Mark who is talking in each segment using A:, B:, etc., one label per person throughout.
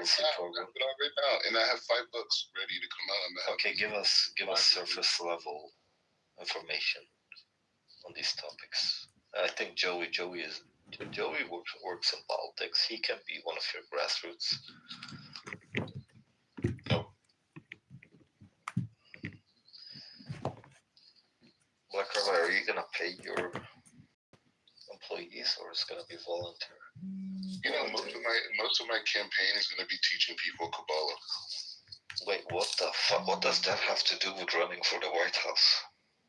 A: policy program.
B: I have it all right now, and I have 5 books ready to come out.
A: Okay, give us surface level information on these topics. I think Joey works in politics. He can be one of your grassroots.
C: Nope.
A: Black Rabbi, are you gonna pay your employees, or is it gonna be volunteer?
B: Most of my campaign is gonna be teaching people Kabbalah.
A: Wait, what the fuck? What does that have to do with running for the White House?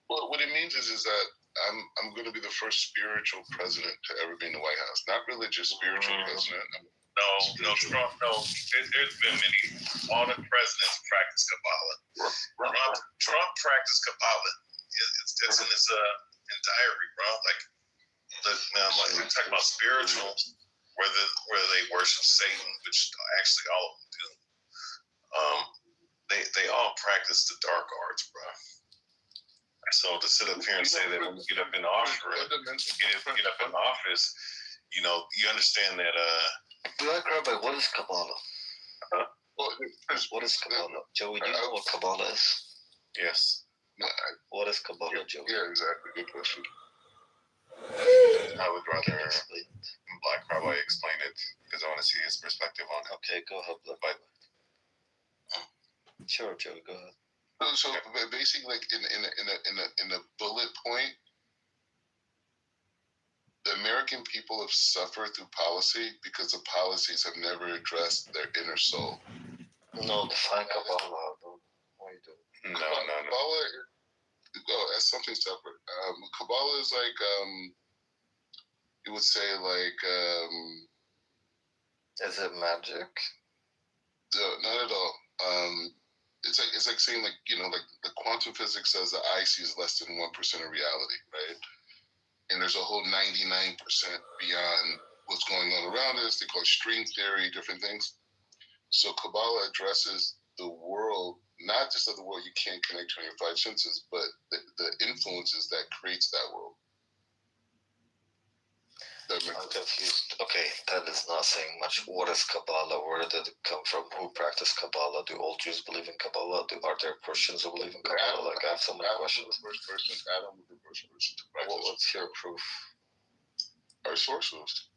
B: Well, what it means is that I'm going to be the first spiritual president to ever be in the White House. Not religious, spiritual president.
C: No, Trump. No, there's been many. All the presidents practice Kabbalah. Trump practiced Kabbalah. It's in his diary, bro. Like we're talking about spiritual, where they worship Satan, which actually all of them do. They all practice the dark arts, bro. So to sit up here and say that when you get up in office, you understand that.
A: Black Rabbi, what is Kabbalah?
B: Well,
A: what is Kabbalah? Joey, do you know what Kabbalah is?
C: Yes.
A: What is Kabbalah, Joey?
B: Yeah, exactly. Good question.
C: I would rather Black Rabbi explain it because I want to see his perspective on it.
A: Okay, go ahead, Black Rabbi. Sure, Joey, go ahead.
B: So basically, like in a bullet point, the American people have suffered through policy because the policies have never addressed their inner soul.
A: No, define Kabbalah. What are you doing?
B: No. Kabbalah, that's something separate. Kabbalah is like you would say like.
A: Is it magic?
B: No, not at all. It's like saying like the quantum physics says that I see is less than 1% of reality, right? And there's a whole 99% beyond what's going on around us. They call it string theory, different things. So Kabbalah addresses the world, not just of the world you can't connect to your 5 senses, but the influences that creates that world.
A: I'm confused. Okay, that is not saying much. What is Kabbalah? Where did it come from? Who practice Kabbalah? Do all Jews believe in Kabbalah? Are there Christians who believe in Kabbalah? I have so many questions.
B: Adam was the first person to practice.
A: What's your proof?
B: Our sources.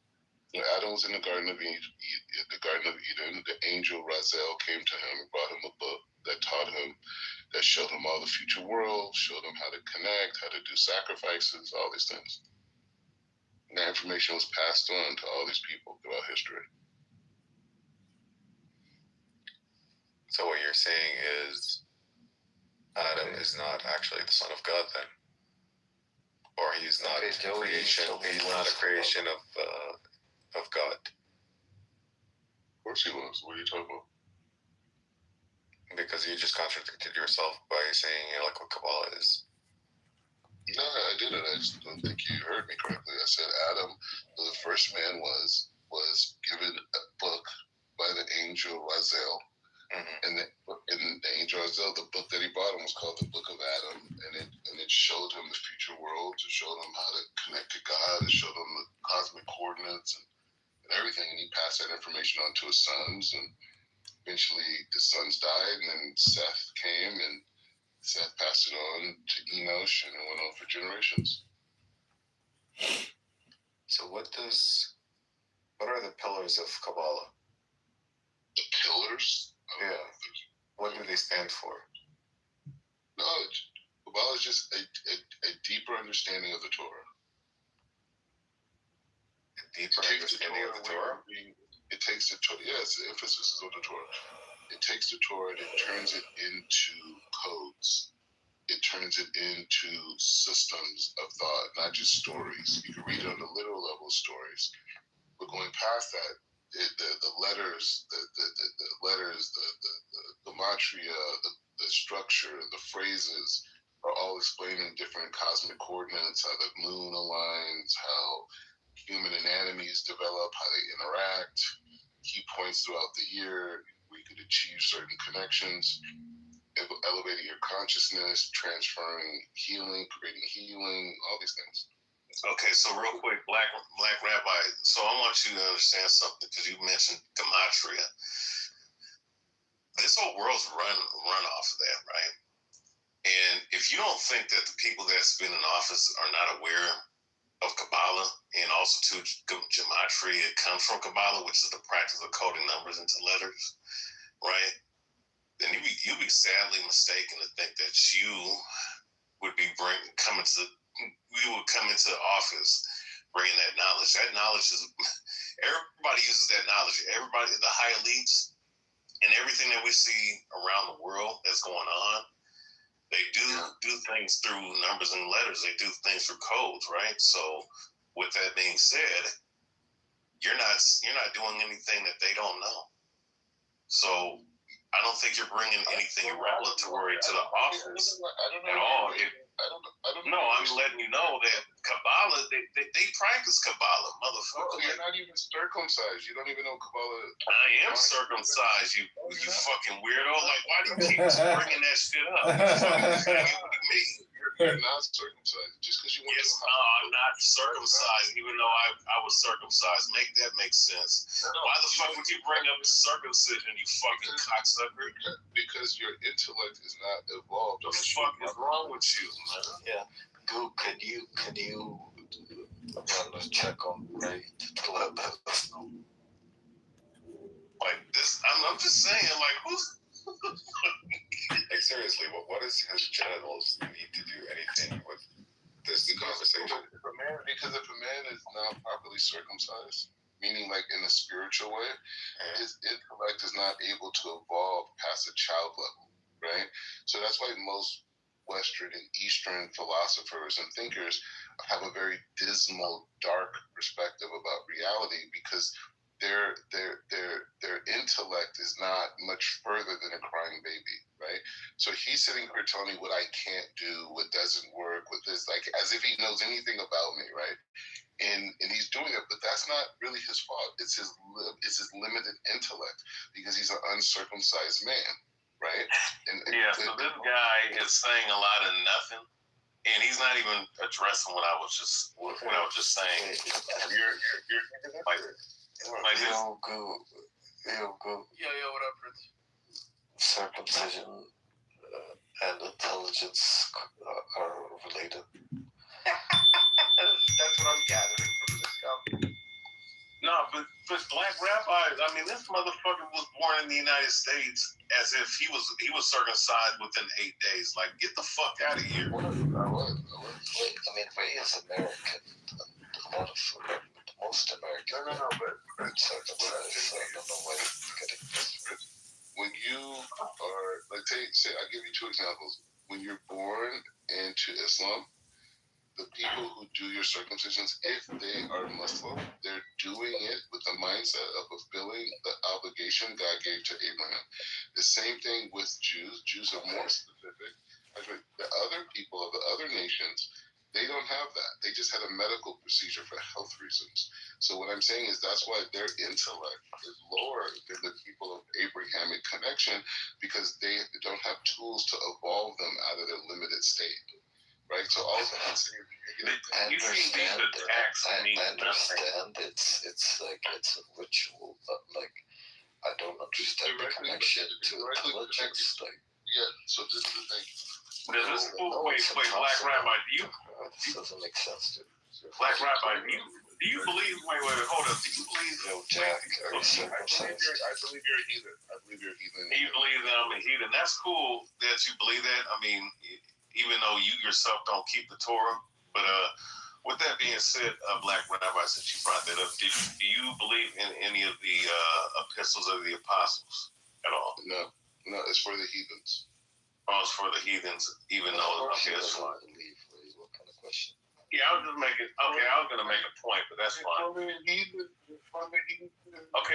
B: Adam was in the Garden of Eden. The angel Raziel came to him and brought him a book that taught him, that showed him all the future worlds, showed him how to connect, how to do sacrifices, all these things. And that information was passed on to all these people throughout history.
C: So what you're saying is Adam is not actually the son of God then? Or he's not a creation. He's not a creation of God.
B: Of course he was. What are you talking about?
C: Because you just contradicted yourself by saying like what Kabbalah is.
B: No, I didn't. I just don't think you heard me correctly. I said Adam, the first man, was given a book by the angel Raziel. And the angel Raziel, the book that he brought him was called the Book of Adam, and it showed him the future world, it showed him how to connect to God, it showed him the cosmic coordinates and everything, and he passed that information on to his sons, and eventually the sons died, and then Seth came, and Seth passed it on to Enosh, and it went on for generations.
C: So what are the pillars of Kabbalah?
B: The pillars?
C: Yeah. What do they stand for?
B: No, Kabbalah is just a deeper understanding of the Torah.
C: A deeper understanding of the Torah?
B: It takes the Torah. Yes, the emphasis is on the Torah. It takes the Torah and it turns it into codes. It turns it into systems of thought, not just stories. You can read it on the literal level of stories. But going past that, the letters, the gematria, the structure, the phrases are all explaining different cosmic coordinates, how the moon aligns, how human anatomies develop, how they interact, key points throughout the year, where you could achieve certain connections, elevating your consciousness, transferring healing, creating healing, all these things.
C: Okay, so real quick, Black Rabbi, so I want you to understand something because you mentioned gematria. this whole world's run off of that, right? And if you don't think that the people that's been in office are not aware of Kabbalah, and also to gematria, it comes from Kabbalah, which is the practice of coding numbers into letters, right? Then you'd be sadly mistaken to think that you would be come into office bringing that knowledge. That knowledge is, everybody uses that knowledge. Everybody, the high elites, and everything that we see around the world that's going on, they do things through numbers and letters. They do things through codes, right? So, with that being said, you're not doing anything that they don't know. So, I don't think you're bringing anything revelatory to the office at all. No, I'm letting you know that Kabbalah, they practice Kabbalah, motherfucker.
B: You're not even circumcised. You don't even know Kabbalah.
C: I am circumcised, you fucking weirdo. Like, why do you keep bringing that shit up? What do you mean?
B: You're not circumcised. Just because you want
C: to. No, I'm not circumcised, even though I was circumcised. Make that make sense. Why the fuck would you bring up circumcision, you fucking cocksucker?
B: Because your intellect is not evolved.
C: What the fuck is wrong with you, man?
A: Yeah. Go, can you run a check on Ray to let us know?
C: Like this, I'm just saying, like, who's
D: like seriously, what is his genitals need to do anything with this conversation?
B: Because if a man is not properly circumcised, meaning like in a spiritual way, his intellect is not able to evolve past a child level, right? So that's why most Western and Eastern philosophers and thinkers have a very dismal, dark perspective about reality, because their intellect is not much further than a crying baby, right? So he's sitting here telling me what I can't do, what doesn't work, with this, like as if he knows anything about me, right? And he's doing it, but that's not really his fault. It's his limited intellect, because he's an uncircumcised man, right?
C: So this guy is saying a lot of nothing, and he's not even addressing what I was just saying. You're like
A: He'll go.
E: Yo, what up, Prince?
A: Circumcision and intelligence are related.
E: That's what I'm gathering from this guy.
C: No, but black rabbis, I mean, this motherfucker was born in the United States as if he was circumcised within 8 days. Like, get the fuck out of here.
A: Wait, I mean, Ray is American. A lot of most Americans
B: but
A: circumcised, so I don't know why you're getting this.
B: When you are, like, say, I'll give you two examples. When you're born into Islam, the people who do your circumcisions, if they are Muslim, they're doing it with the mindset of fulfilling the obligation God gave to Abraham. The same thing with Jews. Jews are more specific. The other people of the other nations, they don't have that. They just had a medical procedure for health reasons. So what I'm saying is that's why their intellect is lower than the people of Abrahamic connection, because they don't have tools to evolve them out of their limited state. Right, so all I'm saying is
A: I understand. It's like it's a ritual, but like I don't understand the connection to intelligence. Like,
B: yeah, so this is the thing.
C: Wait, Black Rabbi,
A: it doesn't make sense to
C: Black Rabbi, do you believe? Wait, hold up. Do you believe?
A: Yo, Jack, are you circumcised?
B: I believe you're a heathen. I believe you're a heathen.
C: You believe that I'm a heathen? That's cool that you believe that. I mean, even though you yourself don't keep the Torah. But with that being said, Black Rabbi, since you brought that up, do you believe in any of the epistles of the apostles at all?
B: No, it's for the heathens.
C: Oh, it's for the heathens, even though okay, that's fine.
A: What kind of question?
C: Yeah, I was just making. Okay, I was gonna make a point, but that's fine. Okay,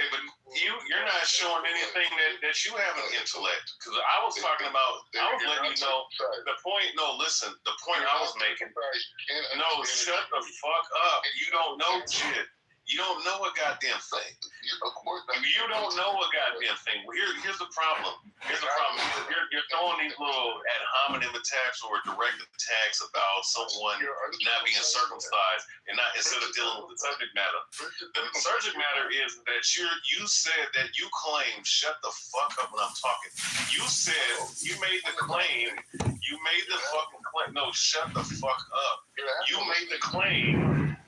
C: but you're not showing anything that you have an intellect. Because I was talking about, I was letting you know the point. No, listen, the point I was making. No, shut the fuck up. You don't know shit. You don't know a goddamn thing. You don't know a goddamn thing. Well, here's the problem. You're throwing these little ad hominem attacks or direct attacks about someone not being circumcised and not instead of dealing with the subject matter. The subject matter is that you said that you claim. Shut the fuck up when I'm talking. You said you made the claim. You made the fucking claim. No, shut the fuck up. You made the claim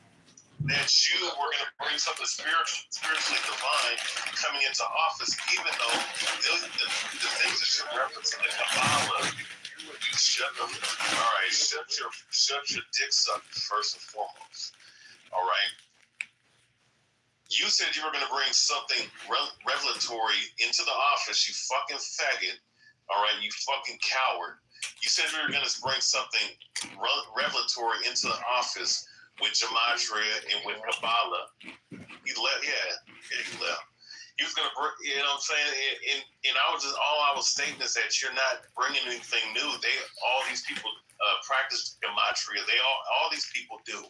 C: that you were going to bring something spiritually divine coming into office, even though the things that you're referencing, the Kabbalah, you shut them. All right, shut your dick suck first and foremost. All right. You said you were going to bring something revelatory into the office. You fucking faggot. All right, you fucking coward. You said you were going to bring something revelatory into the office with Gematria and with Kabbalah. He left, he left. He was gonna bring, you know what I'm saying? And all I was stating is that you're not bringing anything new. All these people practice Gematria. All these people do.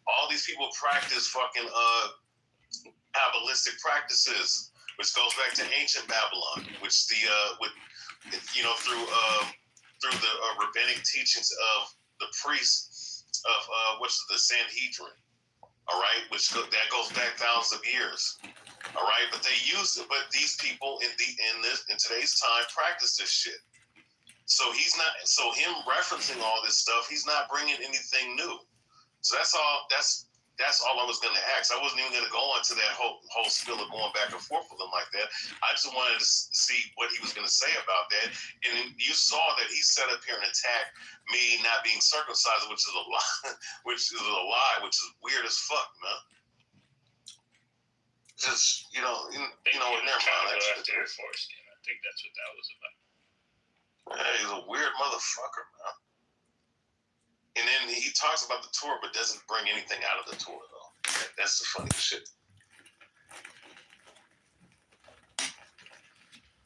C: All these people practice fucking Kabbalistic practices, which goes back to ancient Babylon, which through the rabbinic teachings of the priests of which is the Sanhedrin, all right, that goes back thousands of years, all right. But these people in today's time practice this shit. So him referencing all this stuff, he's not bringing anything new. So that's all I was going to ask. I wasn't even going to go into that whole spiel of going back and forth with him like that. I just wanted to see what he was going to say about that. And you saw that he set up here and attacked me not being circumcised, which is a lie, which is weird as fuck, man. Just never mind.
F: After your foreskin. I think that's what that was about.
C: Yeah, he's a weird motherfucker, man. And then he talks about the tour, but doesn't bring anything out of the tour, though. That's the funny shit.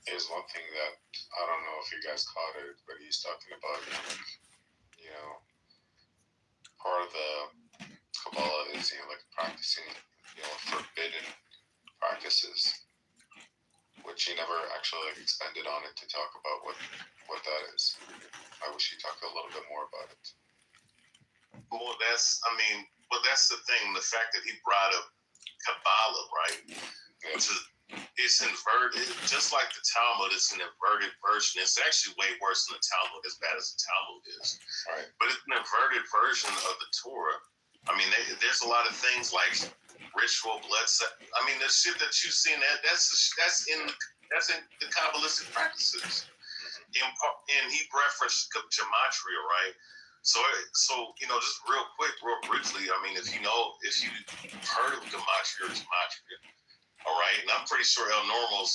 D: There's one thing that I don't know if you guys caught it, but he's talking about, part of the Kabbalah is, practicing, forbidden practices, which he never actually expanded on it to talk about what that is. I wish he talked a little bit more about it.
C: Well, that's the thing. The fact that he brought up Kabbalah, right? Which is, it's inverted, just like the Talmud. It's an inverted version. It's actually way worse than the Talmud, as bad as the Talmud is. Right. But it's an inverted version of the Torah. I mean, there's a lot of things like ritual blood. I mean, the shit that you see in that's in the Kabbalistic practices. And he referenced Gematria, right? So just real briefly, I mean, if you've heard of Gematria, all right, and I'm pretty sure El Normal's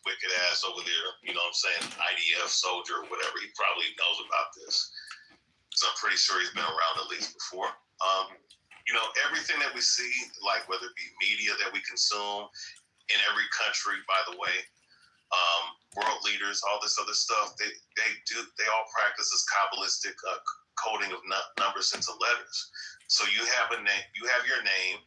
C: wicked ass over there, you know what I'm saying, IDF soldier or whatever, he probably knows about this. So I'm pretty sure he's been around at least before. Everything that we see, like whether it be media that we consume in every country, by the way, world leaders, all this other stuff, they all practice this Kabbalistic coding of numbers into letters. So you have a name, you have your name.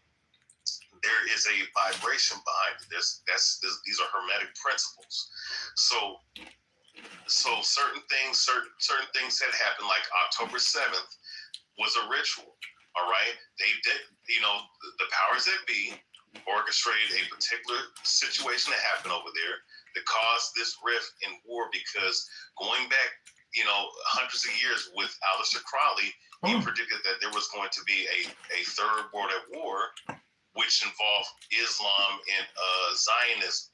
C: There is a vibration behind it. These are hermetic principles. So certain things that happened, like October 7th, was a ritual. All right, they did. The powers that be orchestrated a particular situation that happened over there that caused this rift and war, because going back, hundreds of years with Aleister Crowley, he predicted that there was going to be a third world war, which involved Islam and Zionism.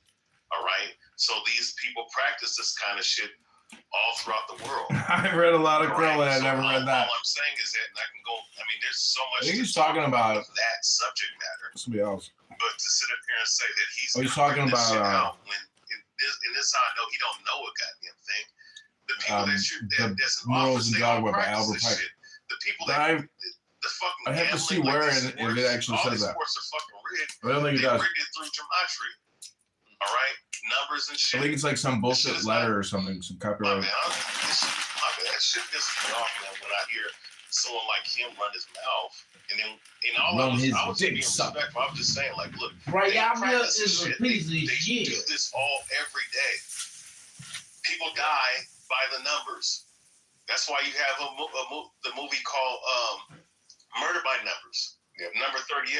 C: All right, so these people practice this kind of shit all throughout the world.
G: I read a lot of Crowley. I never read that.
C: All I'm saying is that, and I can go. I mean, there's so much.
G: I think he's talking about
C: that subject matter.
G: Somebody else.
C: But to sit up here and say that he's
G: talking about
C: when in this how I know he don't know a goddamn thing. The people that's in
G: Morals
C: office,
G: and
C: they all
G: Dogma by
C: practice
G: Albert
C: this
G: Pike.
C: shit. The people that the fucking
G: I have to see where if it actually says that.
C: Sports are fucking rigged.
G: I don't think it does.
C: They rigged it through Gematria. All right, numbers and shit.
G: I think it's like some bullshit letter or something, some copyright.
C: My bad. That shit pisses me off, man, when I hear someone like him run his mouth, and then I was being respectful. I was just saying, like, look,
F: Brianna is a piece of
C: they
F: shit.
C: do this all every day. People die by the numbers. That's why you have the movie called Murder by Numbers.
A: Yep.
C: Number 38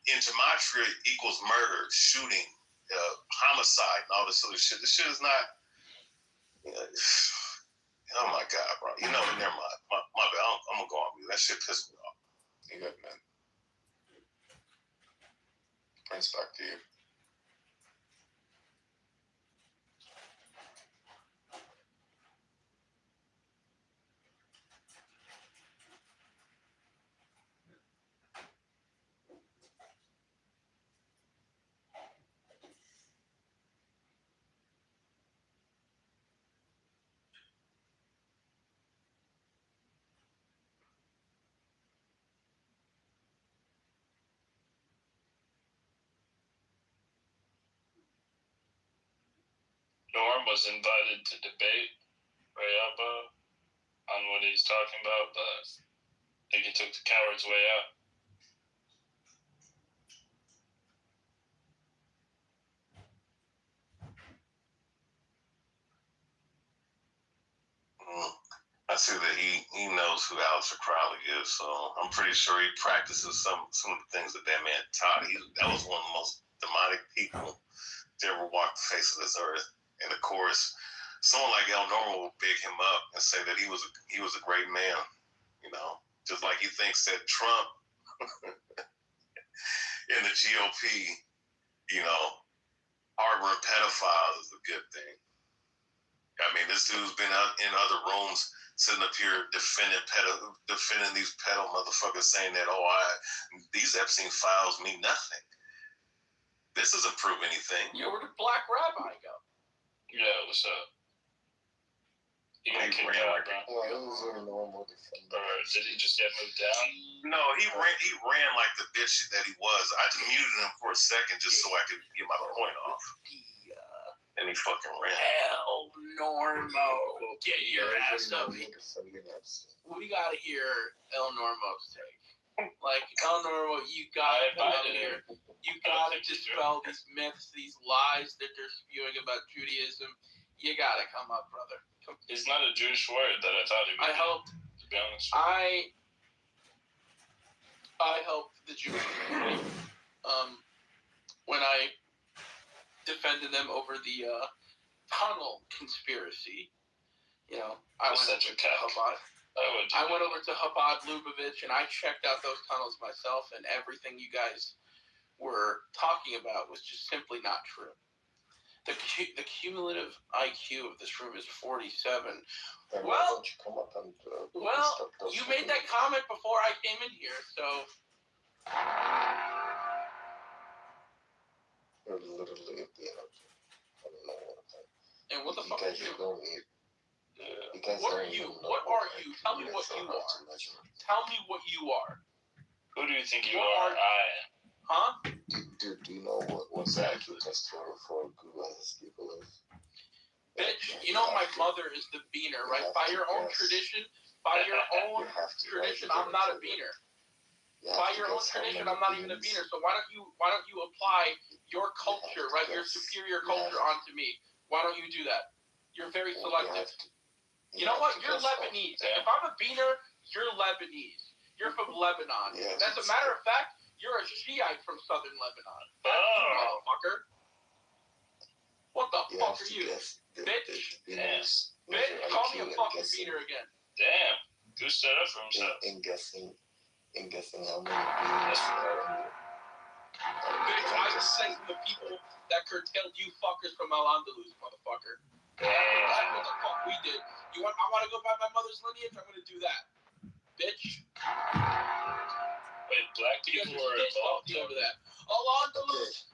C: in gematria equals murder, shooting, homicide, and all this other shit. This shit is not. Oh my God, bro. You know, never mind. My bad. I'm gonna go on mute. That shit pissed me off.
D: You good, man. Prince, back to you.
F: Norm was invited to debate Rayaba on what he's talking about, but I think he took the coward's way out.
C: I see that he knows who Aleister Crowley is, so I'm pretty sure he practices some of the things that man taught. That was one of the most demonic people to ever walk the face of this earth. And of course, someone like El Normo will big him up and say that he was a great man, you know, just like he thinks that Trump in the GOP, you know, harboring pedophiles is a good thing. I mean, this dude's been out in other rooms sitting up here defending these pedo motherfuckers, saying that, these Epstein files mean nothing. This doesn't prove anything.
E: Yeah, where did Black Rabbi go?
F: Yeah, what's up? He got kicked out, bro. Or did he just get moved down?
C: No, he ran like the bitch that he was. I just muted him for a second just so I could get my point off. And he fucking ran.
E: El Normo, get your ass up. We gotta hear El Normo's take. Like, El Normo, you gotta come up here. You gotta dispel these myths, these lies that they're spewing about Judaism. You gotta come up, brother.
F: It's not a Jewish word that I thought he would.
E: I helped.
F: To be honest.
E: I helped the Jewish community when I defended them over the tunnel conspiracy. You know, I went over to Chabad. I went over to Chabad Lubavitch and I checked out those tunnels myself, and everything you guys were talking about was just simply not true. The cumulative IQ of this room is 47. Well, you made that comment before I came in here, so.
A: You're literally a peanut. I don't know what I'm.
E: And what the fuck are you?
A: What are you?
E: What are you? Tell me what you are. Tell me what you are.
F: Who do you think you are?
E: Huh?
A: Do you know what's the IQ test for Google's people is?
E: Bitch, you know my mother is the beaner, right? By your own tradition, I'm not a beaner. By your own tradition, I'm not even a beaner. So why don't you apply your culture, right? Your superior culture onto me? Why don't you do that? You're very selective. You know what? You're Lebanese. If I'm a beaner, you're Lebanese. You're from Lebanon. As a matter of fact, you're a Shiite from southern Lebanon. Motherfucker. What the fuck are you? Bitch. Bitch, call me a fucking beaner again.
F: Damn. Who stood up for himself?
A: In guessing how many beans are in you.
E: Bitch, I was saying the people that curtailed you fuckers from Al-Andalus, motherfucker. That's what the fuck we did. I want to go by my mother's lineage, I'm going to do that. Bitch.
F: Wait, black people were involved
E: over that. Al-Andalus,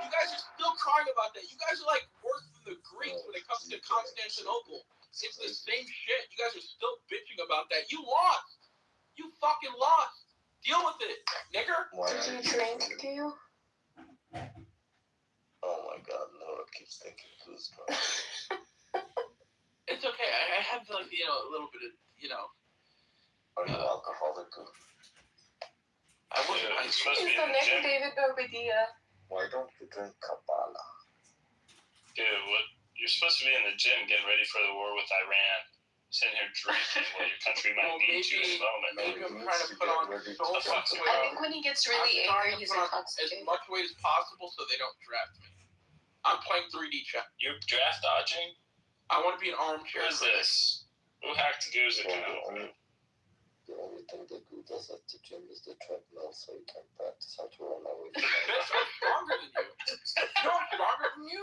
E: you guys are still crying about that. You guys are like worse than the Greeks when it comes to Constantinople. It's the same shit. You guys are still bitching about that. You lost. You fucking lost. Deal with it, nigger.
A: Did you drink, do you? Oh my god, no, it keeps thinking blues.
E: It's okay. I have like the a little bit of,
A: Are you alcoholic?
E: I wasn't.
F: You're supposed to be
H: Is
F: in
H: the
F: the
H: next
F: gym.
H: David Bobadilla?
A: Why don't you drink Kabbalah?
F: Dude, what? You're supposed to be in the gym getting ready for the war with Iran. Sitting here drinking while your country might need you at the moment.
E: Maybe I'm trying to put on so much weight.
H: I think when he gets really
E: I'm trying
H: angry,
E: to
H: he's
E: put on as
H: intoxicated.
E: much weight as possible so they don't draft me. I'm playing 3D chess.
F: You're draft dodging?
E: I want to be an armchair.
F: Who is this? Who hacked Goo's account?
A: The only thing that Goo does at the gym is the treadmill, so you can practice how to run away.
E: Bitch, I'm stronger than you. You know I'm stronger than you?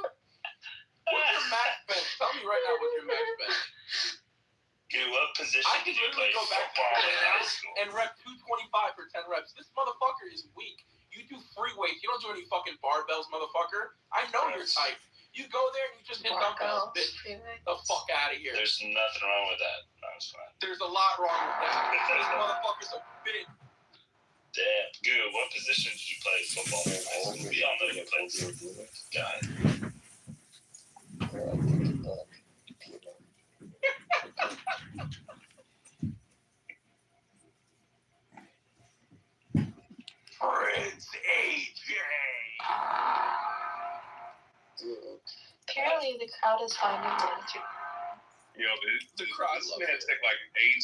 E: What's your max bench? Tell me right now what's your max bench.
F: Goo, what position
E: I can
F: did you play
E: literally go back to
F: football in high school?
E: and rep 225 for 10 reps. This motherfucker is weak. You do free weights. You don't do any fucking barbells, motherfucker. I know your type. You go there and you just hit dumbbells, bitch. The fuck out of here.
F: There's nothing wrong with that. No, it's fine.
E: There's a lot wrong with that. This motherfucker's a bitch.
F: Damn. Goo, what position did you play football in high school? We all know you played guy.
E: Prince AJ.
H: Apparently, the crowd is finding it.
C: Yo,
E: The crowd
C: this
E: loves
C: man
E: it.
C: take like 8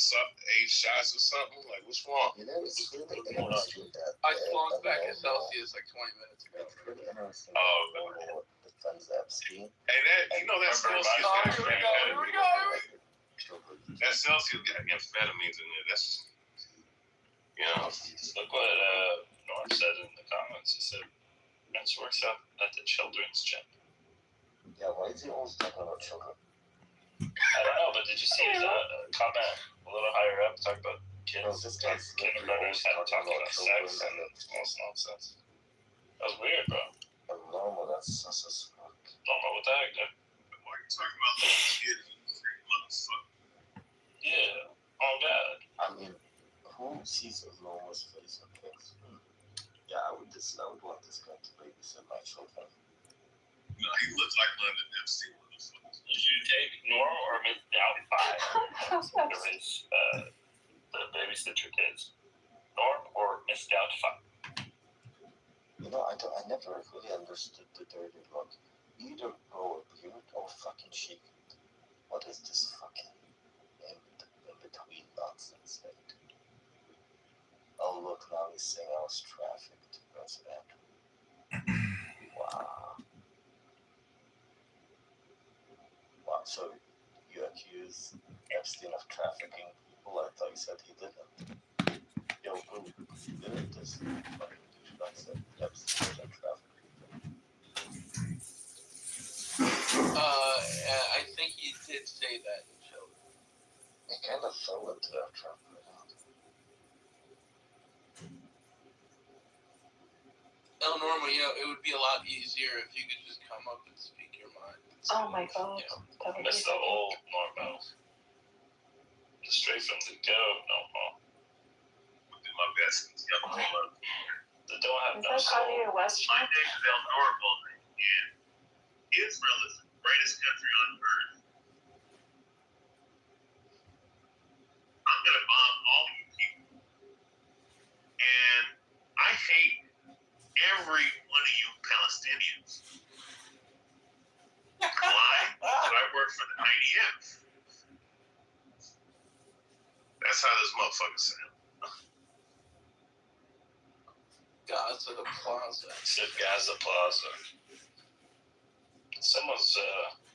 C: shots or something. Like, what's wrong?
A: You know, it's really interesting that
E: I swung back at Celsius like 20 minutes ago.
A: It's really interesting
C: Oh,
A: that no one defends Epstein.
C: Hey, that Celsius
E: Oh,
C: got
E: here we go, here we go.
C: that Celsius got amphetamines in there. That's
F: Look what Norm said in the comments. He said, Prince works out at the children's gym.
A: Yeah, why is he always talking about children?
F: I don't know, but did you see his comment a little higher up? Talk about
A: Bro,
F: kids,
A: this guy's
F: kindergartners had to talk about sex and all this nonsense. That was weird, bro.
A: Normal, that's sus as fuck.
F: Don't know what the heck, dude.
C: why you talking about little kids, you freak motherfucker.
F: Yeah. Oh, God.
A: I mean, who sees Norma's face and thinks, yeah, I would want this guy to babysit my children.
C: No, he looks like London Epstein.
F: Did you take Norm or miss out five? There is the babysitter kids. Norm or missed out five?
A: You know, I never really understood the dirty look. Either grow a beard or fucking shave it. What is this fucking in between nonsense, mate? Oh look, now he's saying I was trafficked. That's bad. Wow. Wow, so you accuse Epstein of trafficking people? I thought you said he didn't. Yo, bro, didn't this fucking douchebag said Epstein doesn't traffic people?
E: I think he did say that in children.
A: He kind of fell into that trap right now.
E: El Norma, it would be a lot easier if you could just come up and speak your mind.
H: Oh my god. That would be
F: Missed the whole Norm. Straight from the go, Norm.
C: I'll do my best.
F: They don't have
H: Is
F: no
H: that
F: soul.
H: Kanye West?
C: My name is El Normal, and Israel is the greatest country on earth. I'm going to bomb all you people. And I hate every one of you Palestinians. Why? Because I work for the IDF. That's how this motherfucker sounds.
E: Gaza the Plaza.
F: Said Gaza Plaza. Someone's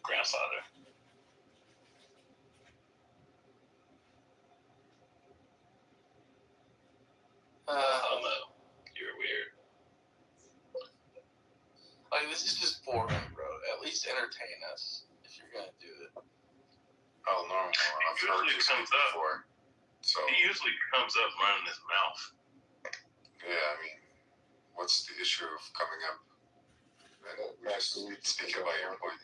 F: grandfather. Homo. You're weird.
E: Like, this is just boring, bro. At least entertain us if you're gonna do it.
D: Oh, normal. I've heard
C: Usually
D: this
C: comes
D: speak
C: up.
D: before. So,
C: He usually comes up running his mouth.
D: yeah, I mean, what's the issue of coming up and just speaking about your point?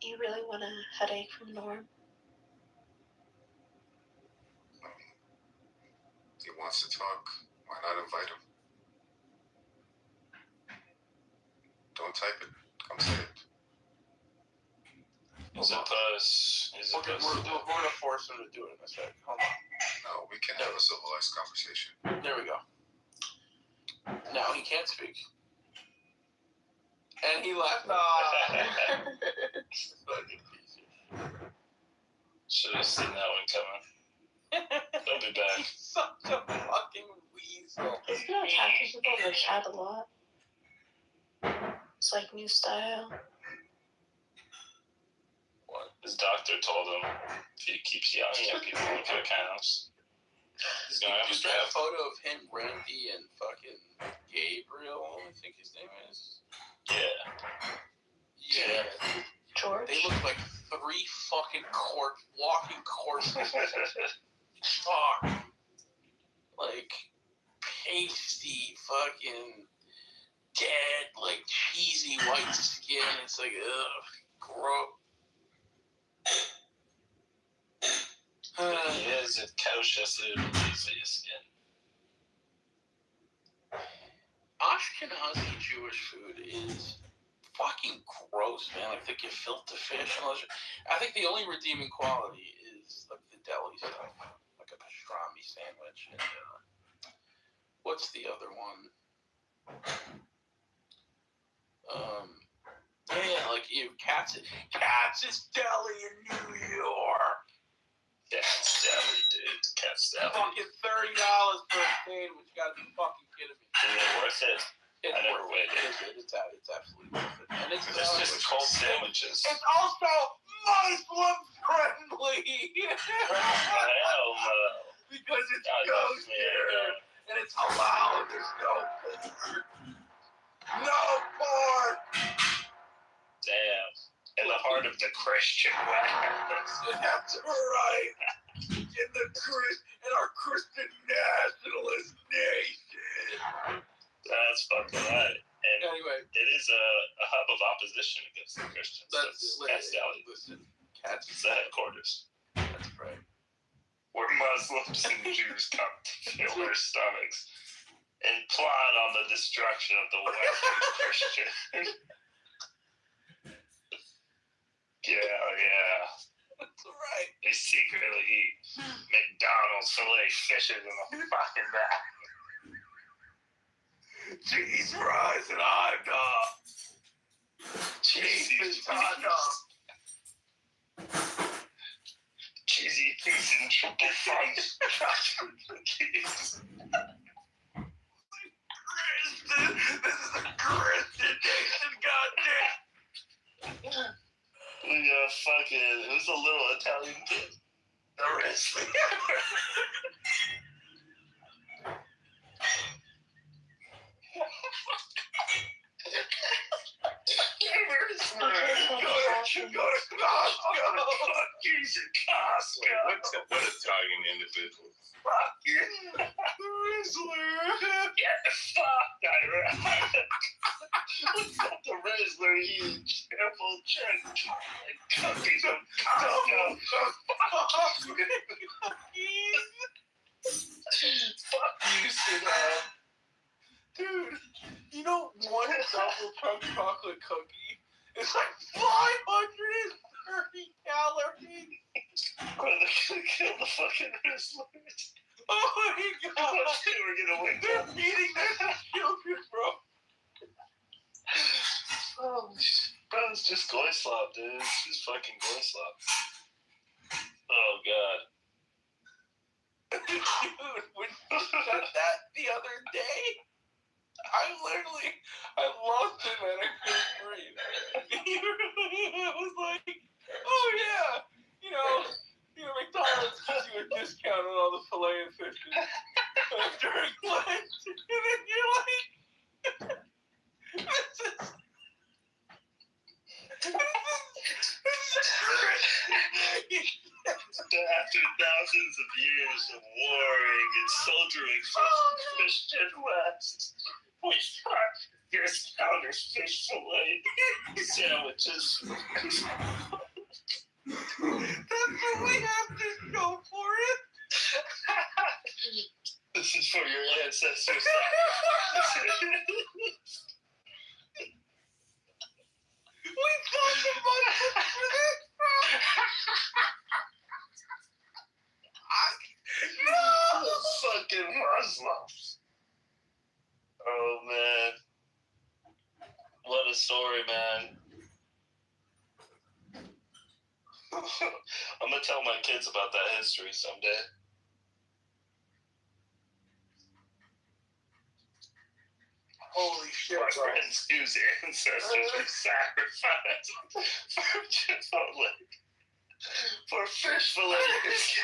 H: You really want a headache from Norm?
D: I mean, he wants to talk. Why not invite him? Don't type it. Come say it.
F: Well, He's a puss. He's a puss.
E: We're gonna force him to do it in a sec. Hold on.
D: No, we can have a civilized conversation.
E: There we go. Now he can't speak. And he left.
F: Should have seen that one coming. He'll be back.
E: He's such a fucking weasel.
H: He's been attacking people in the chat a lot. It's like new style.
F: What? His doctor told him if he keeps yelling at people in the house, he's gonna have a
E: Just
F: stroke.
E: a photo of him, Randy, and fucking Gabriel, I think his name is. Yeah.
H: George.
E: They look like 3 fucking walking corpses. Fuck. Like, pasty, fucking, dead, like, cheesy white skin. It's like, ugh, gross.
F: He is a kosher cheesy skin.
E: Ashkenazi Jewish food is fucking gross, man. Like the gefilte fish. I think the only redeeming quality is like the deli stuff, like a pastrami sandwich. And what's the other one? Yeah, like Katz's Deli in New York.
F: Cat's Deli, dude. Cat's Deli.
E: Fucking $30 for a sandwich. You gotta be fucking kidding me.
F: Is it worth it?
E: It's
F: I never
E: worth it.
F: waited.
E: It's absolutely worth it. And it's
F: Just cold sandwiches.
E: It's also Muslim friendly.
F: Hell no.
E: Because it's
F: God,
E: kosher. And it's halal. There's no pork. No pork.
F: Damn. In the heart of the Christian West.
E: That's right. In our Christian nationalist nation.
F: That's fucking right. And
E: Anyway,
F: it is a hub of opposition against the Christians.
E: that's
F: Cat's Deli.
E: Listen, Cat's
F: It's the headquarters.
E: That's right.
F: Where Muslims and Jews come to fill their stomachs and plot on the destruction of the Western Christian. Yeah.
E: That's right.
F: They secretly eat McDonald's filet fishes in the fucking back.
E: Cheese fries and hot dog.
F: Cheesy
E: hot dog.
F: Cheesy cheese and triple fries.
E: Christian. This is a Christian nation, goddamn.
F: Yeah, fucking. It was a little Italian kid.
E: Arrest me. Go to Costco.
F: He's a Costco. What a Italian individual. Fuck you.
E: Rizzler.
F: Get the fuck out of here. What's up, the Rizzler? You triple check. Cookies of Costco. Fuck you, Sidney.
E: Dude, you know one double chunk chocolate cookie is like 530 calories.
F: Bro, they're gonna kill the fucking Rizzlers.
E: Oh my god.
F: We're gonna wake
E: They're
F: up.
E: feeding their children, bro.
F: Oh, bro, it's just goy slop, dude. It's just fucking goy slop. Oh, God.
E: Dude, when you said that the other day, I lost it, man. I couldn't breathe. I was like, oh yeah, you know, McDonald's gives you a discount on all the filet and fishes during lunch, and then you're like, this is
F: After thousands of years of warring and soldiering for the Christian West, we start discounters fish fillet sandwiches.
E: that's what we have to show for it.
F: This is for your ancestors.
E: We talked about this for this, bro.
F: story, man. I'm gonna tell my kids about that history someday.
E: Holy shit,
F: My
E: bro.
F: friends whose ancestors were sacrificed for Chipotle. For fish fillets.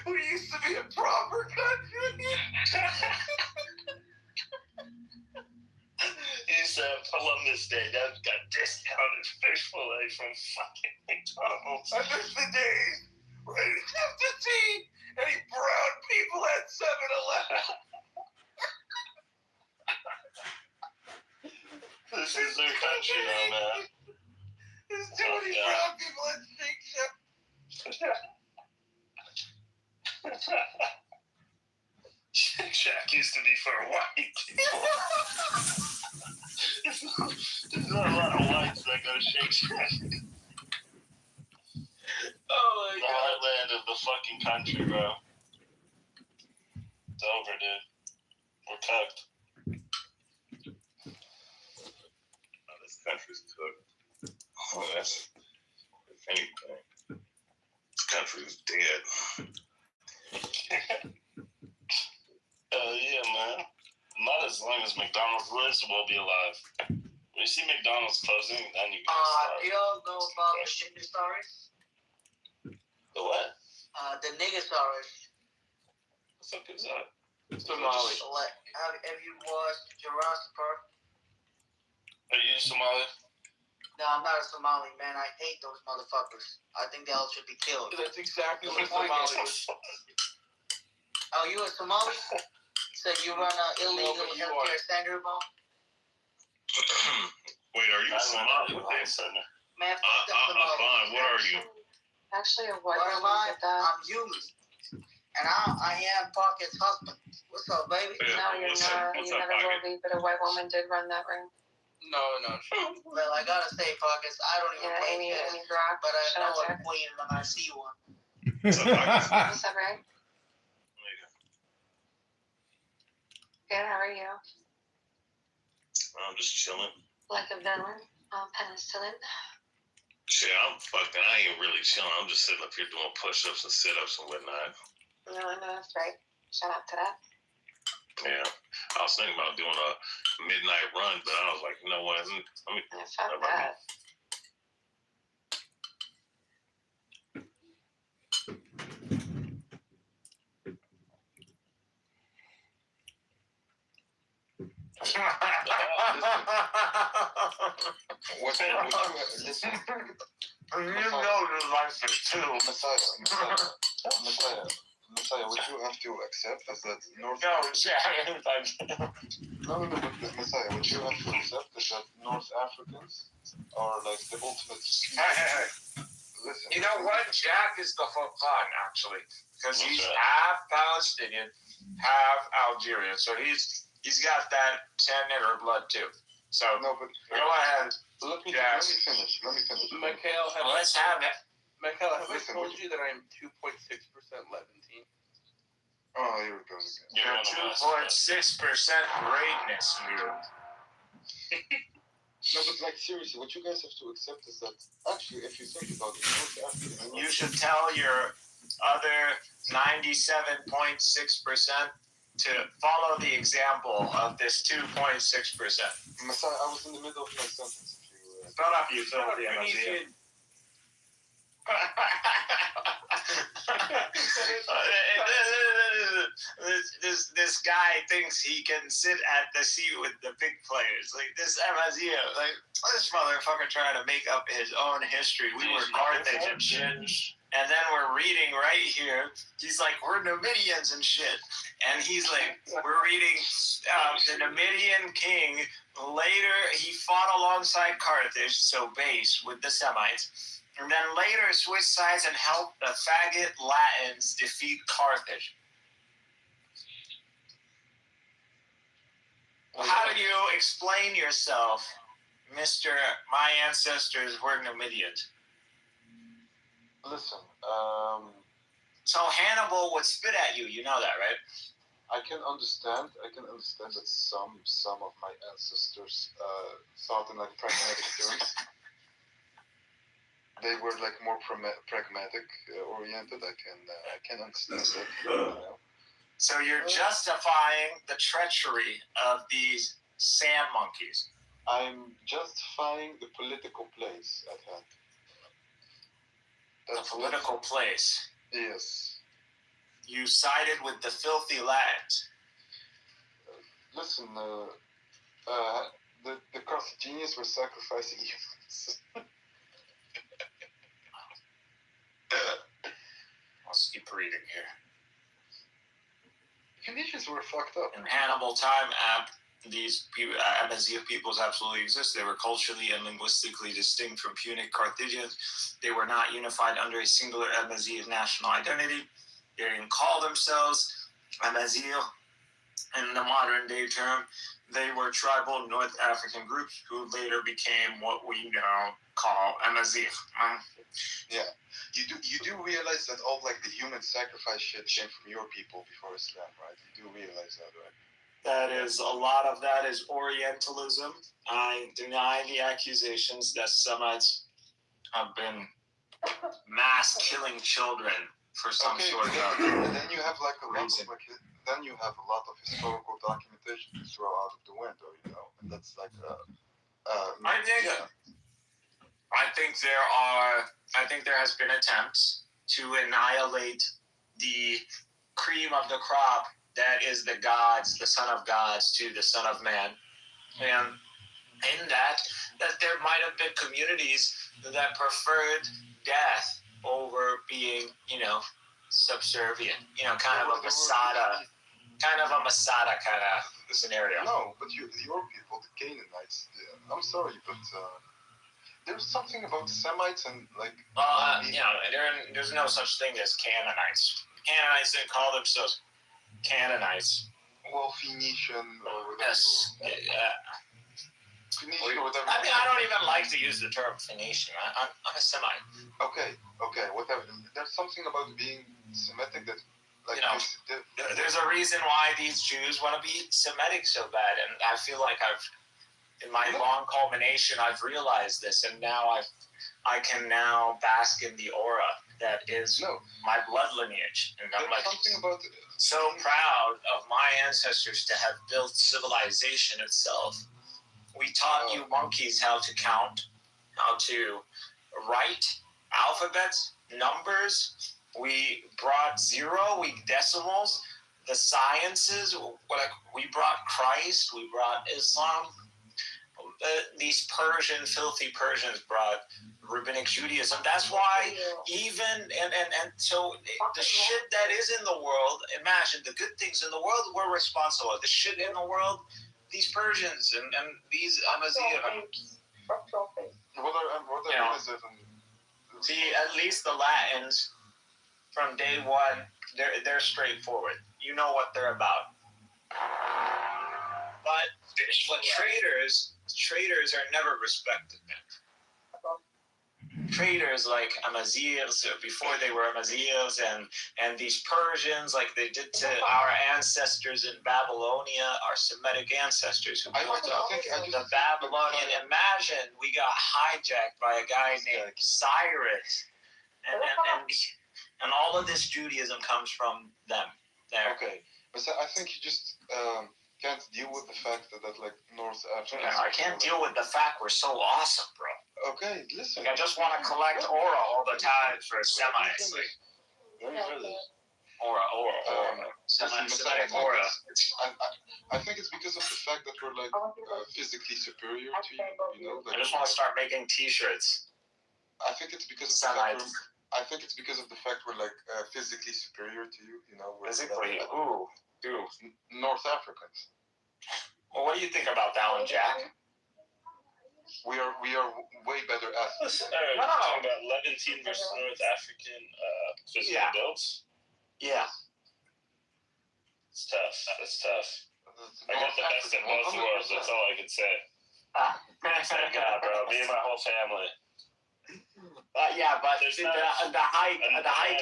E: We used to be a proper country.
F: He said Columbus Day, that got discounted fish fillet from fucking McDonald's.
E: I miss the days where I didn't have to see any brown people at 7-Eleven.
F: This is their country now, man.
E: There's too many brown people at Shake Shack.
F: Shake Shack used to be for white people. There's not a lot of whites that go to Shake Shack.
E: Oh my
F: The
E: god.
F: heartland of the fucking country, bro. It's over, dude. We're cooked.
C: Oh, this country's cooked. Oh, that's, if anything, this country's dead.
F: Hell yeah, man. Not as long as McDonald's lives, we'll be alive. When you see McDonald's closing, then you can
I: Do y'all know about the nigga stories?
F: The what?
I: The nigga stories.
F: What the fuck is that?
E: Somali.
I: Like, have you watched Jurassic Park?
F: Are you Somali?
I: No, I'm not a Somali, man. I hate those motherfuckers. I think they all should be killed.
E: That's exactly what a Somali is.
I: Oh, you a Somali? So you run an illegal
E: No, but you
I: healthcare center, bro?
C: Wait, are you Somali?
F: What they said?
I: Man, fuck the Somali.
C: Fine, what are you?
J: Actually, a white
I: What am
J: woman
I: I?
J: did that.
I: I'm human. And I am Pocket's husband. What's up, baby?
C: Yeah,
J: No, you're
C: what's up?
J: not.
C: What's
J: You
C: up,
J: never will
C: Pocket?
J: be. But a white woman did run that ring.
E: No.
I: Well, I gotta say, Pockets, I don't even
J: Yeah,
I: play
J: Amy
I: chess,
J: Brock.
I: but I
J: Shout
I: know
J: out
I: a
J: to her.
I: queen when I see one.
C: What's up, Pocket?
J: What's up, Ray? Good. How are you?
C: I'm just chilling.
J: Like a villain. Penicillin.
C: Shit, I ain't really chilling. I'm just sitting up here doing push-ups and sit-ups and whatnot.
J: No, that's right. Shout out to that.
C: Yeah. I was thinking about doing a midnight run, but I was like, you know what? Let me
J: Yeah, fuck that.
A: What's listen,
F: You know your life is too.
A: Messiah, what you have to accept is that North
F: No,
A: but Messiah, what you have to accept is that North Africans are like the ultimate. Listen.
K: You know what? Jack is the fun, actually, because he's half Palestinian, half Algerian. So he's got that San-Nigger blood too. So
A: No, but
K: go ahead.
A: let me
K: Yes.
A: finish.
E: Mikhail,
K: Let's have it.
E: Mikhail, have I
A: Listen,
E: told you that I'm 2.6% Levantine?
A: Oh, here it goes again.
K: You're 2.6% greatness, you.
A: No, but like seriously, what you guys have to accept is that actually, if you think about it, North Africa.
K: You should tell your other 97.6% to follow the example of this 2.6%.
A: Messiah, I was in the middle of my sentence. If you,
K: Shut up, you filthy Amaziah. This guy thinks he can sit at the seat with the big players. Like this Amaziah, like this motherfucker trying to make up his own history. We were Carthage and shit. And then we're reading right here. He's like, we're Numidians and shit. And he's like, we're reading the Numidian king. Later, he fought alongside Carthage, so base with the Semites. And then later switched sides and helped the faggot Latins defeat Carthage. How do you explain yourself, Mr. My ancestors were Numidians?
A: listen,
K: So Hannibal would spit at you. You know that, right?
L: I can understand that some of my ancestors thought in like pragmatic terms. They were like more pragmatic oriented. I can understand that. You know?
K: So you're justifying the treachery of these sand monkeys.
L: I'm justifying the political place at hand.
K: The political place.
L: Yes.
K: You sided with the filthy land.
L: Listen, the Carthaginians were sacrificing humans.
K: I'll keep reading here.
L: Phoenicians were fucked up.
K: In Hannibal time, these people, Amazigh peoples absolutely exist. They were culturally and linguistically distinct from Punic Carthaginians. They were not unified under a singular Amazigh national identity. They didn't call themselves Amazigh in the modern day term. They were tribal North African groups who later became what we now call Amazigh.
L: Yeah. You do realize that all like the human sacrifice shit came from your people before Islam, right? You do realize that, right?
K: That is, a lot of that is Orientalism. I deny the accusations that Semites have been mass killing children for some sort of
L: and then you have like a lot of then you have a lot of historical documentation to throw out of the window, you know, and that's like
K: I think there has been attempts to annihilate the cream of the crop that is the gods, the son of gods to the son of man. And in that there might have been communities that preferred death over being, subservient, kind of a Masada kind of scenario.
L: No, but your people, the Canaanites, I'm sorry, but there's something about the Semites and like...
K: there's no such thing as Canaanites. Canaanites didn't call themselves Canaanites.
L: Well, Phoenician or whatever.
K: Yes.
L: Phoenician or whatever.
K: I mean, I don't even like to use the term Phoenician. I'm a Semite.
L: Okay, whatever. There's something about being Semitic that... Like,
K: there's a reason why these Jews want to be Semitic so bad, and I feel like in my long culmination, I've realized this, and now I can now bask in the aura that is my blood lineage, and I'm like so proud of my ancestors to have built civilization itself. We taught you monkeys how to count, how to write alphabets, numbers. We brought decimals, the sciences. We brought Christ. We brought Islam. These filthy Persians brought rabbinic Judaism. That's why so the shit that is in the world, imagine the good things in the world, we're responsible. The shit in the world, these Persians and these Amazigh. See, at least the Latins, from day one, they're straightforward. You know what they're about. But traders are never respected, man. Traders like Amazighs, before they were Amazighs, and these Persians, like they did to our ancestors in Babylonia, our Semitic ancestors who built the Babylonian. Imagine we got hijacked by a guy named Cyrus, and all of this Judaism comes from them. There.
L: Okay, but I think you just can't deal with the fact that like North Africa.
K: I can't deal with the fact we're so awesome, bro.
L: Okay, listen.
K: I just want to collect aura all the time for Semites. Aura. Semitic aura.
L: I think it's because of the fact that we're like physically superior to you. You know. Like,
K: I just want to start making T-shirts.
L: I think it's because of the fact I think it's because of the fact we're like physically superior to you. You know.
K: Physically,
L: North Africans.
K: Well, what do you think about that one, Jack?
L: We are way better athletes.
F: Talking about Levantine versus North African physical builds.
K: Yeah.
F: It's tough. That's tough. I got the best of both worlds. That's all I can say. Thank God, bro. Me and my whole family.
K: Yeah, but
C: There's
K: the
C: not-
K: hike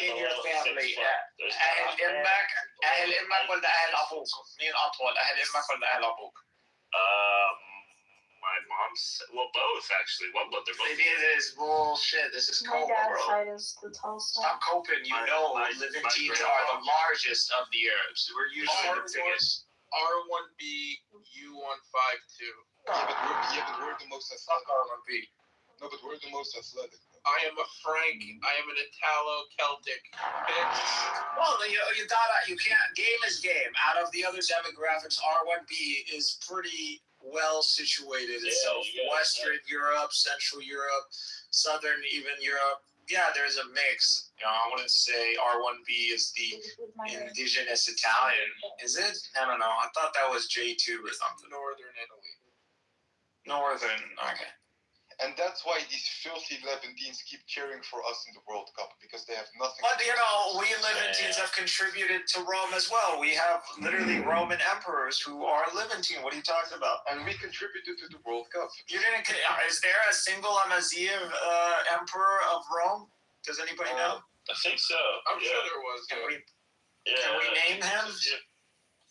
K: in your family. أهل أمك ولا أهل أبوك؟ مين أطول؟ أهل أمك ولا أهل أبوك؟
C: My mom's, well, both actually. Well, but they're both.
K: It is bullshit. This is
H: My
K: cope,
H: dad's
K: bro.
H: side is the tall side.
K: Stop coping. You know, Levantines are the largest of the Arabs. We're usually the biggest.
E: R1B U152.
L: Yeah, but we're the most
K: Fuck
L: athletic.
K: R1B.
L: No, but we're the most athletic.
E: I am a Frank. I am an Italo-Celtic bitch.
K: Well, you can't. Game is game. Out of the other demographics, R1B is pretty well situated itself. Western Europe, Central Europe, Southern even Europe. Yeah, there's a mix. I wouldn't say R1B is the indigenous Italian. Is it? I don't know. I thought that was J2 or something.
E: Northern Italy.
K: Northern. Okay.
L: And that's why these filthy Levantines keep cheering for us in the World Cup, because they have nothing.
K: But we Levantines have contributed to Rome as well. We have literally Roman emperors who are Levantine. What are you talking about?
L: And we contributed to the World Cup.
K: You didn't. Is there a single Amaziv emperor of Rome? Does anybody know?
C: I think so.
E: I'm sure there was.
K: Can we name him?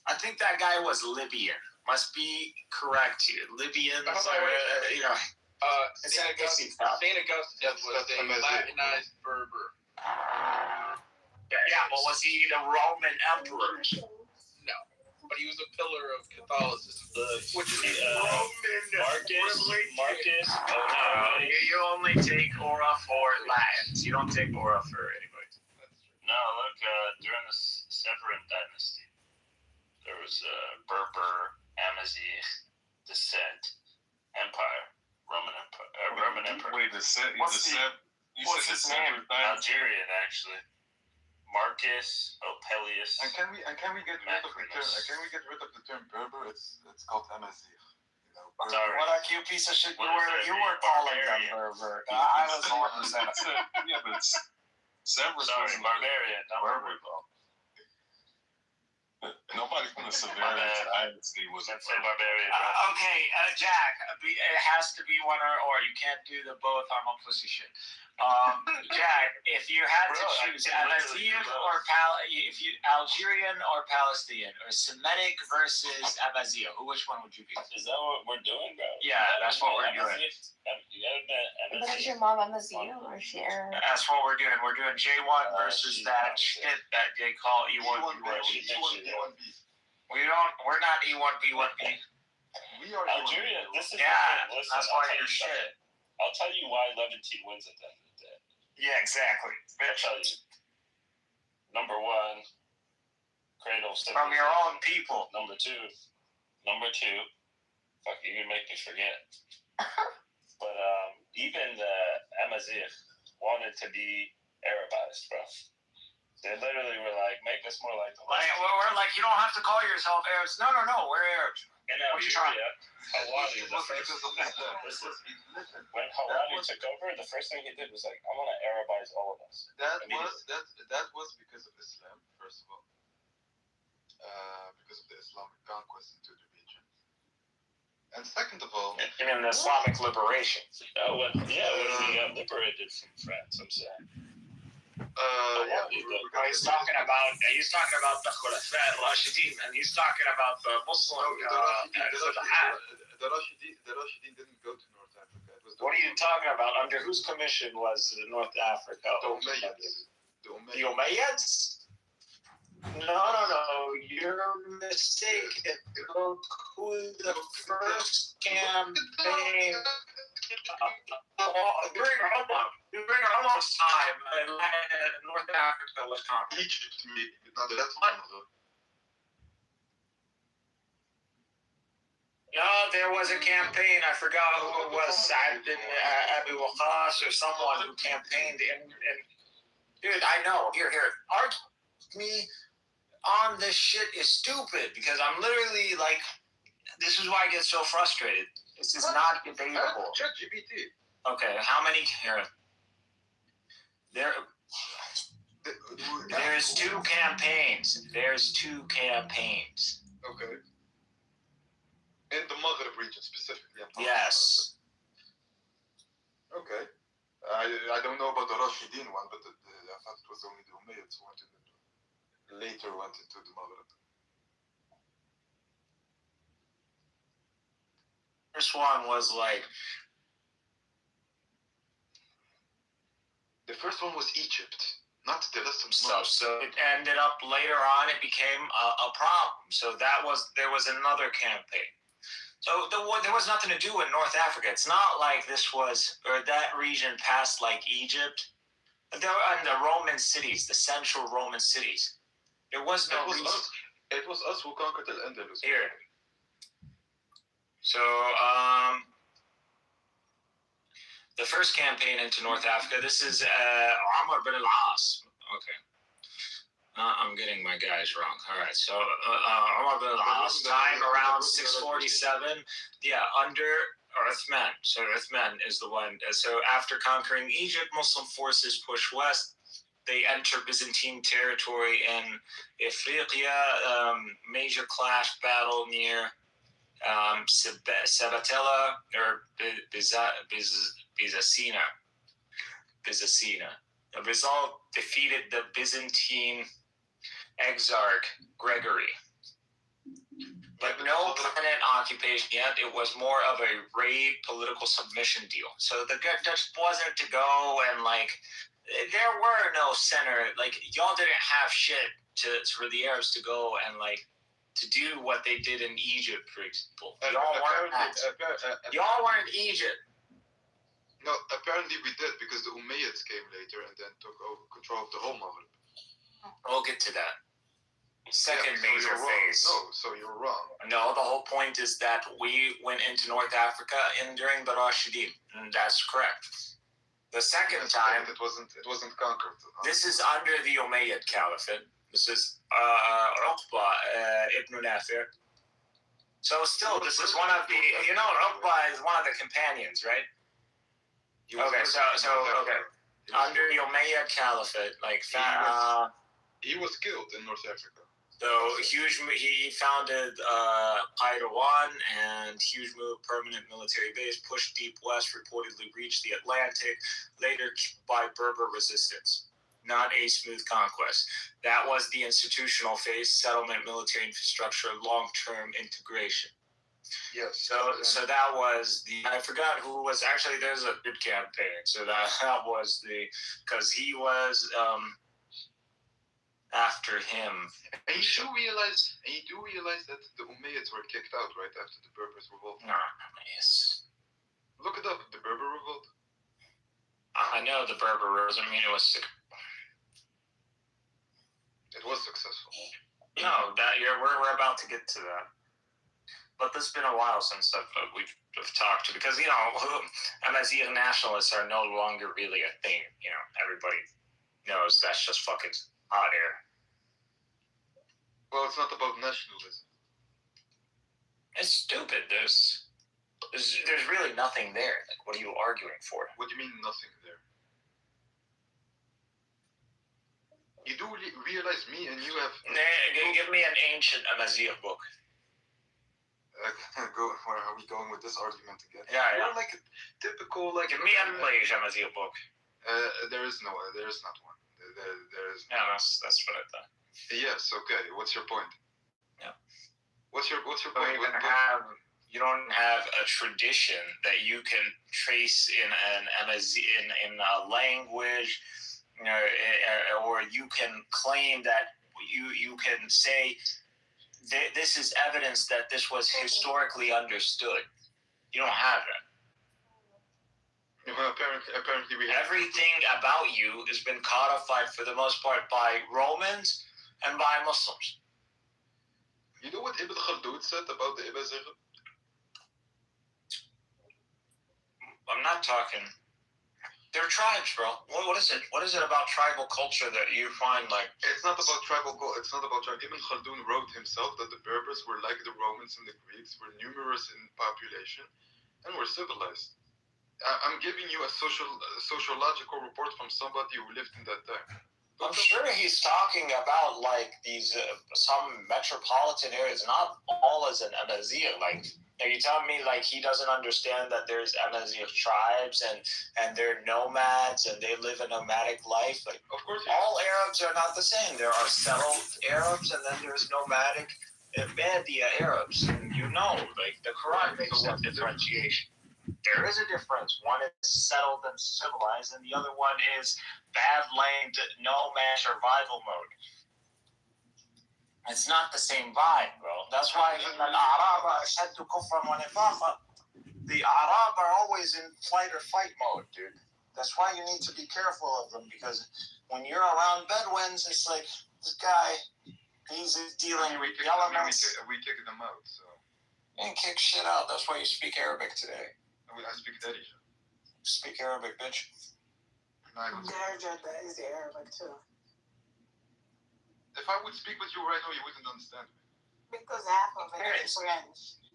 K: I think that guy was Libyan. Must be correct here. Libyans are,
E: Saint Augustine was a Latinized Berber.
K: Yeah, but was he the Roman emperor?
E: No, but he was a pillar of Catholicism.
K: Which is
C: Marcus.
K: You only take aura for Latins. You don't take aura for anybody.
C: No, look, during the Severan dynasty, there was Berber, Amazigh, descent, empire. Roman Emperor.
D: Wait, what's his name?
C: Algerian, actually. Marcus Opelius.
L: And can we get rid of the term? Can we get rid of the term Berber? It's called Amazigh.
C: Sorry.
K: What a cute piece of shit you were calling them Berber. I was the one who said it.
D: Yeah, but Severus
C: Sorry,
D: wasn't
C: barbarian, not Berber.
D: Nobody from the Severian dynasty was a
C: barbarian.
K: Okay, Jack, it has to be one or you can't do the both. I'm a pussy shit. Jack, if you had to choose Amazian or Algerian or Palestinian, or Semitic versus Amaziah, which one would you be?
C: Is that what we're doing, bro?
K: Yeah, that's what we're doing.
H: But is your mom Amaziah or is she Arab?
K: That's what we're doing. We're doing J1 versus that shit that they call E1B. We're not E1B1B.
L: We are
C: Algeria. This is
K: Listen, that's why you're shit.
C: I'll tell you why Levantine wins at the end of the day.
K: Yeah, exactly.
C: I'll tell you. Number one, cradle
K: from your own people.
C: Number two, fuck, you make me forget. But even the Amazigh wanted to be Arabized, bro. They literally were like, make us more like the
K: we're like, you don't have to call yourself Arabs. No, we're Arabs.
C: In Algeria, Hawali, when Hawali took over, the first thing he did was like, I want to Arabize all of us.
L: That was because of Islam, first of all. Because of the Islamic conquest into the region. And second of all,
K: you mean the Islamic liberation?
C: When we got liberated from France, I'm saying.
K: He's talking about the Khulafa al-Rashidin, and he's talking about the Muslim.
L: The Rashidin didn't go to North Africa.
K: What are you talking about? Under whose commission was North Africa?
L: The Umayyads.
K: The Umayyads? No. You're mistaken. Look who the first campaign during Omar's time, North Africa was conquered.
L: Egypt, maybe. Not that one, though.
K: No, there was a campaign. I forgot who it was. Sa'd bin Abi Waqqas or someone who campaigned in. Dude, I know. Here. Argue me on this shit is stupid because I'm literally like, this is why I get so frustrated. This is not debatable.
L: ChatGPT.
K: Okay, how many here? There's two campaigns.
L: Okay. In the Maghreb region specifically.
K: Yes.
L: Okay. I don't know about Rashidin one, but I thought it was only the Umayyads who later went into the Maghreb.
K: First one was like
L: the first one was Egypt, not the rest of the
K: stuff. So it ended up later on. It became a problem. So there was another campaign. So there was nothing to do in North Africa. It's not like this was or that region passed like Egypt. There were in the Roman cities, the central Roman cities. There was no reason.
L: It was us who conquered Al-Andalus.
K: Here. So, the first campaign into North Africa, this is Amr bin al-As. Okay. I'm getting my guys wrong. All right. So, Amr bin al-As, time around 647. Yeah, under Uthman. So, Uthman is the one. So, after conquering Egypt, Muslim forces push west. They enter Byzantine territory in Ifriqiya, major clash battle near Sabatella or Byzacena. The result defeated the Byzantine exarch Gregory. But no permanent occupation yet. It was more of a raid political submission deal. So the Dutch wasn't to go and like, there were no center. Like y'all didn't have shit for the Arabs to go and like, to do what they did in Egypt, for example. Y'all weren't Egypt.
L: No, apparently we did because the Umayyads came later and then took over control of the whole Maghreb.
K: We'll get to that. Second major phase.
L: No, so you're wrong.
K: No, the whole point is that we went into North Africa during the Rashidin. And that's correct. The second time,
L: it wasn't conquered.
K: This is under the Umayyad Caliphate. This is Uqba ibn Nafir. So still, this is one of the, Uqba is one of the companions, right? Okay, so okay. Under the Umayyad Caliphate, like
L: he was killed in North Africa.
K: So he founded Qayrawan and huge permanent military base, pushed deep west, reportedly reached the Atlantic, later killed by Berber resistance. Not a smooth conquest. That was the institutional phase, settlement, military infrastructure, long-term integration.
L: Yes.
K: So that was I forgot who was, actually there's a good campaign. So that was because he was after him.
L: And you do realize that the Umayyads were kicked out right after the Berbers revolt.
K: Yes.
L: Look it up, the Berber revolt.
K: I know the Berber revolt. I mean, it was
L: successful.
K: No, we're about to get to that. But it's been a while since we've talked to, because Amazigh nationalists are no longer really a thing. Everybody knows that's just fucking hot air.
L: Well, it's not about nationalism.
K: It's stupid. There's really nothing there. Like, what are you arguing for?
L: What do you mean nothing there? You do realize me and you have...
K: Give me an ancient Amazigh book.
L: Where are we going with this argument again?
K: Yeah.
L: We're like a typical...
K: Give me an Amazigh book.
L: There is not one. There is.
K: Yeah, that's what I thought.
L: Yes. Okay. What's your point?
K: Yeah.
L: What's your point?
K: You don't have a tradition that you can trace in in a language, or you can claim that you can say this is evidence that this was historically understood. You don't have that.
L: Well, apparently we have.
K: Everything about you has been codified for the most part by Romans and by Muslims.
L: You know what Ibn Khaldun said about the Amazigh?
K: I'm not talking. They're tribes, bro. What is it? What is it about tribal culture that you find like?
L: It's not about tribal. It's not about tribal. Ibn Khaldun wrote himself that the Berbers were like the Romans and the Greeks, were numerous in population, and were civilized. I'm giving you a sociological report from somebody who lived in that time.
K: I'm sure he's talking about like these some metropolitan areas, not all as an Amazigh. Like Are you telling me like he doesn't understand that there's Amazigh tribes and they're nomads and they live a nomadic life? Like,
L: Of course,
K: all Arabs are not the same. There are settled Arabs and then there's nomadic Badia Arabs. And like the Quran makes that differentiation. There is a difference. One is settled and civilized, and the other one is bad-laned nomad survival mode. It's not the same vibe, bro. That's why the Arab are always in flight or fight mode, dude. That's why you need to be careful of them, because when you're around Bedouins, it's like this guy, he's dealing with elements.
L: We kick them out, so.
K: You didn't kick shit out. That's why you speak Arabic today.
L: I speak Darija.
K: Speak Arabic, bitch.
I: Darija is Arabic too.
L: If I would speak with you right now, you wouldn't understand me.
I: Because half of it is French.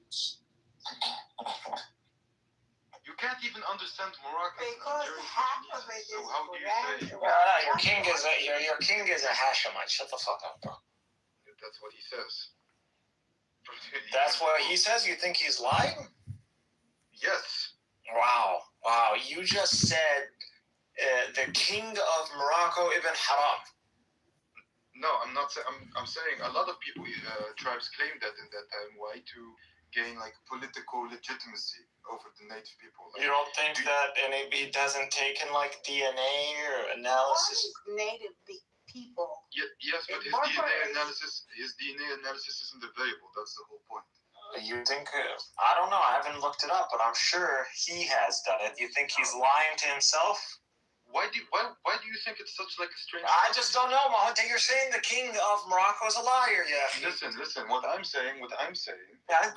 L: You can't even understand Moroccan.
I: Because half of it is
L: so how do you
I: French.
L: say?
K: Your king is a Hashemite. Shut the fuck up, bro.
L: That's what he says.
K: That's what he says? You think he's lying?
L: Yes.
K: Wow. You just said the king of Morocco, Ibn Haram.
L: No, I'm not. I'm saying a lot of people, tribes claim that in that time. Why? To gain like political legitimacy over the native people. Like,
K: You don't think that he doesn't take in like DNA or analysis?
I: Native people.
L: Yes, but his DNA analysis isn't available. That's the whole point.
K: You think? I don't know. I haven't looked it up, but I'm sure he has done it. You think he's lying to himself?
L: Why do you think it's such like a strange?
K: I just don't know, Mohammed. You're saying the king of Morocco is a liar, yeah.
L: Listen. What I'm saying.
K: I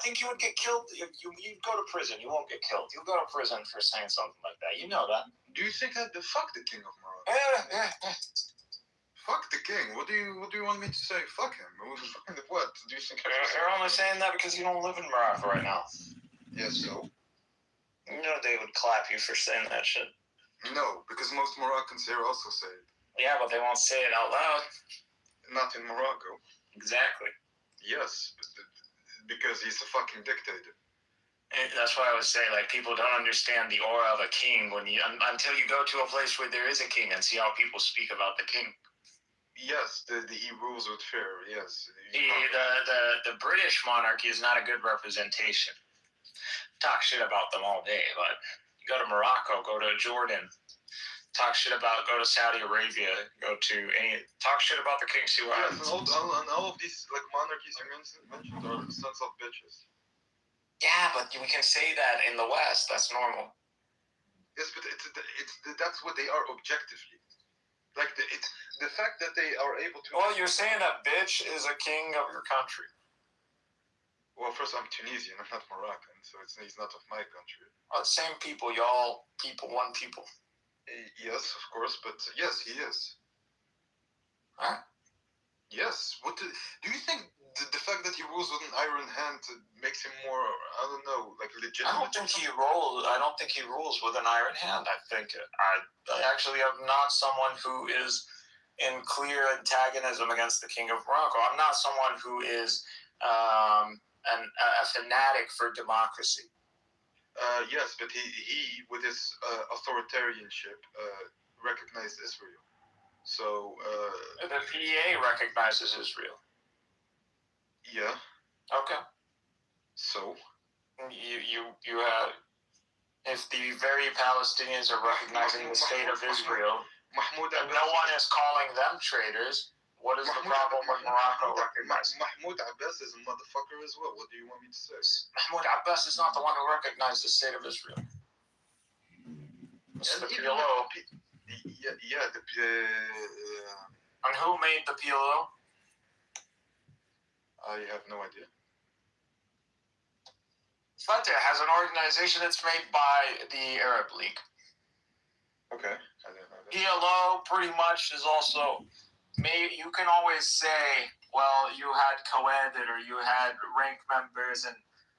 K: think you would get killed. You'd go to prison. You won't get killed. You'll go to prison for saying something like that. You know that.
L: Do you think that fuck the king of Morocco?
K: Yeah.
L: Fuck the king. What do you want me to say? Fuck him. What do you think?
K: You're only saying that because you don't live in Morocco right now.
L: Yes, so.
K: You know they would clap you for saying that shit.
L: No, because most Moroccans here also say it.
K: Yeah, but they won't say it out loud.
L: Not in Morocco.
K: Exactly.
L: Yes, because he's a fucking dictator.
K: And that's why I would say, like, people don't understand the aura of a king until you go to a place where there is a king and see how people speak about the king.
L: Yes, he rules with fear. Yes.
K: The British monarchy is not a good representation. Talk shit about them all day, but you go to Morocco, go to Jordan, talk shit about, go to Saudi Arabia, talk shit about the King Suez.
L: Yes, and all of these like monarchies you mentioned are sons of bitches.
K: Yeah, but we can say that in the West. That's normal.
L: Yes, but that's what they are objectively. Like the fact that they are able to.
K: Well, you're saying that bitch is a king of your country.
L: Well, first I'm Tunisian. I'm not Moroccan, so he's not of my country.
K: Same people, y'all. One people.
L: Yes, of course, but yes, he is.
K: Huh?
L: Yes. Do you think the fact that he rules with an iron hand makes him more, I don't know, like legitimate?
K: I don't think he rules with an iron hand. I think I actually am not someone who is in clear antagonism against the King of Morocco. I'm not someone who is a fanatic for democracy.
L: Yes, but he with his authoritarianship recognized Israel. So
K: the PA recognizes Israel.
L: Yeah.
K: Okay.
L: So
K: you have, if the very Palestinians are recognizing the state of Israel, and no one is calling them traitors, what is the problem with Morocco recognizing?
L: Mahmoud Abbas is a motherfucker as well. What do you want me to say?
K: Mahmoud Abbas is not the one who recognized the state of Israel. It's the PLO. And who made the PLO?
L: I have no idea.
K: Fatah has an organization that's made by the Arab League.
L: Okay. I didn't know that.
K: PLO pretty much is also, you can always say, well, you had Coed or you had rank members,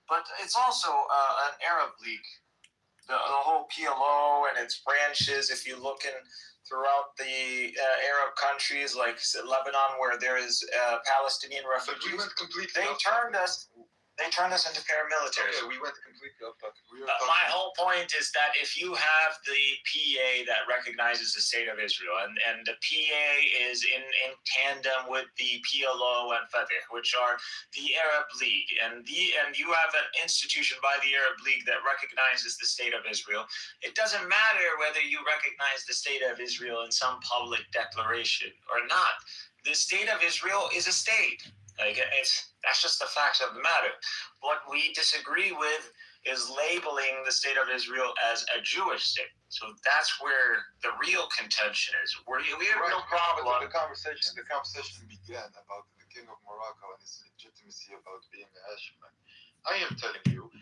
K: but it's also an Arab League. the whole PLO and its branches. If you look in throughout the Arab countries like Lebanon, where there is Palestinian refugees,
L: we went completely
K: they turned us into paramilitaries.
L: Okay, we went completely off topic.
K: My whole point is that if you have the PA that recognizes the state of Israel, and the PA is in tandem with the PLO and Fatah, which are the Arab League, and you have an institution by the Arab League that recognizes the state of Israel, it doesn't matter whether you recognize the state of Israel in some public declaration or not. The state of Israel is a state. That's just the facts of the matter. What we disagree with is labeling the state of Israel as a Jewish state. So that's where the real contention is. We have no problem.
L: The conversation began about the king of Morocco and his legitimacy about being a Hashemite. I am telling you,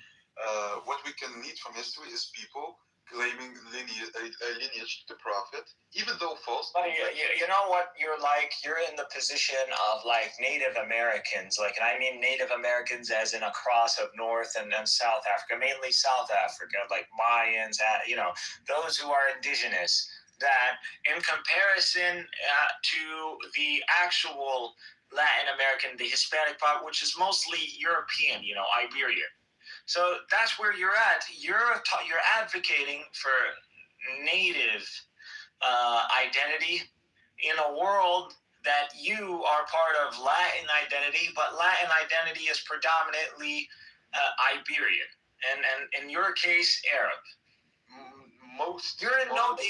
L: what we can read from history is people claiming lineage to the prophet, even though false.
K: But you know what you're like? You're in the position of like Native Americans, and I mean Native Americans as in across of North and South Africa, mainly South Africa, like Mayans, those who are indigenous, that in comparison to the actual Latin American, the Hispanic part, which is mostly European, Iberia. So that's where you're at. You're advocating for native identity in a world that you are part of Latin identity, but Latin identity is predominantly Iberian, and in your case, Arab.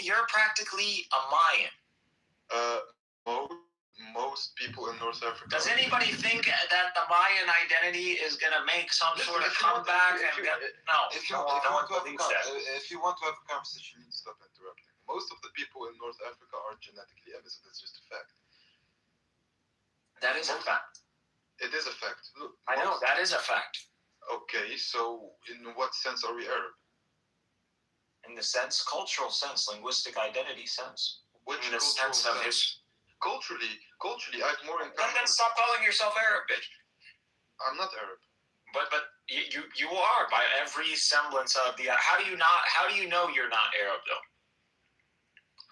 K: You're practically a Mayan.
L: Most people in North Africa.
K: Does anybody think that the Mayan identity is going to make some sort of comeback?
L: If you want to have a conversation, you need to stop interrupting. Most of the people in North Africa are genetically Arabs. That's just a fact.
K: That is a fact.
L: It is a fact. Look,
K: I know, that is a fact.
L: Okay, so in what sense are we Arab?
K: In the sense, cultural sense, linguistic identity sense.
L: Which
K: in the sense of his...
L: Culturally, I have more in common.
K: Then stop calling yourself Arab, bitch.
L: I'm not Arab.
K: But you are by every semblance of the. How do you know you're not Arab though?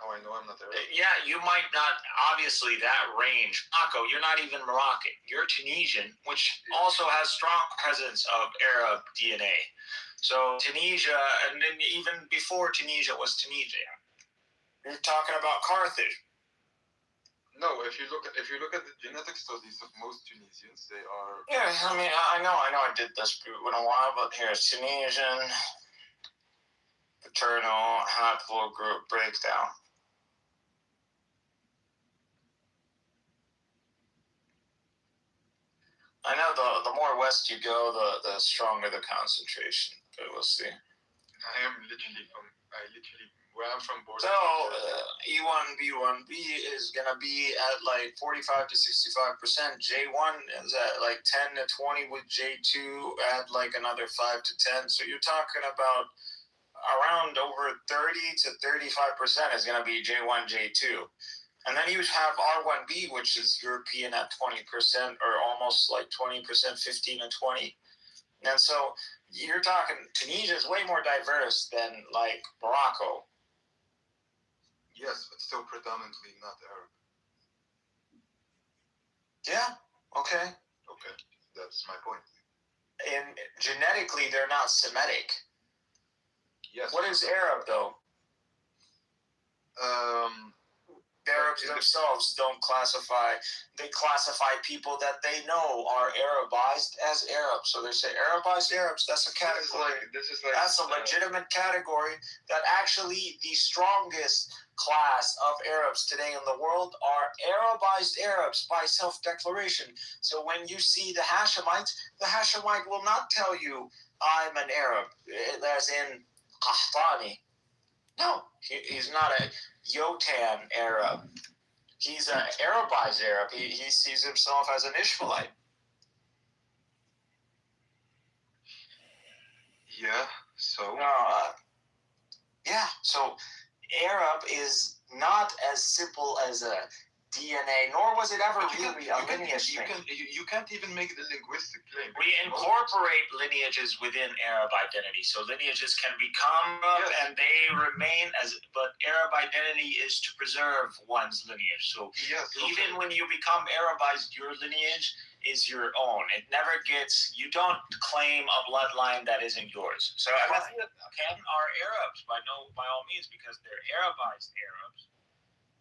L: How I know I'm not Arab?
K: Yeah, you might not. Obviously, that range. Morocco, you're not even Moroccan. You're Tunisian, which also has strong presence of Arab DNA. So Tunisia, and then even before Tunisia was Tunisia, you're talking about Carthage.
L: No, if you look at the genetic studies of most Tunisians, they are.
K: Yeah, I mean, I know I did this in a while, but here's Tunisian paternal haplogroup breakdown. I know the more west you go, the stronger the concentration. But we'll see.
L: Where I'm from, border.
K: So E1, B1, B is gonna be at like 45 to 65%. J1 is at like 10 to 20 with J2 at like another 5 to 10. So you're talking about around over 30 to 35% is gonna be J1, J2. And then you have R1B, which is European at 20% or almost like 20%, 15 and 20. And so you're talking Tunisia is way more diverse than like Morocco.
L: Yes, but still predominantly not Arab.
K: Yeah, okay.
L: Okay, that's my point.
K: And genetically, they're not Semitic.
L: Yes.
K: What is Arab, though? Arabs themselves don't classify. They classify people that they know are Arabized as Arabs. So they say Arabized Arabs. That's a category. That's a legitimate category. That actually the strongest class of Arabs today in the world are Arabized Arabs by self-declaration. So when you see the Hashemite will not tell you I'm an Arab, as in Qahtani. No, he's not a Yotan Arab. He's an Arabized Arab. He sees himself as an Ishmaelite.
L: Yeah, so?
K: Yeah, so Arab is not as simple as a DNA, nor was it ever
L: But you
K: really a lineage thing.
L: You can't even make the linguistic claim.
K: We incorporate lineages within Arab identity, so lineages can become Arab and they remain as. But Arab identity is to preserve one's lineage. So even when you become Arabized, your lineage is your own. It never gets. You don't claim a bloodline that isn't yours. So Ken are Arabs by all means because they're Arabized Arabs.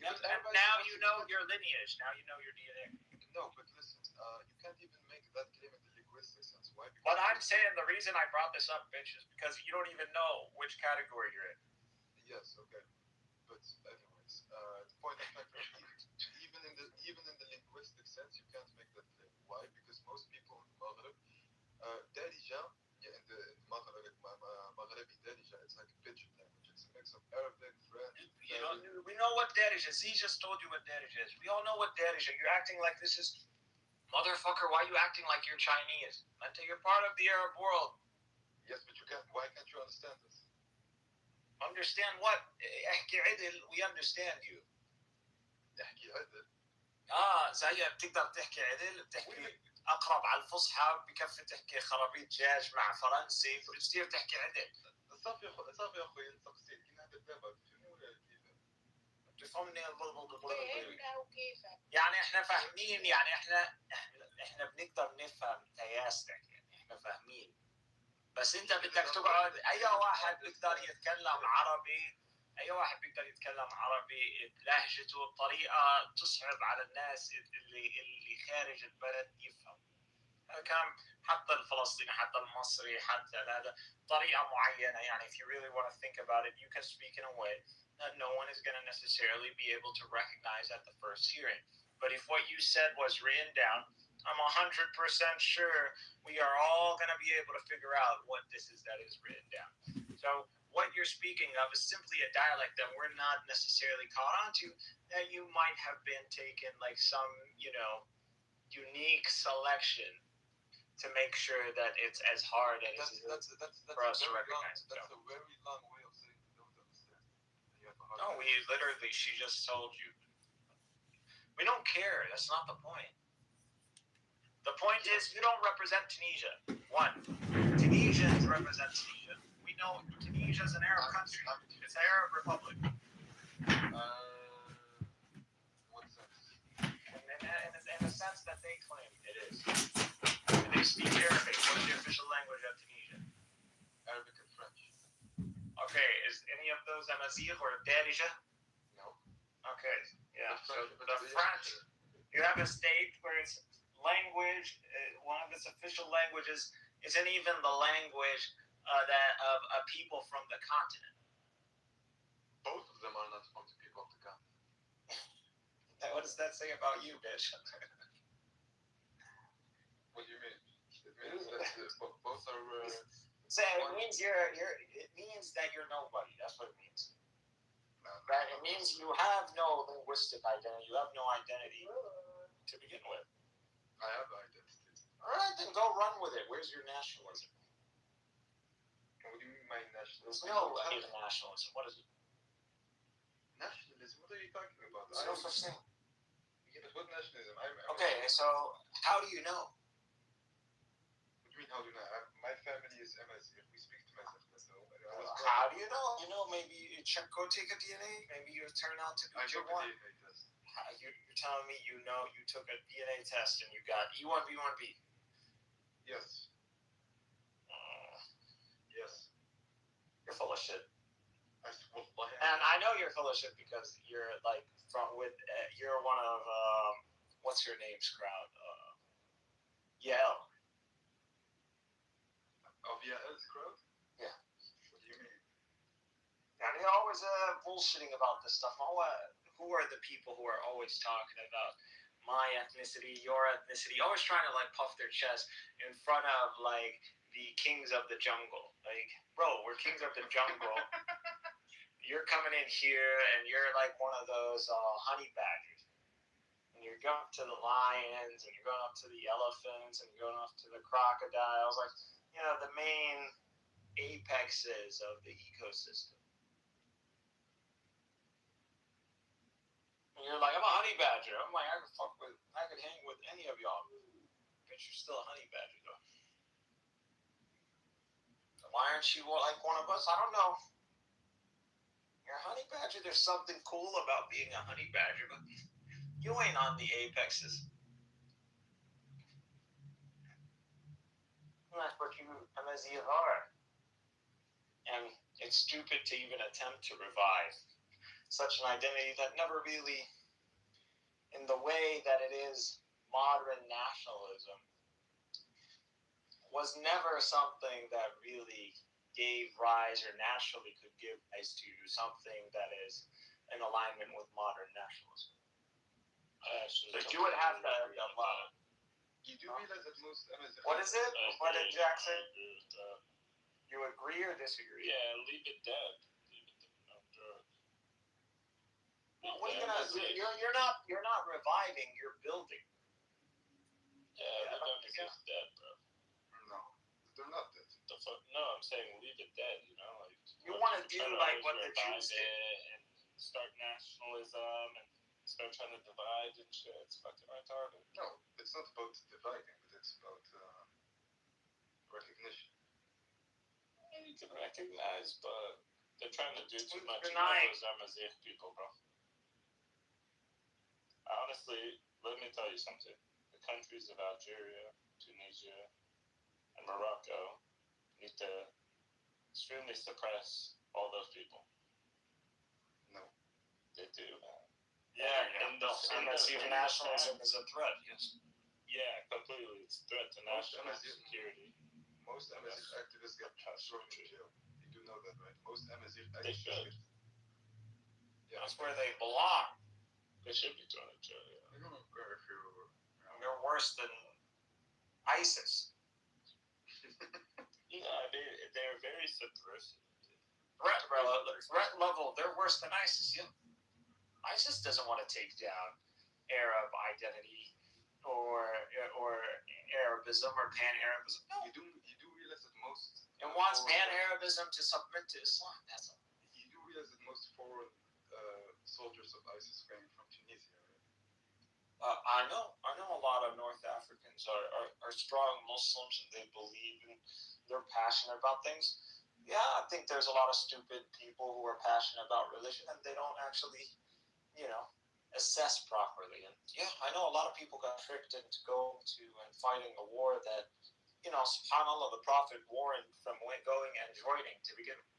K: And now you know your lineage. Now you know your DNA.
L: No, but listen, you can't even make that claim in the linguistic sense. Why?
K: But I'm saying the reason I brought this up, bitch, is because you don't even know which category you're in.
L: Yes, okay. But anyways, the point of fact is, even in the linguistic sense, you can't make that claim. Why? Because most people in the Maghreb, Darija, in the Maghrebi Darija, it's like a pidgin language. It's a mix of Arabic, French.
K: We know what Darija is. He just told you what Darija is. We all know what Darija is. You're acting like this is... Motherfucker, why are you acting like you're Chinese? Until you're part of the Arab world.
L: Yes, but you can't. Why can't you understand this?
K: Understand what? We understand you.
L: احكي عدل.
K: زي بتقدر تحكي عدل، بتحكي أقرب على الفصحى، بكفي تحكي خرابيط دجاج مع فرنسي، بتصير تحكي عدل.
L: صافي يا أخوي نسقسيك كي نهدر دابا تفهمني ولا كيف؟
K: تفهمني يعني احنا فاهمين، يعني احنا بنقدر نفهم تياستك، يعني احنا فاهمين. بس انت بدك تقعد اي واحد بيقدر يتكلم عربي، اي واحد بيقدر يتكلم عربي بلهجته بطريقه تصعب على الناس اللي خارج البلد يفهم. كان حتى الفلسطيني حتى المصري حتى هذا طريقه معينه، يعني if you really want to think about it you can speak in a way that no one is going to necessarily be able to recognize at the first hearing. But if what you said was written down, I'm 100% sure we are all going to be able to figure out what this is that is written down. So what you're speaking of is simply a dialect that we're not necessarily caught onto, that you might have been taken like some, unique selection to make sure that it's as hard as
L: that's
K: for us to recognize.
L: That's a very long way of saying you don't understand.
K: No, she just told you. We don't care. That's not the point. The point is you don't represent Tunisia. One, Tunisians represent Tunisia. We know Tunisia is an Arab country. It's an Arab republic.
L: What sense?
K: In the sense that they claim it is. They speak Arabic. What is the official language of Tunisia?
L: Arabic and French.
K: Okay, is any of those Amazigh or Darija?
L: No.
K: Okay, yeah. So the French, you have a state where its language, one of its official languages, isn't even the language that of a people from the continent.
L: Both of them are not from the people of the continent.
K: What does that say about you, bitch?
L: What do you mean? It means that both are.
K: It means it means that you're nobody. That's what it means. Right? It means you have no linguistic identity. You have no identity to begin with.
L: I have identity.
K: All right, then go run with it. Where's your nationalism?
L: What do you mean my nationalism?
K: There's no nationalism. What is it?
L: Nationalism? What are you talking about?
K: There's no such thing.
L: Yeah, but what nationalism?
K: Okay, so how do you know?
L: What do you mean how do you know? My family is Amazigh. We speak to myself.
K: How do you know? You know, maybe you go take a DNA. Maybe you turn out to be J1. You're telling me you took a DNA test and you got E1, B1, B.
L: Yes. Yes.
K: You're full of shit.
L: والله.
K: And I know you're full of shit because you're like you're one of what's your name's crowd? Yael.
L: Of Yael's crowd?
K: Yeah.
L: What do you mean?
K: And you're always bullshitting about this stuff. Who are the people who are always talking about my ethnicity, your ethnicity, always trying to like puff their chest in front of like the kings of the jungle? Like, bro, we're kings of the jungle. You're coming in here and you're like one of those honey badgers. And you're going up to the lions and you're going up to the elephants and you're going up to the crocodiles. Like, the main apexes of the ecosystem. And you're like, I'm a honey badger. I'm like, I could hang with any of y'all. But you're still a honey badger, though. Why aren't you like one of us? I don't know. You're a honey badger. There's something cool about being a honey badger, but you ain't on the apexes. And that's what you Amazia are. And it's stupid to even attempt to revive such an identity that never really, in the way that it is modern nationalism, was never something that really gave rise or naturally could give rise to something that is in alignment with modern nationalism. So you would have to
L: You do realize that most Amazon.
K: What is it? What did Jack say? You agree or disagree?
C: Yeah, leave it dead.
K: What are you gonna do? You're not reviving. You're building.
C: Yeah, the gun is just dead, bro.
L: No, they're not dead.
C: The fuck? No, I'm saying leave it dead. You know, like
K: you want to do like what the Jews did
C: and start nationalism and start trying to divide and shit. It's fucking retarded.
L: No, it's not about dividing, but it's about recognition.
C: You can recognize, but they're trying to do too much.
K: Denying.
C: Those Amazigh people, bro. Honestly, let me tell you something. The countries of Algeria, Tunisia, and Morocco need to extremely suppress all those people.
L: No.
C: They do, man.
K: Yeah. And nationalism is a threat. Yes.
C: Yeah, completely. It's a threat to national security.
L: Most Amazigh activists get thrown in jail. You do know that, right? Most Amazigh
C: They
L: activists
C: should.
L: Yeah.
K: That's where they belong.
C: They should be thrown in jail, yeah.
L: I don't know if you're...
K: They're worse than ISIS.
C: Yeah, they're very subversive.
K: Threat level, they're worse than ISIS. Yeah. ISIS doesn't want to take down Arab identity or Arabism or Pan-Arabism. No.
L: You do realize that most...
K: It wants Pan-Arabism to submit to Islam. That's all.
L: You do realize that most foreign soldiers of ISIS came from Tunisia, right?
K: I know a lot of North Africans are strong Muslims and they believe and they're passionate about things. Yeah, I think there's a lot of stupid people who are passionate about religion and they don't actually, assess properly. And yeah, I know a lot of people got tricked into going to and fighting a war that, subhanAllah, the Prophet warned from going and joining to begin with.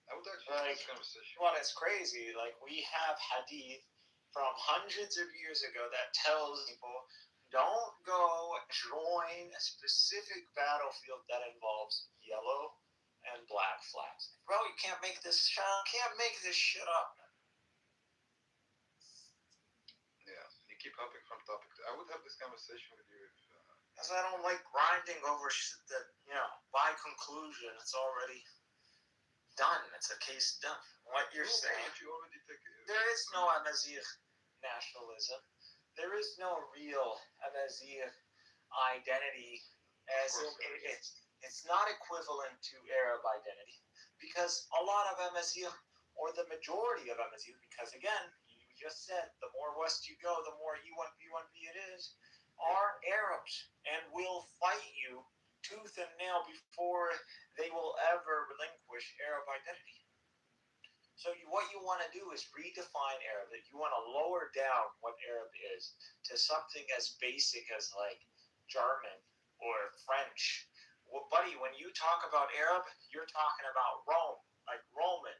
L: I would actually have this conversation.
K: Well, it's crazy. Like, we have hadith from hundreds of years ago that tells people, don't go join a specific battlefield that involves yellow and black flags. Bro, you can't make this shit up, man.
L: Yeah, you keep hopping from topic. I would have this conversation with you if...
K: Because I don't like grinding over shit that, by conclusion, it's already... done. It's a case done. What you're saying.
L: You already take it.
K: There is no Amazigh nationalism. There is no real Amazigh identity, as it's not equivalent to Arab identity, because a lot of Amazigh, or the majority of Amazigh, because again, you just said the more west you go, the more U1B it is, are Arabs and will fight you tooth and nail before they will ever relinquish Arab identity. So what you want to do is redefine Arab. You want to lower down what Arab is to something as basic as like German or French. Well, buddy, when you talk about Arab, you're talking about Rome, like Roman.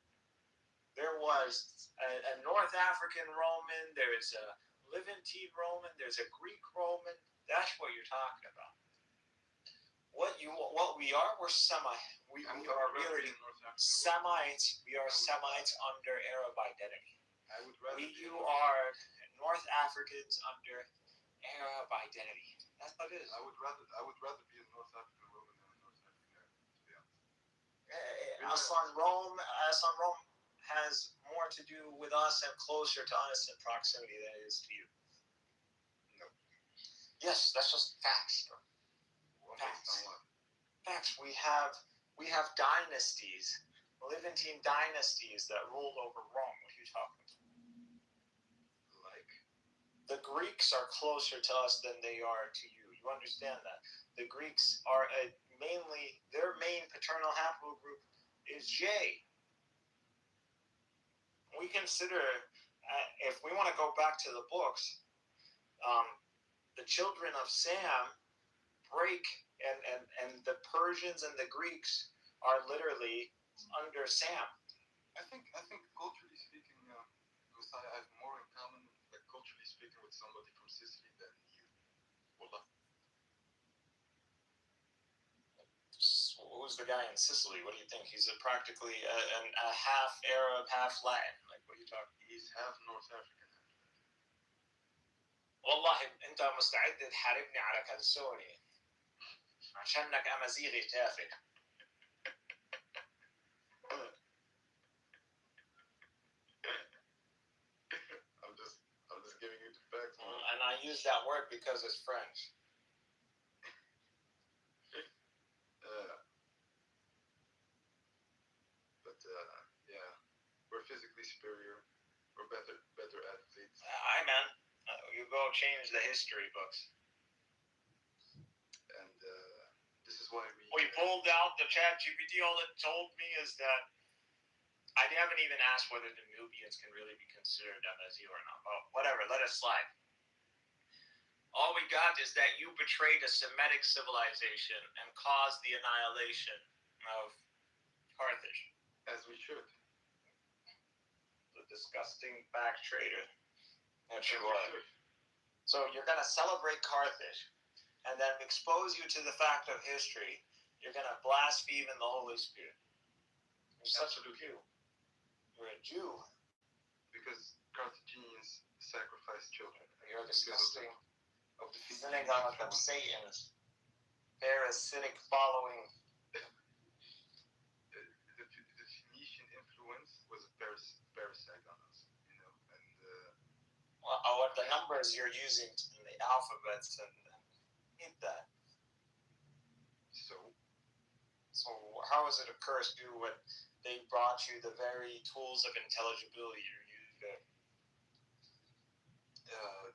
K: There was a North African Roman. There's a Levantine Roman. There's a Greek Roman. That's what you're talking about. What we are, we're Semites. We are really Semites. We are Semites under Arab identity. You are North Africans under Arab identity. That's what it is.
L: I would rather be a North African Roman than a North African Arab, to be honest.
K: Aslan Rome has more to do with us and closer to us in proximity than it is to you.
L: No.
K: Yes, that's just facts, bro. Facts. We have dynasties Levantine dynasties that ruled over Rome. What are you talking about?
L: Like,
K: The Greeks are closer to us than they are to you. You understand that? The Greeks are mainly, their main paternal haplogroup is J. We consider, if we want to go back to the books, the children of Sam break, and the Persians and the Greeks are literally under Sam.
L: I think culturally speaking, because I have more in common, like culturally speaking, with somebody from Sicily than you. Wallah.
K: Who's the guy in Sicily? What do you think? He's practically a half Arab, half Latin. Like, what are you talking?
L: He's half North African.
K: والله انت مستعد تحاربني على كلسوني عشانك امازيغي تافه.
L: I'm just giving you the facts.
K: And I use that word because it's French.
L: Yeah, we're physically superior. We're better athletes.
K: Aye, man. You go change the history books.
L: And this is why
K: we pulled out the chat GPT. All it told me is that I haven't even asked whether the Nubians can really be considered MSU or not. But whatever, let it slide. All we got is that you betrayed a Semitic civilization and caused the annihilation of Carthage.
L: As we should.
K: The disgusting back traitor that you are. So you're going to celebrate Carthage and then expose you to the fact of history. You're going to blaspheme in the Holy Spirit. You're such a Jew. You're a Jew.
L: Because Carthaginians sacrificed children.
K: You're disgusting. Of the synagogue of Satan's parasitic following.
L: The Phoenician influence was a parasite on us, you know, and
K: what the numbers you're using in the alphabets and hit that. So how is it a curse due when they brought you the very tools of intelligibility you're using there?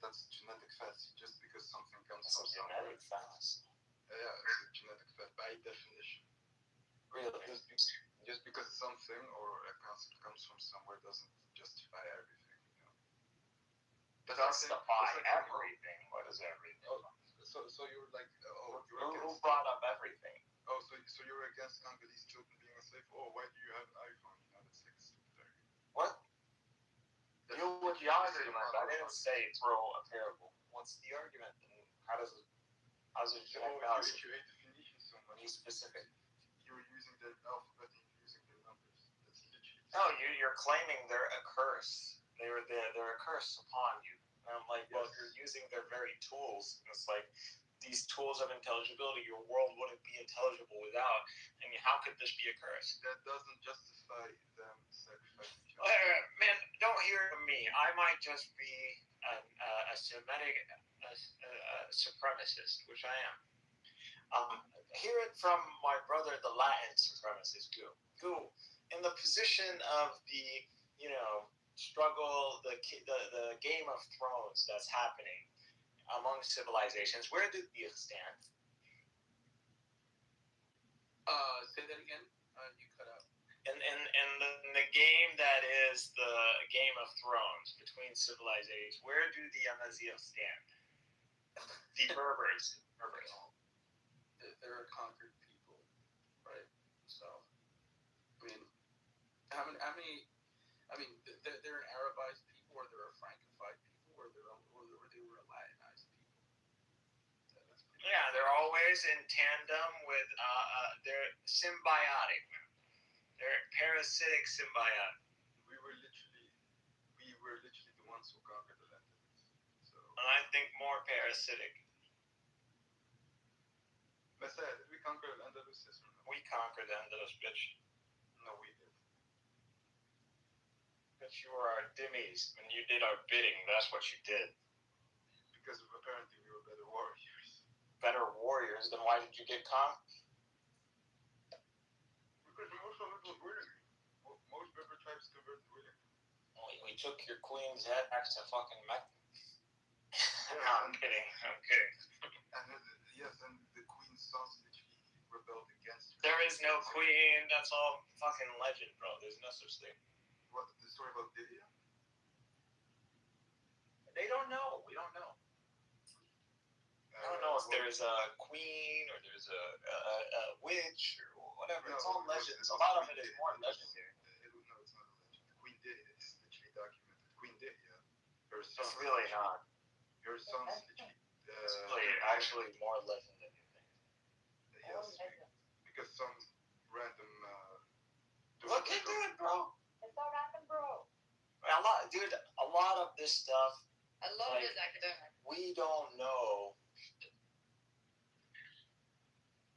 L: That's genetic fallacy. Just because something comes
K: from
L: somewhere.
K: Genetic fallacy.
L: Yeah, it's a genetic fallacy by definition.
K: Really?
L: Just because something or a concept comes from somewhere doesn't justify everything, you know.
K: Justify everything? What is everything?
L: So you're like,
K: who brought up everything?
L: Oh, so you're against Congolese children being enslaved? Oh, why do you have an iPhone? You know, that's like stupid argument.
K: What? You with the argument. I didn't say throw a parable. What's the argument? And how's it genetic fallacy?
L: If you hate the Phoenicians so much,
K: be specific.
L: You're using their alphabet and you're using their numbers. That's literally.
K: No, you're claiming they're a curse. They're a curse upon you. And I'm like, well, you're using their very tools. And it's like, these tools of intelligibility, your world wouldn't be intelligible without. I mean, how could this be a curse?
L: That doesn't justify them sacrificing children.
K: Man, don't hear from me. I might just be a Semitic supremacist, which I am. Hear it from my brother, the Latin supremacist, who, in the position of the, struggle, the Game of Thrones that's happening among civilizations, where did you stand?
E: Say that again. You cut out.
K: In the game that is the Game of Thrones between civilizations, where do the Amazigh stand? The Berbers.
E: They're a conquered people, right? So, how many? They're an Arabized people, or they're a Francophile people, or they were a Latinized people.
K: Yeah, they're always in tandem with. They're symbiotic. They're parasitic symbiotic.
L: We were literally the ones who conquered the land. So.
K: And I think more parasitic.
L: Messiah, did we conquer Andalus? Yes or no?
K: We conquered Andalus, bitch.
L: No, we did.
K: But you were our dimmies, and you did our bidding. That's what you did.
L: Because apparently we were better warriors.
K: Better warriors? Then why did you get conquered?
L: Because most of it was winning.
M: We took your queen's head back to fucking Mecca.
K: No, I'm kidding.
L: Yes, and the queen's sons literally rebelled against her.
K: There is no queen. That's all fucking legend, bro. There's no such thing.
L: What, the story about Lydia?
K: They don't know. We don't know. I don't know if there's a queen or there's a witch or whatever.
L: No,
K: it's all
L: it was-
K: legends.
L: it
K: A
L: was
K: lot of
L: Queen
K: it is
L: Lydia.
K: more
L: It was-
K: legendary.
L: No, it's not a legend. Queen Lydia is literally documented. Queen Lydia, her son.
K: It's really not.
L: Her son's literally.
K: It's really actually more legend than you think.
L: Yes, because some random.
K: Look into it, bro.
H: It's all random, bro.
K: A lot of this stuff
H: I love
K: Like-
H: this academic.
K: we don't know.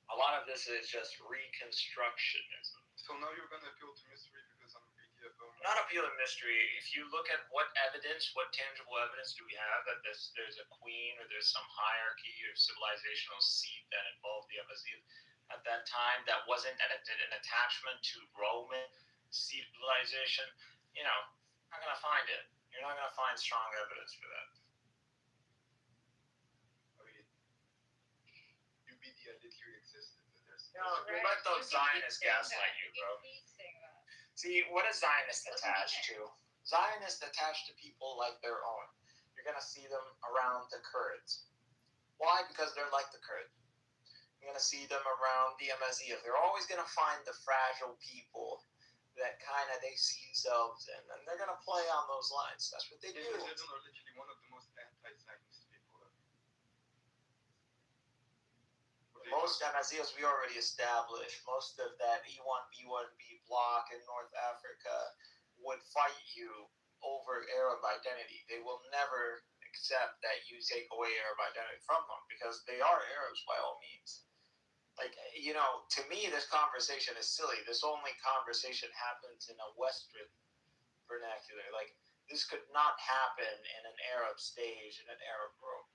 K: A lot of this is just reconstructionism.
L: So now you're gonna appeal to mystery because I'm a BDF owner.
K: Not appeal to mystery. If you look at what tangible evidence do we have that there's a queen or there's some hierarchy or civilizational seat that involved the Amazigh at that time that wasn't an attachment to Roman civilization, you're not gonna find it. You're not gonna find strong evidence for that.
L: I mean, UBD literally existed. There's
K: You let those Zionists gaslight you, bro. See, what is Zionist attached to? Zionist attached to people like their own. You're gonna see them around the Kurds. Why? Because they're like the Kurds. You're gonna see them around the Amazigh. They're always gonna find the fragile people that kind of they see themselves in, and they're gonna play on those lines. That's what they do.
L: Children are literally one of the most anti-Zionist people ever.
K: Most Amazighs we already established. Most of that E1B1B bloc in North Africa would fight you over Arab identity. They will never accept that you take away Arab identity from them because they are Arabs by all means. To me, this conversation is silly. This only conversation happens in a Western vernacular. This could not happen in an Arab stage, in an Arab room.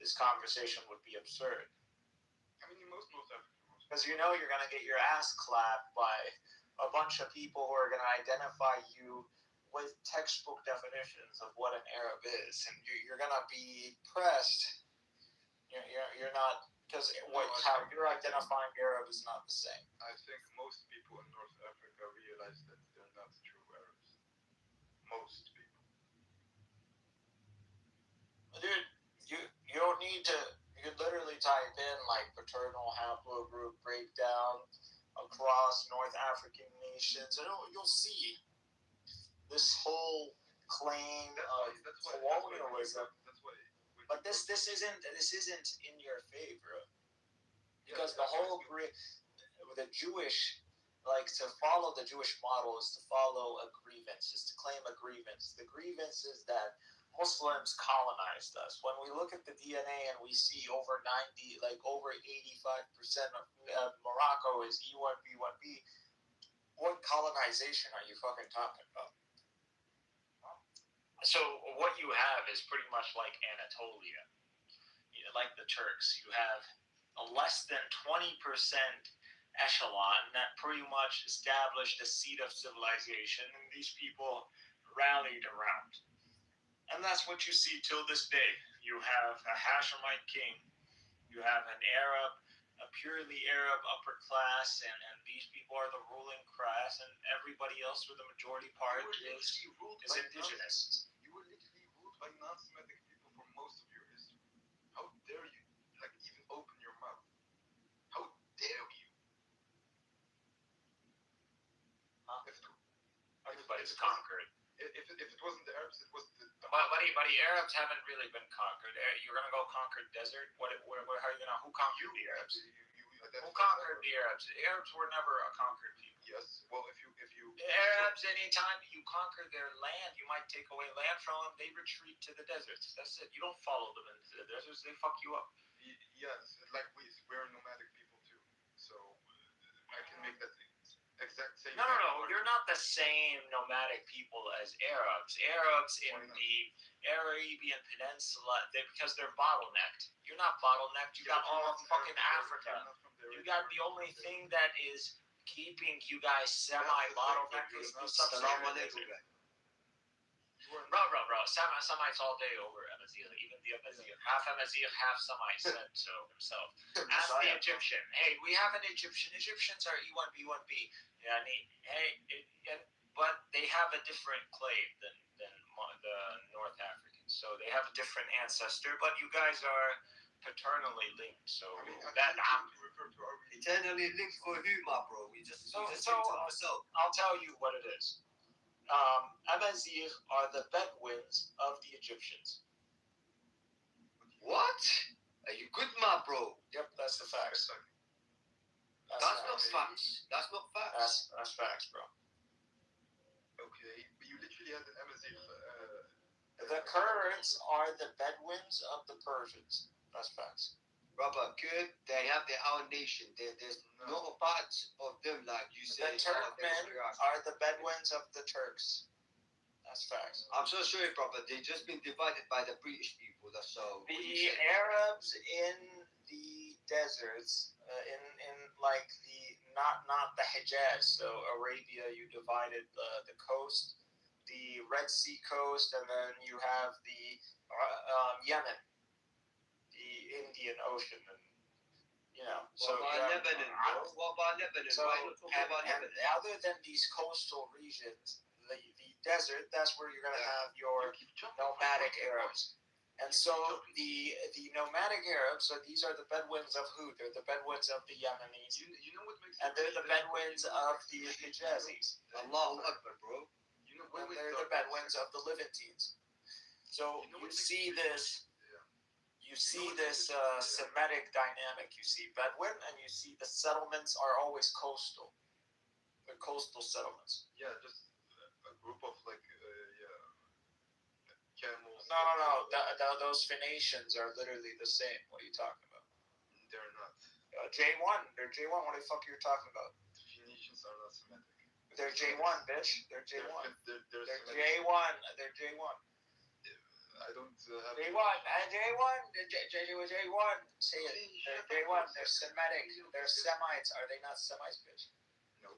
K: This conversation would be absurd.
L: I mean, in most African rooms.
K: Because you're going to get your ass clapped by a bunch of people who are going to identify you with textbook definitions of what an Arab is. And you're going to be pressed. You're not, because how you're identifying Arab is not the same.
L: I think most people in North Africa realize that they're not true Arabs. Most people.
K: Dude, you don't need to. You could literally type in paternal haplogroup breakdown across North African nations, and you'll see this whole claim of colonialism. But this isn't in your favor, because the whole the Jewish to follow the Jewish model is to follow a grievance, is to claim a grievance. The grievance is that Muslims colonized us. When we look at the DNA and we see over 85% of Morocco is E1B1B, what colonization are you fucking talking about? So what you have is pretty much like Anatolia, like the Turks. You have a less than 20% echelon that pretty much established a seat of civilization, and these people rallied around. And that's what you see till this day. You have a Hashemite king. You have an Arab, a purely Arab upper class, and these people are the ruling class, and everybody else, for the majority part, is indigenous.
L: You were literally ruled by non-Semitic people for most of your history. How dare you, even open your mouth? How dare you?
K: Everybody's conquered.
L: If it wasn't the Arabs, it was the
K: Buddy, Arabs haven't really been conquered. You're gonna go conquer desert? How are you gonna? Who conquered the Arabs? Who conquered the Arabs? The Arabs were never a conquered people.
L: Yes. Well, if you
K: the Arabs, anytime you conquer their land, you might take away land from them. They retreat to the deserts. That's it. You don't follow them into the deserts. They fuck you up.
L: Yes, we're nomadic people too. So I can make that exact same.
K: No. You're not the same nomadic people as Arabs. Arabs in the Arabian Peninsula, because they're bottlenecked. You're not bottlenecked. You got all of fucking Africa. You got the only thing that is keeping you guys semi-bottlenecked is the Sub-Saharan desert. Bro. Semites all day over Amazigh. Even the Amazigh. Half Amazigh, half Semite said so himself. Ask the Egyptian. Hey, we have an Egyptian. Egyptians are E1, B1B. Yeah, but they have a different clade than the North Africans. So they have a different ancestor, but you guys are paternally linked. So that I'm
N: eternally linked for who, my bro? We just
K: I'll tell you what it is. Amazigh are the Bedouins of the Egyptians.
N: What? Are you good, my bro?
K: Yep, that's the facts.
N: That's not facts. That's not facts.
K: That's facts, bro.
L: Okay, but you literally had an Amazigh.
K: The Kurds are the Bedouins of the Persians. That's facts.
N: Brother, good. They have their own nation. There's not a part of them like you say.
K: The Turkmen are the Bedouins of the Turks. That's facts.
N: I'm so sorry, brother. They've just been divided by the British people. That's so.
K: The Arabs in the deserts, in like the not the Hijaz, so Arabia, you divided the coast, the Red Sea coast, and then you have the Yemen, the Indian Ocean, and
N: So Lebanon. What about Lebanon?
K: So
N: Why not talk about
K: and
N: Lebanon?
K: other than these coastal regions, the desert, that's where you're gonna have your nomadic Arabs. And so the nomadic Arabs, so these are the Bedouins of who? They're the Bedouins of the Yemenis.
L: You know what makes
K: And they're the Bedouins of the Hijazis.
N: Allahu Akbar, bro.
L: You know
K: And they're the Bedouins of the Levantines. So you see this Semitic dynamic. You see Bedouin, and you see the settlements are always coastal. They're coastal settlements.
L: Yeah, just a group of camels.
K: No. Those Phoenicians are literally the same. What are you talking about?
L: They're not.
K: J1. They're J1. What the fuck are you talking about?
L: The Phoenicians are not Semitic.
K: They're J1, bitch. They're J1.
L: They're
K: J1. They're J1.
L: I don't have.
K: J1. J1. Say it. They're J1. They're Semitic. They're Semites. Are they not Semites, bitch?
L: No.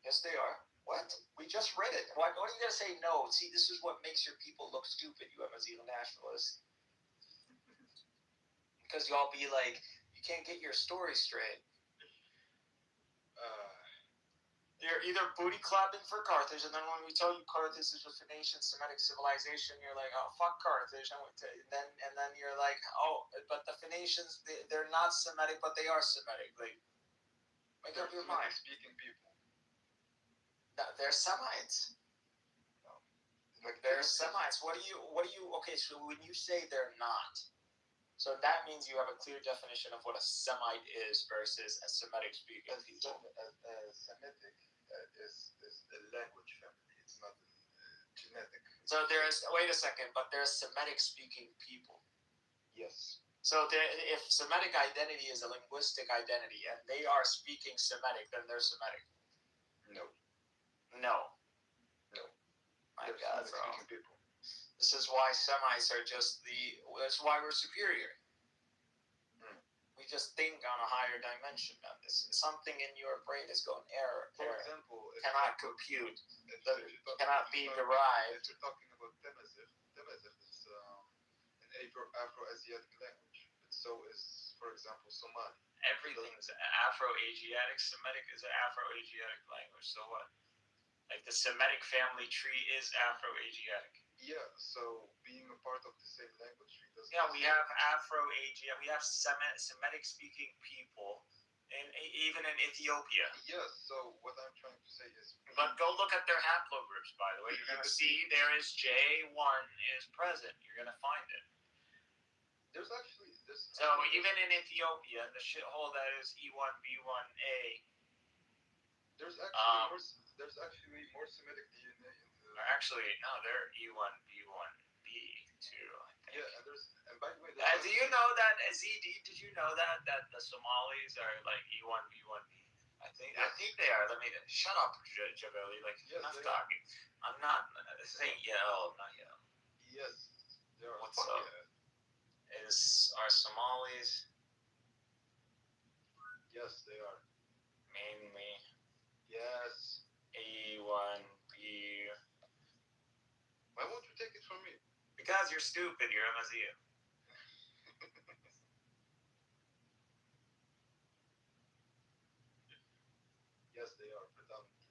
K: Yes, they are. What? We just read it. Why are you gonna say no? See, this is what makes your people look stupid, you Amazigh nationalists. Because y'all be like, you can't get your story straight. You're either booty clapping for Carthage, and then when we tell you Carthage is a Phoenician Semitic civilization, you're like, oh, fuck Carthage. And then you're like, oh, but the Phoenicians, they're not Semitic, but they are Semitic. Like, make up your mind.
L: Speaking people.
K: No, they're Semites. They're Semites. What do you? Okay, so when you say they're not, so that means you have a clear definition of what a Semite is versus a Semitic speaking people.
L: Semitic is a language family. It's not genetic.
K: So wait a second, but there's Semitic speaking people.
L: Yes.
K: So if Semitic identity is a linguistic identity and they are speaking Semitic, then they're Semitic.
L: No.
K: My God, bro.
L: People.
K: This is why Semites are that's why we're superior. We just think on a higher dimension than this. Something in your brain is going error.
L: For example,
K: cannot compute. Cannot be derived.
L: If you're talking about Temazigh is an Afro-Asiatic language. But so is, for example, Somali.
K: Everything's Afro-Asiatic. Semitic is an Afro-Asiatic language. So what? Like the Semitic family tree is Afro-Asiatic.
L: Yeah, so being a part of the same language tree doesn't.
K: Yeah, we have Afro-Asia. We have Semitic-speaking people, and even in Ethiopia.
L: Yes. So what I'm trying to say is.
K: But go look at their haplogroups. By the way, you're gonna see there is J1 is present. You're gonna find it.
L: There's actually this.
K: So even in Ethiopia, the shithole that is E1, B1A.
L: There's actually more Semitic DNA in the.
K: Actually, no, they're E1, B1B too.
L: Yeah, and by the way,
K: do you know that ZD? Did you know that the Somalis are like E1, B1B? I think they are. Let me shut up, Javeli. Like enough talking. I'm not. This ain't yell. Not yell.
L: Yes, they are.
K: What's up? Are Somalis?
L: Yes, they are.
K: Mainly.
L: Yes.
K: E1B.
L: Why won't you from me?
K: Because you're stupid, you're Amazigh.
L: Yes, they are predominantly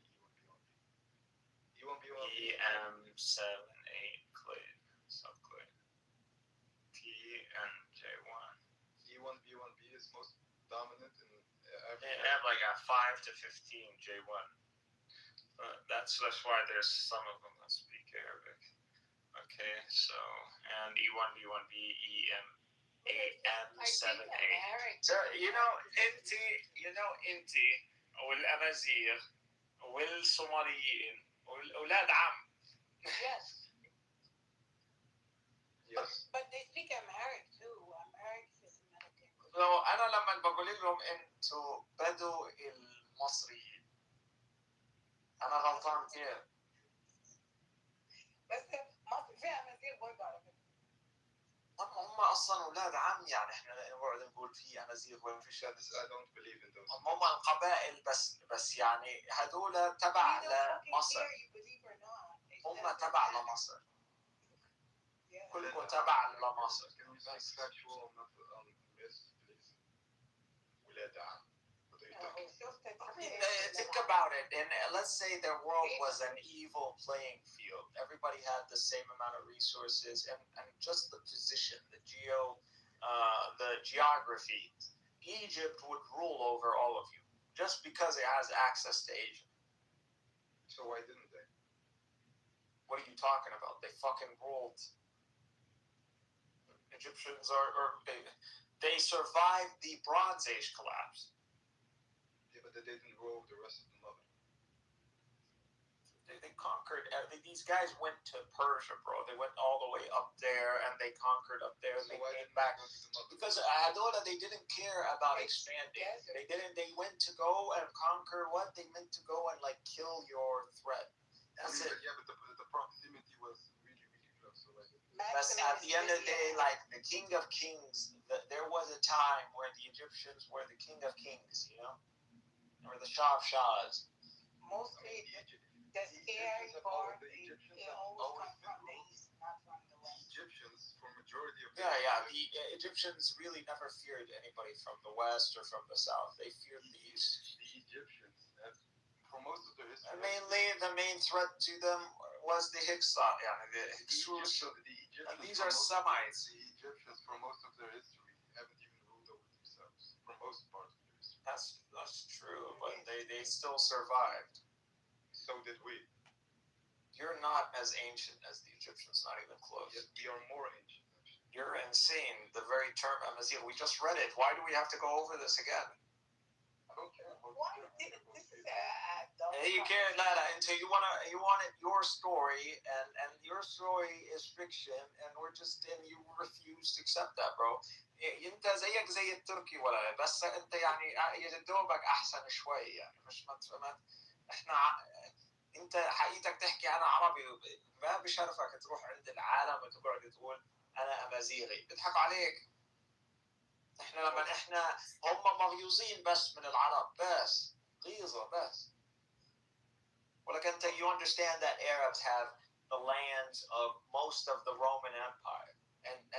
L: E1B1B.
K: EM78 clade, subclade. T and J1.
L: E1B1B is most dominant in Africa.
K: They have like a 5 to 15 J1. That's why there's some of them that speak Arabic. Okay, so and E1B1B EM8M78. So انتي والامازيغ والصوماليين واولاد عم.
O: Yes.
L: Yes.
O: But they speak Amharic too. Amharic is another thing.
K: لو انا لما بقول لهم انتوا بدو المصريين انا غلطان كيف؟
O: بس مصر فيها أمازيغ برضه على فكرة.
K: هم اصلا اولاد عم يعني احنا نقعد نقول في امازيغ ولا في شيء.
L: I don't believe in those.
K: هم القبائل بس يعني هذول تبع لمصر. هم تبع لمصر. كلكم تبع لمصر.
L: Can we speak factual, not on myths, please? ولاد عم. What are you talking about?
K: I mean, think about it. And let's say the world was an evil playing field. Everybody had the same amount of resources and just the position, the geography. Egypt would rule over all of you just because it has access to Asia.
L: So why didn't they?
K: What are you talking about? They fucking ruled. Egyptians they survived the Bronze Age collapse.
L: Yeah, but they didn't rule the rest of the mother.
K: They conquered. These guys went to Persia, bro. They went all the way up there, and they conquered up there, and
L: So
K: they
L: why
K: came
L: didn't
K: back.
L: they go to the mother?
K: Because Adola, they didn't care about expanding. They didn't. They went to go and conquer what? They meant to go and like kill your threat. That's it.
L: Yeah, but the proximity was really, really close. So why didn't they?
K: But at the end of the day, like the King of Kings, there was a time where the Egyptians were the King of Kings, you know, or the Shah of Shahs.
O: Mostly the scary part, they always come from the east, not from the west.
L: Egyptians, for majority of
K: The Egyptians really never feared anybody from the west or from the south. They feared the east.
L: The Egyptians, for most of their history.
K: And mainly, the main threat to them was the Hyksos, the Hyksos. And these are Semites.
L: The Egyptians, for most of their history, haven't even ruled over themselves. For most part of their history.
K: That's true, but they still survived.
L: So did we.
K: You're not as ancient as the Egyptians, not even close.
L: Yes, we are more ancient. Actually.
K: You're insane. The very term Amazigh, we just read it. Why do we have to go over this again?
L: I don't care.
O: Why did this is
K: You care, Lala, until you wanted your story, and your story is fiction, and you refuse to accept that, bro. انت زيك زي التركي ولا بس انت يعني يا دوبك احسن شوي يعني مش ما احنا انت حقيقتك تحكي انا عربي ما بشرفك تروح عند العالم وتقعد تقول انا امازيغي بيضحكوا عليك. احنا هم مغيوظين بس من العرب بس غيظه بس. ولكن you understand that Arabs have the lands of most of the Roman Empire.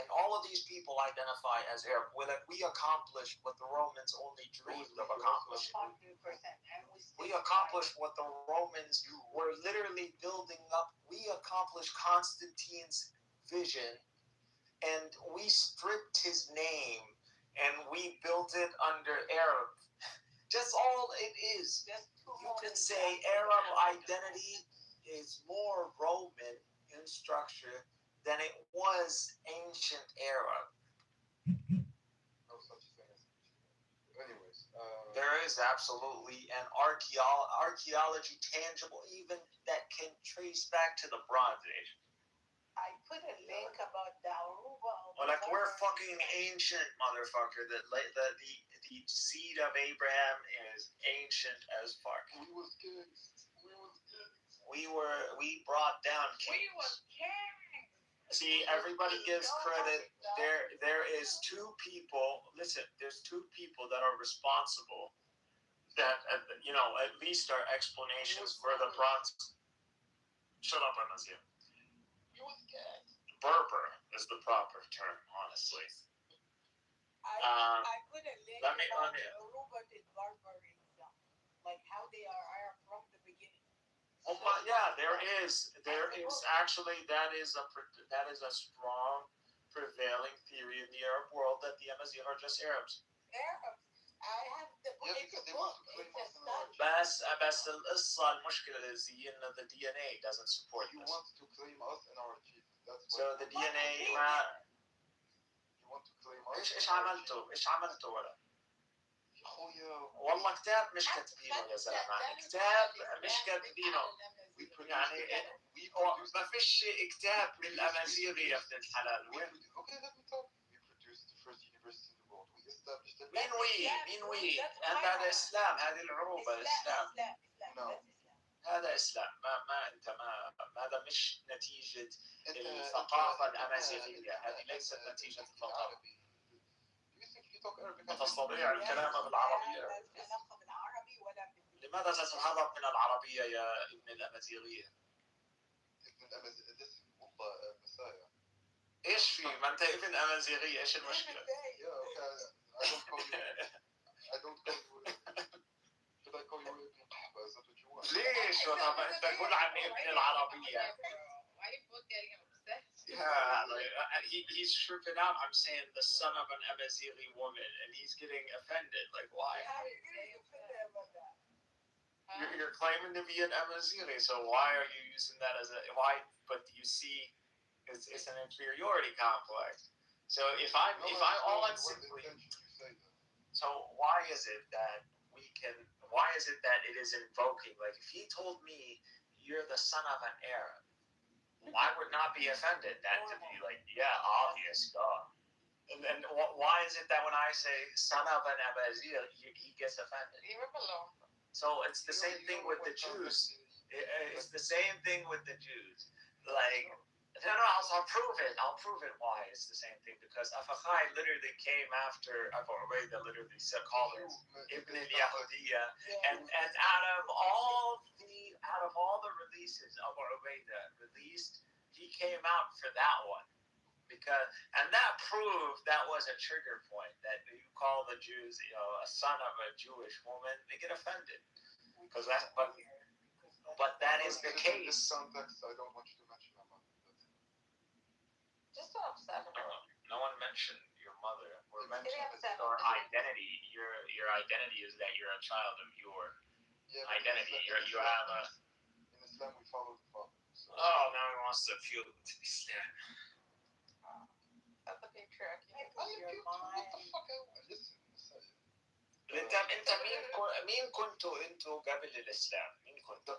K: And all of these people identify as Arab. We accomplished what the Romans only dreamed of accomplishing. We accomplished what the Romans were literally building up. We accomplished Constantine's vision, and we stripped his name, and we built it under Arab. Just all it is. You can say Arab identity is more Roman in structure than it was ancient Arab.
L: No such thing as anyways.
K: There is absolutely an archaeology tangible, even that can trace back to the Bronze Age.
O: I put a link about the Aruba.
K: Like we're fucking ancient, motherfucker. The seed of Abraham is ancient as fuck.
L: We was kids.
K: We brought down kings.
O: We was kings.
K: See, everybody gives credit. There is two people. Listen, there's two people that are responsible. That at least are explanations for the Bronze. Shut up, Amazigh.
L: You was kids.
D: Berber is the proper term, honestly.
O: I put a link
D: let me-
O: about Aruba did barbarism, like how they are from the beginning.
D: Oh my, yeah, there is actually that is a strong prevailing theory in the Arab world that the Amazigh are just Arabs.
O: Arabs. I have the
L: Yeah,
O: it's
L: because
O: a
L: they
O: book.
L: want to claim
O: It's a
L: us in our
O: study.
D: بس القصة المشكلة إن the DNA doesn't support
L: You
D: this.
L: want to claim us in our chief. That's
D: So
L: what
D: the DNA ما
L: you want to claim us.
D: إيش عملتوا ولا؟
L: يا خويا
D: والله كتاب مش كاتبينه يا زلمة، كتاب مش كاتبينه. يعني ما فيش كتاب بالأمازيغي يا ابن الحلال.
L: Okay, let me talk. We produced the first university in the world. We established it.
D: مين وي؟ هذا إسلام، هذه العروبة الإسلام.
L: No.
D: هذا إسلام. ما أنت ما هذا مش نتيجة الثقافة الأمازيغية، هذه ليست نتيجة الثقافة. تستطيع الكلام بالعربية. لماذا تتهرب من العربية يا ابن الأمازيغية؟
L: ابن الأمازيغية والله مسايا.
D: إيش في؟ ما أنت ابن أمازيغية، إيش المشكلة؟
L: I don't call you. Should I call you ابن قحبة? Is that what you want?
D: ليش؟ طب أنت قول عني ابن العربية. Yeah, he's tripping out. I'm saying the son of an Amazighi woman, and he's getting offended. Like, why? You're claiming to be an Amazighi, so why are you using that as a why? But you see, it's an inferiority complex. So all I'm simply. So why is it that Why is it that it is invoking? Like, if he told me you're the son of an Arab, I would not be offended. That to be like, yeah, obvious, duh. And why is it that when I say son of an Amazigh, he gets offended? So it's the same thing with the Jews. It's the same thing with the Jews. Like, no, I'll prove it. I'll prove it why it's the same thing. Because Afachai literally came after Abu Ubaidah, literally called him Ibn al-Yahudiyya. And out of all the releases Abu Ubaidah released, he came out for that one. And that proved that was a trigger point, that you call the Jews, a son of a Jewish woman, they get offended. But that is the case.
L: In this context, I don't want you to mention my mother.
J: Just so upset.
D: No one mentioned your mother or identity. Your identity is that you're a child of your identity. You have a.
L: In Islam, we follow the Prophet. So.
D: Oh, now he wants to appeal to Islam.
J: That's a patriarchy.
L: What the fuck? Listen.
D: انت مين كنتوا انتوا قبل الاسلام؟ مين كنتوا؟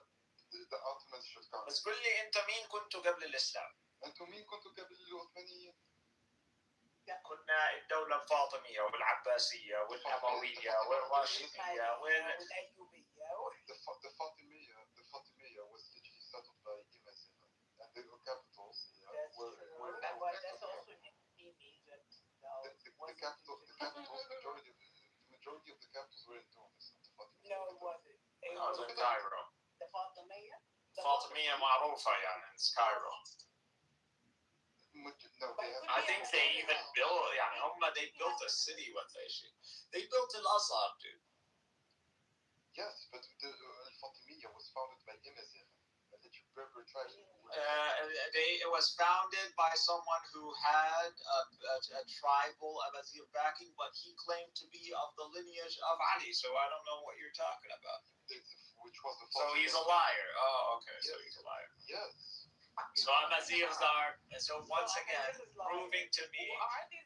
L: The Ottomans should come.
D: بس قل لي انت مين كنتوا قبل الاسلام؟
L: انتوا مين كنتوا قبل العثمانيين؟
D: كنا الدولة الفاطمية والعباسية والأموية والراشدية
L: The Fatimiyya was literally settled by Imazigh, and the capitals were.
O: That's also in Egypt.
L: The majority of the capitals were in Tunis.
O: No, it wasn't.
D: It was in Cairo.
O: The Fatimiyya?
D: Fatimiyya معروفة يعني in Cairo.
L: No,
D: I think they even built, they built a city with that shit. They built Al-Azhar, dude.
L: Yes, but the Fatimiyya was founded by Imazigh, a little Berber tribe.
D: It was founded by someone who had a tribal Amazigh backing, but he claimed to be of the lineage of Ali, so I don't know what you're talking about.
L: Which was the
D: So he's a liar. Oh, okay, yes. So he's a liar.
L: Yes.
D: So Amazighs are, so once again, proving to me,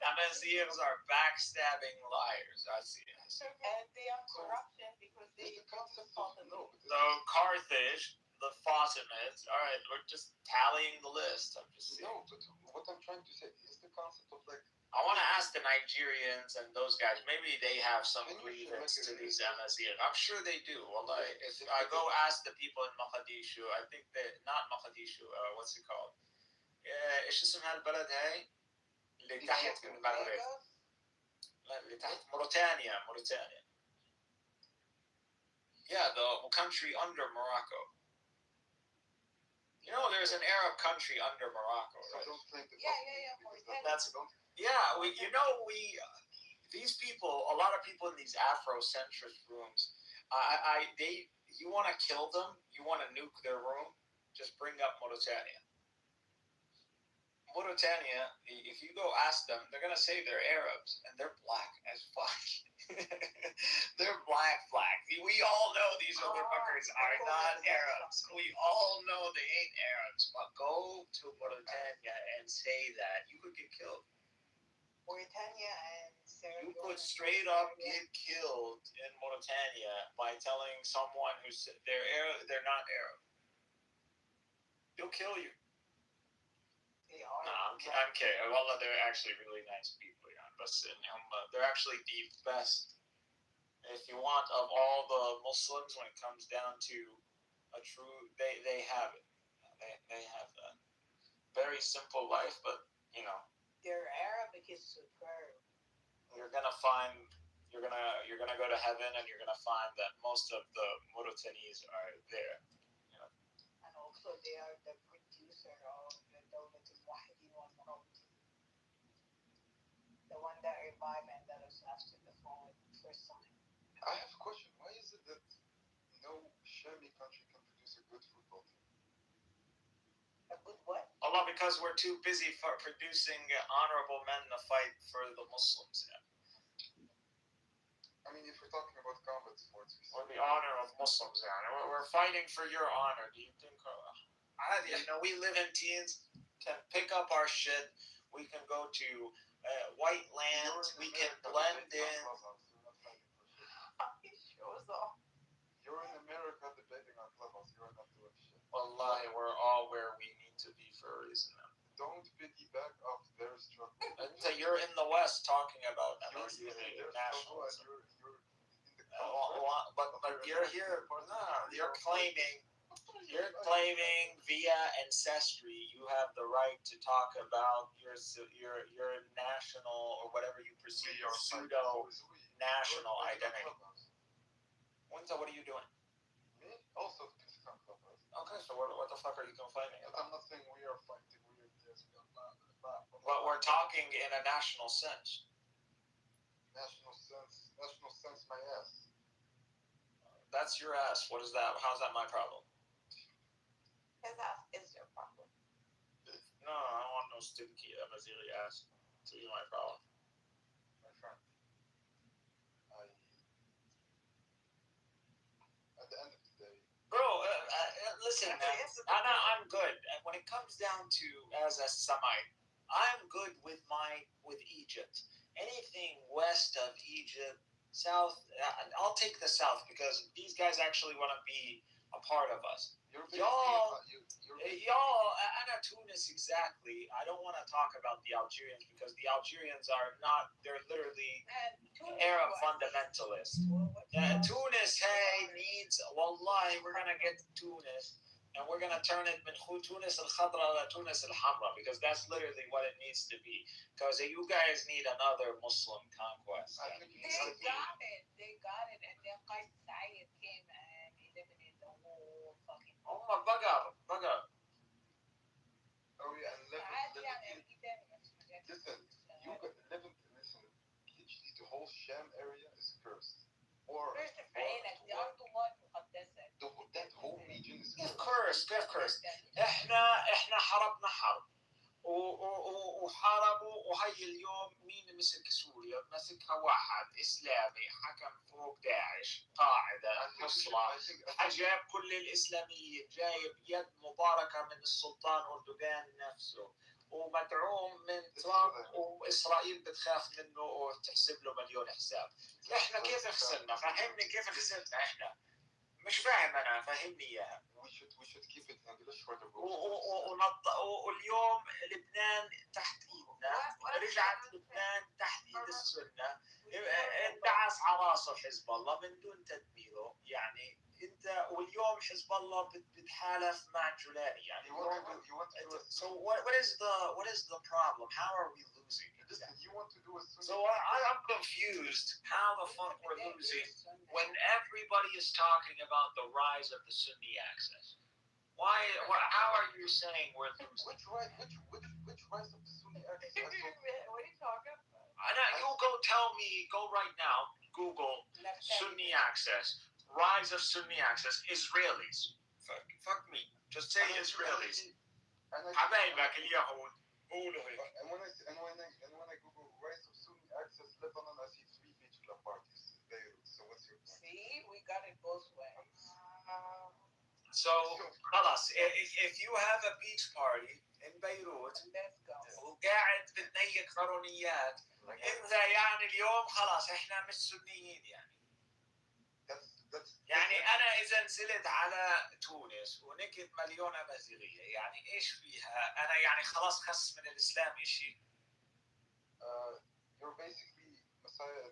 D: Amazighs are backstabbing liars. I see.
O: And they are corruption because they
D: So Carthage, the Fatimids, all right, we're just tallying the list. I'm just saying.
L: No, but what I'm trying to say is the concept of like.
D: I want to ask the Nigerians and those guys, maybe they have some grievance to these Amazighs. I'm sure they do. Well, if I go ask the people in Mogadishu, I think that, not Mogadishu, what's it called? ايش اسم هالبلد هاي؟ اللي تحت المغرب. لا اللي تحت موريتانيا. Yeah, the country under Morocco.
K: You know, there's an Arab country under Morocco, right?
L: So don't think
O: Yeah. Mauritania.
K: That's these people, a lot of people in these Afrocentrist rooms, you want to kill them, you want to nuke their room, just bring up Mauritania. Mauritania, if you go ask them, they're gonna say they're Arabs and they're black as fuck. They're black. We all know these motherfuckers are not Arabs. We all know they ain't Arabs. But go to Mauritania and say that, you could get killed.
O: Mauritania and Sierra
K: You
O: Leone.
K: could straight up get killed in Mauritania by telling someone who's they're Arab, they're not Arab. They'll kill you.
O: They are.
K: No, I'm kidding. Well, they're actually really nice people, but they're actually the best. If you want, of all the Muslims, when it comes down to a true, they have it. They have that very simple life, but
O: Their Arabic is superb.
K: you're gonna go to heaven, and you're gonna find that most of the Mauritanians are there.
O: And also they are the producer of the Dawlat al-Wahidin wal-Murawwidin. The one that revived Andalus after the fall first time.
L: I have a question. Why is it that no Shami country can produce a good football team?
O: A good what?
K: Allah, because we're too busy for producing honorable men to fight for the Muslims.
L: I mean, if we're talking about combat sports,
K: Or the honor of Muslims, we're fighting for your honor. Do you think? We live in teens, can pick up our shit. We can go to white land. We can blend in.
L: You're in America debating on Clubhouse. You're not doing shit.
K: Wallahi, we're all where we need to be for a reason.
L: Don't piggyback off their struggle.
K: You're in the West talking about
L: You're
K: nationalism.
L: You're in the
K: But you're here. No, you're claiming via ancestry you have the right to talk about your national or whatever you perceive your pseudo national identity. Winter, what are you doing?
L: Me? Also pissed on Clubhouse.
K: Okay, so what the fuck are you complaining about?
L: I'm not saying we are fighting. We are just
K: But we're talking in a national sense.
L: National sense, my ass.
K: That's your ass. What is that? How's that my problem?
O: His ass is your problem.
K: No, I don't want no stinky Amazili ass to be my problem.
L: My friend. At the end of the day.
K: Bro, listen, man. I'm good. And when it comes down to as a Semite, I'm good with Egypt. Anything west of Egypt, south, I'll take the south because these guys actually want to be a part of us. Y'all, Ana Tunis exactly. I don't want to talk about the Algerians because the Algerians they're literally Arab fundamentalists. Tunis, needs, wallahi, we're going to get to Tunis and we're going to turn it min Tunis al-Khadra to Tunis al-Hamra because that's literally what it needs to be. Because you guys need another Muslim conquest.
O: They got it. And then Qais Said came and eliminated the whole fucking.
K: Oh my bugger.
L: Oh yeah, and listen, literally the whole Sham area is cursed. That whole region is cursed.
K: كيف cursed. احنا حربنا حرب وحاربوا وهي اليوم مين مسك سوريا؟ مسكها واحد اسلامي حكم فوق داعش قاعده نصره جايب كل الاسلاميين جايب يد مباركه من السلطان اردوغان نفسه ومدعوم من ترامب واسرائيل بتخاف منه وتحسب له مليون حساب. احنا كيف خسرنا؟ فهمني كيف خسرنا احنا؟ مش فاهم انا فهمني اياها.
L: We should keep it English for the
K: واليوم لبنان تحت ايدنا رجعت لبنان تحت ايد السنه اندعس على راسه حزب الله من دون تدميره يعني انت واليوم حزب الله بتحالف مع جولاني يعني. So what is the problem? How are we losing?
L: Listen, you want to do a Sunni.
K: So I'm confused how the fuck we're losing when everybody is talking about the rise of the Sunni axis. Why? How are you saying we're losing?
L: Which rise of the Sunni axis?
J: What are you talking about?
K: You go tell me. Go right now. Google Sunni access. Rise of Sunni access. Israelis. Fuck me. Just say Israelis. حبايبك اليهود. قولوا هيك.
L: And when I Google rise of Sunni axis Lebanon, I see 3 beach club parties in Beirut. So what's your point?
J: See, we got it both ways.
K: So, خلاص, if you have a beach party in Beirut
J: Let's go.
K: وقاعد بتنيك قانونيات انت يعني اليوم خلاص احنا مش سنيين يعني. يعني انا اذا نزلت على تونس ونكت مليون امازيغيه يعني ايش فيها؟ انا يعني خلاص خص من الاسلام اشي.
L: You're basically Messiah.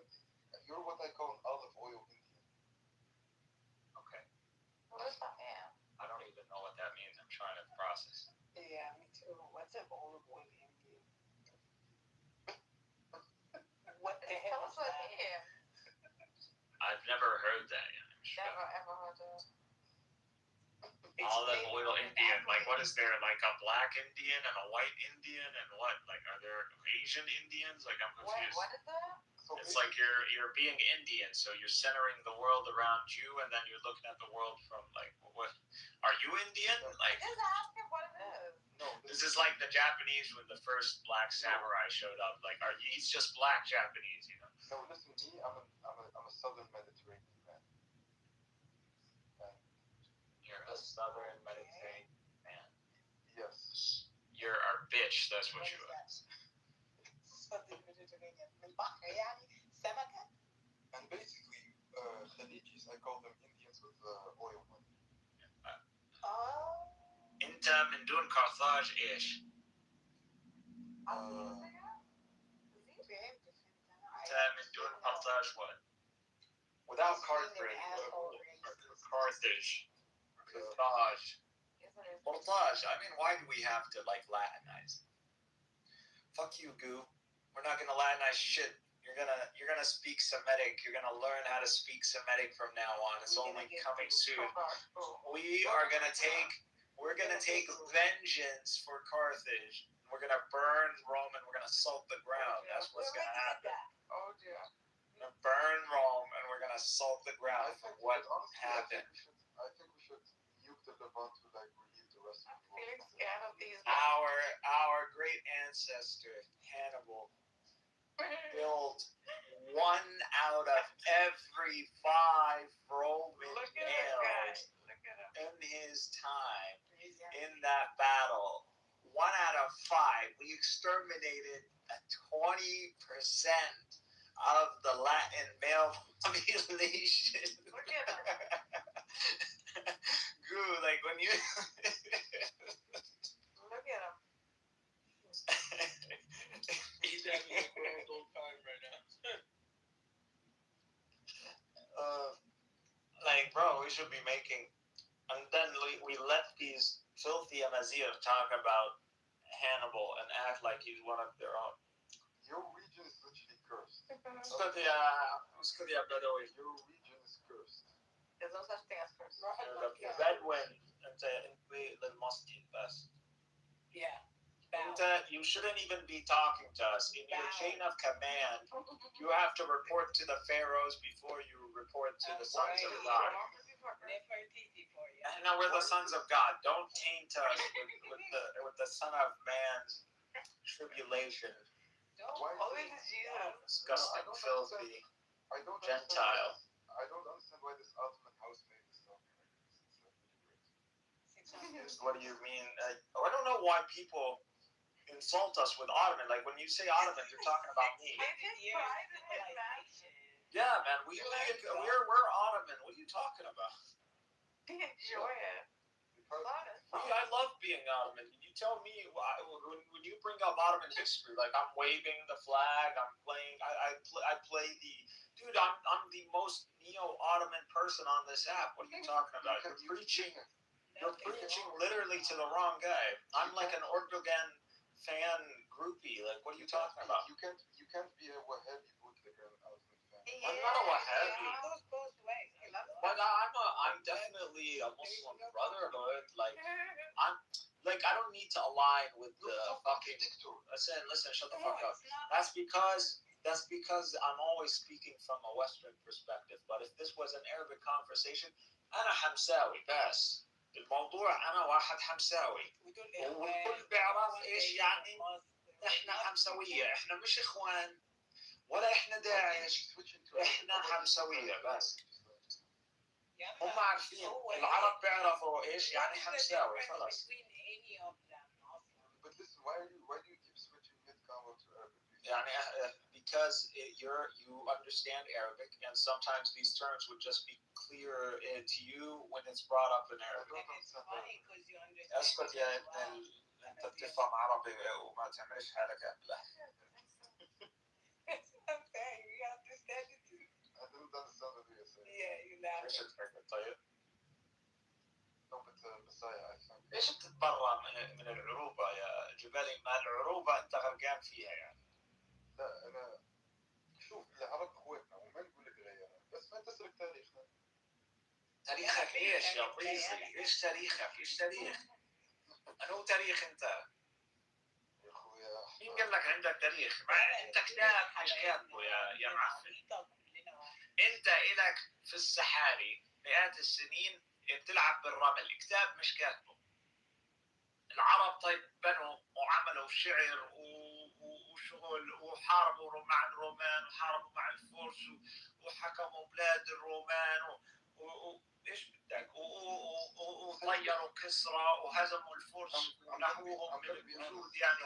L: You're what I call an olive oil Indian.
K: Okay.
J: What does that mean?
K: I don't even know what that means. I'm trying to process.
J: Yeah, me too. What's an olive oil Indian? What the hell is that?
K: I've never heard that yet.
J: Never ever heard of.
K: Olive oil Indian. Like, what is there? Like a black Indian and a white Indian, and what? Like, are there Asian Indians? Like, I'm confused.
J: What is that?
K: It's like you're being Indian, so you're centering the world around you, and then you're looking at the world from like, what? Are you Indian? Like,
J: Just ask him what it is.
L: No,
K: this is like the Japanese when the first black samurai showed up. Like, he's just black Japanese, you know?
L: No, listen, me, I'm a southern Mediterranean man.
K: You're a southern Mediterranean man.
L: Yes.
K: You're our bitch. That's what you are.
L: And basically, Khalijis, I call them Indians with oil money.
K: انت من دون قرطاج ايش؟ انت من دون قرطاج what? Without Carthage. Carthage. Carthage. Carthage. I mean, why do we have to like Latinize? Fuck you, Goo. We're not gonna Latinize shit. You're gonna speak Semitic. You're gonna learn how to speak Semitic from now on. It's only coming soon. We're gonna take vengeance for Carthage. We're gonna burn Rome and we're gonna salt the ground. That's what's gonna happen.
J: Oh dear.
K: We're gonna burn Rome and we're gonna salt the ground for what happened.
L: I think we should nuke the Levant to like relieve the rest of the world.
J: Feeling scared of these.
K: Our great ancestor Hannibal built 1 out of every 5 Roman nails in his time in that battle. 1 out of 5. We exterminated 20% of the Latin male population. Goo, like when you
J: Look at him.
E: He's having a grand old time right now.
K: Like, bro, we should be making, and then we let these filthy Amazigh talk about Hannibal and act like he's one of their own.
L: Your region is literally cursed.
K: اسكت يا بدوي.
L: Your region is cursed.
J: There's no such thing as curse.
K: The Bedouin انت للمسجد بس.
J: Yeah.
K: You shouldn't even be talking to us. In your chain of command, you have to report to the pharaohs before you report to the sons of God. And now we're the sons of God. Don't taint us with the son of man's tribulation.
J: Always Jesus.
K: Disgusting, filthy
L: I don't
K: Gentile.
L: I don't understand why this Ottoman housemaid is talking like this. It's like really great.
K: What do you mean? I don't know why people insult us with Ottoman. Like when you say Ottoman, you're talking about me. Yeah, man, we're Ottoman. What are you talking about?
J: Enjoy it.
K: I love being Ottoman. You tell me when you bring up Ottoman history, like I'm waving the flag, I'm playing. I play the dude. I'm the most neo-Ottoman person on this app. What are you talking about? You're preaching literally to the wrong guy. I'm like an Erdogan fan groupie. Like, what are you talking about?
L: You can't be a Wahhabi bootlegger and Ottoman fan.
K: I'm not a Wahhabi.
J: It goes both ways.
K: But I'm definitely a
P: a Muslim brotherhood. Like I don't need to align with the fucking. Listen, shut the fuck up. That's because I'm always speaking from a Western perspective. But if this was an Arabic conversation, أنا حمساوي بس. الموضوع أنا واحد حمساوي. والكل بيعرف إيش يعني. إحنا حمساوية، إحنا مش إخوان ولا إحنا داعش، إحنا حمساوية بس. هم عارفين، العرب بيعرفوا إيش يعني حمساوي خلاص.
L: But listen, why do you keep switching mid-Congo to Arabic?
P: يعني because you understand Arabic, and sometimes these terms would just be clear to you when it's brought up in Arabic. اسكت يا ابن انت بتفهم عربي وما تعملش حالك ابله.
O: I'm saying you understand it too.
L: I didn't understand what you said.
O: Yeah, you know.
P: ايش الفكرة طيب؟
L: No, but Messiah, I think.
P: ليش بتتبرع من العروبة يا جبالي؟ ما العروبة انت غرقان فيها يعني.
L: لا انا شوف العرب اخواتنا وما نقول لك غيرها بس ما تسرق تاريخنا.
P: تاريخك ايش يا طيزي؟ ايش تاريخك؟ ايش تاريخ؟ انو تاريخ انت؟
L: يا اخويا
P: مين قال لك عندك تاريخ؟ انت كتاب مش كاتبه يا معفن. انت الك في السحاري مئات السنين بتلعب بالرمل، كتاب مش كاتبه. العرب طيب بنوا وعملوا شعر وشغل وحاربوا مع الرومان وحاربوا مع الفرس وحكموا بلاد الرومان ايش بدك وطيروا كسرى وهزموا الفرس ونحوهم من الجنود يعني.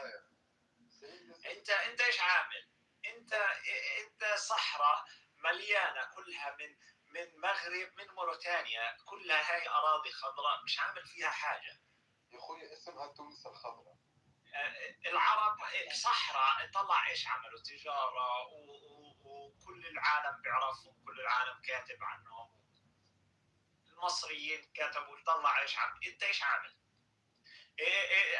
P: انت ايش عامل؟ انت صحراء مليانه كلها من مغرب من موريتانيا، كلها هاي اراضي خضراء مش عامل فيها حاجه.
L: يا اخويا اسمها تونس الخضراء.
P: العرب صحراء طلع ايش عملوا؟ تجاره وكل العالم بيعرفهم، كل العالم كاتب عنهم. المصريين كتبوا طلع ايش عمل. انت ايش عامل؟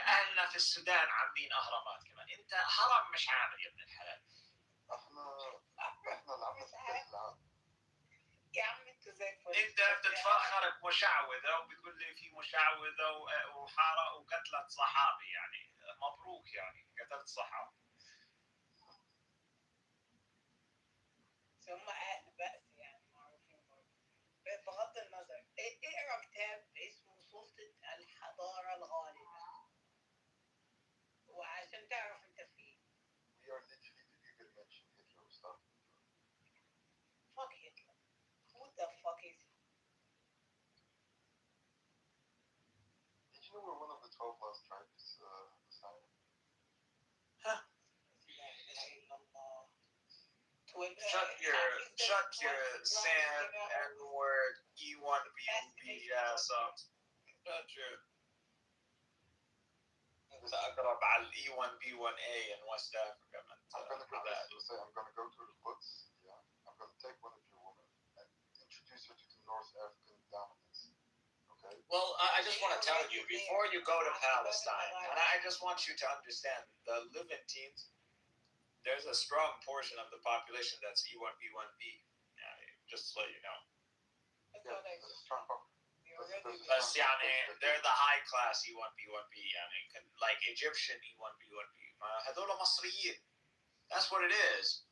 P: اهلنا في السودان عاملين اهرامات كمان، انت هرم مش عامل يا ابن الحلال.
L: احنا لعبنا في كاس العالم.
O: يا عم انت زي الفل.
P: انت بتتفخر بمشعوذه وبتقول لي في مشعوذه وحاره وقتلت صحابي يعني. مبروك يعني قتلت صحابي.
O: هم اهل بأس يعني معروفين برضه. بغض النظر اقرا كتاب اسمه سلطة الحضارة الغالبة وعشان تعرف انت فين.
L: We are literally the people mentioned Hitler stuff.
O: Fuck Hitler. Who the fuck is he?
L: Did you know we're one of the 12 lost tribes, Messiah?
P: Huh? Shut your sand and word E1BB ass up. Shut your. انت اقرب على E1B1A in West Africa.
L: I'm gonna go to the Quds. Yeah. I'm gonna take one of your women and introduce her to the North African dominance. Okay.
P: Well, I just want to tell you before you go to Palestine, and I just want you to understand the Levantines. There's a strong portion of the population that's E1B1B. Just to let you know. بس يعني they're the high class E1B1B يعني like Egyptian E1B1B. هذول مصريين. That's what it is.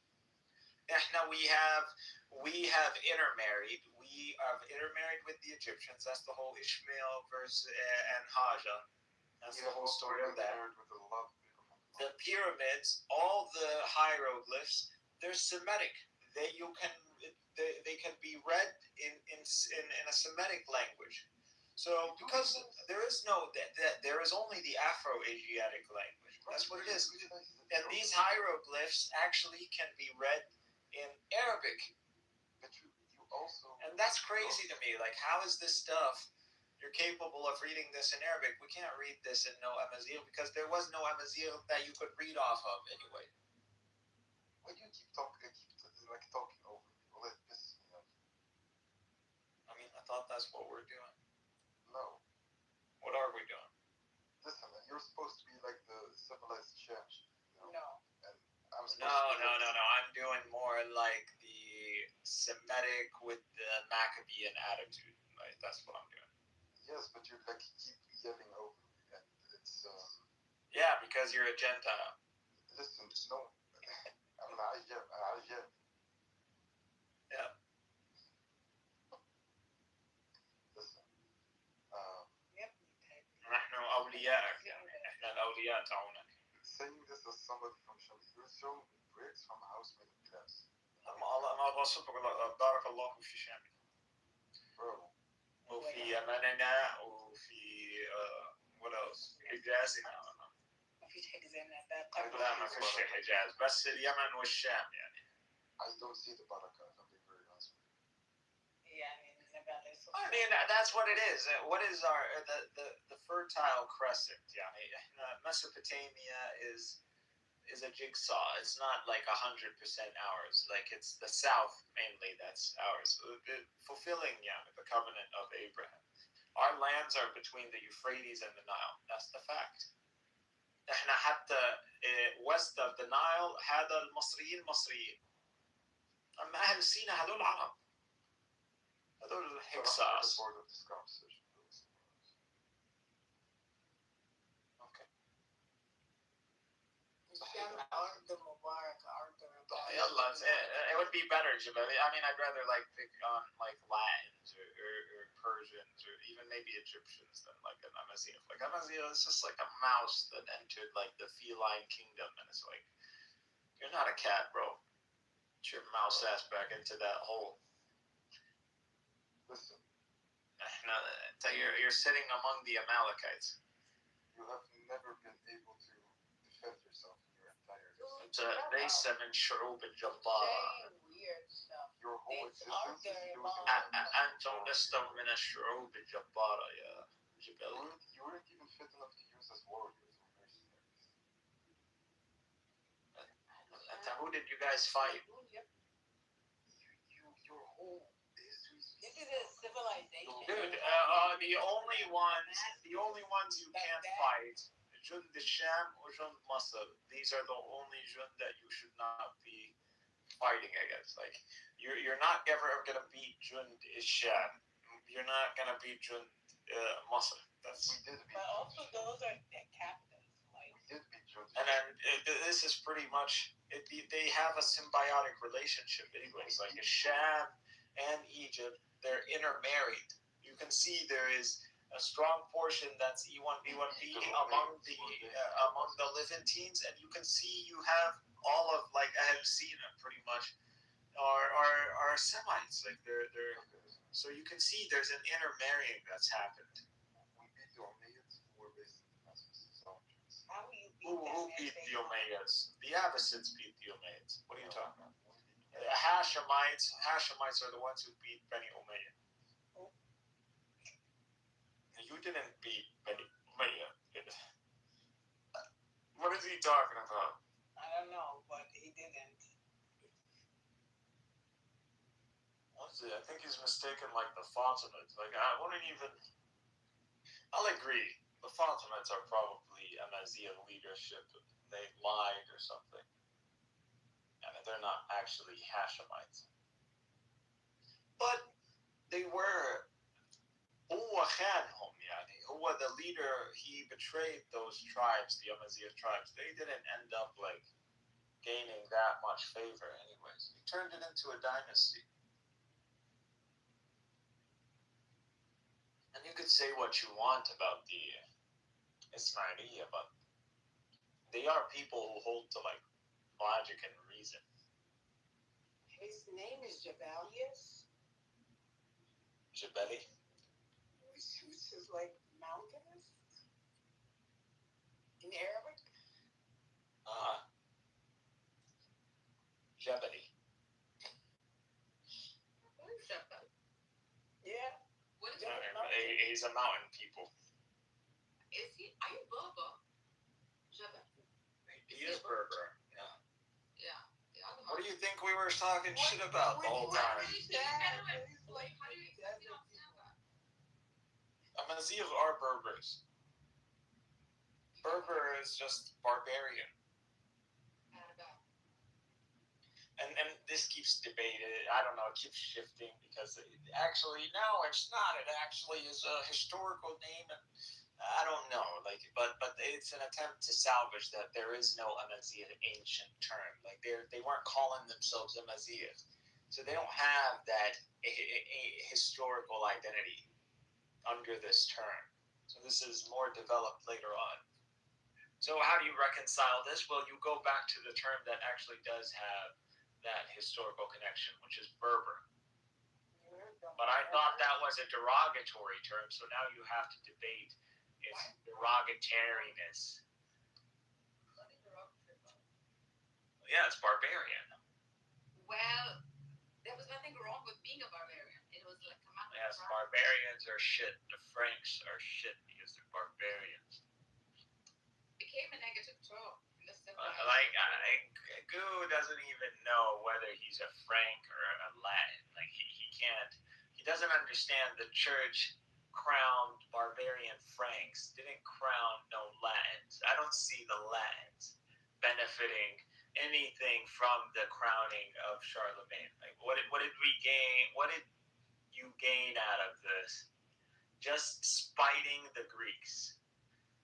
P: احنا we have intermarried. We have intermarried with the Egyptians. That's the whole Ishmael verse and Haja. That's the whole story of that. The pyramids, all the hieroglyphs, they're Semitic. They can be read in a Semitic language. So because there is only the Afro-Asiatic language. That's what it is. And these hieroglyphs actually can be read in Arabic. And that's crazy to me. Like, how is this stuff? You're capable of reading this in Arabic. We can't read this in no Amazigh because there was no Amazigh that you could read off of anyway.
L: Why do you keep talking over me? Well, it pisses me off.
P: I mean, I thought that's what we're doing.
L: No.
P: What are we doing?
L: Listen, you're supposed to be like the civilized church.
O: No.
L: And I'm
P: No. I'm doing more like the Semitic with the Maccabean attitude. Like, that's what I'm doing.
L: Yes, but you like keep yelling over me, and it's
P: Yeah, because you're a Gentile.
L: listen, no, I'm عجب.
P: Yeah.
L: Listen,
P: نحن أولياءك يعني إحنا الأولياء تاعونك.
L: saying this as somebody from Sham, you're throwing bricks from a house made of glass.
P: الله بوصفك بارك الله في شامك.
L: Bro.
P: وفي أماننا وفي what else؟ حجازنا.
O: ما فيش حجازنا
P: لا ما فيش حجاز بس اليمن والشام يعني.
L: I don't see the barakah, if I'm being very honest with you.
O: يعني النبي عليه الصلاة
P: I mean that's what it is. What is our the fertile crescent يعني إحنا Mesopotamia is a jigsaw. It's not like 100% ours. Like it's the south mainly that's ours. Fulfilling the covenant of Abraham. Our lands are between the Euphrates and the Nile. That's the fact. احنا حتى west of the Nile هذا المصريين مصريين. أما أهل سيناء هذول عرب. هذول Hyksos.
O: أرض مباركة أرض
P: It would be better, Jabali. I mean, I'd rather like pick on like Latins or Persians or even maybe Egyptians than like an Amaziah. Like Amaziah is just like a mouse that entered like the feline kingdom, and it's like you're not a cat, bro. Get your mouse ass back into that hole.
L: Listen.
P: You're sitting among the Amalekites.
L: You have never been able to defend yourself in your entire
P: ليس من شعوب الجبارة.
L: Your whole existence is
P: أنتم لستم من الشعوب الجبارة يا جبال.
L: You weren't even fit enough to use as warriors or mercenaries.
P: Who did you guys fight?
L: Your whole history.
O: This is a civilization.
P: Dude, the only ones you can't fight, Jund Sham or Jund Masr. These are the only Jund that you should not be fighting against. Like you're not ever gonna beat Jund Sham. You're not gonna beat Jund Masr. That's.
O: But also those are captives. Like.
L: We did beat Jund.
P: And then this is pretty much it. They have a symbiotic relationship, anyways. Like Sham and Egypt, they're intermarried. You can see there is a strong portion that's E1B1B among the Levantines, and you can see you have all of like Ahl Sina pretty much are Semites. Like they're so you can see there's an intermarrying that's happened.
L: We beat the Umayyads who were based in Damascus.
O: How will you beat
P: Who beat the Umayyads? The Abbasids beat the Umayyads. What are you talking about? Hashemites are the ones who beat Beni Umayyah. You didn't beat Beni Umayyah. What is he talking about?
O: I don't know, but he didn't.
P: What's it? I think he's mistaken like the Fatimids. Like I wouldn't even. I'll agree. The Fatimids are probably Amaziah leadership. They lied or something. And they're not actually Hashemites. But they were. هو خانهم يعني. هو the leader, he betrayed those tribes, the Amaziah tribes. They didn't end up like gaining that much favor anyways. He turned it into a dynasty. And you could say what you want about the Ismailiyah, but they are people who hold to like logic and reason.
O: His name is Jabalius.
P: Jabali?
O: Which is like mountainous in Arabic.
P: Jabali.
J: What is Jabal?
O: Yeah.
J: What is
P: He's a mountain people.
J: Is he? Are you Berber? Jabal.
P: He is Berber. Yeah.
J: Yeah.
P: What do you think we were talking shit about the whole time? Amaziah are Berbers. Berber is just barbarian. And this keeps debated. I don't know. It keeps shifting because actually, no, it's not. It actually is a historical name. And I don't know. Like, but it's an attempt to salvage that there is no Amazigh ancient term. Like they weren't calling themselves Amazigh, so they don't have that a historical identity under this term. So this is more developed later on. So how do you reconcile this? Well, you go back to the term that actually does have that historical connection, which is Berber. But I thought that was a derogatory term, so now you have to debate its derogatoriness. Yeah, it's barbarian.
J: Well, there was nothing wrong with being a barbarian. It was like come out.
P: Yes, barbarians are shit. The Franks are shit because they're barbarians.
J: Became a negative term.
P: Goo doesn't even know whether he's a Frank or a Latin. Like he doesn't understand the church crowned barbarian Franks, didn't crown no Latins. I don't see the Latins benefiting anything from the crowning of Charlemagne. Like what did we gain? What did you gain out of this? Just spiting the Greeks.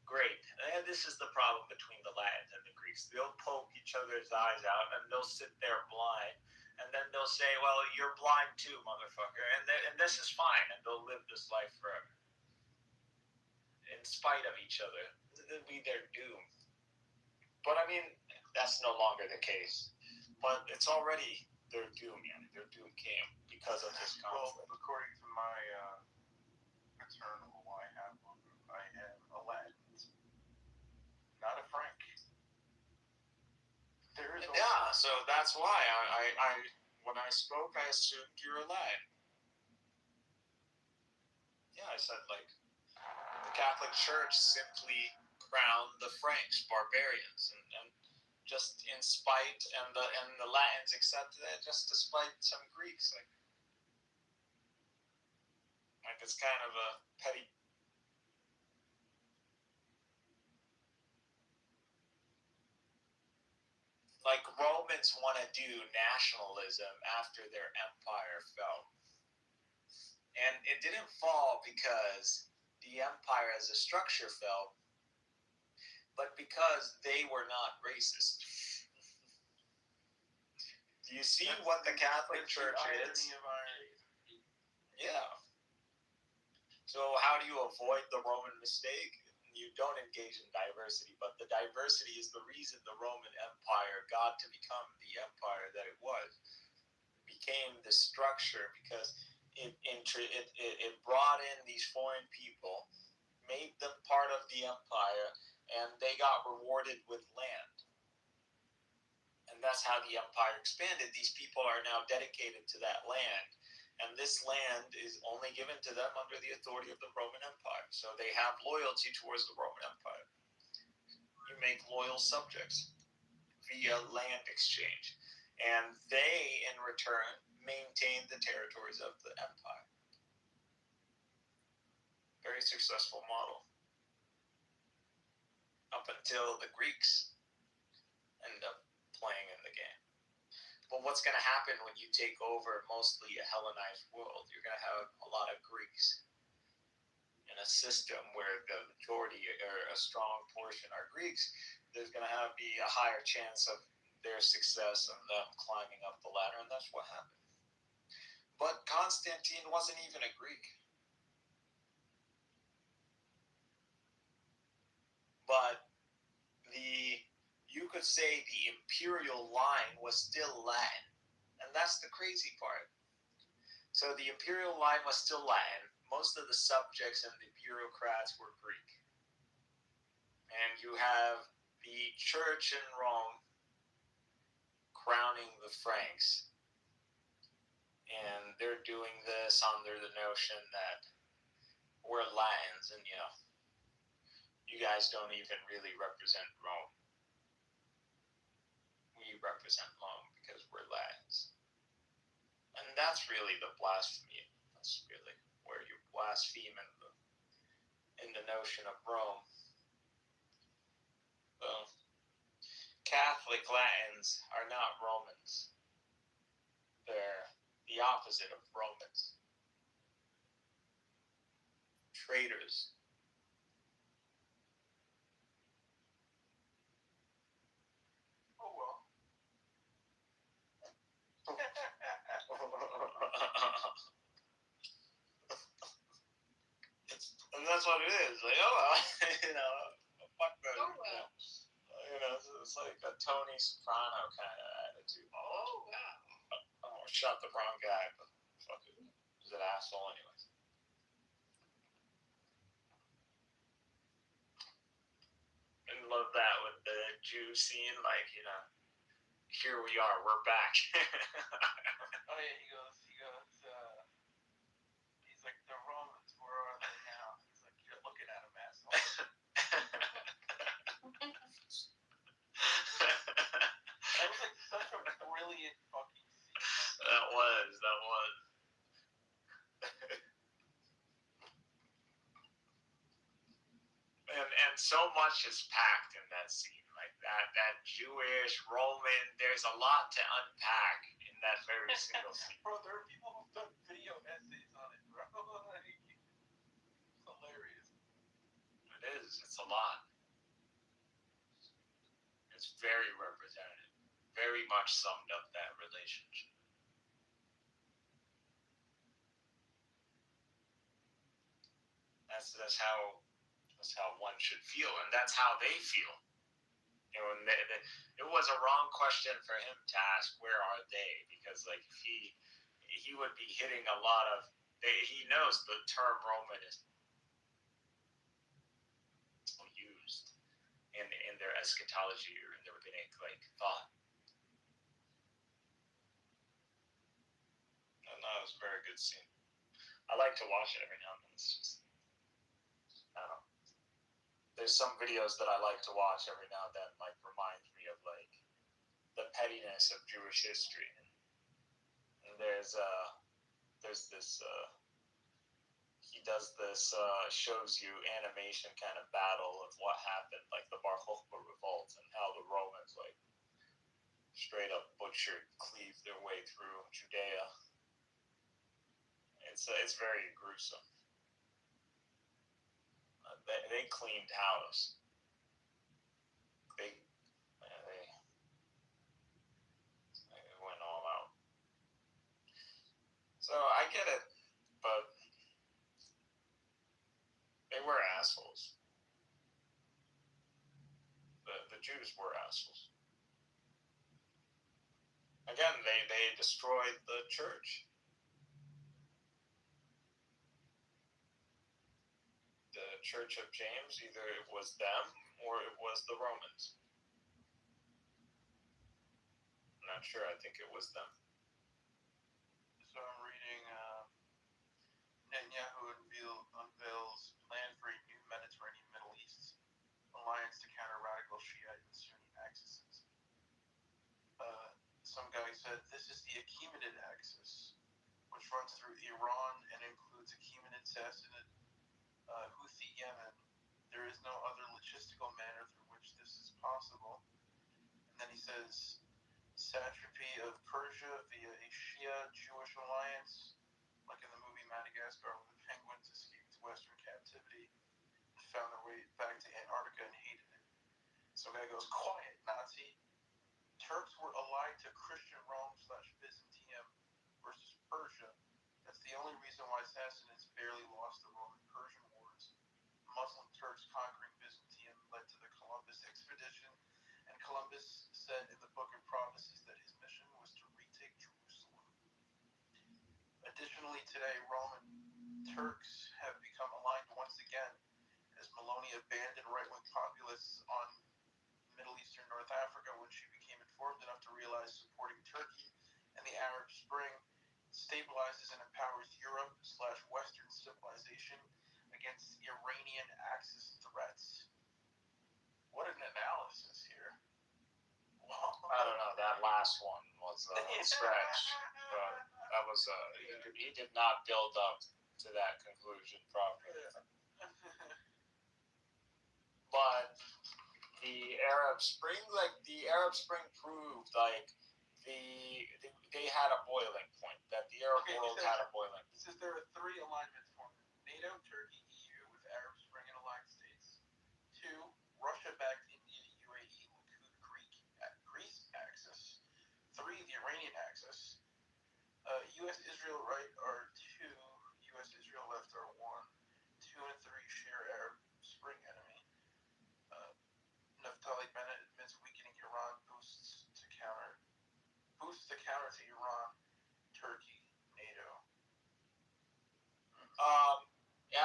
P: Great. And this is the problem between the Latins and the Greeks. They'll poke each other's eyes out and they'll sit there blind. And then they'll say, well, you're blind too, motherfucker. And this is fine. And they'll live this life forever. In spite of each other. It'll be their doom. But I mean, that's no longer the case. But it's already their doom, man. Their doom came because of this conflict.
Q: Well, according to my maternal, I am a Latin. Not a Frank.
P: So that's why I when I spoke, I assumed you're a Latin. Yeah, I said like the Catholic Church simply crowned the Franks barbarians, and just in spite, and the Latins accepted it just despite some Greeks. Like it's kind of a petty. Like Romans want to do nationalism after their empire fell. And it didn't fall because the empire as a structure fell, but because they were not racist. Do you see what the Catholic Church is? Yeah. So how do you avoid the Roman mistake? You don't engage in diversity, but the diversity is the reason the Roman Empire got to become the empire that it was. It became the structure because it brought in these foreign people, made them part of the empire, and they got rewarded with land. And that's how the empire expanded. These people are now dedicated to that land. And this land is only given to them under the authority of the Roman Empire. So they have loyalty towards the Roman Empire. You make loyal subjects via land exchange. And they, in return, maintain the territories of the empire. Very successful model. Up until the Greeks end up playing in the game. But what's going to happen when you take over mostly a Hellenized world? You're going to have a lot of Greeks in a system where the majority or a strong portion are Greeks. There's going to be a higher chance of their success and them climbing up the ladder, and that's what happened. But Constantine wasn't even a Greek. But you could say the imperial line was still Latin. And that's the crazy part. So the imperial line was still Latin. Most of the subjects and the bureaucrats were Greek. And you have the church in Rome crowning the Franks. And they're doing this under the notion that we're Latins and, you guys don't even really represent Rome. We represent Rome because we're Latins. And that's really the blasphemy. That's really where you blaspheme in the notion of Rome. Well, Catholic Latins are not Romans. They're the opposite of Romans. Traitors.
Q: Oh well.
P: And that's what it is. Like, oh well, fuck the.
J: Oh well.
P: It's like a Tony Soprano kind of attitude.
J: Oh wow.
P: Oh, shot the wrong guy, but fuck it. He's an asshole anyways. And love that with the Jew scene, like, here we are, we're back.
Q: Oh yeah, he goes, he's like, the Romans, where are they now? He's like, you're looking at them, asshole. That was like such a brilliant fucking scene.
P: That was. And so much is packed in that scene, like that Jewish, Roman, there's a lot to unpack in that very single scene.
Q: Bro, there are people who've done video essays on it, bro. It's hilarious.
P: It is, it's a lot. It's very representative. Very much summed up that relationship. That's how one should feel, and that's how they feel. And it was a wrong question for him to ask, where are they? Because like he would be hitting a lot of. He knows the term Roman is used in their eschatology or in their rabbinic thought. And that was a very good scene. I like to watch it every now and then. It's just, I don't know. There's some videos that I like to watch every now and then, reminds me of the pettiness of Jewish history. And there's this he does this shows you animation kind of battle of what happened, like the Bar Kokhba revolt and how the Romans straight up butchered, cleaved their way through Judea. It's very gruesome. They cleaned house. They went all out. So I get it, but they were assholes. The Jews were assholes. Again, they destroyed the church. The Church of James, either it was them or it was the Romans. I'm not sure. I think it was them.
Q: So I'm reading Netanyahu unveils plan for a new Mediterranean Middle East alliance to counter radical Shiite and Sunni axes. Some guy said this is the Achaemenid axis, which runs through Iran and includes Achaemenid, Sassanid, Houthi, Yemen. There is no other logistical manner through which this is possible. And then he says satrapy of Persia via a Shia Jewish alliance, like in the movie Madagascar, where the penguins escaped Western captivity and found their way back to Antarctica and hated it. So the guy goes, quiet, Nazi. Turks were allied to Christian Rome/Byzantium versus Persia. That's the only reason why Sassanids barely lost the Roman-Persian wars. Muslim Turks conquering Byzantium led to the Columbus expedition, and Columbus said in the Book of Prophecies that his mission was to retake Jerusalem. Additionally, today, Roman Turks have become aligned once again as Meloni abandoned right-wing populists on Middle Eastern North Africa when she became informed enough to realize supporting Turkey and the Arab Spring stabilizes and empowers Europe/Western civilization against Iranian Axis threats. What an analysis here. Wow.
P: I don't know. That last one was a stretch. But that was he did not build up to that conclusion properly. But the Arab Spring proved they had a boiling point. That the Arab world had a boiling point.
Q: It says there are 3 alignments formed: NATO, Turkey, EU, with Arab Spring and allied states. 2, Russia-backed India, UAE, Likud, Greece axis. 3, the Iranian axis. U.S.-Israel right are 2, U.S.-Israel left are 1. 2 and 3 share Arab Spring enemy. Naftali Bennett admits weakening Iran boosts the counter to Iran, Turkey, NATO.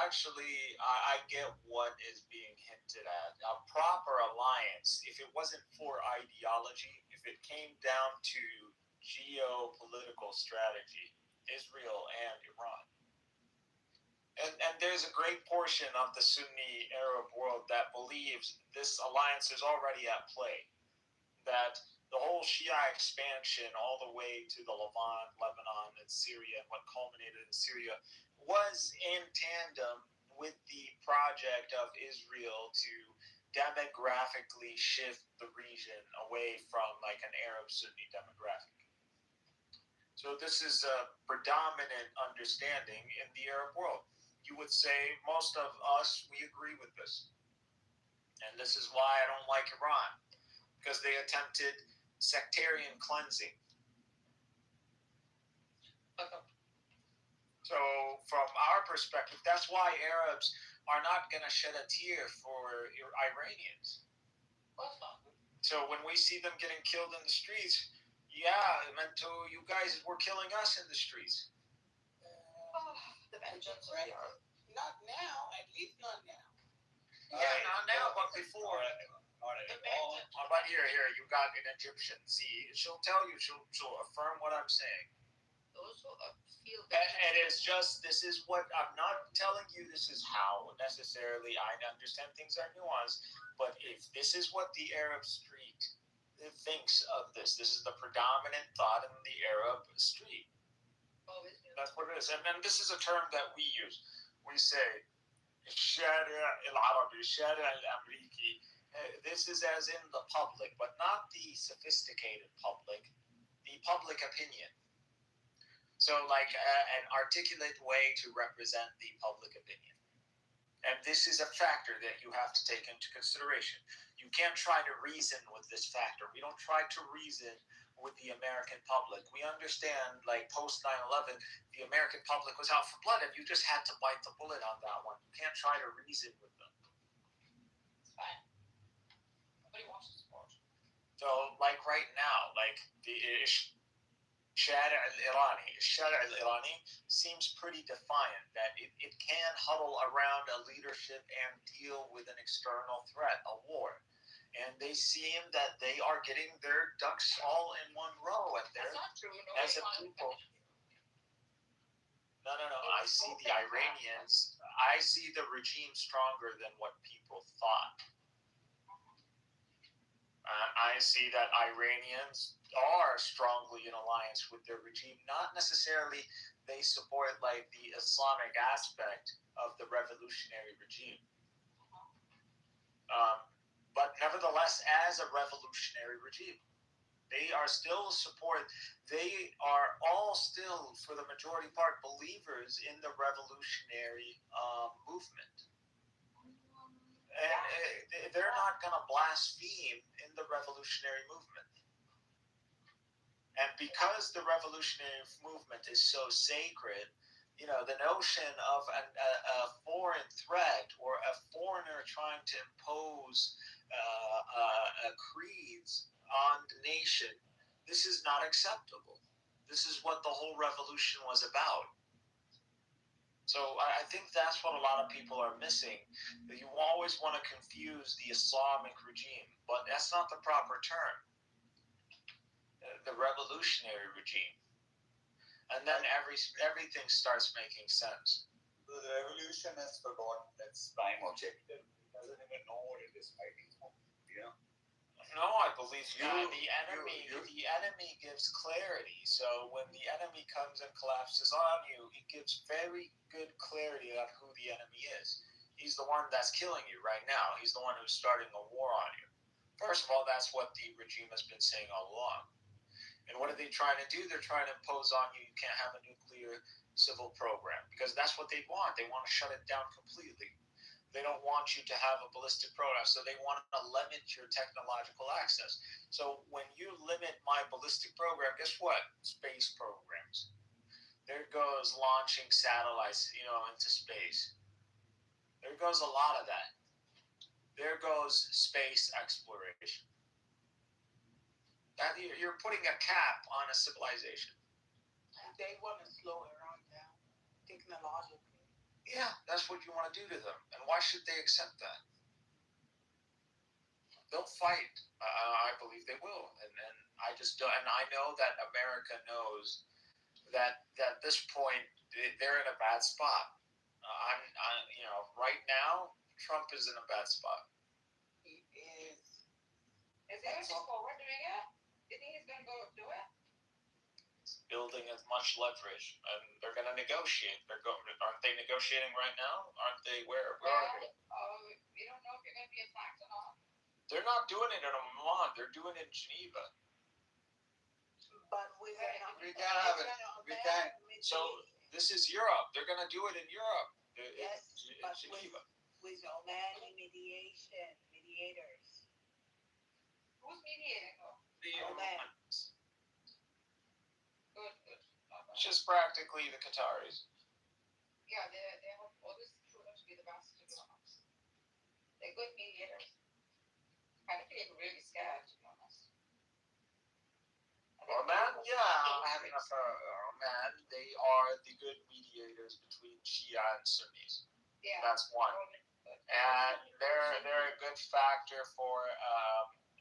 P: Actually, I get what is being hinted at. A proper alliance, if it wasn't for ideology, if it came down to geopolitical strategy, Israel and Iran. And there's a great portion of the Sunni Arab world that believes this alliance is already at play. That the whole Shia expansion all the way to the Levant, Lebanon, and Syria, and what culminated in Syria, was in tandem with the project of Israel to demographically shift the region away from like an Arab Sunni demographic. So this is a predominant understanding in the Arab world. You would say most of us, we agree with this. And this is why I don't like Iran, because they attempted sectarian cleansing. So from our perspective, that's why Arabs are not going to shed a tear for Iranians. So when we see them getting killed in the streets, yeah, it meant to you guys were killing us in the streets.
O: The vengeance, right? Not now, at least not now.
P: Yeah, not now, but before. But here, you got an Egyptian. See, she'll tell you, she'll affirm what I'm saying.
J: Those who feel
P: And it's just, this is what, I'm not telling you this is how necessarily, I understand things are nuanced, but if this is what the Arab street thinks of this is the predominant thought in the Arab street. That's what it is. And then this is a term that we use. We say, الشارع العربي, الشارع الأمريكي. This is as in the public, but not the sophisticated public, the public opinion. So like an articulate way to represent the public opinion. And this is a factor that you have to take into consideration. You can't try to reason with this factor. We don't try to reason with the American public. We understand, like post 9/11, the American public was out for blood, and you just had to bite the bullet on that one. You can't try to reason with them.
J: It's fine. Nobody wants to support.
P: So, like right now, like the Shari al-Irani seems pretty defiant that it can huddle around a leadership and deal with an external threat, a war. And they seem that they are getting their ducks all in one row. And they're, as a people. No. I see the Iranians. I see the regime stronger than what people thought. I see that Iranians are strongly in alliance with their regime. Not necessarily they support like the Islamic aspect of the revolutionary regime. But nevertheless, as a revolutionary regime, they are still support. They are all still, for the majority part, believers in the revolutionary movement. And they're not going to blaspheme in the revolutionary movement. And because the revolutionary movement is so sacred, you know, the notion of a foreign threat or a foreigner trying to impose creeds on the nation, this is not acceptable. This is what the whole revolution was about. So I think that's what a lot of people are missing. You always want to confuse the Islamic regime, but that's not the proper term. The revolutionary regime. And then everything starts making sense.
R: The revolution has forgotten its prime objective. It doesn't even know what it is fighting for. You know?
P: No, I believe the enemy gives clarity. So when the enemy comes and collapses on you, it gives very good clarity on who the enemy is. He's the one that's killing you right now. He's the one who's starting a war on you. First of all, that's what the regime has been saying all along. And what are they trying to do? They're trying to impose on you can't have a nuclear civil program because that's what they want. They want to shut it down completely. They don't want you to have a ballistic program, so they want to limit your technological access. So when you limit my ballistic program, guess what? Space programs. There goes launching satellites, into space. There goes a lot of that. There goes space exploration. That you're putting a cap on a civilization.
O: They want to slow Iran down technologically.
P: Yeah, that's what you want to do to them. And why should they accept that? They'll fight. I believe they will. And I just don't. And I know that America knows that at this point they're in a bad spot. Right now Trump is in a bad spot.
O: He is.
J: Is he going forward doing it? Do you think he's going to go do it?
P: Building as much leverage, and they're going to negotiate. Aren't they negotiating right now? Aren't they? Where are they?
J: We don't know if you're going to be attacked or not.
P: They're not doing it in Oman. They're doing it in Geneva.
O: But we can't
N: have it. We can't.
P: So this is Europe. They're going to do it in Europe.
O: Yes, but
P: Geneva.
O: With Oman mediators.
J: Who's mediating though?
P: The
O: Oman.
J: Good.
P: It's just practically the Qataris.
J: Yeah, they have always proven to be the best, to be honest. They're good mediators. Kind of feel really scared, to be honest.
P: Oman, Oman, they are the good mediators between Shia and Sunnis.
J: Yeah.
P: That's one. And they're a good factor for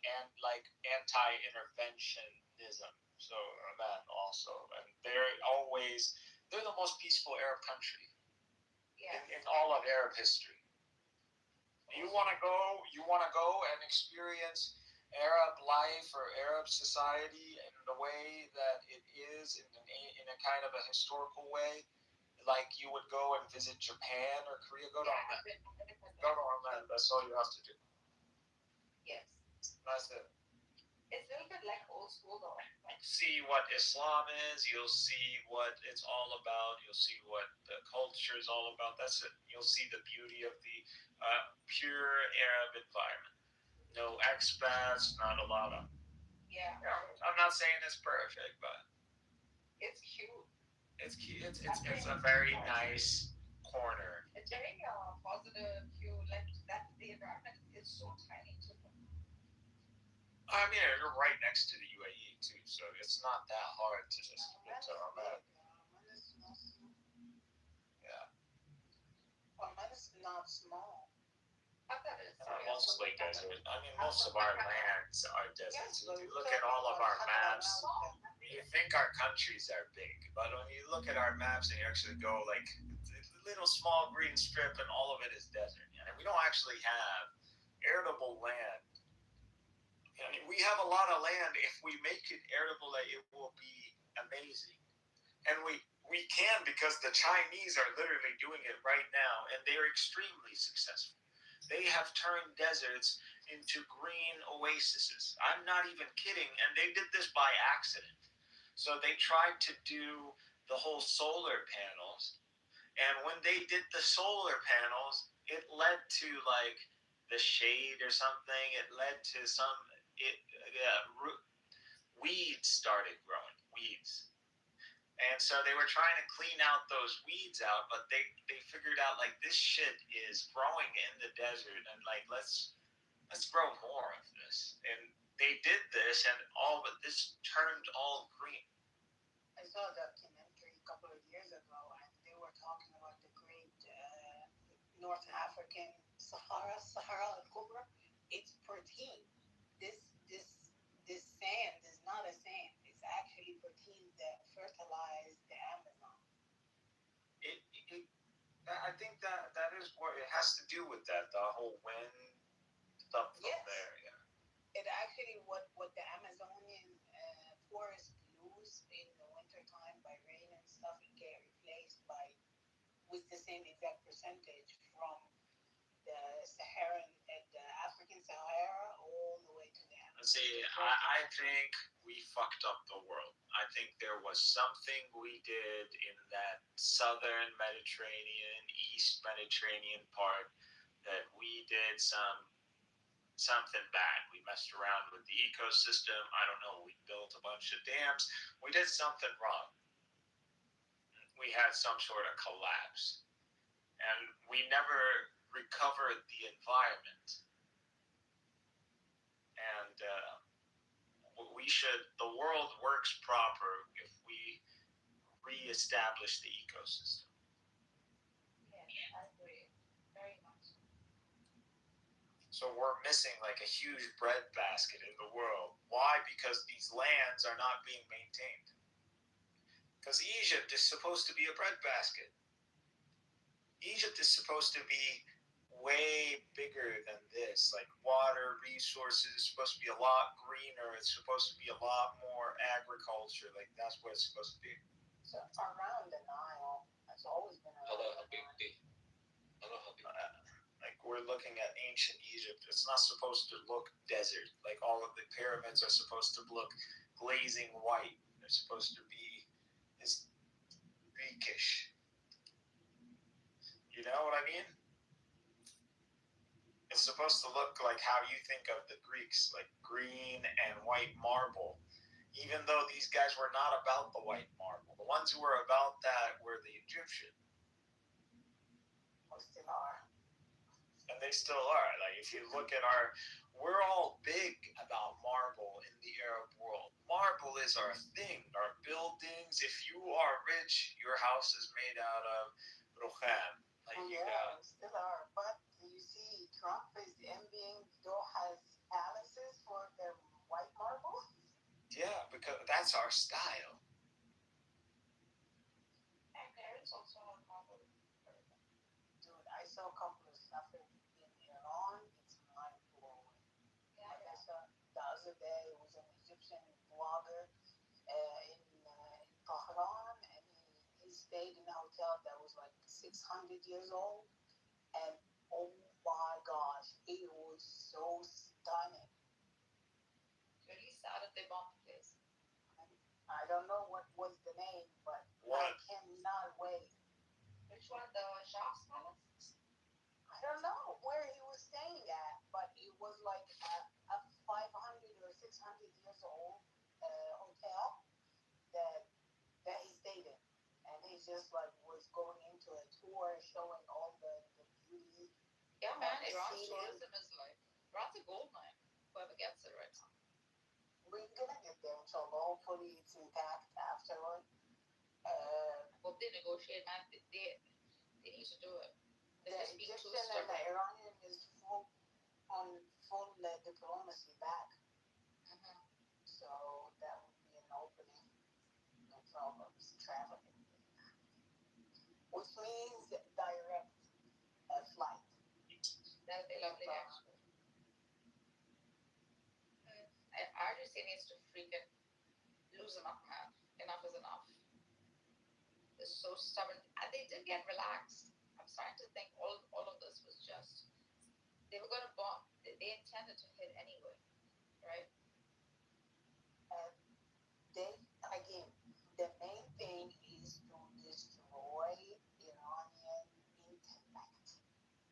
P: anti-interventionism. So that also, and they're the most peaceful Arab country in all of Arab history. You want to go and experience Arab life or Arab society in the way that it is in a kind of a historical way, like you would go and visit Japan or Korea. Go to Oman. Go to Oman. That's all you have to do.
J: Yes.
P: That's it.
J: It's a little bit like old school though.
P: See what Islam is. You'll see what it's all about. You'll see what the culture is all about. That's it. You'll see the beauty of the pure Arab environment. No expats, not a lot of.
J: Yeah.
P: I'm not saying it's perfect, but
J: it's cute.
P: It's cute. It's a very nice corner.
J: It's very positive, cute. Like that, the environment is so tiny too.
P: I mean, you're right next to the UAE too, so it's not that hard to just get to Oman. Yeah.
O: Oman is not small.
P: Mostly desert. I mean, most of our lands are deserts. If you look at all of our maps, you think our countries are big, but when you look at our maps and you actually go like a little small green strip and all of it is desert. And we don't actually have arable land. I mean, we have a lot of land. If we make it arable, it will be amazing. And we can because the Chinese are literally doing it right now, and they're extremely successful. They have turned deserts into green oases. I'm not even kidding. And they did this by accident. So they tried to do the whole solar panels. And when they did the solar panels, it led to like the shade or something. It led to weeds started growing. Weeds. And so they were trying to clean out those weeds out, but they figured out like this shit is growing in the desert, and like let's grow more of this. And they did this, and all but this turned all green.
O: I saw a documentary a couple of years ago, and they were talking about the great North African Sahara al-Kubra. It's protein. This sand is not a sand. It's actually protein that fertilize the Amazon.
P: I think that is what it has to do with that, the whole wind stuff from there. Yeah.
O: It actually what the Amazonian forest lose in the wintertime by rain and stuff, it get replaced with the same exact percentage from the Saharan and the African Sahara all the way to the Amazon.
P: See, I think we fucked up the world. I think there was something we did in that southern Mediterranean, East Mediterranean part that we did something bad. We messed around with the ecosystem. I don't know. We built a bunch of dams. We did something wrong. We had some sort of collapse. And we never recovered the environment. And the world works proper if we reestablish the ecosystem.
J: Yeah, I agree. Very much.
P: So we're missing like a huge breadbasket in the world. Why? Because these lands are not being maintained. Because Egypt is supposed to be a breadbasket. Egypt is supposed to be way bigger than this. Like water resources is supposed to be a lot greener. It's supposed to be a lot more agriculture. Like that's what it's supposed to be.
O: So around the Nile, it's always been around.
P: Like we're looking at ancient Egypt. It's not supposed to look desert. Like all of the pyramids are supposed to look glazing white. They're supposed to be this Greekish. You know what I mean? It's supposed to look like how you think of the Greeks, like green and white marble. Even though these guys were not about the white marble. The ones who were about that were the Egyptian.
O: Or still are.
P: And they still are. Like if you look at we're all big about marble in the Arab world. Marble is our thing, our buildings. If you are rich, your house is made out of rokham. Like
O: still are. But you see, Trump is envying Doha's palaces for their white marble.
P: Yeah, because that's our style.
J: My parents also have marble.
O: Dude, I saw a couple of stuff in Iran. It's mind blowing.
J: Yeah,
O: like I saw the other day, it was an Egyptian blogger in Tehran, and he stayed in a hotel that was like 600 years old, and oh my gosh, it was so stunning.
J: Really sad if they bombed the place.
O: I don't know what was the name, but I cannot wait.
J: Which one? The Shah's Palace?
O: I don't know where he was staying at, but it was like a 500 or 600 years old hotel that he stayed in, and he just like was going into a tour showing all the beauty.
J: Yeah, man, Iran's tourism is like Iran's a gold mine. Whoever gets it right now.
O: We're gonna get there, inshallah. Hopefully, it's intact afterward.
J: Hope they negotiate, man. They need to do it.
O: The Egyptian and the Iranian is full diplomacy back.
J: Mm-hmm.
O: So that would be an opening. No problems traveling. Which means direct flight.
J: That'd be lovely, actually. Argentina needs to freaking loosen up, man. Enough is enough. They're so stubborn. And they did get relaxed. I'm starting to think all of this was just they were going to bomb. They intended to hit anyway, right?
O: The main thing is to destroy Iranian intellect.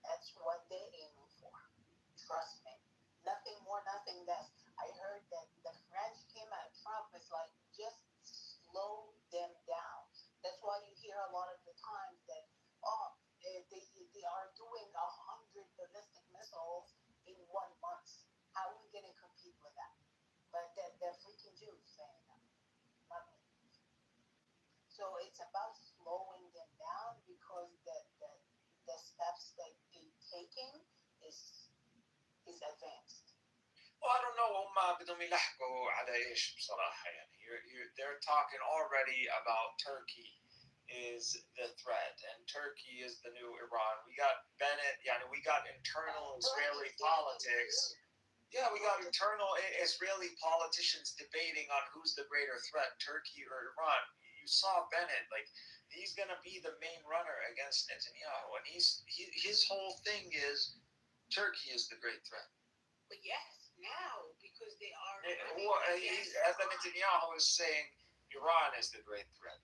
O: That's what they're aiming for. Trust me. Nothing more, nothing less. I heard that the French came at Trump. It's like, just slow them down. That's why you hear a lot of the times that, they are doing 100 ballistic missiles in 1 month. How are we going to compete with that? But they're freaking Jews saying that. Not me. So it's about slowing them down because the steps that they're taking is advanced.
P: Well, I don't know هم بدهم يلحقوا على ايش بصراحة يعني. They're talking already about Turkey is the threat, and Turkey is the new Iran. We got Bennett, we got internal Israeli politics. Yeah, we got internal Israeli politicians debating on who's the greater threat, Turkey or Iran. You saw Bennett, like he's gonna be the main runner against Netanyahu, and his whole thing is Turkey is the great threat.
O: But yes, now because they are.
P: Netanyahu is saying Iran is the great threat.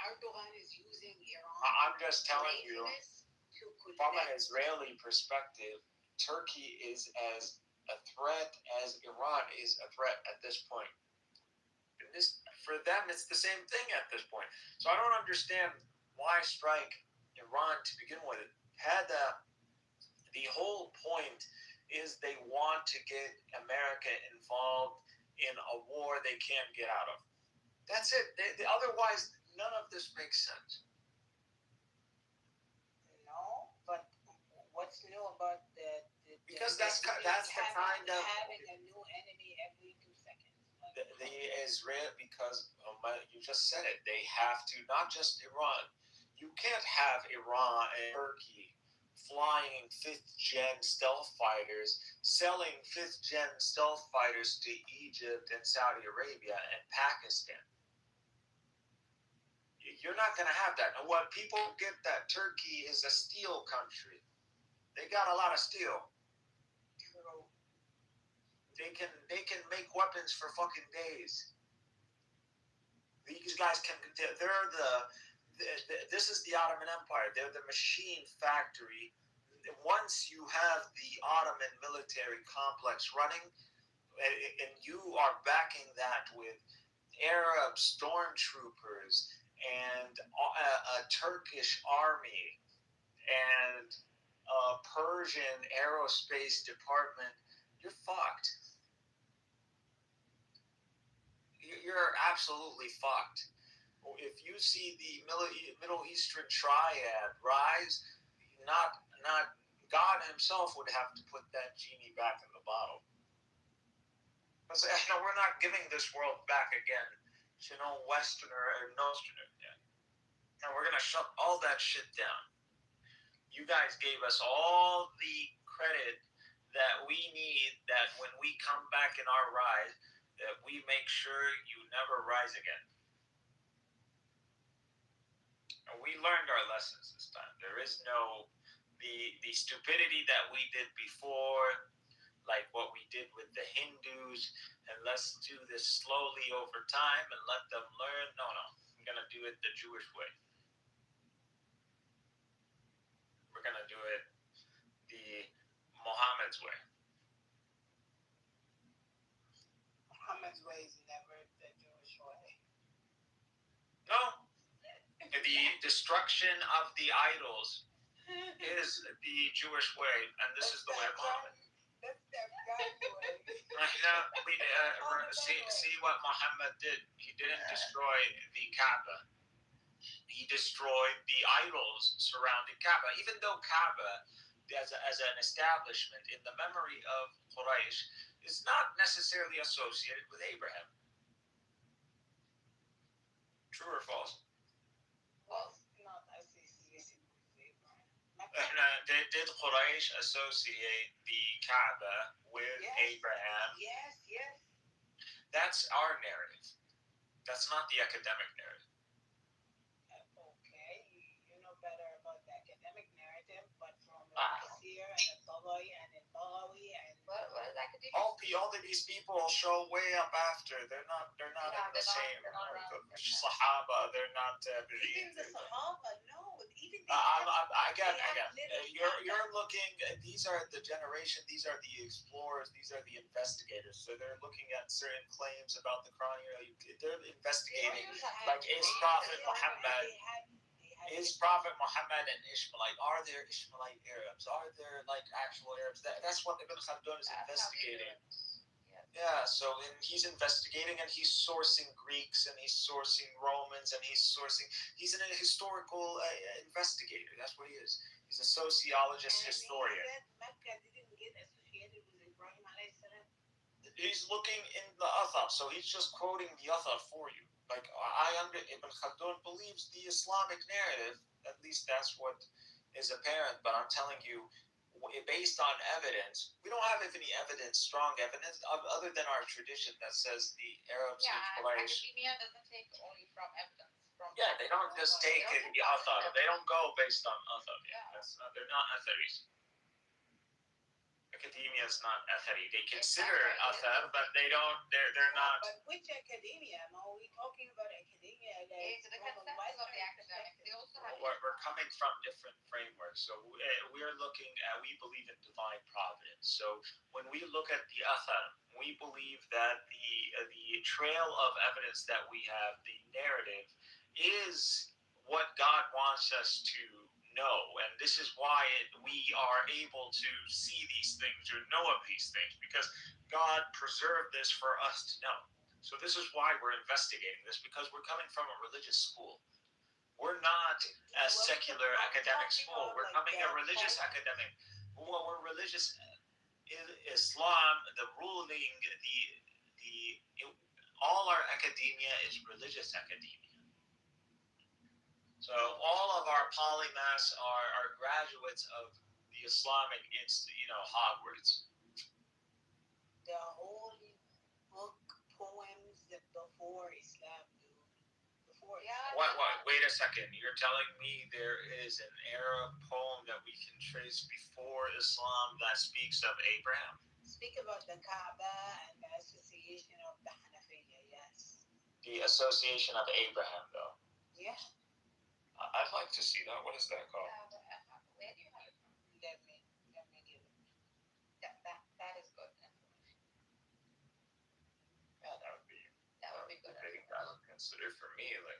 O: Erdogan is using Iran.
P: I'm just telling you, from an Israeli perspective, Turkey is as a threat as Iran is a threat at this point. For them, it's the same thing at this point. So I don't understand why strike Iran to begin with. The whole point is they want to get America involved in a war they can't get out of. That's it. Otherwise, none of this makes sense.
O: No, but what's new about
P: because that's the kind of
O: having a new enemy every 2 seconds.
P: The Israel, because you just said it, they have to, not just Iran. You can't have Iran and Turkey flying 5th gen stealth fighters, selling 5th gen stealth fighters to Egypt and Saudi Arabia and Pakistan. You're not going to have that. And what people get that Turkey is a steel country. They got a lot of steel.
O: True.
P: They can make weapons for fucking days. These guys can. This is the Ottoman Empire. They're the machine factory. Once you have the Ottoman military complex running, and you are backing that with Arab stormtroopers and a Turkish army and a Persian aerospace department, you're fucked. You're absolutely fucked. If you see the Middle Eastern triad rise, not God himself would have to put that genie back in the bottle. Because we're not giving this world back again to no Westerner or Nosterner again. And we're going to shut all that shit down. You guys gave us all the credit that we need, that when we come back in our rise, that we make sure you never rise again. And we learned our lessons this time. There is no the stupidity that we did before, like what we did with the Hindus, and let's do this slowly over time and let them learn. No, I'm going to do it the Jewish way. We're going to do it the Muhammad's way.
O: Muhammad's way is never the Jewish way.
P: No. The destruction of the idols is the Jewish way, and this is the way of Muhammad.
O: That's their God way.
P: See what Muhammad did. He didn't destroy the Kaaba. He destroyed the idols surrounding Kaaba. Even though Kaaba, as an establishment in the memory of Quraysh, is not necessarily associated with Abraham. True or false?
O: False. Not associated with Abraham.
P: Did Quraysh associate the Kaaba with Abraham?
O: Yes.
P: That's our narrative. That's not the academic narrative.
O: Okay, you know better about the academic narrative, but from Kasir and Tabari and Baghawi and
J: what is academic?
P: All of these people show way up after. They're not in the same Sahaba. They're not.
O: Even the Sahaba, no. Even
P: again. You're looking. These are the generation. These are the explorers. These are the investigators. So they're looking at certain claims about the Quran. They're investigating, like is Prophet Muhammad. Is Prophet Muhammad an Ishmaelite? Are there Ishmaelite Arabs? Are there like actual Arabs? That's what Ibn Khaldun is investigating. Yeah, so he's investigating and he's sourcing Greeks and he's sourcing Romans and he's an historical investigator. That's what he is. He's a sociologist, historian.
O: He said Mecca didn't get associated with Ibrahim alayhi salam.
P: He's looking in the Athar, so he's just quoting the Athar for you. Like Ibn Khaldun believes the Islamic narrative. At least that's what is apparent. But I'm telling you, based on evidence, we don't have any evidence, strong evidence, other than our tradition that says the Arabs and Quraysh.
J: Academia doesn't take only from evidence.
P: They don't just take it the Athar. They don't go based on Athar. They're not Atharis. academia is not athari. They consider it athar, but they don't. They're not.
O: But which academia? Are we talking about academia?
J: It's the consensus of the academic. They also have.
P: We're coming from different frameworks. So we're looking at. We believe in divine providence. So when we look at the athar, we believe that the trail of evidence that we have, the narrative, is what God wants us to know, and this is why we are able to see these things or know of these things, because God preserved this for us to know. So this is why we're investigating this, because we're coming from a religious school. We're not a secular academic school. We're coming a religious academic. Well, we're religious. Islam, the ruling, all our academia is religious academia. So all of our polymaths are graduates of the Islamic, Hogwarts.
O: The holy book poems before Islam, dude.
P: Wait a second. You're telling me there is an Arab poem that we can trace before Islam that speaks of Abraham?
O: Speak about the Kaaba and the association of the Hanafiya, yes.
P: The association of Abraham, though.
O: Yeah.
P: I'd like to see that. What is that called?
J: Where do you have it from?
O: Let me give it.
J: That is good information.
P: Yeah, that would be
J: good.
P: I would consider for me, like,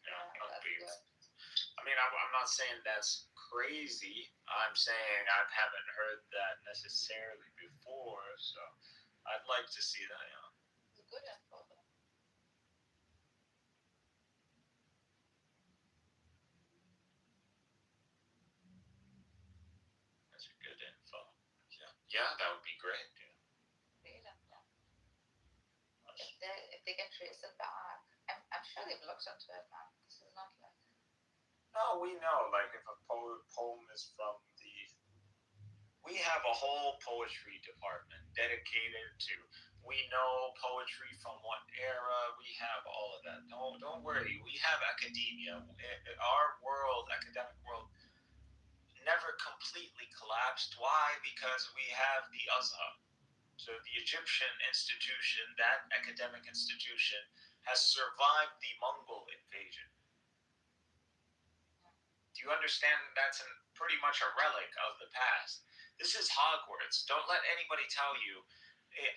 J: Good.
P: I mean, I'm not saying that's crazy. I'm saying I haven't heard that necessarily before, so I'd like to see that.
J: It's good info, though.
P: That's good info. Yeah, that would be great.
J: Great info. If they can trace it back, I'm sure they've looked into it, man. This is not like.
P: No, we know. Like, if a poem is from we have a whole poetry department dedicated to. We know poetry from what era. We have all of that. Don't worry. We have academia. Our world, academic world, never completely collapsed. Why? Because we have the Azhar. So the Egyptian institution, that academic institution, has survived the Mongol invasion. Do you understand that's pretty much a relic of the past? This is Hogwarts. Don't let anybody tell you.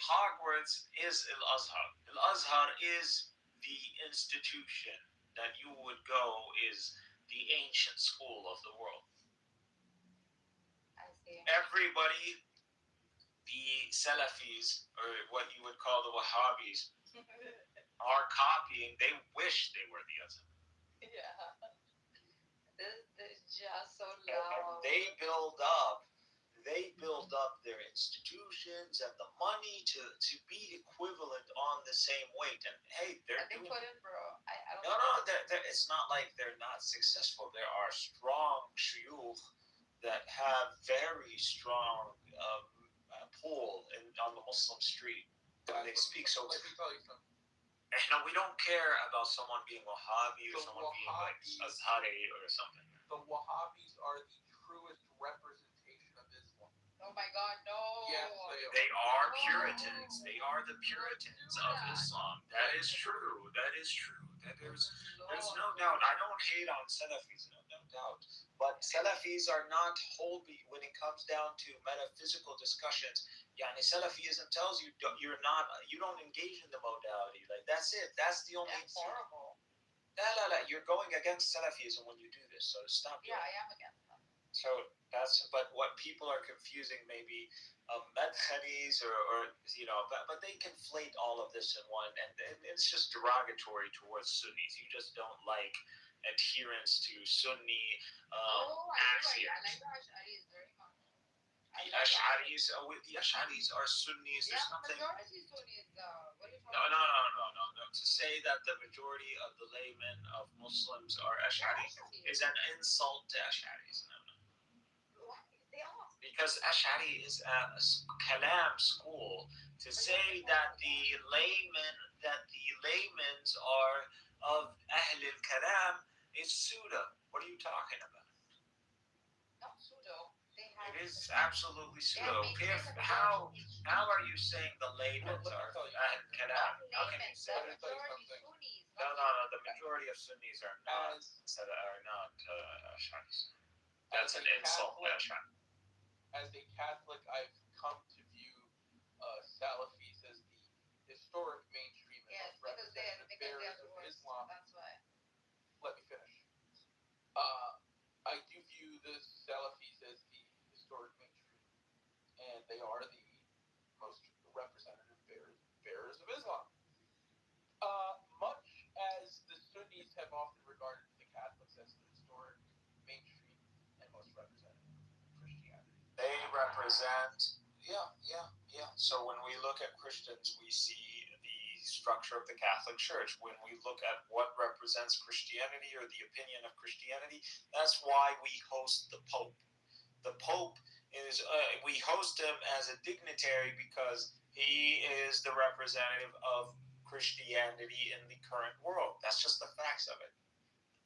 P: Hogwarts is Al-Azhar. Al-Azhar is the institution that you would go is the ancient school of the world.
J: I see.
P: Everybody, the Salafis, or what you would call the Wahhabis, are copying. They wish they were the Azhar.
J: Yeah. This is just so loud.
P: They build up their institutions and the money to be equivalent on the same weight. And hey, they're doing.
J: Put in, bro. I don't.
P: No. It's not like they're not successful. There are strong shuyukh that have very strong pull on the Muslim street. They speak so.
Q: Let me tell you something.
P: No, we don't care about someone being Wahhabi or someone being like Azhari or something.
Q: The Wahhabis are the truest representation of Islam.
J: Oh my God, no.
Q: Yes,
P: they are Puritans. They are the Puritans of Islam. That is true. There's no doubt. I don't hate on Salafis, no doubt. But Salafis are not wholly, when it comes down to metaphysical discussions. Yani Salafism tells you you don't engage in the modality. Like, that's it. That's the only.
J: That's horrible.
P: No. You're going against Salafism when you do this. So stop.
J: Yeah, I am against them.
P: So but what people are confusing maybe Madkhalis or but they conflate all of this in one, and it's just derogatory towards Sunnis. You just don't like adherence to Sunni axioms.
J: I like the Ash'aris very much.
P: The Ash'aris are Sunnis. There's nothing.
J: Majority Sunnis. What are you talking
P: about? No. To say that the majority of the laymen of Muslims are Ash'aris is an insult to Ash'aris. Because Ash'ari is a kalam school. To say that the laymen are of Ahl al-Kalam is pseudo. What are you talking about?
J: Not pseudo.
P: It is absolutely pseudo. How are you saying the laymen are kalam? How can you say that? No. The majority of Sunnis are not Ash'aris. That's an insult, Ash'ari.
E: As a Catholic, I've come to view Salafis as the historic mainstream and representative bearers of Islam.
J: That's why.
E: Let me finish. I do view the Salafis as the historic mainstream, and they are the most representative bearers of Islam. Much as the Sunnis have often regarded the Catholics as the historic mainstream and most representative Christianity.
P: They represent, yeah. So when we look at Christians, we see the structure of the Catholic Church. When we look at what represents Christianity or the opinion of Christianity, that's why we host the Pope. The Pope is, we host him as a dignitary because he is the representative of Christianity in the current world. That's just the facts of it.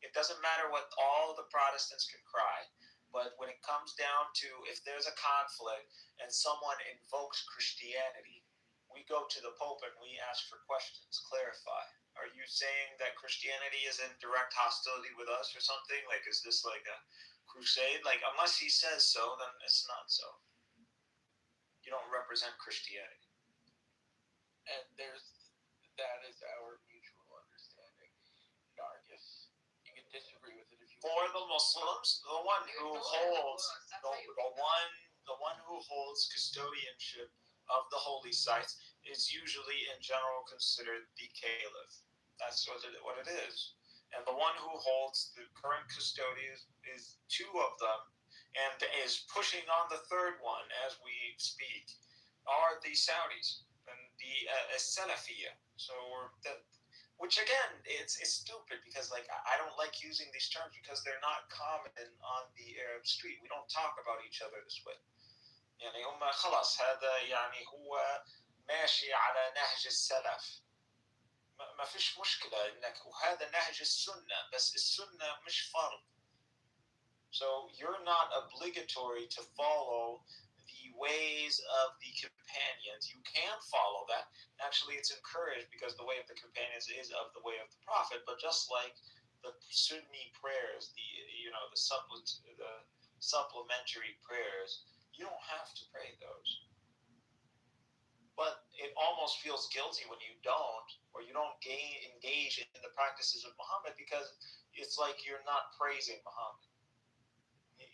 P: It doesn't matter what all the Protestants can cry, but when it comes down to if there's a conflict and someone invokes Christianity, we go to the Pope and we ask for questions, clarify. Are you saying that Christianity is in direct hostility with us or something? Like, is this like a crusade? Like, unless he says so, then it's not so. You don't represent Christianity.
E: And that is our mutual understanding. Nargis, you can disagree with it if you
P: want. For the Muslims, the one who holds custodianship of the holy sites is usually in general considered the caliph. That's what it is. And the one who holds the current custodian is two of them and is pushing on the third one as we speak are the Saudis and the Salafiyya. So which again, it's stupid because like I don't like using these terms because they're not common on the Arab street. We don't talk about each other this way. يعني هم خلاص هذا يعني هو ماشي على نهج السلف. ما فيش مشكلة إنك وهذا نهج السنة بس السنة مش فرض. So you're not obligatory to follow the ways of the companions. You can follow that. Actually, it's encouraged because the way of the companions is of the way of the Prophet. But just like the Sunni prayers, the supplementary prayers, you don't have to pray those. But it almost feels guilty when you don't, or you don't engage in the practices of Muhammad because it's like you're not praising Muhammad.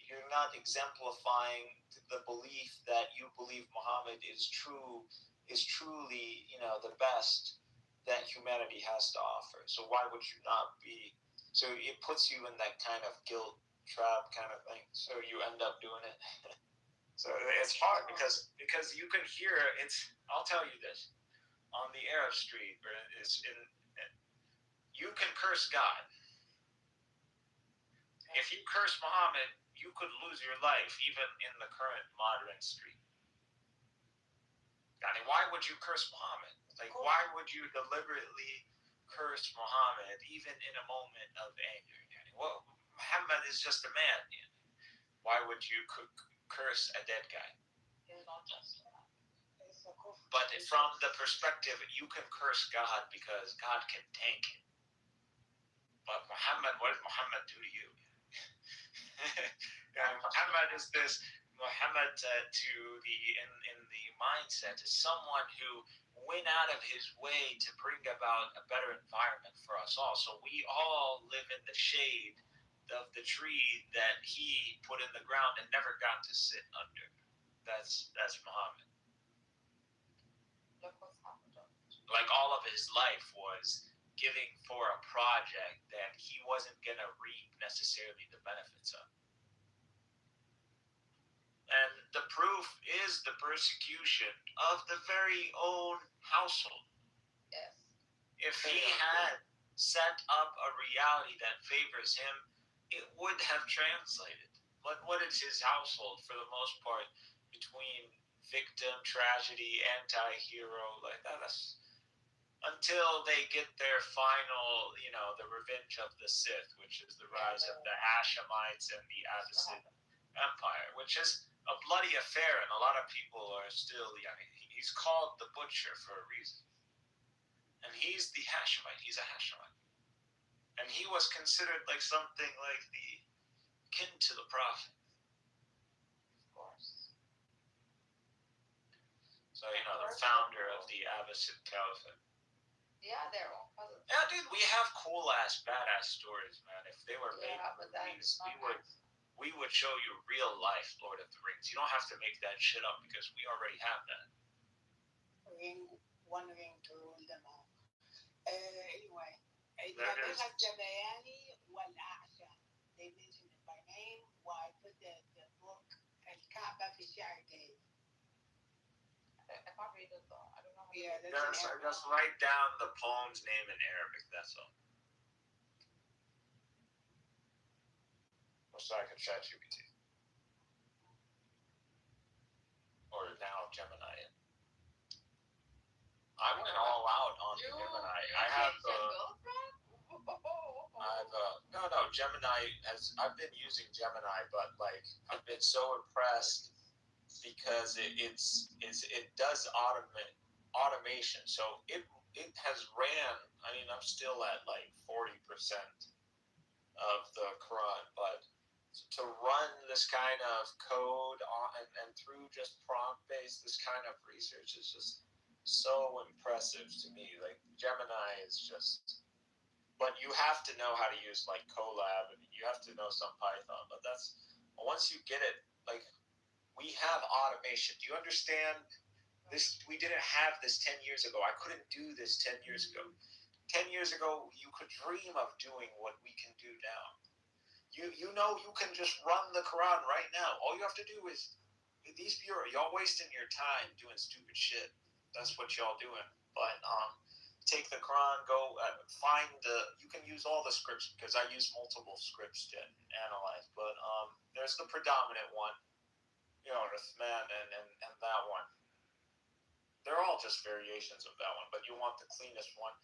P: You're not exemplifying the belief that you believe Muhammad is truly, the best that humanity has to offer. So why would you not be? So it puts you in that kind of guilt trap kind of thing. So you end up doing it. So it's hard because you can hear it's. I'll tell you this: on the Arab street, you can curse God. If you curse Muhammad, you could lose your life even in the current modern street. I mean, why would you curse Muhammad? Like, why would you deliberately curse Muhammad even in a moment of anger? Well, Muhammad is just a man. Why would you curse a dead guy? But from the perspective, you can curse God because God can tank it. But Muhammad, what did Muhammad do to you? Muhammad is this. Muhammad in the mindset is someone who went out of his way to bring about a better environment for us all. So we all live in the shade of the tree that he put in the ground and never got to sit under. That's Muhammad. Like all of his life was giving for a project that he wasn't going to reap necessarily the benefits of. And the proof is the persecution of the very own household.
J: Yes.
P: If he had set up a reality that favors him, it would have translated. But what is his household for the most part between victim, tragedy, anti-hero, like that? Until they get their final, the revenge of the Sith, which is the rise of the Hashemites and the Abbasid Empire, which is a bloody affair, and a lot of people are still, he's called the butcher for a reason. And he's the Hashemite. He's a Hashemite. And he was considered like something like the kin to the prophet. Of course. So, the founder of the Abbasid Caliphate.
J: Yeah, they're all cousins.
P: Yeah, dude, we have cool-ass, badass stories, man. If they were made
J: but that's
P: we would show you real life Lord of the Rings. You don't have to make that shit up because we already have that.
O: One ring to rule them all. Anyway,
P: There
O: الجبياني والأعشى. They mentioned it by name. Why put the book الكعبة في الشعر gate.
J: I can't read it though. I don't know.
O: Yeah,
P: just write down the poem's name in Arabic. That's all. So I can ChatGPT. Or now Gemini it. I went all out on Gemini. I have Gemini I've been using Gemini, but like I've been so impressed because it does automation. So it has ran. I mean, I'm still at like 40% of the Quran, but to run this kind of code and through just prompt-based, this kind of research is just so impressive to me. Like Gemini is just, but you have to know how to use like Colab, and you have to know some Python. But that's once you get it, like we have automation. Do you understand this? We didn't have this 10 years ago. I couldn't do this 10 years ago. 10 years ago, you could dream of doing what we can do now. You can just run the Quran right now. All you have to do is, y'all wasting your time doing stupid shit. That's what y'all doing. But take the Quran, go find you can use all the scripts because I use multiple scripts to analyze. But there's the predominant one, Uthman and that one. They're all just variations of that one, but you want the cleanest one.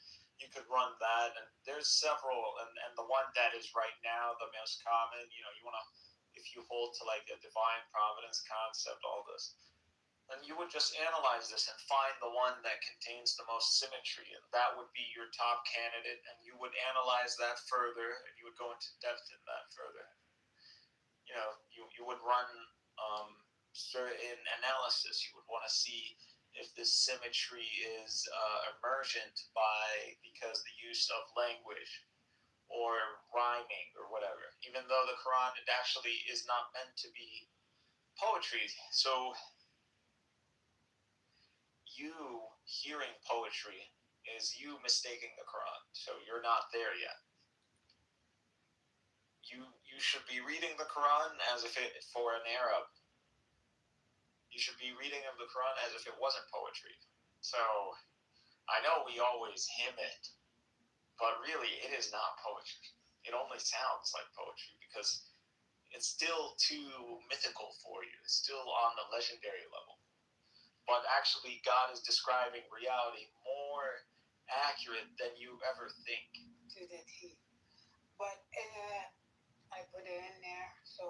P: You could run that, and there's several, and the one that is right now the most common, you want to, if you hold to like a divine providence concept, all this, then you would just analyze this and find the one that contains the most symmetry, and that would be your top candidate, and you would analyze that further, and you would go into depth in that further. You would run certain analysis. You would want to see if this symmetry is emergent because the use of language or rhyming or whatever, even though the Quran actually is not meant to be poetry. So you hearing poetry is you mistaking the Quran. So you're not there yet. You should be reading the Quran as if it for an Arab. You should be reading of the Quran as if it wasn't poetry. So I know we always hymn it, but really it is not poetry. It only sounds like poetry because it's still too mythical for you. It's still on the legendary level. But actually God is describing reality more accurate than you ever think.
O: To the T. But I put it in there, so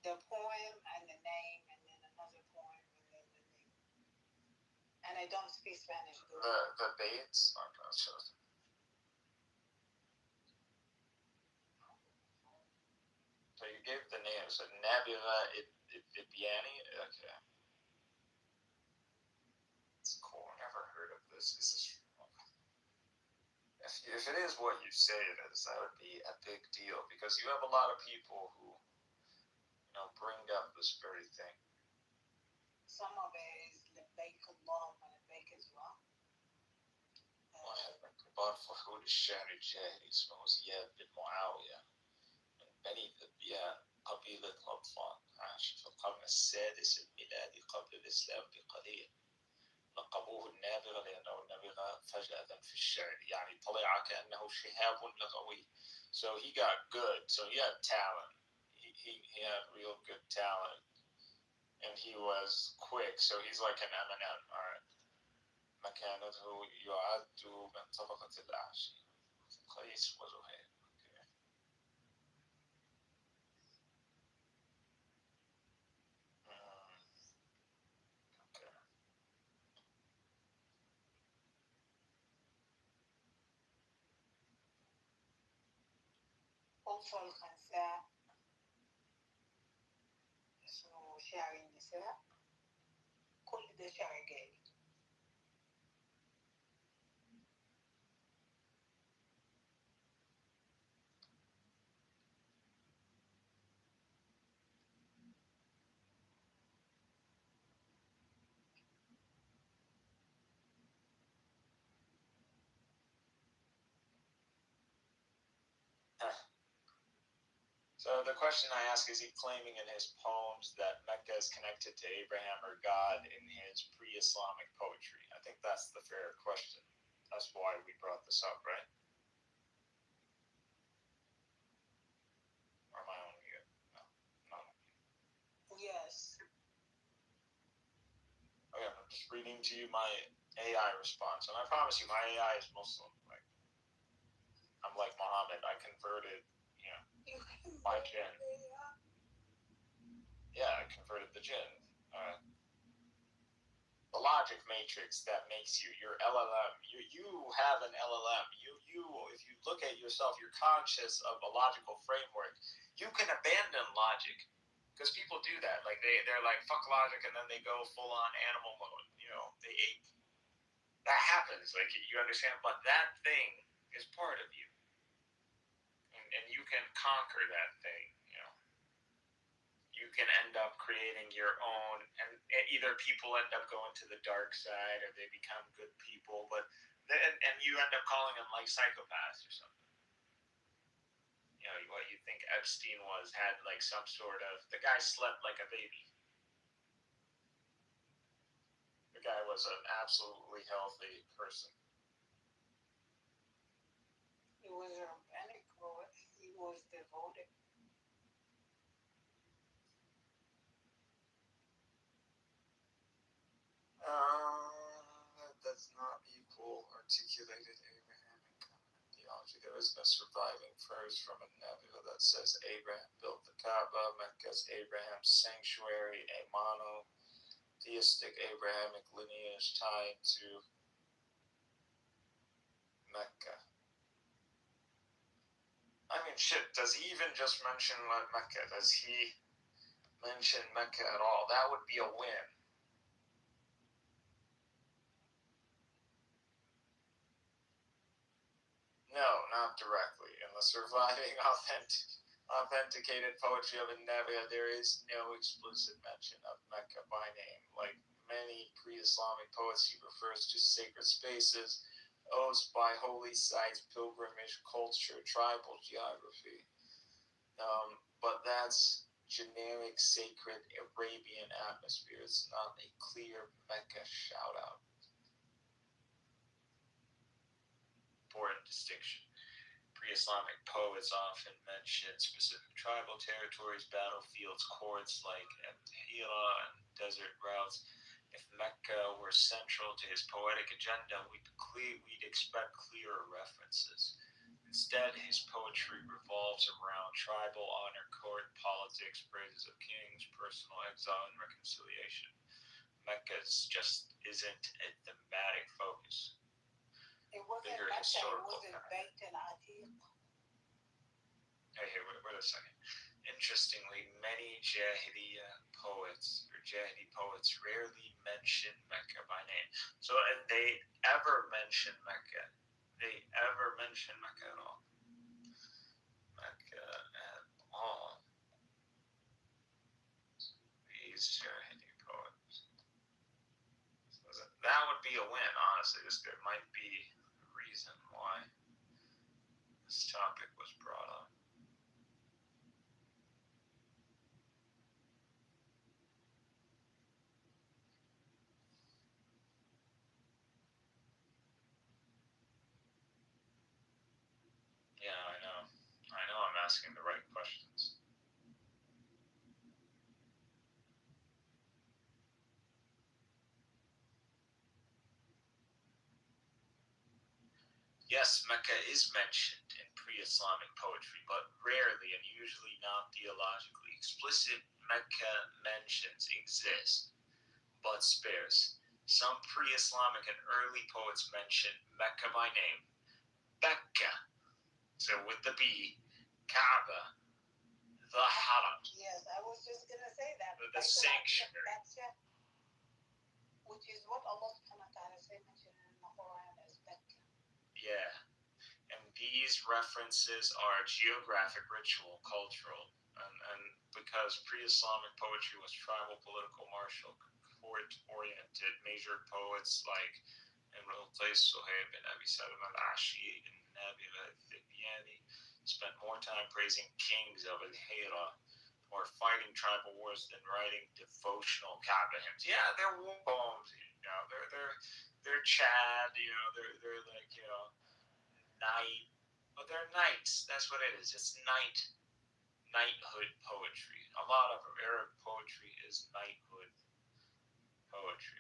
O: the poem and the name, and then another poem, and then the name. And I don't speak Spanish.
P: The dates? I'm not sure. So you gave the name. So Nabila Ibiani? Okay. It's cool. I never heard of this. If it is what you say it is, that would be a big deal because you have a lot of people who bring up this very thing.
O: Some of it is لبيك اللهم لبيك as well.
P: واحد من كبار فخور الشعر الجاهلي اسمه زياد بن معاوية من بني ذبيان قبيلة غطفان عاش في القرن السادس الميلادي قبل الإسلام بقليل. لقبوه النابغة لأنه نبغ فجأة في الشعر يعني طلع كأنه شهاب لغوي. So he got good. So he had talent. He had real good talent. And he was quick. So he's like an Eminem. All right. مكانته يعد من طبقة الأعشى قيس وزهير.
O: توصل الخنساء اسمه شعر النساء كل ده شعر جاهلي.
P: So the question I ask, is he claiming in his poems that Mecca is connected to Abraham or God in his pre-Islamic poetry? I think that's the fair question. That's why we brought this up, right? Or am I on mute? No.
O: Yes.
P: Okay, I'm just reading to you my AI response, and I promise you, my AI is Muslim. Like, I'm like Muhammad. I converted, my jinn. Yeah, I converted the jinn. The logic matrix that makes you your LLM. You have an LLM. You if you look at yourself, you're conscious of a logical framework. You can abandon logic because people do that. Like they're like fuck logic, and then they go full on animal mode. They ape. That happens. Like you understand, but that thing is part of you, and you can conquer that thing. You can end up creating your own, and either people end up going to the dark side or they become good people, and you end up calling them like psychopaths or something. What you think Epstein had like some sort of, the guy slept like a baby. The guy was an absolutely healthy person.
O: He was a rabbinic poet. He was devoted.
P: That does not equal articulated Abrahamic theology. There is no surviving verse from a nebula that says Abraham built the Kaaba. Mecca is Abraham's sanctuary, a monotheistic Abrahamic lineage tied to Mecca. I mean, shit, does he even just mention Mecca? Does he mention Mecca at all? That would be a win. No, not directly. In the surviving authenticated poetry of An-Nabiya, there is no explicit mention of Mecca by name. Like many pre-Islamic poets, he refers to sacred spaces, oaths by holy sites, pilgrimage, culture, tribal geography. But that's generic, sacred, Arabian atmosphere. It's not a clear Mecca shout-out. Important distinction. Pre-Islamic poets often mention specific tribal territories, battlefields, courts like Hira and desert routes. If Mecca were central to his poetic agenda, we'd expect clearer references. Instead, his poetry revolves around tribal honor, court politics, praises of kings, personal exile, and reconciliation. Mecca just isn't a thematic focus.
O: It wasn't
P: Bigger
O: Mecca,
P: historical
O: it was Beit al-Atiq.
P: Hey, wait a second. Interestingly, many Jahili poets rarely mention Mecca by name. So, if they ever mention Mecca, at all. Mecca at all. These Jahili poets. So that would be a win, honestly. There might be a reason why this topic was brought up. Yeah, I know I'm asking the right questions. Yes, Mecca is mentioned in pre-Islamic poetry, but rarely and usually not theologically. Explicit Mecca mentions exist, but sparse. Some pre-Islamic and early poets mention Mecca by name, Becca, so with the B, Kaaba, the Haram,
O: Yes, I was just gonna say that.
P: the sanctuary.
O: That's it. Which is what Allah subhanahu wa ta'ala said mentioned in the Quran as Mecca.
P: Yeah. And these references are geographic, ritual, cultural, and because pre-Islamic poetry was tribal, political, martial, court-oriented, major poets like Imrul Qais, Suhaib, and Abi Salim al-Ashi, and Nabi al-Thibyani spent more time praising kings of al-Hira or fighting tribal wars than writing devotional Kaaba hymns. Yeah, they're war poems, they're Chad, they're like, night, but they're knights. That's what it is. It's knighthood poetry. A lot of Arab poetry is knighthood poetry.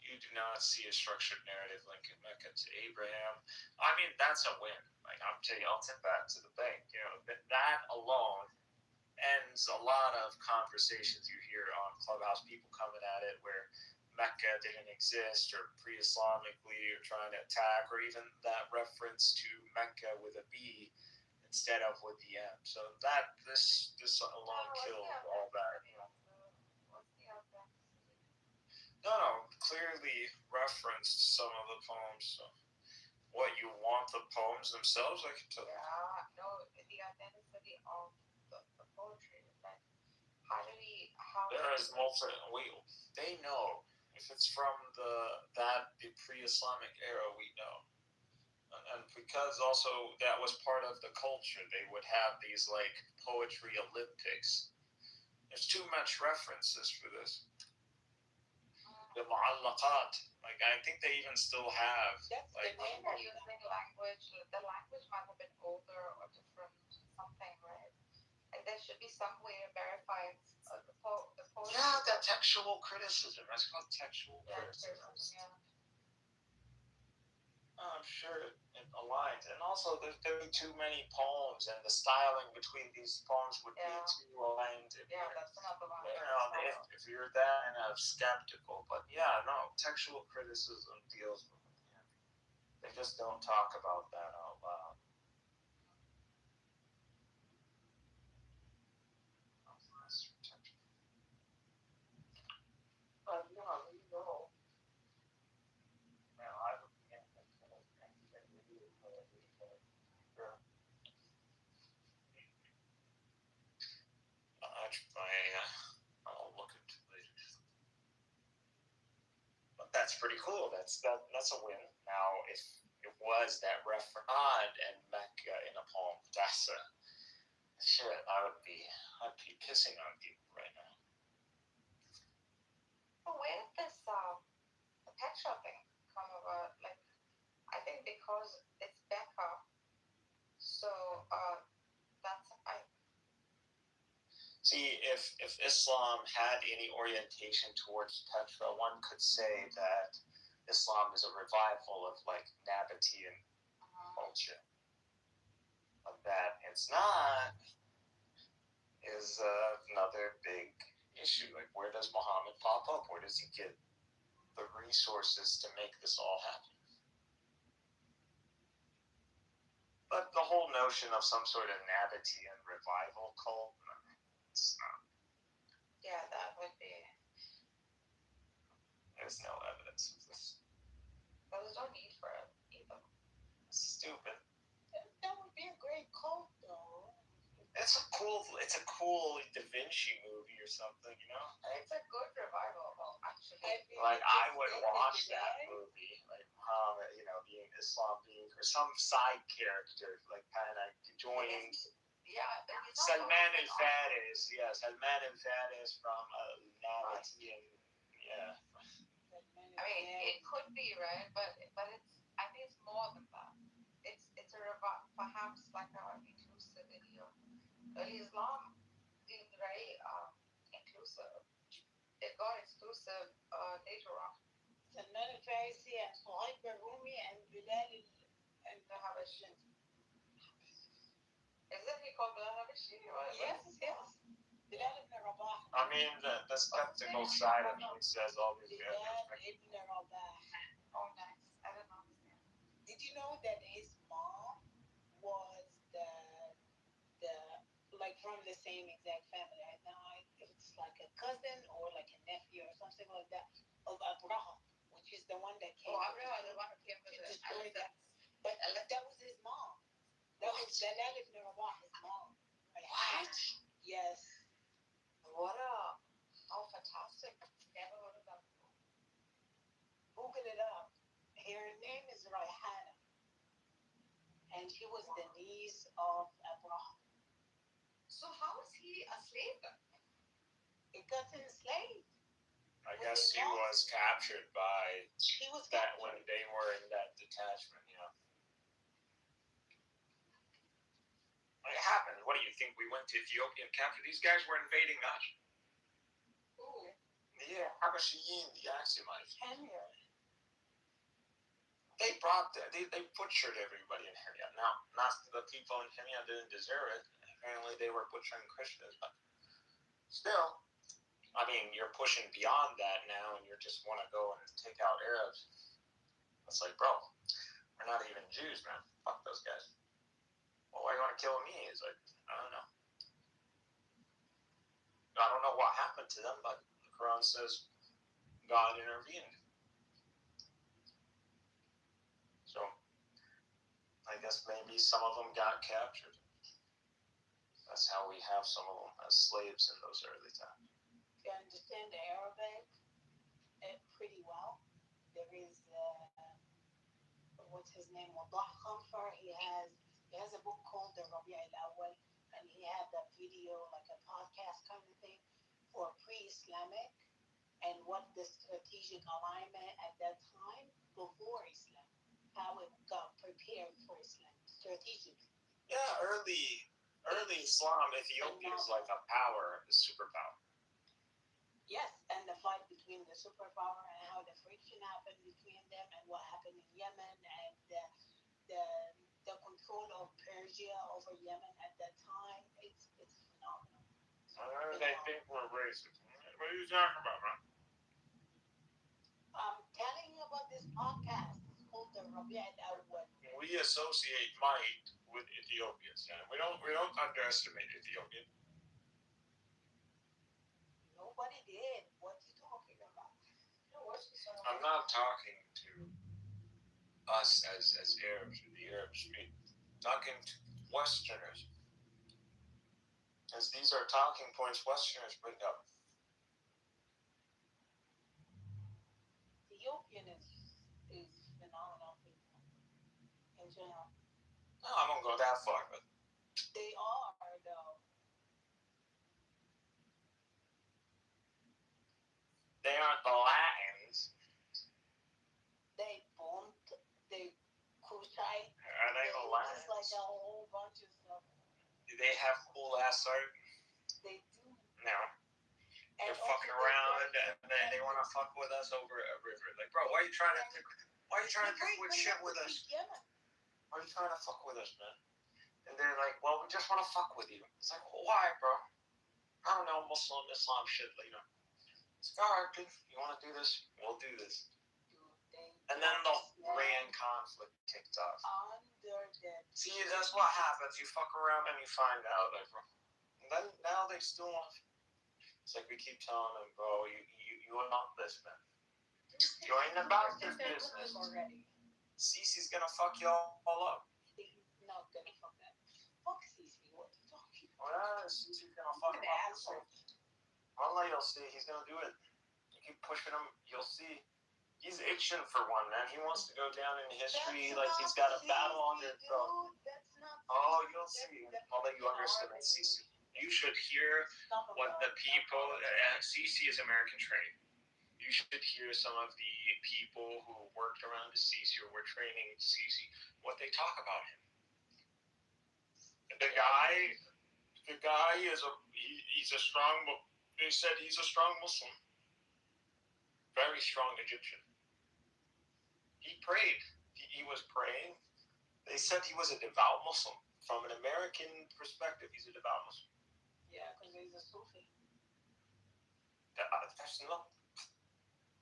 P: You do not see a structured narrative linking Mecca to Abraham. I mean, that's a win. Like, I'll tell you, I'll tip that to the bank. That alone ends a lot of conversations you hear on Clubhouse, people coming at it where Mecca didn't exist, or pre-Islamically, or trying to attack, or even that reference to Mecca with a B instead of with the M. So that this alone killed all that. No, clearly referenced some of the poems. So what, you want the poems themselves? I can tell you.
J: Yeah, no, the authenticity of the poetry. Like, how
P: there is multiple. They know. If it's from the pre-Islamic era, we know. And because also that was part of the culture, they would have these like poetry Olympics. There's too much references for this. The mu'allaqat, like I think they even still have like.
J: They're using language. The language might have been older or different, something, right? Like there should be some way of verifying the poetry.
P: Yeah, that textual criticism. That's called textual criticism.
J: Yeah.
P: I'm sure it aligns, and also there'd be too many poems, and the styling between these poems would be too aligned.
J: Yeah, that's another one.
P: If you're that kind of skeptical, but yeah, no, textual criticism deals with it. Yeah. They just don't talk about that out loud. I'll look into it later. But that's pretty cool. That's a win. Now, if it was that reference and Mecca in a poem, that's a shit. I'd be pissing on people right now.
J: But where did this the pet shopping come about? Like, I think because it's Becca, so
P: See, if Islam had any orientation towards Petra, one could say that Islam is a revival of like Nabatean culture. But that it's not is another big issue. Like, where does Muhammad pop up? Where does he get the resources to make this all happen? But the whole notion of some sort of Nabatean revival cult, it's not.
J: Yeah, that would be.
P: There's no evidence of this.
J: But there's no need for it either.
P: It's stupid.
O: That would be a great cult, though.
P: It's a cool Da Vinci movie or something, you know?
J: It's a good revival, actually.
P: Like, I would watch that movie, like Muhammad, being Islam, or some side character, like kind of joining.
J: Yeah,
P: Salman al-Faris, Salman al-Faris from Nabatean, yeah.
J: I mean, it could be, right? But it's, I think it's more than that. It's a perhaps like an inclusivity of early Islam being very inclusive. It got exclusive later on.
O: Salman al-Farisi and Suhaib al-Rumi and Bilal al-Habashi.
J: Isn't he called Bilal al-Habashi?
O: Yes. Bilal ibn Rabah.
P: I mean, the skeptical side of me says all these
O: Bilal ibn Rabah.
J: Oh, nice. I don't understand.
O: Did you know that his mom was same exact family. I know it's like a cousin or like a nephew or something like that of Abraham, which is the one that came.
J: Oh, Abraham, the one who came with
O: to
J: the
O: destroy that.
J: elephants.
O: But that was his mom. That was Jalal ibn Rabah, his mom.
J: What?
O: Yes.
J: How fantastic. Never heard of that before.
O: Google it up. Her name is Raihana. And she was the niece of Abraham.
J: So how is he a slave then?
O: It got enslaved.
P: I guess he was captured by
O: He was
P: that
O: captured.
P: when they were in that detachment, It happened. What do you think? We went to Ethiopia and captured these guys? Were invading us.
J: Ooh.
P: Yeah, Habashiyin, the Axumites.
O: Kenya.
P: They butchered everybody in Kenya. Now, not the people in Kenya didn't deserve it. Apparently, they were butchering Christians, but still, I mean, you're pushing beyond that now, and you just want to go and take out Arabs. It's like, bro, we're not even Jews, man. Fuck those guys. Well, why you want to kill me? It's like, I don't know. I don't know what happened to them, but the Quran says God intervened. So, I guess maybe some of them got captured. That's how we have some of them as slaves in those early times.
O: To understand the Arabic pretty well, there is what's his name? Wadah Khamfar. He has a book called the Rabi' al-Awwal, and he had that video, like a podcast kind of thing, for pre-Islamic and what the strategic alignment at that time before Islam, how it got prepared for Islam strategically.
P: Yeah, early Islam, Ethiopia is like a power, a superpower.
O: Yes, and the fight between the superpower and how the friction happened between them and what happened in Yemen and the control of Persia over Yemen at that time, it's phenomenal.
P: They think we're racist. What are you talking about, man?
O: I'm telling you about this podcast. It's called the Rabi' al-Awwal.
P: We associate might with Ethiopians, and we don't underestimate Ethiopia.
O: Nobody did. What are you talking about?
P: I'm not talking to us as Arabs or the Arab speak. Talking to Westerners. As these are talking points Westerners bring up.
O: Ethiopian is phenomenal people in general.
P: No, I won't go that far, but
O: They are though.
P: they aren't the Latins.
O: They bombed. They Kushite.
P: Are they the Latins?
O: Just like a whole bunch of stuff.
P: Do they have cool ass art?
O: They do.
P: No. They're fucking around and they want to fuck with us over a river. Like, bro, why are you trying to pick with shit with us? Why are you trying to fuck with us, man? And they're like, well, we just want to fuck with you. It's like, well, why, bro? I don't know, Islam shit, It's like, all right, dude, you want to do this? We'll do this. And then the Iran conflict kicked off. See, that's what happens. You fuck around and you find out. Like, and then now they still want to. It's like we keep telling them, bro, you are not this, man. You ain't about this business. Cece's gonna fuck y'all all up.
O: He's not gonna fuck that. Fuck Cece. What are you talking about?
P: Well, Cece's gonna fuck him up. One day you'll see. He's gonna do it. You keep pushing him, you'll see. He's itching for one, man. He wants to go down in history like he's got a battle on his throat. Oh, you'll see. I'll let you underestimate Cece. You should hear what the people. Cece is American trained. You should hear some of the people who worked around Cece or were training Cece, what they talk about him. The guy is he's a strong. They said he's a strong Muslim, very strong Egyptian. He prayed. He was praying. They said he was a devout Muslim. From an American perspective, he's a devout Muslim.
O: Yeah, because he's a Sufi.
P: That's not.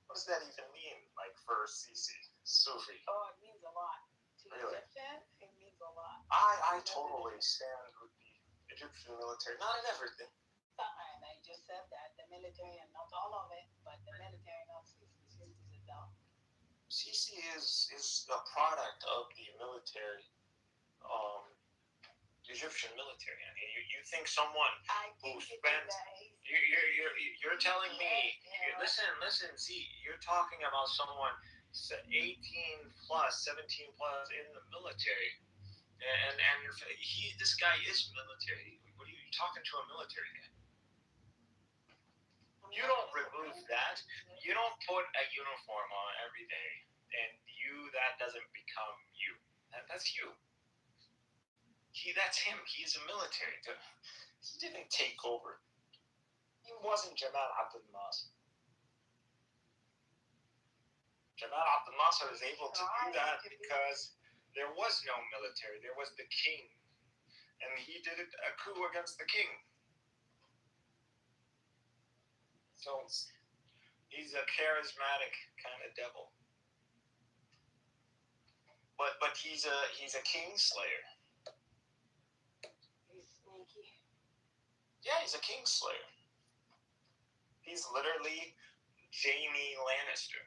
P: What does that even mean? Like for Cece, Sufi.
O: Oh, it means a lot. To
P: Really?
O: Egyptian, it means a lot.
P: I totally stand with the Egyptian military. Not in everything.
O: And they just said that the military, and not all of it, but the military, not Sisi's a dog.
P: Sisi is a product of the military, Egyptian military. I mean, you think someone who spent you're telling me listen, see, you're talking about someone 18 plus, 17 plus in the military, and this guy is military. What are you talking to a military guy? You don't remove that. You don't put a uniform on every day, and that doesn't become you. That's you. That's him. He's a military dude. He didn't take over. He wasn't Jamal Abdel Nasser. Jamal Abdel Nasser was able to do that because there was no military. There was the king, and he did a coup against the king. So he's a charismatic kind of devil. But he's a king slayer.
O: He's sneaky.
P: Yeah, he's a king slayer. He's literally Jaime Lannister.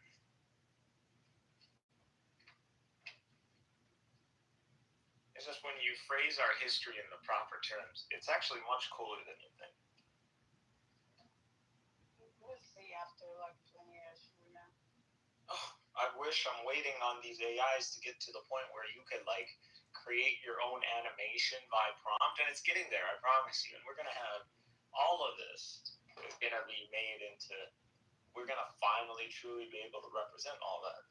P: It's just when you phrase our history in the proper terms, it's actually much cooler than you think.
O: We'll see after like 20 years from now.
P: Oh, I wish. I'm waiting on these AIs to get to the point where you could like create your own animation by prompt, and it's getting there, I promise you. And we're gonna have all of this is gonna be made into. We're gonna finally truly be able to represent all that,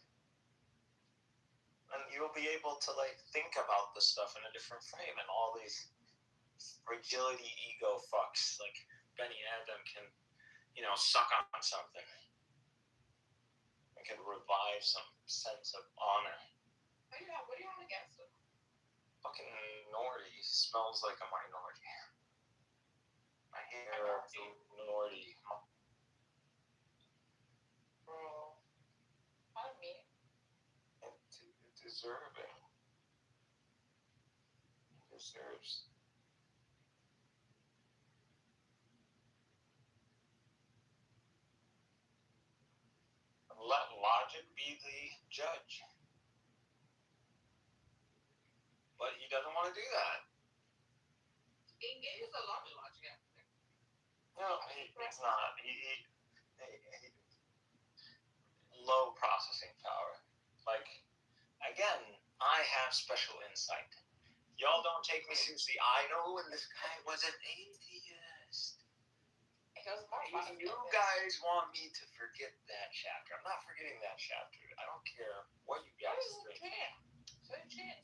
P: and you'll be able to like think about this stuff in a different frame. And all these fragility ego fucks like Benny Adam can, suck on something. It can revive some sense of honor.
J: What do you have against him?
P: Fucking minority smells like a minority. My hair is a minority.
J: Bro, I don't mean
P: Deserving. He deserves. Let logic be the judge. But he doesn't want to do that.
J: he engages a lot of logic.
P: No, it's not. He low processing power. Like, again, I have special insight. Y'all don't take me seriously. I know when this guy was an atheist. You guys want me to forget that chapter. I'm not forgetting that chapter. I don't care what you guys think.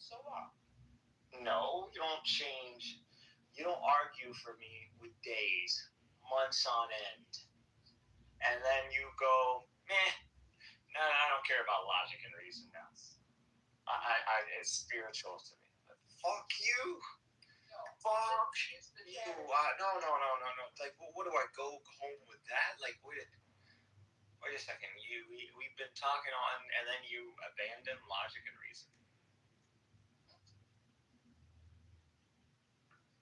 J: So what?
P: No, you don't change. You don't argue for me with days, months on end. And then you go, meh, no, I don't care about logic and reason now. It's spiritual to me. Fuck you. Fuck you. No. Like, what do I go home with that? Like, wait a second. We've been talking on, and then you abandon logic and reason.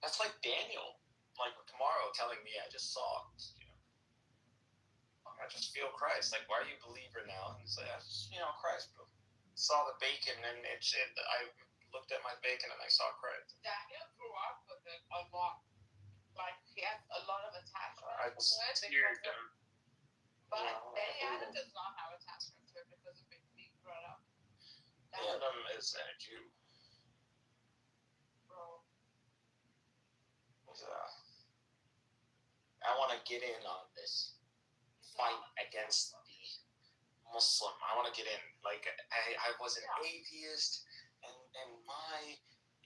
P: That's like Daniel, like tomorrow telling me I just saw, I just feel Christ. Like, why are you a believer now? And it's like, I just, Christ, bro. Saw the bacon, and I looked at my bacon and I saw Christ.
J: Daniel grew up with it a lot. Like, he has a lot of attachment
P: I
J: to it.
P: steered him.
J: But Benny Adam does not have attachment to it because of being brought up.
P: Adam is a Jew.
J: Bro.
P: I want to get in on this fight against the Muslim. I want to get in. Like, I was an atheist, and my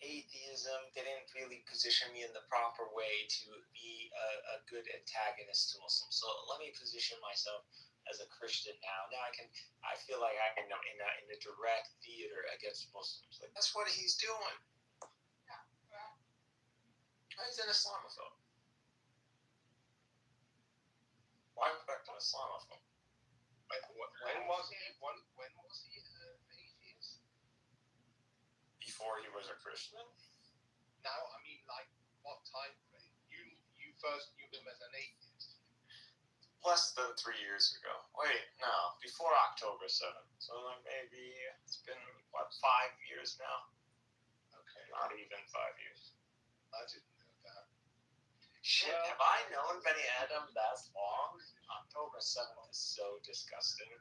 P: atheism didn't really position me in the proper way to be a good antagonist to Muslims. So let me position myself as a Christian now. Now I feel like I can in a direct theater against Muslims. Like, that's what he's doing.
J: Yeah, right.
P: He's an Islamophobe. Why affect an Islamophobe?
C: Like, when was he an atheist?
P: Before he was a Christian?
C: Now, I mean, like, what time frame?
Q: first knew him as an atheist?
P: Less than 3 years ago. Wait, no, before October 7th. So like maybe it's been what 5 years now?
Q: Okay.
P: Not even 5 years.
Q: I didn't know that.
P: Shit, have I known Benny Adam that long? October 7th is so disgusting.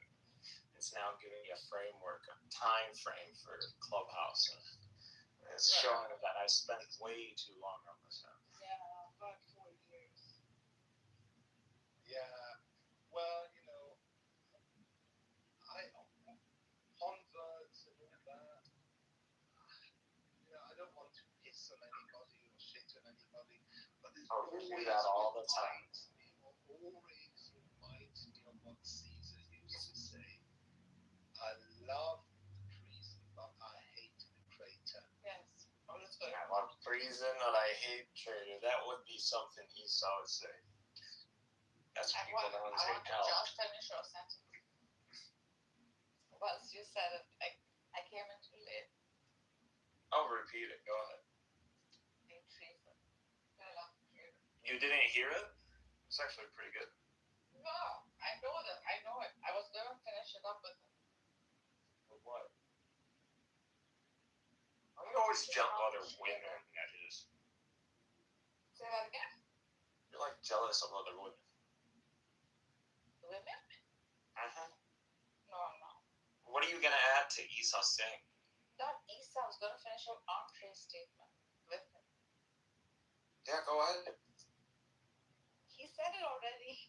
P: It's now giving me a framework, a time frame for Clubhouse. It's showing that I spent way too long on this app.
O: Yeah, about 4 years.
Q: Yeah. Well, you know, converts and all that. You know, I don't want to piss on anybody or shit on anybody, but this
P: You do that all the time.
Q: always reminds me of what Caesar used to say. I love the treason, but I hate the traitor.
O: Yes.
P: I love treason, but I hate traitor. That would be something Esau would say. That's
J: I
P: people
J: want
P: that
J: to
P: say hell.
J: just finish your sentence. Once you said it, I came in too late.
P: I'll repeat it. Go ahead.
J: Hate treason. I love treason.
P: You didn't hear it? It's actually pretty good.
J: No, I know that. I know it. I was going to finish it up with him.
P: With what? You always jump other women. That is.
J: Say that again.
P: You're like jealous of other women.
J: Women?
P: Uh-huh.
J: No, I'm not.
P: What are you gonna add to Esau's saying?
J: Not Esau. I was going to finish your entree statement with him.
P: Yeah, go ahead.
J: He said it already.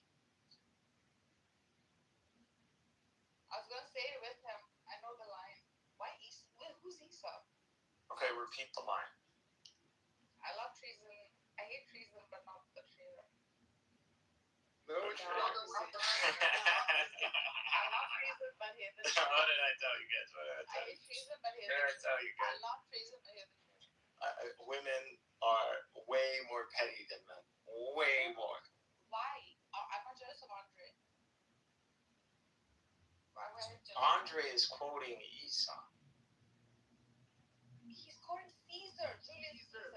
J: I was going to say it with him. I know the line. Why Esau? Who's Esau?
P: Okay, repeat the line.
J: I love treason. I hate treason, but not the traitor.
Q: No, it's
J: I
Q: not.
J: love treason, but hate the traitor.
P: What did I tell you guys? What did I
J: I
P: tell you?
J: hate treason, but hate
P: What did I
J: the
P: tell
J: traitor.
P: you
J: I
P: guys?
J: love treason, but hate the traitor.
P: Women are way more petty than men. Way more.
J: Why? I'm not jealous of Andre. Why would I jealous?
P: Andre is quoting Esau.
J: He's quoting Caesar. Julius Caesar.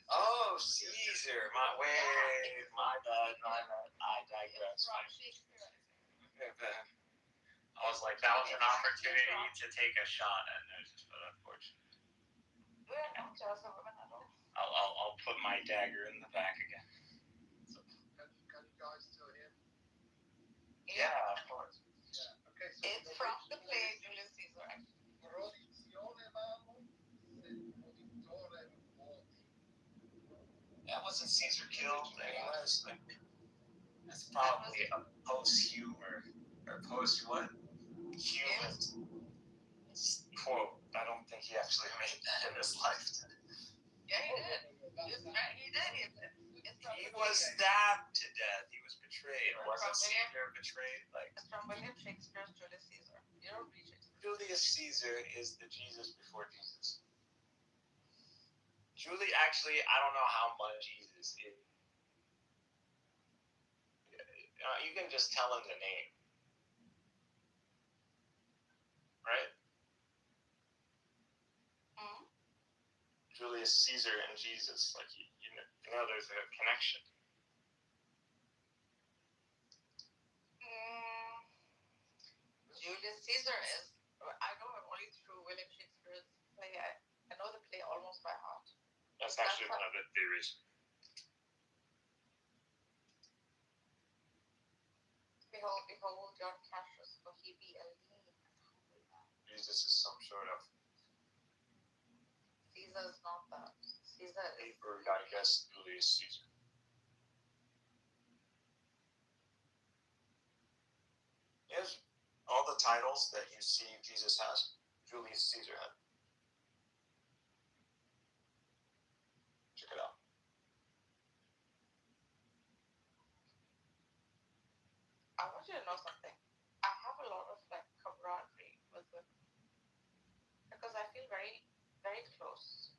P: Oh, Caesar. My bad. I digress.
J: From Shakespeare.
P: I was like, that was an opportunity to take a shot, and it was just unfortunate.
J: We're not jealous of women at all.
P: I'll put my dagger in the back again.
Q: Can you guys still hear me?
P: Yeah, of course.
Q: Yeah. Okay, so
J: It's from the play Julius Caesar.
P: That wasn't Caesar killed anyways. Like, that's probably a post-humor or post-what? Human quote. I don't think he actually made that in his lifetime.
J: Yeah, he did. He did.
P: He was stabbed to death. He was betrayed. Wasn't Caesar betrayed? Like,
J: It's from William Shakespeare's Julius Caesar. You don't read Shakespeare.
P: Julius Caesar is the Jesus before Jesus. Julie, actually, I don't know how much Jesus is. You can just tell him the name. Right?
J: Mm-hmm.
P: Julius Caesar and Jesus. Like, you know there's a connection.
J: Julius Caesar is. I know him only through William Shakespeare's play. I know the play almost by heart.
P: That's actually one of the theories.
J: Behold John Cassius, for he be a lean and hungry man.
P: Jesus is some sort of
J: Caesar is not that. Caesar is.
P: Hebrew, I guess, Julius Caesar. Yes, all the titles that you see Jesus has, Julius Caesar had. Check it out.
J: I want you to know something. I have a lot of like camaraderie with women because I feel very, very close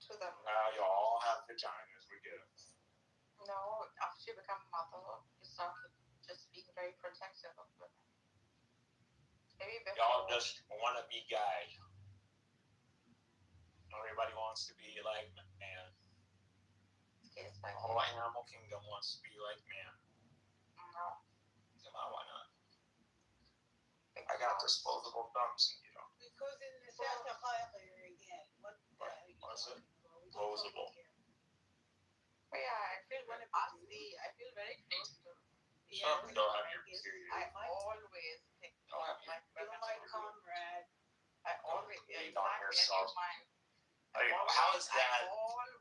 J: to them.
P: Now you all have vaginas, we get it.
J: No, after you become a mother, you start just being very protective of women. Maybe before.
P: Y'all just want to be guys. Everybody wants to be like man.
J: Case by
P: Oh, and animal kingdom wants to be like man.
J: No.
P: Why not? I got disposable thumbs, and you don't.
O: Because in the South Africa again, what
P: Was it disposable?
J: But yeah, I feel very close to.
O: Yeah,
P: Some don't have your period.
J: I always think
P: Don't have your.
O: you're my comrade.
J: I always
P: Lean on yourself.
J: mine.
P: Like, how is that?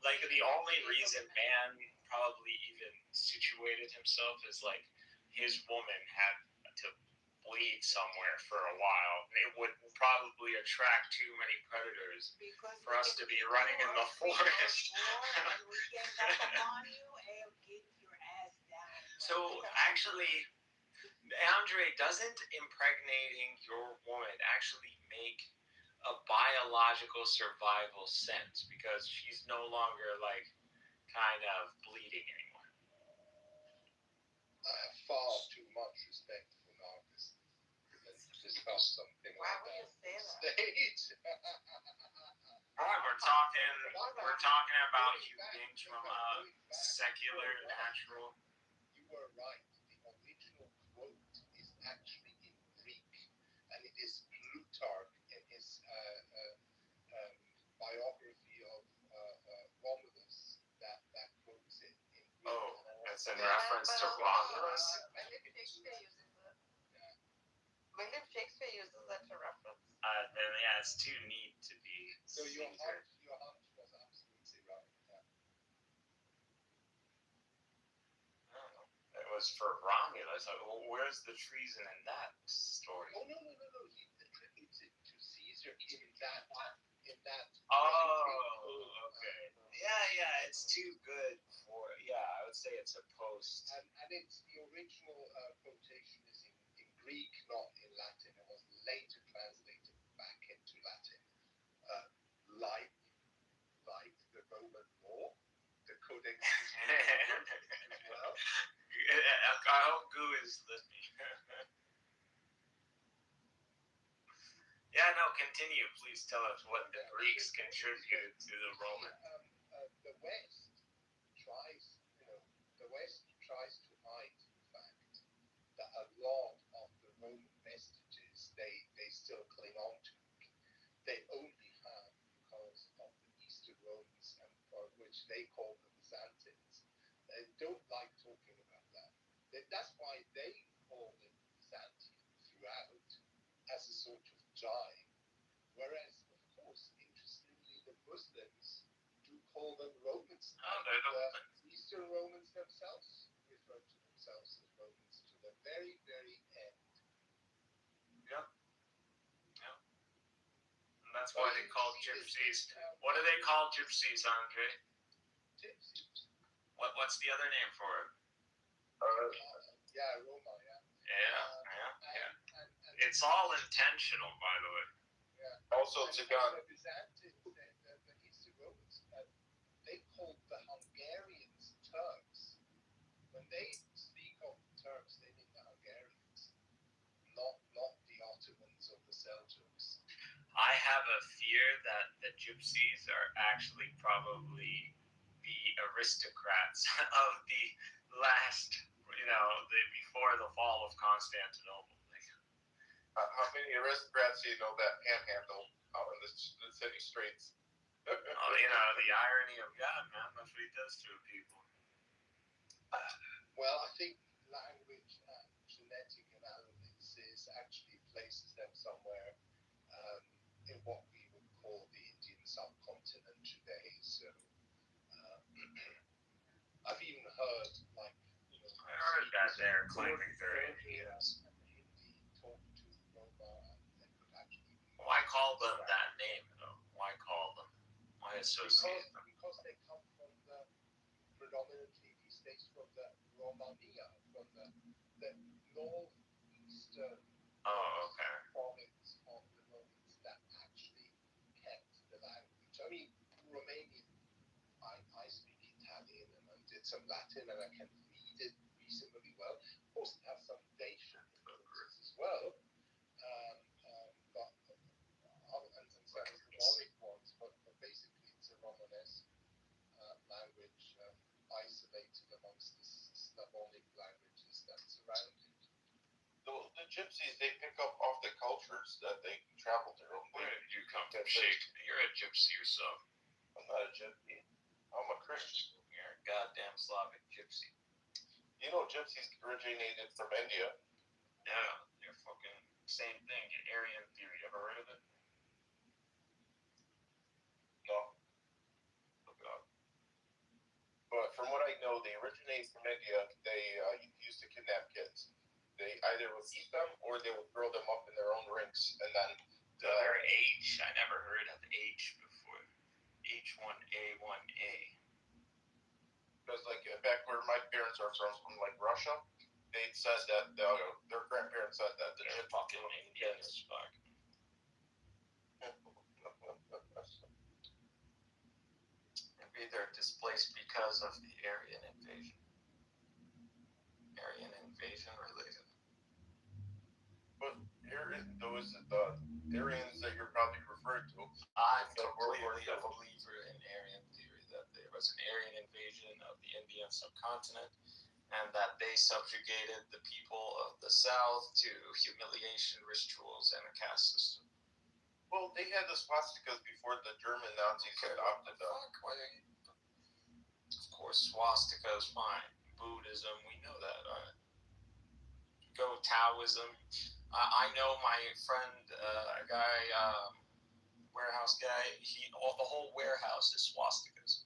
P: Like, the only reason man probably even situated himself is like his woman had to bleed somewhere for a while. It would probably attract too many predators for us to be running in the forest. So actually, Andre, doesn't impregnating your woman actually make a biological survival sense because she's no longer like kind of bleeding anymore?
B: I have far too much respect for Marcus to discuss something like that. Stage.
P: We're talking about you being from a secular natural.
B: You were right. The original quote is actually in Greek, and it is Plutarch in his biography of Romulus that quotes it in Greek.
P: Oh, it's in reference to Romulus.
J: William Shakespeare uses that to reference.
P: Then yeah, it's too neat to be.
B: So your hunch was absolutely right.
P: It was for Romulus. Well, where's the treason in that story?
B: Oh no! He attributes it to Caesar in that.
P: Oh, okay. Yeah. It's too good for. Yeah, I would say it's a post.
B: And it's the original quotation is in Greek, not in Latin. It was later translated back into Latin, like the Roman law, the Codex. Well,
P: I hope Goo is listening. Yeah, no, continue. Please tell us what the Greeks contributed to the Roman.
B: The West tries to hide the fact that a lot of the Roman vestiges they still cling on to. They only have because of the Eastern Romans, and which they call the Byzantines. They don't like talking about that. That's why they call it Byzantium throughout as a sort of jibe. Whereas, of course, interestingly, the Muslims do call them Romans. The Eastern Romans themselves refer to themselves as Romans to the very, very end.
P: Yep. And that's why they call gypsies. What do they call gypsies, Andre?
B: Gypsies.
P: What's the other name for it?
B: Roma,
P: Yeah. It's all intentional, by the way.
B: Yeah.
P: Also, it's a gun.
B: The Byzantines, the Eastern Romans, they called the Hungarians Turks. When they speak of Turks, they mean the Hungarians, not the Ottomans or the Seljuks.
P: I have a fear that the gypsies are actually probably the aristocrats of the last, before the fall of Constantinople.
C: How many aristocrats do you know that panhandle out in the city streets?
P: The irony of God, man. That's what he does to people.
B: Well, I think language and genetic analysis actually places them somewhere in what we would call the Indian subcontinent today. So I've even heard, I
P: heard that they're claiming they're Indians.
B: Talk to Roma, and they could actually be.
P: Why call them that name, though? Why call them? Why associate them?
B: Because they come from predominantly these days from the Romania, from the northeastern province of the Romans that actually kept the language. I mean, Romanian, I speak Italian and I did some Latin and I can read it reasonably well. Of course, it has some Dacian influences as well, and some Slavonic ones, but basically it's a Romanesque language isolated among
L: gypsies, they pick up off the cultures that they travel through.
D: Where did you come from, Sheikh? You're a gypsy yourself.
L: I'm not a gypsy. I'm a Christian.
D: You're a goddamn Slavic gypsy.
L: You know, gypsies originated from India.
D: Yeah, they're fucking same thing. Aryan theory. Ever heard of it?
L: No. Look it up. But from what I know, they originate from India. They used to kidnap kids. They either would eat them or they would grow them up in their own rinks, and then
D: Their age. I never heard of age before. H1A1A.
L: Because like back where my parents are from like Russia, they said that their grandparents said that the
D: They're fucking Indian as fuck. Maybe they're displaced because of the Aryan invasion. Aryan invasion related.
L: But those the Aryans that you're probably referring to.
D: I'm completely a believer in Aryan theory, that there was an Aryan invasion of the Indian subcontinent and that they subjugated the people of the South to humiliation, rituals, and a caste system.
L: Well, they had the swastikas before the German Nazis adopted them.
D: Of course, swastika is fine. Buddhism, we know that. Go Taoism. I know my friend, a guy, warehouse guy. The whole warehouse is swastikas.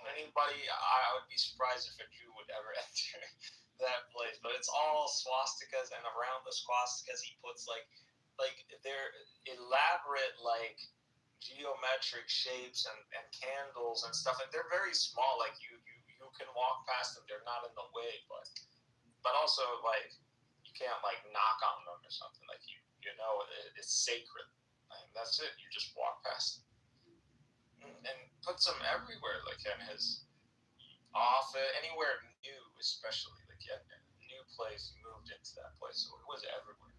D: Anybody, I would be surprised if a Jew would ever enter that place. But it's all swastikas, and around the swastikas, he puts like they're elaborate geometric shapes and candles and stuff, and they're very small. Like you can walk past them; they're not in the way, but also you can't knock on them or something. It's sacred, and that's it. You just walk past them. And puts them everywhere, in his office, anywhere new, especially new place. He moved into that place, so it was everywhere.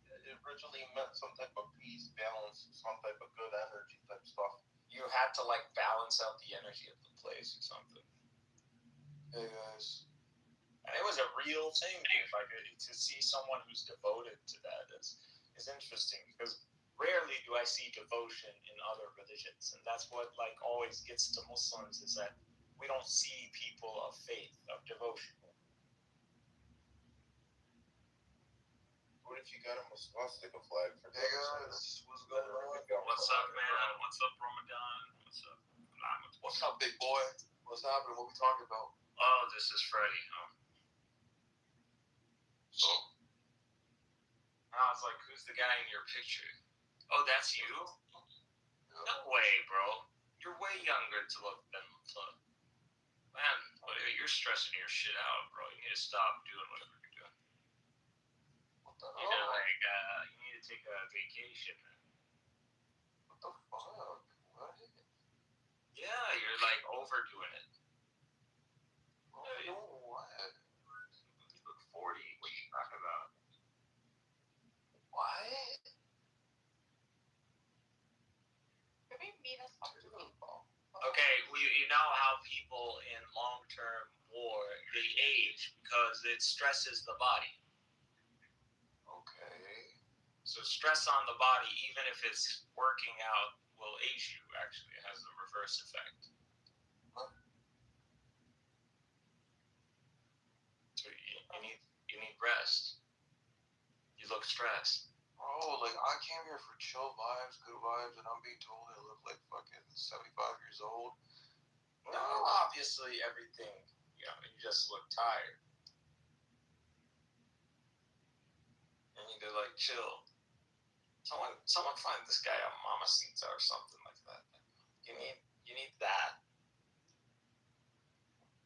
L: It originally meant some type of peace, balance, some type of good energy type stuff.
D: You had to balance out the energy of the place or something.
L: Hey guys.
D: And it was a real thing, dude. To see someone who's devoted to that is interesting, because rarely do I see devotion in other religions, and that's what always gets to Muslims, is that we don't see people of faith, of devotion.
L: What if you got him a swastika flag for
R: Hey guys, what's going on?
D: What's up, man? What's up, Ramadan? What's up?
R: What's up, big boy? What's happening? What we talking about?
D: Oh, this is Freddie.
B: So,
D: I was like, who's the guy in your picture? Oh, that's you? No way, bro. You're way younger to look than man, you're stressing your shit out, bro. You need to stop doing whatever you're doing.
R: What the
D: You
R: hell?
D: you need to take a vacation, man.
R: What the fuck? What?
D: Yeah, you're overdoing it.
R: Overdoing what?
D: You look 40. What are you talking about?
R: What?
D: Okay, you know how people in long-term war, they age because it stresses the body.
R: Okay.
D: So stress on the body, even if it's working out, will age you. Actually, it has the reverse effect.
R: Huh?
D: So you need rest. You look stressed.
R: Bro, I came here for chill vibes, good vibes, and I'm being told I look like fucking 75 years old.
D: No, obviously everything. You just look tired. You need to chill. Someone find this guy a mamacita or something like that. You need that.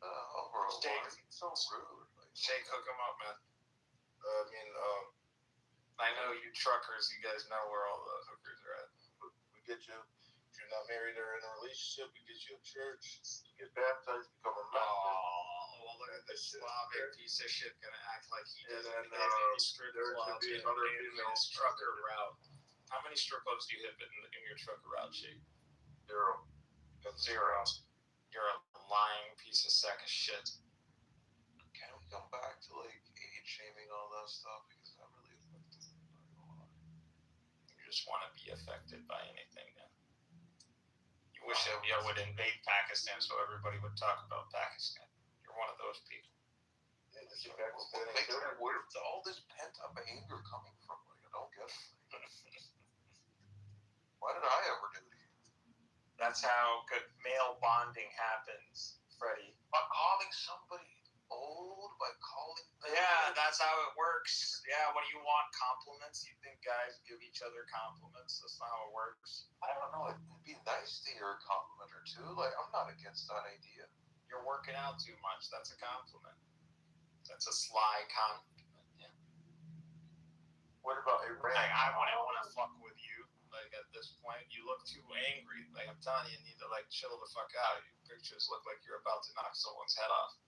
R: Oh, bro,
D: Jake,
R: so rude.
D: Shake, hook him up, man. I know you truckers, you guys know where all the hookers are at.
L: We get you. If you're not married or in a relationship, we get you a church. You get baptized, become a member.
D: Oh, well, look at this Slavic piece of shit gonna act like he doesn't
L: And
D: get any strip
L: there
D: clubs
L: should be
D: in
L: another
D: his
L: female
D: trucker route. How many strip clubs do you hit in your trucker route, Shake?
L: 0.
D: 0. You're a lying piece of sack of shit.
R: Can we come back to age shaming all that stuff? Because
D: just want to be affected by anything now. You wish that we would invade Pakistan so everybody would talk about Pakistan. You're one of those people.
Q: Where's all this pent up anger coming from? Like, I don't get it. Why did I ever do to you?
D: That's how good male bonding happens, Freddie.
Q: By calling somebody old, by calling them.
D: Yeah, that's how it works. Yeah, what do you want? Compliments? You think guys give each other compliments? That's not how it works.
Q: I don't know. It'd be nice to hear a compliment or two. Like, I'm not against that idea.
D: You're working out too much. That's a compliment. That's a sly compliment. Yeah.
Q: What about Iran?
D: Like, I wouldn't want to fuck with you. Like, at this point, you look too angry. Like, I'm telling you, you need to, like, chill the fuck out. Your pictures look like you're about to knock someone's head off.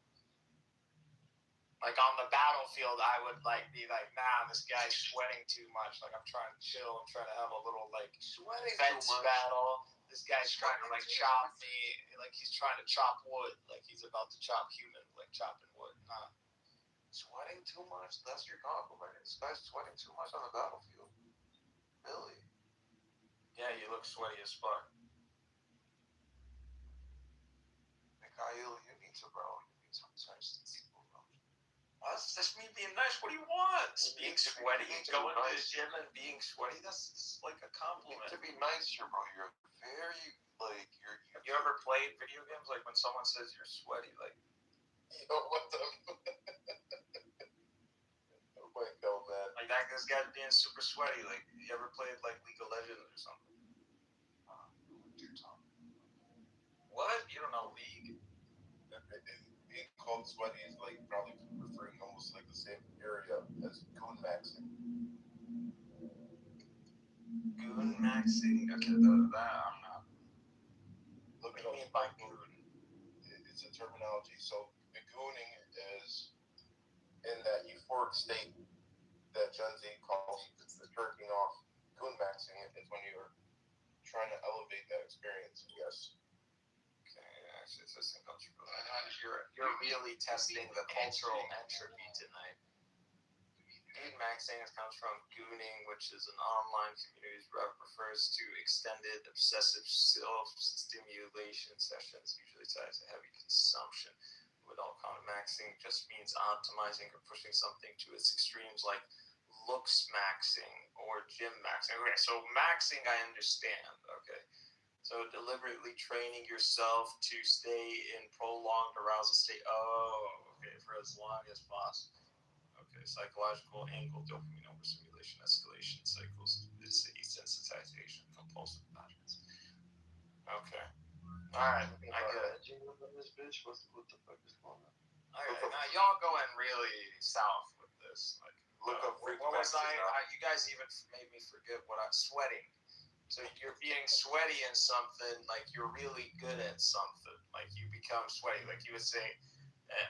D: Like, on the battlefield, I would, like, be like, nah, this guy's sweating too much. Like, I'm trying to chill. I'm trying to have a little, like, fence battle. This guy's trying to, like, chop me. Like, he's trying to chop wood. Like, he's about to chop human, like, chopping wood. Nah.
Q: Sweating too much? That's your compliment. This guy's sweating too much on the battlefield. Really?
D: Yeah, you look sweaty as fuck.
Q: Mikhail, you need to, bro. You need some sense.
D: That's me being nice. What do you want? Being sweaty, going to the gym and being sweaty, that's like a compliment.
Q: To be nicer, bro. You're very, like,
D: Have you ever played video games? Like, when someone says you're sweaty, like,
Q: yo, what the? Oh my god, man.
D: Like, this guy's being super sweaty. Like, you ever played, like, League of Legends or something? What? You don't know League?
Q: Being called sweaty is, like, probably referring almost like the same area as goon maxing.
D: Goon maxing? Okay, I'm not.
Q: Look
D: What do you mean by goon?
Q: It's a terminology. So, the gooning is in that euphoric state that Gen Z calls the jerking off. Goon maxing is when you're trying to elevate that experience, yes.
D: You're really testing the cultural entropy tonight. Goon maxing comes from gooning, which is an online community that refers to extended obsessive self-stimulation sessions, usually tied to heavy consumption. Without maxing just means optimizing or pushing something to its extremes, like looks maxing or gym maxing. Okay, so maxing I understand. Okay. So deliberately training yourself to stay in prolonged arousal state. Oh, okay, for as long as possible. Okay, psychological angle, dopamine overstimulation, escalation cycles, desensitization, compulsive patterns. Okay. Alright, I get it.
Q: This bitch, what the fuck is going on?
D: Okay, now y'all going really south with this. Like,
Q: look up
D: what was you guys even made me forget what I'm sweating. So you're being sweaty in something, like you're really good at something. Like you become sweaty. Like you would say,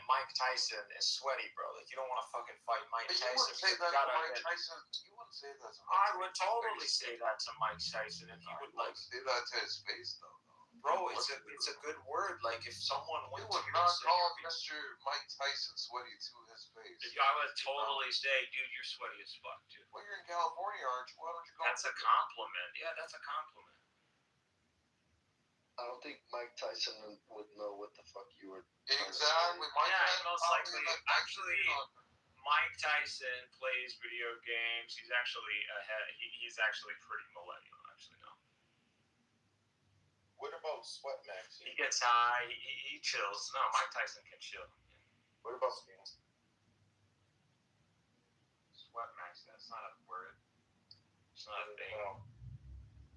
D: Mike Tyson is sweaty, bro. Like you don't want to fucking fight Mike Tyson.
Q: You wouldn't say that to Mike Tyson. You wouldn't say that to Mike Tyson.
D: I would totally say that to Mike Tyson if he would like
Q: say that to his face, though.
D: Bro, it's a good word. Like if someone went
Q: to you, not call Mr. Mike Tyson sweaty to his face.
D: I would totally say, dude, you're sweaty as fuck, dude.
Q: Well, you're in California, aren't you? Why don't you go?
D: That's a compliment. Yeah, that's a compliment.
N: I don't think Mike Tyson would know what the fuck you were.
Q: Exactly.
D: Most likely. Actually, Mike Tyson plays video games. He's actually he's actually pretty millennial. Actually, no.
Q: What about sweat maxing?
D: He gets high. He chills. No, Mike Tyson can chill.
Q: What about skins?
D: Sweat maxing. That's not a word. It's not a thing.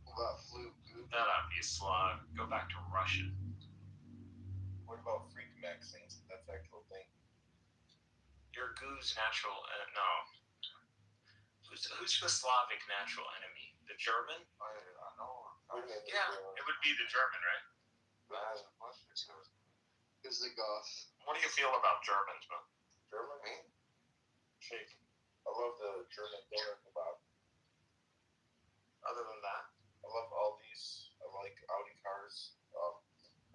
N: What about flu?
D: That'd be a slog. Go back to Russian.
Q: What about freak maxing? That's an actual thing.
D: Your goo's natural. No. Who's the Slavic natural enemy? The German?
Q: I know.
D: Yeah, it would be the German, right?
N: Is the Goth.
D: What do you feel about Germans, man?
Q: German? Me?
D: Shake.
Q: I love the German doner kebab.
D: Other than that?
Q: I love Aldi's. I like Audi cars.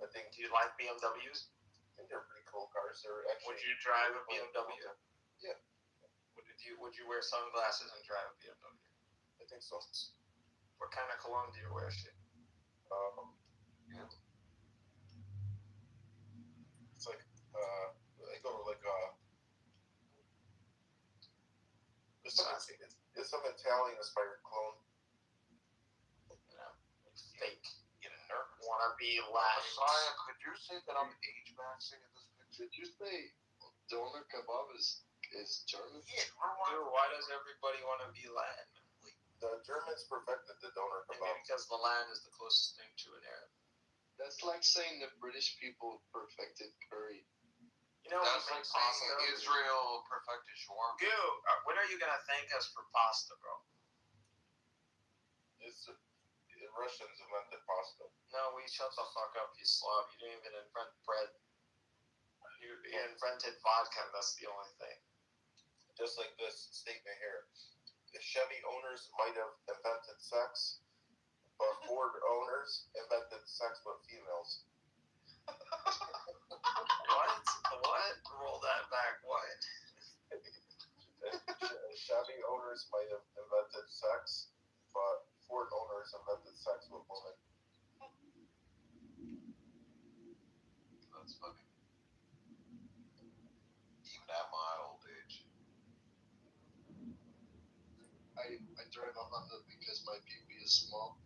Q: I think.
D: Do you like BMWs?
Q: I think they're pretty cool cars. They're actually.
D: Would you drive a BMW?
Q: Yeah.
D: Would you wear sunglasses and drive a BMW?
Q: I think so.
P: What kind of cologne do you wear, shit?
Q: Yeah. It's like they go to like it's some Italian inspired cologne.
P: Fake. You wanna be Latin?
Q: Messiah, could you say that I'm age maxing in this picture? Did you say doner kebab is German?
P: Yeah. Dude, why does everybody want to be Latin?
Q: The Germans perfected the doner kebab.
P: Maybe because the Latin is the closest thing to an Arab.
A: That's like saying the British people perfected curry.
P: You know,
Q: that's like saying Israel perfected shawarma.
P: Dude, when are you gonna thank us for pasta, bro?
Q: Russians invented pasta.
P: No, we shut the fuck up, you slob. You didn't even invent bread. You invented vodka. That's the only thing.
Q: Just like this statement here. The Chevy owners might have invented sex, but Ford owners invented sex with females.
P: What? Roll that back. What?
Q: Chevy owners might have invented sex, but Ford owners invented sex with women. That's funny. Even at my old age.
A: I drive a Honda because my PP is small.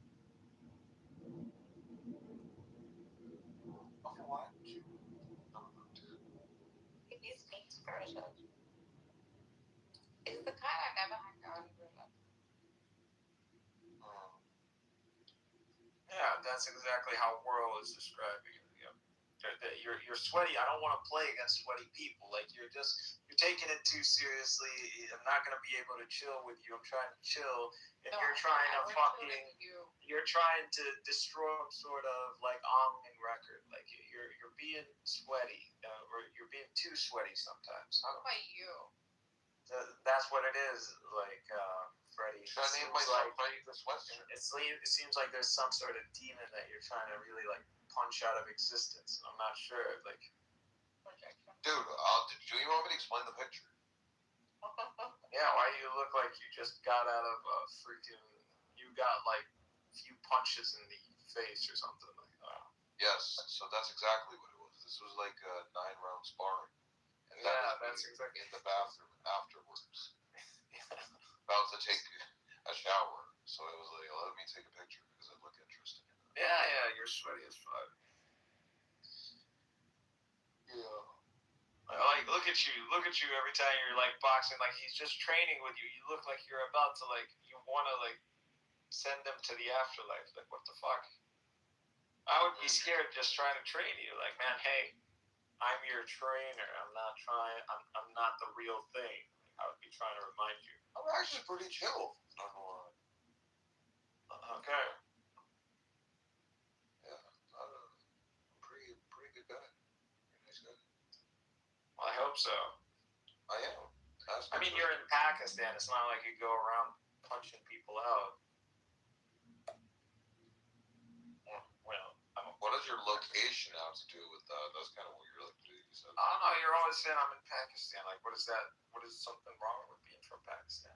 Q: Okay, why?
J: These meat version is the kind I never hang out in real life.
P: Yeah, that's exactly how Whirl is describing it. You're sweaty. I don't want to play against sweaty people. Like you're taking it too seriously. I'm not gonna be able to chill with you. I'm trying to chill, and you're trying to destroy some sort of like online record. Like you're being sweaty, or you're being too sweaty sometimes.
J: How about you?
P: That's what it is. Like Freddie.
Q: Should I name myself Freddie the Sweatshirt?
P: It seems like there's some sort of demon that you're trying to really like punch out of existence. I'm not sure. Like,
Q: dude, do you want me to explain the picture?
P: Yeah, why do you look like you just got out of a freaking? You got like a few punches in the face or something like that.
Q: Yes, so that's exactly what it was. This was like a 9-round sparring. And
P: that's exactly
Q: in the bathroom afterwards. About to take a shower, so it was like, let me take a picture because it looked interesting.
P: Yeah, you're sweaty as fuck.
Q: Yeah.
P: Like, look at you every time you're like boxing, like he's just training with you. You look like you're about to like, you want to like send them to the afterlife. Like, what the fuck? I would be scared just trying to train you. Like, man, hey, I'm your trainer. I'm not the real thing. I would be trying to remind you.
Q: I'm actually pretty chill.
P: Okay.
Q: Yeah, pretty good guy. Pretty nice guy.
P: Well, I hope so.
Q: I am.
P: I mean, you're in Pakistan. It's not like you go around punching people out. Well,
Q: what does your location have to do with that? That's kind of weird. Like, you said.
P: I don't know. You're always saying I'm in Pakistan. Like, what is that? What is something wrong with being from Pakistan?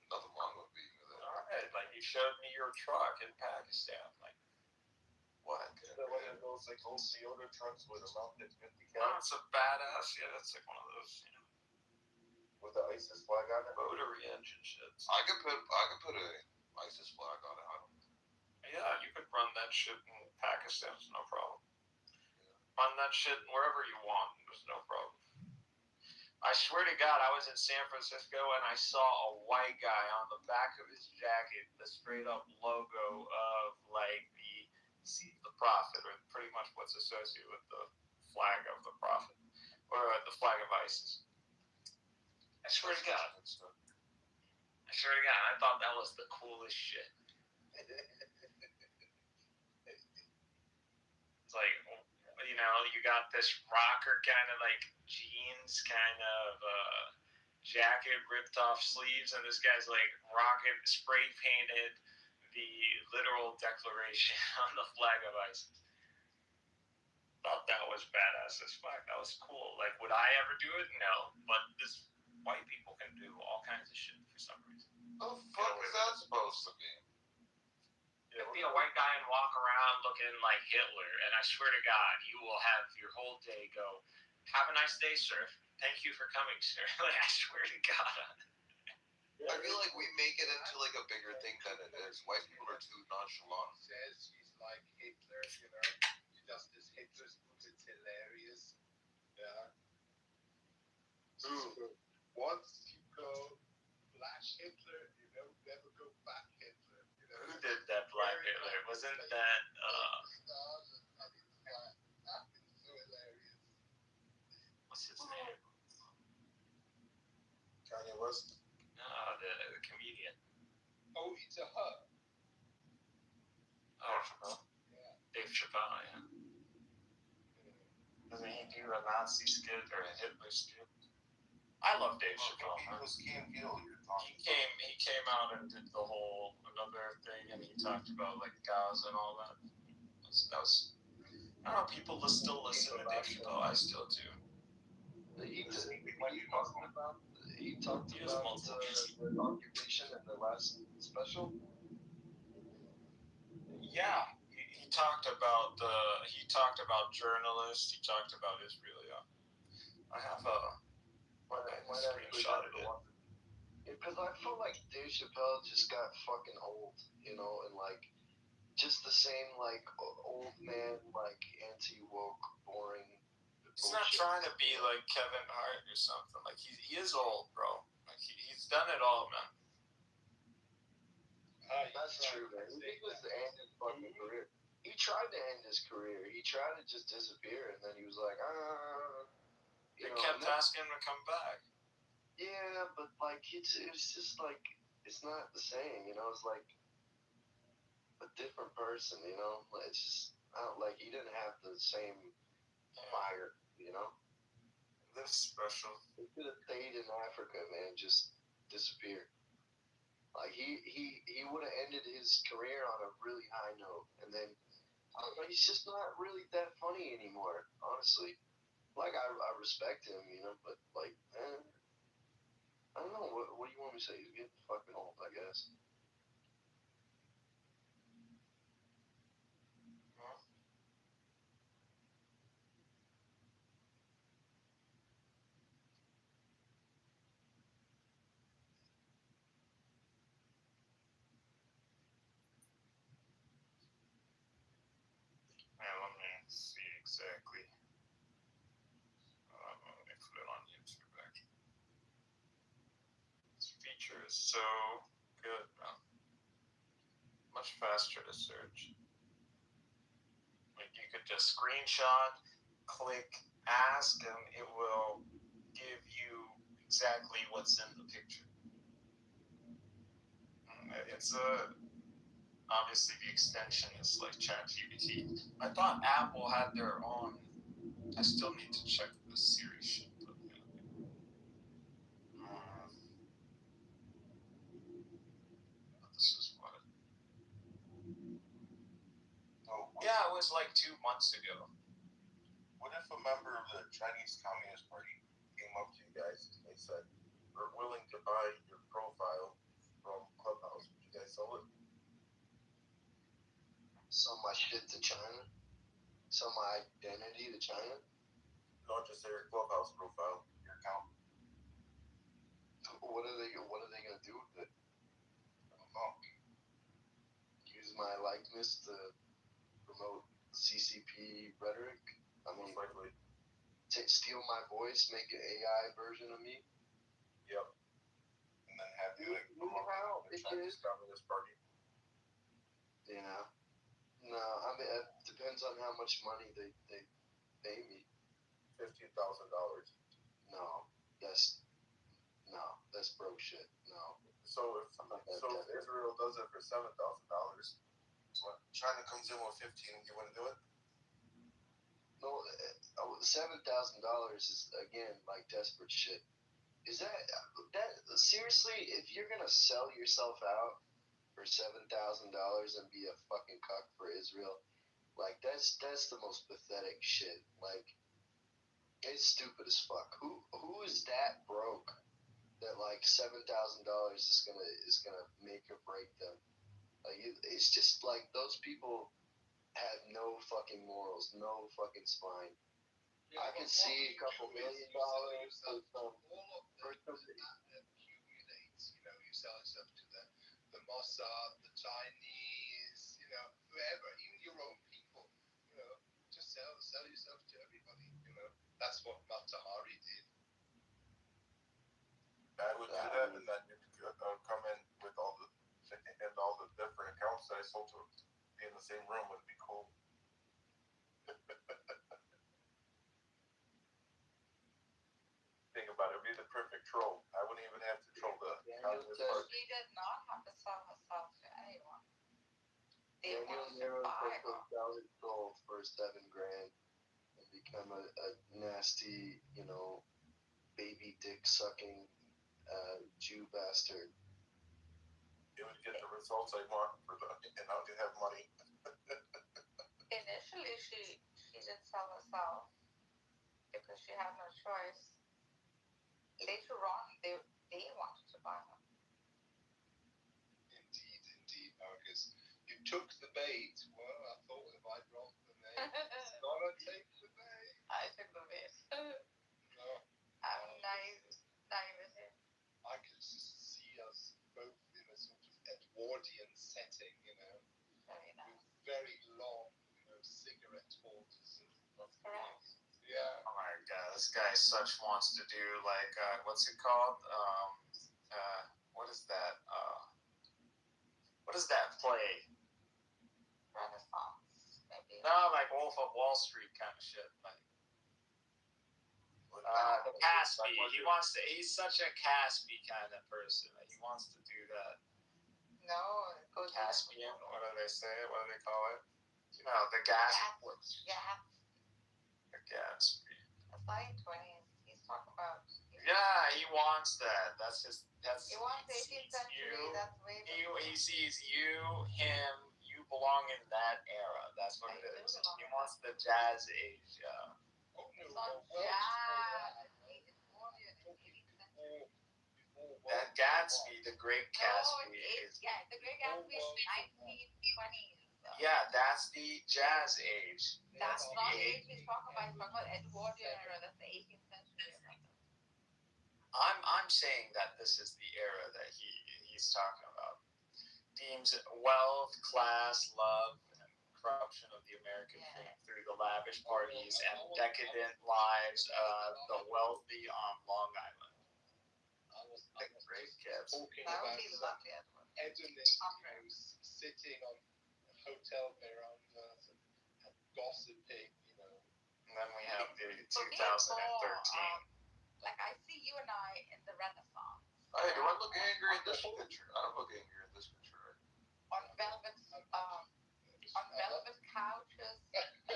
Q: Nothing wrong with being there.
P: All right. Like, you showed me your truck in Pakistan. Like, what?
Q: That one of those like old Toyota trucks with a mounted 50
P: Oh, it's a badass. Yeah, that's like one of those,
Q: with the ISIS flag on it.
P: Rotary engine shit.
Q: I could put a ISIS flag on it. I don't know.
P: Yeah, you could run that shit in Pakistan. It's no problem. Run that shit wherever you want. There's no problem. I swear to God, I was in San Francisco and I saw a white guy on the back of his jacket, the straight up logo of like the Prophet, or pretty much what's associated with the flag of the Prophet, or the flag of ISIS. I swear to God. I thought that was the coolest shit. It's like, you got this rocker kind of like jeans kind of jacket, ripped off sleeves, and this guy's like rocket spray painted the literal declaration on the flag of ISIS. Thought that was badass as fuck. That was cool. Like, would I ever do it? No. But this white people can do all kinds of shit for some reason.
Q: What the fuck is that supposed to be?
P: Be a white guy and walk around looking like Hitler, and I swear to God, you will have your whole day go, "Have a nice day, sir. Thank you for coming, sir." Like, I swear to God.
S: I feel like we make it into like a bigger thing than it is. White people are too nonchalant.
T: Says she's like Hitler, you know. She does this Hitler spook. It's hilarious. Yeah. Once you go Flash Hitler, you know, never go back Hitler. You know?
P: Who did that Black Hitler? Wasn't that
T: so hilarious.
P: what's his name?
T: Kanye West.
P: No, the comedian.
T: Oh, it's a her.
P: Oh,
T: Yeah.
P: Dave Chappelle, yeah. Doesn't he do a Nazi skit or a Hitler skit? I love Dave Chappelle.
S: He was Key and Peele.
P: He came out and did the whole another thing, and he talked about like Gaza and all that. That was I don't know. People still listen to Dave Chappelle. I still do.
A: He talked about the occupation in the last special.
P: Yeah, he talked about journalists. He talked about Israel. Yeah, I have a.
A: Might screenshot it. Because I feel like Dave Chappelle just got fucking old, you know, and like just the same like old man, like anti-woke, boring.
P: He's not trying to be like Kevin Hart or something. Like he is old, bro. Like he's done it all, man.
A: That's true, man. He was to end his fucking career. He tried to end his career. He tried to just disappear, and then he was like,
P: They kept asking him to come back.
A: Yeah, but like it's just like it's not the same, you know. It's like a different person, you know. It's just I don't like he didn't have the same fire, you know.
P: This special.
A: He could have stayed in Africa, man. Just disappeared. Like he would have ended his career on a really high note, and then I don't know. He's just not really that funny anymore, honestly. Like I respect him, you know, but like. I don't know. What do you want me to say? He's getting fucking old, I guess.
P: Let me see exactly. Let me put it on YouTube, actually. This feature is so good, man. Much faster to search. Like you could just screenshot, click, ask, and it will give you exactly what's in the picture. It's obviously the extension is like ChatGPT. I thought Apple had their own. I still need to check the Siri shit. This is what. Yeah, it was like 2 months ago.
S: What if a member of the Chinese Communist Party came up to you guys and they said, "We're willing to buy your profile from Clubhouse"? Would you guys sell it?
A: Sell my shit to China? Sell my identity to China?
S: Not just their Clubhouse profile, your account.
A: What are they gonna do with it?
S: I don't know.
A: Use my likeness to promote CCP rhetoric? I mean,
S: likely.
A: Steal my voice, make an AI version of me?
S: Yep. And then have you promote the Chinese Communist Party?
A: Yeah. No, I mean, it depends on how much money they pay me.
S: $15,000.
A: No, that's broke shit. No.
S: So if Israel does it for $7,000, China comes in with 15, you wouldn't do it?
A: No, $7,000 is again like desperate shit. Is that seriously? If you're gonna sell yourself out for $7,000 and be a fucking cuck for Israel, like that's the most pathetic shit. Like it's stupid as fuck. Who is that broke that like $7,000 is gonna make or break them? Like it's just like those people have no fucking morals, no fucking spine. I can see a couple $1 million for some.
T: Accumulates, you sell yourself to the Mossad, the Chinese, whoever, even your own people, just sell yourself to everybody, That's what Matahari did.
S: I would do that, and then you could come in with all the different accounts that I sold to be in the same room would be cool. Think about it, it'd be the perfect troll. I wouldn't even have to troll the communist party.
J: She did not have to sell herself to anyone. They
A: Daniel
J: wanted to
A: Nero
J: buy
A: took
J: her.
A: 1,000 gold for $7,000 and become a nasty, baby dick sucking Jew bastard.
S: It would get the results I want and I would have money.
J: Initially, she didn't sell herself because she had no choice. Later on, they wanted to buy her.
T: Indeed, Marcus. You took the bait. Well, I thought if I dropped the name, it's gotta take the bait.
J: I took the bait.
T: No.
J: I'm naivety.
T: I could just see us both in a sort of Edwardian setting,
J: Very nice.
T: with very long, cigarette holders.
J: That's correct.
T: Yeah.
P: Oh my god, this guy such wants to do like what's it called? What is that? What is that play?
J: Renaissance, maybe.
P: No, like Wolf of Wall Street kind of shit. Like the Caspi. He's such a Caspi kind of person. Like, he wants to do that.
J: No, it goes
P: Caspian. What do they say? What do they call it? The gas.
J: Gas.
P: The Gatsby.
J: That's 1920s. He's talking about.
P: Yeah, he wants that. That's his.
J: He wants 18th century. That's way.
P: He sees you, him. You belong in that era. That's what it is. He wants the Jazz Age.
J: It's not jazz.
P: That Gatsby, the Great Gatsby,
J: the Great Gatsby is 1920s.
P: Yeah, that's the Jazz Age.
J: That's not the age he's talking about. He's talking about Edwardian era. That's the 18th century.
P: I'm saying that this is the era that he's talking about. Deems wealth, class, love, and corruption of the American dream through the lavish parties and decadent lives of the wealthy on Long Island.
T: I was talking about hedonist house, sitting on hotel verandas and gossiping,
P: And then we have the 2013.
J: Like I see you and I in the Renaissance.
S: Hey, do I look angry in this picture? I don't look angry in this picture, right?
J: On velvet couches,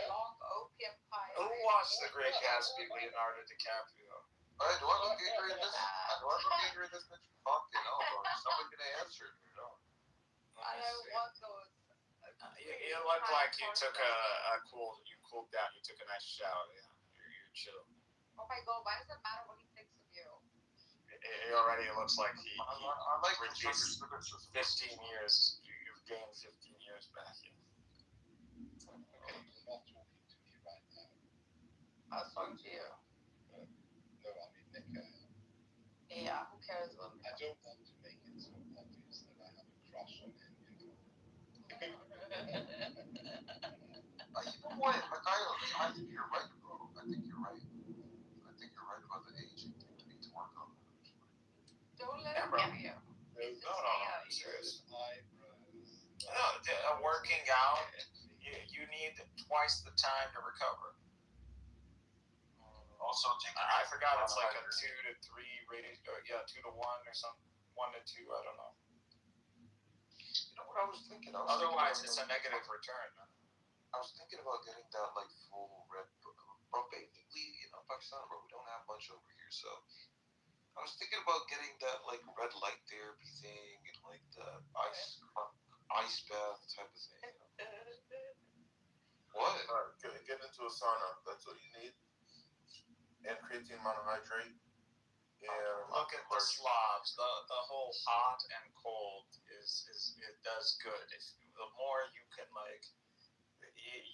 J: long opium pipes.
P: Who watched The Great Gatsby? Leonardo DiCaprio.
S: Hey, do I look angry in this? Do I look angry in this picture? Fucking hell, somebody gonna answer it or no?
J: I don't want those.
P: You look like you took you cooled down. You took a nice shower. Yeah, you're chill.
J: Oh my god, why does it matter what he thinks of you?
P: It already looks like he
S: I like
P: reduced 15 years. You've gained 15 years back. Yeah.
T: Okay, you're not talking to me right now.
J: I was talking to you.
T: No, I mean Nick.
J: Yeah, who cares about me?
T: I don't want to make it so obvious that I have a crush on him.
S: You know what? I think you're right, bro. I think you're right. I think you're right about the aging thing. We need to work on that.
J: Don't let him get you.
P: No, I'm serious. No, working out, you need twice the time to recover.
S: Also,
P: I forgot it's like a 2 to 3 ratio. Yeah, 2 to 1 or something. 1 to 2. I don't know.
S: You know what I was thinking?
P: Otherwise, it's a negative return.
S: I was thinking about getting that like full red. Bro, basically, Pakistan, bro, we don't have much over here, so I was thinking about getting that like red light therapy thing and like the ice bath type of thing. What? Get into a sauna. That's what you need. And creatine monohydrate.
P: Look at the Slavs. The whole hot and cold is it does good. If the more you can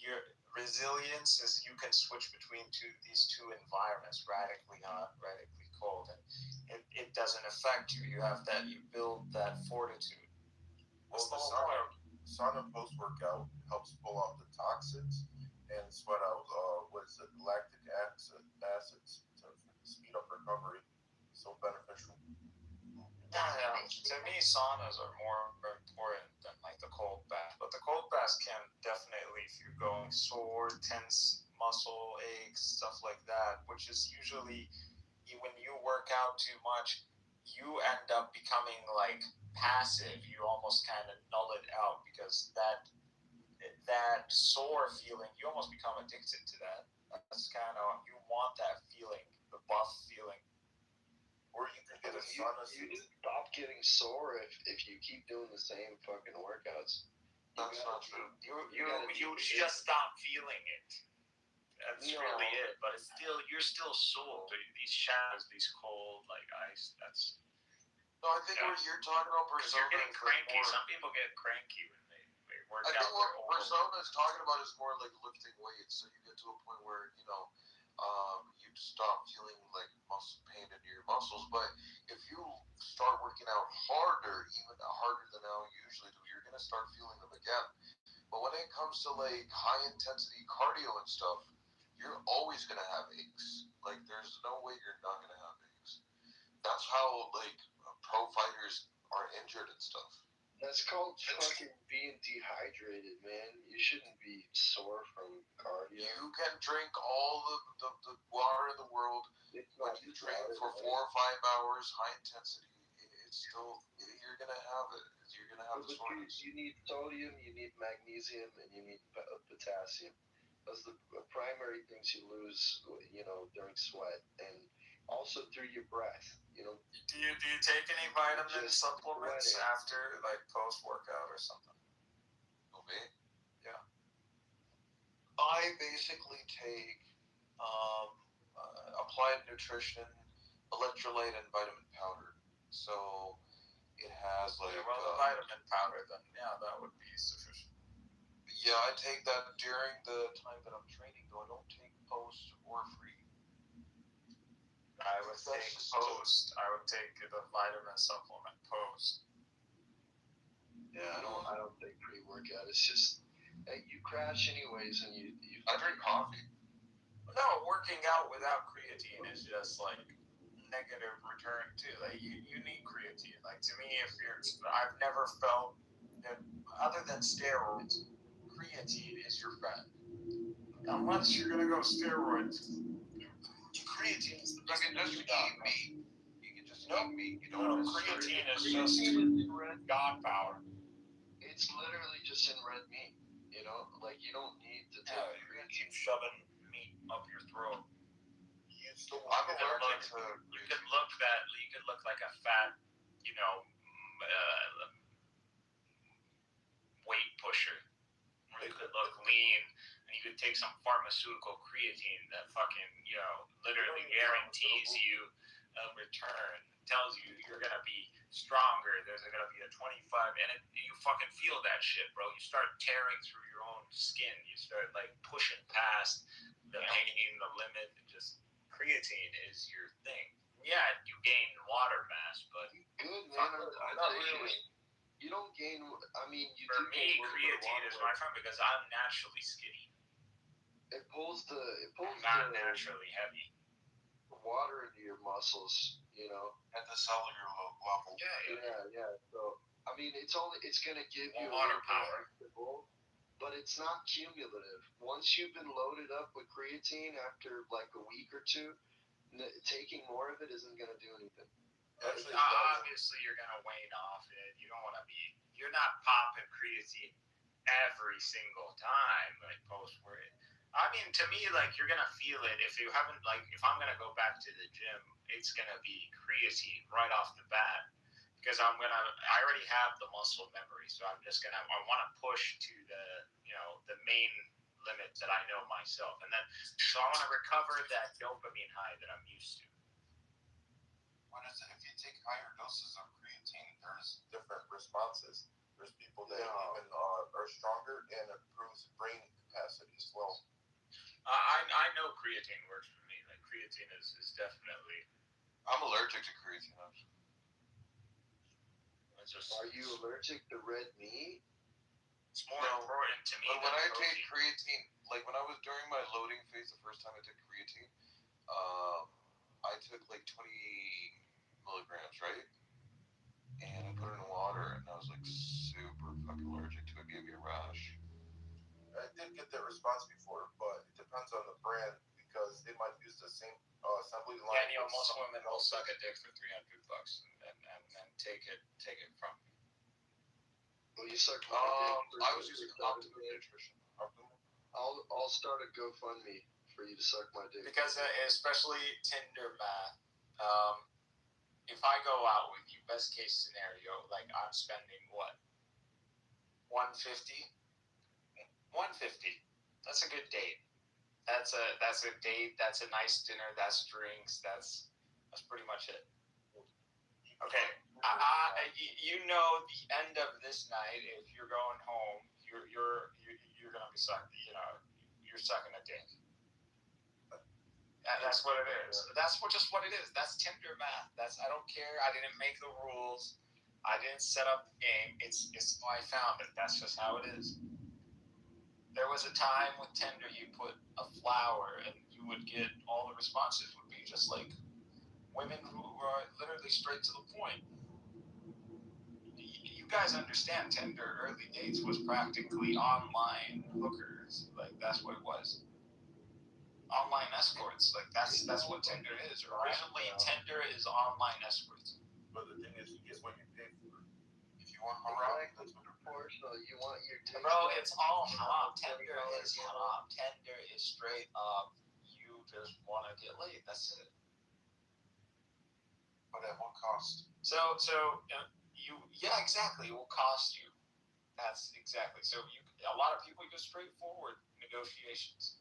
P: your resilience is you can switch between these two environments, radically hot, radically cold, and it doesn't affect you. You have that, you build that fortitude.
Q: Well, the sauna post workout helps pull out the toxins and sweat out lactic acids to speed up recovery. So beneficial.
P: Yeah, to me, saunas are more important than like the cold bath. But the cold bath can definitely, if you're going sore, tense muscle aches, stuff like that, which is usually when you work out too much, you end up becoming like passive. You almost kind of null it out because that sore feeling, you almost become addicted to that. That's kind of, you want that feeling, the buff feeling.
Q: Or you can get a
U: you
Q: sauna.
U: You just stop getting sore if you keep doing the same fucking workouts.
B: That's not true.
P: You just stop feeling it. That's really it. But it's still, you're still sore. These showers, these cold like ice. That's.
B: No, I think what you're talking about persona.
P: You're getting cranky. Some people get cranky when they work out.
B: I think what persona is talking about is more like lifting weights. So you get to a point where you stop feeling like muscle pain in your muscles. But if you start working out harder, even harder than how you usually do, you're gonna start feeling them again. But when it comes to like high intensity cardio and stuff, you're always gonna have aches. Like there's no way you're not gonna have aches. That's how like pro fighters are injured and stuff.
U: That's called fucking being dehydrated, man. You shouldn't be sore from cardio.
B: You can drink all the water in the world. When you drink for 4 or 5 hours, high intensity, it's still, you're going to have it. You're going to have the soreness.
U: You need sodium, you need magnesium, and you need potassium. Those are the primary things you lose, during sweat. And also through your breath,
P: Do you take any vitamin supplements after like post workout or something?
B: Me?
P: Yeah.
B: I basically take applied nutrition, electrolyte, and vitamin powder. So it has like
P: the vitamin powder. Then that would be sufficient.
B: Yeah, I take that during the time that I'm training. Though I don't take post or free.
P: I would take post. I would take the vitamin supplement post.
U: Yeah, I don't take pre-workout. It's just you crash anyways, and you.
B: I drink coffee.
P: No, working out without creatine is just like negative return too. Like you need creatine. Like to me, I've never felt that other than steroids, creatine is your friend. Unless you're gonna go steroids. Creatine is the best.
B: You can just eat meat. You can just eat meat. You don't.
P: Creatine is just God power.
U: It's literally just in red meat. Like you don't need to take.
P: You're gonna keep shoving meat up your throat.
B: I'm allergic to.
P: You could look like a fat, weight pusher. Or you could look lean. You could take some pharmaceutical creatine that fucking, literally guarantees you a return. Tells you you're going to be stronger. There's going to be a 25, and you fucking feel that shit, bro. You start tearing through your own skin. You start, pushing past the pain, the limit. Creatine is your thing. Yeah, you gain water mass, but...
U: Good, man. Not really. You don't gain... For me,
P: creatine is my friend because I'm naturally skinny.
U: It pulls
P: I'm not naturally heavy.
U: Water into your muscles,
B: at the cellular level.
U: Yeah. So it's gonna give you
P: water power,
U: but it's not cumulative. Once you've been loaded up with creatine after like a week or two, taking more of it isn't gonna do anything.
P: Obviously, you're gonna wane off it. You don't want to be. You're not popping creatine every single time, like post work. To me, you're gonna feel it if you haven't. If I'm gonna go back to the gym, it's gonna be creatine right off the bat because I already have the muscle memory, so I want to push to the main limit that I know myself, and then so I want to recover that dopamine high that I'm used to.
S: if you take higher doses of creatine, there's different responses. There's people that even are stronger and improves brain capacity as well.
P: I know creatine works for me. Like creatine is definitely.
S: I'm allergic to creatine.
U: Are you allergic to red meat?
P: It's more important to me.
S: But when I take creatine, like when I was during my loading phase, the first time I took creatine, I took like 20 milligrams, right? And I put it in water, and I was like super fucking allergic to it. Gave me a rash. I did get that response before, but it depends on the brand because they might use the same assembly line.
P: Yeah, you know, most women will suck a dick for $300 and take it from you.
U: Well, you suck my dick.
S: I was using Optimum Nutrition.
U: I'll start a GoFundMe for you to suck my dick.
P: Because especially Tinder math, if I go out with you, best case scenario, like I'm spending what? $150? $150. That's a good date. That's a date. That's a nice dinner. That's drinks. That's pretty much it. Okay. You know the end of this night. If you're going home, you're gonna be sucking. You know, you're sucking a dick. And that's what it is. That's just what it is. That's Tinder math. I don't care. I didn't make the rules. I didn't set up the game. It's how I found it. That's just how it is. There was a time with Tinder you put a flower and you would get all the responses would be just like women who are literally straight to the point. You guys understand Tinder early dates was practically online hookers. Like that's what it was. Online escorts, like that's what Tinder is. Originally, Tinder is online escorts.
S: But the thing is, you get what you pay for. If you want haram, that's what
U: proportional. You want your taste.
P: Bro, it's all haram. Tinder is haram. Tinder is straight up. You just want to get laid. That's it.
S: But at what cost?
P: So exactly. It will cost you. That's exactly. So a lot of people use straightforward negotiations.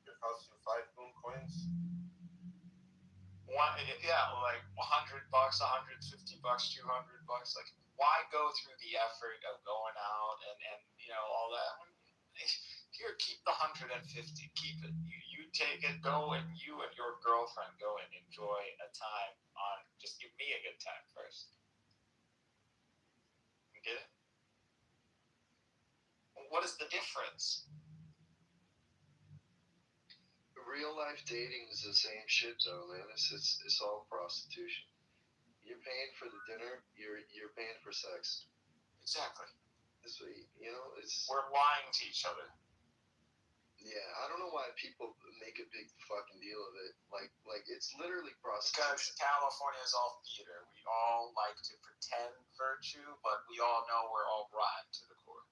S: It costs you 5 moon coins.
P: Like $100, $150, $200. Like, why go through the effort of going out and you know all that? Here, keep the 150. Keep it. You take it. Go and you and your girlfriend go and enjoy a time on. Just give me a good time first. You get it? What is the difference?
U: Real life dating is the same shit though, man. It's all prostitution. You're paying for the dinner. You're paying for sex.
P: Exactly.
U: We're
P: lying to each other.
U: Yeah, I don't know why people make a big fucking deal of it. Like it's literally prostitution.
P: Because California is all theater. We all like to pretend virtue, but we all know we're all rotten to the core.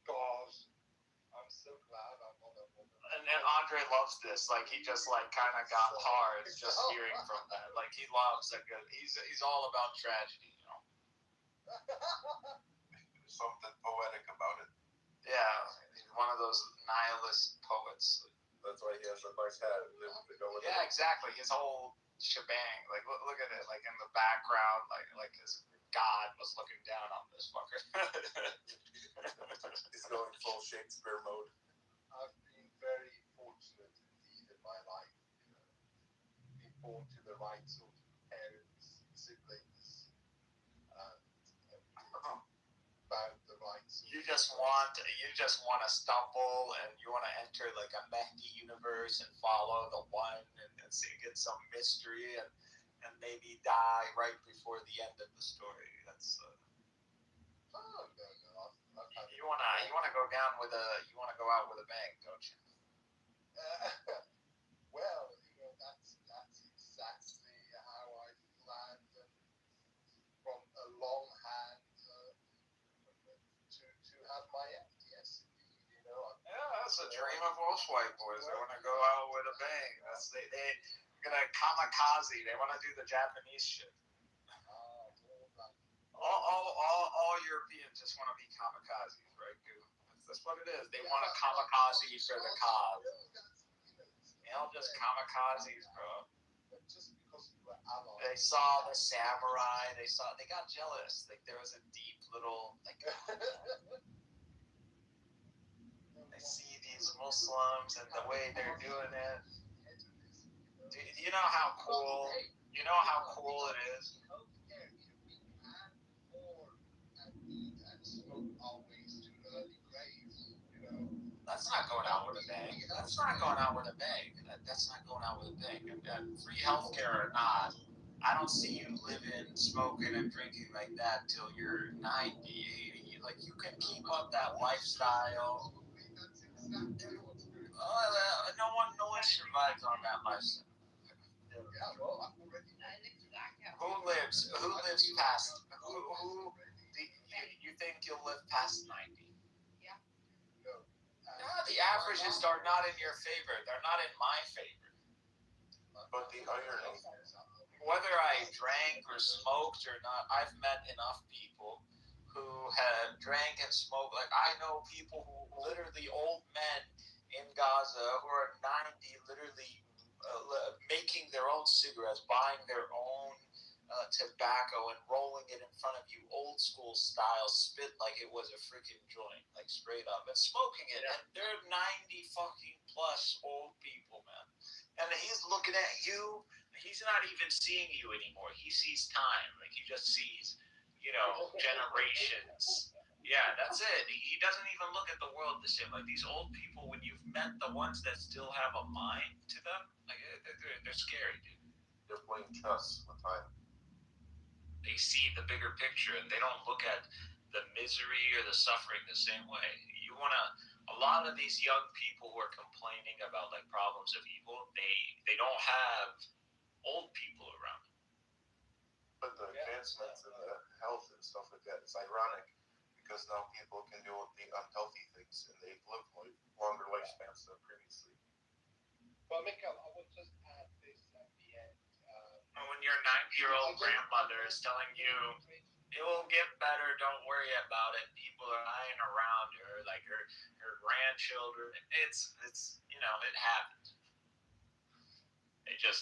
T: Gosh, I'm so glad I'm on a woman.
P: And Andre loves this. Like he just like kind of got hard just hearing from that. Like he loves that good. He's all about tragedy, you know.
S: There's something poetic about it.
P: Yeah, he's one of those nihilist poets.
S: That's why he has a nice hat to go with it.
P: Yeah, exactly. His whole shebang. Like look at it. Like in the background, like his God was looking down on this fucker.
S: He's going full Shakespeare mode.
T: I've been very fortunate indeed in my life. Being born to the right sort of parents, siblings, and about the right sort.
P: You just want to stumble and you want to enter like a Mehdi universe and follow the one and see, get some mystery and maybe die right before the end of the story. That's
T: Oh no.
P: you wanna go out with a bang, don't you?
T: Well, that's exactly how I planned from a long hand to have my end. Yes, indeed.
P: Yeah, that's a dream of most white boys. They want to go out with a bang. They're gonna kamikaze. They want to do the Japanese shit. All Europeans just want to be kamikazes, right, dude? That's what it is. They want to kamikaze for the cause. They'll just kamikazes, bro.
T: Just because we were allies.
P: They saw the samurai. They got jealous. Like there was a deep little like. They see these Muslims and the way they're doing it. Do you know how cool? You know how cool it is. That's not going out with a bang. That's not going out with a bang. That's not going out with a bang. Free healthcare or not, I don't see you living, smoking, and drinking like that till you're 90, 80. Like, you can keep up that lifestyle. No one survives on that lifestyle. Who lives past? You think you'll live past 90? No, the averages are not in your favor. They're not in my favor.
S: But the irony,
P: whether I drank or smoked or not, I've met enough people who have drank and smoked. Like, I know people who literally, old men in Gaza who are 90, literally making their own cigarettes, buying their own tobacco and rolling it in front of you, old school style, spit like it was a freaking joint, like straight up, and smoking it. And they're 90 fucking plus old people, man. And he's looking at you. He's not even seeing you anymore. He sees time. Like, he just sees, generations. Yeah, that's it. He doesn't even look at the world the same. Like, these old people, when you've met the ones that still have a mind to them, like, they're scary, dude.
S: They're playing chess with time.
P: They see the bigger picture and they don't look at the misery or the suffering the same way. A lot of these young people who are complaining about like problems of evil, they don't have old people around them.
S: But the advancements in the health and stuff like that, it's ironic because now people can do the unhealthy things and they live longer lifespans than previously.
T: But Mikhail, I will just add this at the end.
P: When your 90-year-old grandmother is telling you it will get better, don't worry about it. People are lying around her, like her grandchildren. It's it happens.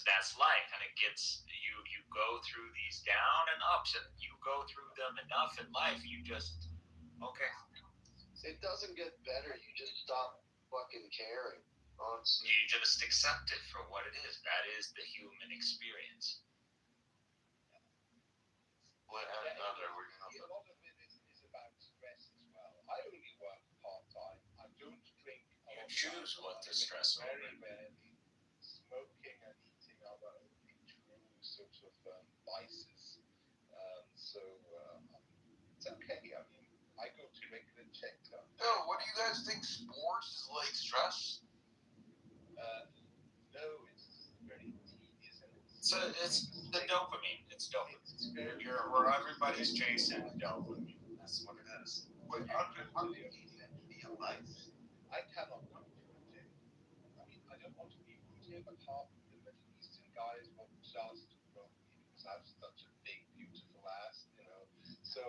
P: That's life, and it gets you go through these down and ups, and you go through them enough in life, you just okay.
U: It doesn't get better, you just stop fucking caring. Honestly.
P: You just accept it for what it is. That is the human experience.
T: A lot of it is about stress as well. I only work part-time. I don't drink.
P: You choose what to stress over.
T: Very rarely. Smoking and eating are the only true sorts of vices. So it's okay. I mean, I go to regular checkup.
S: Oh, what do you guys think? Sports is like stress?
T: No, it's very tedious and
P: So it's the dopamine. It's dopamine. You're where everybody's chasing dopamine. That's what it is.
T: Wait, how do you be a vice? I cannot go to a gym. I mean, I don't want to be rude here, but half of the Middle Eastern guys want just to grow me because I have such a big, beautiful ass, So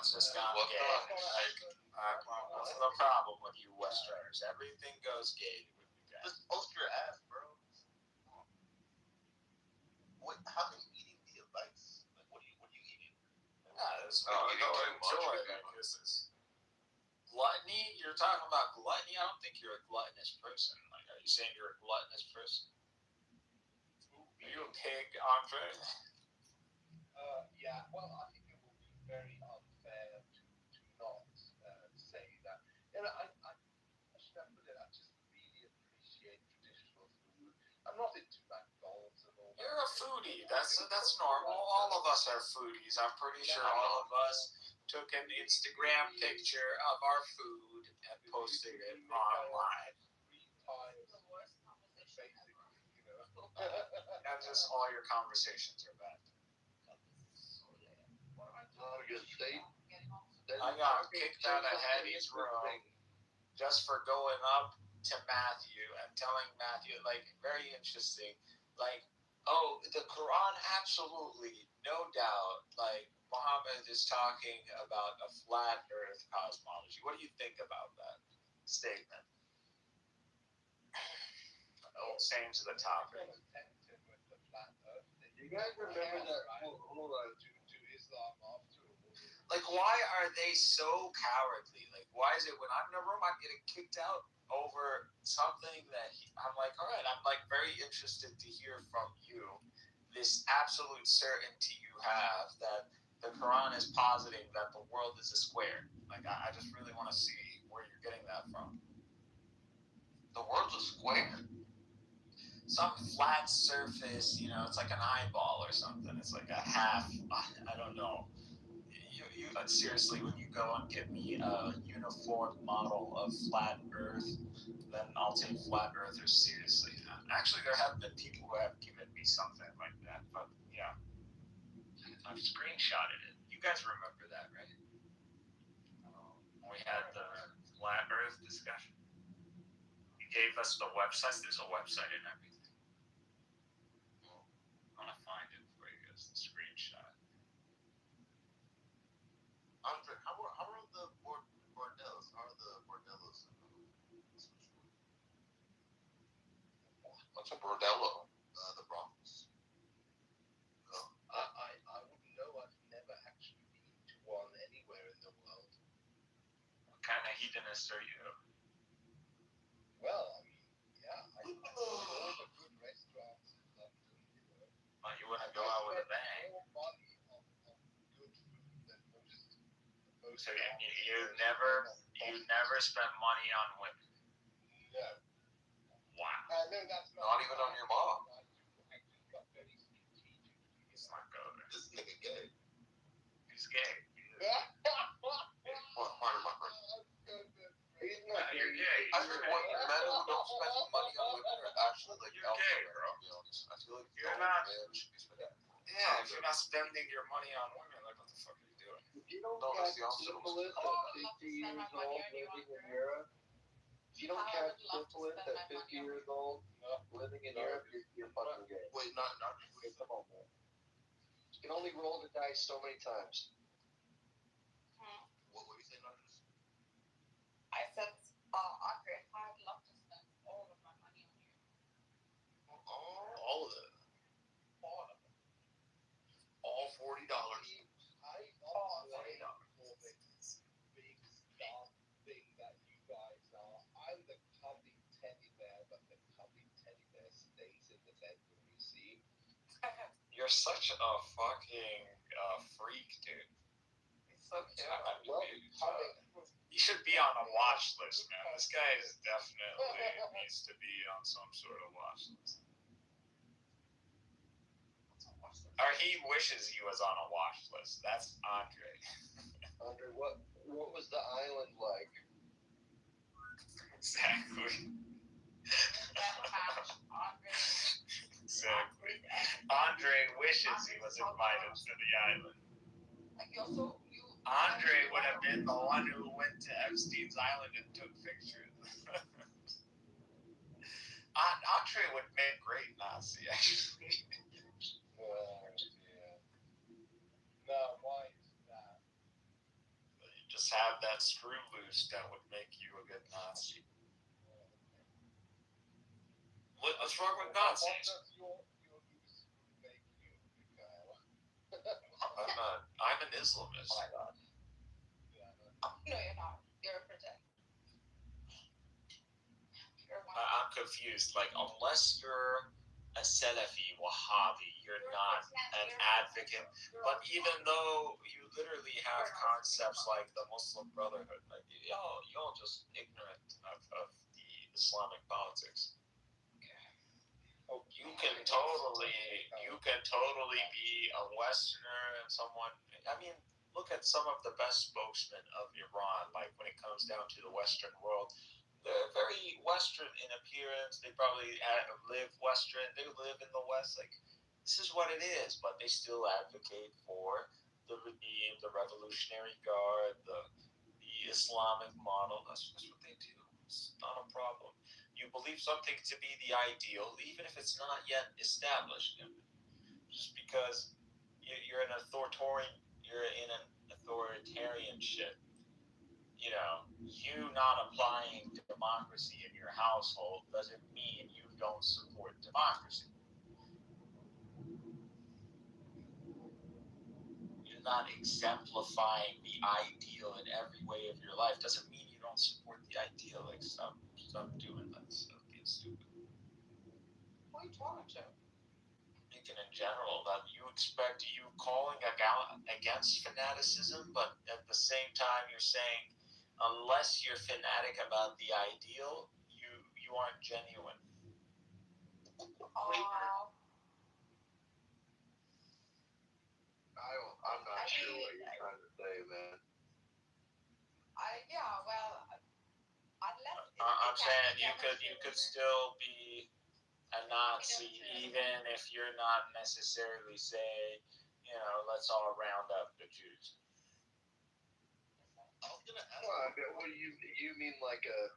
P: it's just gone gay. What's the problem with you Westerners? Everything goes gay with you guys.
S: Just post your ass, bro. Wait, how can eating be a vice? Like, what are you eating?
P: This is what you enjoy. This is gluttony. You're talking about gluttony. I don't think you're a gluttonous person. Like, are you saying you're a gluttonous person? Are you a pig, Andre?
T: Yeah. Well, I think it will be very unfair to not say that. I should have put it. I just really appreciate traditional food. I'm not into McDonald's and all that.
P: You're a foodie. That's normal. All of us are foodies. I'm pretty sure all of us took an Instagram picture of our food and posted it online.
T: 3 times, basically,
P: And just all your conversations are bad. I got kicked out of Hattie's room just for going up to Matthew and telling Matthew, like, very interesting, like, oh, the Quran, absolutely, no doubt, like, Muhammad is talking about a flat earth cosmology. What do you think about that statement? same to the topic.
U: You guys remember that? Hold on.
T: To Islam after all.
P: Like, why are they so cowardly? Like, why is it when I'm in a room, I'm getting kicked out over something that I'm like, all right, I'm like very interested to hear from you this absolute certainty you have that the Quran is positing that the world is a square. Like, I just really want to see where you're getting that from.
S: The world's a square?
P: Some flat surface, you know, it's like an eyeball or something. It's like a half, I don't know. You seriously, when you go and get me a uniform model of flat Earth, then I'll take flat earthers seriously. Actually, there have been people who have given me something like that, but yeah, I've screenshotted it. You guys remember that, right? We had the flat Earth discussion. You gave us the websites. There's a website and everything. I'm gonna find it for you guys. The screenshot.
S: Andre, how are the bordellos? How are the bordellos? What's a bordello? The brothels.
T: I wouldn't know. I've never actually been to one anywhere in the world.
P: What kind of hedonist are you?
T: Well, I mean, yeah, I know all the good restaurants in London.
P: Oh, you want to go out with a bang?
T: More money on good food than most.
P: So you never spent money on women?
T: No.
P: Wow.
T: No, that's
S: not even on your mom.
T: I just got very strategic.
P: Let's not go there.
S: This nigga gay.
P: He's gay.
S: What part of my friend?
U: He's not gay.
P: You're gay.
S: I think what men who don't spend money on women are actually like
P: You're gay, bro.
S: To be honest. I feel like
P: You're
S: no
P: not.
S: man should be spending.
P: Yeah, if you're not spending your money on women, like what the fuck are you doing?
U: If you don't
S: No,
U: catch
S: that's the opposite.
U: syphilis at 50 years old living in Europe, if you don't catch syphilis at 50 years old living in Europe, you're fucking gay.
S: Wait, not
U: Okay, come on, man. You can only roll the dice so many times.
S: What were you saying, Andres?
J: I said, Andre, I'd love to spend all of my money on you.
S: All of it.
J: All of it.
S: All $40.
T: I for this big star thing that you guys are. I'm the cuddly teddy bear, but the cuddly teddy bear stays in the bedroom, you see?
P: You're such a fucking freak, dude.
J: It's so cute.
P: You should be on a watch list, man. This guy is definitely needs to be on some sort of watch list. Or he wishes he was on a watch list. That's Andre.
U: Andre, what was the island like?
P: Exactly. Exactly. Andre wishes he was invited to the island. Andre would have been the one who went to Epstein's Island and took pictures. Andre would make great Nazi, actually.
T: Yeah. No, why is that?
P: You just have that screw loose that would make you a good Nazi. What's wrong with Nazis?
T: What does your loose make you, Mikhail?
P: I'm not. I'm an Islamist.
J: No, you're not. You're a protect.
P: I'm confused. Like, unless you're a Salafi Wahhabi, you're not an advocate. But even though you literally have concepts like the Muslim Brotherhood, like y'all just ignorant of the Islamic politics. You can totally be a Westerner and someone. I mean, look at some of the best spokesmen of Iran. Like when it comes down to the Western world, they're very Western in appearance. They probably live Western. They live in the West. Like this is what it is. But they still advocate for the regime, the Revolutionary Guard, the Islamic model. That's what they do. It's not a problem. You believe something to be the ideal, even if it's not yet established. Just because you're in an authoritarianship, you know, you not applying democracy in your household doesn't mean you don't support democracy. You're not exemplifying the ideal in every way of your life. Doesn't mean you don't support the ideal. Like, stop doing that stuff. Being stupid.
J: Who are you talking to?
P: Thinking in general that you calling against fanaticism, but at the same time you're saying unless you're fanatic about the ideal, you aren't genuine.
U: I'm not sure what you're trying to say, man.
P: I'm saying you could still be a Nazi even if you're not necessarily saying, let's all round up the Jews.
U: Well, you mean like a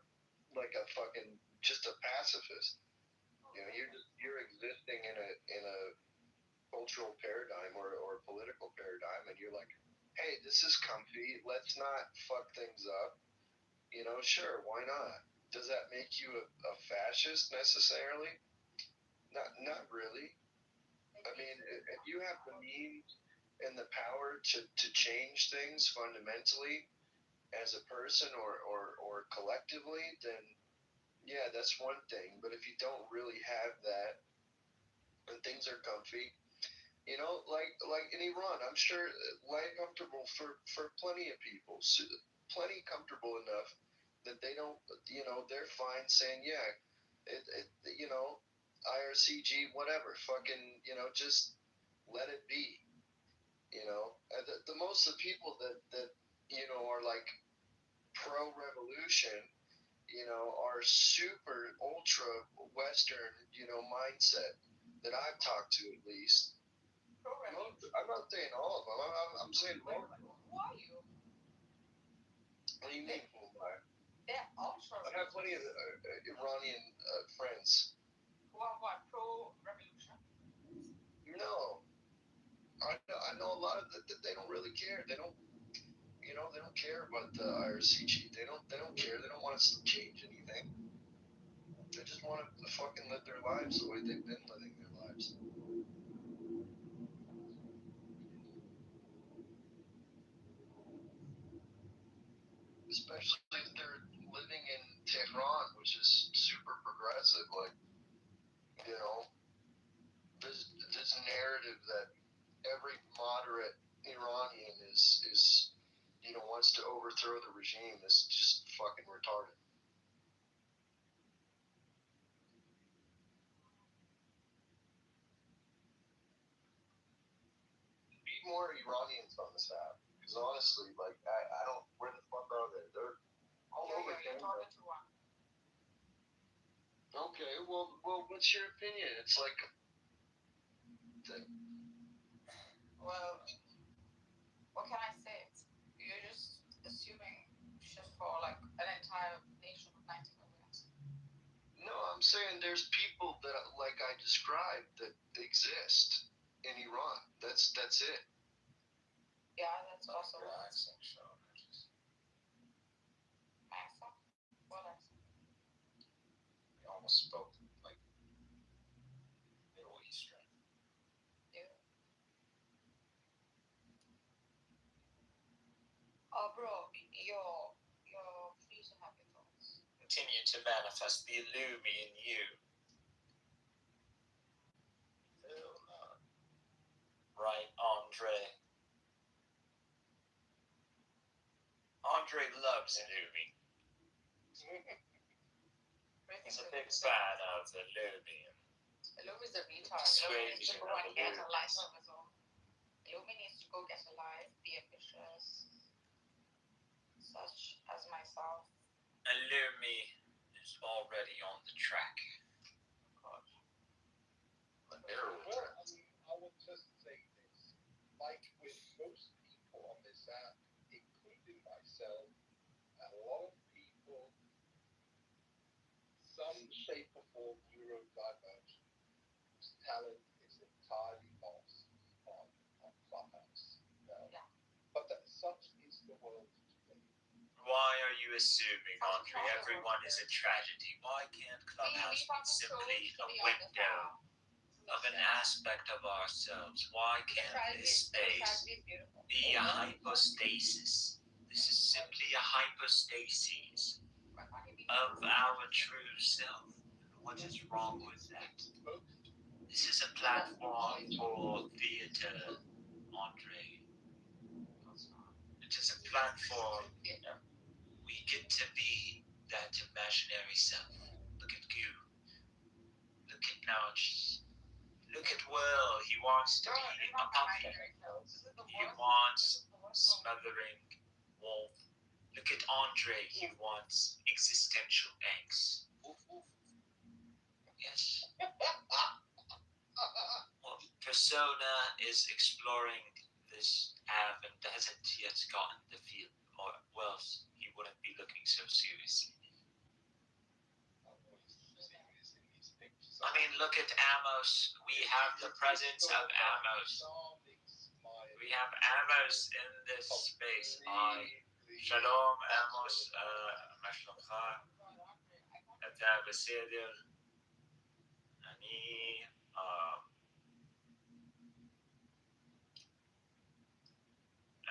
U: fucking just a pacifist? You're existing in a cultural paradigm or political paradigm, and you're like, hey, this is comfy. Let's not fuck things up. Sure, why not? Does that make you a fascist necessarily? Not really. I mean, if you have the means and the power to change things fundamentally as a person or collectively, then yeah, that's one thing. But if you don't really have that and things are comfy, like in Iran, I'm sure life comfortable for plenty of people, plenty comfortable enough that they don't, they're fine saying, yeah, IRCG, whatever, fucking, just let it be. The most of the people that are like pro-revolution, are super ultra Western, mindset that I've talked to at least. I'm not saying all of them. I'm saying most of them.
J: Who are you?
U: What do you mean, who am I?
J: They're ultra.
U: I have plenty of Iranian friends.
J: Who are what? Pro-revolution?
U: No. I know a lot of that they don't really care. They don't, they don't care about the IRCG. They don't care. They don't want us to change anything. They just want to fucking live their lives the way they've been living their lives. Especially if they're living in Tehran, which is super progressive. Like, this narrative that every moderate Iranian is wants to overthrow the regime is just fucking retarded. Be more Iranians on this app, because honestly, like, I don't. Where the fuck are they? They're all over Canada. Okay, well, what's your opinion? It's like,
J: Well, what can I say? You're just assuming shit for like an entire nation of 90 million.
U: no, I'm saying there's people that, like I described, that exist in Iran. That's it.
J: Yeah, that's also
P: Your
J: what
P: accent showing.
J: accent. What accent?
P: You almost spoke like Middle Eastern.
J: Yeah. Oh, bro, you're free to have your thoughts.
P: Continue to manifest the Illumi in you. Right, Andre? Andre loves Illumi. He's a big fan of the Illumi.
J: Illumi's a retard. Illumi needs to go and get a life of his own. Illumi needs to go get a life, be ambitious, such as myself.
P: Illumi is already on the track.
T: I would just say this. Like with most people on this app, including myself, a lot of people, some shape or form neurodivergent, whose talent is entirely lost on Clubhouse. Yeah. But such is the world today.
P: Why are you assuming, Andre, everyone is a tragedy? Why can't Clubhouse be simply a window of an aspect of ourselves? Why can't this space be a hypostasis? This is simply a hypostasis of our true self. What is wrong with that? This is a platform for theater, Andre. It is a platform. We get to be that imaginary self. Look at you. Look at Notch. Look at Will. He wants to be a puppet. He wants smothering wolf. Look at Andre. He wants existential angst. Yes. Well, Persona is exploring this app and hasn't yet gotten the feel, or else he wouldn't be looking so seriously. I mean, look at Amos. We have the presence of Amos. We have Amos in this space. Shalom, Amos. מה שלומך? אתה בסדר?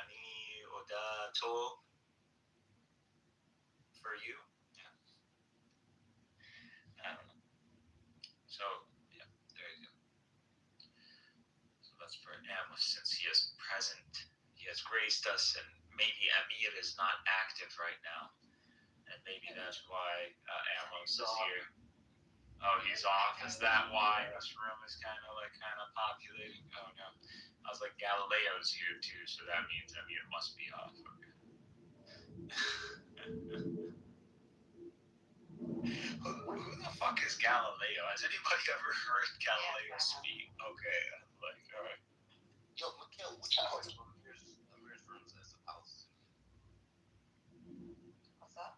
P: אני הודעה טוב for you. Yeah. I don't know. So, yeah, there you go. So that's for Amos, since he is present. He has graced us, and maybe Amir is not active right now. And maybe that's why Amos is here. Oh, he's off. Is that why this room is kind of populating? Oh, no. I was like, Galileo's here, too, so that means Amir must be off. Okay. Who the fuck is Galileo? Has anybody ever heard Galileo speak? Okay, like, all right.
S: Yo, Mikhail, what you think about Amir's rooms as a house?
J: What's that?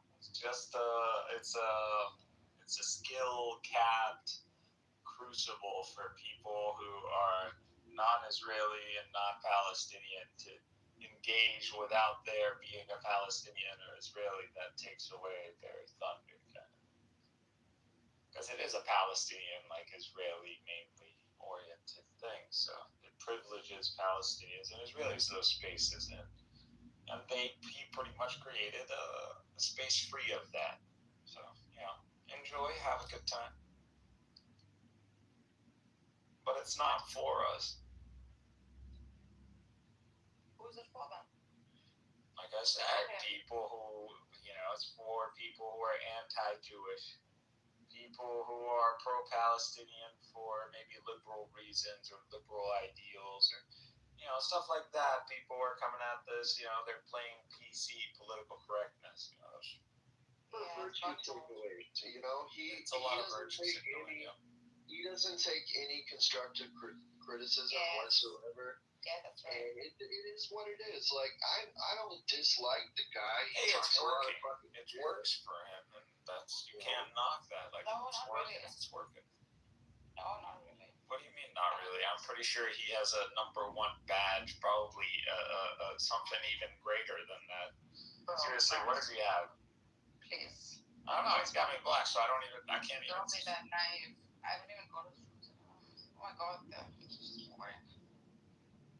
P: It's a skill-capped crucible for people who are non-Israeli and non-Palestinian to engage without there being a Palestinian or Israeli that takes away their thunder, kind of. Because it is a Palestinian, Israeli mainly oriented thing, so it privileges Palestinians and Israelis those spaces, and he pretty much created a space free of that. So, enjoy, have a good time. But it's not for us.
J: Who's it for then?
P: Like I said, people who, it's for people who are anti-Jewish, people who are pro-Palestinian for maybe liberal reasons or liberal ideals or, stuff like that. People are coming at this, they're playing PC political correctness.
L: Virtue takeaway.
P: It's a lot of virtue takeaway.
L: He doesn't take any constructive criticism whatsoever.
J: Yeah, that's right.
L: And it is what it is. Like, I don't dislike the guy.
P: Hey, it's working. It works for him, and you can't knock that. Like,
J: no,
P: it's
J: not
P: working.
J: really.
P: It's working.
J: No, not really.
P: What do you mean, not really? I'm pretty sure he has a #1 badge, probably something even greater than that. Seriously, what does he have?
J: Please.
P: I don't know. He's got me black, so I can't even.
J: Don't be that naive. I haven't even gone to the Oh my god, it's just boring.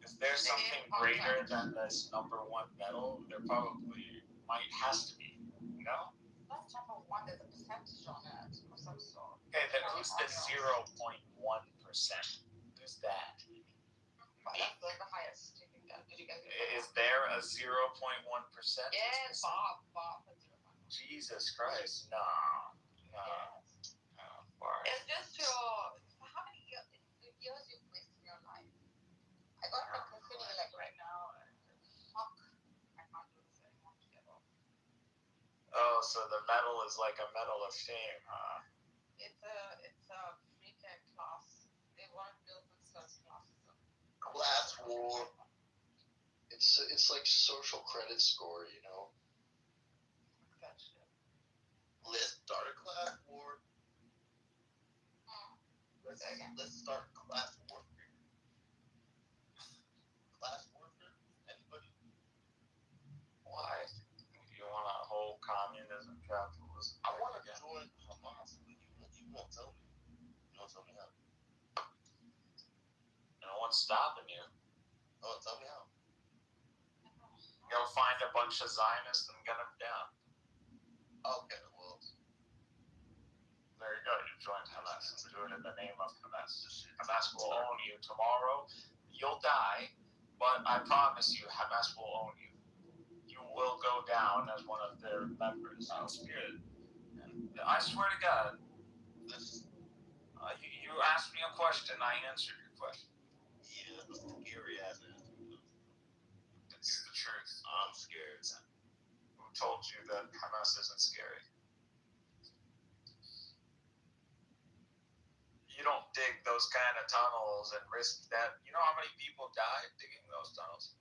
P: Is there something greater than this #1 medal? There probably has to be. No?
J: Not #1, there's a percentage on it of some sort.
P: Okay, then who's the 0.1%? Who's that?
J: Well, that's the highest you can get. Did you guys get
P: Is there a 0.1%?
J: Yes, Bob.
P: Jesus Christ, no.
J: Yes.
P: Oh, far.
J: It's just how many years you've wasted in your life. I got an epiphany right now. Fuck, I can't do this anymore together.
P: Oh, so the medal is like a medal of shame, huh?
J: It's a free care class. They want to build themselves classes.
L: Class war. It's like social credit score,
J: That shit.
S: Let's start a class war. Let's start class warfare. Class warfare? Anybody?
P: Why? You want to
A: tell me how.
P: No one's stopping you.
A: Oh, tell me how.
P: Go find a bunch of Zionists and get them down.
A: Okay, well.
P: There you go. You joined Hamas. Do it in the name of Hamas. Hamas will own you tomorrow. You'll die, but I promise you, Hamas will own you. You will go down as one of their members in spirit. And I swear to God, you asked me a question, I answered your question.
A: Yeah, it's scary ass answer.
P: It's the truth.
A: I'm scared.
P: Who told you that Hamas isn't scary? You don't dig those kind of tunnels and risk that. You know how many people died digging those tunnels?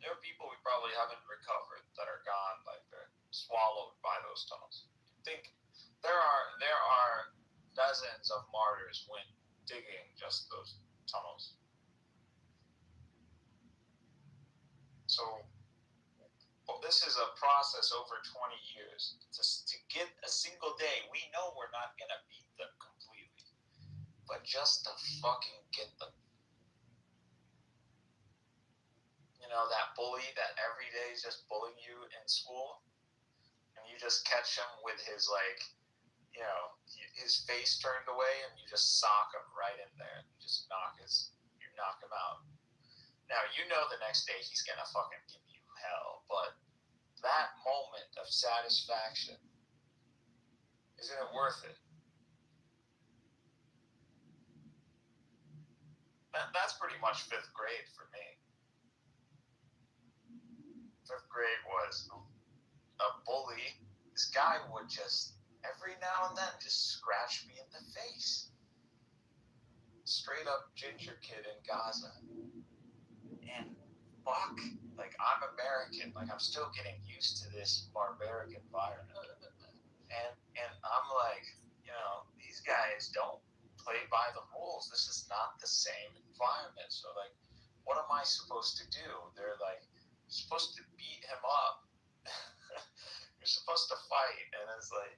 P: There are people we probably haven't recovered that are gone, like they're swallowed by those tunnels. Think there are dozens of martyrs when digging just those tunnels. So this is a process over 20 years to get a single day. We know we're not going to beat them completely, but just to fucking get them. You know, that bully that every day is just bullying you in school, and you just catch him with his, like, you know, his face turned away, and you just sock him right in there. You just knock him out. Now, you know the next day he's going to fucking give you hell, but that moment of satisfaction, isn't it worth it? That's pretty much 5th grade for me. 5th grade was a bully. This guy would just, every now and then, just scratch me in the face. Straight up ginger kid in Gaza. And fuck, like, I'm American. Like, I'm still getting used to this barbaric environment. And I'm like, you know, these guys don't play by the rules. This is not the same environment. So, like, what am I supposed to do? They're like, you're supposed to beat him up. You're supposed to fight. And it's like,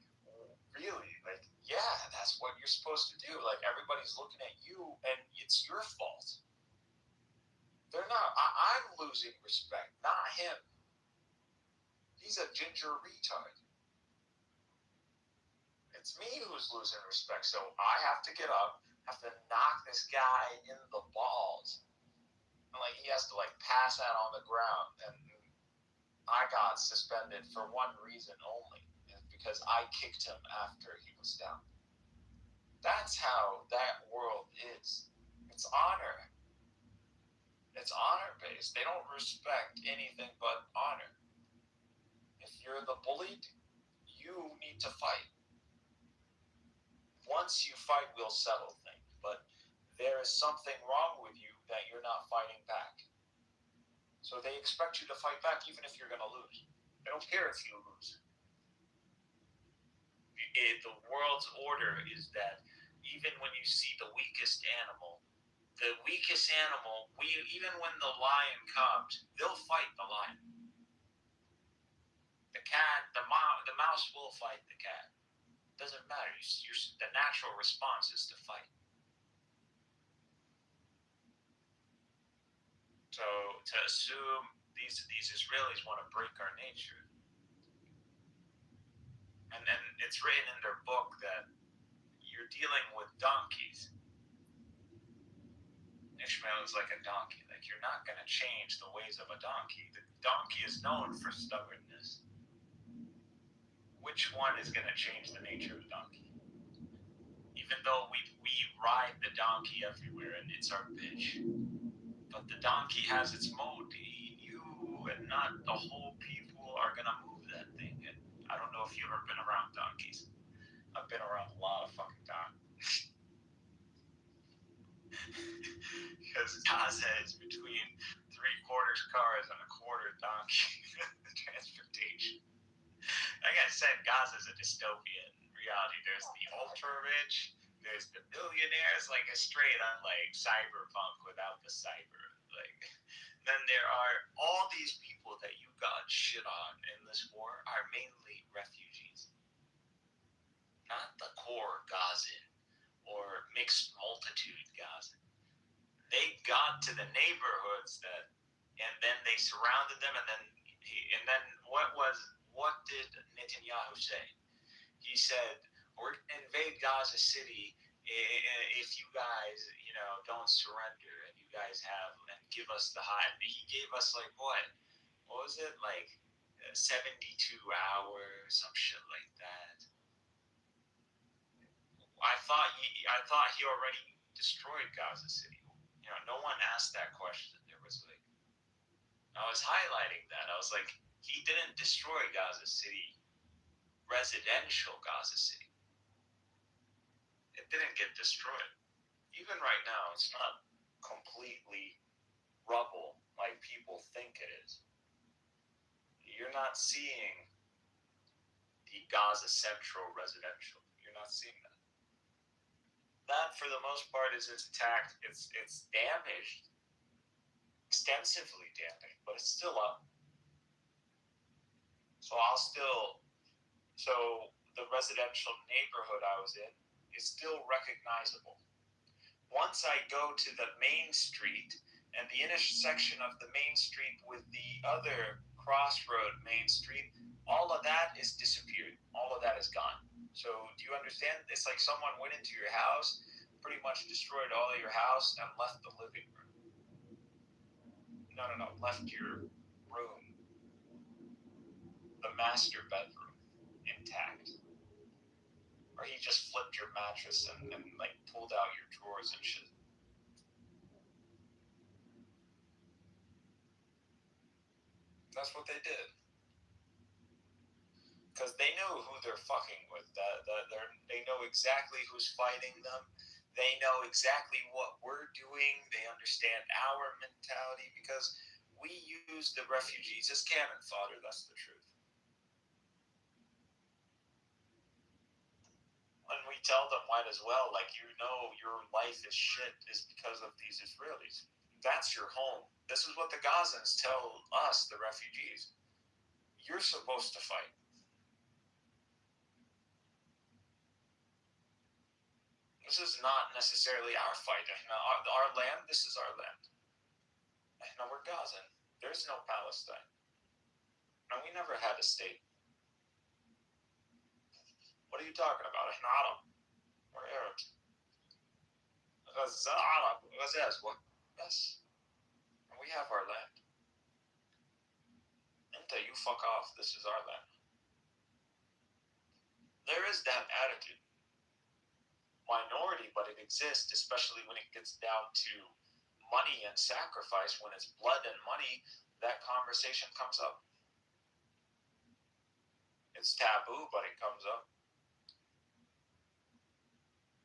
P: really? Like, yeah, that's what you're supposed to do. Like, everybody's looking at you, and it's your fault. They're not. I'm losing respect, not him. He's a ginger retard. It's me who's losing respect. So I have to get up, have to knock this guy in the balls. And, like, he has to, like, pass out on the ground. And I got suspended for one reason only. Because I kicked him after he was down. That's how that world is. It's honor. It's honor-based. They don't respect anything but honor. If you're the bullied, you need to fight. Once you fight, we'll settle things. But there is something wrong with you that you're not fighting back. So they expect you to fight back even if you're going to lose. They don't care if you lose. The world's order is that even when you see the weakest animal, even when the lion comes, they'll fight the lion. The cat, the mouse will fight the cat. Doesn't matter. The natural response is to fight. So to assume these Israelis want to break our nature, and then it's written in their book that you're dealing with donkeys. Ishmael is like a donkey. Like, you're not going to change the ways of a donkey. The donkey is known for stubbornness. Which one is going to change the nature of the donkey? Even though we ride the donkey everywhere and it's our bitch. But the donkey has its mode. You and not the whole people are going to move that thing. And I don't know if you've ever been around donkeys. I've been around a lot of fucking donkeys. Because Gaza is between 3/4 cars and 1/4 donkey transportation. Like I said, Gaza is a dystopian reality. There's the ultra rich, there's the billionaires, like a straight up like cyberpunk without the cyber. Like, then there are all these people that you got shit on in this war are mainly refugees, not the core Gazan or mixed multitude Gaza. They got to the neighborhoods and then they surrounded them, and then what did Netanyahu say? He said, "We're going to invade Gaza City if you guys, don't surrender and you guys and give us the high." He gave us like what? What was it, like 72 hours, some shit like that. I thought he already destroyed Gaza City. No one asked that question. There was like, I was highlighting that. I was like, he didn't destroy Gaza City, residential Gaza City. It didn't get destroyed. Even right now, it's not completely rubble like people think it is. You're not seeing the Gaza Central residential. You're not seeing that. That, for the most part, is intact. It's damaged, extensively damaged, but it's still up. So the residential neighborhood I was in is still recognizable. Once I go to the main street and the intersection of the main street with the other crossroad main street, all of that is disappeared. All of that is gone. So do you understand? It's like someone went into your house, pretty much destroyed all of your house, and left the living room. No, left your room, the master bedroom, intact. Or he just flipped your mattress and like pulled out your drawers and shit. That's what they did. Because they knew who they're fucking with. They know exactly who's fighting them. They know exactly what we're doing. They understand our mentality because we use the refugees as cannon fodder. That's the truth. And we tell them might as well, like, your life is shit is because of these Israelis. That's your home. This is what the Gazans tell us, the refugees. You're supposed to fight. This is not necessarily our fight. Our land, this is our land. We're Gazan. There's no Palestine. No, we never had a state. What are you talking about? Arab. We're Arabs. Arab. Yes. We have our land. Until you fuck off, this is our land. There is that attitude. Minority, but it exists, especially when it gets down to money and sacrifice. When it's blood and money, that conversation comes up. It's taboo, but it comes up.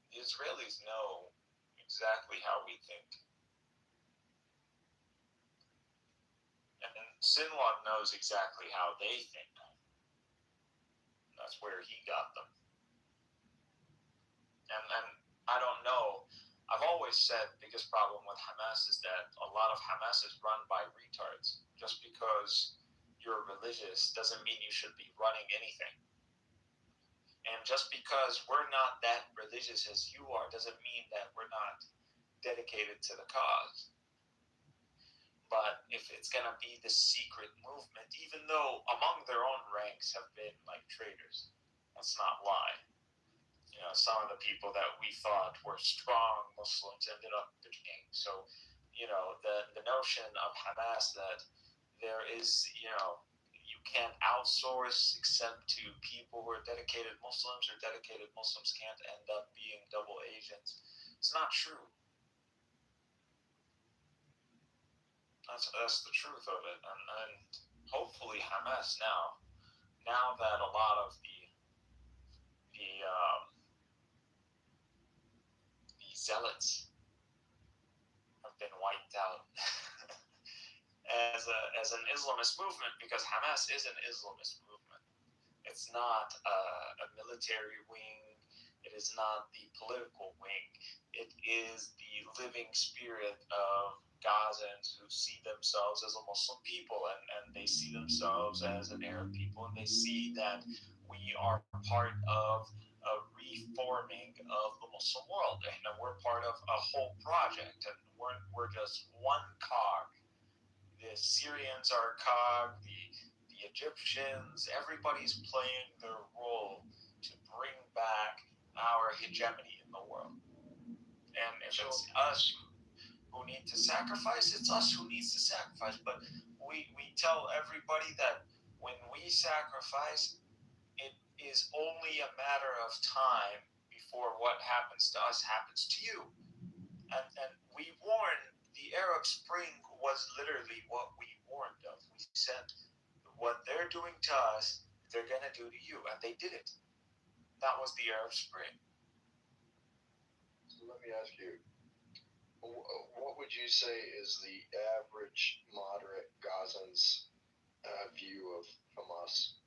P: The Israelis know exactly how we think. And Sinwar knows exactly how they think. That's where he got them. And I don't know. I've always said the biggest problem with Hamas is that a lot of Hamas is run by retards. Just because you're religious doesn't mean you should be running anything. And just because we're not that religious as you are doesn't mean that we're not dedicated to the cause. But if it's going to be the secret movement, even though among their own ranks have been like traitors, let's not lie. Some of the people that we thought were strong Muslims ended up betraying. So, the notion of Hamas that there is, you can't outsource except to people who are dedicated Muslims, or dedicated Muslims can't end up being double agents. It's not true. That's the truth of it. And hopefully Hamas now that a lot of the zealots have been wiped out as an Islamist movement, because Hamas is an Islamist movement. It's not a military wing. It is not the political wing. It is the living spirit of Gazans who see themselves as a Muslim people, and they see themselves as an Arab people, and they see that we are part of a reforming of the Muslim world. And we're part of a whole project, and we're just one cog. The Syrians are a cog, the Egyptians, everybody's playing their role to bring back our hegemony in the world. And if it's us who need to sacrifice, it's us who needs to sacrifice. But we tell everybody that when we sacrifice, it is only a matter of time before what happens to us happens to you. And we warned, the Arab Spring was literally what we warned of. We said, what they're doing to us, they're going to do to you. And they did it. That was the Arab Spring.
L: So let me ask you, what would you say is the average moderate Gazan's view of Hamas?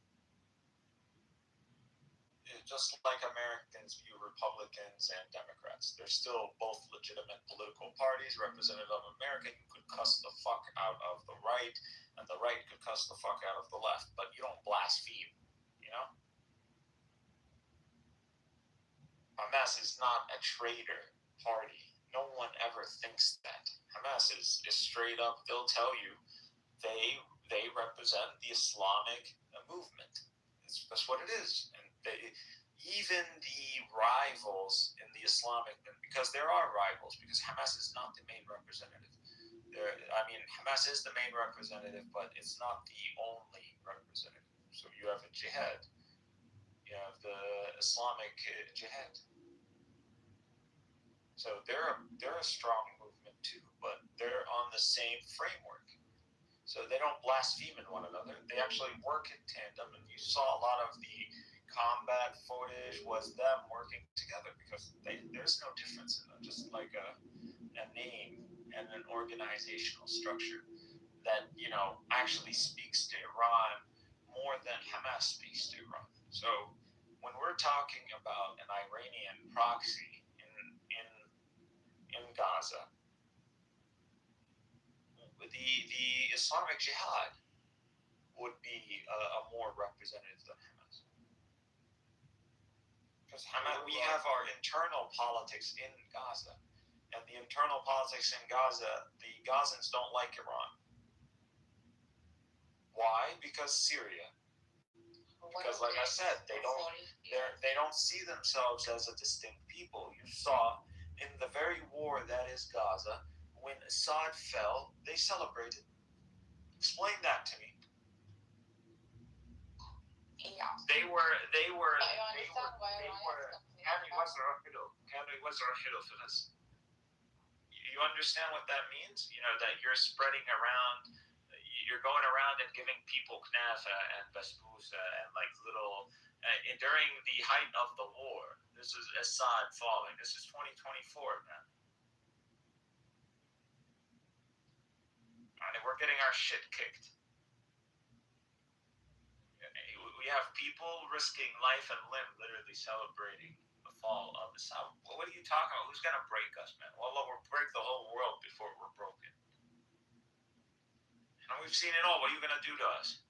P: Just like Americans view Republicans and Democrats. They're still both legitimate political parties. Representative of America, you could cuss the fuck out of the right, and the right could cuss the fuck out of the left, but you don't blaspheme, you know? Hamas is not a traitor party. No one ever thinks that. Hamas is straight up, they'll tell you they represent the Islamic movement. That's what it is. And even the rivals in the Islamic, because there are rivals, because Hamas is not the main representative. Hamas is the main representative, but it's not the only representative. So you have a jihad. You have the Islamic jihad. So they're a strong movement too, but they're on the same framework. So they don't blaspheme in one another. They actually work in tandem, and you saw a lot of the combat footage was them working together, because there's no difference in them, just like a name and an organizational structure that, actually speaks to Iran more than Hamas speaks to Iran. So when we're talking about an Iranian proxy in Gaza, the Islamic Jihad would be a more representative than Hamas. Because Hamas, we have our internal politics in Gaza, and the internal politics in Gaza, the Gazans don't like Iran. Why? Because Syria. Because, like I said, they don't see themselves as a distinct people. You saw in the very war that is Gaza, when Assad fell, they celebrated. Explain that to me.
J: Yeah.
P: They were. You understand what that means? That you're spreading around, you're going around and giving people knafa and basbousa and like little. During the height of the war, this is Assad falling. This is 2024, man. And we're getting our shit kicked. We have people risking life and limb, literally celebrating the fall of the South. What are you talking about? Who's gonna break us, man? Well, we'll break the whole world before we're broken. And we've seen it all. What are you gonna do to us?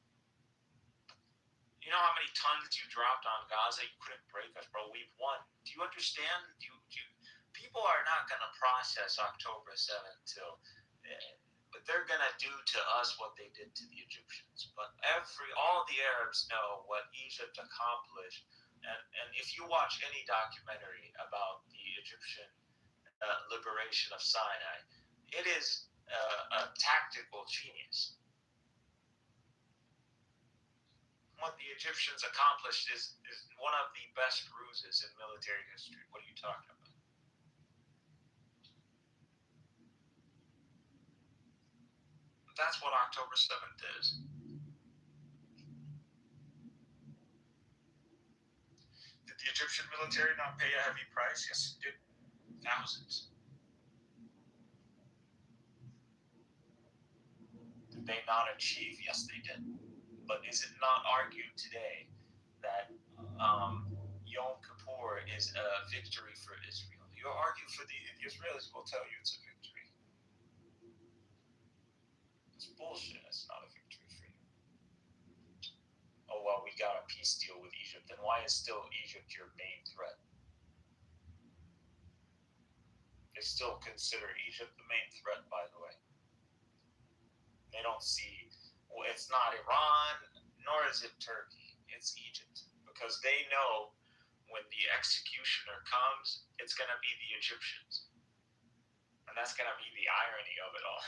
P: You know how many tons you dropped on Gaza? You couldn't break us, bro. We've won. Do you understand? People are not gonna process October 7th till. But they're gonna do to us what they did to the Egyptians. But all the Arabs know what Egypt accomplished, and if you watch any documentary about the Egyptian liberation of Sinai, it is a tactical genius. What the Egyptians accomplished is one of the best ruses in military history. What are you talking about? That's what October 7th is. Did the Egyptian military not pay a heavy price? Yes, it did. Thousands. Did they not achieve? Yes, they did. But is it not argued today that Yom Kippur is a victory for Israel? You argue for the Israelis will tell you it's a victory. It's bullshit. It's not a victory for you. Oh, well, we got a peace deal with Egypt. Then why is still Egypt your main threat? they still consider Egypt the main threat, by the way. They don't see, well, it's not Iran, nor is it Turkey, it's Egypt. Because they know when the executioner comes, it's going to be the Egyptians. And that's going to be the irony of it all.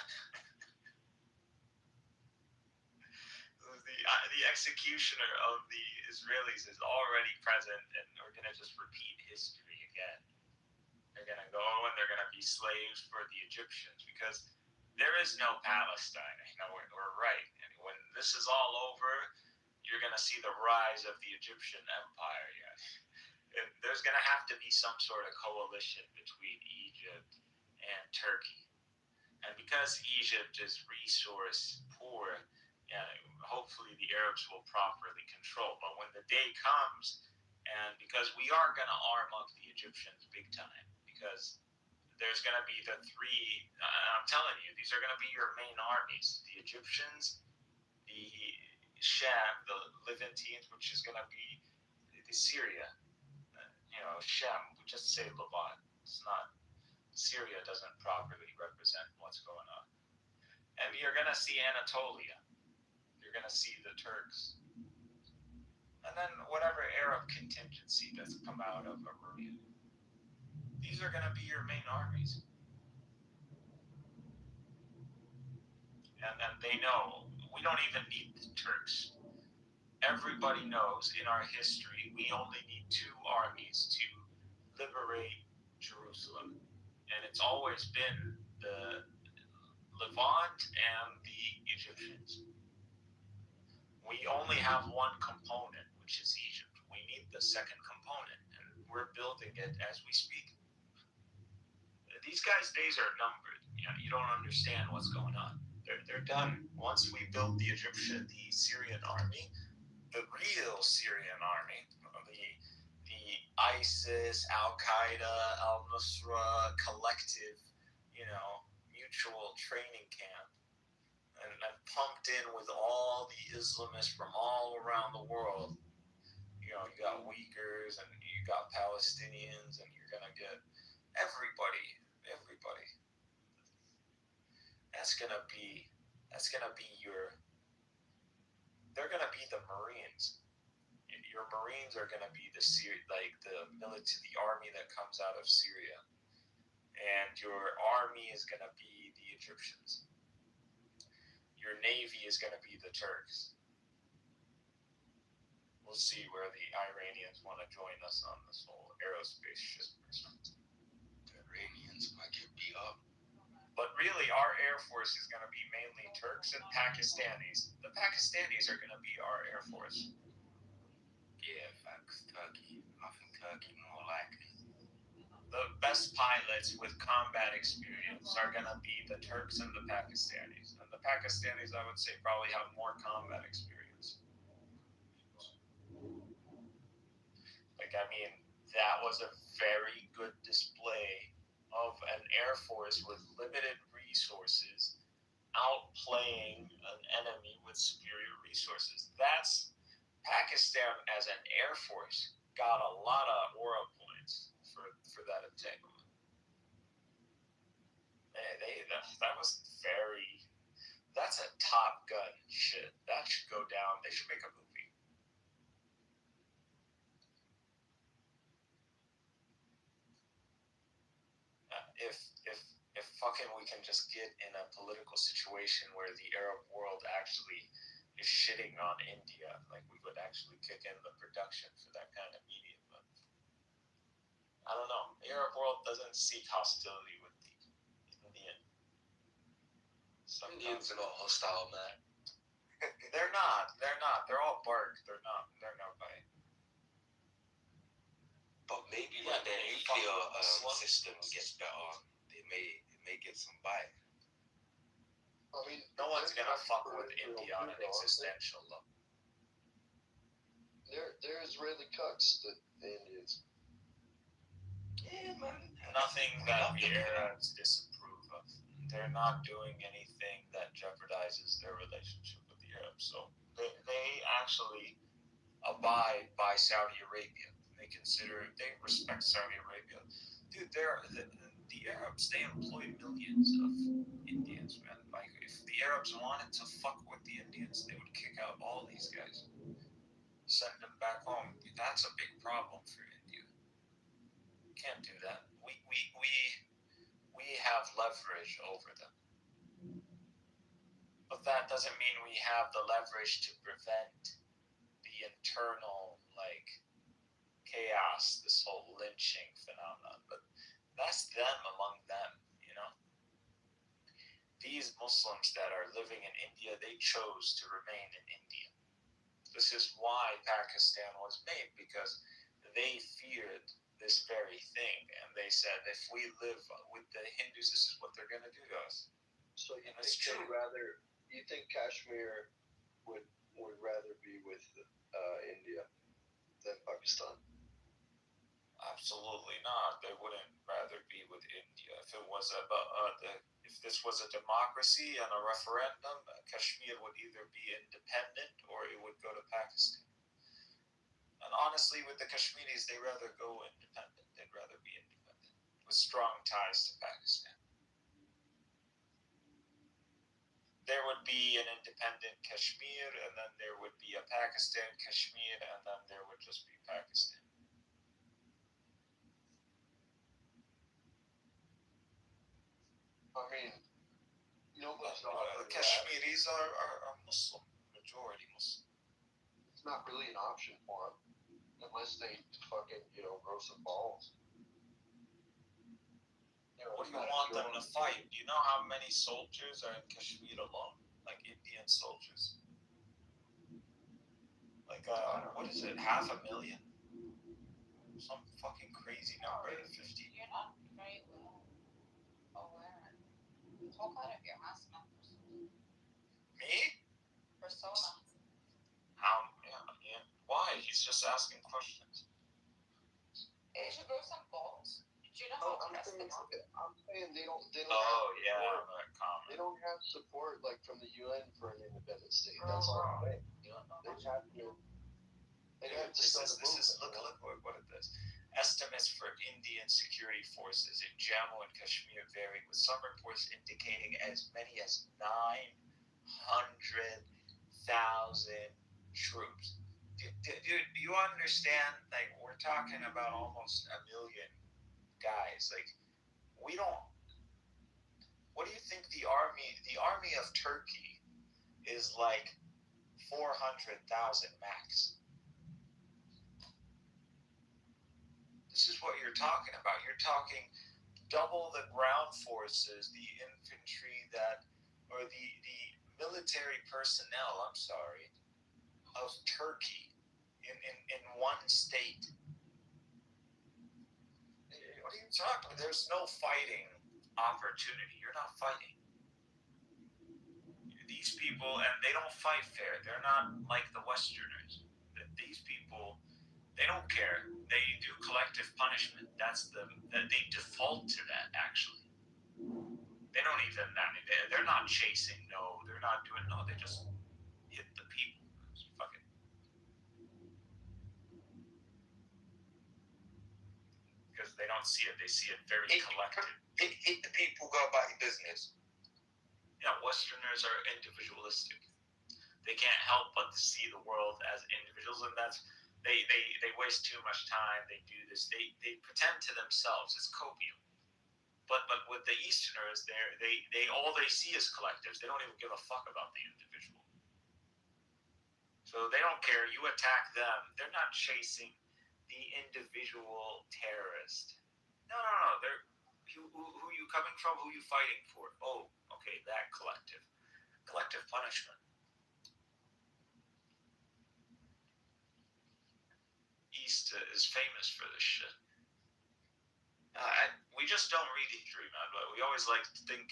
P: The executioner of the Israelis is already present, and we're going to just repeat history again. They're going to go and they're going to be slaves for the Egyptians because there is no Palestine. We're right. And when this is all over, you're going to see the rise of the Egyptian empire. And there's going to have to be some sort of coalition between Egypt and Turkey. And because Egypt is resource poor, hopefully the Arabs will properly control. But when the day comes, and because we are going to arm up the Egyptians big time, because there's going to be the three, I'm telling you, these are going to be your main armies. The Egyptians, the Sham, the Levantines, which is going to be the Syria. Shem, we just say Levant. It's not, Syria doesn't properly represent what's going on. And you're going to see Anatolia. You're going to see the Turks. And then whatever Arab contingency that's come out of Arabia. These are going to be your main armies. And then they know we don't even need the Turks. Everybody knows in our history we only need two armies to liberate Jerusalem. And it's always been the Levant and the Egyptians. We only have one component, which is Egypt. We need the second component, and we're building it as we speak. These guys' days are numbered. You don't understand what's going on. They're done. Once we build the Syrian army, the real Syrian army, the ISIS, Al-Qaeda, Al-Nusra collective, mutual training camp, and pumped in with all the Islamists from all around the world. You got Uyghurs and you got Palestinians, and you're gonna get everybody. That's gonna be they're gonna be the Marines. Your Marines are gonna be the military, the army that comes out of Syria, and your army is gonna be the Egyptians. Your navy is gonna be the Turks. We'll see where the Iranians want to join us on this whole aerospace shit.
S: The Iranians might get beat up.
P: But really, our Air Force is going to be mainly Turks and Pakistanis. The Pakistanis are going to be our Air Force.
S: Yeah, facts. Turkey. I think Turkey more likely.
P: The best pilots with combat experience are going to be the Turks and the Pakistanis. And the Pakistanis, I would say, probably have more combat experience. That was a very good display of an Air Force with limited resources outplaying an enemy with superior resources. That's Pakistan as an Air Force got a lot of aura points for that entanglement. That's a Top Gun shit. That should go down. They should make a movie. If fucking we can just get in a political situation where the Arab world actually is shitting on India, we would actually kick in the production for that kind of media. But I don't know. The Arab world doesn't seek hostility with the Indian.
S: Indians are not hostile, man.
P: They're not. They're all bark. They're nobody.
S: But maybe when their nuclear system gets better, it may get some bite.
P: No one's gonna fuck with India on an existential level.
L: They're Israeli cucks, the Indians.
S: Yeah, man.
P: Nothing that the Arabs disapprove of. They're not doing anything that jeopardizes their relationship with the Arabs. So they actually abide by Saudi Arabia. They respect Saudi Arabia. Dude, the Arabs, they employ millions of Indians, man. Like, if the Arabs wanted to fuck with the Indians, they would kick out all these guys, send them back home. That's a big problem for India. Can't do that. We have leverage over them. But that doesn't mean we have the leverage to prevent the internal, like, chaos, this whole lynching phenomenon. But that's them among them, you know? These Muslims that are living in India, they chose to remain in India. This is why Pakistan was made, because they feared this very thing. And they said, if we live with the Hindus, this is what they're going to do to us.
L: So you think Kashmir would rather be with India than Pakistan?
P: Absolutely not. They wouldn't rather be with India. If it was if this was a democracy and a referendum, Kashmir would either be independent or it would go to Pakistan. And honestly, with the Kashmiris, they rather go independent. They'd rather be independent with strong ties to Pakistan. There would be an independent Kashmir, and then there would be a Pakistan Kashmir, and then there would just be Pakistan.
L: I mean, nobody's
P: the Kashmiris are Muslim, majority Muslim.
L: It's not really an option for them unless they fucking grow some balls.
P: What do you want them to fight? Do you know how many soldiers are in Kashmir alone? Like Indian soldiers? Like, what is it, 500,000? Some fucking crazy number, 50.
J: You're not very well aware. Talk out of your ass, man.
P: Me?
J: Persona.
P: How? Yeah. Why? He's just asking questions.
J: They should grow some balls. Do you know how to dress them up?
L: I'm saying they don't.
P: Oh yeah, that comment.
L: They don't have support from the UN for an independent state. That's all I'm saying. They have to.
P: This is look what it does. Estimates for Indian security forces in Jammu and Kashmir vary, with some reports indicating as many as 900,000 troops. Dude, do you understand? Like, we're talking about almost 1 million guys. Like, we don't. What do you think the army of Turkey is like? 400,000 max. This is what you're talking about. You're talking double the ground forces, the infantry or the military personnel, of Turkey in one state. What are you talking about? There's no fighting opportunity. You're not fighting. These people, and they don't fight fair. They're not like the Westerners. These people, they don't care. They do collective punishment. They default to that, actually. They don't even, they're not chasing, they're not doing, they just hit the people. Fuck it. Because they don't see it. They see it very collective.
S: Hit the people, go about your business.
P: Yeah, Westerners are individualistic. They can't help but to see the world as individuals, and that's they waste too much time. They do this. They pretend to themselves. It's copium. But with the Easterners, they all they see is collectives. They don't even give a fuck about the individual. So they don't care. You attack them. They're not chasing the individual terrorist. No. They're who you coming from? Who you fighting for? Oh, okay, that collective punishment. East is famous for this shit. We just don't read history, man. But we always like to think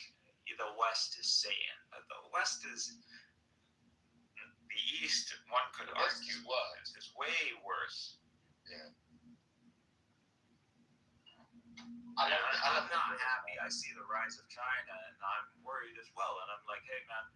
P: the West is saying. But the West is the East. One could argue is way worse.
S: Yeah.
P: I'm not happy. I see the rise of China, and I'm worried as well. And I'm like, hey, man,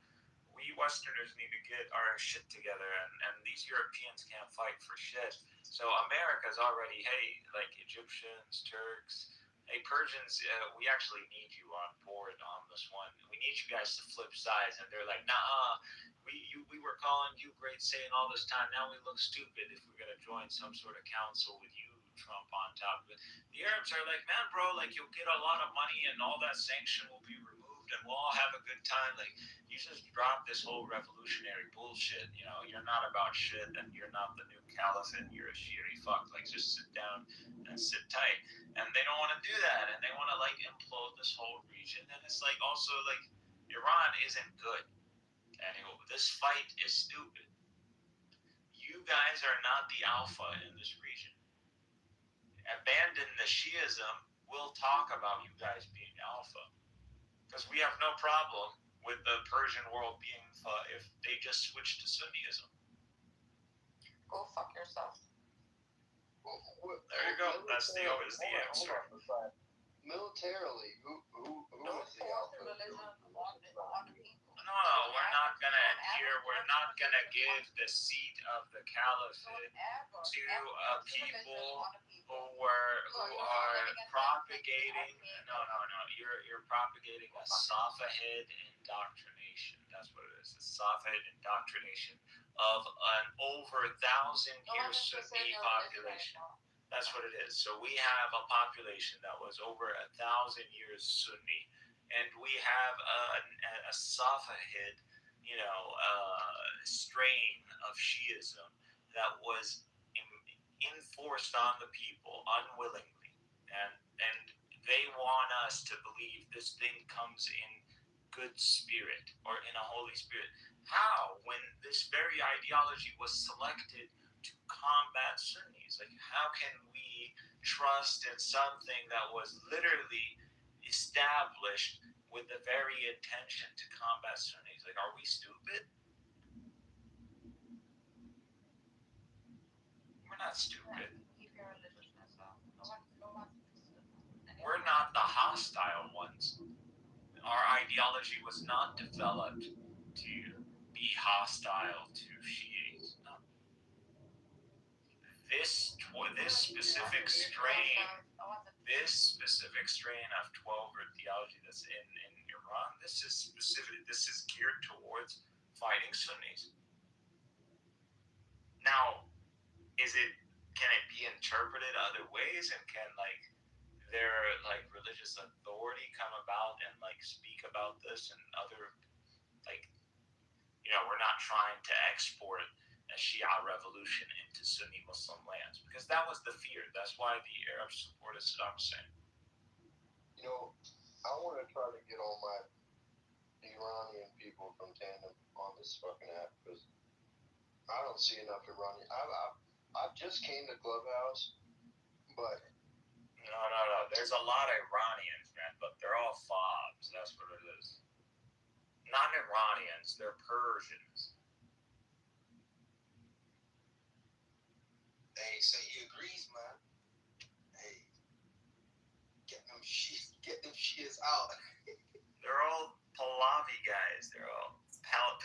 P: we Westerners need to get our shit together, and these Europeans can't fight for shit. So America's already, hey, like Egyptians, Turks, Hey, Persians, we actually need you on board on this one. We need you guys to flip sides. And they're like, nah, we were calling you great saying all this time. Now we look stupid if we're going to join some sort of council with you, Trump, on top of it. The Arabs are like, man, bro, like, you'll get a lot of money and all that sanction will be removed and we'll all have a good time. Like, you just drop this whole revolutionary bullshit. You know, you're not about shit and you're not the new caliphate. You're a Shiri fuck. Like, just sit down and sit tight. And they don't want to do that. And they want to, like, implode this whole region. And it's like, also, like, Iran isn't good. And this fight is stupid. You guys are not the alpha in this region. Abandon the Shiism. We'll talk about you guys being alpha. Because we have no problem with the Persian world being if they just switch to Sunnism.
J: Go fuck yourself.
P: There you go. That's the answer.
L: Militarily, who is the alpha?
P: No, we're not gonna give the seat of the caliphate to people who are propagating. No. You're propagating a Safavid indoctrination. That's what it is. A Safavid indoctrination of an over 1,000-year Sunni population. That's what it is. So we have a population that was over 1,000 years Sunni, and we have a Safavid, strain of Shiism that was enforced on the people unwillingly, and they want us to believe this thing comes in good spirit or in a holy spirit. How, when this very ideology was selected to combat Sunnis? Like, how can we trust in something that was literally established with the very intention to combat Sunnis? Like, are we stupid? We're not stupid. We're not the hostile ones. Our ideology was not developed to be hostile to Shiites. No. This specific strain of 12-word theology that's in Iran, this is specific. This is geared towards fighting Sunnis. Now, can it be interpreted other ways, and can their religious authority come about and speak about this and other we're not trying to export a Shia revolution into Sunni Muslim lands, because that was the fear. That's why the Arabs supported Saddam Hussein.
L: I want to try to get all my Iranian people from tandem on this fucking app, because I don't see enough Iranian. I just came to Clubhouse, but
P: no. There's a lot of Iranians, man, but they're all fobs. That's what it is. Not Iranians, they're Persians.
S: Hey, so he agrees, man. Hey, get them Shias out.
P: They're all Pahlavi guys. They're all I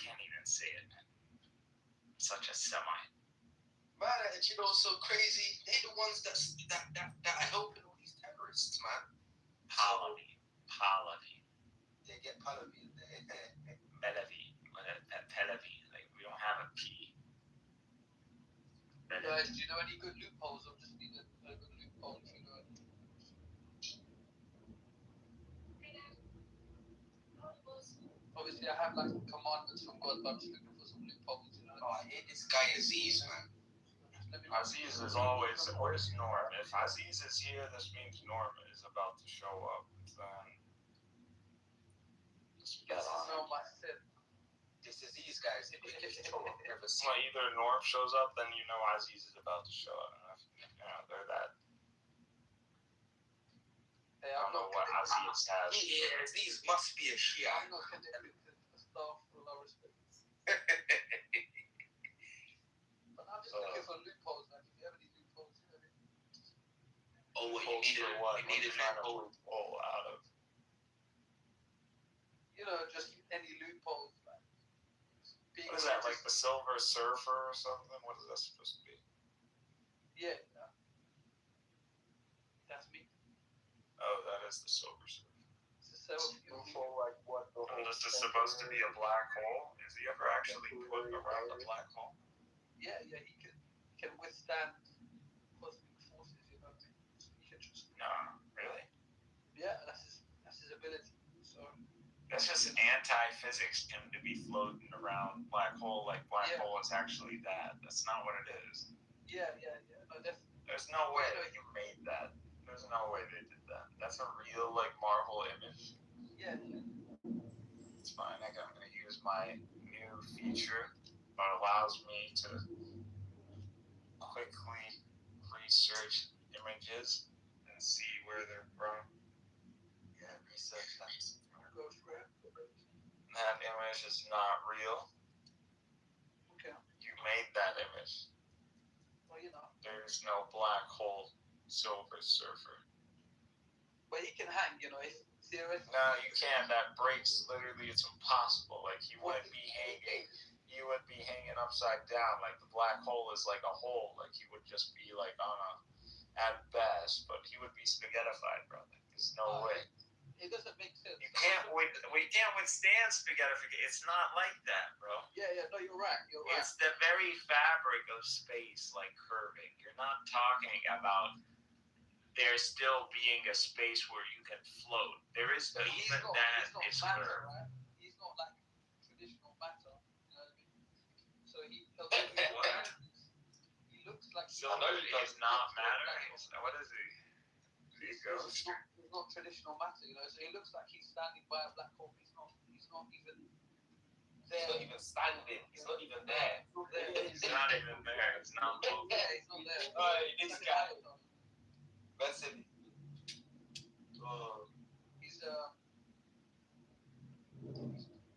P: can't even say it, man. Such a Semite.
S: Man, and so crazy. They the ones that are helping all these terrorists, man.
P: Pahlavi.
S: They get Pahlavi in there.
P: Pahlavi. Like, we don't have a P.
E: Guys, do you know any good loopholes? I just need a good loophole if you know any. Obviously, I have commandments from God, but I'm just looking for some loopholes.
S: I hate this guy Aziz, man.
P: Aziz is always. Where's Norm? If Aziz is here, this means Norm is about to show up.
S: This is these guys.
P: Well, either Norm shows up, then you know Aziz is about to show up. They're that.
E: Hey,
P: I don't know what Aziz has.
S: Yeah, Aziz must be a Shia.
E: I'm not connected to the staff for all respect. But I'm just looking for loopholes, man. If you have any loopholes,
S: you needed a
P: loophole out of.
E: Just any loopholes, man.
P: What is that, like the Silver Surfer or something? What is that supposed to be?
E: Yeah.
D: as the Silver Surfer?
F: So like what the whole
D: This is supposed to be a black hole. Is he ever actually put around a black hole?
F: Yeah, he can withstand cosmic forces, you know. He can just
D: Really?
F: Yeah, that's his ability. So
D: that's just anti-physics him to be floating around black hole like black hole is actually that. That's not what it is.
F: Yeah. No,
D: there's no way you made that. There's no way they did that. That's a real Marvel image.
F: Yeah.
D: It's fine. I'm gonna use my new feature that allows me to quickly research images and see where they're from. Yeah, research that. That image is not real.
F: Okay.
D: You made that image.
F: Well,
D: there's no black hole Silver Surfer.
F: But he can hang, it's theoretically.
D: No, you can't. That breaks. Literally, it's impossible. He wouldn't be hanging. He would be hanging upside down. The black hole is like a hole. He would just be on a, at best, but he would be spaghettified, brother. There's no way.
F: It doesn't make sense.
D: You can't. We can't withstand spaghettification. It's not like that, bro.
F: Yeah. No, you're right.
D: It's the very fabric of space, curving. You're not talking about there still being a space where you can float. There is even that is
F: matter,
D: curved.
F: right? He's not like traditional matter. You know what I mean? So he looks like.
D: So he's not matter. What is he?
F: He's not traditional matter, So he looks like he's standing by a black hole. He's not even there.
S: He's not even standing. He's not even there.
D: He's not even there. It's not moving.
F: Yeah, he's not there.
S: This guy. Listen.
F: He's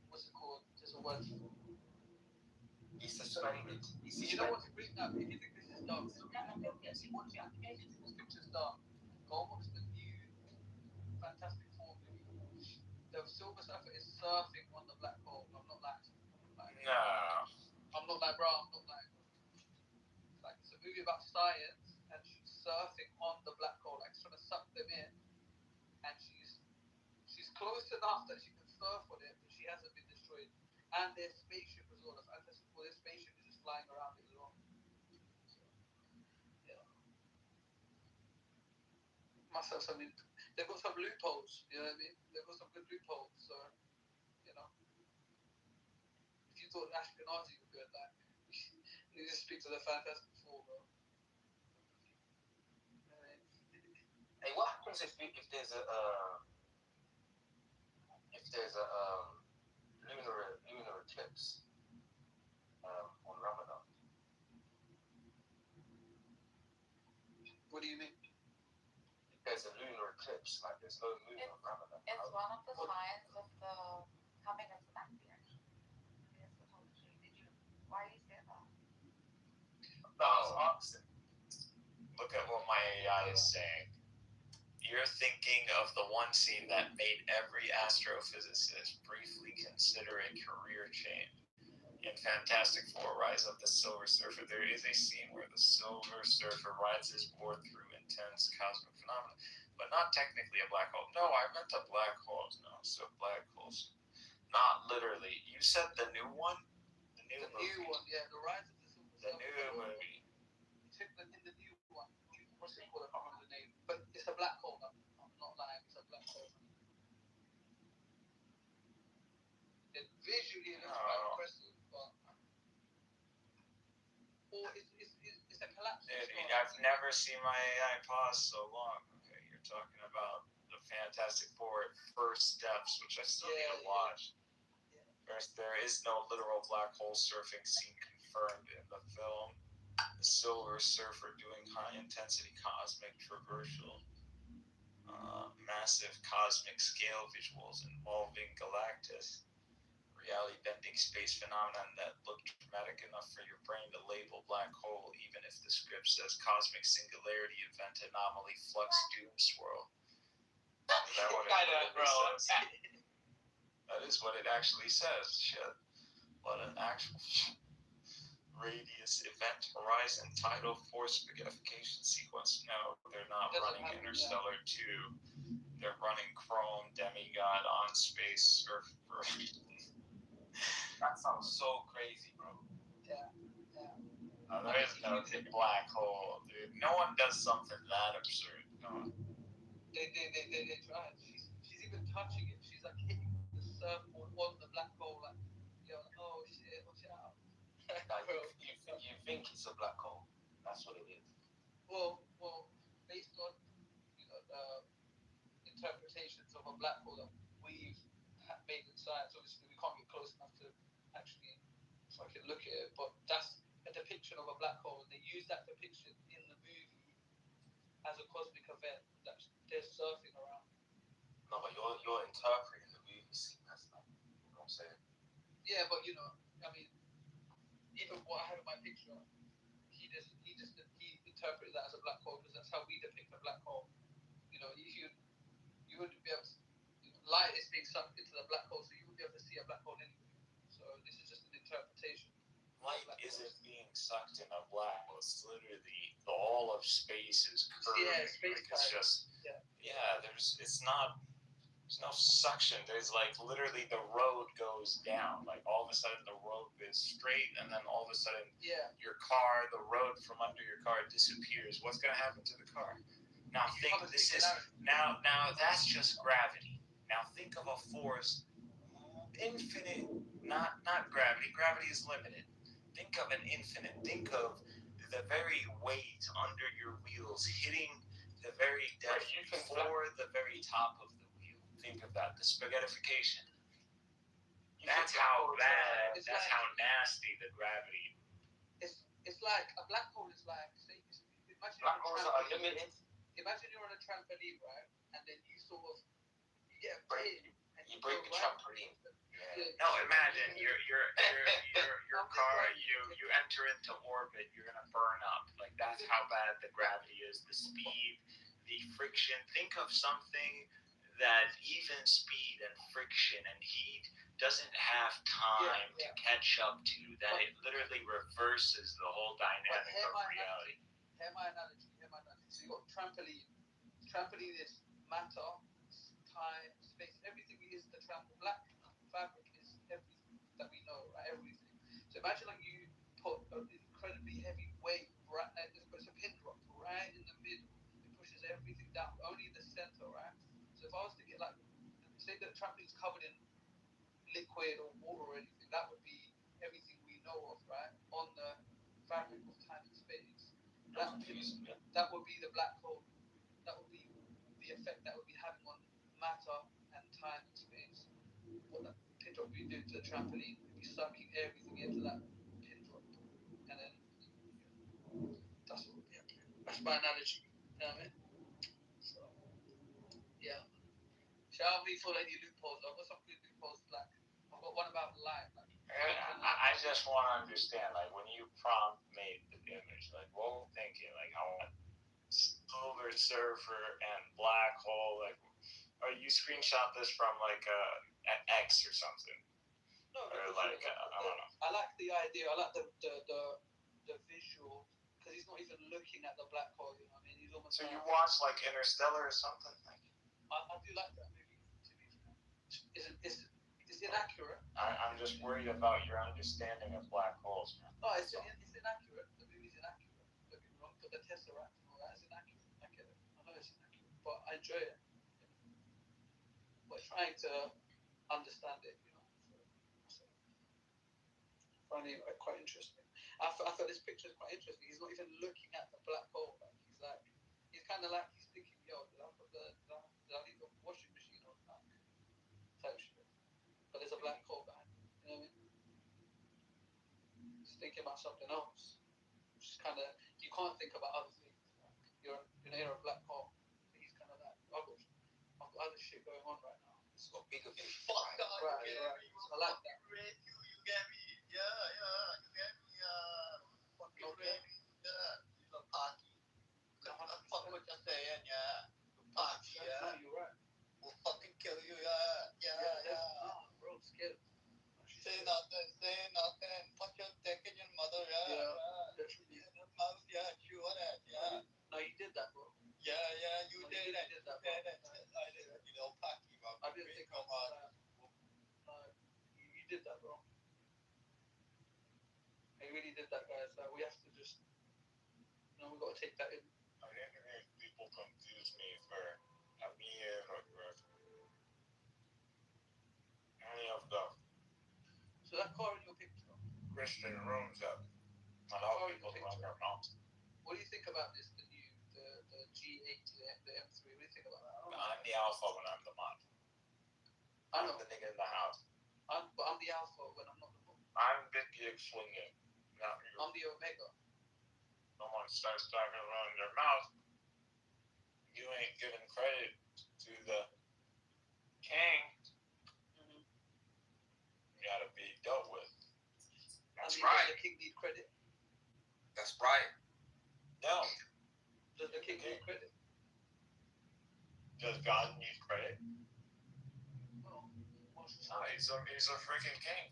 F: what's it called? There's a word.
S: He's suspended.
F: You don't want to read that. If you think this is dumb, yes, you want to application. This picture's dumb. Go watch the new Fantastic Four movie. The Silver Surfer is surfing on the black hole. I'm not like.
D: No.
F: I'm not like, bro. I'm not like. It's a movie about science, and she's surfing on the black hole, she's trying to suck them in, and she's close enough that she can surf on it, but she hasn't been destroyed. And their spaceship as well. Their spaceship is just flying around it as well. So, yeah. Must have something. They've got some loopholes. You know what I mean? They've got some good loopholes. So, if you thought Ashkenazi would be like, you need to speak to the Fantastic Four, bro.
S: Hey, what happens if there's a lunar eclipse on Ramadan?
F: What do you mean?
S: If there's a lunar eclipse, there's no moon on Ramadan.
J: It's one of the signs of the coming of the Maccabees. Why do you say that?
D: No, I was opposite. Look at what my AI is saying. You're thinking of the one scene that made every astrophysicist briefly consider a career change. In Fantastic Four, Rise of the Silver Surfer, there is a scene where the Silver Surfer rides his board through intense cosmic phenomena, but not technically a black hole. No, I meant a black hole. No, so black holes. Not literally. You said the new one? The new
F: one, yeah. The Rise of the Silver Surfer.
D: The new movie.
F: In the new one. What's it called? I can't remember the name. But it's a black hole. I'm not lying. It's a black hole. Visually, it looks quite impressive, but it's a collapse.
D: I've never seen my AI pause so long. Okay, you're talking about the Fantastic Four first steps, which I still need to watch. First, there is no literal black hole surfing scene confirmed in the film. The Silver Surfer doing high-intensity cosmic traversal, massive cosmic scale visuals involving Galactus, reality-bending space phenomenon that look dramatic enough for your brain to label black hole, even if the script says cosmic singularity event anomaly flux doom swirl. Is that what it says? That is what it actually says. Shit. What an actual radius event horizon tidal force spaghettification sequence. No, they're not running Interstellar 2
P: they're running Chrome Demigod on space surf. That sounds so crazy, bro.
E: Yeah.
P: There is no black hole, dude. No one does something that absurd. Come on.
E: They tried. She's even touching it. She's like hitting the surfboard on the black hole, like, you're like, oh shit, watch out.
S: You think it's a black hole? That's what it is.
E: Well, based on interpretations of a black hole that we've made in science, obviously we can't get close enough to actually fucking look at it, but that's a depiction of a black hole, and they use that depiction in the movie as a cosmic event that they're surfing around.
S: No, but you're interpreting the movie scene as that. You know what I'm saying?
E: Yeah, but I mean, even what I had in my picture, he interpreted that as a black hole because that's how we depict a black hole. You wouldn't be able to, light is being sucked into the black hole, so you wouldn't be able to see a black hole anyway. So this is just an interpretation.
P: Light isn't being sucked in a black hole. It's literally all of space is curving.
E: Yeah, space
P: like it's just there's no suction. There's like literally the road goes down. Like all of a sudden the road is straight, and then all of a sudden your car, the road from under your car disappears. What's gonna happen to the car? Now now that's just gravity. Now think of a force, infinite, not gravity. Gravity is limited. Think of an infinite. Think of the very weight under your wheels hitting the very depth before the very top of the wheel. Think of that. The spaghettification. That's how bad. That's how nasty the gravity.
E: It's like a black hole is like, say, imagine
S: black holes are unlimited.
E: Imagine you're on a trampoline, right? And then you get a pin.
S: You break the trampoline.
P: No, imagine your car. You enter into orbit. You're gonna burn up. Like that's how bad the gravity is. The speed, the friction. Think of something that even speed and friction and heat doesn't have time to catch up to. That it literally reverses the whole dynamic of reality.
E: Hear my analogy. So you got trampoline. Trampoline is matter, time, space. Everything is the trampoline. Black fabric is everything that we know, right? Everything. So imagine like you put an incredibly heavy weight right, it's a pin drop right in the middle. It pushes everything down, only in the center, right? So if I was to get like, say the trampoline is covered in liquid or water or anything, that would be everything we know of, right? On the fabric of time and space. That would be the black hole. That would be the effect that would be having on matter and time and space. What that pin drop would do to the trampoline would be sucking everything into that pin drop. And then that's what would be happening. That's my analogy. You know what I mean? So, yeah. Shout out me for any loopholes. I've got some good loopholes. Like, I've got one about light. Like,
P: I just want to understand, like, when you prompt made the image, like, what were you thinking? Like, I want Silver Surfer and black hole. Like, or you screenshot this from like an X or something.
E: No,
P: or like I don't know.
E: I like the idea. I like the visual because he's not even looking at the black hole. You know what I mean? He's almost.
P: So you watch like Interstellar or something? Like,
E: I do like that movie. To be fair, it's inaccurate.
P: I'm just worried about your understanding of black holes, man.
E: No, it's inaccurate. The movie's inaccurate. Don't get me wrong, but the Tesseract and all that is inaccurate. I get it. I know it's inaccurate, but I enjoy it. We're trying to understand it, you know. So finding it quite interesting. I thought this picture is quite interesting. He's not even looking at the black hole. Like he's kind of like he's thinking, yo, did I leave the washing machine on? Like, type shit. But there's a black hole behind it. You know what I mean? He's thinking about something else. Which is kind of you can't think about other things. Like, you're near a black hole. He's kind of like I've got other shit going on right now.
S: It's got bigger fish.
E: Right. I like that.
F: You get me? Yeah. You get me? Fucking ready? Yeah. You love party. Fuck what you're saying, yeah. Party, yeah.
E: You're right.
F: We'll fucking kill you, yeah.
E: Bro, I'm scared.
F: Say nothing. Put your dick in your mother, yeah.
E: Definitely.
F: In her mouth, yeah. Chew on it, yeah.
E: No, you did that, bro.
F: Yeah, you did it.
E: You did that, bro.
F: I did
E: did that, bro. You really did that, guys. Like, we have to just, we got to take that in.
D: I think people confuse me for Amir or any of the
E: So that car in your picture,
D: Christian rooms that allow people to run their mouth.
E: what do you think about this, the new, the G8, the M3? What do you think about that?
D: I'm the alpha when I'm the mod. I'm the nigga in the house.
E: I'm the alpha when I'm not the mod.
D: I'm Big Gig swinging. Not you.
E: I'm the omega.
D: Someone starts talking around their mouth. You ain't giving credit to the king.
E: Mm-hmm.
D: You gotta be dealt with.
E: That's right. Does the king need credit?
S: That's right.
D: No.
E: Does the king need credit?
D: Does God need credit?
E: No.
D: No, he's a freaking king.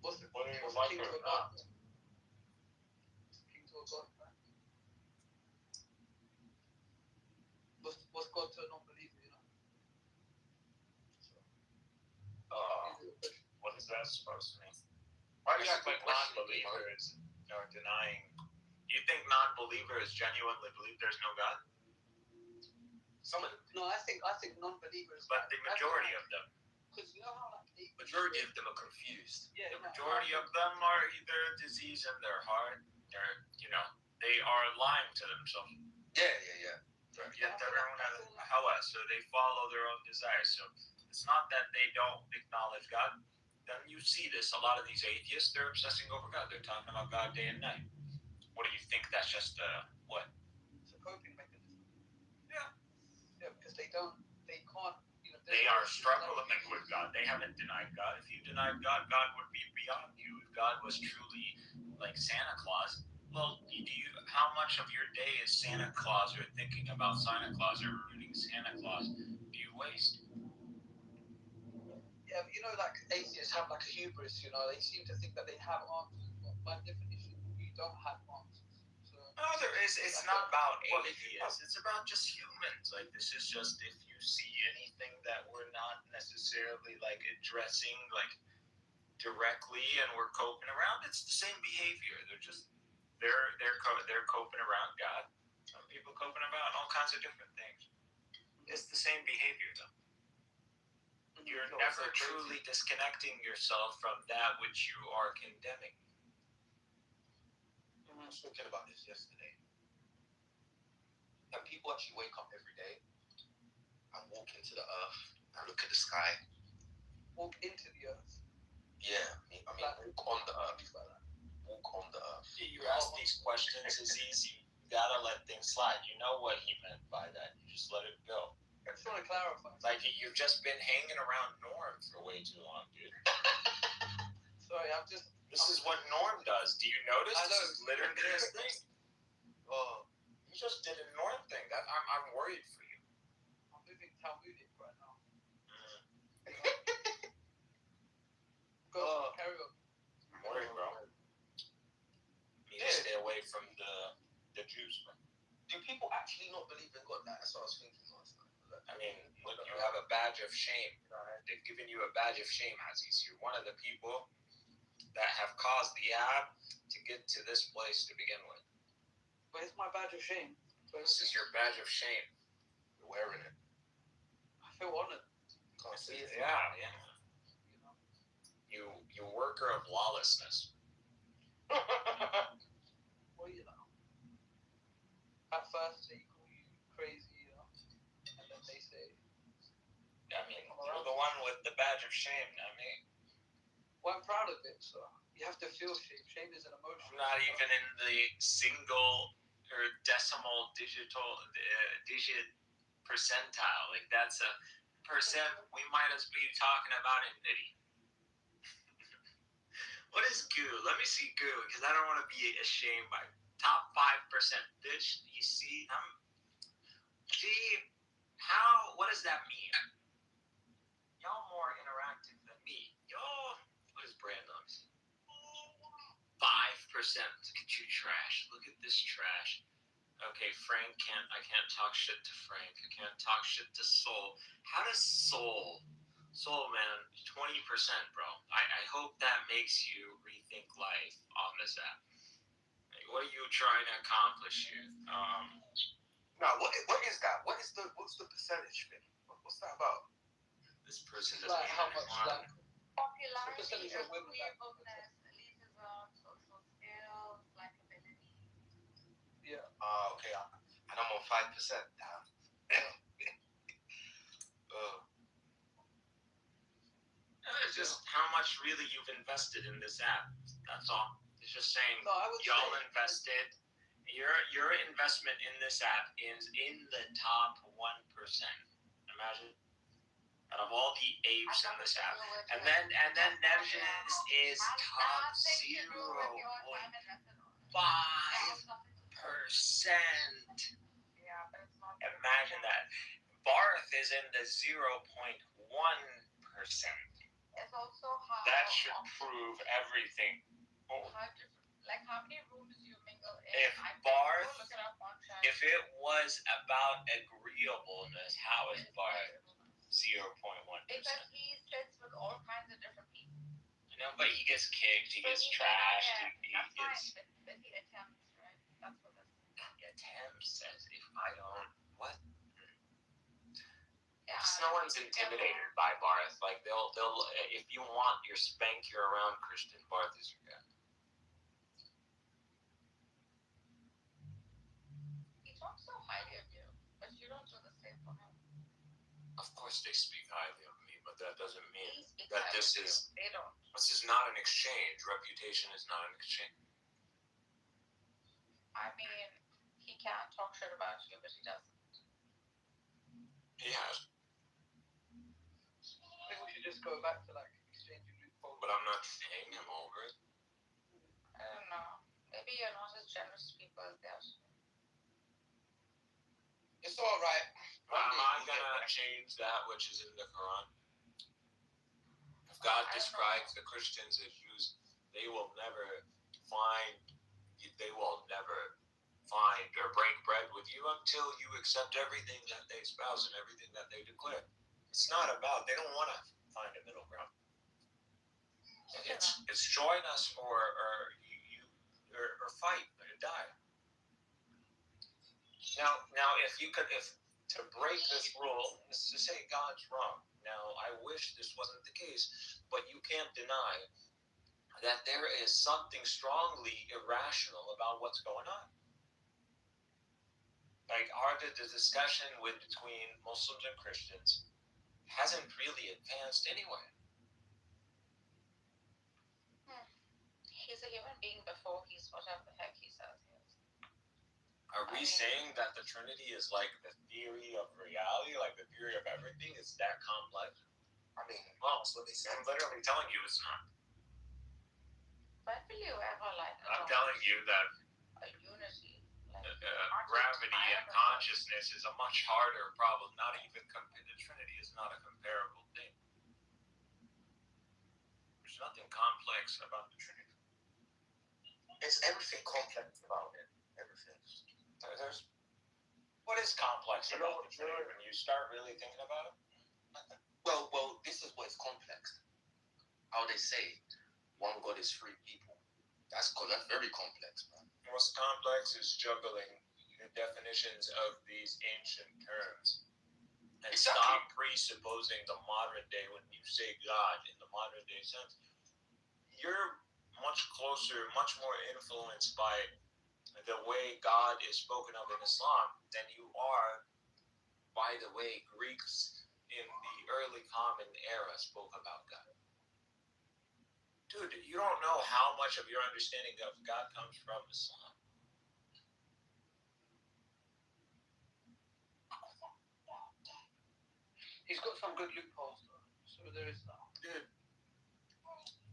E: What's the
D: Whether you
E: king
D: like
E: to
D: it
E: a
D: or
E: god?
D: not.
E: King to a god, right? What's God to a non-believer, you know?
D: What is that supposed to mean? Why do you act like non-believers are denying? You think non-believers genuinely believe there's no God?
S: Some of them.
E: No, I think non-believers.
D: But the majority of them.
E: Because you know how like
S: majority of them are confused.
E: Yeah,
D: the majority of them are either disease in their heart, or they are lying to themselves.
S: Yeah.
D: Yet everyone has a hawa, so they follow their own desires. So it's not that they don't acknowledge God. Then you see this. A lot of these atheists, they're obsessing over God. They're talking about God day and night. What do you think? That's just what?
E: It's a coping mechanism.
D: Yeah.
E: Yeah, because they can't.
D: They are struggling with God. They haven't denied God. If you denied God, God would be beyond you. If God was truly like Santa Claus, well, how much of your day is Santa Claus or thinking about Santa Claus or rooting Santa Claus do you waste?
E: Yeah, but like atheists have like a hubris, they seem to think that they have answers, but by definition, you don't have answers. So,
D: no, there is. It's not about atheists. It's about just humans. Like, this is just if you see anything that we're not necessarily like addressing like directly and we're coping around, it's the same behavior. They're coping around God. Some people coping around all kinds of different things. It's the same behavior though. You're never truly disconnecting yourself from that which you are condemning.
S: I was thinking about this yesterday. That people actually wake up every day and walk into the earth and look at the sky.
E: Walk into the earth.
S: Yeah, I mean walk on the earth. Walk on the earth.
D: You ask these questions is easy. You gotta let things slide. You know what he meant by that. You just let it go.
E: I just want to clarify.
D: Like, you've just been hanging around Norm for way too long, dude.
E: Sorry,
D: This is what Norm does. Do you notice? This is literally his thing. You just did a Norm thing. I'm worried for you.
E: I'm moving Talmudic right now.
D: Go,
E: carry on.
D: I'm worried, bro. You need to stay away from the Jews, bro.
S: Do people actually not believe in God? That's what I was thinking last night.
D: I mean, look, you have a badge of shame. They've given you a badge of shame, Aziz. You're one of the people that have caused the app to get to this place to begin with.
E: Where's my badge of shame?
D: This is your badge of shame.
S: You're wearing it.
E: I feel honored.
S: Can't see it.
D: Yeah. You worker of lawlessness.
E: Well, at first they call you crazy, and then they say,
D: I mean, you're the one with the badge of shame, not me.
E: Well, I'm proud of it, so you have to feel shame. Shame is an emotion.
D: I'm not even in the single or decimal digit percentile. Like, that's a percent. We might as be talking about infinity. What is goo? Let me see goo, because I don't want to be ashamed by top 5%. Bitch, you see, what does that mean? Y'all more interactive than me. What is Brandon? 5%. Look at you, trash. Look at this trash. Okay, I can't talk shit to Frank. I can't talk shit to Soul. How does Soul
P: So, man, 20%, bro. I hope that makes you rethink life on this app. Like, what are you trying to accomplish here?
S: Now, what is that? What's the percentage, man? What's that about?
P: This person
N: It's
P: doesn't
N: like how much like
J: Popularity,
N: percentage of women that
J: agreeableness, elitism, social skills, likability.
S: Yeah. Okay. And I'm on 5%. Damn.
P: It's just how much really you've invested in this app. That's all. It's just saying
N: No, I would
P: y'all
N: say
P: invested. Your investment in this app is in the top 1%. Imagine. Out of all the apes in this app. And then Nevjis is top 0.5%. Imagine that. Barth is in the 0.1%.
J: It's also how.
P: That should prove everything.
J: Like how many rooms you mingle in.
P: If Barth, if it was about agreeableness, how is Barth 0.1%?
J: Because he sits with all kinds of different people.
P: You know, but he gets kicked, he gets trashed, he gets.
J: But he attempts, right? That's what this is.
P: He attempts as if I don't. What?
J: Yeah,
P: no one's intimidated by Barth. Like they'll if you want your spank your around Christian, Barth is your guy.
J: He talks so highly of you, but you don't do the same for him.
P: Of course they speak highly of me, but that doesn't mean
J: He
P: that this is.
J: They don't.
P: This is not an exchange. Reputation is not an exchange.
J: I mean, he can't talk shit about you, but he doesn't.
P: He has.
N: I think we should just go back to like exchanging loopholes.
P: But I'm not paying him over it.
J: I don't know. Maybe you're not as generous to people as they are.
S: It's all right.
P: Am I gonna change that which is in the Quran? If God describes the Christians as Jews, they will never find or break bread with you until you accept everything that they espouse and everything that they declare. It's not about, they don't want to find a middle ground. It's join us or fight or die. Now if to break this rule is to say God's wrong. Now I wish this wasn't the case, but you can't deny that there is something strongly irrational about what's going on. Like the discussion between Muslims and Christians hasn't really advanced anyway.
J: He's a human being before he's whatever the heck he says he is.
P: Are we saying that the Trinity is like the theory of reality, like the theory of everything? Is that complex?
S: I mean,
P: well, I'm literally telling you it's not.
J: When will you ever
P: I'm telling you that
J: a unity?
P: Gravity and consciousness is a much harder problem. Not even the Trinity is not a comparable thing. There's nothing complex about the Trinity.
S: It's everything complex about it. Everything.
P: What is complex about the Trinity when you start really thinking about it?
S: Well, this is what's complex. How they say one God is three people. That's very complex, man.
P: What's complex is juggling the definitions of these ancient terms. And stop presupposing the modern day when you say God in the modern day sense. You're much closer, much more influenced by the way God is spoken of in Islam than you are by the way Greeks in the early Common Era spoke about God. Dude, you don't know how much of your understanding of God comes from Islam.
N: He's got some good loopholes, though. So there is that.
P: Dude,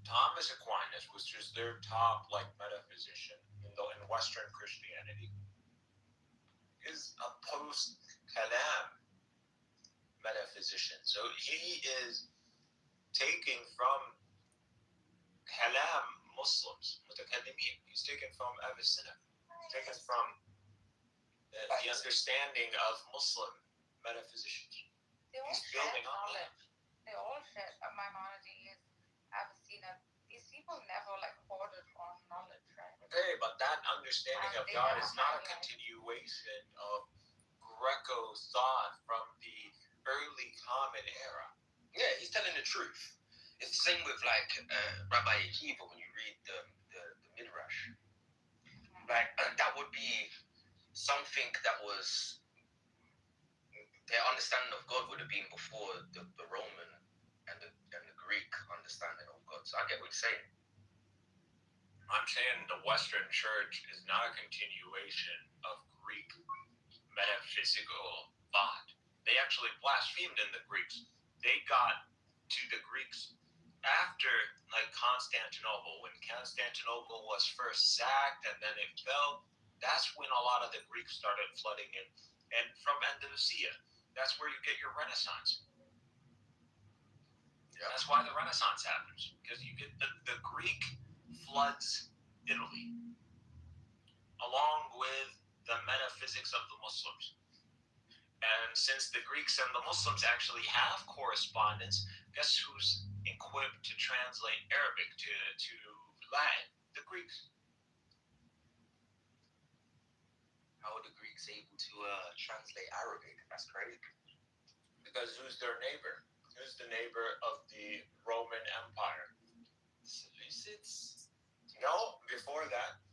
P: Thomas Aquinas, which is their top metaphysician in Western Christianity, is a post-Kalam metaphysician. So he is taking from Kalam Muslims, Mutakallimin. He's taken from Avicenna. Taken from the understanding of Muslim metaphysicians. He's building on that.
J: They all minorities, Abyssinia, these people never like hoarded on knowledge, right?
P: Okay, but that understanding of
J: They
P: God
J: never
P: is not a
J: highlight.
P: continuation of Greco thought from the early Common Era.
A: Yeah, he's telling the truth. It's the same with like Rabbi Akiva when you read the Midrash. Like that would be something that was their understanding of God would have been before the Roman and the Greek understanding of God. So I get what you're saying.
P: I'm saying the Western Church is not a continuation of Greek metaphysical thought. They actually blasphemed in the Greeks. They got to the Greeks after like Constantinople. When Constantinople was first sacked and then it fell, that's when a lot of the Greeks started flooding in. And from Andalusia, that's where you get your Renaissance. Yeah. That's why the Renaissance happens, because you get the Greek floods Italy, along with the metaphysics of the Muslims. And since the Greeks and the Muslims actually have correspondence, guess who's equipped to translate Arabic to Latin? The Greeks.
A: How are the Greeks able to translate Arabic? That's crazy.
P: Because who's their neighbor? Who's the neighbor of the Roman Empire?
A: Seleucids?
P: No, before that.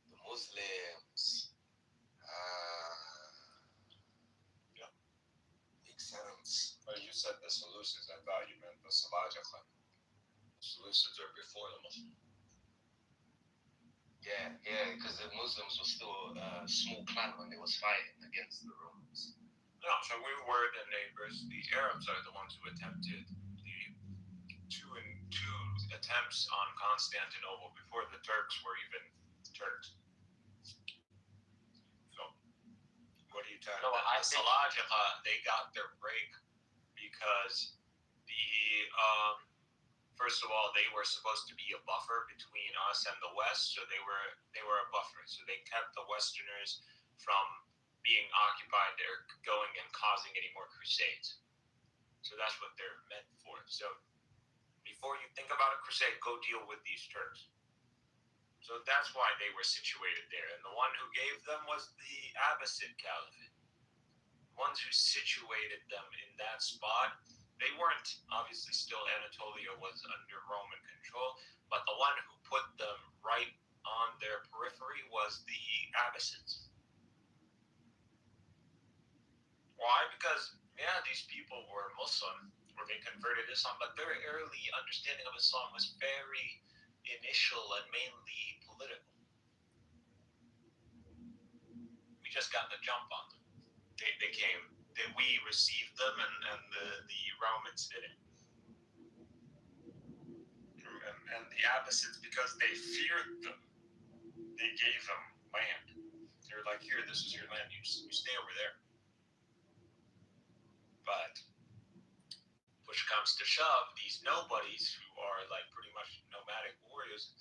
A: The Muslims.
P: Yeah.
A: Makes sense.
D: Well, you said the Seleucids, I thought you meant the Seleucids. The Seleucids are before the Muslims.
A: Yeah, because the Muslims were still a small clan when they was fighting against the Romans.
P: No, so we were the neighbors. The Arabs are the ones who attempted the two attempts on Constantinople before the Turks were even Turks. So, what are you talking about? The Seleucids, they got their break because first of all, they were supposed to be a buffer between us and the West, so they were a buffer. So they kept the Westerners from being occupied or going and causing any more crusades. So that's what they're meant for. So before you think about a crusade, go deal with these Turks. So that's why they were situated there. And the one who gave them was the Abbasid Caliphate. The ones who situated them in that spot, they weren't, obviously still Anatolia was under Roman control, but the one who put them right on their periphery was the Abbasids. Why? Because, yeah, these people were Muslim, or they converted Islam, but their early understanding of Islam was very initial and mainly political. We just got the jump on them. They came. We received them, and the Romans did it. And the Abbasids, because they feared them, they gave them land. They were like, here, this is your land. You stay over there. But push comes to shove, these nobodies who are like pretty much nomadic warriors,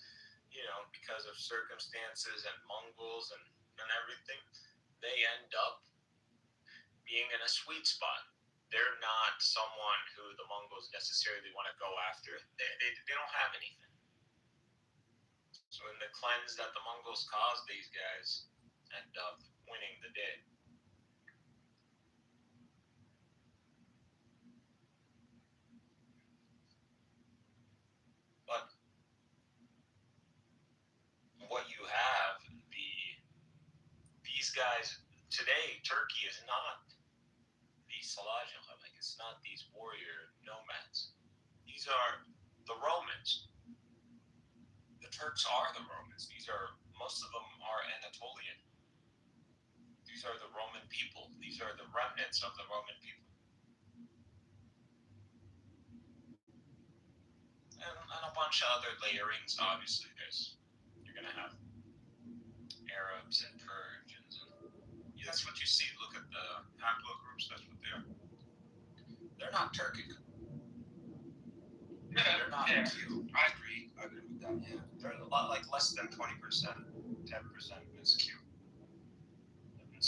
P: because of circumstances and Mongols and everything, they end up being in a sweet spot. They're not someone who the Mongols necessarily want to go after. They don't have anything. So in the cleanse that the Mongols caused, these guys end up winning the day. But what you have, these guys today, Turkey is not these Seleucids, like it's not these warrior nomads. These are the Romans. The Turks are the Romans. Most of them are Anatolian. These are the Roman people. These are the remnants of the Roman people. And a bunch of other layerings, obviously. You're going to have Arabs and Persians. That's what you see. Look at the haplogroups. That's what they are. They're not Turkic. They're not Q. I agree with that. Yeah, they're a lot like less than 20%, 10% is Q.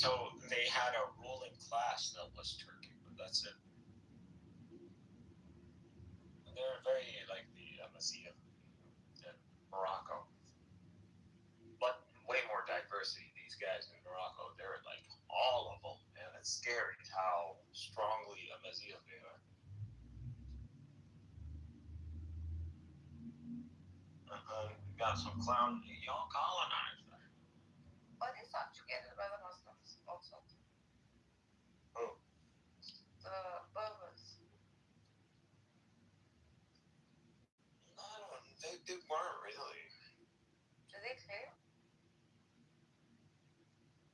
P: So they had a ruling class that was Turkey, but that's it. And they're very like the Amazigh in Morocco, but way more diversity. These guys in Morocco, they're like all of them, and it's scary how strongly Amazigh they are. We got some clown young colonized there.
J: But it's subjugated by the Muslims also.
P: Who?
J: The Berbers.
P: No, they weren't really.
J: Do they claim?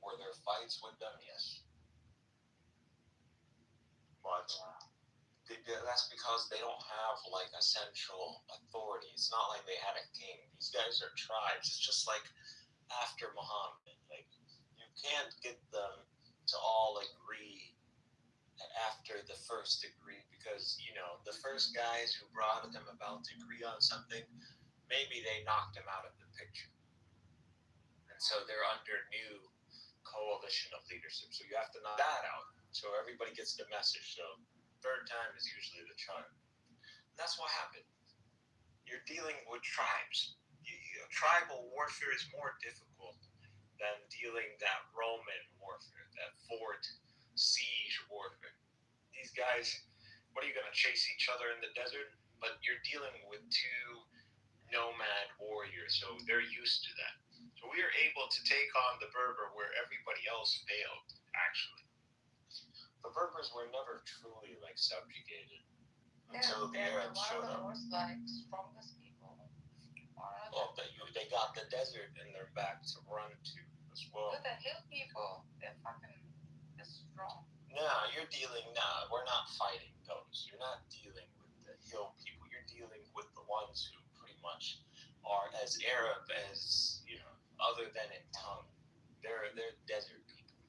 P: Were there fights with them? Yes. But that's because they don't have like a central authority. It's not like they had a king. These guys are tribes. It's just like after Muhammad. Like you can't get them to all agree after the first degree because the first guys who brought them about to agree on something, maybe they knocked them out of the picture, and so they're under new coalition of leadership. So you have to knock that out so everybody gets the message. So third time is usually the charm. And that's what happened. You're dealing with tribes. Tribal warfare is more difficult than dealing that Roman warfare, that fort siege warfare. These guys, what are you going to chase each other in the desert? But you're dealing with two nomad warriors, so they're used to that. So we are able to take on the Berber where everybody else failed, actually. The Berbers were never truly like subjugated until the Arabs showed up.
J: One of the most like strongest people.
P: Well, they got the desert in their back to run to as well.
J: But the hill people, they're strong.
P: We're not fighting those. You're not dealing with the hill people. You're dealing with the ones who pretty much are as Arab as, other than in tongue. They're desert people.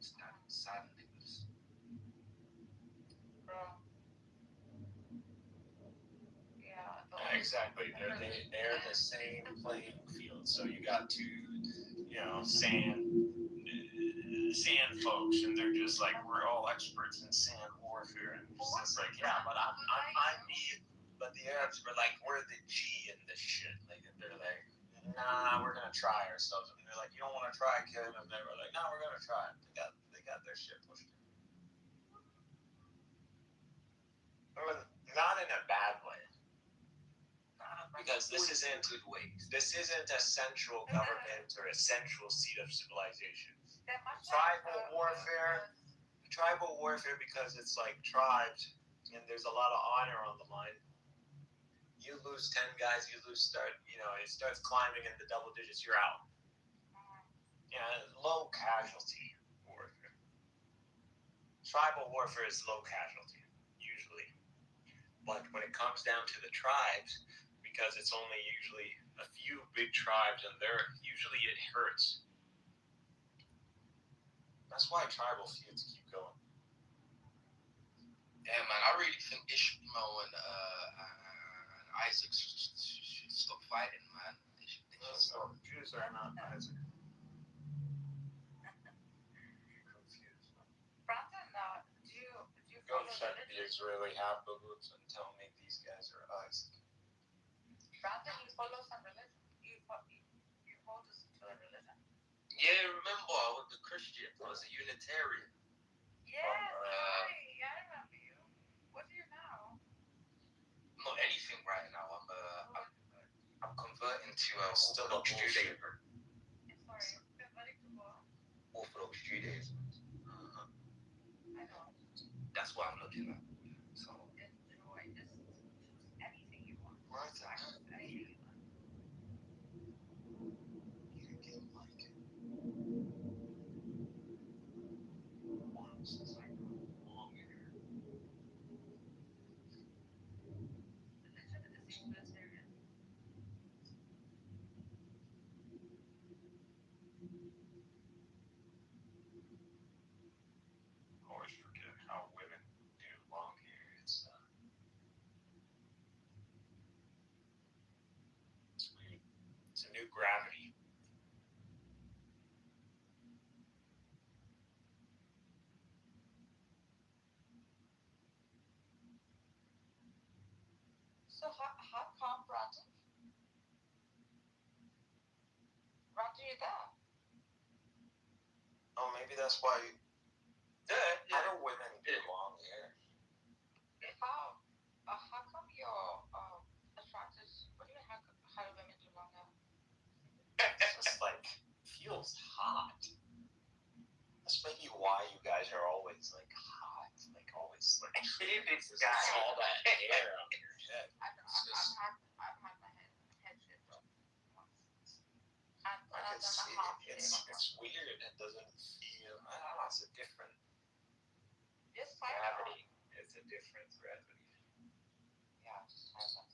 P: It's not silent English. Exactly. They're the same playing field. So you got two, sand folks, and they're just like, we're all experts in sand warfare, and it's just like, yeah, but I'm me. But the Arabs were like, we're the G in this shit. Like they're like, nah, we're gonna try ourselves, and they're like, you don't want to try, kid, and they were like, no, we're gonna try. They got their shit pushed. Not in a bad way. Because this isn't a central government or a central seat of civilization. Tribal warfare because it's like tribes and there's a lot of honor on the line. You lose 10 guys, it starts climbing in the double digits, you're out. Low casualty warfare. Tribal warfare is low casualty, usually. But when it comes down to the tribes, because it's only usually a few big tribes, and usually it hurts. That's why tribal feuds keep going.
S: Yeah, man, I really think Ishmael and Isaac should stop fighting, man. They should
P: stop. Jews are not Isaac. Confused.
J: Brandon, do you
P: go check the Israeli haplogroups and tell me these guys are Isaac.
J: Brandon, you follow some religion. You hold us to a religion.
S: Yeah, remember I was a Christian. I was a Unitarian.
J: Yes, I remember you. What do you now?
S: Not anything right now. I'm converting to Orthodox Judaism.
J: Sorry, converting to what?
S: Orthodox Judaism.
J: I know.
S: That's what I'm looking at. So.
J: Enjoy. Just choose anything you want.
S: Right.
J: Anything you want.
S: You get like it.
P: Once it's like long hair.
J: Religion is utilitarian.
P: I always forget how women do long hair. It's
J: So how come Brandon? Brandon, you there?
S: Oh, maybe that's why. How do women get long hair?
J: How come you're attracted? What do you mean? How do women do long hair?
S: It's just like feels hot. That's maybe why you guys are always like hot, like always like this guy all that hair on your head.
J: I've had my head shaved off once. And
S: I
J: I've
S: can
J: done a
S: see
J: half
S: it.
J: shave.
S: It's weird. It doesn't feel. I don't know. It's a different
J: Just try it.
S: gravity. It's a different gravity.
J: Yeah, just try that.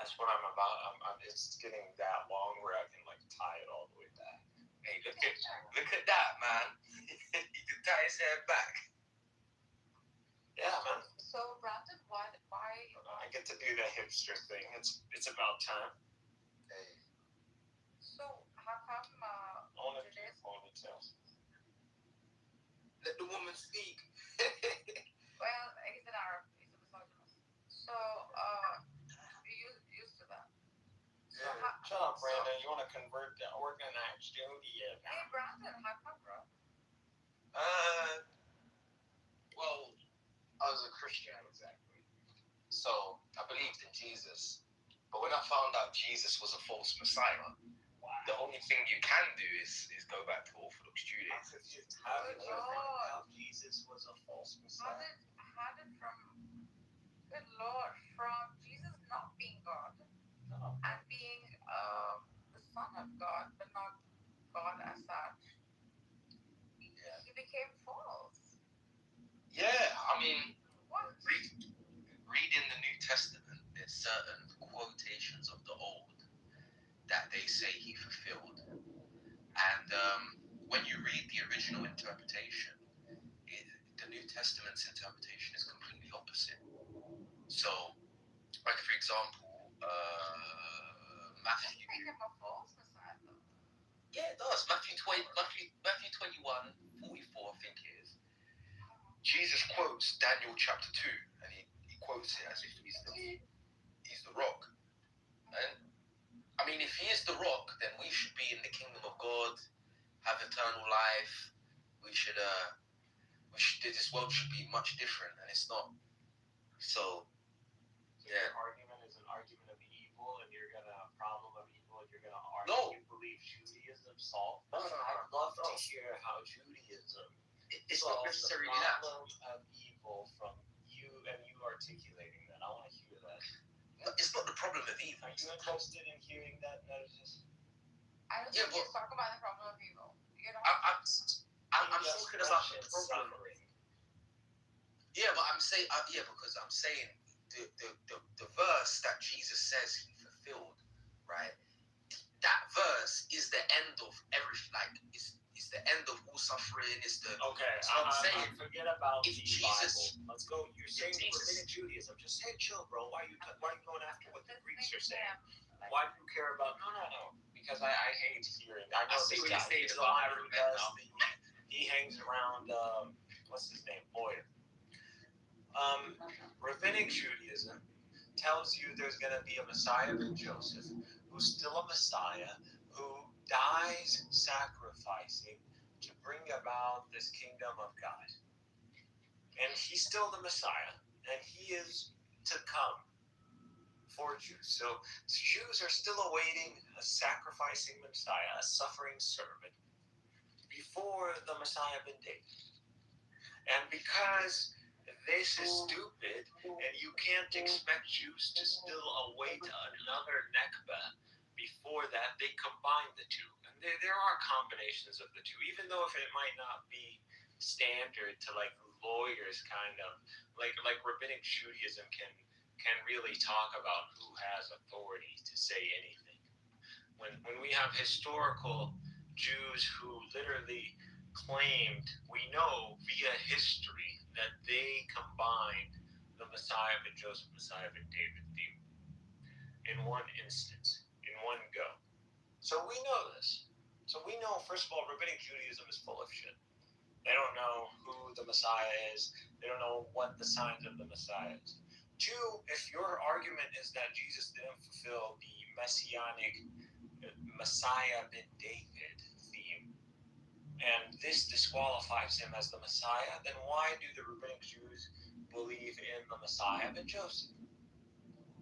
S: That's what I'm about. It's getting that long where I can like tie it all the way back. Hey, look at that, man. He can tie his hair back. Yeah, man.
J: So Brandon, why?
S: I get to do the hipster thing. It's about time. Hey.
J: So how come today's?
S: Ponytails.
N: Let the woman speak.
J: Well, he's an Arab. He's a misogynist. So you used to that. So
S: Shut up, Brandon. You want to convert to Orthodox Judaism?
J: Hey, Brandon, how come, bro?
N: Well, I was a Christian, exactly. So I believed in Jesus. But when I found out Jesus was a false Messiah, the only thing you can do is go back to Orthodox Judaism.
S: How did you find out Jesus was a false Messiah?
J: How did from, good Lord, from Jesus not being God and being the Son of God, but not God as such, he became false.
N: Yeah, I mean,
J: What?
N: reading the New Testament, there's certain quotations of the Old that they say he fulfilled. And when you read the original interpretation, the New Testament's interpretation is completely opposite. So, like for example, Matthew.
J: Make him a false Messiah, though.
N: Yeah, it does. Matthew 21, 44, I think it is. Jesus quotes Daniel chapter 2, and he quotes it as if he's the rock. And I mean, if he is the rock, then we should be in the kingdom of God, have eternal life. This world should be much different, and it's not. So, yeah.
S: Your argument is an argument of evil, and you're gonna problem of evil, and you're gonna argue.
N: No.
S: You believe Judaism solved.
N: No.
S: I'd love to hear how Judaism.
N: It's not necessarily that.
S: The problem of evil from you and you articulating that. I want to hear that.
N: It's not the problem of evil.
S: Are you interested in hearing that, Moses?
J: I don't think he's talking about the problem of evil. You know?
N: I'm talking about the problem. Yeah, but I'm saying, because I'm saying the verse that Jesus says he fulfilled, right? That verse is the end of everything. Like, it's the end of all suffering. It's the
S: okay.
N: So I'm saying,
S: forget about
N: if
S: the
N: Jesus,
S: Bible. Let's go. You're saying rabbinic Judaism. Just say chill, bro. Why are you going after what the Greeks are saying? Why do you care about? No. Because I hate hearing. I know this guy. He's a liar who does. He hangs around. What's his name? Boyer. Rabbinic Judaism tells you there's going to be a Messiah in Joseph, who's still a Messiah, who dies sacrificing to bring about this kingdom of God. And he's still the Messiah, and he is to come for Jews. So Jews are still awaiting a sacrificing Messiah, a suffering servant, before the Messiah ben David. And because this is stupid, and you can't expect Jews to still await another Nekba before that, they combine the two. And there are combinations of the two, even though if it might not be standard to like lawyers kind of, like rabbinic Judaism can really talk about who has authority to say anything. When we have historical Jews who literally claimed, we know via history, that they combined the Messiah ben Joseph, Messiah ben David theme in one instance, in one go. So we know this. So we know, first of all, rabbinic Judaism is full of shit. They don't know who the Messiah is. They don't know what the signs of the Messiah is.
P: Jew, if your argument is that Jesus didn't fulfill the messianic Messiah ben David theme, and this disqualifies him as the Messiah, then why do the rabbinic Jews believe in the Messiah ben Joseph?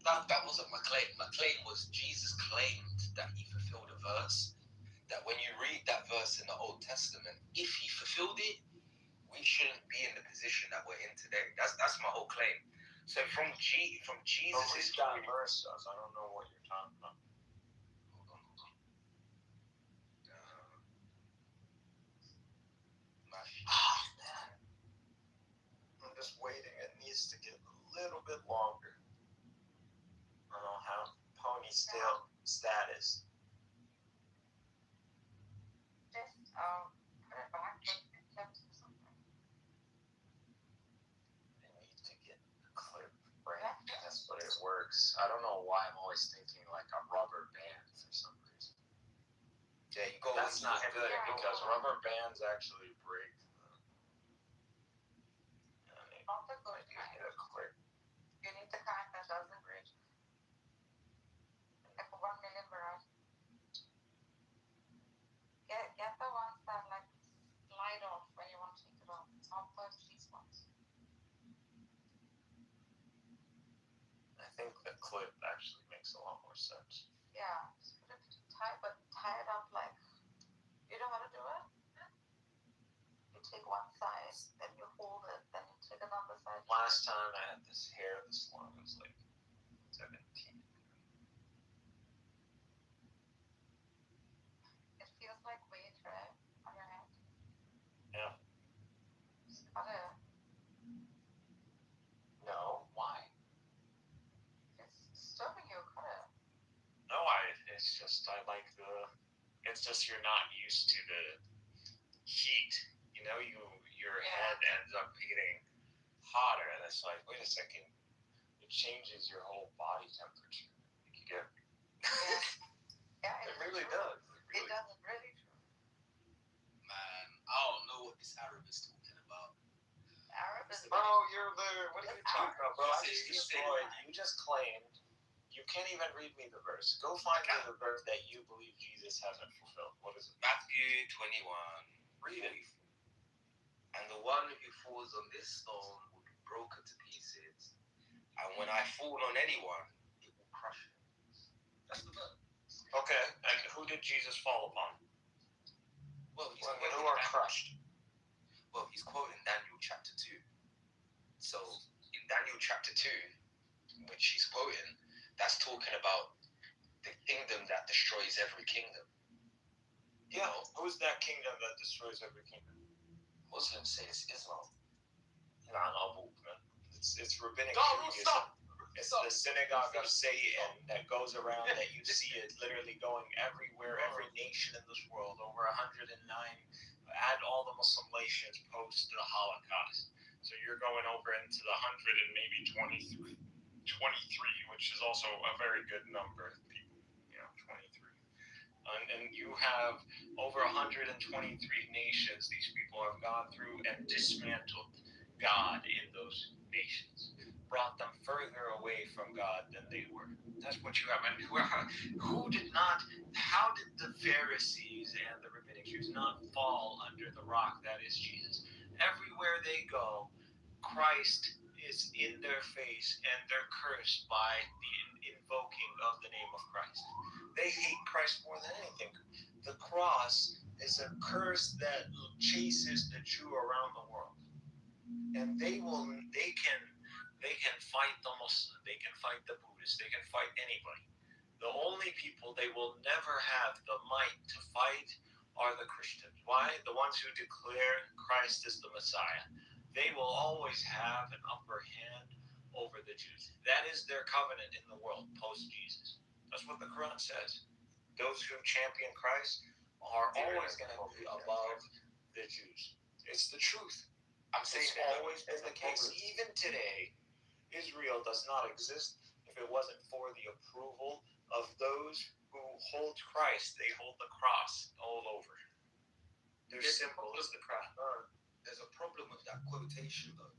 N: That wasn't my claim. My claim was Jesus claimed that he fulfilled a verse. That when you read that verse in the Old Testament, if he fulfilled it, we shouldn't be in the position that we're in today. That's my whole claim. So from Jesus'
P: that verse does. I don't know what you're talking about. I'm just waiting. It needs to get a little bit longer. I don't have ponytail status.
J: Just put it back, but it kept something.
P: I need to get a clip, right? That's what it works. I don't know why I'm always thinking like a rubber band for some reason.
N: Yeah, you go.
P: That's not good because rubber bands actually break.
J: Not the good kind.
P: Get a clip.
J: You need the kind that doesn't break. Like 1 million variety. Get the ones that like slide off when you want to take it off. Not the cheese ones.
P: I think the clip actually makes a lot more sense.
J: Yeah, just put it tie it up like, you know how to do it? You take one side, then you hold it, then you take another side.
P: Last time I had this hair this long, it was like 17.
J: It feels like weight, right? On your head.
P: Yeah.
J: Just cut it.
P: No, why?
J: It's disturbing you, cut it.
P: No, it's just it's just you're not used to the heat. You know, your head ends up getting hotter, and it's like, wait a second, it changes your whole body temperature. You get
J: Yeah,
P: it really does.
J: It does, it's really true.
N: Man, I don't know what this Arab is talking about.
J: Arab is.
P: Bro, you're there. What are you talking about, bro? I just destroyed. You just claimed. You can't even read me the verse. Go find me the verse that you believe Jesus hasn't fulfilled. What is it?
N: Matthew 21.
P: Read it.
N: And the one who falls on this stone will be broken to pieces. And when I fall on anyone, it will crush him. That's the verse.
P: Okay, and who did Jesus fall upon?
N: Well,
P: who are crushed?
N: Well, he's quoting Daniel chapter 2. So, in Daniel chapter 2, which he's quoting, that's talking about the kingdom that destroys every kingdom.
P: Yeah, who's that kingdom that destroys every kingdom?
N: Muslims say it's Islam.
P: It's rabbinic Judaism. It's the synagogue of Satan that goes around that you see it literally going everywhere, every nation in this world, over 109. Add all the Muslim nations post the Holocaust. So you're going over into the 100 and maybe 23, which is also a very good number. People, 23. And you have over 123 nations. These people have gone through and dismantled God in those nations, brought them further away from God than they were. That's what you have. And how did the Pharisees and the rabbinic Jews not fall under the rock that is Jesus? Everywhere they go, Christ is in their face and they're cursed by the invoking of the name of Christ. They hate Christ more than anything. The cross is a curse that chases the Jew around the world. And they can fight the Muslim, they can fight the Buddhist, they can fight anybody. The only people they will never have the might to fight are the Christians. Why? The ones who declare Christ as the Messiah. They will always have an upper hand over the Jews. That is their covenant in the world post-Jesus. That's what the Quran says. Those who champion Christ are always going to be above the Jews. It's the truth.
N: I'm saying
P: it's always been the case. Even today, Israel does not exist if it wasn't for the approval of those who hold Christ. They hold the cross all over. Their symbol is the cross.
N: There's a problem with that quotation though,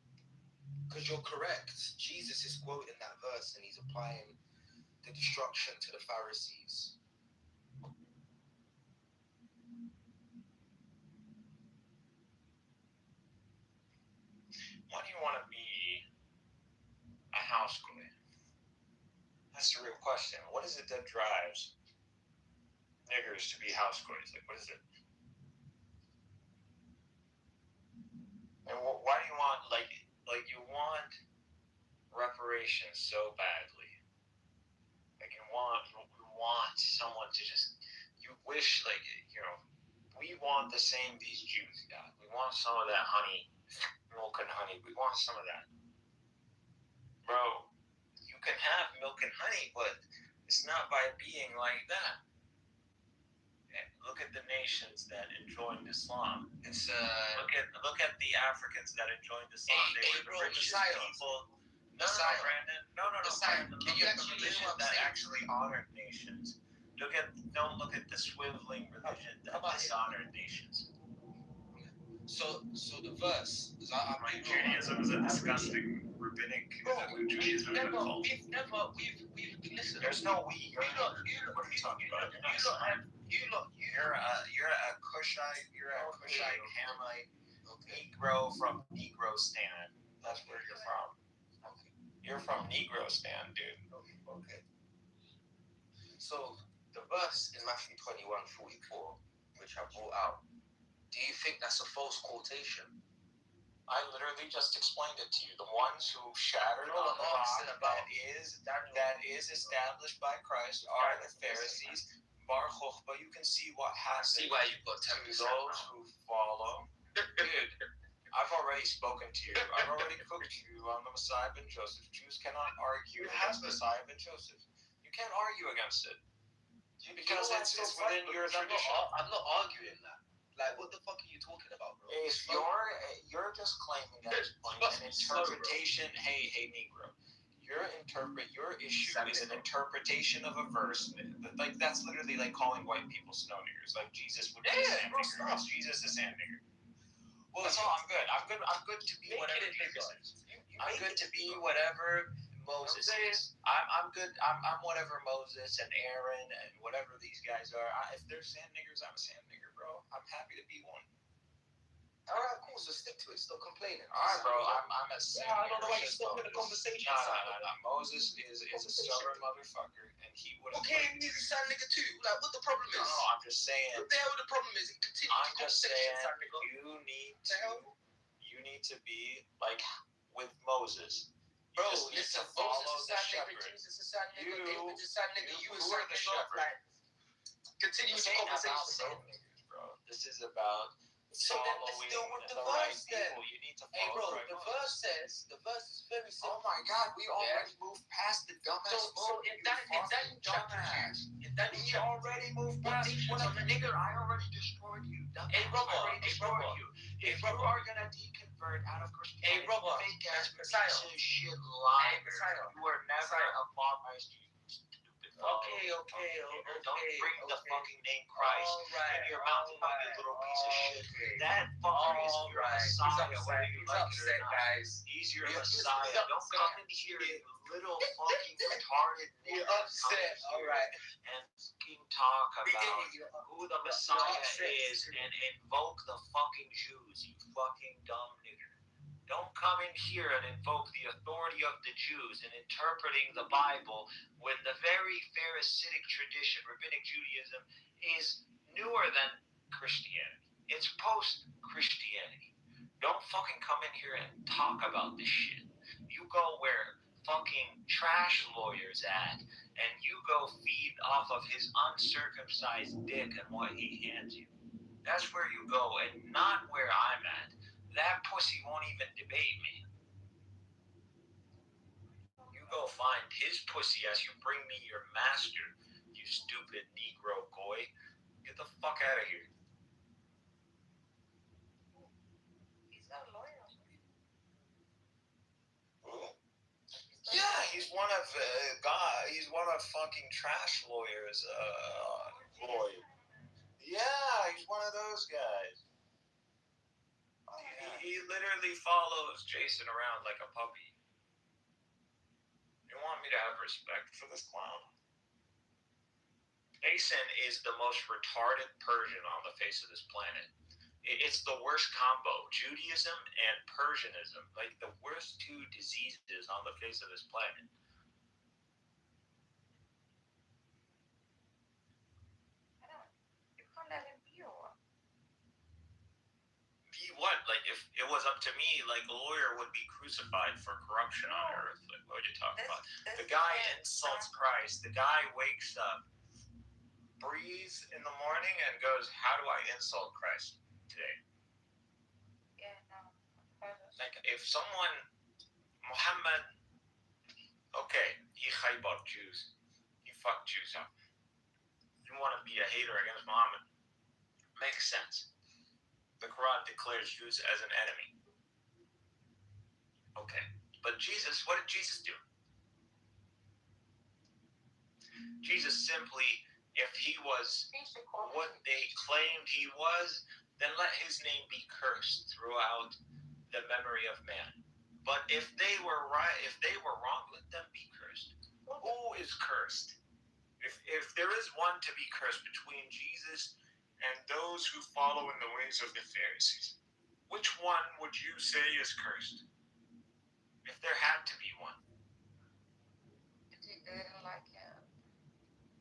N: Because you're correct. Jesus is quoting that verse and he's applying the destruction to the Pharisees.
P: Why do you want to be a house boy? That's the real question. What is it that drives niggers to be house boys? Like, what is it? And why do you want, like you want reparations so badly? Like, you want someone to just, you wish, like, we want the same these Jews got. We want some of that honey, milk and honey. We want some of that. Bro, you can have milk and honey, but it's not by being like that. Look at the nations that enjoined Islam. It's look at the Africans that enjoined Islam. They were the richest people. No, Brandon. No, Brandon. Look at the religion that actually honored nations. Don't look at the swiveling religion that dishonored nations.
N: So the verse,
P: Judaism is a disgusting rabbinic. Judaism is a cult.
N: Listen.
P: There's no we. What are you talking about? You're a Cushite. You're a Cushite Hamite Negro from Negro Stan. That's where you're from. You're from Negro Stan, dude.
N: Okay. So the verse in Matthew 21:44, which I brought out, do you think that's a false quotation?
P: I literally just explained it to you. The ones who shattered on the rock that is established by Christ are the Pharisees. Bar Chochmah, you can see what happens
N: See why you've got
P: to
N: 10%
P: those who follow. Dude, I've already spoken to you. I've already cooked you on the Messiah ben Joseph. Jews cannot argue against Messiah ben Joseph. You can't argue against it. Because it's within your tradition.
N: I'm not arguing that. Like, what the fuck are you talking about, bro?
P: If you're just claiming at this point an interpretation, hey Negro, your issue is an interpretation of a verse. Like, that's literally like calling white people snow niggers. Like, Jesus would be a sand nigger. Jesus is a sand nigger. Well, that's all. I'm good. I'm good to be whatever Jesus is. I'm good to be whatever Moses is. I'm good. I'm whatever Moses and Aaron and whatever these guys are. If they're sand niggers, I'm a sand nigger, bro. I'm happy to be one.
N: All right, cool. So stick to it. Stop complaining.
P: All right, bro. I'm a sand nigger.
N: I don't know why you're stopping the conversation.
P: No. Moses is a stubborn motherfucker, and he would.
N: Okay, he's a sand nigger too. Like, what the problem is?
P: No, I'm just saying.
N: What the hell the problem is? It continues
P: I'm
N: the
P: just
N: conversation,
P: saying.
N: sand nigger.
P: You need to be like with Moses.
N: Bro,
P: listen,
N: Moses
P: follow
N: is
P: the
N: a sand
P: shepherd.
N: nigga, Jesus is a sand nigga, David is a sand nigga, you
P: who
N: a
P: are
N: sand
P: the
N: nigga.
P: shepherd?
N: Like, continue the conversation,
P: bro. This is about
N: so then let's deal with the verse then.
P: People. You need to
N: hey,
P: follow
N: bro, the verse is very simple.
P: Oh my God, we already moved past the dumbass.
N: So if that in chapter 2, if that in
P: we
N: chapter
P: already moved past it. When I'm a nigger, I already destroyed you.
N: Hey, brother,
P: I already destroyed you. If you are gonna deconvert out of Christianity, fake ass piece of shit liar, you were never a Marmite.
N: Okay.
P: Don't bring the fucking name Christ in your mouth, you little piece of shit. That fucker is your Messiah, whether you like it or not.
N: Guys.
P: He's your Messiah. Don't come in here, you little fucking retarded nigga.
N: You're upset, alright.
P: And fucking talk about who the Messiah is and invoke the fucking Jews, you fucking dumb nigger. Don't come in here and invoke the authority of the Jews in interpreting the Bible when the very Pharisaic tradition, Rabbinic Judaism, is newer than Christianity. It's post-Christianity. Don't fucking come in here and talk about this shit. You go where fucking trash lawyers at, and you go feed off of his uncircumcised dick and what he hands you. That's where you go, and not where I'm at. That pussy won't even debate me. You go find his pussy as you bring me your master, you stupid Negro goy. Get the fuck out of here.
J: He's got a lawyer.
P: Yeah, he's one of he's one of fucking trash lawyers. Lawyer. Yeah, he's one of those guys. He literally follows Jason around like a puppy. You want me to have respect for this clown? Jason is the most retarded Persian on the face of this planet. It's the worst combo. Judaism and Persianism. Like the worst two diseases on the face of this planet.
J: You can't let him be or what?
P: Be what? Like if it was up to me, like a lawyer would be crucified for corruption on earth. Like what are you talking about? The guy insults Christ. The guy wakes up, breathes in the morning, and goes, "How do I insult Christ today?"
J: Yeah, no.
P: Like if someone, Muhammad, okay, he about Jews, he fucked Jews up. You want to be a hater against Muhammad? Makes sense. The Quran declares Jews as an enemy. Okay, but Jesus, what did Jesus do? Jesus simply, if he was what they claimed he was, then let his name be cursed throughout the memory of man. But if they were right, if they were wrong, let them be cursed. Who is cursed? If there is one to be cursed between Jesus and those who follow in the ways of the Pharisees, which one would you say is cursed? If there had to be one.
J: They didn't like him.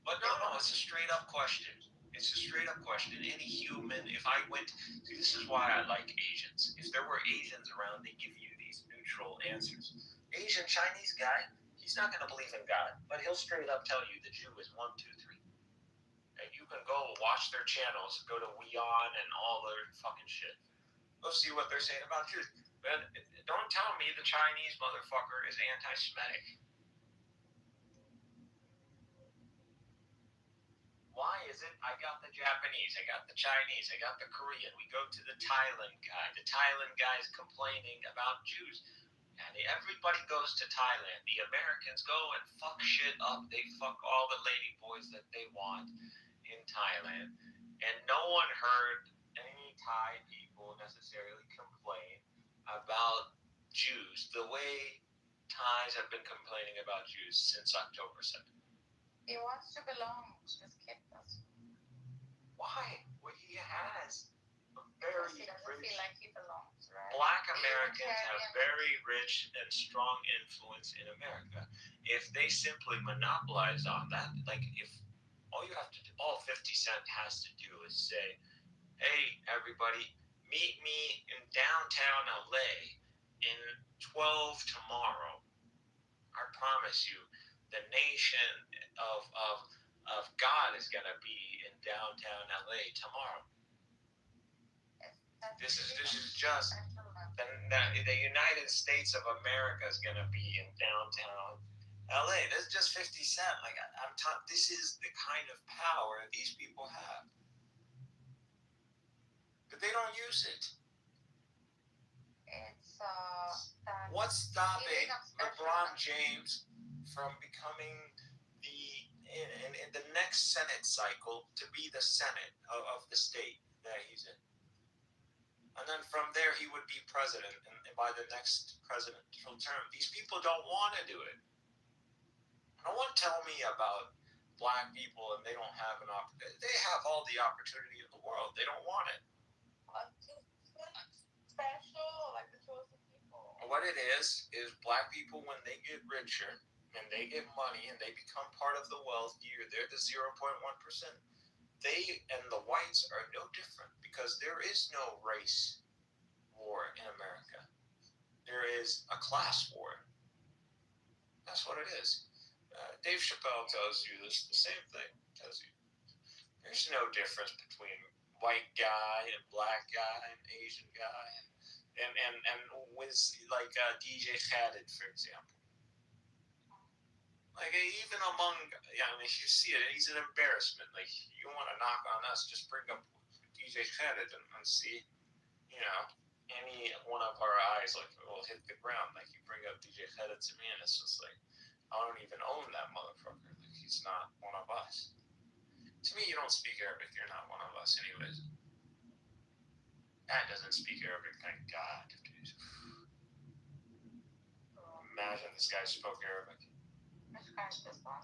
P: But no, it's a straight up question. It's a straight up question. Any human, if I went, see, this is why I like Asians. If there were Asians around, they give you these neutral answers. Asian Chinese guy, he's not going to believe in God, but he'll straight up tell you the Jew is 1, 2, 3. And you can go watch their channels, go to Weon and all their fucking shit. Go see what they're saying about Jews. But don't tell me the Chinese motherfucker is anti-Semitic. Why is it I got the Japanese, I got the Chinese, I got the Korean. We go to the Thailand guy. The Thailand guy is complaining about Jews. And everybody goes to Thailand. The Americans go and fuck shit up. They fuck all the lady boys that they want in Thailand. And no one heard any Thai people necessarily complain about Jews the way Thais have been complaining about Jews since October 2nd.
J: He wants to belong. Just kept us.
P: Why? Well, he has a very
J: He doesn't
P: rich.
J: feel like he belongs, right?
P: Black Americans have very rich and strong influence in America. If they simply monopolize on that, like if all you have to do, all 50 Cent has to do is say, "Hey, everybody, meet me in downtown LA in 12 tomorrow. I promise you, the nation of God is gonna be in downtown LA tomorrow." This is just the United States of America is gonna be in downtown LA. This is just 50 Cent. Like I'm this is the kind of power these people have, but they don't use it.
J: It's
P: What's stopping LeBron James from becoming in the next Senate cycle to be the Senate of the state that he's in? And then from there, he would be president by the next presidential term. These people don't want to do it. No one tell me about black people and they don't have an opportunity. They have all the opportunity in the world. They don't want it.
J: special, like the chosen people.
P: What it is black people, when they get richer and they get money and they become part of the wealth, they're the 0.1%. They and the whites are no different because there is no race war in America. There is a class war. That's what it is. Dave Chappelle tells you this, the same thing. Tells you there's no difference between white guy and black guy and Asian guy and with like DJ Khaled, for example. Like even among, you see it, he's an embarrassment. Like you want to knock on us, just bring up DJ Khaled and see, any one of our eyes will hit the ground. Like you bring up DJ Khaled to me, and it's just like I don't even own that motherfucker. Like he's not one of us. To me, you don't speak Arabic. You're not one of us, anyways. Dad doesn't speak Arabic, thank God. Imagine this guy spoke Arabic.
J: Which guy is this one?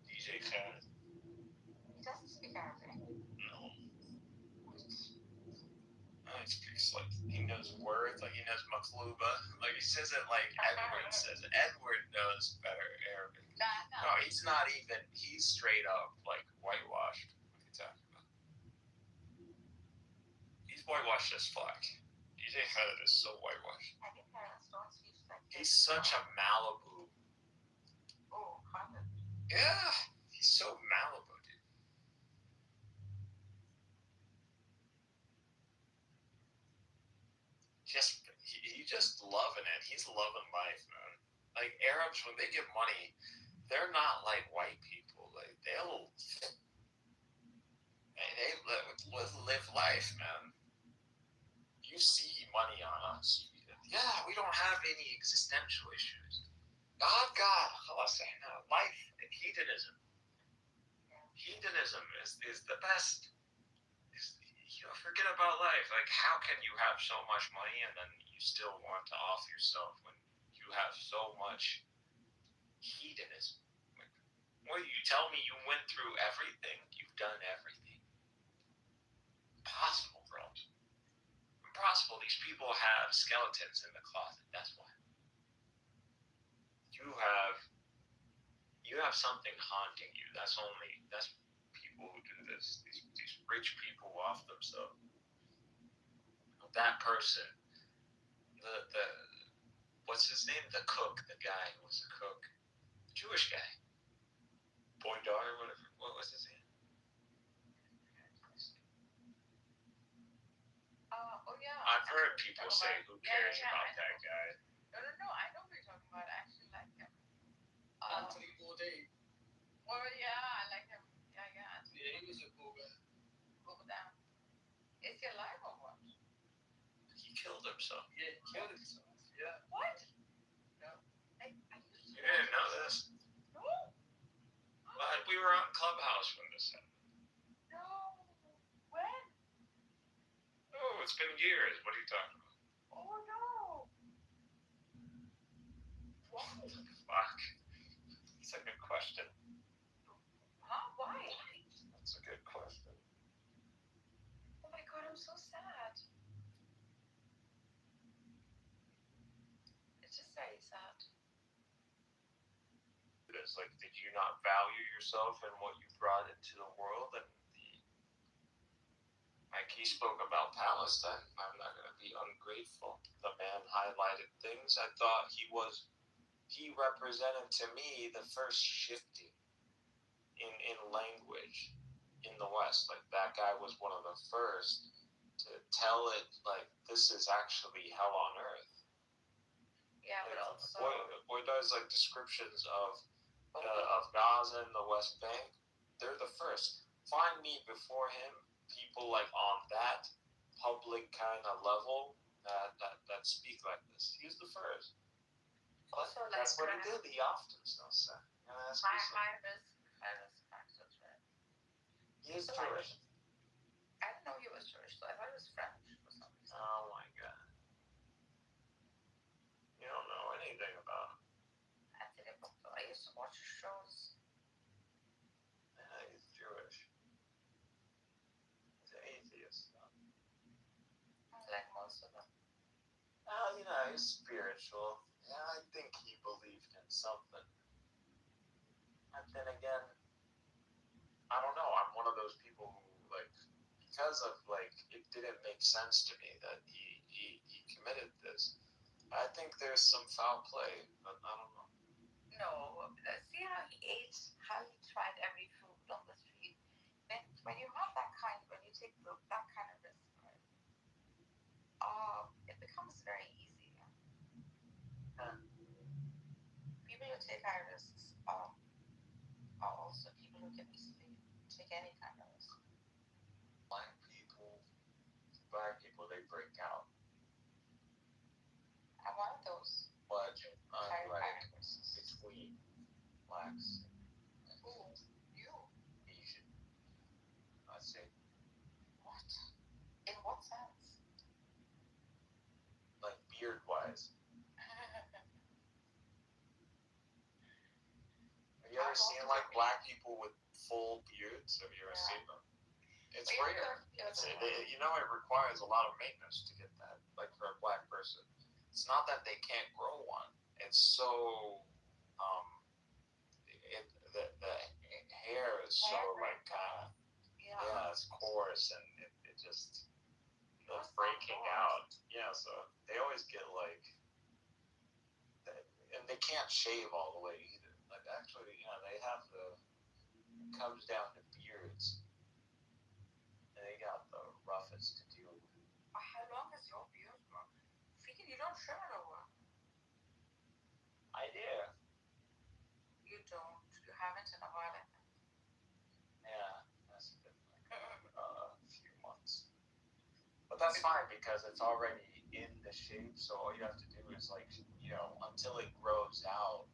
P: DJ Khaled.
J: He doesn't speak Arabic.
P: No. He speaks like, he knows words, like he knows makluba. Like he says it like Edward says it. Edward knows better Arabic. No, he's not even, he's straight up like whitewashed. What are you talking about? He's whitewashed as fuck. DJ Khaled is so whitewashed.
J: I think parents don't speak like
P: He's such a Malibu.
J: Oh, Khaled.
P: Yeah, he's so Malibu, dude. He just loving it. He's loving life, man. Like Arabs, when they get money, they're not like white people. Like they live life, man. You see money on us. Yeah, we don't have any existential issues. God, life and hedonism. Hedonism is the best. Forget about life. Like, how can you have so much money and then you still want to off yourself when you have so much hedonism? Like, what do you tell me? You went through everything. You've done everything. Impossible, bro. Impossible. These people have skeletons in the closet. That's why. You have something haunting you. That's people who do this. These rich people off themselves. That person, the what's his name? The cook, the guy who was a cook, the Jewish guy, Boydar, whatever. What was his name?
J: Oh yeah.
P: I've heard people say, "Who cares about that guy?"
J: No. I know who you're talking about. I actually like him.
E: Anthony Bourdain.
J: Well, yeah, I like him. Yeah.
E: Yeah, he was a cool guy.
J: Bourdain. Is he alive or what?
P: He killed himself.
E: Yeah, he killed himself. Yeah.
J: What?
E: No.
P: You didn't know this?
J: No.
P: But we were on Clubhouse when this happened.
J: No. When?
P: Oh, it's been years. What are you talking about?
J: Oh no. What?
P: Fuck. That's a good question.
J: Huh? Why?
P: That's a good question.
J: Oh my god, I'm so sad. It's just very sad.
P: It's like, did you not value yourself and what you brought into the world? And like he spoke about Palestine. I'm not going to be ungrateful. The man highlighted things. I thought he represented to me the first shifting in language in the West. Like that guy was one of the first to tell it like this is actually hell on earth.
J: Yeah, but also
P: Boydar's like descriptions of Gaza and the West Bank. They're the first. Find me before him people like on that public kind of level that speak like this. He's the first.
J: Also, like,
P: that's what he did. He often still said.
J: high risk factors, right?
P: He is
J: So,
P: Jewish.
J: I didn't know he was Jewish, so I thought he was French for some reason.
P: Oh my god. You don't know anything about him.
J: I used to watch shows.
P: Yeah, he's Jewish. He's an atheist.
J: Like most of them.
P: Oh, he's spiritual. Yeah, I think he believed in something. And then again, I don't know. I'm one of those people who, like, because of, like, it didn't make sense to me that he committed this. I think there's some foul play, but I don't know.
J: No, see how he ate, how he tried every food on the street. Then when you have that kind, when you take that kind of risk, right, it becomes very easy. People who take high risks are also people who can easily take any kind of risk.
P: Black people, they break out.
J: I'm one of those.
P: But unlike between blacks and
J: you?
P: Asian, I say.
J: What? In what sense?
P: beard-wise. Have you ever seen like black people with full beards? Have you ever seen them? It's rare. You know, it requires a lot of maintenance to get that, like for a black person. It's not that they can't grow one. It's so, the hair is so like kind of, it's coarse and it just, the breaking out. Yeah, so they always get like, and they can't shave all the way either. Like actually, they have it comes down to beards. They got the roughest to deal with.
J: How long is your beard, bro? Freaking, you don't trim it over.
P: I do.
J: You don't. You haven't in a while.
P: Yeah, that's been like a few months. But that's fine because it's already in the shape. So all you have to do is like, until it grows out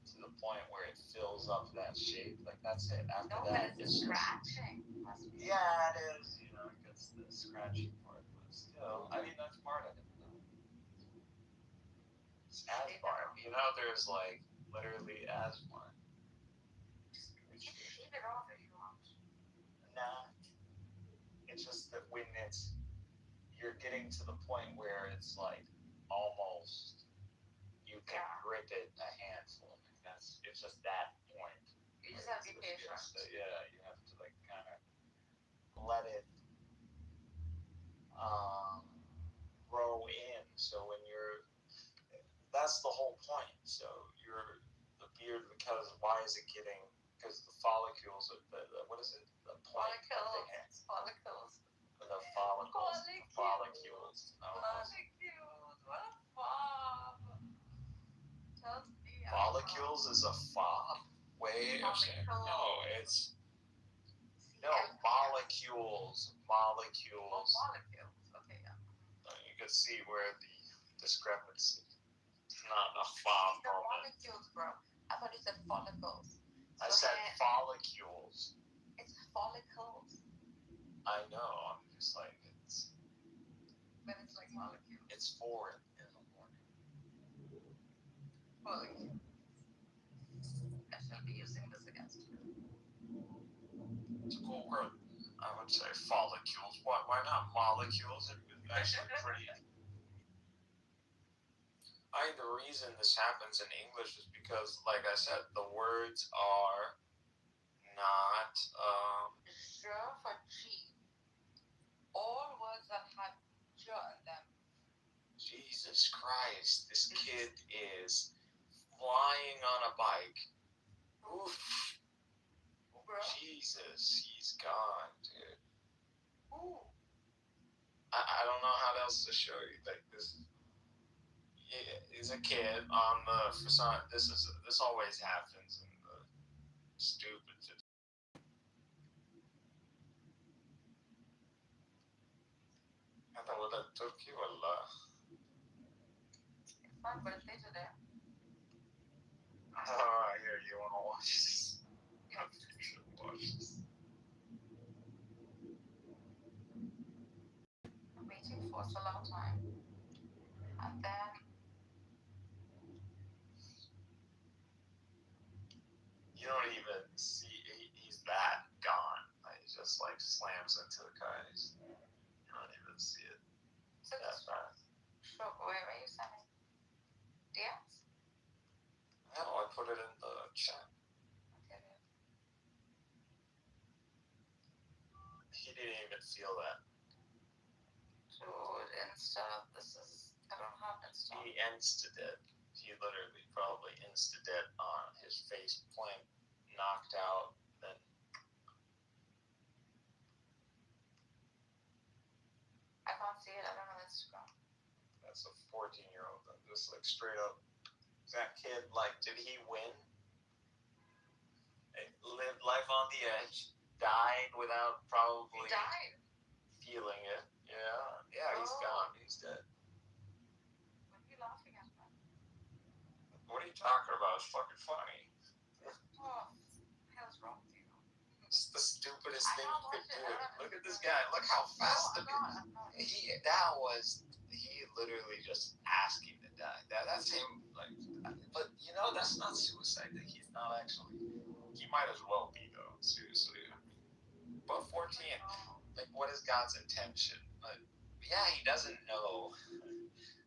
P: to the point where it fills up that shape. Like that's it. After that, it's
J: scratching.
P: Yeah, it is. It gets the scratching part, but still, I mean that's part of it. It's asthma. There's like literally asthma.
J: You can shave it off if you want.
P: Nah, it's just that when you're getting to the point where it's like almost you can grip it a handful. It's just that point.
J: You just have to be patient.
P: You have to like kind of let it grow in. So when that's the whole point. So the beard, because why is it getting? Because the follicles, what is it? The
J: follicles.
P: The follicles.
J: What a fob.
P: Follicles is a fob? Way of saying no. It's molecules. Molecules.
J: Okay, yeah.
P: You can see where the discrepancy. It's not a fob.
J: The molecules, bro. I thought you said follicles.
P: I said follicles.
J: It's follicles.
P: I know. I'm just like it's.
J: But it's like molecules.
P: It's 4 in the morning.
J: Follicles. I shall be using this against you.
P: It's a cool word. I would say follicles. Why not molecules? It's actually pretty. The reason this happens in English is because, like I said, the words are not.
J: J for G. All words that have J in them.
P: Jesus Christ, this kid is flying on a bike. Oof.
J: Bro.
P: Jesus, he's gone, dude.
J: Ooh.
P: I don't know how else to show you. Like this. He's a kid on the facade. This always happens in the stupid. هذا ولد تركي ولا؟
J: It's my birthday today.
P: I hear you want to watch this. You should watch this.
J: I'm waiting for so long time. And then
P: you don't even see he's that gone. He just like slams into the car. You don't even see it. That's fast.
J: Sure, where are you sending? Dance?
P: No, I put it in the chat.
J: Okay.
P: He didn't even feel that.
J: Dude, Insta, I don't have Insta.
P: He insta-dead. He literally probably insta-dead on his face plant, knocked out, then.
J: I can't see it. I don't know Instagram.
P: That's a 14-year-old. Just like straight up. That kid, like, did he win? Lived life on the edge. Died without probably feeling it. Yeah, he's gone. He's dead.
J: What are you laughing at, man?
P: What are you talking about? It's fucking funny.
J: What the hell's wrong with you?
P: It's the stupidest thing you could do. Look at this guy. Look how fast he literally just asking to die. That's him. Like, but you know, that's not suicide. Like, he's not actually. He might as well be though. Seriously. But 14, like, what is God's intention? Like, yeah, he doesn't know.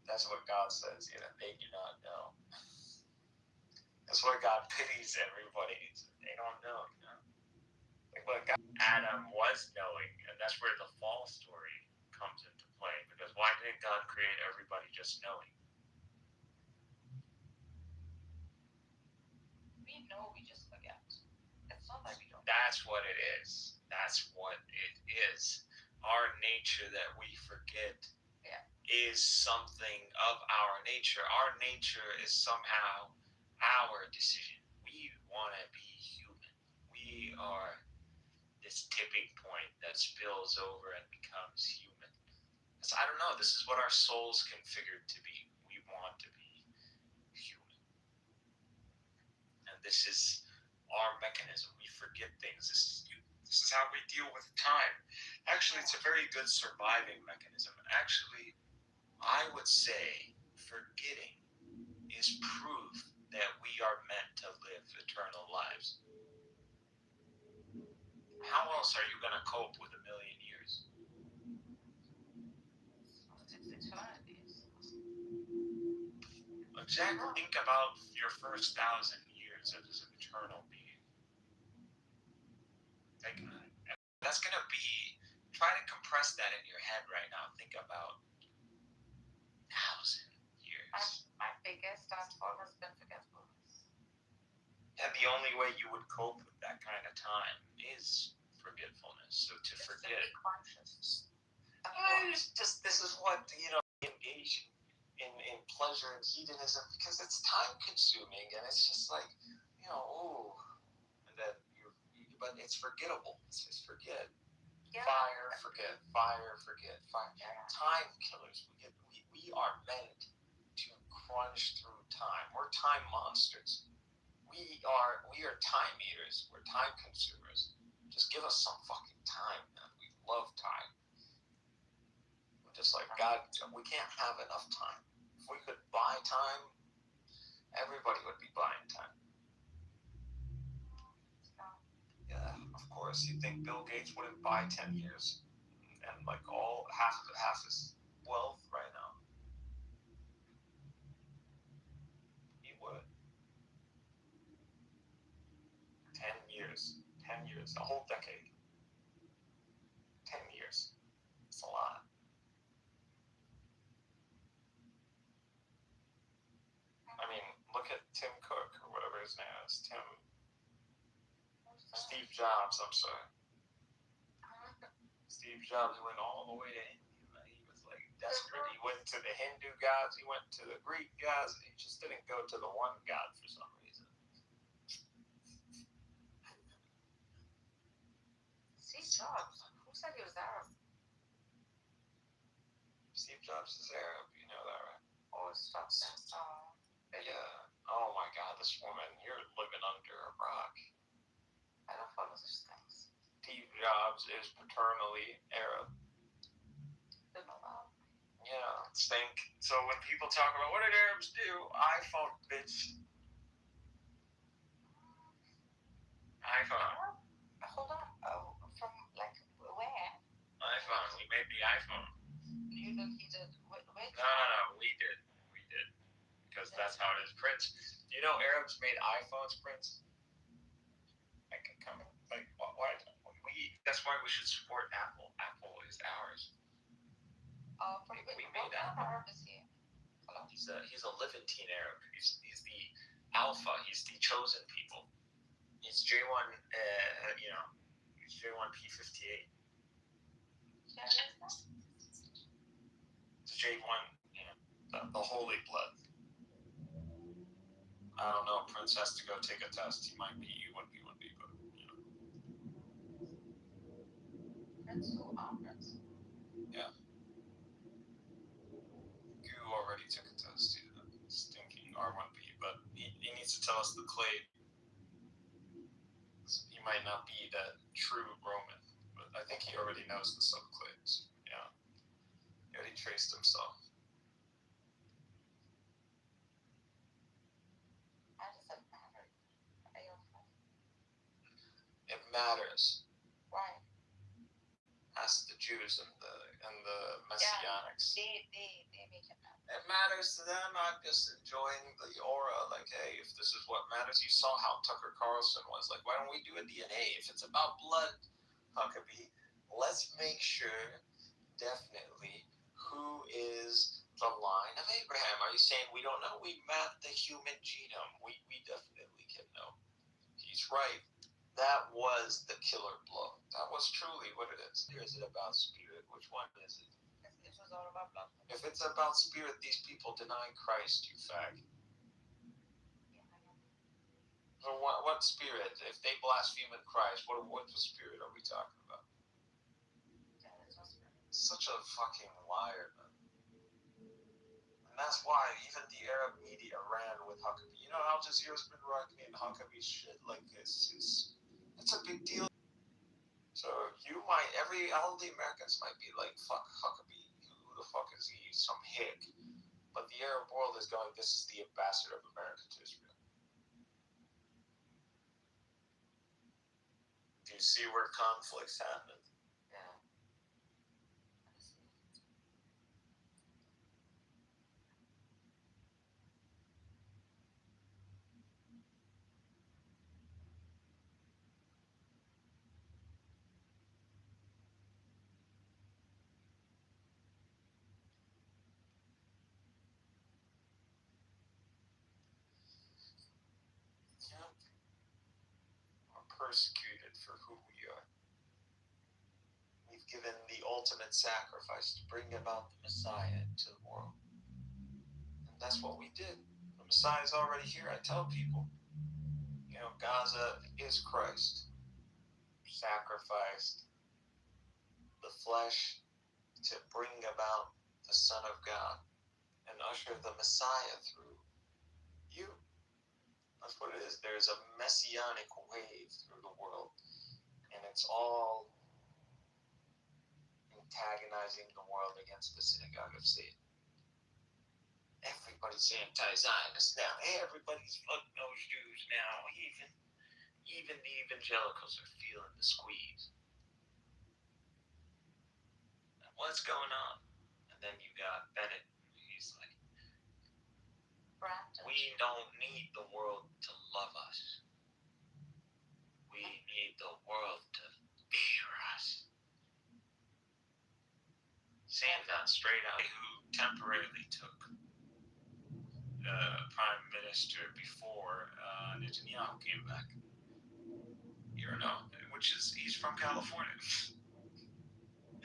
P: That's what God says. You know, they do not know. That's why God pities everybody. They don't know. You know, like, but God, Adam was knowing, and that's where the fall story comes into play. Because why didn't God create everybody just knowing?
J: We know, we just forget. It's not that we don't.
P: That's what it is. That's what it is. Our nature that we forget is something of our nature. Our nature is somehow our decision. We want to be human. We are this tipping point that spills over and becomes human. So I don't know. This is what our soul's configured to be. We want to be human. And this is our mechanism. We forget things. This is how we deal with time. Actually, it's a very good surviving mechanism. Actually, I would say forgetting is proof that we are meant to live eternal lives. How else are you going to cope with 1,000,000 years? Exactly. Think about your first 1,000 years as an eternal being. Like, that's going to be, try to compress that in your head right now. Think about 1,000 years.
J: My biggest downfall has been forgetfulness.
P: And the only way you would cope with that kind of time is forgetfulness. So to forget. This is what, you know, engage in pleasure and hedonism, because it's time consuming and it's just like, you know, ooh. And then but it's forgettable. It's just forget. Yeah. Fire, forget. Time killers. We are meant to crunch through time. We're time monsters. We are time eaters. We're time consumers. Just give us some fucking time, man. We love time. We're just like, God, we can't have enough time. If we could buy time, everybody would be buying time. Yeah, of course. You think Bill Gates wouldn't buy 10 years and like half his wealth right now? He would. 10 years. 10 years. A whole decade. 10 years. It's a lot. I mean, look at Tim Cook or whatever his name is. Steve Jobs, I'm sorry. Steve Jobs went all the way to India. He was like desperate. He went to the Hindu gods, he went to the Greek gods, and he just didn't go to the one god for some reason.
J: Steve Jobs? Who said he was Arab?
P: Steve Jobs is Arab, you know that, right?
J: Oh, stop that.
P: Yeah. Oh my God, this woman, you're living under a rock.
J: I don't follow such things.
P: Steve Jobs is paternally Arab.
J: Didn't know that.
P: Yeah, stink. So when people talk about what did Arabs do? iPhone, bitch. iPhone.
J: Hold on. Oh, from like where?
P: iPhone. We made the iPhone.
J: You did. He did. Wait.
P: No. We did. Because that's how it is. Prince. Do you know Arabs made iPhones, Prince? I can come. Like, why? That's why we should support Apple. Apple is ours. We made Apple.
J: Arab is he?
P: He's a Levantine Arab. He's the Alpha. He's the chosen people. He's J1. He's J1 P58. It's J1. The holy blood. I don't know. Prince has to go take a test. He might be U1B1B, but you know.
J: Prince who? Prince.
P: Yeah. Goo already took a test. Stinking R1B, but he needs to tell us the clade. He might not be that true Roman, but I think he already knows the subclades. Yeah. He already traced himself. matters.
J: Why?
P: Ask the Jews and the Messianics.
J: They make it matter.
P: It matters to them. I'm just enjoying the aura. Like, hey, if this is what matters, you saw how Tucker Carlson was. Like, why don't we do a DNA? If it's about blood, Huckabee, let's make sure, definitely, who is the line of Abraham. Are you saying we don't know? We mapped the human genome. We definitely can know. He's right. That was the killer blow. That was truly what it is. Or is it about spirit? Which one is it?
J: It was all about blood.
P: If it's about spirit, these people deny Christ, you fag. So what spirit? If they blaspheme in Christ, what spirit are we talking about? Such a fucking liar, man. And that's why even the Arab media ran with Huckabee. You know, Al Jazeera's been running Huckabee's shit like this. It's a big deal. So all the Americans might be like, fuck Huckabee. Who the fuck is he? Some hick. But the Arab world is going, this is the ambassador of America to Israel. Do you see where conflicts happen?
J: Yeah.
P: We're persecuted for who we are. We've given the ultimate sacrifice to bring about the Messiah into the world. And that's what we did. The Messiah is already here. I tell people, Gaza is Christ. Sacrificed the flesh to bring about the Son of God and usher the Messiah through you. That's what it is. There's a messianic wave through the world, and it's all antagonizing the world against the synagogue of Satan. Everybody's anti-Zionist now. Everybody's fucking those Jews now. Even the evangelicals are feeling the squeeze. What's going on? And then you got Bennett. He's like,
J: Brandon.
P: we don't need the world to love us. We need the world to fear us. Saying that straight out, who temporarily took prime minister before Netanyahu came back. He's from California.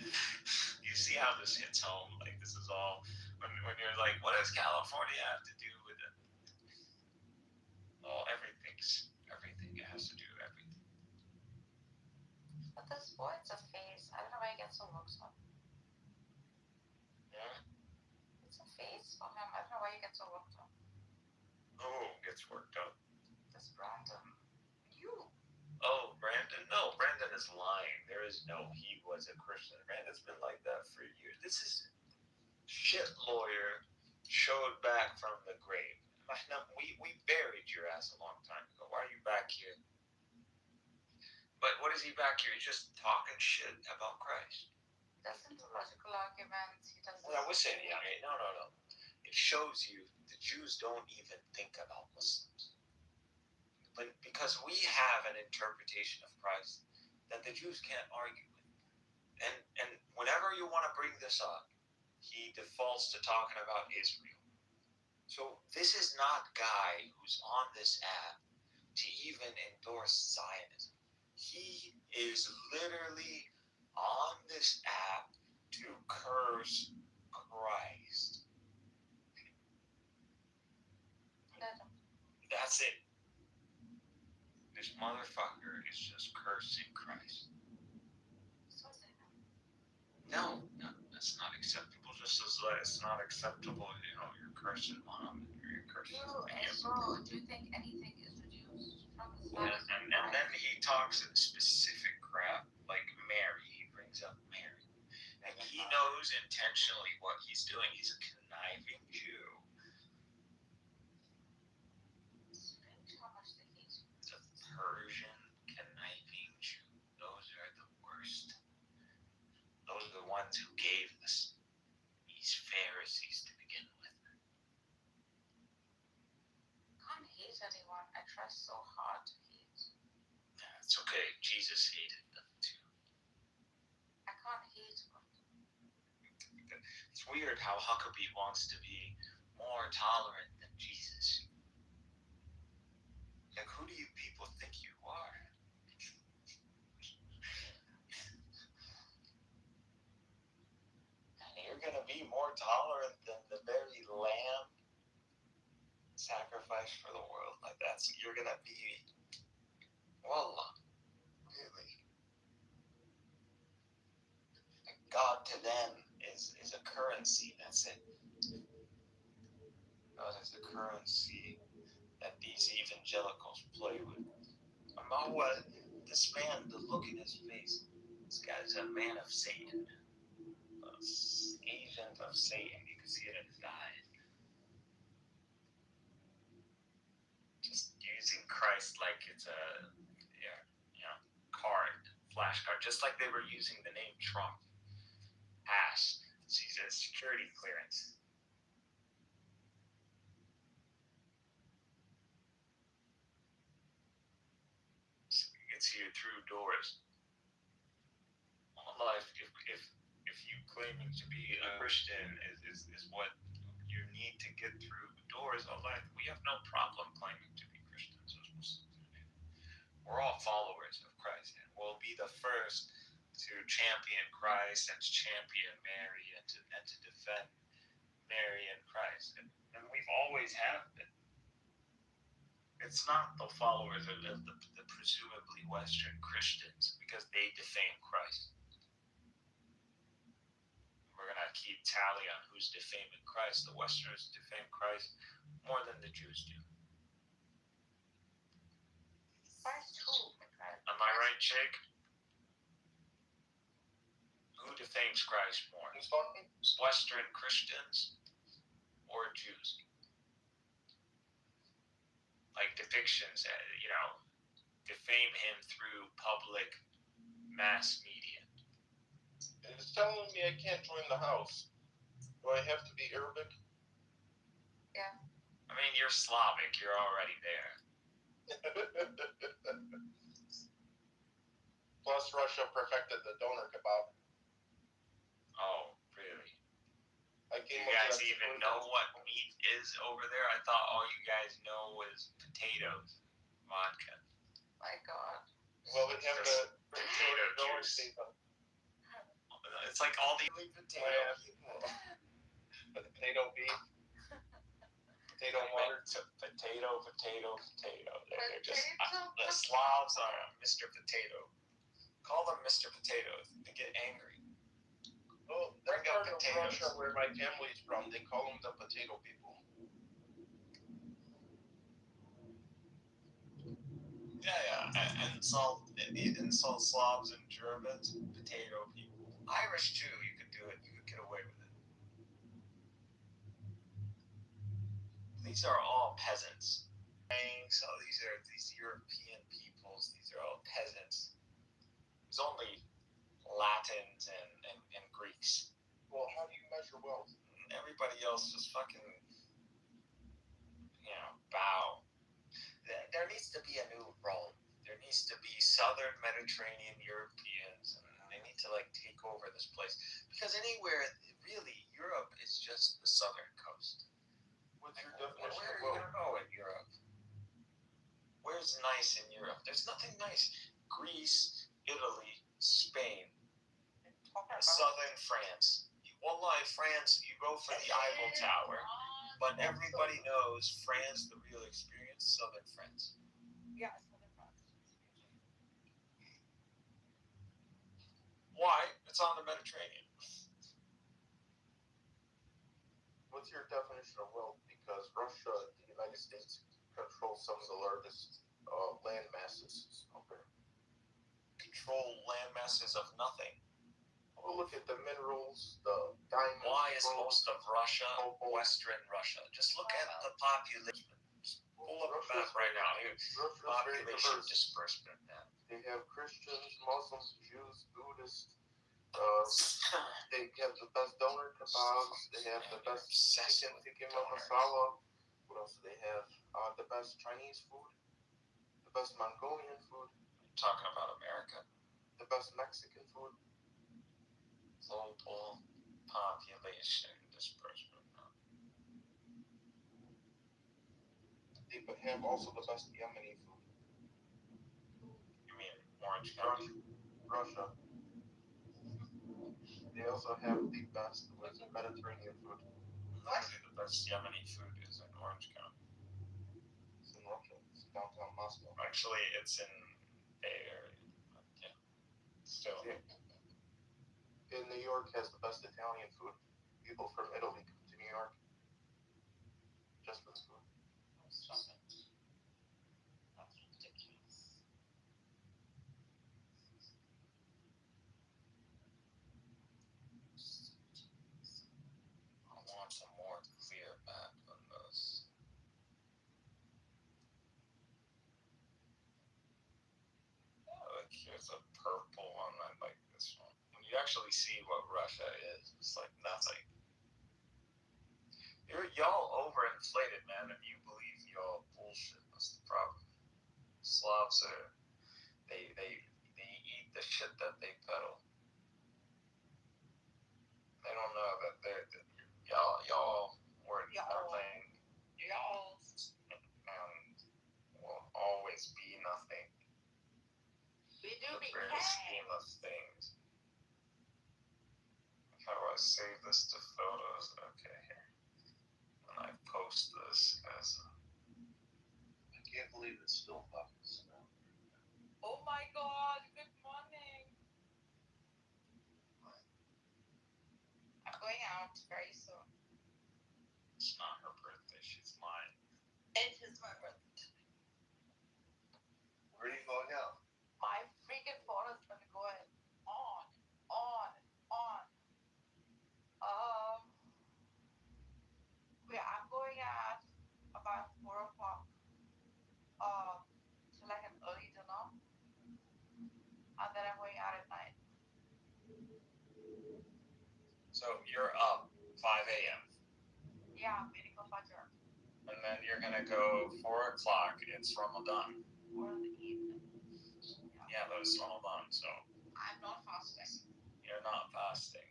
P: You see how this hits home? Like, this is all, when you're like, what does California have to do with it? Well, everything. It has to do with everything.
J: But this boy, it's a phase. I don't know why he gets so worked up.
P: Yeah?
J: It's a phase for him. I don't know why you get so worked up.
P: Who gets worked up?
J: This Brandon. You.
P: Oh, Brandon? No, Brandon is lying. There is no he was a Christian. Brandon's been like that for years. This is shit lawyer showed back from the grave. We buried your ass a long time ago. Why are you back here? But what is he back here? He's just talking shit about Christ.
J: Doesn't do logical arguments. He doesn't.
P: Well, we're saying, no. It shows you the Jews don't even think about Muslims. But because we have an interpretation of Christ that the Jews can't argue with. And whenever you want to bring this up, he defaults to talking about Israel. So this is not a guy who's on this app to even endorse Zionism. He is literally on this app to curse Christ. That's it. This motherfucker is just cursing Christ. No, that's not acceptable. Just as it's not acceptable, you're cursing Muhammad, you're cursing
J: Bro, do you think anything is reduced from the status?
P: And then he talks in specific crap, like Mary. He brings up Mary. And he knows intentionally what he's doing. He's a conniving Jew.
J: How much they hate you.
P: The Persian conniving Jew. ones who gave us these Pharisees to begin with.
J: I can't hate anyone. I try so hard to hate.
P: It's okay. Jesus hated them too.
J: I can't hate them.
P: It's weird how Huckabee wants to be more tolerant than Jesus. Like, who do you people think you are? You're gonna be more tolerant than the very lamb sacrificed for the world. Like, that's, you're gonna be, wallah, really. Like, God to them is a currency, that's it. God is the currency that these evangelicals play with. About what this man, the look in his face, this guy's a man of Satan. Agent of Satan, you can see it in his eyes. Just using Christ like it's a card, flashcard, just like they were using the name Trump. Hash. She's a security clearance. Gets you through doors. Life, if you claiming to be a Christian is what you need to get through doors of life, we have no problem claiming to be Christians as Muslims. We're all followers of Christ, and we'll be the first to champion Christ and to champion Mary and to defend Mary and Christ, and we've always have been. It's not the followers of the presumably Western Christians because they defame Christ. We're going to keep tally on who's defaming Christ. The Westerners defame Christ more than the Jews do. Am I right, Jake? Who defames Christ more? Western Christians or Jews? Like depictions, defame him through public mass media.
T: It's telling me I can't join the house. Do I have to be Arabic?
J: Yeah.
P: I mean, you're Slavic. You're already there.
T: Plus, Russia perfected the doner kebab.
P: Oh, really?
T: Do
P: you guys even know what meat is over there? I thought all you guys know was potatoes, vodka.
J: My God.
T: Well, we have the
P: potato juice. It's like all the potato people.
T: Potato beef. Potato water.
P: Potato. They're just the Slavs are Mr. Potato. Call them Mr. Potatoes. They get angry.
T: Well, that part of Russia where my family's from, they call them the potato people.
P: Yeah. Insult Slavs and Germans, potato people. Irish too, you could do it. You could get away with it. These are all peasants. So these are these European peoples. These are all peasants. There's only Latins and Greeks.
T: Well, how do you measure wealth?
P: Everybody else just fucking, bow. There needs to be a new Rome. There needs to be Southern Mediterranean Europeans, and they need to take over this place. Because anywhere, really, Europe is just the southern coast.
T: What's your definition
P: Where
T: of
P: are you
T: wealth?
P: gonna go in Europe? Where's nice in Europe? There's nothing nice. Greece, Italy, Spain, southern France. Wallahi, France, you go for the Eiffel Tower, but everybody knows France, the real experience, southern France.
J: Yeah, southern France.
P: Why? It's on the Mediterranean.
T: What's your definition of wealth? Because Russia, the United States, control some of the largest land masses out there.
P: Control land masses of nothing.
T: Well, look at the minerals, the diamonds.
P: Why is most of Russia Western Russia? Just look at the population. Pull up a map right now. Population disbursement map.
T: They have Christians, Muslims, Jews, Buddhists,
S: They have the best doner kebabs. They have the best chicken tikka masala. What else do they have? The best Chinese food. The best Mongolian food.
D: Talking about America.
S: The best Mexican food.
D: Global population disbursement.
S: They have also the best Yemeni food.
D: You mean Orange County?
S: Russia. They also have the best Mediterranean food.
D: Literally the best Yemeni food is in Orange County.
S: It's in Russia. It's downtown Moscow.
D: Actually, it's in Bay Area. Yeah. Still.
S: In New York has the best Italian food. People from Italy come to New York just for the food.
J: Stop it. That's ridiculous.
D: I want some more clear back on those. Like here's a purple one. I like this one. When you actually see what Russia is, it's like nothing. Y'all overinflated, man, and you believe y'all bullshit. That's the problem. Slavs are they eat the shit that they peddle. They don't know that y'all were nothing.
J: Y'all.
D: And will always be nothing.
J: We do
D: the
J: be
D: grand scheme of things. How do I save this to photos? Okay, here. And I post this as a...
T: I can't believe it's still fucking snow.
J: Oh my god, good morning. I'm going out very soon.
D: It's not her birthday, she's mine.
J: It is my birthday.
T: Where are you going out?
J: My freaking phone is gonna go on. I'm going at about 4 o'clock. To like an early dinner. And then I'm going out at night.
D: So you're up 5 a.m.
J: Yeah, I'm waiting for Fajr.
D: And then you're gonna go 4 o'clock. It's Ramadan.
J: Or in the evening.
D: Yeah, but it's Ramadan, so
J: I'm not fasting.
D: you're not fasting.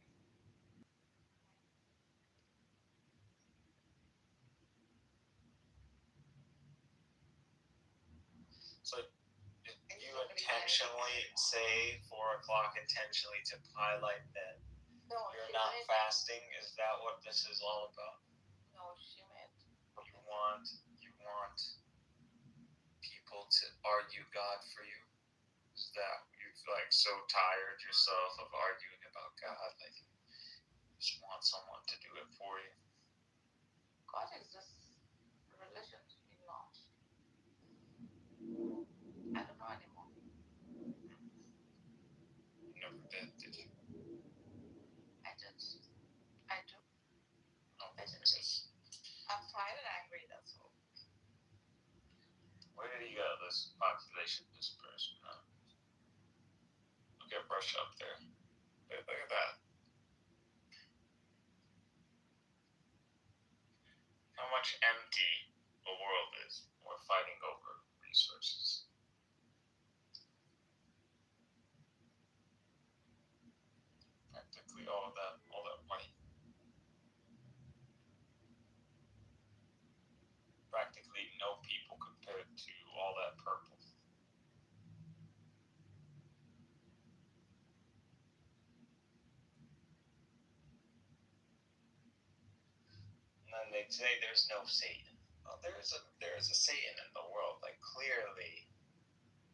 D: So you intentionally say 4 o'clock intentionally to highlight that
J: No,
D: you're not fasting? Is that what this is all about?
J: No, she meant.
D: You want people to argue God for you? Is that you're like so tired yourself of arguing about God, like you just want someone to do it for you?
J: God exists. Religion did not. I don't know anymore.
D: You never did you?
J: I did. I do.
D: No,
J: I did. I'm tired and angry, that's all.
D: Where did he go, this population disbursement? Huh? Look at brush up there. Look at that. How much empty the world is. We're fighting over resources. Practically all that money. Practically no people compared to all that purple. And then they'd say there's no Satan. Well, there's a Satan in the world. Like clearly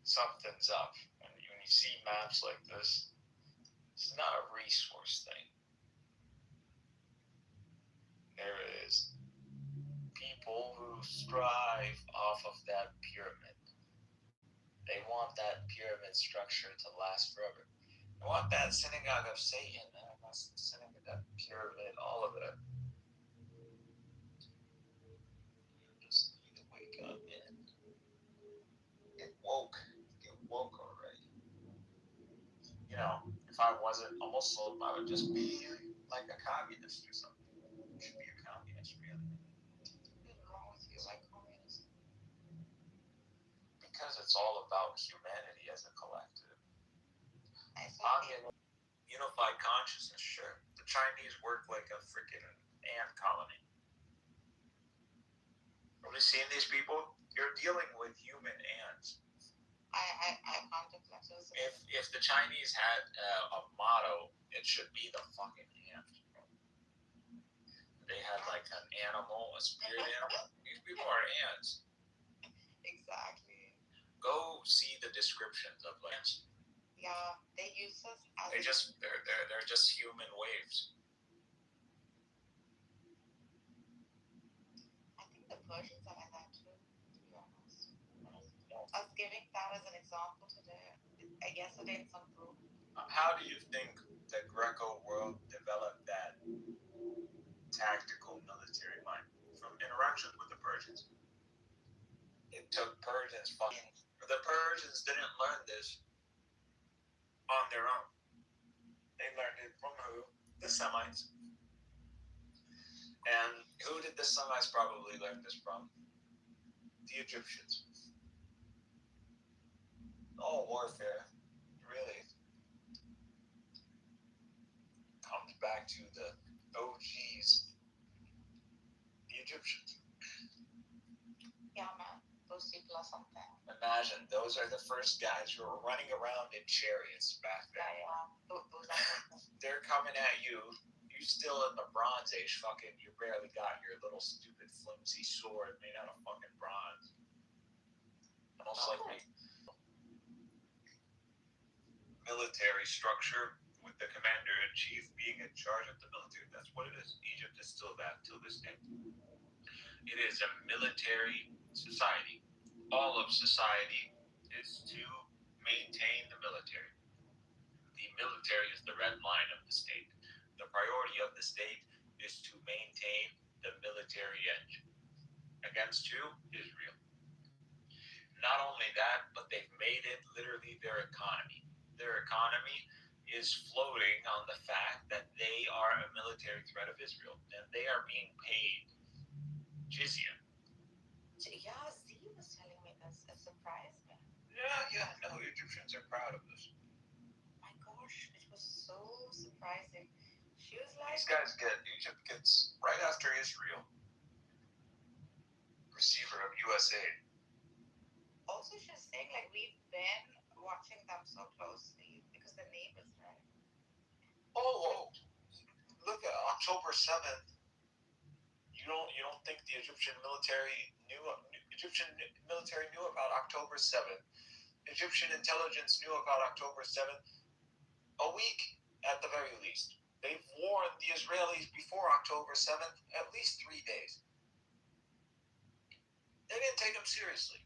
D: something's up. And when you see maps like this, it's not a resource thing. There is people who strive off of that pyramid. They want that pyramid structure to last forever. They want that synagogue of Satan, man. That's the synagogue, that pyramid, all of it. You just need to wake up, man. Get woke. Get woke already. You know, if
P: I wasn't a Muslim, I would just be like a communist or something. You should be a communist, really.
J: What's wrong with you, like communism?
P: Because it's all about humanity as a collective. Unified consciousness, sure. The Chinese work like a freaking ant colony. Have you seen these people? You're dealing with human ants.
J: I contemplate it.
P: If the Chinese had a motto, it should be the fucking ant. They had like an animal, a spirit animal. These people are ants.
J: Exactly.
P: Go see the descriptions of ants.
J: Yeah, they use us as
P: They're just human waves.
J: I think the Persians are like that too, to be honest. I was giving that as an example today. Yesterday in some group.
P: How do you think the Greco world developed that tactical military mind from interactions with the Persians? It took Persians the Persians didn't learn this on their own. They learned it from who? The Semites. And who did the Semites probably learn this from? The Egyptians. All warfare, really, comes back to the OGs, the Egyptians.
J: Yeah, man. Those people are something.
P: Imagine, those are the first guys who were running around in chariots back then.
J: Yeah.
P: They're coming at you. You're still in the Bronze Age, fucking, you barely got your little stupid flimsy sword made out of fucking bronze. Most likely. Military structure with the commander-in-chief being in charge of the military. That's what it is. Egypt is still that till this day. It is a military society. All of society is to maintain the military. The military is the red line of the state. The priority of the state is to maintain the military edge. Against who? Israel. Not only that, but they've made it literally their economy. Their economy is floating on the fact that they are a military threat of Israel, and they are being paid jizya.
J: Yeah, Z was telling me this. It surprised me.
P: Yeah, no, Egyptians are proud of this.
J: My gosh, it was so surprising. She was like,
P: Egypt gets, right after Israel, receiver of US aid.
J: Also, she's saying, like, we've been watching them so closely because they're neighbors, right?
P: Oh, look at October 7th. You don't think the Egyptian military knew about October 7th? Egyptian intelligence knew about October 7th a week at the very least. They've warned the Israelis before October 7th at least 3 days. They didn't take them seriously.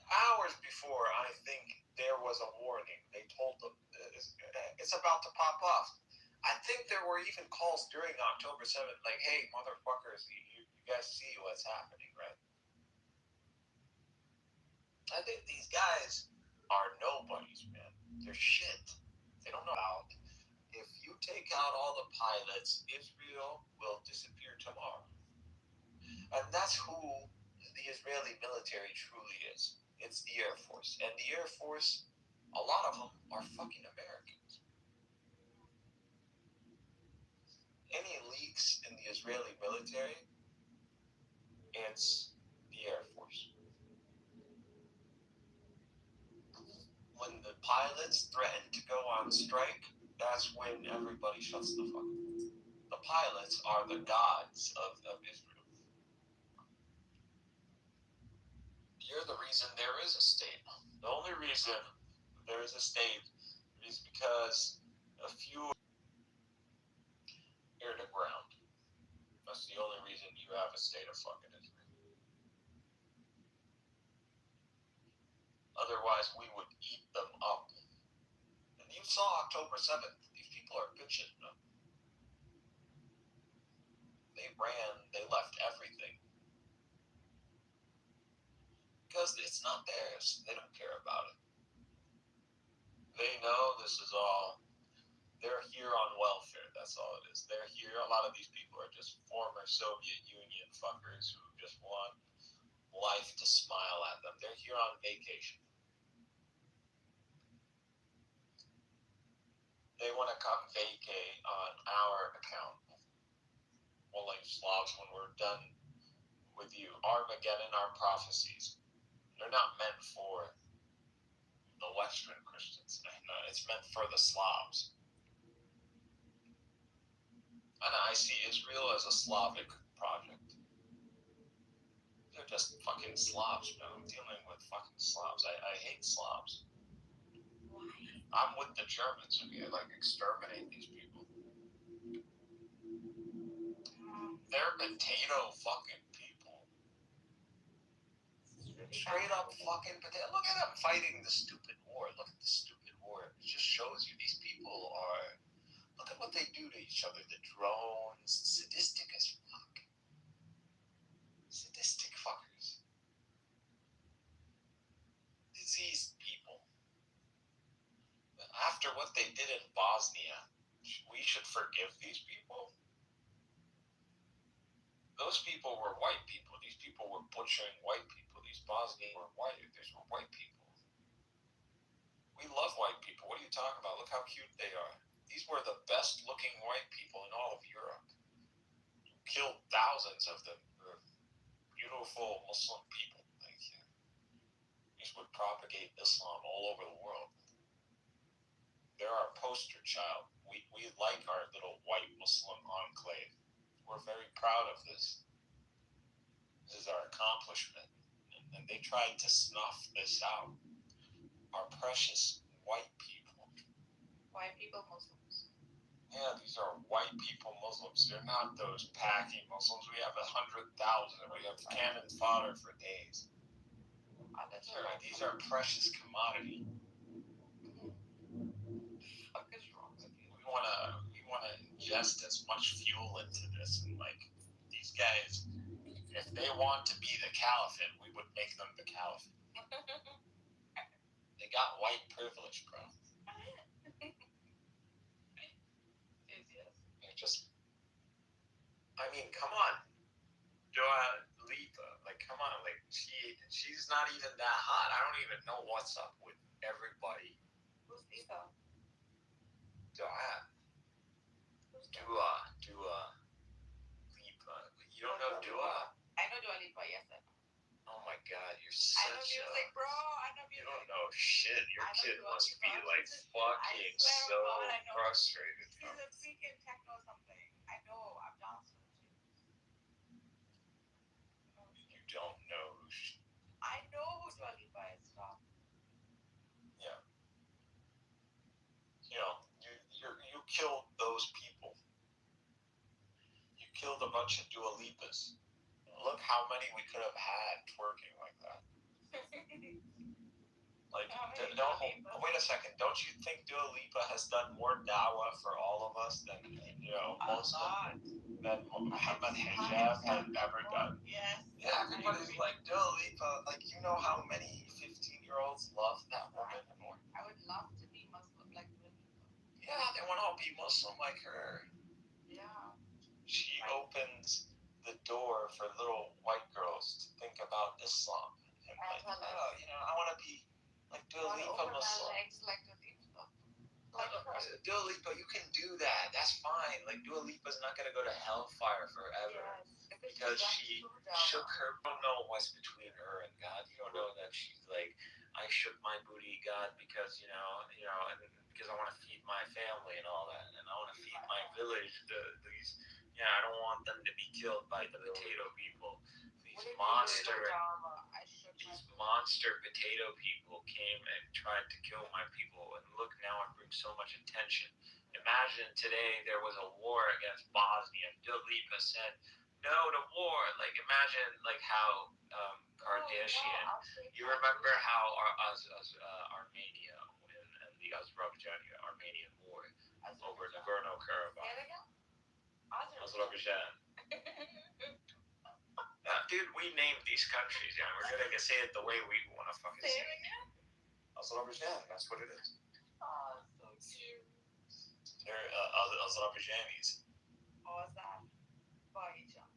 P: Hours before, I think there was a warning. They told them it's about to pop off. I think there were even calls during October 7th, like, hey, motherfuckers, you guys see what's happening, right? I think these guys are nobodies, man. They're shit. They don't know about. If you take out all the pilots, Israel will disappear tomorrow. And that's who the Israeli military truly is. It's the Air Force. And the Air Force, a lot of them are fucking Americans. Any leaks in the Israeli military, it's the Air Force. When the pilots threaten to go on strike, that's when everybody shuts the fuck up. The pilots are the gods of Israel. You're the reason there is a state. The only reason there is a state is because a few air to ground. That's the only reason you have a state of fucking Israel. Otherwise, we would eat them up. And you saw October 7th. These people are bitching. They ran. They left everything. Because it's not theirs. They don't care about it.
G: They know this is all. They're here on welfare. That's all it is. They're here. A lot of these people are just former Soviet Union fuckers who just want life to smile at them. They're here on vacation. They want to come vacate on our account. Well, like Slavs, when we're done with you, Armageddon, our prophecies, they're not meant for the Western Christians. It's meant for the Slavs. And I see Israel as a Slavic project. They're just fucking Slavs, man. I'm dealing with fucking Slavs. I hate Slavs.
J: Why?
G: I'm with the Germans. I mean, like, exterminate these people. They're potato fucking people. Straight up fucking potato. Look at them fighting the stupid war. Look at the stupid war. It just shows you these people are. Look at what they do to each other. The drones, sadistic as fuck. Sadistic fuckers. Diseased people. After what they did in Bosnia, we should forgive these people. Those people were white people. These people were butchering white people. These Bosnians were white. These were white people. We love white people. What are you talking about? Look how cute they are. These were the best looking white people in all of Europe. Killed thousands of them. They're beautiful Muslim people. Like, these would propagate Islam all over the world. They're our poster child. We like our little white Muslim enclave. We're very proud of this. This is our accomplishment. And they tried to snuff this out. Our precious white people.
J: White people, Muslims.
G: Yeah, these are white people Muslims. They're not those packing Muslims. We have 100,000. We have cannon fodder for days. These are precious commodity.
J: What is wrong with you?
G: We wanna ingest as much fuel into this, and like these guys, if they want to be the caliphate, we would make them the caliphate. They got white privilege, bro. They're just. I mean, come on. Dua Lipa, like, come on, like, she's not even that hot. I don't even know what's up with everybody.
J: Who's Lipa?
G: Dua Lipa. You don't know Dua?
J: I know Dua Lipa, yes.
G: Oh my God, you're such
J: I know music, bro. I know music.
G: You don't know shit. Your kid must be like fucking so frustrated.
J: She's a freaking techno something. I know. I've danced with her.
G: You don't know.
J: I know who Dua Lipa is. Stop.
G: Yeah. You know, you killed those people. You killed a bunch of Dua Lipas. Look how many we could have had twerking like that. Like, wait a second. Don't you think Dua Lipa has done more dawah for all of us than Muhammad Hijab has ever done?
J: Yes.
G: Yeah, everybody's like, Dua Lipa, like, you know how many 15-year-olds love that woman?
J: I would love to be Muslim like Dua Lipa.
G: Yeah, they want to all be Muslim like her.
J: Yeah.
G: She opens the door for little white girls to think about Islam. And like, I want to be like Dua Lipa Muslim. Dua Lipa, you can do that. That's fine. Like, Dua Lipa's not going to go to hellfire forever. Because she shook her. You don't know what's between her and God. You don't know that she's like, I shook my booty, God, because, and because I want to feed my family and all that. And I want to feed my village. I don't want them to be killed by the potato people. These monster potato people came and tried to kill my people. And look, now it brings so much attention. Imagine today there was a war against Bosnia. Dua Lipa said, no to war. Like, imagine like how Kardashian. You remember how Armenia and the Armenian war over Nagorno-Karabakh. Azerbaijan. Dude, we named these countries. Yeah, we're gonna say it the way we want to fucking say it. Azerbaijan. That's what it is. They're Azerbaijanis.
J: Azerbaijan.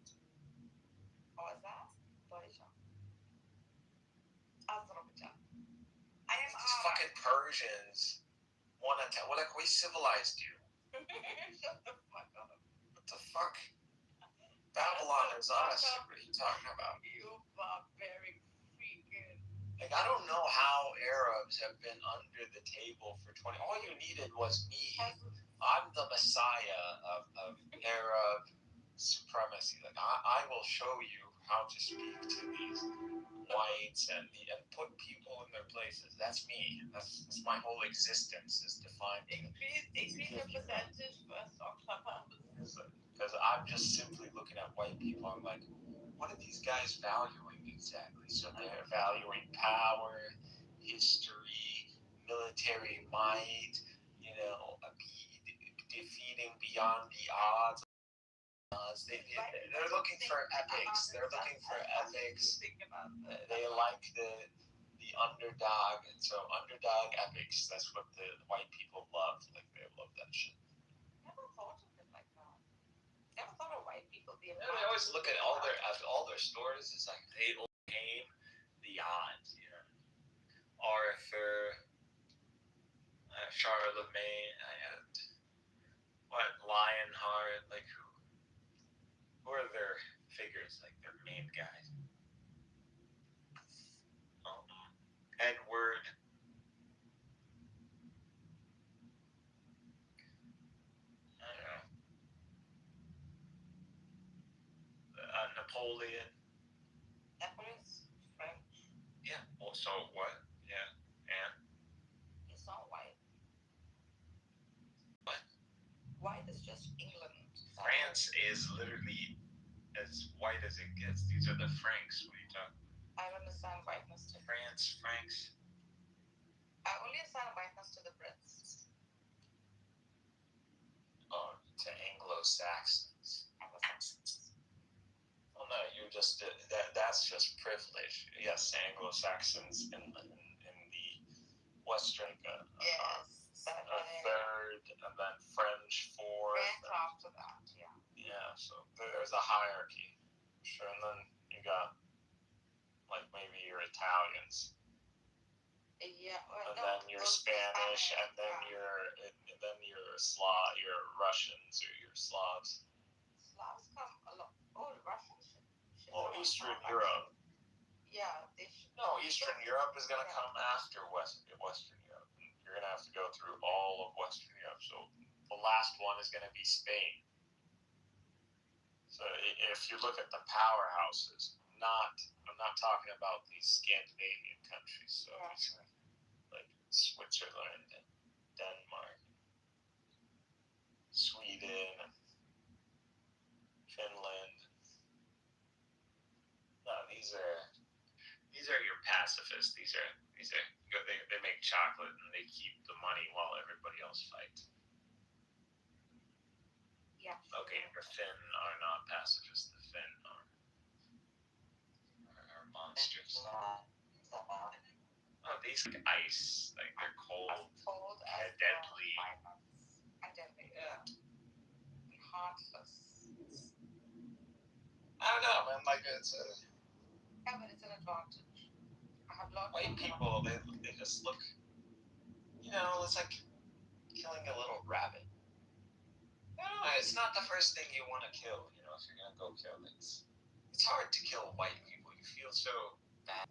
J: Azerbaijan. I am
G: These fucking Persians want to tell. Well, like, we civilized you.
J: Shut the fuck up.
G: What the fuck? Babylon is us. What are you talking about?
J: You barbaric freaking.
G: Like, I don't know how Arabs have been under the table for 20. All you needed was me. I'm the messiah of Arab supremacy. Like, I will show you how to speak to these whites and put people in their places. That's me. That's my whole existence is defined.
J: Increase your percentage first on Clubhouse.
G: Because I'm just simply looking at white people. I'm like, what are these guys valuing exactly? So they're valuing power, history, military might, defeating beyond the odds. They're looking for epics. They like the underdog. And so underdog epics, that's what the white people love. Like, they love that shit.
J: Never thought of it like that. Never thought of white people being.
G: I always look at all their stories. It's like they overcame the odds. Arthur, Charlemagne, and Lionheart. Like, who are their figures? Like, their main guys. Edward. I don't know. Napoleon.
J: Napoleon's French.
G: Yeah. Well, so what? Yeah. And?
J: He's not white.
G: What?
J: White is just England.
G: France is literally as white as it gets. These are the Franks. What are you talking about?
J: I understand whiteness to
G: France, Franks.
J: I only understand whiteness to the Brits.
G: Oh, to Anglo-Saxons. Well, no, you're just that's just privilege. Yes, Anglo-Saxons in the Western.
J: Yes.
G: A third, and then French fourth.
J: French after that, yeah.
G: Yeah, so there's a hierarchy. Sure, and then you got like maybe your Italians.
J: Yeah.
G: And then your Spanish, and then your Russians or your Slavs.
J: Slavs come a lot. Oh, Russians.
G: Oh, Eastern Europe.
J: Yeah,
G: No, Eastern Europe is gonna come after Western Europe. You're gonna have to go through all of Western Europe. So the last one is gonna be Spain. So if you look at the powerhouses, I'm not talking about these Scandinavian countries. So like Switzerland and Denmark, Sweden, Finland. No, these are your pacifists. These are they make chocolate and they keep the money while everybody else fights.
J: Yeah.
G: Okay, the Finn are not pacifists. The Finn are monsters. Oh, these like ice, like they're cold, deadly.
J: Yeah. Heartless.
G: I don't know, man. Like it's
J: Yeah, but it's an advantage. I have lots
G: white people. They just look. It's like killing a little rabbit. It's not the first thing you want to kill. If you're gonna go kill things, it's hard to kill white people. You feel so bad.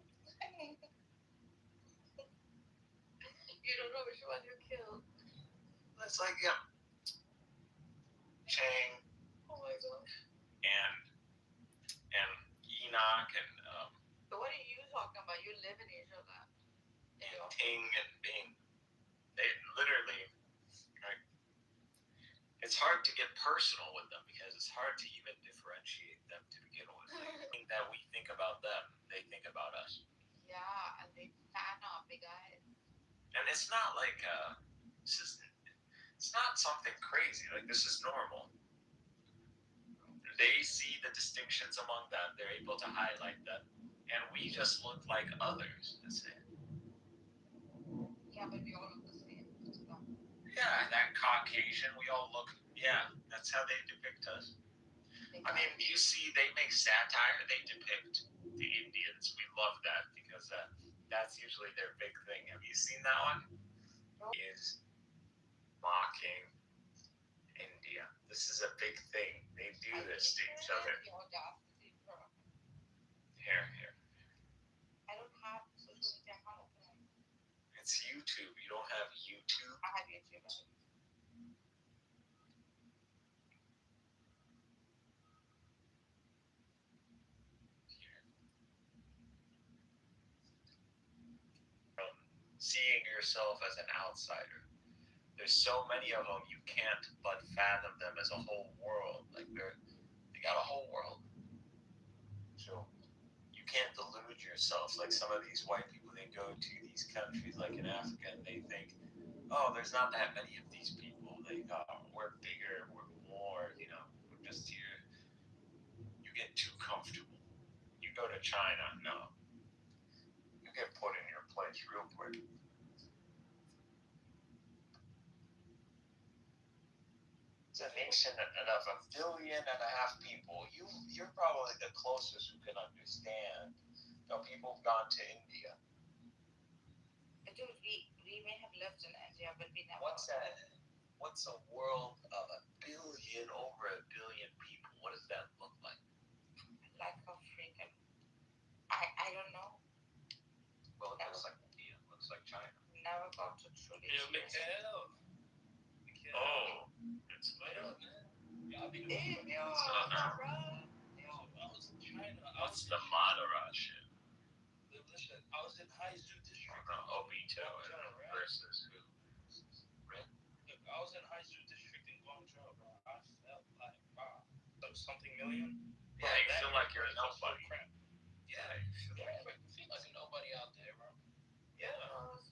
J: You don't know which one you killed.
G: It's like Chang.
J: Oh my god.
G: And Enoch and
J: So what are you talking about? You live in Asia, then.
G: Ting and Bing. They literally, like, it's hard to get personal with them because it's hard to even differentiate them to begin with. Like, that we think about them, they think about us.
J: Yeah, and they fan our big eyes.
G: And it's not like it's not something crazy. Like, this is normal. They see the distinctions among them. They're able to highlight them, and we just look like others. That's it.
J: Yeah, but we all look the same to them.
P: Yeah, that Caucasian, we all look, yeah, that's how they depict us. I mean, you see, they make satire, they depict the Indians. We love that because that's usually their big thing. Have you seen that one? Is mocking India. This is a big thing. They do this to each other. Here.
J: I don't have social media account open.
P: It's YouTube. You don't have YouTube?
J: I have YouTube.
P: Seeing yourself as an outsider. There's so many of them, you can't but fathom them as a whole world. Like they got a whole world. So you can't delude yourself. Like some of these white people, they go to these countries like in Africa and they think, oh, there's not that many of these people. We're bigger, we're more, we're just here. You get too comfortable. You go to China, no. You get put in your place real quick. It's a nation of 1.5 billion people. You're probably the closest who can understand. People have gone to India.
J: Dude, we may have lived in India, but we never.
P: What's a world of 1 billion, over 1 billion people? What does that look like?
J: Like a freaking. I don't know.
P: Well, it looks like India. It looks like China.
J: Never got to truly.
C: Mikhail.
P: Oh, it's Mikhail. What's the Madara shit?
Q: Listen, I was in Haizu district.
P: Obito versus who?
Q: Look, I was in Haizu district in Guangzhou, bro. I felt like, wow, something million.
P: Yeah, you feel like you're a nobody. Yeah, you feel
Q: like a nobody out there, bro.
P: Yeah.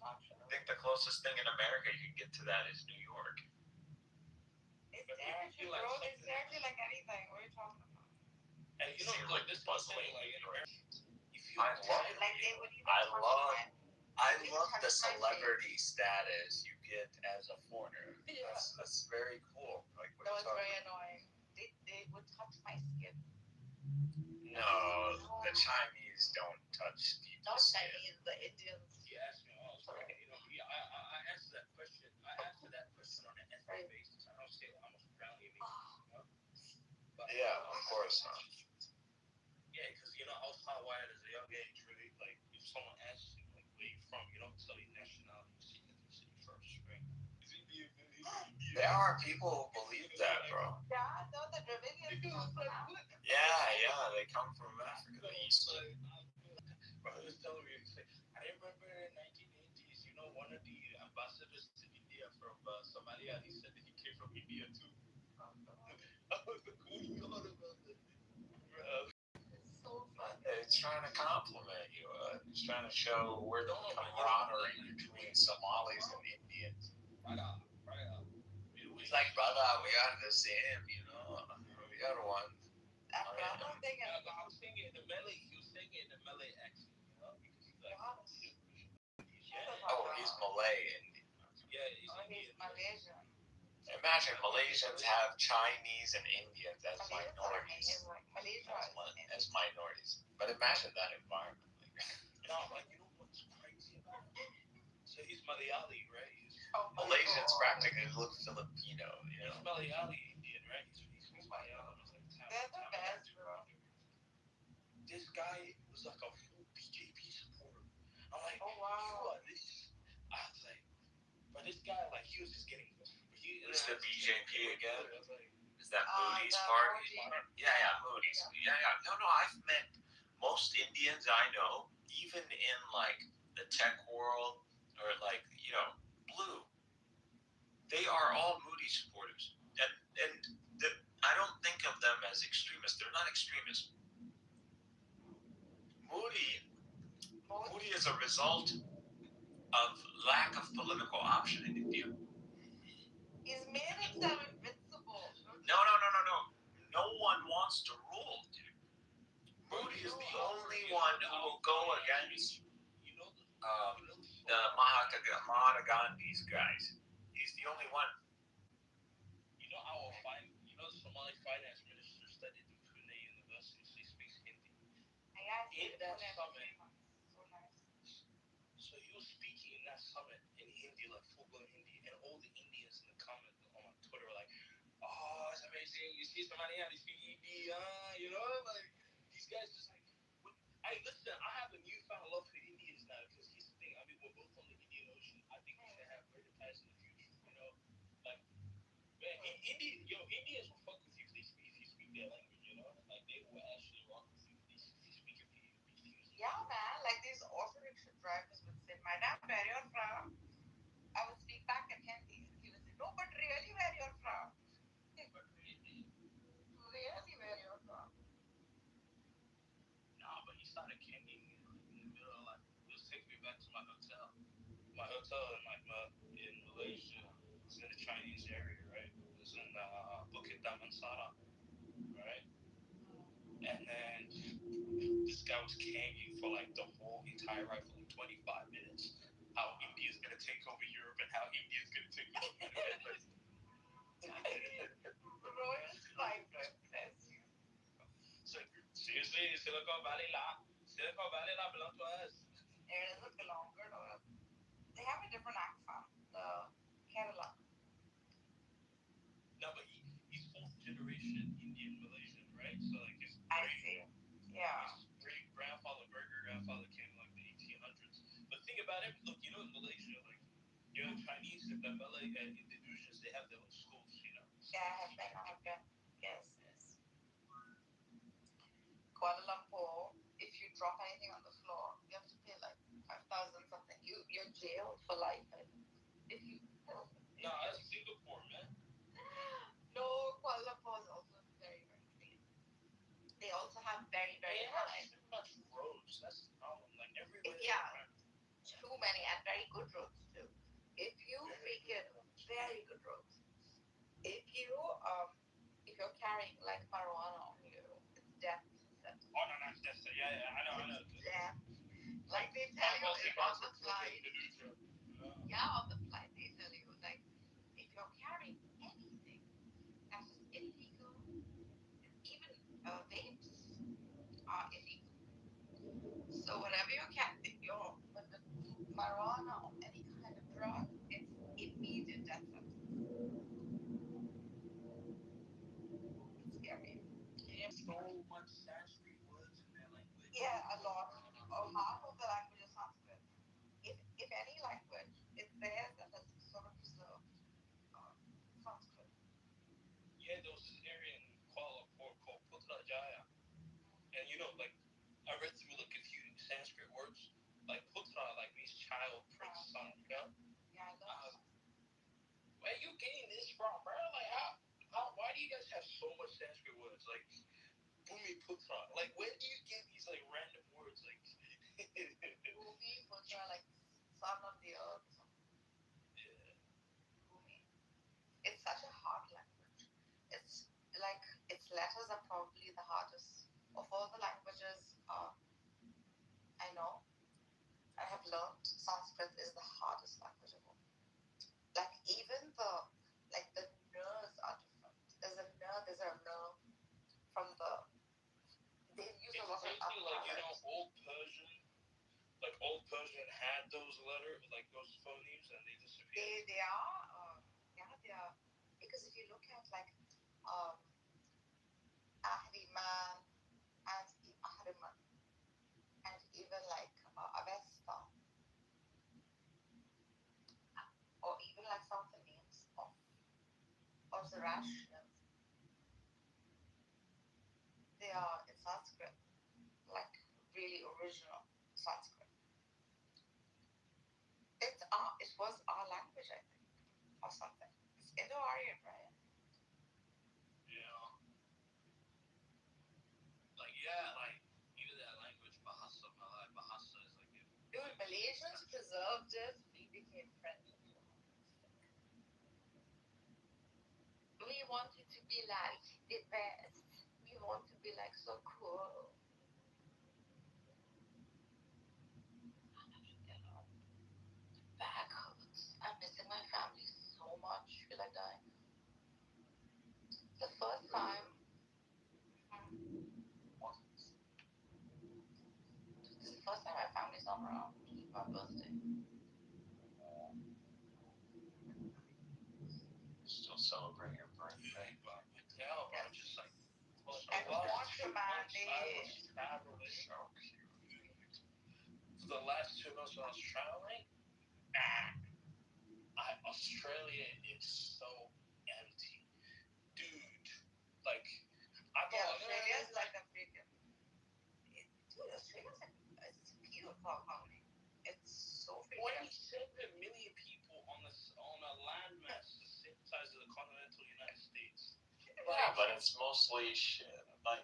P: I think the closest thing in America you can get to that is New York.
J: It's actually, bro. It's actually like anything. What are you talking about?
Q: And like this bustling, like
P: I love the celebrity status you get as a foreigner. That's very cool. Like
J: that was very annoying. They would touch my skin.
P: No, the Chinese don't touch people's skin.
J: Chinese, the Indians.
Q: He asked me, I answered that question. I answered that question on an essay basis. I don't say how much proud he makes.
P: Yeah, of course not.
Q: Yeah, because I was hardwired as a young age, really. Like, if someone asks you, like, where you from, you don't tell your nationality, you see ethnicity first, right?
P: There are people who believe that, bro.
J: Yeah, no, the Dravidians.
P: Yeah, they come from Africa, the East.
Q: Bro, I was telling me, I remember in 1980s, one of the ambassadors to India from Somalia, he said that he came from India too. I was like, what do you know about that?
P: It's trying to compliment you. It's trying to show where the camaraderie between Somalis and Indians.
Q: Right on.
P: It's like, brother, we are the same, we are one.
Q: I was singing in the Malay. He was singing in the Malay accent, because he's like,
P: oh, he's Malay Indian.
Q: Yeah, he's Indian.
J: Malaysian.
P: Imagine Malaysians have Chinese and Indians as minorities. As minorities. But imagine that environment.
Q: No, like, what's crazy about it? So he's Malayali, right?
P: Malaysians practically look Filipino,
Q: He's Malayali Indian, right? He's Malayali.
J: They're the best, bro.
Q: This guy was like a full BJP supporter. I'm like,
J: oh wow.
Q: I was like, but this guy, like, he was just getting.
P: Is the BJP again? Is that Moody's party? Yeah, Moody's. Yeah. No, I've met most Indians I know, even in like the tech world or like, blue. They are all Moody supporters. And I don't think of them as extremists. They're not extremists. Moody is a result of lack of political option in India.
J: He's made himself invincible.
P: No. No one wants to rule, dude. Moody is the only one who will go against the Mahatma Gandhi's guys. He's He's the only one.
G: You know our Somali finance minister studied in Pune University, so he speaks Hindi. In that summit, so he was speaking in that summit in Hindi, like full-blown Hindi, and all the Indians in the comment on Twitter were like, "Oh, it's amazing! You see somebody how they speak Hindi, you know, like these guys just like." Hey, listen, I have a newfound love for Indians now because here's the thing. I mean, we're both on the Indian Ocean. I think we should have greater ties in the future. You know, like man, Indians will fuck with you if you speak their language. You know, like they will actually rock with you if you speak it.
J: Yeah, man. Like these auto rickshaw drivers would say, "Madam, where you're from?" I would speak back in Hindi, and he would say, "No, but really, where you're from?" Really, where you're from?
G: Nah, but he started camping in the middle of like, just take me back to my hotel. My hotel in Malaysia was in the Chinese area, right? It was in Bukit Damansara, right? And then this guy was camping for like the whole entire ride for like 25 minutes. How India's gonna take over Europe and how India's gonna take over America. So seriously, Silicon Valley belong to us.
J: It doesn't belong to us. They have a different accent. Kerala.
G: No, but he's fourth generation Indian Malaysian, right? So like his great grandfather, grandfather came in like the 1800s. But think about it. Look, you know, in Malaysia, like you have Chinese and the Malay and Indonesians, they have their own schools, you know.
J: Yeah, yes. Kuala Lumpur, if you drop anything on the floor, you have to pay like 5,000 something. You're jailed for life. If you
G: No, that's Singapore, man.
J: No, Kuala Lumpur is also very, very clean. They also have very, very high.
G: Too much roads. That's the problem. Like everywhere.
J: Yeah, too many and very good roads too. If you freaking very good roads. If you're carrying like marijuana on you, it's death sentence.
G: Oh no, that's yeah, I know.
J: Death. Like they tell you on the flight. Yeah, on the flight they tell you like if you're carrying anything that is illegal, even vapes are illegal. So whatever you can, if you're with the marijuana or any kind of drug, it's immediate death sentence. It's scary.
G: So much Sanskrit words in their language.
J: Yeah, a lot. Half of the language is Sanskrit. If any language is there that has sort of preserved Sanskrit.
G: Yeah, there was this area in Kuala Lumpur called Putrajaya. And you know, like I read through like a few Sanskrit words. Like Putra like means child, prince, son, you know?
J: Yeah, I love
G: where you getting this from, bro? Like why do you guys have so much Sanskrit words? Like Bhumi Putra. Like where do you get these like random words? Like
J: Bhumi Putra, like son of the earth.
G: Yeah.
J: Bhumi. It's such a hard language. It's like its letters are probably the hardest of all the languages. I know. I have learned Sanskrit is the hardest language of all. Like even the nerves are different. There's a nerve from the. They use a lot of
G: crazy, like you know, old Persian had those letters, like those phonemes, and they disappeared.
J: They are. Because if you look at like Ahriman and Ahriman and even like Avesta or even like some of the names of Zoroastrians, they are in Sanskrit, like really original Sanskrit. It was our language, I think, or something. It's Indo-Aryan, right?
G: Yeah. Like even that language Bahasa is like
J: Dude, Malaysians preserved it. We became friends. We wanted to be like the best. We want to be like so cool. Back hurts. I'm missing my family so much. tomorrow. My birthday.
G: Still celebrate your birthday, but yeah, bro, just like
J: And watch your mind
G: I was traveling. So cute. For the last 2 months when I was traveling, Australia is so empty, dude. Like, I thought
J: Australia's like a freaking. Dude, Australia's like it's beautiful economy. It's so freaking.
G: 27 million people on a landmass the same size as the continental United States. Yeah, but it's mostly shit. Like,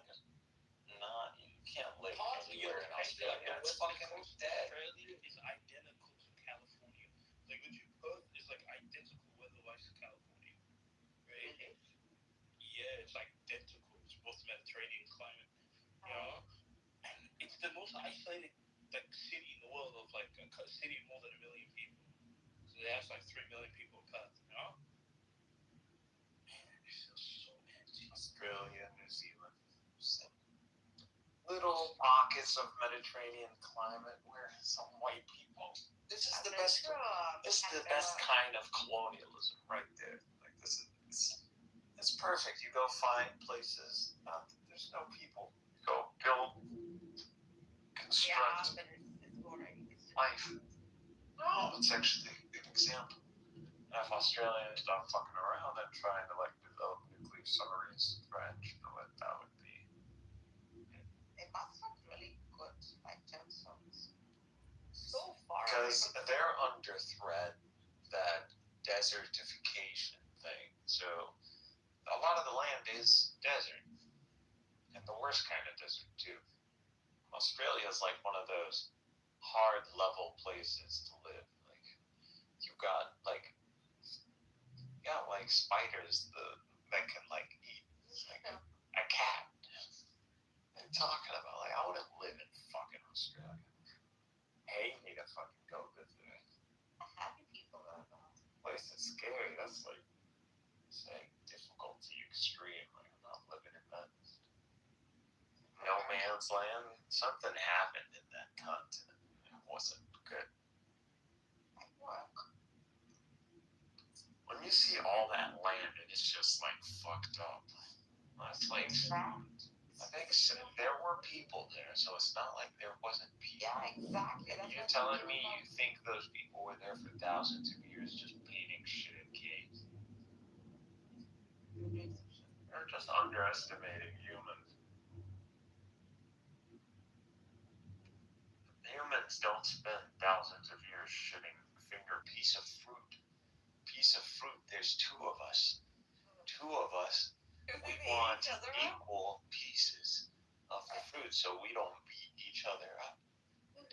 G: not you can't live anywhere in Australia. It's fucking dead. Australia is identical to California. Like, Perth is like identical weather-wise to California. Right? Really? Yeah, it's identical. It's both Mediterranean climate. You know, and it's the most isolated like city in the world of like a city of more than 1 million people. So they have like 3 million people in Perth. You know. Australia, New Zealand, little pockets of Mediterranean climate where some white people. This is the best. This is the best kind of colonialism right there. Like this is it's perfect. You go find places. There's no people. Go build, construct life. No, it's actually an example. If Australians stop fucking around and trying to like develop nuclear submarines to French, that would be.
J: It must look really good, like gemstones. So far.
G: Because they're under threat, that desertification thing. So a lot of the land is desert, and the worst kind of desert too. Australia is like one of those hard level places to live. Like you got like. Yeah, like spiders that can like eat like a cat. They're talking about like I wouldn't live in fucking Australia. Hey, you need to fucking go visit it.
J: Happy people though.
G: Place is scary. That's like saying difficulty extreme. Like I'm not living in that. No man's land. Something happened in that continent. It wasn't good. When you see all that land and it's just like fucked up, it's like I think there were people there, so it's not like there wasn't people.
J: Yeah, exactly.
G: You're telling me you think those people were there for thousands of years just painting shit in caves? They're just underestimating humans. Humans don't spend thousands of years shitting finger piece of fruit. There's two of us. We want equal pieces of the fruit so we don't beat each other up.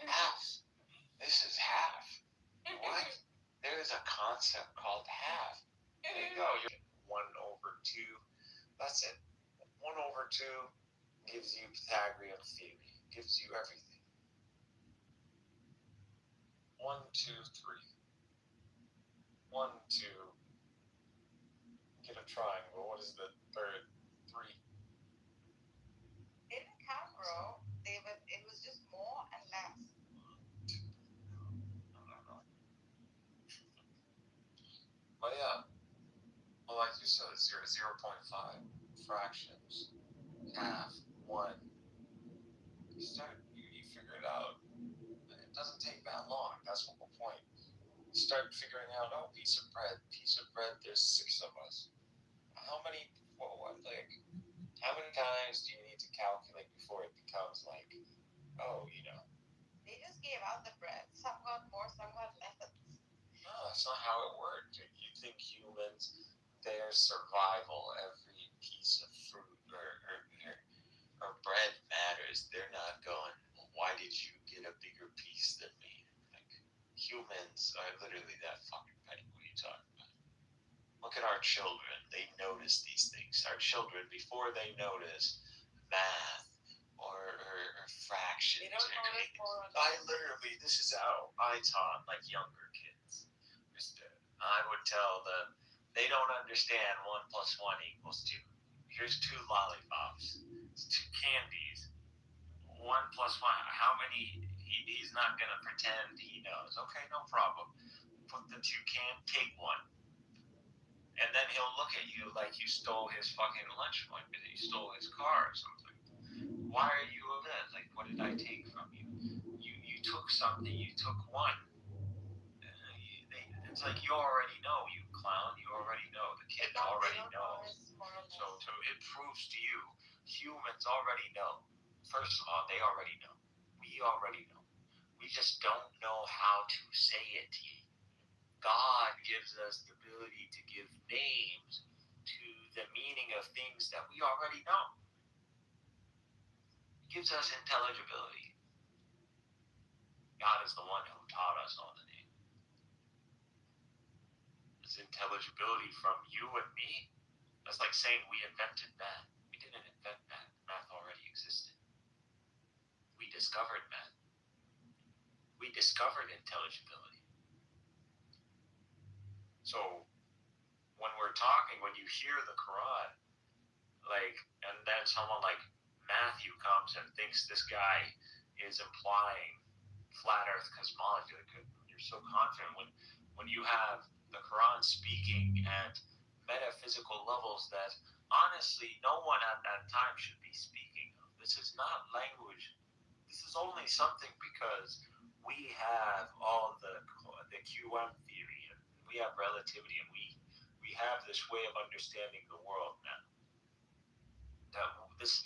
G: Half. This is half. What? There is a concept called half. There you go. You're 1/2. That's it. 1/2 gives you Pythagorean theory. Gives you everything. 1, 2, 3. 1, 2. Get a triangle. What is the third? 3.
J: In Canberra, it was just more and less.
G: But yeah, well, like you said, 0.5 fractions, half, 1. You figure it out. It doesn't take that long. That's the whole point. You start figuring out, piece of bread. There's 6 of us. How many times do you need to calculate before it becomes like,
J: They just gave out the bread. Some got more, some got less.
G: No, that's not how it worked. You think humans, their survival, every piece of fruit or bread matters. They're not going, well, why did you get a bigger piece than me? Like, humans are literally that fucking petty. What are you talking about? Look at our children. They notice these things. Our children, before they notice math or fractions. This is how I taught like younger kids. I would tell them, they don't understand 1 + 1 = 2. Here's 2 lollipops. It's 2 candies. 1 + 1. How many? He's not gonna
P: pretend he knows. Okay, no problem. Put the 2 can, take one. And then he'll look at you like you stole his fucking lunch money, that you stole his car or something. Why are you upset? Like, what did I take from you? You took something, you took one. It's like you already know, you clown. You already know. The kid already knows. So it proves to you, humans already know. First of all, they already know. We already know. We just don't know how to say it. God gives us the ability to give names to the meaning of things that we already know. He gives us intelligibility. God is the one who taught us all the names. This intelligibility from you and me, that's like saying we invented math. We didn't invent math. Math already existed. We discovered math. We discovered intelligibility. So when we're talking, when you hear the Quran, like, and then someone like Matthew comes and thinks this guy is implying flat Earth cosmology, like you're so confident when you have the Quran speaking at metaphysical levels that honestly no one at that time should be speaking of. This is not language. This is only something because we have all the QM theory and we have relativity and we have this way of understanding the world now. This,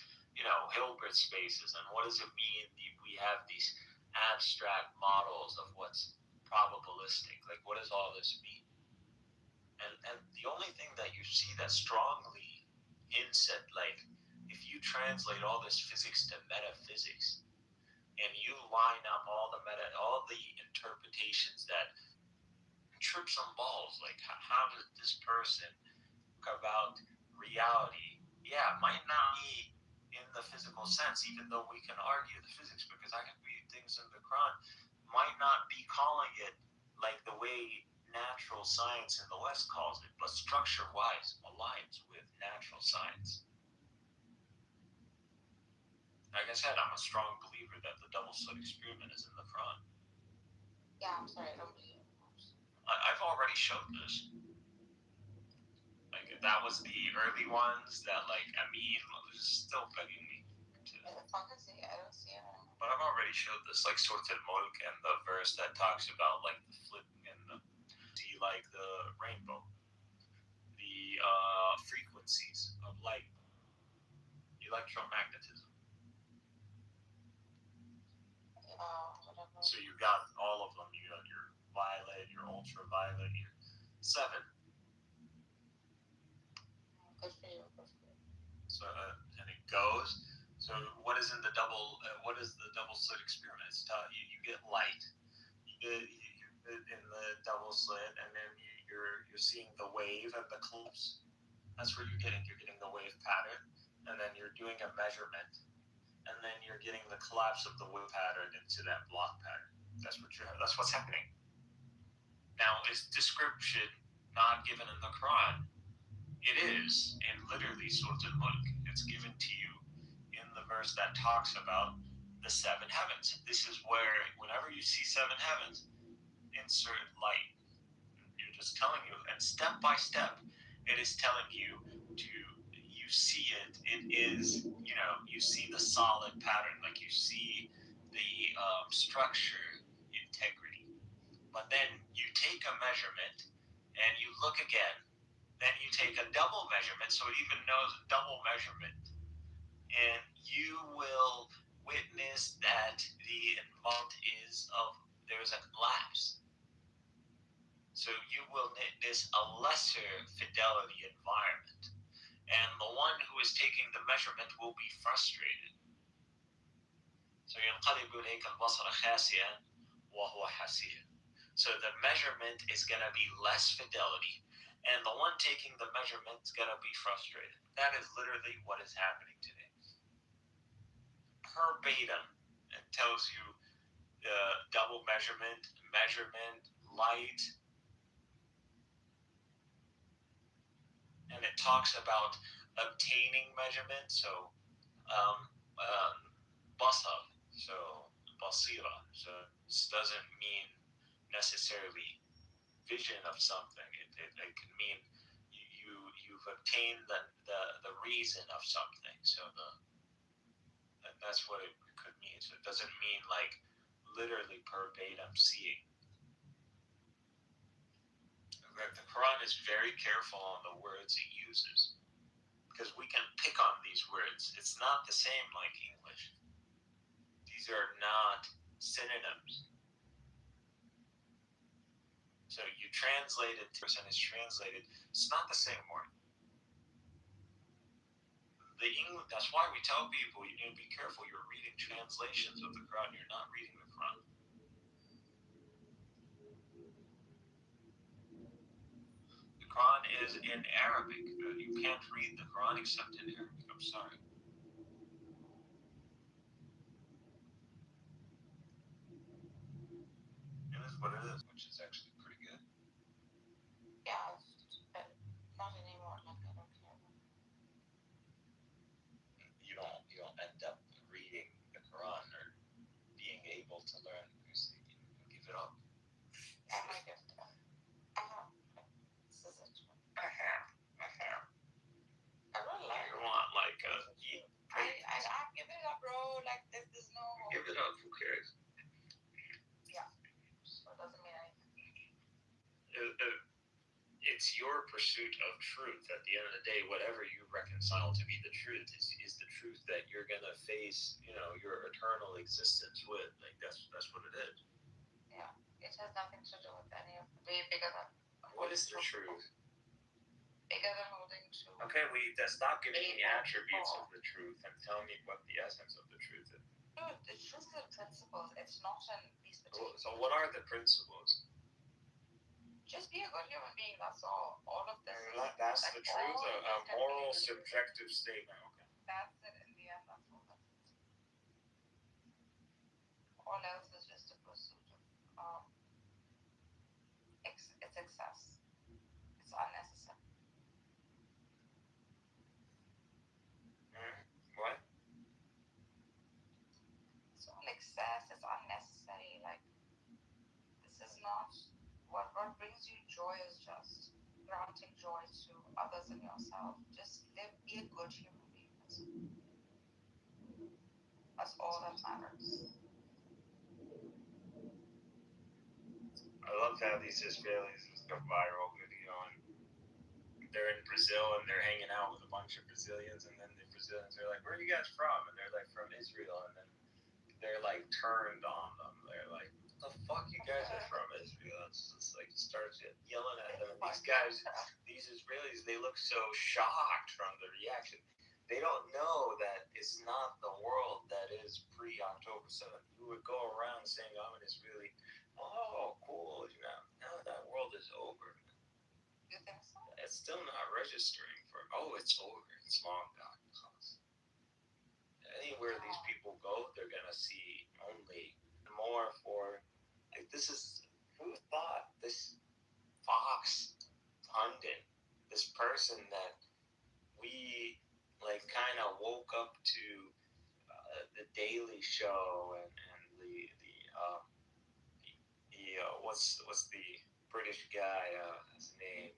P: Hilbert spaces, and what does it mean? We have these abstract models of what's probabilistic. Like, what does all this mean? And the only thing that you see that strongly hints at, like, if you translate all this physics to metaphysics, and you line up all the interpretations that trip some balls, like how did this person talk about reality? Yeah, it might not be in the physical sense, even though we can argue the physics, because I can read things in the Quran, might not be calling it like the way natural science in the West calls it, but structure-wise aligns with natural science. Like I said, I'm a strong believer that the double-slit experiment is in the Quran.
J: Yeah, I'm sorry, I don't believe it.
P: I've already showed this. Like, that was the early ones that, like, Amin was still begging me to.
J: I don't see it.
P: But I've already showed this, like, Surat al-Mulk and the verse that talks about, like, the flip and like, the rainbow. The frequencies of light. Electromagnetism. So you got all of them. You got your violet, your ultraviolet, your 7.
J: Good for you.
P: So and it goes. So what is in the double? What is the double slit experiment? It's you get light. You in the double slit, and then you're seeing the wave and the collapse. That's what you're getting. You're getting the wave pattern, and then you're doing a measurement, and then you're getting the collapse of the wave pattern into that block pattern. That's what's happening. Now, is description not given in the Quran? It is, in literally Surat al-Mulk. It's given to you in the verse that talks about the 7 heavens. This is where, whenever you see 7 heavens, insert light. You're just telling you, and step by step, it is telling you you see it. It is, you see the solid pattern, like you see the structure, integrity. But then you take a measurement, and you look again. Then you take a double measurement, so it even knows a double measurement. And you will witness that the amount there's a collapse. So you will witness a lesser fidelity environment. And the one who is taking the measurement will be frustrated. So ينقلب إليك البصر خاسئا وهو حسير. So the measurement is going to be less fidelity. And the one taking the measurement is going to be frustrated. That is literally what is happening today. Verbatim, it tells you double measurement, light. And it talks about obtaining measurement. So, basar. So,
I: basira. So this doesn't mean necessarily vision of something. It can mean you've obtained the reason of something. So that's what it could mean. So it doesn't mean like literally verbatim seeing. The Quran is very careful on the words it uses because we can pick on these words. It's not the same like English. These are not synonyms. So you translate it, and it's translated. It's not the same word. The English. That's why we tell people you need to be careful. You're reading translations of the Quran. You're not reading the Quran. The Quran is in Arabic. You can't read the Quran except in Arabic. I'm sorry. It is what it is, which is actually pretty good.
J: Yeah, not anymore. Like I don't care.
I: You don't end up reading the Quran or being able to learn. You give it up.
J: I give it up. This is it. I really like
I: You want like a.
J: I'm giving it up, bro. Like there's no.
I: Give it up. Who cares?
J: Yeah. So it doesn't mean anything.
I: It's your pursuit of truth. At the end of the day, whatever you reconcile to be the truth is the truth that you're gonna face, your eternal existence with. Like that's what it is.
J: Yeah, it has nothing to do with any of way bigger than.
I: What is the truth?
J: Bigger than holding to.
I: Okay, stop giving me attributes of the truth and tell me what the essence of the truth is.
J: No, the truth is in principles. It's not in these particular.
I: So what are the principles?
J: Just be a good human being. That's all. All of this.
I: That's the truth. A moral, subjective statement. Okay.
J: That's it. In the end, that's all that is. All else is just a pursuit of it's excess. It's unnecessary.
I: What?
J: It's all excess. It's unnecessary. Like this is not what brings you joy. Is just granting joy to others and yourself. Just be a good human being. That's all that matters.
I: I love how these Israelis go viral video and they're in Brazil and they're hanging out with a bunch of Brazilians, and then the Brazilians are like, "Where are you guys from?" And they're like, "From Israel," and then they're like turned on them. They're like, "What the fuck, you guys are from Israel?" It's just like starts yelling at them. And these Israelis, they look so shocked from the reaction. They don't know that it's not the world that is pre-October 7th. You would go around saying, "I'm an Israeli." Oh, cool. Now that world is over.
J: You think so?
I: It's still not registering for, it's over. It's long gone. Anywhere these people go, they're going to see only more for, like, this is, who thought this Fox pundit, this person that we, like, kind of woke up to the Daily Show and what's the British guy, his name,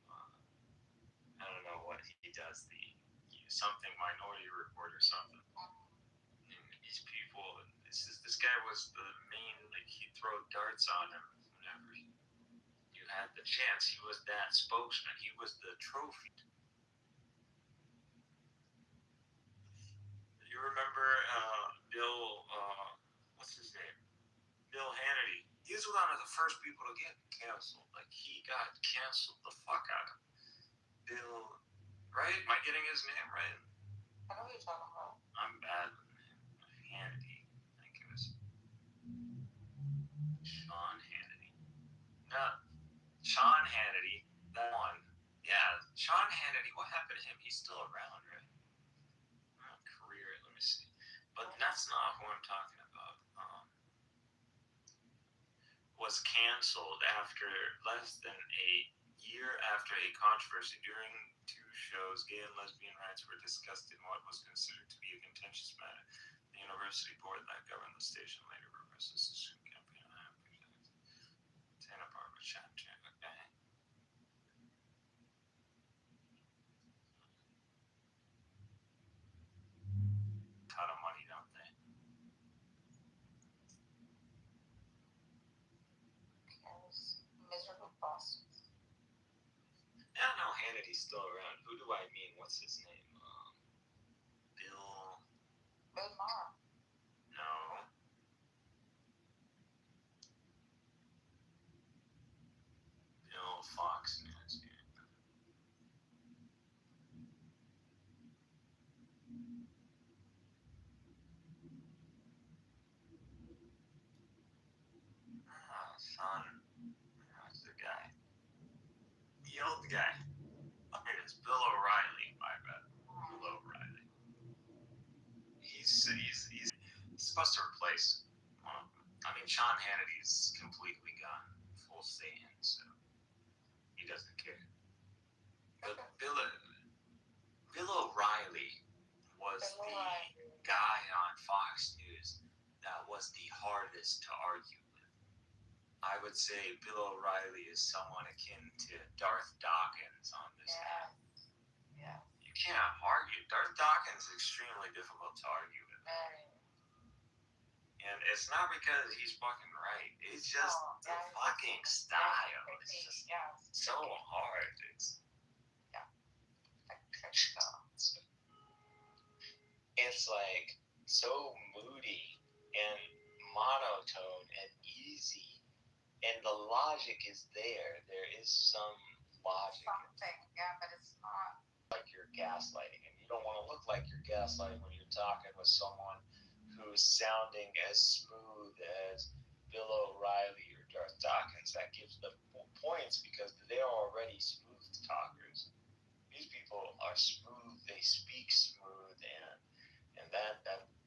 I: I don't know what he does, something Minority Report or something. And these people, this guy was the main, like, he'd throw darts on him whenever you had the chance. He was that spokesman. He was the trophy. You remember Bill, what's his name? Bill Hannity. He was one of the first people to get canceled. Like, he got canceled the fuck out of him. Bill, right? Am I getting his name right?
J: I know what you're talking about.
I: I'm bad with Hannity. I think it was Sean Hannity. No, Sean Hannity. That one. Yeah, Sean Hannity. What happened to him? He's still around, right? Career, let me see. But that's not who I'm talking about. Was canceled after less than a year after a controversy. During two shows, gay and lesbian rights were discussed in what was considered to be a contentious matter. The University
G: university board that governed the station later reversed the student campaign. Santa Barbara chat. Okay. Ton of money, don't they?
J: Miserable bastards.
G: I don't know Hannity's still around. Who do I mean? What's his name?
J: Bill Maher.
G: No. Bill Fox News. Son. That's the guy. The old guy. It is Bill O'Reilly, my bad. Bill O'Reilly. He's supposed to replace. I mean, Sean Hannity's completely gone, full Satan, so he doesn't care. But Bill O'Reilly was the guy on Fox News that was the hardest to argue with. I would say Bill O'Reilly is someone akin to Darth Dawkins on this app.
J: Yeah.
G: You can't argue. Darth Dawkins is extremely difficult to argue with. And it's not because he's fucking right. It's just the fucking style. It's just so hard. It's like so moody and monotone and easy, and the logic is there. There is some logic.
J: Something, yeah, but it's not
G: like you're gaslighting, and you don't want to look like you're gaslighting when you're talking with someone who's sounding as smooth as Bill O'Reilly or Darth Dawkins. That gives them points because they're already smooth talkers. These people are smooth. They speak smooth, and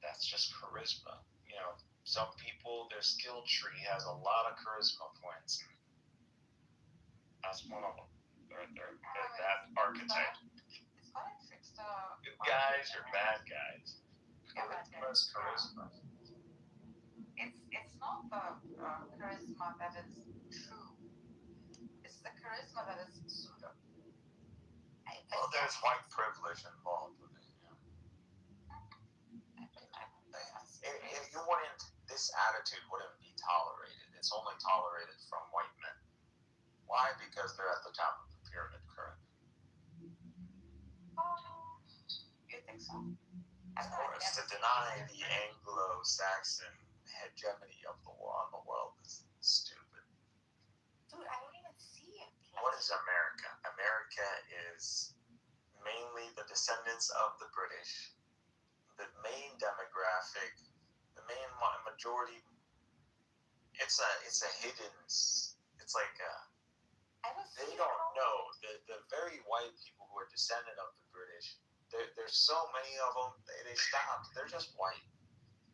G: that's just charisma. You know, some people, their skill tree has a lot of charisma points. And that's one of them. They're that archetype.
J: It's got a trickster.
G: Good guys or bad guys. Charisma's charisma.
J: It's not the charisma that is true. It's the charisma that is pseudo.
G: Well, there's white privilege involved with it. Yeah. If you wouldn't, this attitude wouldn't be tolerated. It's only tolerated from white men. Why? Because they're at the top of the pyramid currently.
J: You think so?
G: Of course, to deny the Anglo-Saxon hegemony of the on the world is stupid.
J: Dude, I don't even see it.
G: What is America? America is mainly the descendants of the British. The main demographic, the main majority. It's a hidden. It's like they don't know the very white people who are descendant of the British. There's so many of them. They stopped. They're just white.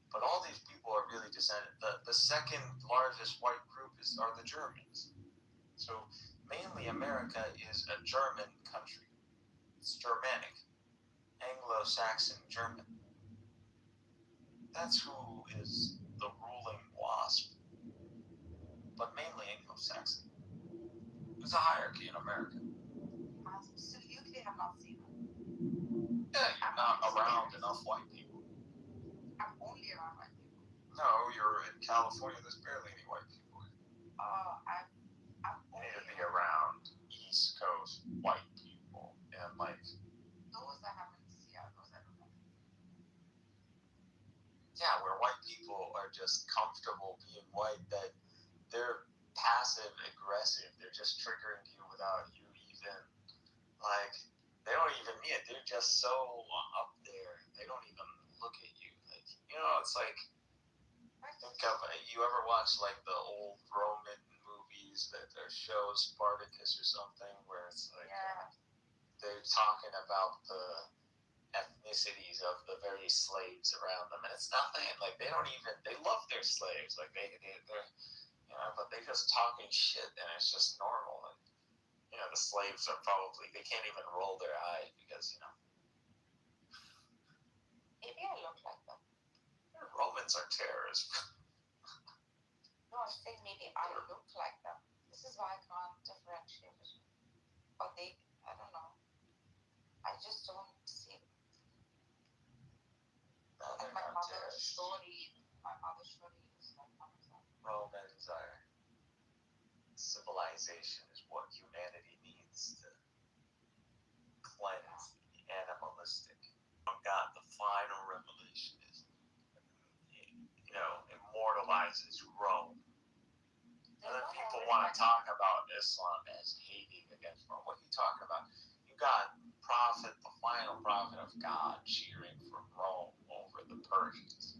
G: But all these people are really descendant. The second largest white group are the Germans. So mainly America is a German country. It's Germanic, Anglo-Saxon German. That's who is the ruling WASP. But mainly Anglo-Saxon. There's a hierarchy in America.
J: So you clearly have not seen it.
G: Yeah, you're not around enough white people.
J: I'm only around white people.
G: No, you're in California. There's barely any white people.
J: I'm
G: you need to be around East Coast white people and like
J: those I haven't seen. Yeah, those I don't know.
G: Yeah, where white people are just comfortable being white. That they're passive aggressive. They're just triggering you without you even like. They don't even mean it. They're just so up there. They don't even look at you. Like, you know, it's like, think of, you ever watch like the old Roman movies that their shows, Spartacus or something, where it's like, they're talking about the ethnicities of the very slaves around them. And it's nothing, like, they don't even, they love their slaves. Like, they're, you know, but they're just talking shit and it's just normal. And, you know, the slaves are probably, they can't even roll their eyes because, you know.
J: Maybe I look like them.
G: They're Romans are terrorists.
J: No, I'm saying maybe I look like them. This is why I can't differentiate it. Or they, I don't know. I just don't see it.
G: No,
J: And
G: they're
J: my
G: not
J: mother's
G: terrorists.
J: story is like one example.
G: Romans are civilization is what humanity needs to cleanse the animalistic. God, the final revelation is, immortalizes Rome. And then people want to talk about Islam as hating against Rome. What are you talking about? You got the final prophet of God, cheering for Rome over the Persians.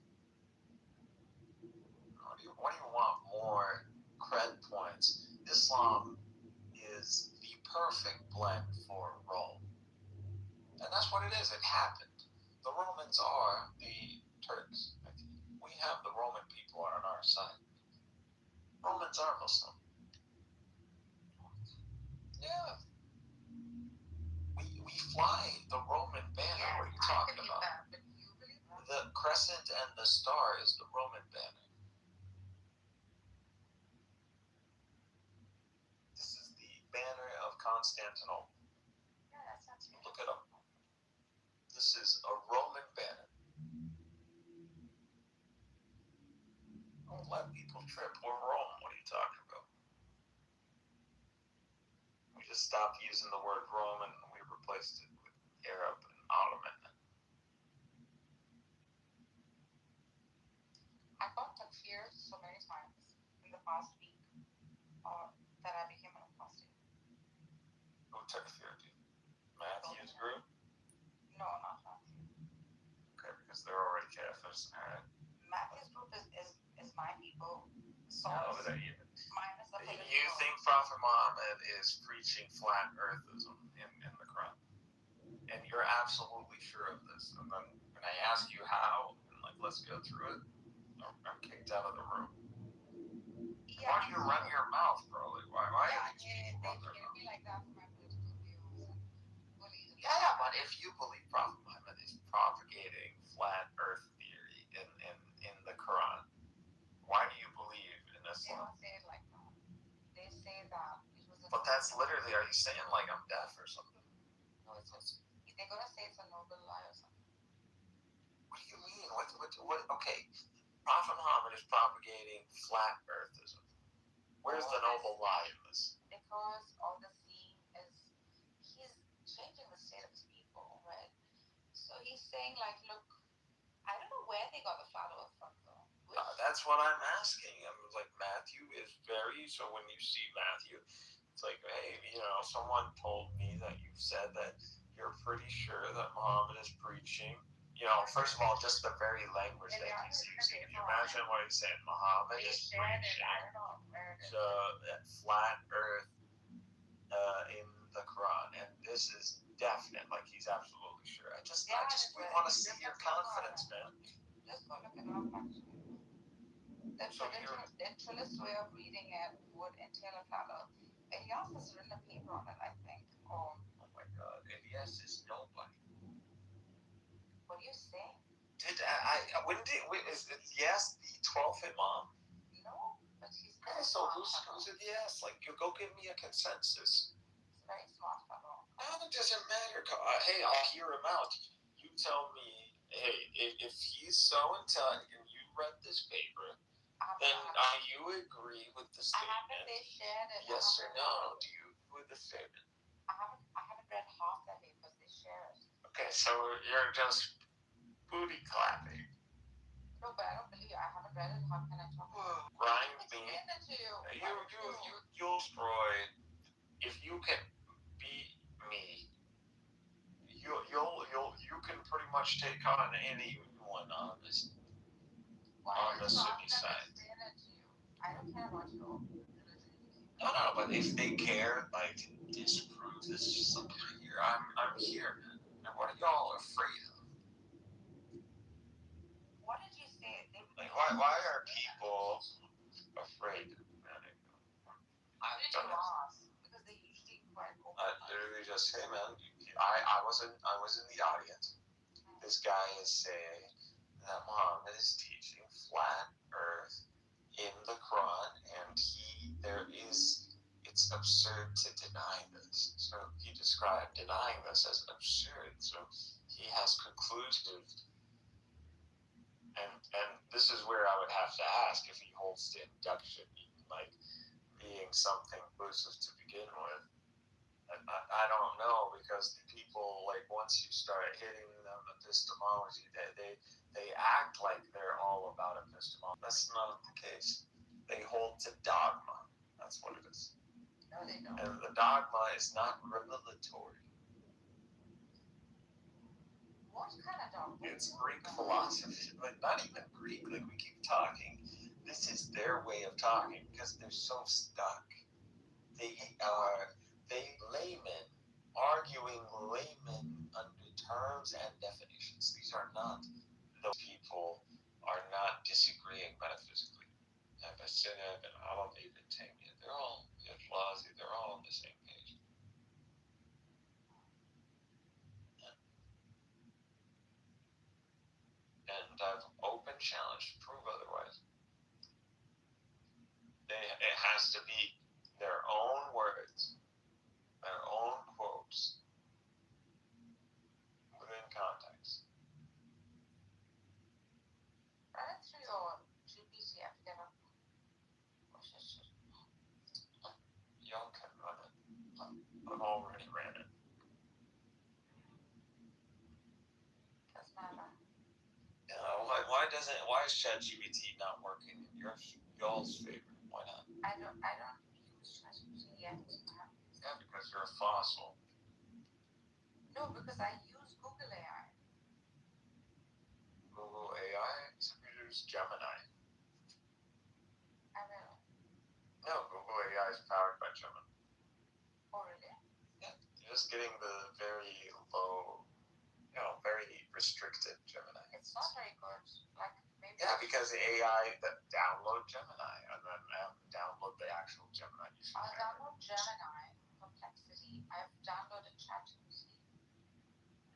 G: What do you want more cred points? Islam is the perfect blend for Rome. And that's what it is. It happened. The Romans are the Turks. We have the Roman people on our side. Romans are Muslim. Yeah. We fly the Roman banner. What are you talking about? The crescent and the star is the Roman banner. This is the banner of Constantinople. Look it up. This is a Roman banner. Don't let people trip. We're Rome. What are you talking about? We just stopped using the word Roman and we replaced it with Arab and Ottoman.
J: I got confused so many times in the past week that I became an apostate.
G: Who took therapy? Matthew's group?
J: No, not Matthew.
G: Okay, because they're already Catholics. Alright.
J: Matthew's group is my people. So
G: you think Prophet Muhammad is preaching flat earthism in the Quran? And you're absolutely sure of this. And then when I ask you how, and let's go through it, I'm kicked out of the room.
J: Yeah,
G: why do you run your mouth, bro? Why
J: yeah,
G: do these people run their
J: they
G: mouth?
J: me like that for my political views and beliefs.
G: Yeah, but if you believe Prophet Muhammad is propagating flat earth theory in the Quran, why do you believe in
J: They
G: Islam?
J: don't say it like that. They say that it was a
G: But that's literally, are you saying like I'm deaf or something?
J: no, it's just they're gonna say it's a noble lie or something.
G: What do you mean? What? Okay, Prophet Muhammad is propagating flat earthism. Where's the noble lie in this?
J: Because all the seeing is he's changing the state of his people, right? So he's saying like, look, I don't know where they got the flat earth from though.
G: That's what I'm asking. I'm like, Matthew is so when you see Matthew, it's like, hey, someone told me that you said that you're pretty sure that Muhammad is preaching. First of all, just the very language that he's using. Can you imagine what he's saying? Muhammad is preaching that flat earth in the Quran. And this is definite, like he's absolutely sure. We want to see your confidence, man.
J: Just go look it up, actually. The trillist way of reading it would entail a flat earth. Elias has written a paper on it, I think.
G: Oh my God, Elias is nobody.
J: What are you saying?
G: Is Elias the 12th Imam?
J: No, but he's
G: okay. So who's Elias? Like, you go give me a consensus.
J: He's very smart fellow.
G: No, it doesn't matter. Hey, I'll hear him out. You tell me, hey, if he's so intelligent and you read this paper, then you agree with the statement? Yes or no? Do you agree with the statement?
J: I haven't read half that paper they shared.
G: Okay, so you're just booty clapping.
J: No, but I don't believe I haven't read it. How can I talk about it?
G: Rhyme me.
J: You'll
G: destroy. If you can beat me, you can pretty much take on anyone on the Sunni side.
J: I don't care about your religion.
G: No, but if they care, like, to disprove this is something here. I'm here, man. And what are y'all afraid of?
J: What did you say?
G: Like, why are people afraid of that?
J: How did you ask? Because they usually quite open.
G: I literally just say, man, I was in the audience. This guy is saying that Muhammad is teaching
M: described, denying this as absurd. So he has conclusive, and this is where I would have to ask if he holds to induction, like being something conclusive to begin with. I don't know, because the people, like, once you start hitting them epistemology, they act like they're all about epistemology. That's not the case. They hold to dogma. That's what it is.
J: No, they don't.
M: And the dogma is not revelatory.
J: What kind of dogma?
M: It's Greek philosophy, but not even Greek. Like, we keep talking. This is their way of talking because they're so stuck. They laymen, arguing laymen under terms and definitions. These are not, those people are not disagreeing metaphysically. Avicenna and all of Ibn Taymiyyah, they're all, Flazi, they're all on the same page. And I've open challenge to prove otherwise. It has to be their own words, their own quotes, within context.
J: Run it through your GPT app together.
M: Y'all can run it. I've already ran it.
J: Doesn't matter.
M: Why is ChatGPT not working in y'all's favor? Why not?
J: I don't use ChatGPT yet.
M: Yeah, because you're a fossil.
J: No, because I use Google AI.
M: Google AI? Except you use Gemini.
J: I will.
M: No, Google AI is powered by Gemini.
J: Oh, really?
M: Yeah. You're just getting the very low, very restricted Gemini.
J: It's not very good. Like, maybe.
M: Yeah, because the AI that download Gemini and then download the actual Gemini.
J: I'll download Gemini, Perplexity. I've downloaded ChatGPT.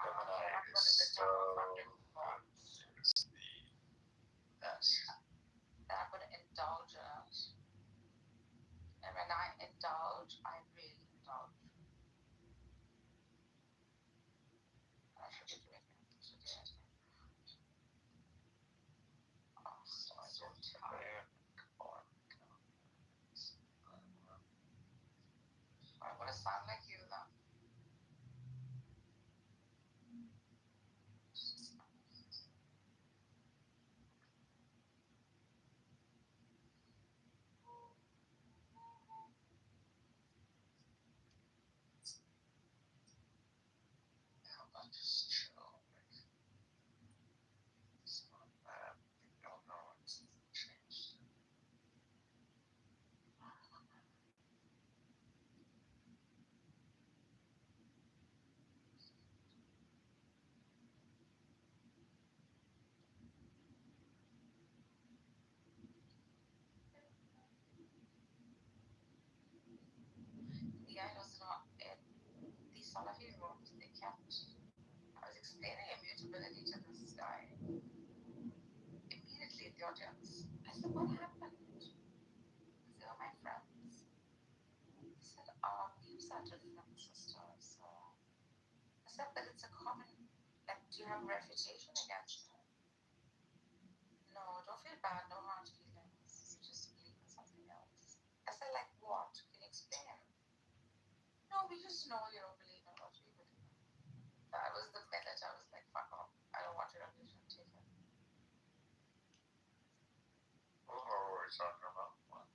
M: Gemini is so good. It's the best.
J: Then I'm going to indulge in it. And when I indulge, I really indulge. I should be doing it. Oh, so tired. I want to sound like you, though.
M: Just chill. It's not bad. You don't know it's changed.
J: The guy does not. These Salafi rooms, they kept. I was explaining immutability to this guy. Immediately, the audience. I said, what happened? They are my friends. He said, our views are different, sister. So I said, but it's a common. Like, do you have a refutation against it? No, don't feel bad. No hard feelings. You just believe in something else. I said, like what? Can you explain? No, we just know you don't believe in what we believe in. That was the minute I was like, fuck off. I don't want your religion. Take it.
M: What were we talking about? What?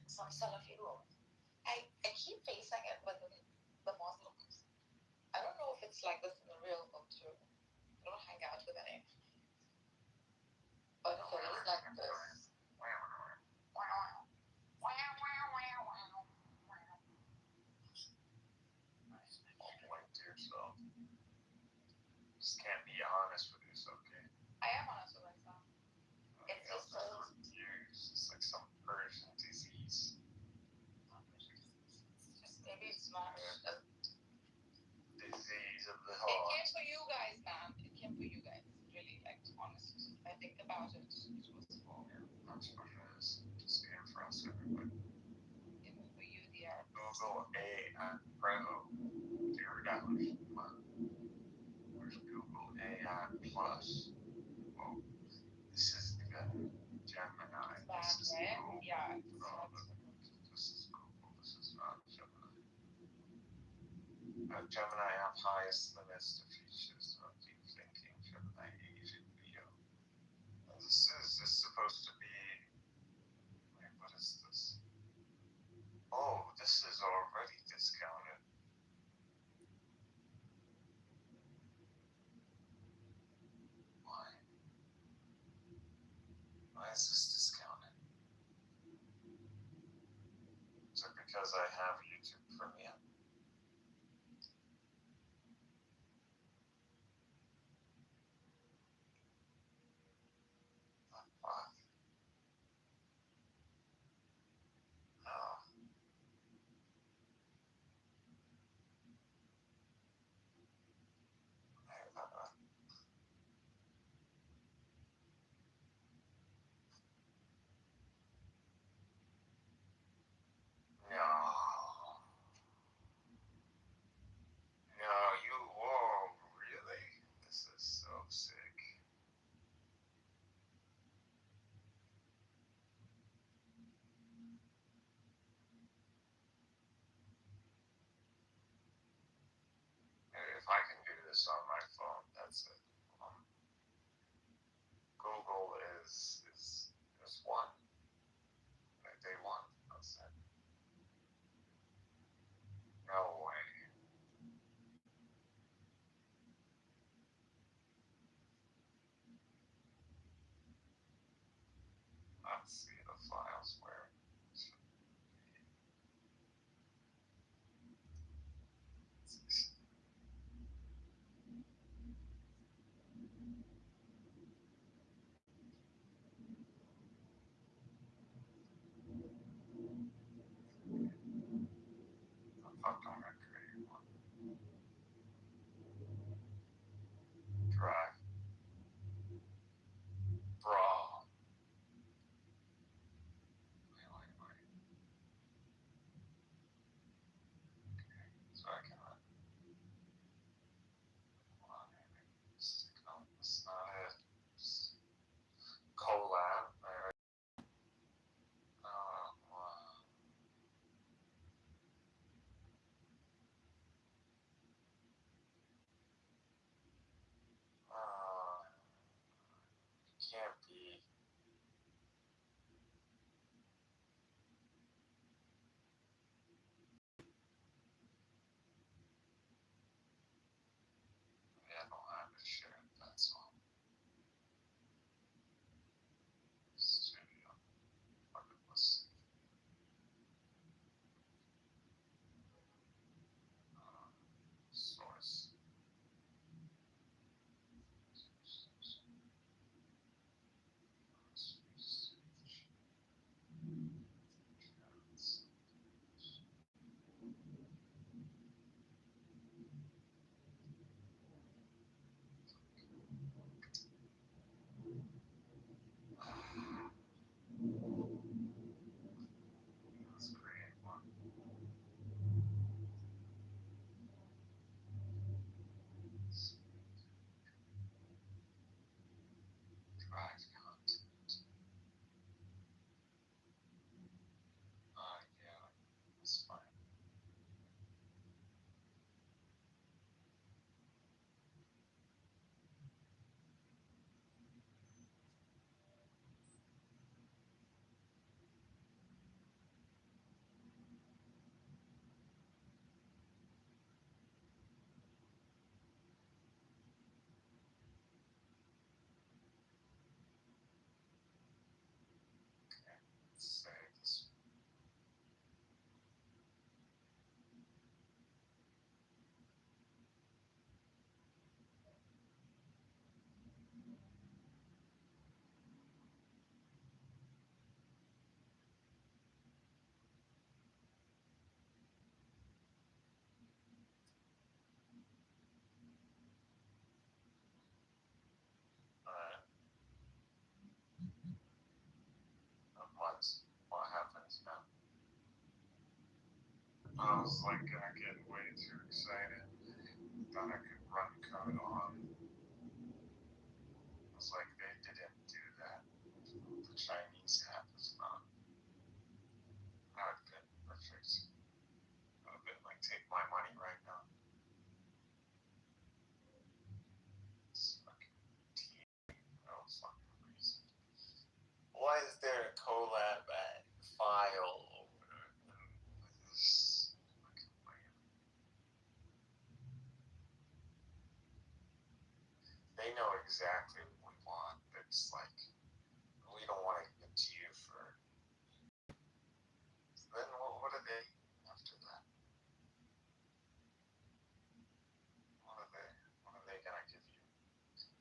J: Some Salafi room. I keep facing it with the Muslims. I don't know if it's like this in the real world too. I don't hang out with any. But if it is like this.
M: Blink to yourself. Just can't be honest with yourself, okay?
J: I am honest with myself. It's just
M: confused. It's like some Persian disease.
J: Maybe it's not a
M: disease of the
J: It
M: heart.
J: came for you guys, man. It came for you guys. Really, like, honestly. I think about it. It was for.
M: That's what it is. Just came for us, everybody.
J: It was for you, the Arabs.
M: Google AI.
D: Bravo, dear dollars. Where's Google AI Plus? Well, this is the Gemini. This is Google.
J: Yeah.
D: This is Google. This is not Gemini. Gemini have highest limits to features of deep thinking. Gemini Asian Leo. This is supposed to be. Wait, what is this? Oh, this is already discounted. Why? Why is this discounted? Is it because I have YouTube Premium? What? Oh. No. No, you, whoa, really? This is so sick. If I can do this on my phone, that's it. Google is one. Like they won. That's it. No way. Let's see the files where it should be. I was like gonna get way too excited. Thought I could run code on. I was like, they didn't do that. The Chinese app is not. That would have been perfect. That would have been like, take my money right now. It's fucking team. That was fucking crazy. Why is there a collab at file over this fucking plan? They know exactly what we want. It's like, we don't want to give it to you for. Then what are they after that? What are they gonna give you?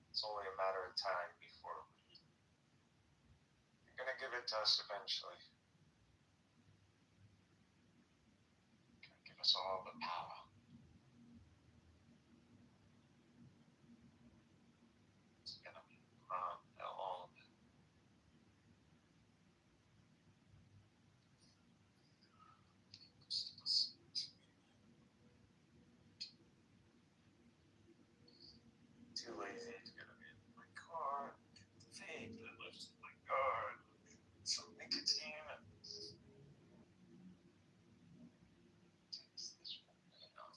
D: It's only a matter of time before you're gonna give it to us eventually. You're gonna give us all the power. It's gonna be all of it. Too lazy to get it in my car. Vape that lives in my car. Some nicotine. Takes this one, you know.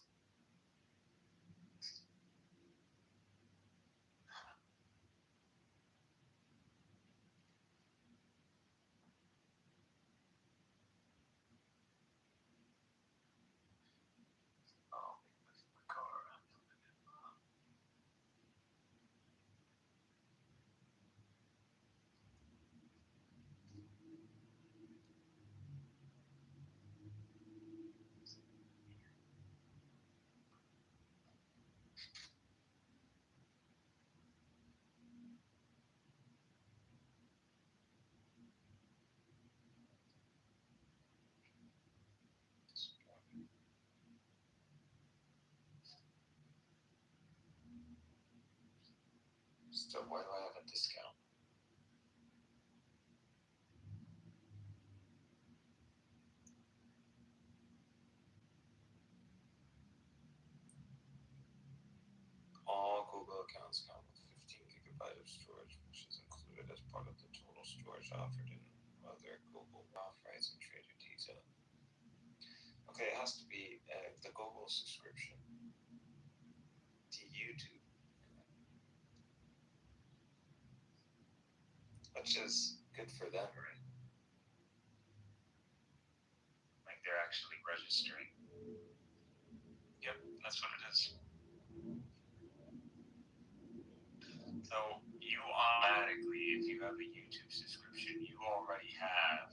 D: I'll be with my car. Still, why do I have a discount? All Google accounts come with 15 gigabyte of storage, which is included as part of the total storage offered in other Google authorized and traded detail. Okay, it has to be the Google subscription to YouTube, which is good for them, right? Like they're actually registering. Yep, that's what it is. So you automatically, if you have a YouTube subscription, you already have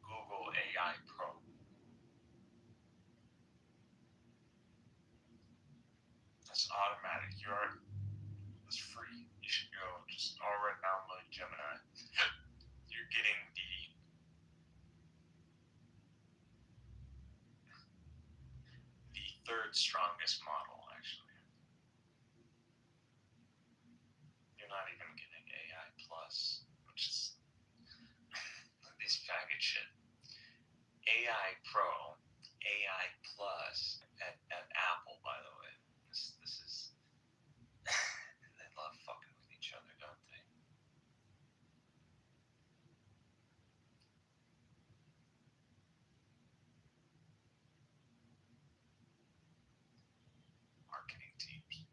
D: Google AI Pro. That's automatic. It's free. You should go just already download Gemini. You're getting the third strongest model, actually. You're not even getting AI Plus, which is this faggot shit. AI Pro, AI Plus at Apple, by the way. This is they love fucking with each other, don't they? Marketing teams.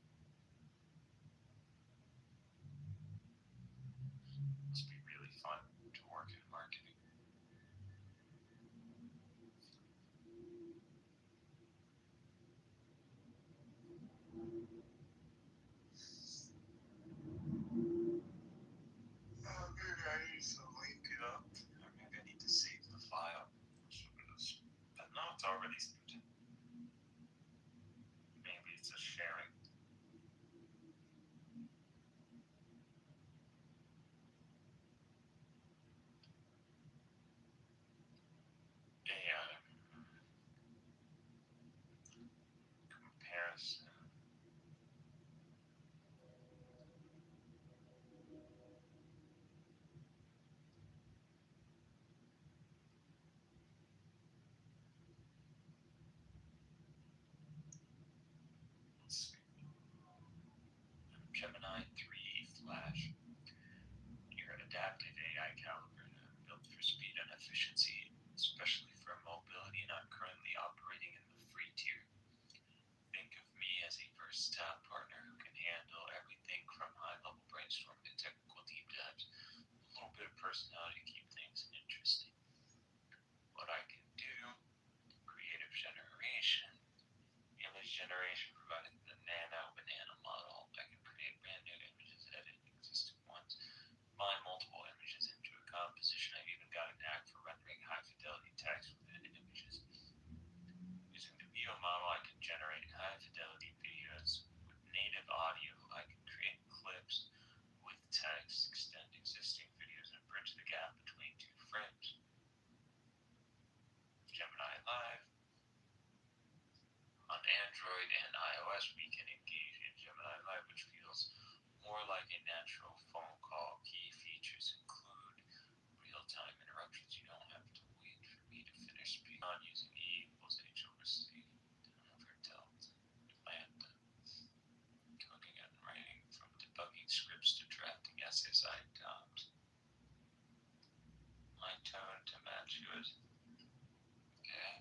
D: Must be really fun to work in marketing. Maybe I need to link it up. Or maybe I need to save the file. But no, it's already saved. Maybe it's a sharing. AI comparison.
H: Gemini 3 Flash. Your adaptive AI caliber built for speed and efficiency, especially for mobility, not currently operating in the free tier. Think of me as a versatile partner who can handle everything from high-level brainstorming to technical deep dives. A little bit of personality to keep things interesting. What I can do, creative generation, image generation, providing the banana model. I can create brand new images, edit existing ones, combine multiple images into a composition. I've even got a knack for rendering high-fidelity text within images. Using the video model, I can generate high-fidelity videos. With native audio, I can create clips with text, extend existing videos, and bridge the gap between two frames. Gemini Live. On Android and iOS, we can engage in Gemini Live, which feels more like a natural phone call. Key features include real-time interruptions. You don't have to wait for me to finish speaking. On using E equals H over C. Over delta. Lambda. Coding and writing, from debugging scripts to drafting essays, I adopt my tone to match yours. Okay.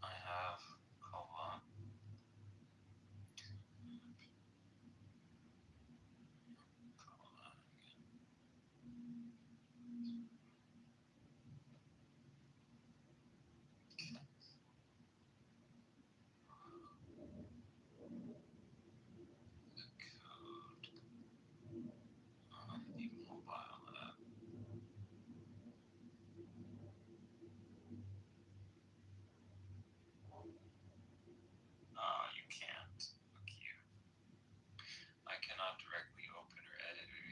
H: I have colon. The mobile app. You can't. Fuck you. I cannot directly open or edit or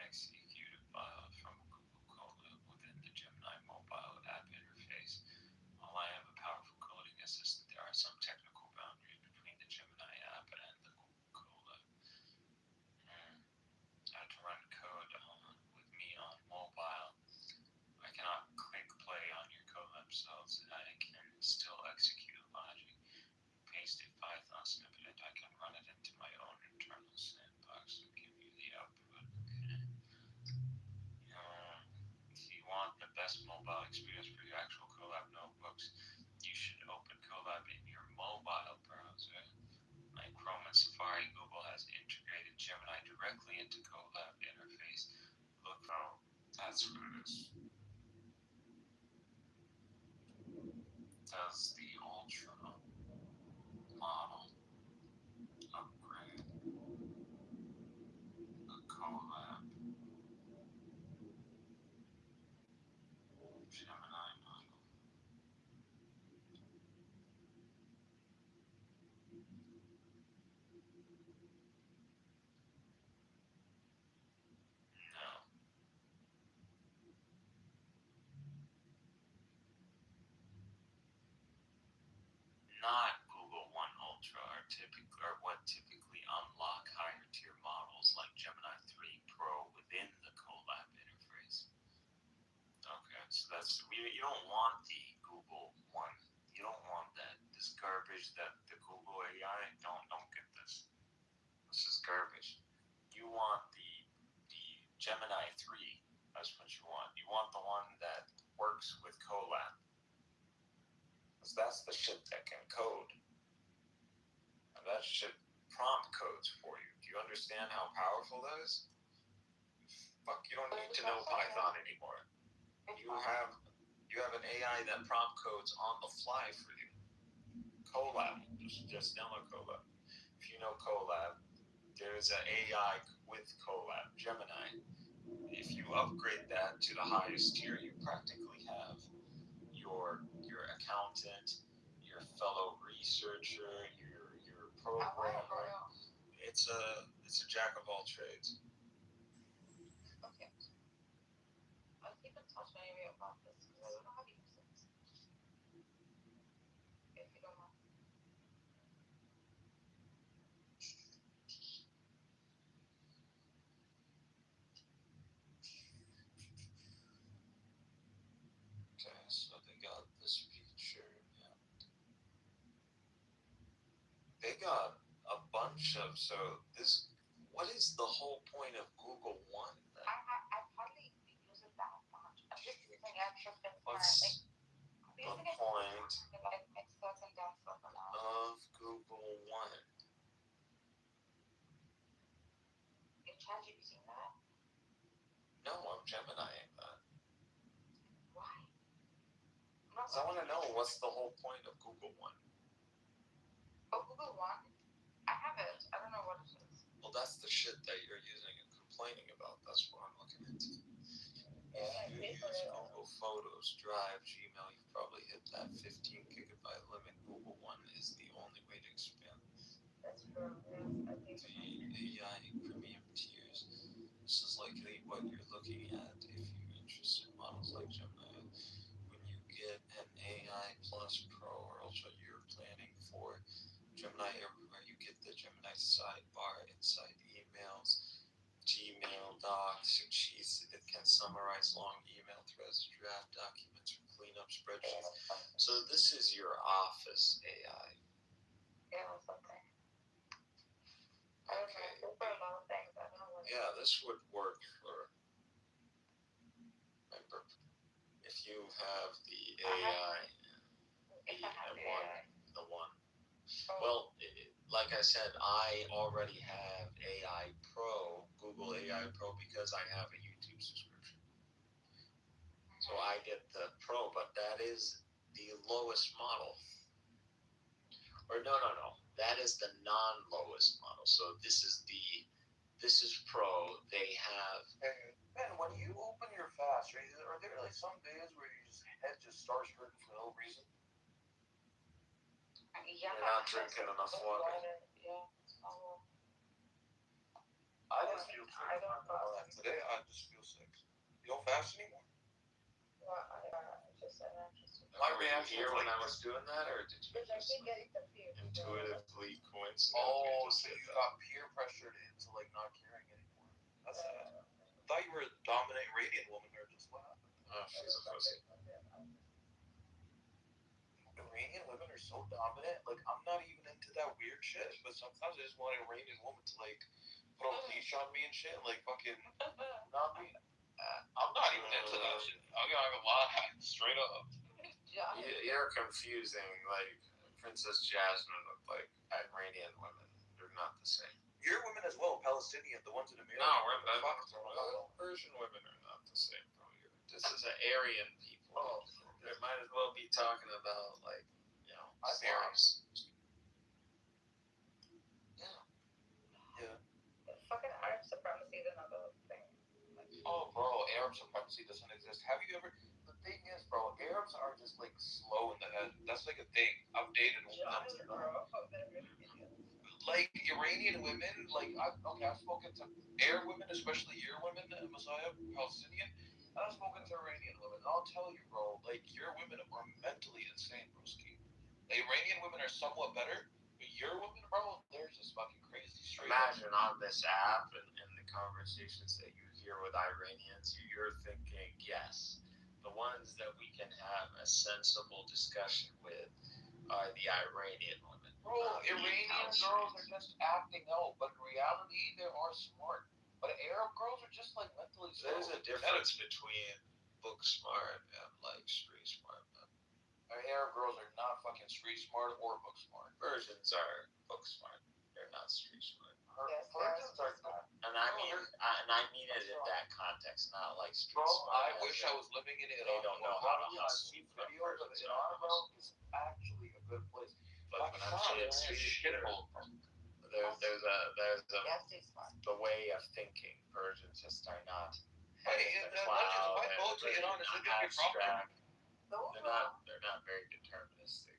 H: execute a file from Google Colab within the Gemini mobile app interface. While I have a powerful coding assistant, there are some technical boundaries between the Gemini app and the Google Colab. I have to run code with me on mobile. I cannot click play on your Colab cells. I can still execute logic. Paste a Python snippet and I can run it into my own internal sandbox to give you the output. If you want the best mobile experience for your actual Colab notebooks, you should open Colab in your mobile browser. Like Chrome and Safari, Google has integrated Gemini directly into Colab interface. Look, oh, that's what it is. Does the Ultra model upgrade the Colab Gemini model? No. Not Google One Ultra are what typically unlock higher tier models like Gemini 3 Pro within the Colab interface. Okay, so that's you don't want the Google One. You don't want that. This garbage that the Google AI don't get this. This is garbage. You want the Gemini 3. That's what you want. You want the one that works with Colab. Because that's the shit that can code. And that shit prompt codes for you. Do you understand how powerful that is? Fuck, you don't need to know Python anymore. You have an AI that prompt codes on the fly for you. Colab. Just download Colab. If you know Colab, there's an AI with Colab, Gemini. If you upgrade that to the highest tier, you practically have your accountant, your fellow researcher, your programmer. It's a jack of all trades.
J: Okay. I'll keep in touch anyway about this because I don't know how to use it. If you don't mind.
H: Okay, so they got this feature. Yeah. They got a bunch
G: bunch of what is the whole point of Google One? Then?
J: I hardly use it that much. I'm just using it to fit my
G: What's the point
J: like mixers and dancers and all.
G: of Google One?
J: You're ChatGPT that?
G: No, I'm Geminiing that.
J: Why?
G: Because I want to know what's the whole point of Google One.
J: Oh, Google One? I have it. I don't know what it is.
G: Well, that's the shit that you're using and complaining about. That's what I'm looking into. If you use Google Photos, Drive, Gmail, you've probably hit that 15 gigabyte limit. Google One is the only way to expand
J: That's true. Yes, I think
G: the AI premium tiers. This is likely what you're looking at if you're interested in models like Gemini. When you get an AI Plus Pro or Ultra, you're planning for Gemini everywhere. You get the Gemini sidebar inside emails, Gmail docs, and sheets. It can summarize long email threads, draft documents, or clean up spreadsheets. So this is your office AI.
J: yeah, something. I don't know. For a lot of things, I don't know what.
G: Yeah, this would work for. Remember, if you have the AI and the one. Well, like I said, I already have AI Pro, Google AI Pro, because I have a YouTube subscription. So I get the Pro, but that is the lowest model. Or no. That is the non-lowest model. So this is Pro. They have.
Q: Hey, man, when you open your fast, are there like some days where your head just starts hurting for no reason?
J: Yeah,
G: you're not drinking enough water.
J: Yeah.
Q: I just feel sick.
J: I don't fast.
Q: Today I just feel sick. You don't fast anymore?
J: Well, just an interesting.
G: My reaction here when I was doing that, or did you just
J: getting confused.
G: intuitively coincidentally?
Q: Oh, so you got peer pressured into like not caring anymore. That's sad. I thought you were a dominant Iranian woman or just what happened?
G: Oh, she's a pussy.
Q: Iranian women are so dominant. Like, I'm not even into that weird shit, but sometimes I just want an Iranian woman to like put a leash on me and shit, like fucking not me. I'm not even into that shit. I'm gonna lie, straight up.
G: You're confusing. Like Princess Jasmine with like Iranian women. They're not the same.
Q: Your women as well, Palestinian, the ones in America.
G: No, Persian women are not the same. This is an Aryan people.
Q: Oh,
G: they might as well be talking about like, Syrians.
Q: Yeah.
J: Fucking Arab supremacy is another thing.
Q: Oh, bro, Arab supremacy doesn't exist. Have you ever? The thing is, bro, Arabs are just like slow in the head. That's like a thing. I've dated women. Like Iranian women, like I've spoken to Arab women, especially your women, Messiah, Palestinian. I've spoken to Iranian women. I'll tell you, bro, like your women are mentally insane, broski. The Iranian women are somewhat better, but your women, bro, they're just fucking crazy.
G: Imagine on this app and the conversations that you hear with Iranians, you're thinking, yes, the ones that we can have a sensible discussion with are the Iranian women.
Q: Bro, Iranian girls are just acting out, but in reality, they are smart. But Arab girls are just like mentally slow.
G: There's a difference between book smart and like street smart.
Q: Arab girls are not fucking street smart or book smart.
G: Persians are book smart. They're not street smart.
Q: Persians are not.
G: And I mean it in that context, not like street
Q: bro,
G: smart.
Q: I wish I was living in Iran.
G: They don't know how to
Q: I've
G: hustle.
Q: seen videos of Iran, bro. It's actually a good place.
G: But when I'm saying street, there's the way of thinking. Persians just are not.
Q: Hey, if I go to Iran, is it gonna be problem?
G: They're not very deterministic.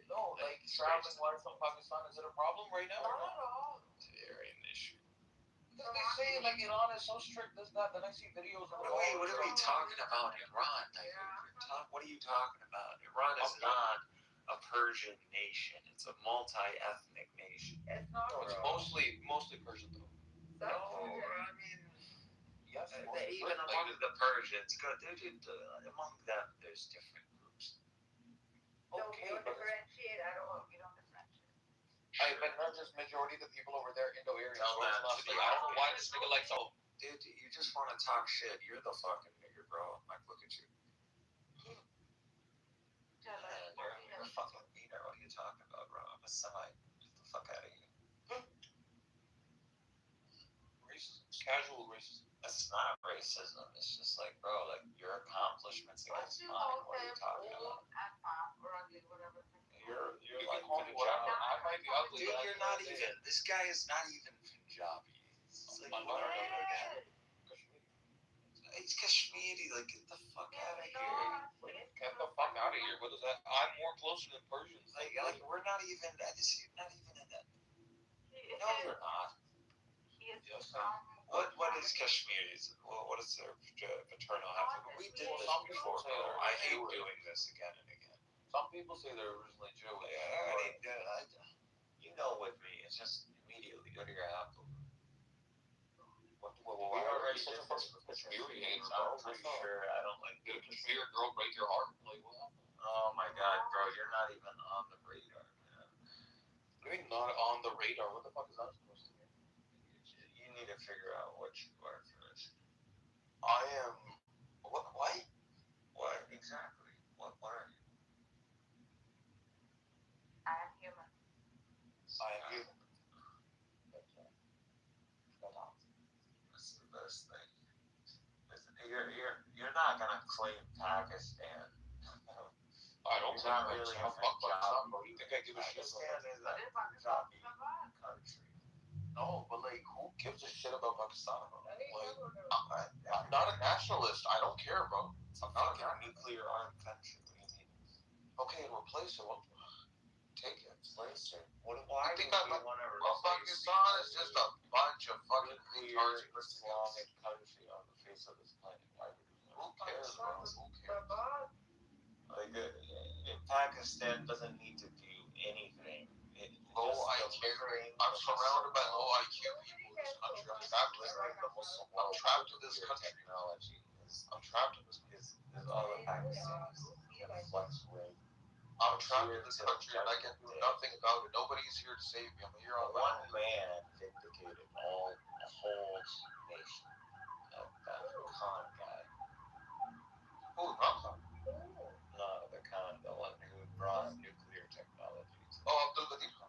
Q: No, like traveling wise from Pakistan, is it a problem right now?
J: No.
G: It's a very an issue.
Q: Because they say like Iran is so strict, this, that. Then I see videos of.
G: Wait, what are we talking about? Iran? What are you talking about? Iran is not a Persian nation. It's a multi-ethnic nation.
J: It's not.
Q: No, it's mostly Persian though.
G: No, I mean,
Q: yes.
G: Even among the Persians, among them, there's different groups.
J: Okay, you don't differentiate. We don't differentiate.
S: I bet not just majority of the people over there, Indo-Aryan.
P: Tell that to the
S: I don't know why this nigga likes all.
P: Dude, you just want to talk shit. You're the fucking nigger, bro. Like, look at you. You're a fucking wiener. What are you talking about, bro? I'm a Semite. Get the fuck out of here.
S: Racism. Casual racism.
P: That's not racism. It's just like, bro, like, your accomplishments against mine. What are you talking about? You're like Punjabi.
S: I might be ugly.
P: Dude, you're not even. This guy is not even Punjabi. It's like, it's Kashmiri. Like, get the fuck out of here.
S: Get the fuck out of here. What is that? I'm more closer than Persians.
P: Like we're not even. This is not even in that. No, you're not. What is Kashmiri? What is their paternal half? We did this before, bro. I hate doing this again and again.
S: Some people say they're originally Jewish.
P: You know, with me, it's just immediately go to your apple.
S: We already did this with Kashmiri.
P: I'm pretty sure I don't like.
S: Did a Kashmiri girl break your heart? Like, what happened?
P: Oh my god, bro, you're not even on the radar, man.
S: I mean, not on the radar. What the fuck is that supposed to mean?
P: You need to figure out what you are first.
S: I am. What?
P: What exactly? What are you?
J: I am human.
S: I am human.
P: That's the best thing. You're not gonna claim Pakistan.
S: I don't
P: You're not
S: really
P: really
S: a fuck Pakistan, bro. You think I give a shit about
P: Pakistan is a Punjabi country.
S: No, but like, who gives a shit about Pakistan, bro? Like, I'm not a nationalist. I don't care, bro.
P: I'm not a nuclear armed country. What do you mean?
S: Okay, and replace it. Well, take it.
P: Replace it.
S: What?
P: Why
S: I think
P: would we want to replace
S: Pakistan is just a bunch of fucking
P: nuclear
S: retards.
P: Islamic country on the face of this planet? Why would we want
S: Who cares, bro? Who cares?
P: Like, Pakistan doesn't need to do anything.
S: Low IQ. I'm surrounded by low IQ people in this country. I'm trapped in this country.
P: Technology
S: I'm trapped in this.
P: is all the Pakistanis can flex with.
S: I'm trapped in this country and I can do nothing about it. Nobody's here to save me. I'm here on my
P: One
S: own.
P: man vindicated a whole nation. That Khan guy.
S: Who? Ramzan?
P: No, the Khan, the one who brought nuclear technology.
S: Oh, Abdul Latif Khan.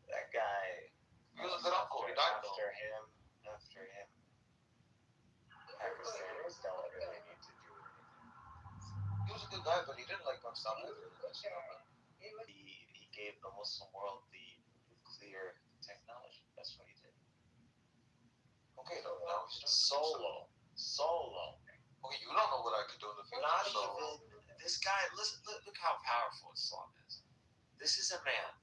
P: That guy.
S: He was a good uncle. He died though.
P: After him, Pakistanis don't really need to do anything.
S: He was a good guy, but he didn't like Pakistan either.
P: He gave the Muslim world the nuclear technology. That's what he did.
S: Okay, though, now he's
P: Solo.
S: Okay, you don't know what I could do in the future.
P: Not even this guy. Listen, look how powerful Islam is. This is a man.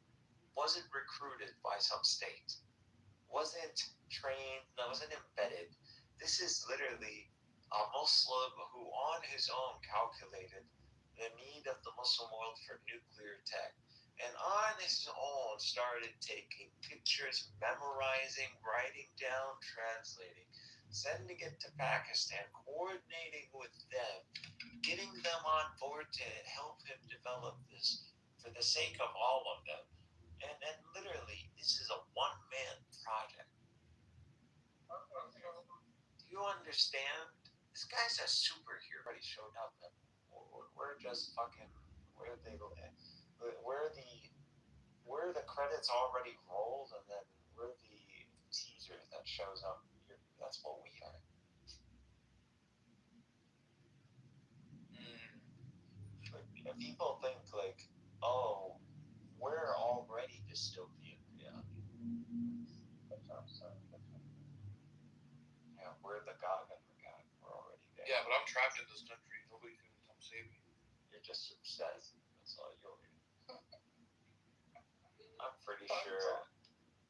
P: Wasn't recruited by some state. Wasn't trained. Wasn't embedded. This is literally a Muslim who, on his own, calculated the need of the Muslim world for nuclear tech, and on his own started taking pictures, memorizing, writing down, translating, sending it to Pakistan, coordinating with them, getting them on board to help him develop this for the sake of all of them. And literally, this is a one-man project. Do you understand? This guy's a superhero. He showed up, and we're just fucking. Where the credits already rolled, and then we're the teaser that shows up. That's what we are. Like, people think like, oh, we're already dystopian. Yeah. Yeah, we're the God and the God. We're already there.
S: Yeah, but I'm trapped in this country. Nobody can come save me.
P: You're just obsessed. That's all you're doing. I'm pretty sure.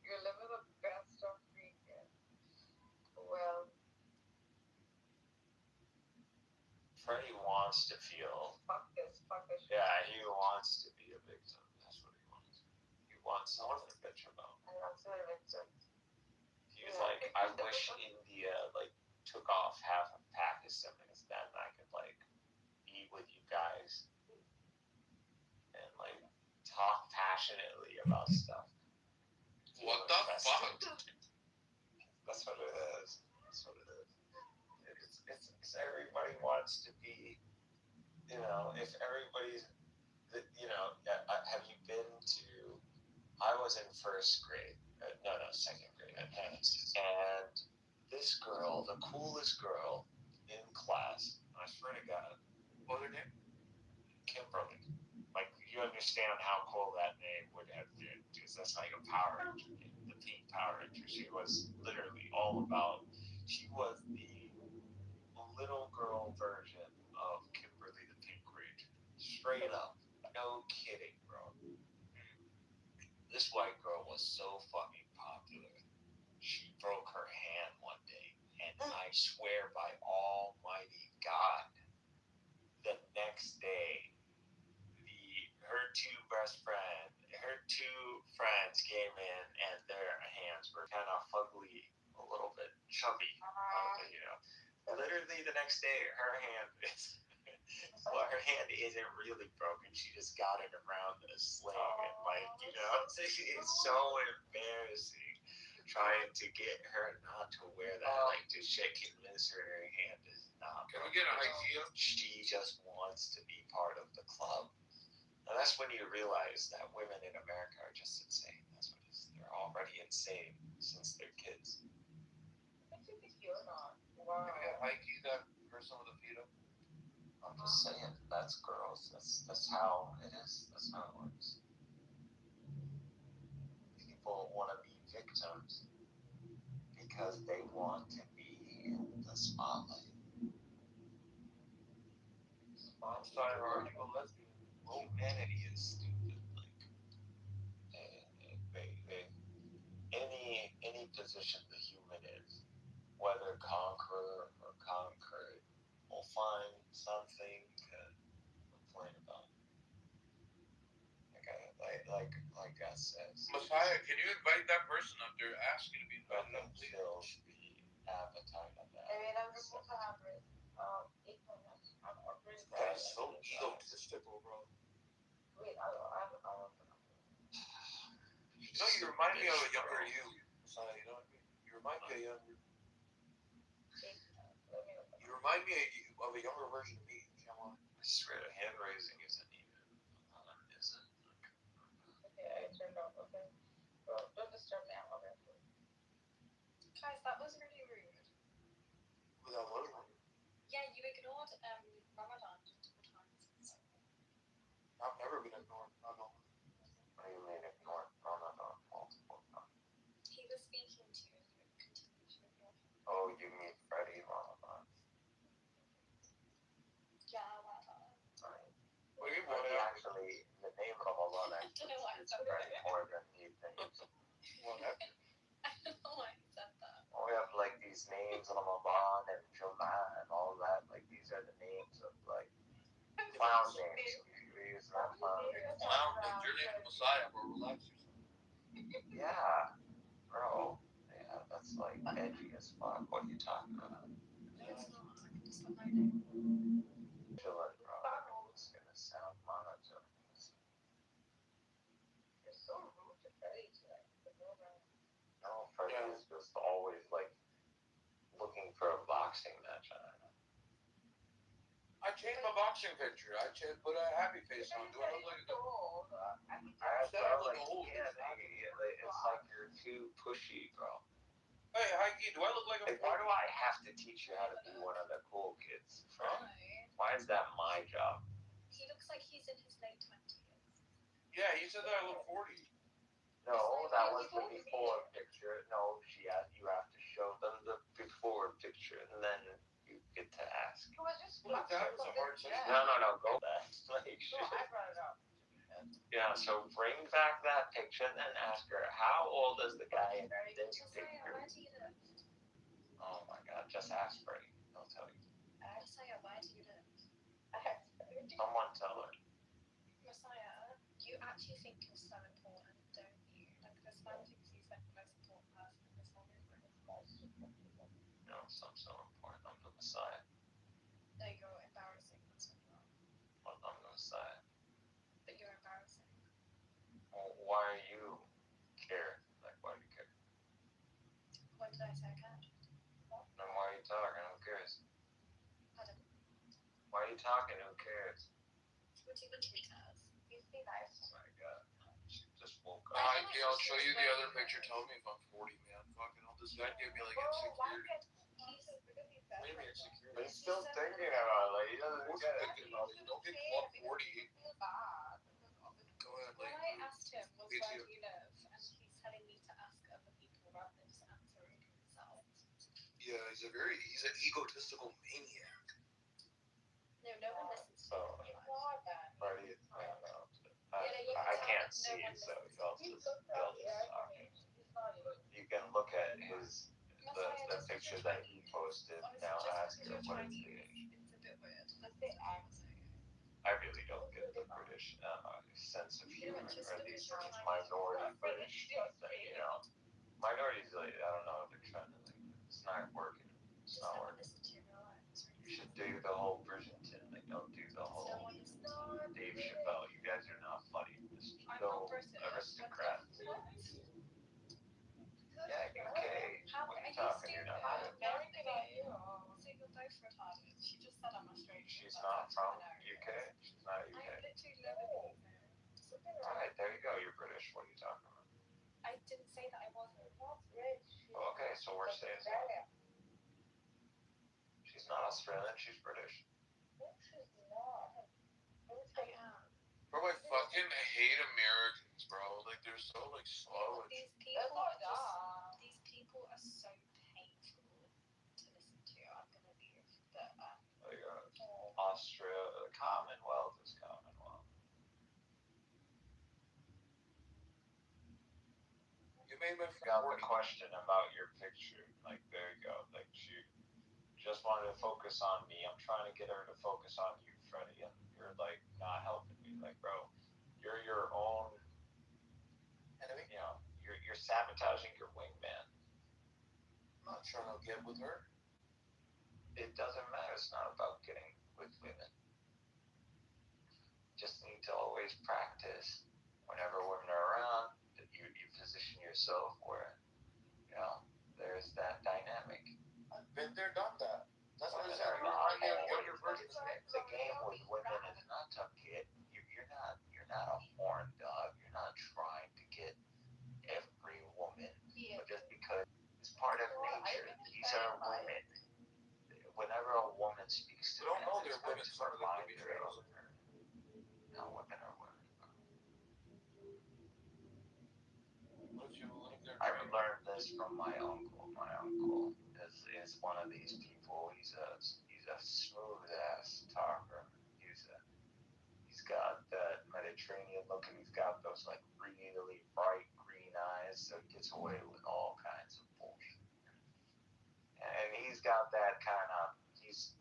J: You're living the best of weekend. Well,
P: Freddie wants to feel.
J: fuck this.
P: Yeah, he wants to be a victim. That's what he wants. He wants someone to bitch about.
J: I want to be a victim.
P: He's like, I wish India took off half of Pakistan because then I could be with you guys and talk passionately passionately about stuff.
Q: What the fuck?
P: That's what it is. That's what it is. It's everybody wants to be, you know, if everybody's, you know, have you been to, I was in first grade, second grade at Hannah's, and this girl, the coolest girl in class, I swear to God, what was her name? Kimberly. Like, you understand how cool that name would have been, because that's like a Power Ranger, the Pink Power Ranger. She was literally all about, she was the little girl version of Kimberly the Pink Ranger. Straight up. No kidding, bro. This white girl was so fucking popular. She broke her hand one day, and I swear by Almighty God, the next day, her two friends came in, and their hands were kind of fugly, a little bit chubby. You know, literally the next day, her hand isn't really broken. She just got it around the sling, and like, you know, it's so embarrassing trying to get her not to wear that, like to convince her her hand is not.
Q: Can we get an idea?
P: She just wants to be part of the club. And that's when you realize that women in America are just insane. That's what it is. They're already insane since they're kids.
F: Wow.
Q: Can we get Heike that person with a veto?
P: I'm just saying, that's girls. That's how it is. That's how it works. People want to be victims because they want to be in the spotlight.
Q: I'm sorry, are you a lesbian?
P: Humanity is stupid. Like, any position the human is, whether conqueror or conquered, will find something to complain about. Like God says.
Q: Messiah, can you invite that person up? They're asking to be invited up, please.
P: Fills the appetite of that.
Q: That is so egotistical, bro. You know, you remind me of a younger you, Messiah. You know what I mean? You remind me of a younger. You remind me of a younger version of me. Come on.
P: I swear, hand raising isn't even. Isn't.
J: Okay, I turned off. Okay. Well, don't disturb me. I'm okay. Guys, that was really rude.
Q: That was rude.
J: Yeah, you ignored Ramadan multiple times.
Q: I've never been ignored. I don't know.
P: What do you mean ignored Ramadan multiple times?
J: He was speaking to you and you continued to ignore him.
P: Oh, you mean Freddie Ramadan?
J: Yeah, Ramadan.
P: Right.
Q: Well, you
P: But actually, the name Ramadan
J: I don't know why I
P: is
J: said
P: very
J: that.
P: more than he thinks.
Q: Whatever.
J: I don't know why I said that.
P: We have like these names, Ramadan and Jum'ah and all that. Like these are the names of like clown names. We use that clown names.
Q: Clown names. Your name is Messiah, bro. Relax yourself.
P: Yeah, bro. Yeah, that's like edgy as fuck. What are you talking about?
J: It's not. It's not my name.
P: Chillin', bro. It's gonna sound monotone.
J: You're so rude to Freddie today.
P: No, Freddie is just always like looking for a boxing match.
Q: I changed my boxing picture. I put a happy face on. Do I look like a dog?
P: I felt like, it's like you're too pushy, bro.
Q: Hey, Heike, do I look like a
P: Why do I have to teach you how to be one of the cool kids, Fred? Why is that my job?
J: He looks like he's in his late 20s.
Q: Yeah, he said that I look 40.
P: No, that was the before picture. No, you have to show them the before picture, and then you get to ask.
Q: Look, that was a hard thing.
P: No, go back. Like,
J: I brought it up.
P: yeah, so bring back that picture and then ask her, how old is the guy in this picture? Oh my God, just ask Freddie. He'll tell you.
J: Messiah, why do you live?
P: Someone tell her.
J: Messiah, you actually think you're so important, don't you? Like, this man thinks he's like the most important person in this whole movement.
P: No, so important. I'm the Messiah.
J: No, you're embarrassing. That's what you are.
P: I'm the Messiah.
J: But you're embarrassing.
P: Well,
G: why you care? Like, why do you care?
J: When did I say I cared?
G: And why are you talking? Who cares?
J: Pardon?
G: Why are you talking? Who cares?
J: What do you mean who cares? You'd be nice.
G: Oh my god. She just woke up.
Q: I'll show you the other picture. Tell me if I'm 40, man. Fucking all this guy gave me like insecurity.
G: Maybe insecure. But he's still thinking about it. Like, he doesn't
Q: Who's
G: get it.
Q: thinking about it? You don't get 140. Go ahead,
J: When
Q: like.
J: I asked him, was
Q: Me
J: where
Q: too.
J: do you live? And he's telling me to ask other people rather than just answering himself.
Q: Yeah, he's an egotistical maniac.
J: No one listens to
G: So,
J: him.
G: Freddie, I don't know. I can't see it, so y'all just talking. You can look at the picture that he posted. Now ask her what is the age.
J: It's a bit weird. That's the answer.
G: I really don't get the British sense of humor, or these minority British. You know, minorities. Like, I don't know. They're trying to like. It's not working. It's not working. You should do the whole Bridgerton. Like, don't do the whole Dave Chappelle. You guys are not funny. Just go aristocrat. Yeah, UK. What are you talking? You're not good.
J: Very good at you. So you're both retarded. She just said I'm Australian.
G: She's not from UK. She's not UK.
J: I literally never believe it.
G: Alright, there you go. You're British. What are you talking about?
J: I didn't say that I wasn't.
G: Okay, so we're saying that. She's not Australian. She's British.
J: I am.
Q: Bro, I fucking hate Americans, bro. Like, they're so, like, slow.
J: These people are so painful to listen to. I'm gonna leave. But
G: Like, Australia, Commonwealth is Commonwealth.
Q: You made my
G: Got the question about your picture. Like, there you go. Like, she just wanted to focus on me. I'm trying to get her to focus on you, Freddie, and you're like not helping me. Like, bro, you're your own. You know, you're sabotaging your wingman.
Q: I'm not trying to get with her.
G: It doesn't matter. It's not about getting with women. Just need to always practice whenever women are around. That you position yourself where, you know, there's that dynamic.
Q: I've been there, done that. That's what I said.
G: The game with women is not to get. You're not a horn dog. You're not trying to get every woman. But just because it's part of nature. These are women. Whenever a woman speaks to them, it's good to remind her of her. No, women are women. I've learned this from my uncle. My uncle is one of these people. He's a smooth ass talker. He's got that Mediterranean look, and he's got those like really bright green eyes, so he gets away with all kinds of bullshit. And he's got that kind of he's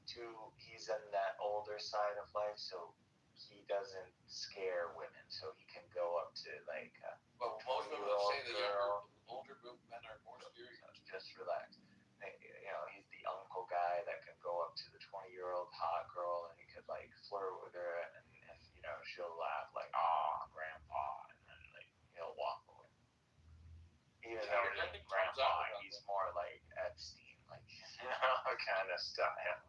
G: in that older side of life, so he doesn't scare women, so he can go up to like
Q: But most women say that older men are more scary.
G: Just relax. You know, he's the uncle guy that can go up to the 20-year-old hot girl and he could like flirt with her, and if, you know, she'll laugh like, "Oh, grandpa," and then like he'll walk away. Even though he ain't grandpa, he's more like Epstein, like, you know, kind of style.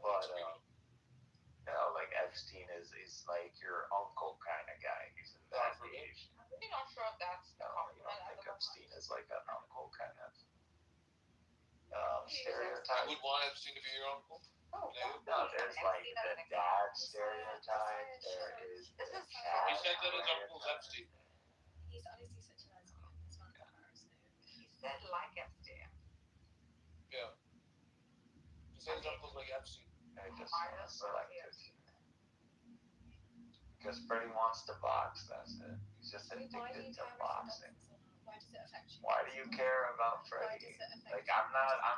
G: But you know, like Epstein is like your uncle kind of guy. He's in that age.
J: I'm really not sure if that's
G: No, you don't think Epstein is like an uncle kind of stereotype?
Q: You would want Epstein to be your uncle?
G: No, there's like the dad stereotype. There is the Chad.
Q: He said that his uncle's Epstein.
J: He's honestly such a lesbian. It's not embarrassing. He said like Epstein.
Q: Yeah. He said his uncle's like Epstein.
G: I just select it. Because Freddie wants to box, that's it. He's just addicted to boxing.
J: Why does it affect you?
G: Why do you care about Freddie? Like, I'm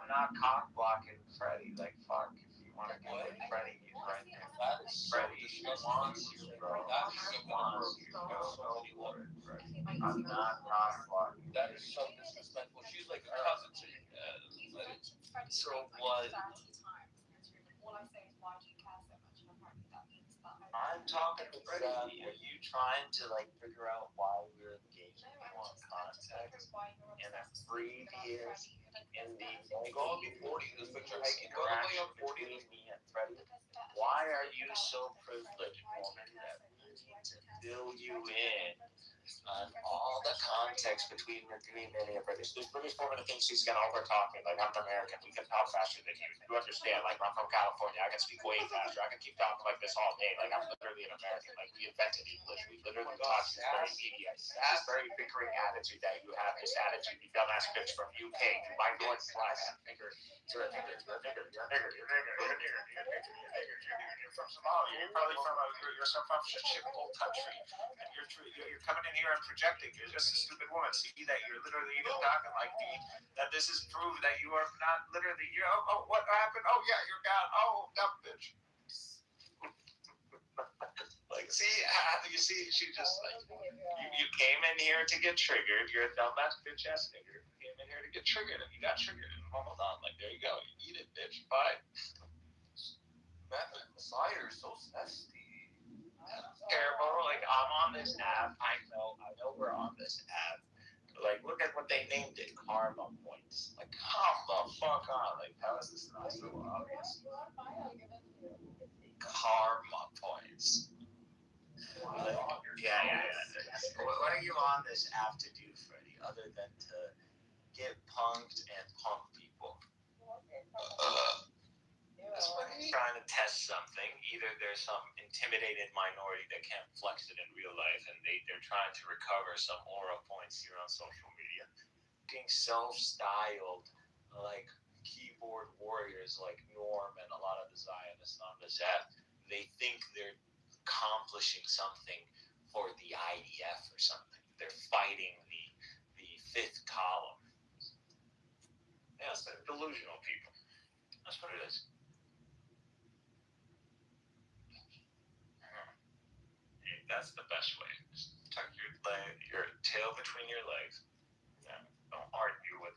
G: not cock blocking Freddie. Like, fuck, if you want to get with Freddie, he's right there. Freddie, he wants you, bro. He wants you. Go for it, Freddie. I'm not cock blocking.
Q: That is so disrespectful. She's like a cousin to you.
G: So what?
J: All I say is, why do you care so much? And apparently that means that
G: I'm talking to Freddie. Are you
P: trying to like figure out why we're engaging people in context in a previous in the Mongol before you interaction between me and Freddie? Why are you so privileged, woman, that we need to fill you in on all the context between the three million British? This British woman thinks she's gonna over talk me like I'm American. We can talk faster than you. You understand? Like I'm from California. I can speak way faster. I can keep talking like this all day. Like I'm literally an American. Like we invented English. We literally talk this very media. This very bickering attitude that you have. This attitude, you dumbass bitch from UK. You might go and fly that nigger. You're a nigger. You're a nigger. You're a nigger. You're a nigger. You're a nigger. You're a nigger. You're a nigger. You're from Somalia. You're probably from you're some from shit old country. And you're coming in here and projecting. You're just a stupid woman. See that you're literally even talking like me. That this is proof that you are not literally. You oh what happened? Oh yeah, you're gone. Oh dumb bitch. Like see, you see, she just like you came in here to get triggered. You're a dumbass bitch ass nigger. You came in here to get triggered, and you got triggered. And hold on, like there you go. You eat it, bitch. Bye.
S: Cider is so nasty.
P: Terrible. Like I'm on this app. I know we're on this app. Like look at what they named it, karma points. Like come the fuck on. Like how is this not so obvious? Karma points. Like, yeah. What are you on this app to do, Freddie, other than to get punked and punk people? That's funny. Trying to test something. Either there's some intimidated minority that can't flex it in real life, and they're trying to recover some aura points here on social media. Being self-styled like keyboard warriors like Norm and a lot of the Zionists on this app, they think they're accomplishing something for the IDF or something. They're fighting the fifth column. Yeah, it's delusional people. That's what it is. That's the best way. Just tuck your tail between your legs. Yeah, don't argue with.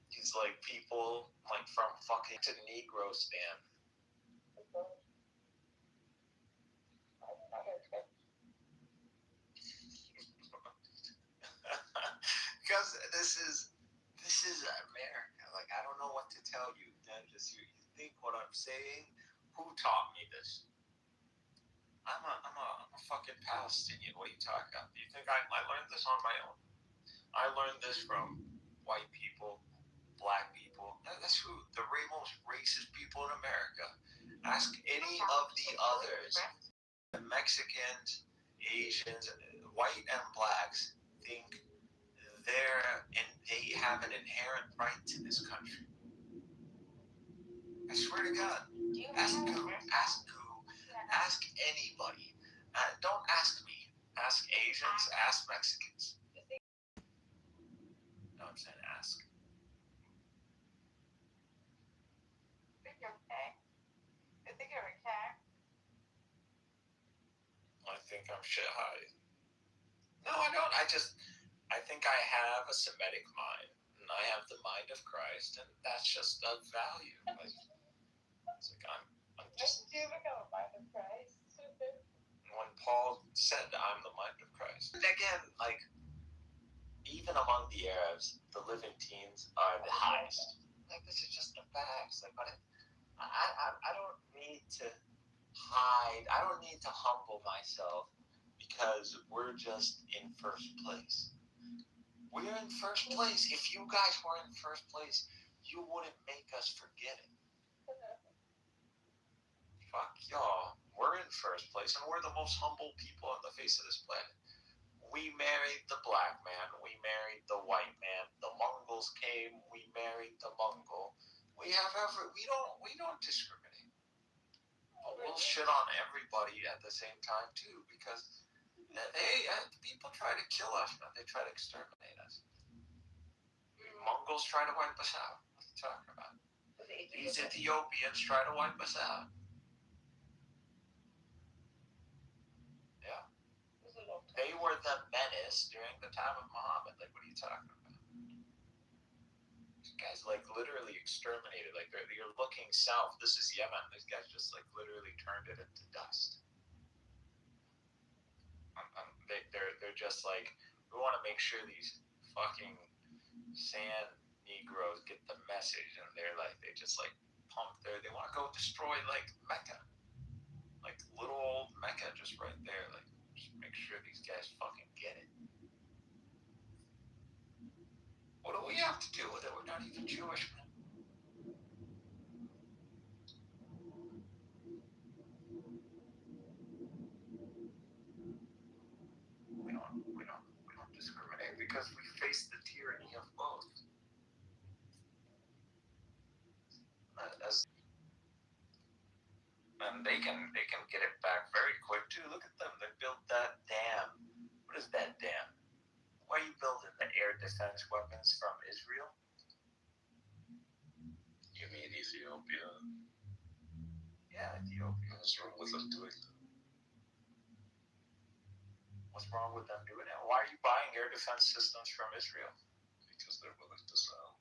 P: He's like people like from fucking to Negro stand. Because this is America. Like I don't know what to tell you. Just you think what I'm saying. Who taught me this? I'm a fucking Palestinian. What are you talking about? Do you think I learned this on my own? I learned this from white people, black people. That's who the most racist people in America. Ask any of the others. The Mexicans, Asians, white and blacks think they have an inherent right to this country. I swear to God. Ask anybody. Don't ask me. Ask Asians, ask Mexicans. No, I'm saying ask.
J: I think you're okay. I think you're okay.
P: I think I'm shit high. No, I don't. I think I have a Semitic mind. And I have the mind of Christ, and that's just a value. Like, it's like I'm just.
J: Do you become a mind of Christ?
P: When Paul said, "I'm the mind of Christ," again, like even among the Arabs, the living teens are the highest. Like this is just the facts. Like, but I don't need to hide. I don't need to humble myself because we're just in first place. We're in first place. If you guys were in first place, you wouldn't make us forget it. Fuck y'all. We're in first place, and we're the most humble people on the face of this planet. We married the black man. We married the white man. The Mongols came. We married the Mongol. We don't discriminate. But we'll shit on everybody at the same time too, because people try to kill us, man. They try to exterminate us. Mongols try to wipe us out. What are you talking about? These Ethiopians try to wipe us out. Yeah. They were the menace during the time of Muhammad. Like, what are you talking about? guys like literally exterminated. Like you're looking south. This is Yemen. These guys just like literally turned it into dust. They're just like, we want to make sure these fucking sand Negroes get the message, and they're like, they just like pump they want to go destroy like Mecca, like little old Mecca, just right there. Like, just make sure these guys fucking get it. What do we have to do with it? We're not even Jewish, man. We don't discriminate because we face the tyranny of both. And they can get it back very quick too. Look at them. They built that dam. What is that dam? Why are you building the air defense weapons from Israel?
B: You mean Ethiopia?
P: Yeah, Ethiopia.
B: What's wrong with them doing that?
P: What's wrong with them doing it? Why are you buying air defense systems from Israel?
B: Because they're willing to sell.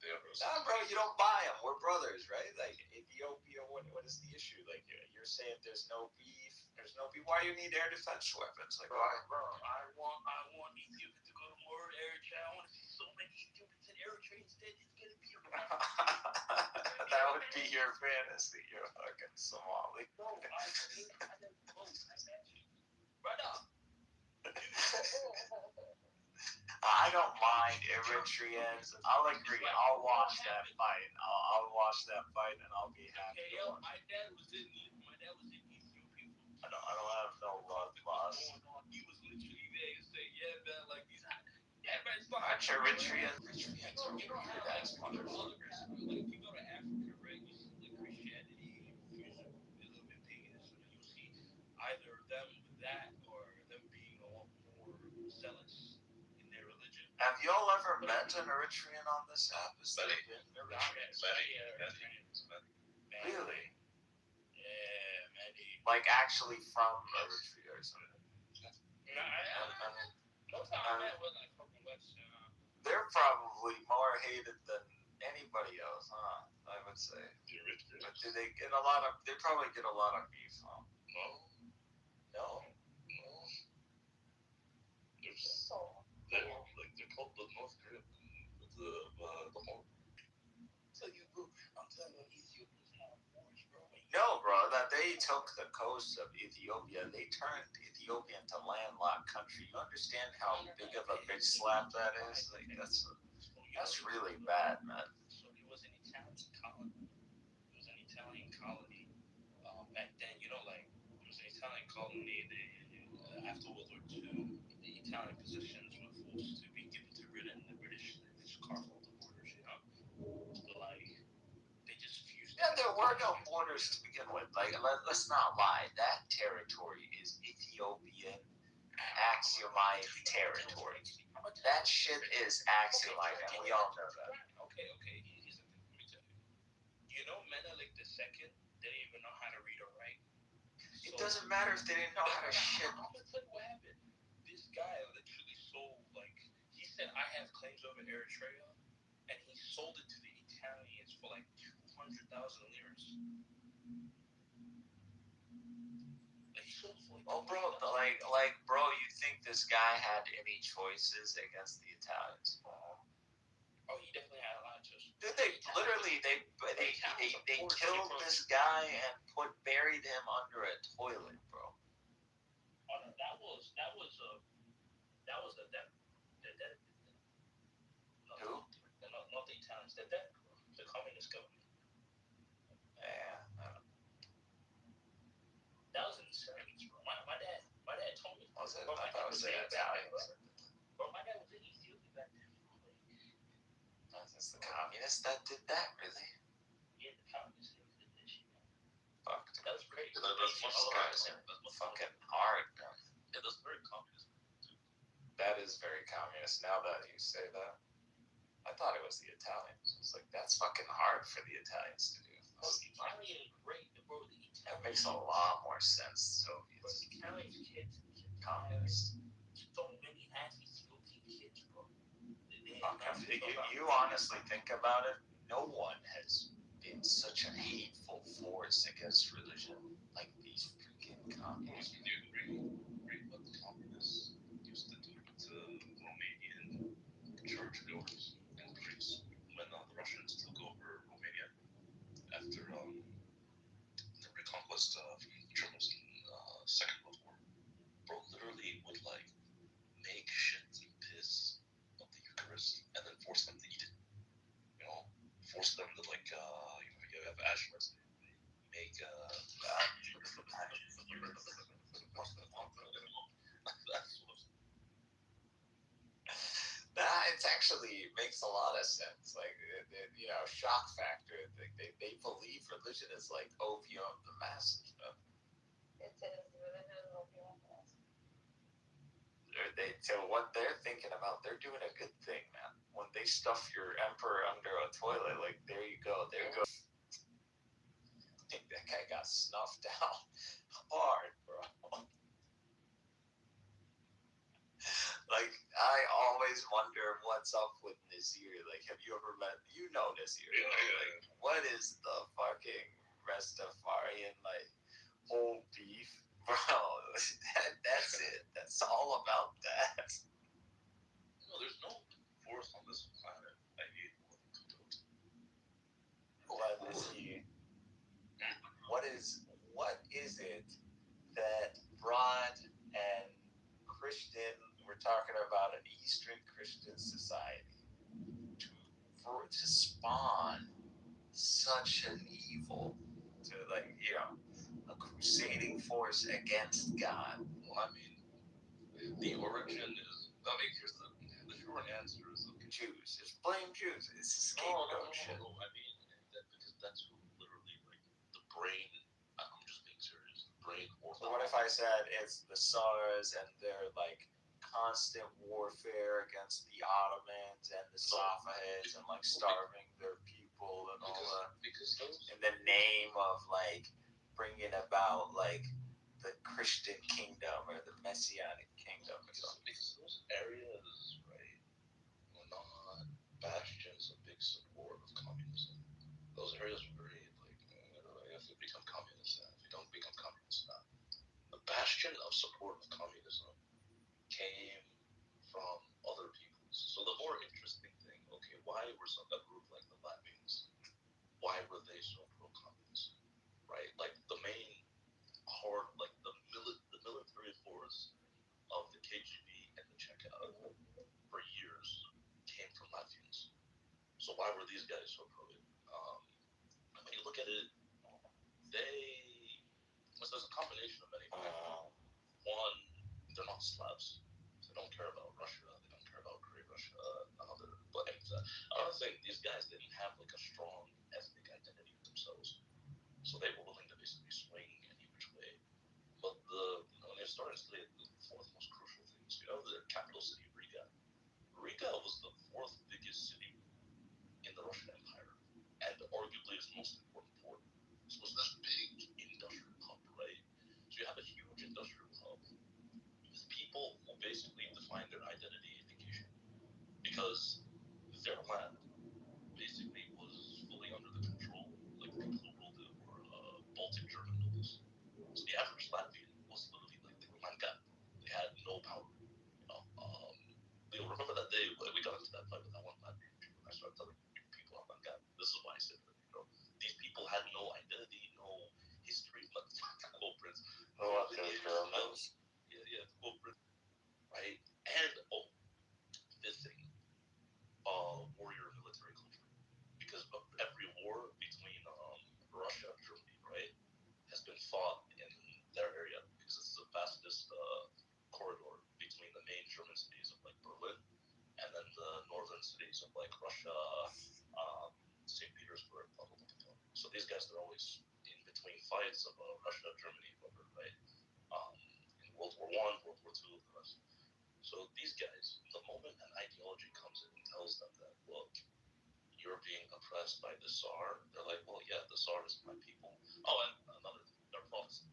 P: Nah, bro, you don't buy them. We're brothers, right? Like Ethiopia, what is the issue? Like you're saying there's no beef. There's no beef. Why do you need air defense weapons? Like, why?
E: Bro, I want Ethiopia to go to more Eritrea. I want to see so many Ethiopians in Eritrea instead. It's gonna be a
P: That would be your fantasy. You're fucking Somali.
E: Bro, I never close. I met you. Brother.
P: I don't mind Eritreans. I'll agree. I'll watch that fight. I'll watch that fight and I'll be happy.
E: Okay, yo, my dad was in Ethiopia.
P: I don't have no love lost.
E: He was literally there and say, yeah, man, like these. Yeah, man, it's
P: Watch Eritreans.
E: Eritreans are weird ass motherfuckers. Like if you go to Africa, right, you see like Christianity, fusion, a little bit paganism, and you'll see either them with that or them being a lot more zealous.
P: Have y'all ever met an Eritrean on this app?
B: Many.
P: Really?
E: Yeah, many.
P: Like actually from Eritrea or something? They're probably more hated than anybody else, huh? I would say. But do they get a lot of? They probably get a lot of beef, huh? No.
B: They're called the North Korea. The whole.
E: Tell you, bro, I'm telling you, Ethiopians have wars, bro.
P: No, bro, that they took the coast of Ethiopia. They turned Ethiopia into landlocked country. You understand how big of a bitch slap that is? Like that's really bad, man.
E: So it was an Italian colony. Back then, you know, like it was an Italian colony. After World War II, the Italian positions were forced to be given to Britain. The British carved all the borders, you know. Like they just fused.
P: Yeah, there were no borders to begin with. Like, let's not lie. That territory is Ethiopian Axiomite territory. That shit is Axiomite, and we all know that.
E: Okay. Here's the thing. Let me tell you. You know, Menelik II didn't even know how to read or write.
P: It doesn't matter if they didn't know how to shit.
E: I'm gonna tell you what happened. This guy literally sold, like, he said, I have claims over Eritrea, and he sold it to the Italians for like 200,000 liras. Like, he sold for like.
P: Oh, bro, like, bro, you think this guy had any choices against the Italians?
E: Oh, he definitely had a lot of choices.
P: Dude, they killed this guy and buried him under a toilet, bro.
E: Oh no, that was the death.
P: Who?
E: Not the Italians. The communist government.
P: Yeah.
E: That was in the 70s, bro. My dad told me.
P: Was it? I thought it was the Italians.
E: Bro, my dad was in Ethiopia back then.
P: It's the communists that did that, really?
E: Yeah, the communists did this shit, man.
P: Fuck.
E: That was crazy.
P: That's fucking hard, man.
E: Yeah, that's very communist.
P: That is very communist. Now that you say that, I thought it was the Italians. It's like that's fucking hard for the Italians to do.
E: Oh, the Italians are great, bro.
P: That makes a lot more sense. Soviets.
E: The Italians kids
P: communists.
E: So many Nazis
P: You honestly think about it, no one has been such a hateful force against religion like these freaking communists.
C: Can you agree what the communists used to do to Romanian churchgoers and priests when the Russians took over Romania after the reconquest of Germans in Second World War? Bro, literally would like make shit and piss of the Eucharist and then force them to eat it. You know, force them to like you have Ashworth make
P: It actually makes a lot of sense. Like, shock factor. They believe religion is like opium of the masses.
J: It is religion is opium of the masses.
P: So what they're thinking about, they're doing a good thing, man. When they stuff your emperor under a toilet, like there you go. I think that guy got snuffed out hard, bro. Like, I always wonder what's up with Nazir. Like, have you ever met? You know Nazir.
C: Yeah,
P: Like, what is the fucking Rastafarian like whole beef, bro? That's it. That's all about that.
C: There's no force on this planet I hate more than Kitover.
P: What is he? What is it that Broad and Christian, we're talking about an Eastern Christian society, to spawn such an evil, to a crusading force against God?
C: Well, I mean, the origin is, here's the short answer is okay.
P: Jews. Just blame Jews. It's a scapegoat shit.
C: No, I mean, because that's who literally, like, the brain, I'm just being serious, the brain or
P: So what if I said it's the SARS and their like constant warfare against the Ottomans and the Safavids and like starving their people and all that in the name of like bringing about like the Christian kingdom or the Messianic kingdom or something?
C: Because those areas, right, were not bastions of big support of communism. Those areas were very, like, if you become communist, if you don't become communist, the bastion of support of communism came from other peoples. So the more interesting thing, okay, why were a group like the Latvians, why were they so pro-communist, right? Like the main like the military force of the KGB and the Cheka for years came from Latvians. So why were these guys so pro-it? When you look at it, there's a combination of many factors. One, they're not Slavs. They don't care about Russia. They don't care about Great Russia. Another thing, these guys didn't have like a strong ethnic identity themselves, so they were willing to basically swing any which way. But when they started to say the fourth most crucial things, the capital city Riga. Riga was the fourth biggest city in the Russian Empire, and arguably its most important port. So it's this big industrial hub, right? So you have a huge industrial hub with people who basically define their identity in vacation, because their land basically was fully under the control, like the people who ruled it were Baltic German nobles. So the average Latvian was literally like they were mangat. They had no power. Remember that day when we got into that fight with that one Latvian Jew, and I started telling people I'm mangat. This is why I said that. These people had no identity, no history, but no prince.
P: Germans.
C: Yeah, no prince. Right? And this thing, warrior military culture, because of every war between Russia and Germany, right, has been fought in their area because it's the fastest corridor between the main German cities of like Berlin and then the northern cities of like Russia, St. Petersburg, blah, blah, blah, blah. So these guys are always in between fights of Russia, Germany, whatever, right? In World War I, World War II, the rest. So these guys, the moment an ideology comes in and tells them that, look, you're being oppressed by the Tsar, they're like, well, yeah, the Tsar is my people. Oh, and another thing, they're Protestant.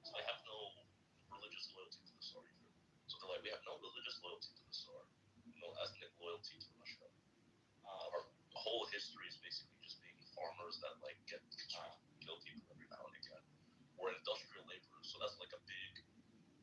C: So they have no religious loyalty to the Tsar either. So they're like, we have no religious loyalty to the Tsar, no ethnic loyalty to Russia.
A: Our whole history is basically just being farmers that like get kill people every now and again. We're industrial laborers, so that's like a big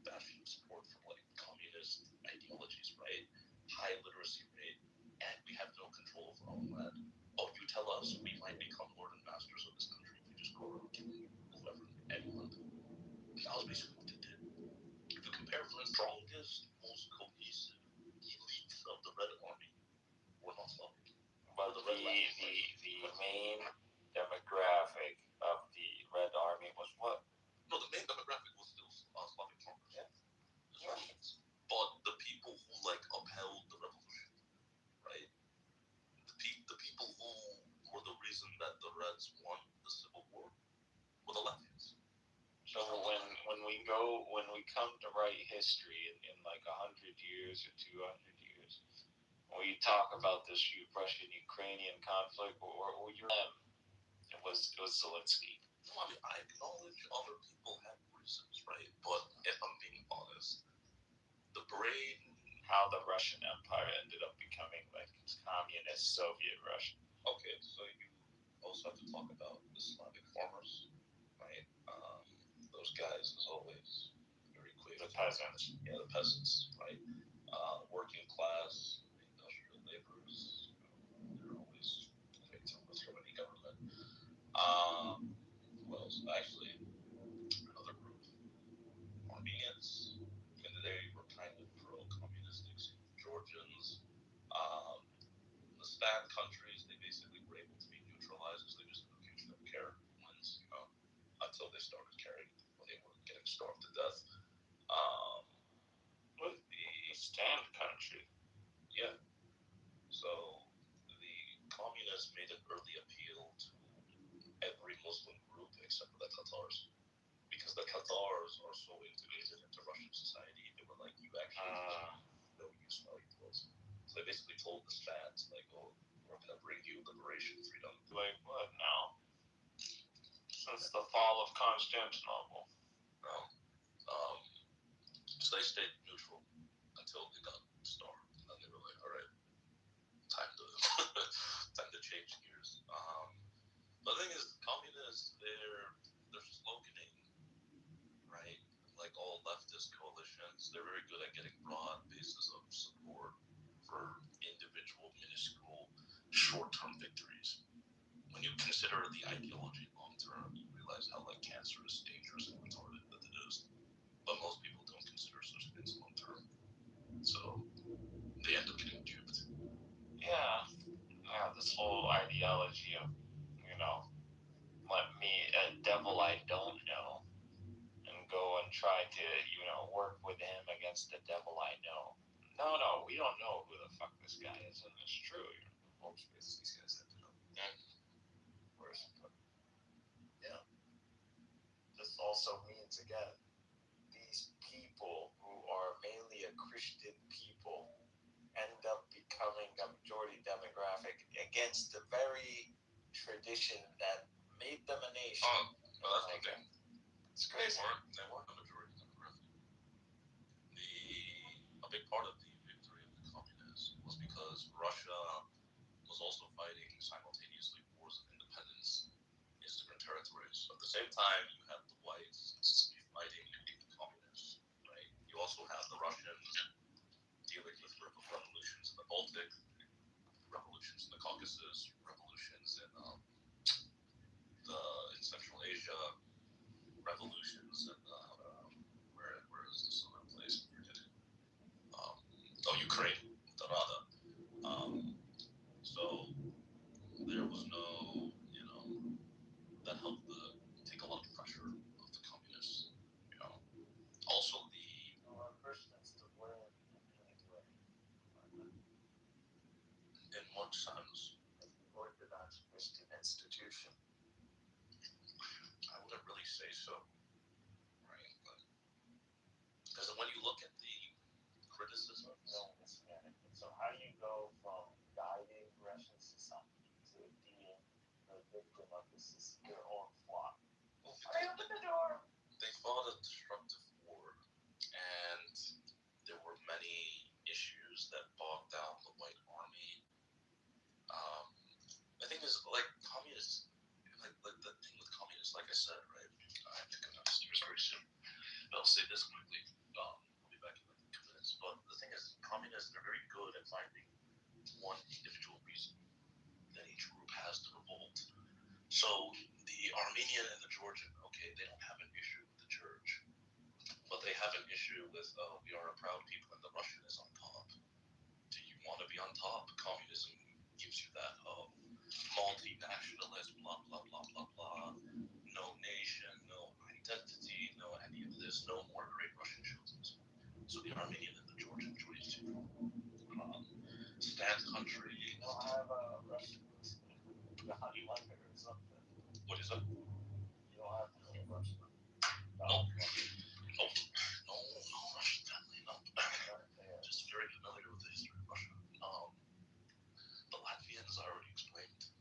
A: bastion of support from like communist ideologies, right? High literacy rate, and we have no control of our own land. Oh, you tell us we might become lord and masters of this country if we just go around killing whoever, anyone. And that was basically what they did. If you compare the strongest, most cohesive elite of the Red Army, were not Slavic.
G: But the main demographic of the Red Army was what?
A: No, the main demographic was still Slavic farmers. Yeah. The Russians. But the people who like upheld the revolution, right? The people who were the reason that the Reds won the Civil War were the Latvians.
G: So when we come to write history in like 100 years or 200 years, we talk about this Russian-Ukrainian conflict, or you're them. It was Zelensky.
A: No, I mean, I acknowledge other people had reasons, right? But if I'm being honest, the brain...
G: How the Russian Empire ended up becoming like communist Soviet Russia.
A: Okay, so you also have to talk about the Slavic farmers, right? Those guys, as always, very clear.
G: The peasants.
A: Yeah, the peasants, right? Working class, industrial laborers, they're always victims from any government. Who else? Actually, another group, Armenians. I mean, they were kind of pro-communistic. Georgians, the Stan countries, they basically were able to be neutralized because they just didn't care once, until they started caring when they were getting starved to death.
G: With the Stan country.
A: Yeah. So the communists made an early appeal to every Muslim group except for the Tatars, because the Tatars are so integrated into Russian society. They were like, you actually no use valuables. So they basically told the Stans, like, oh, we're gonna bring you liberation, freedom.
G: Like what now? Since the fall of Constantinople.
A: No. So they stayed neutral until they got starved, and then they were like, all right, time to change gears. But the thing is, communists, they're sloganing, right? Like all leftist coalitions, they're very good at getting broad bases of support for individual, minuscule, short-term victories. When you consider the ideology long-term, you realize how like cancerous, dangerous, and retarded that it is. But most people don't consider such things long-term, so they end up getting duped.
G: Yeah, this whole ideology of, let me, a devil I don't know, and go and try to, work with him against the devil I know. No, we don't know who the fuck this guy is, and it's true. These guys have to know. Yeah. This also means, again, these people who are mainly a Christian people end up becoming a majority demographic against the very tradition that made them a nation.
A: Well, that's the thing.
G: It's crazy.
A: They weren't a majority demographic. A big part of the victory of the communists was because Russia was also fighting simultaneously wars of independence in different territories. So at the same time, you had the whites fighting the communists, right? You also had the Russians dealing with revolutions in the Baltic, revolutions in the Caucasus, revolutions in Central Asia, revolutions in where is this other place? I'm forgetting. Ukraine, the Rada. So there was no, that helped take a lot of pressure off the communists. Also
G: Christians to blame anyway.
A: In what sense?
G: Orthodox Christian institution.
A: I wouldn't really say so, right? Because when you look at the criticism,
G: so how do you go from guiding Russian society to being the victim of your own flock? Open the door.
A: They fought a destructive war, and there were many issues that bogged down the White Army.
K: communists are very good at finding one individual reason that each group has to revolt. So the Armenian and the Georgian, okay, they don't have an issue with the church, but they have an issue with, oh, we are a proud people and the Russian is on top. Do you want to be on top? Communism gives you that, multinationalist, blah, blah, blah, blah, blah. No nation, no identity, no any of this, no more great Russian children. So the Armenian and the Georgian choice to stand country.
I: You don't have a Russian honey wonder or something.
K: What is it?
I: You don't have any Russian.
K: No, Russian family, no. Just very familiar with the history of Russia. The Latvians I already explained.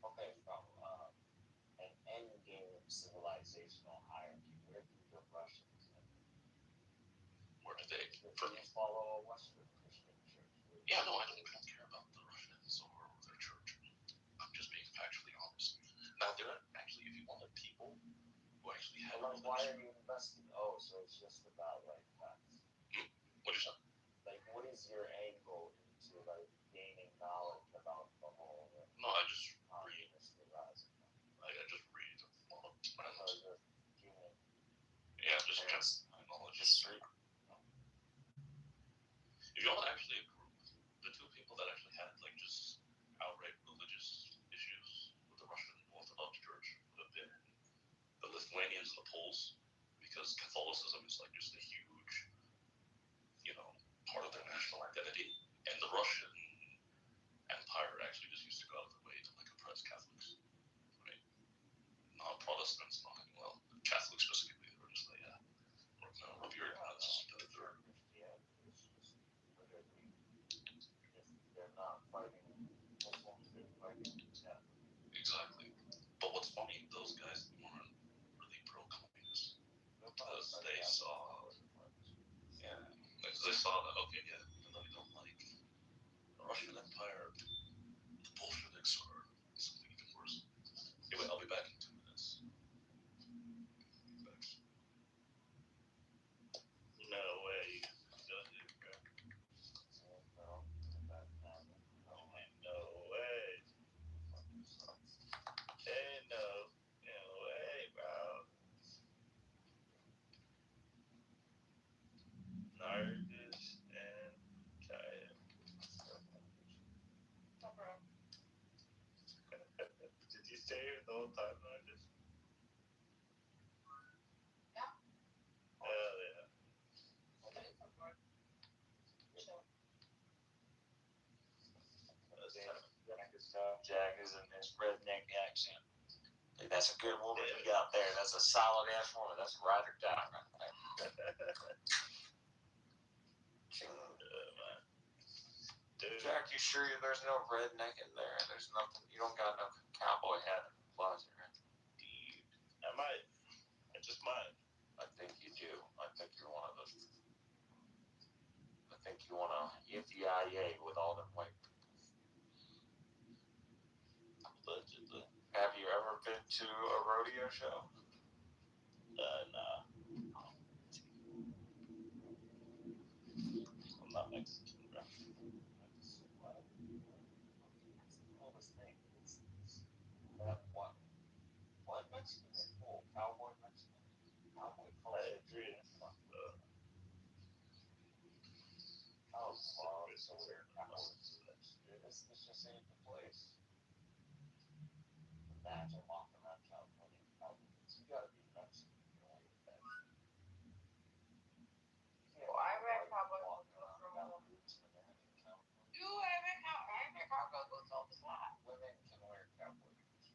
I: Okay, from an endgame civilizational hierarchy, where do the Russians live?
K: Where do they?
I: Do they follow a Western Christian church?
K: Yeah, no, I don't care about the Russians or their church. I'm just being factually honest. Now, there are actually, if you wanted people who actually had.
I: Like, why are you investing? Oh, so it's just about like facts.
K: What is that?
I: Like, what is your angle into like gaining knowledge about the whole?
K: No, I just read. I just read a lot of yeah, just knowledge.
I: History.
K: If you want actually a group, the two people that actually had like just outright religious issues with the Russian Orthodox Church would have been the Lithuanians and the Poles, because Catholicism is like just a huge, part of their national identity, and the Russian Empire actually just used to go out of the way to like oppress Catholics, right? Not Protestants, not well, Catholics specifically. They were just like, yeah, rub your nuts to the third.
I: They're not fighting Muslims, they're fighting Catholics.
K: Exactly. But what's funny, those guys weren't really pro-communist because they saw, that, okay, yeah, even though we don't like the Russian Empire, the Bolsheviks are something even worse. Anyway, I'll be back in 2 minutes. Thanks.
F: No way. No way. Ain't no way, bro. Narcus and Kaya. Did you stay here the whole time, Narcus?
J: Yeah.
F: Hell yeah.
P: Jack is in his redneck accent. Hey, that's a good woman you got there. That's a solid ass woman. That's right her down right there. Jack, you sure there's no redneck in there? There's nothing. You don't got no cowboy hat in the closet, right?
F: I might. I just might.
P: I think you do. I think you're one of those. I think you want to yippee with all them white people.
F: Allegedly.
P: Have you ever been to a rodeo show?
F: Nah. I'm not Mexican, bro.
I: What Mexican is cool? Cowboy Mexican? Cowboy culture.
F: I agree.
I: So weird. This just ain't the place. Imagine walking around California in cowboys. You gotta be Mexican.
J: I wear cowboy boots from I wear cowboy boots all the time.
I: Women can wear cowboy boots.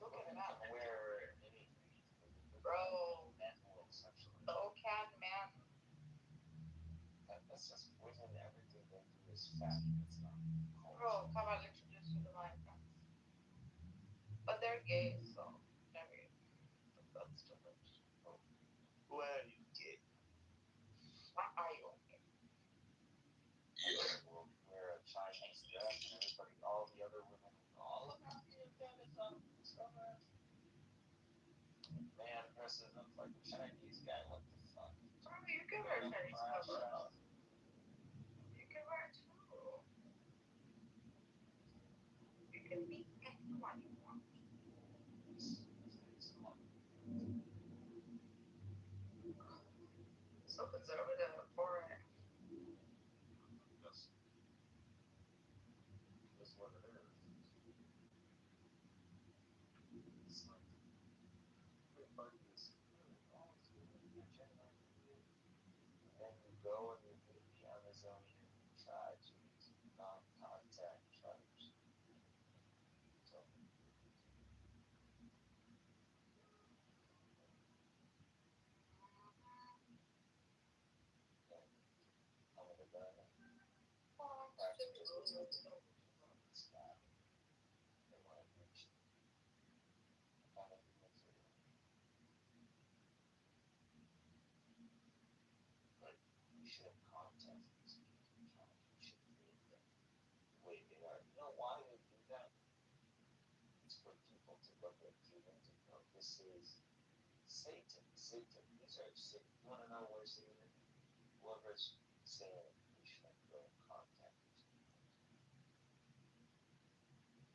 J: Look at that.
I: Can wear anything.
J: Bro.
I: Men will essentially.
J: So can men.
I: That's just women. Everything they do is fashion. It's not culture.
J: Bro, come on, introduce you to my friends. But they're gay, so maybe that's different.
F: Why are you gay?
J: Why are you gay?
I: Yeah. Will wear a Chinese dress and everybody, all the other women, all of them, man dresses up like a Chinese guy. What the fuck?
J: You can wear Chinese can be anyone you want. So conservative for it.
S: That's what it is. It's like everybody is always doing the agenda. And you go and you meet the Amazonian tribes, non-contact tribes. So, I'm gonna die. We should have contacted these people. We should meet them the way they are. You know why they do that? It's for people to look at humans and go, this is Satan. Satan. These are Satan. You want to know where Satan is? Whoever's saying we should go and contact these people.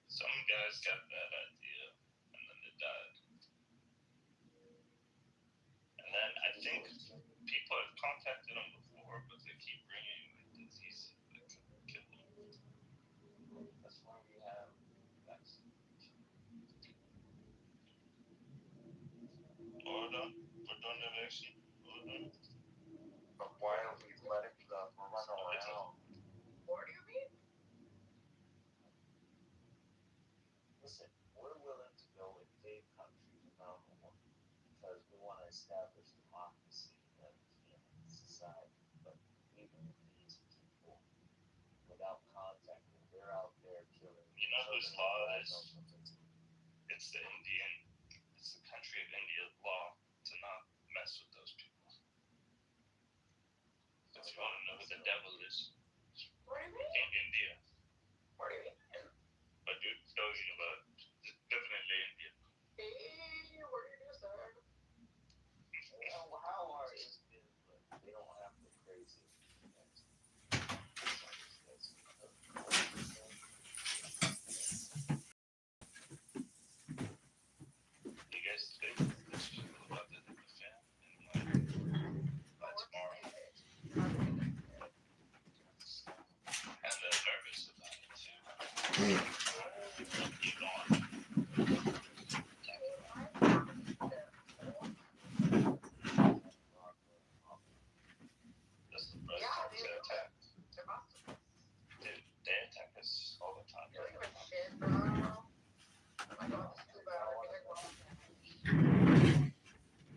C: Some guys got that idea, and then they died. And then I think people have contacted them before, but they keep bringing like diseases that could kill them.
S: That's why we have vaccination.
C: Order, put on the vaccine. Order.
S: But why are we letting them run around?
J: What do you mean?
S: Listen, we're willing to go invade countries around the world because we want to establish democracy and society. But even these people, without contact, they're out there killing.
C: You know whose law it is? It's the Indian. It's the country of India's law to not mess with those people. If you want to know who the devil is,
J: What do you mean?
C: in India.
J: What do you mean?
C: But dude, talking about definitely India.
J: Hey, what do you do, sir?
S: How are Indians? They don't have the crazy.
C: You guys think there's people about to hit the fan and by tomorrow? And they're nervous about it too. You gone. That's the president's attack. Dude, they attack us all the time.
J: Shit, bro. Oh my God, it's too bad. I feel like one of them.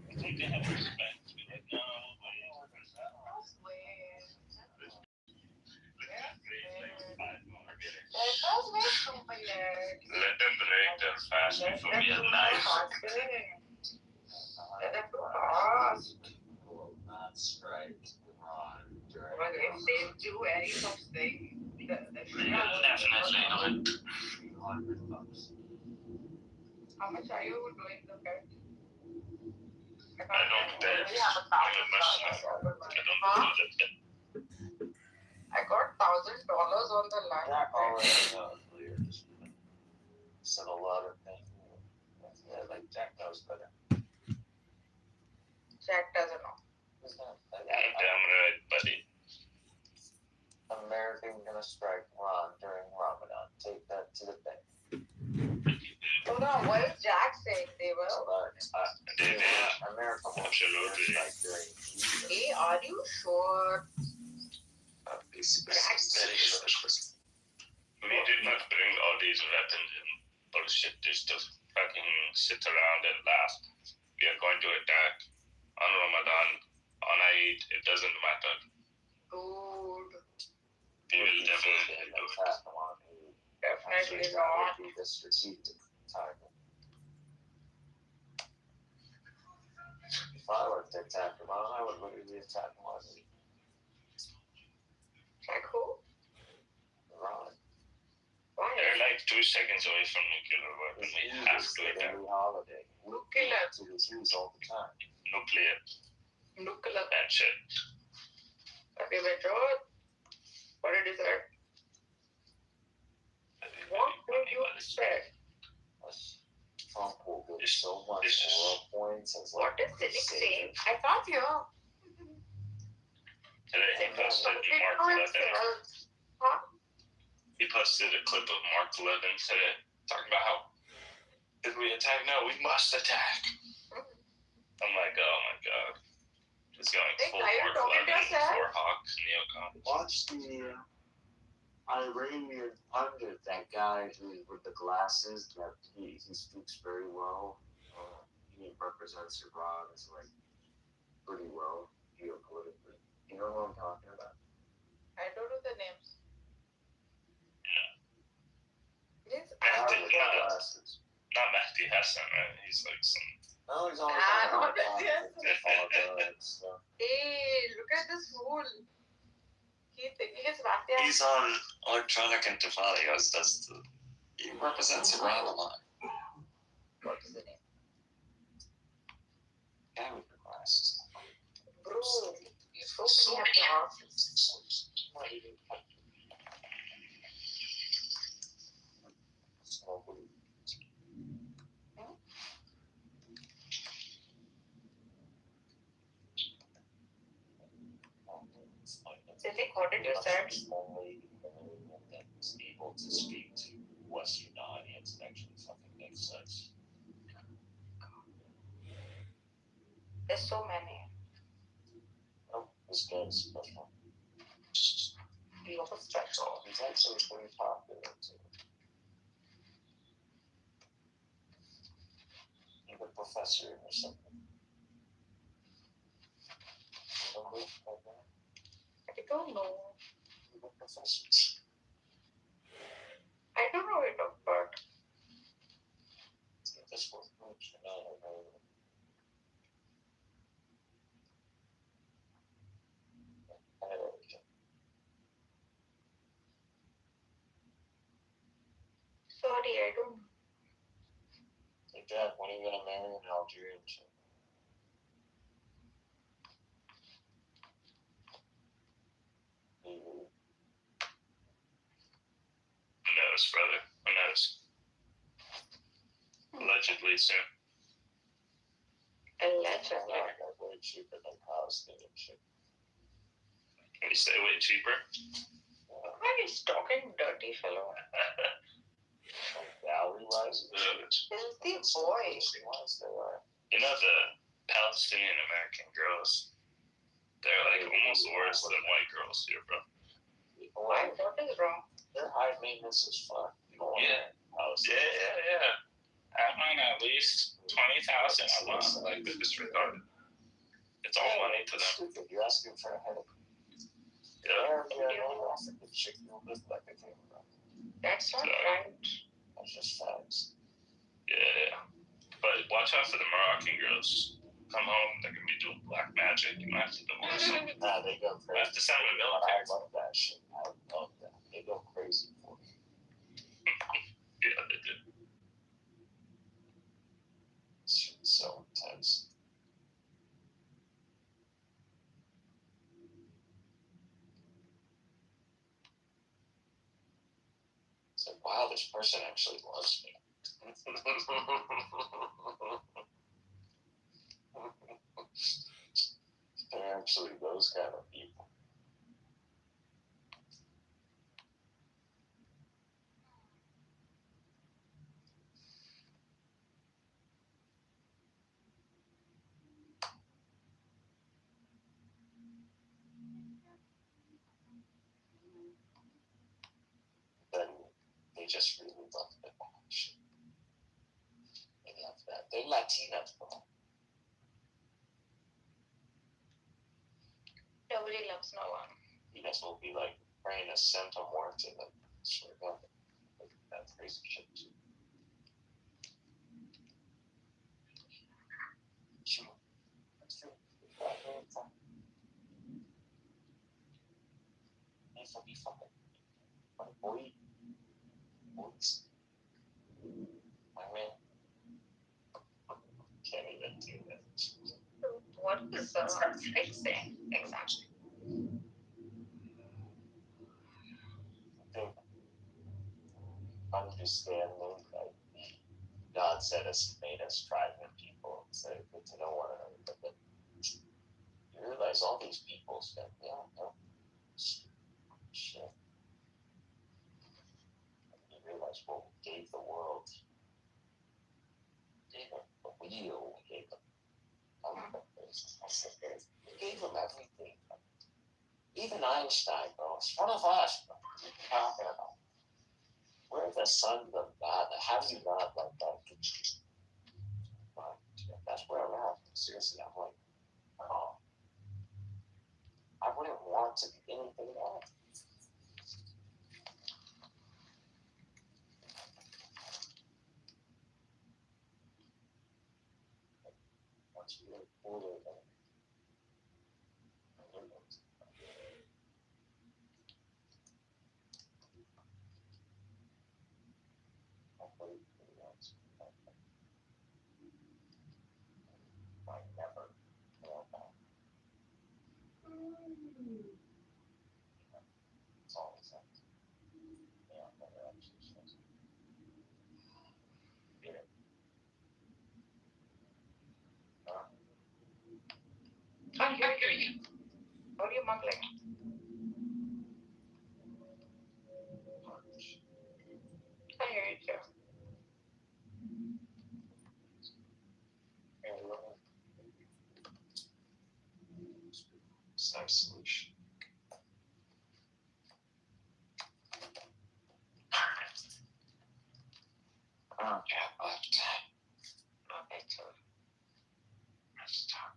C: I think they have respect. Be like, no, wait. Let them break their fast before we have knives.
J: Let them go fast.
S: Will not strike Iran during.
J: But if they do any such thing,
C: They will definitely do it.
S: $300.
J: how much are you doing the bet?
C: I don't bet.
J: I got $1,000 on the line.
S: Jack already knows earlier this week. Said a lot of things. Yeah, like Jack knows better.
J: Jack doesn't know.
C: Damn right, buddy.
S: American gonna strike Iran during Ramadan. Take that to the bank.
J: So now, what is Jack saying? They will?
S: America will strike during Eid.
J: Hey, are you sure?
C: We did not bring all these weapons and bullshit just to fucking sit around and laugh. We are going to attack on Ramadan, on Eid, it doesn't matter.
J: Dude.
C: We will definitely do it.
J: Definitely
S: That
J: not.
S: would be the strategic timing. If I were to attack Iran, I would literally attack Iran.
J: Jack who?
S: Iran.
J: Why?
C: They're like 2 seconds away from nuclear weapon. We have to attack.
S: Every holiday.
J: Nuclear.
S: To the Jews all the time.
C: Nuclear.
J: Nuclear.
C: That's it.
J: Okay, Metro. What did you say? What would you expect?
A: Trump will get so much more points as
J: What is Cynic saying? I can't hear.
C: Today he posted Mark Levin.
J: Huh?
C: He posted a clip of Mark Levin today talking about how did we attack? No, we must attack. I'm like, oh my god. Just going full Mark Levin for Hawk neocon.
A: Watch the Iranian pundit, that guy who with the glasses, that he speaks very well. He represents Iran as like pretty well geopolitically. You know what I'm talking about?
J: I don't know the names.
C: Mehdi, not Mehdi Hassan, right? He's like some.
A: No, he's always
J: not Mehdi Hassan. Hey, look at this fool.
H: He's on Electronic Intifada. He represents Iran a lot.
J: What is the name?
H: Guy with the glasses.
J: Bro, you're so many glasses. Cynic, what did you say?
A: Only that's able to speak to Western audience and actually fucking make sense.
J: There's so many.
A: Oh, this guy's special.
J: You have a stretch.
A: He's actually pretty popular too. He's a professor or something.
J: I don't know.
A: He's a professor.
J: I don't know it, but
A: this was
J: sorry, I don't know.
A: Hey Dad, when are you gonna marry an Algerian chick?
C: Who knows, brother? Who knows? Allegedly soon.
J: Allegedly.
A: That's way cheaper than Palestinian chick.
C: Can you say way cheaper?
J: Why is talking dirty, fellow?
A: Dowry wise,
J: Filthy boy.
C: You know the Palestinian American girls? They're like almost worse than white girls here, bro.
J: Why? What is wrong?
A: They're high maintenance as fuck.
C: Yeah. I mine at least 20,000 a month. Like they're just retarded. It's all money to them.
A: Stupid. You're asking for a headache.
C: Yeah.
A: The chick you live like a king, bro.
J: That's not right.
A: That's just facts.
C: Yeah. But watch out for the Moroccan girls. Come home, they're gonna be doing black magic. You might have to divorce them.
A: Nah, they go crazy.
C: I have to send them a
A: I
C: military.
A: love that shit. I love that. They go crazy for it.
C: Yeah, they do.
A: It's so intense. It's like, wow, this person actually loves me. They're actually those kind of people. Then they just really love the action. They love that. They're Latinas, bro.
J: Nobody loves no one.
A: You guys will be like praying a Santa Muerte, like, swear to God, like that crazy shit too. Sure. That's true. Eso be fucking. My boy. Boys. My man. Can't even do that.
J: What is Cynic saying exactly?
A: I think understanding, like God said us, made us tribal people, so good to know one another. But then you realize all these people spend, shit. You realize what we gave the world. We gave them. We gave them everything. Even Einstein, bro. It's one of us, bro. We're the sons of God. How do you not like that? That's where I'm at. Seriously, I'm like, oh, I wouldn't want to be anything else. Once you get older, then
J: Can't hear you. What are you mumbling? Can't hear you too.
A: Solution. Okay, left.
J: Okay, too.
A: Let's talk.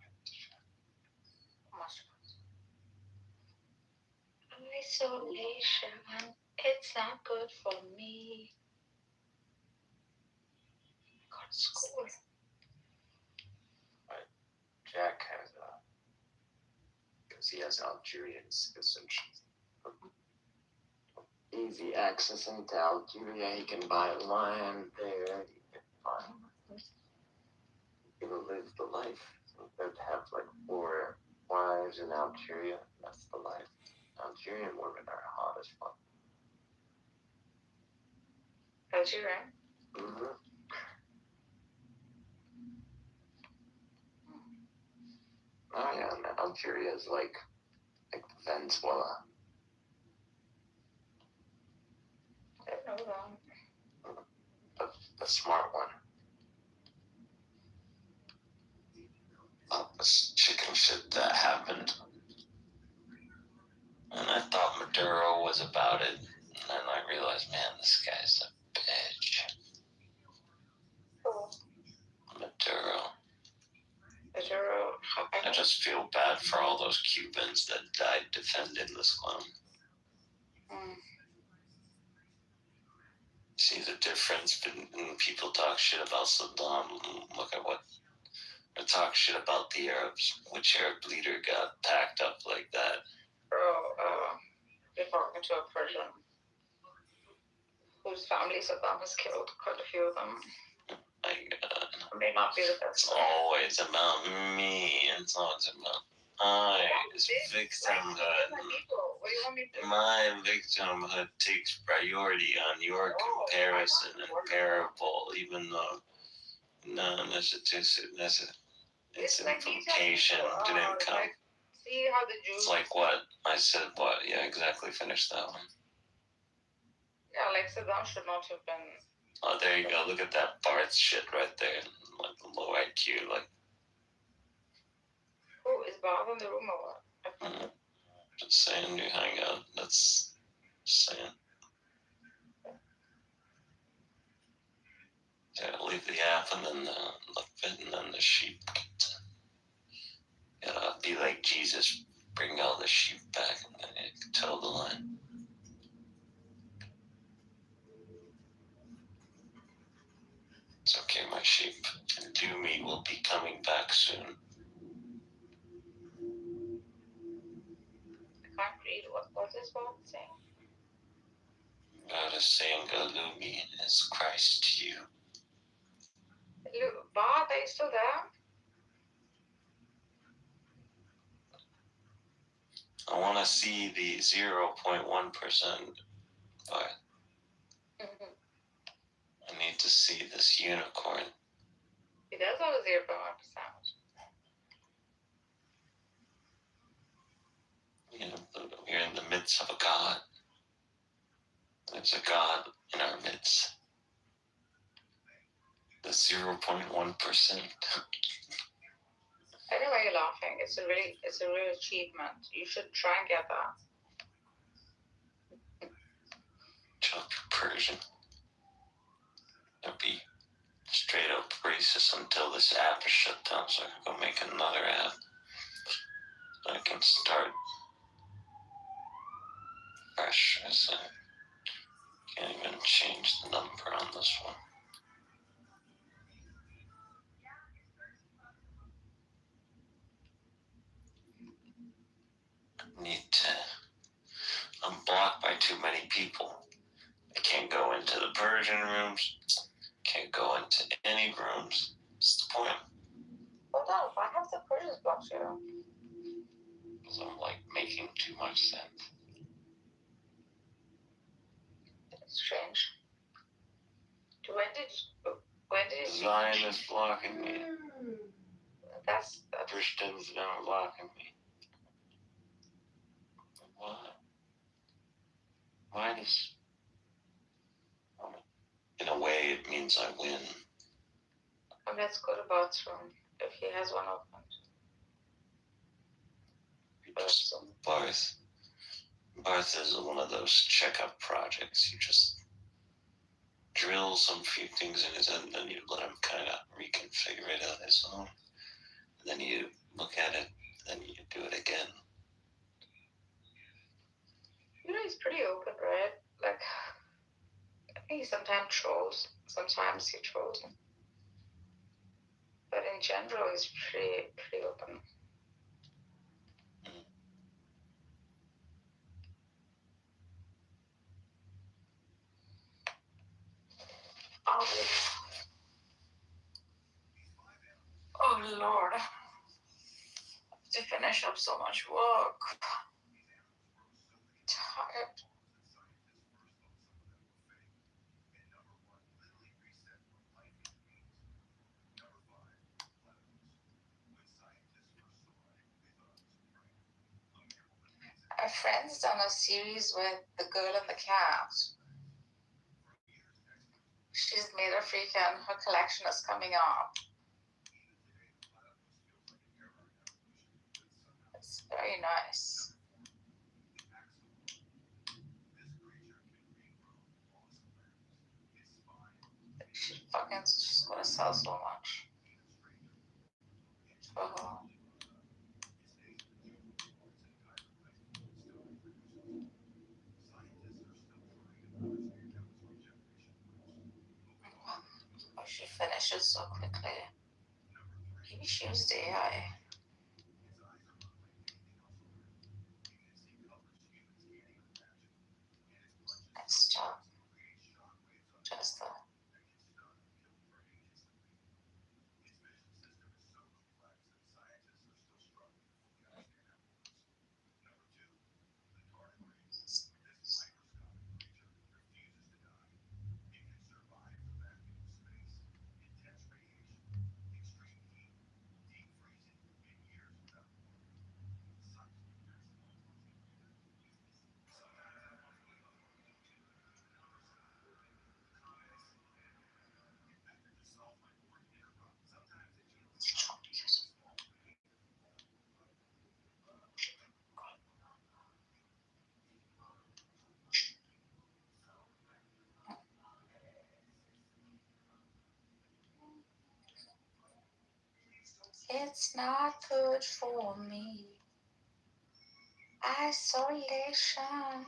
J: Isolation, it's not good for me. I got school.
A: Jack has because he has Algerian citizenship. Easy access into Algeria. He can buy land there. He can find. He will live the life. They'd have like 4 wives in Algeria. That's the life. Algerian women are hot as fuck.
J: Algerian?
A: Mm-hmm. Oh yeah, man. Algeria is like Venezuela.
J: I don't know that.
A: The smart one. This chicken shit that happened. And I thought Maduro was about it. And then I realized, man, this guy's a bitch. Maduro. I just feel bad for all those Cubans that died defending this clown. See the difference when people talk shit about Saddam. Look at what. Or talk shit about the Arabs. Which Arab leader got packed up like that?
J: Bro, been talking to a person whose family Saddam has killed, quite a few of them.
A: My God.
J: May not be the best.
A: It's always about me. It's always about my victimhood.
J: What do you want me to do?
A: My victimhood takes priority on your comparison and parable, even though its implication didn't come.
J: See how the Jews.
A: It's like what? I said what? Yeah, exactly. Finish that one.
J: Yeah, like Saddam should not have been.
A: Oh, there you go. Look at that Barth shit right there. Like the low IQ. Like.
J: Who is Bob in the room or what?
A: Just saying, you hang out. That's just saying. Yeah, leave the app and then the fit and then the sheep. Gotta be like Jesus, bring all the sheep back and then you can toe the line. It's okay, my sheep. Do me will be coming back soon.
J: I can't read. What is Bob saying?
A: God is saying, Galumi is Christ to you.
J: Look, Bob, are you still there?
A: I want to see the 0.1% But see this unicorn.
J: He does have a 0.1%.
A: We're in the midst of a God. There's a God in our midst. The 0.1%.
J: I know why you're laughing. It's a real achievement. You should try and get that.
A: Chuck Persian. I'll be straight up racist until this app is shut down, so I can go make another app. I can start fresh. As I can't even change the number on this one. I'm blocked by too many people. I can't go into the Persian rooms. Can't go into any rooms. What's the point?
J: Hold on, why have the Persians blocked you?
A: Because I'm like making too much sense.
J: It's strange. When did
A: Zion is blocking me.
J: That's
A: Christians not blocking me. What? Why does... In a way, it means I win.
J: Let's go to bathroom if he has one opened.
A: Barth is one of those checkup projects. You just drill some few things in his head, and then you let him kind of reconfigure it on his own. And then you look at it, then you do it again.
J: You know, he's pretty open, right? Like, I think he sometimes trolls. Sometimes he trolls him. But in general, he's pretty open. Oh Lord. To finish up so much work. Tired. My friend's done a series with The Girl and the Cat. She's made a freaking, her collection is coming up. It's very nice. She's gonna sell so much. For her. Oh, she finishes so quickly. Maybe she used AI. Next up. Just that. It's not good for me. Isolation.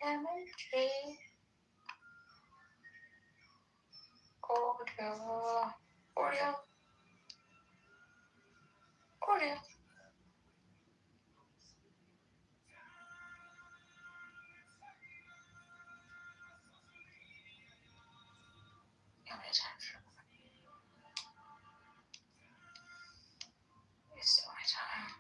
J: Imagery. Audio. Audio. Audio. How many times? Wasting my time.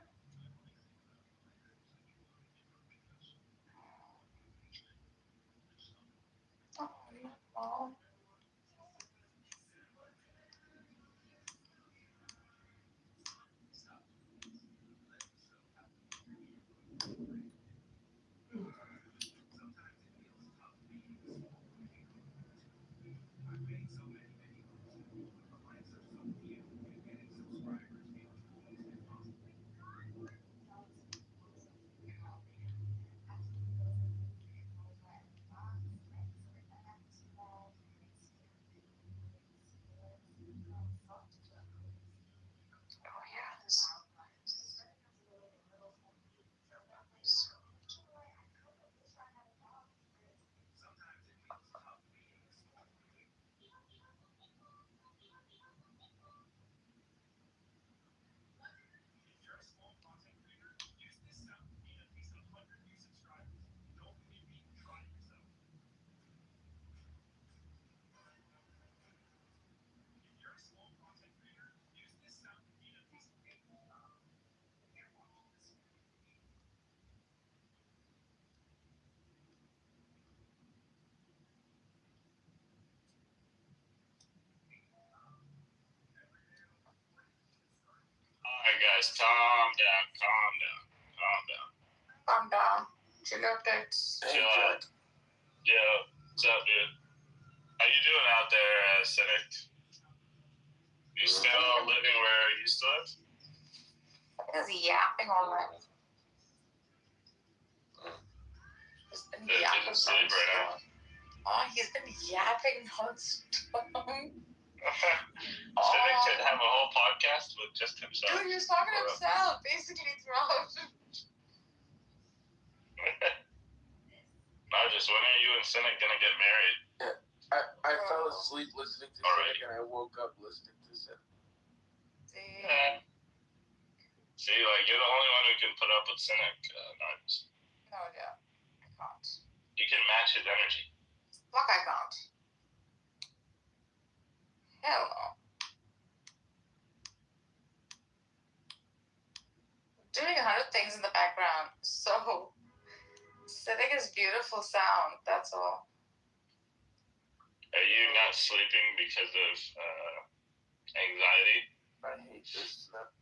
C: guys, calm down.
J: Calm down. Chill out, tits.
C: Chill out. Yo, what's up, dude? How you doing out there, Cynic? You still living where you used to live?
J: He's yapping all night. He's been yapping
C: sleep right now.
J: Oh, he's been yapping non-stop.
C: Cynic could have a whole podcast with just himself.
J: Dude, he's talking to himself basically throughout.
C: Marcus, when are you and Cynic gonna get married?
E: I fell asleep listening to Cynic and I woke up listening to Cynic.
C: See, like, you're the only one who can put up with Cynic, Marcus.
J: No, yeah. I can't.
C: You can match his energy.
J: Fuck, I can't. Hell no. Doing 100 things in the background. So, Cynic is beautiful sound, that's all.
C: Are you not sleeping because of anxiety?
E: I hate this stuff.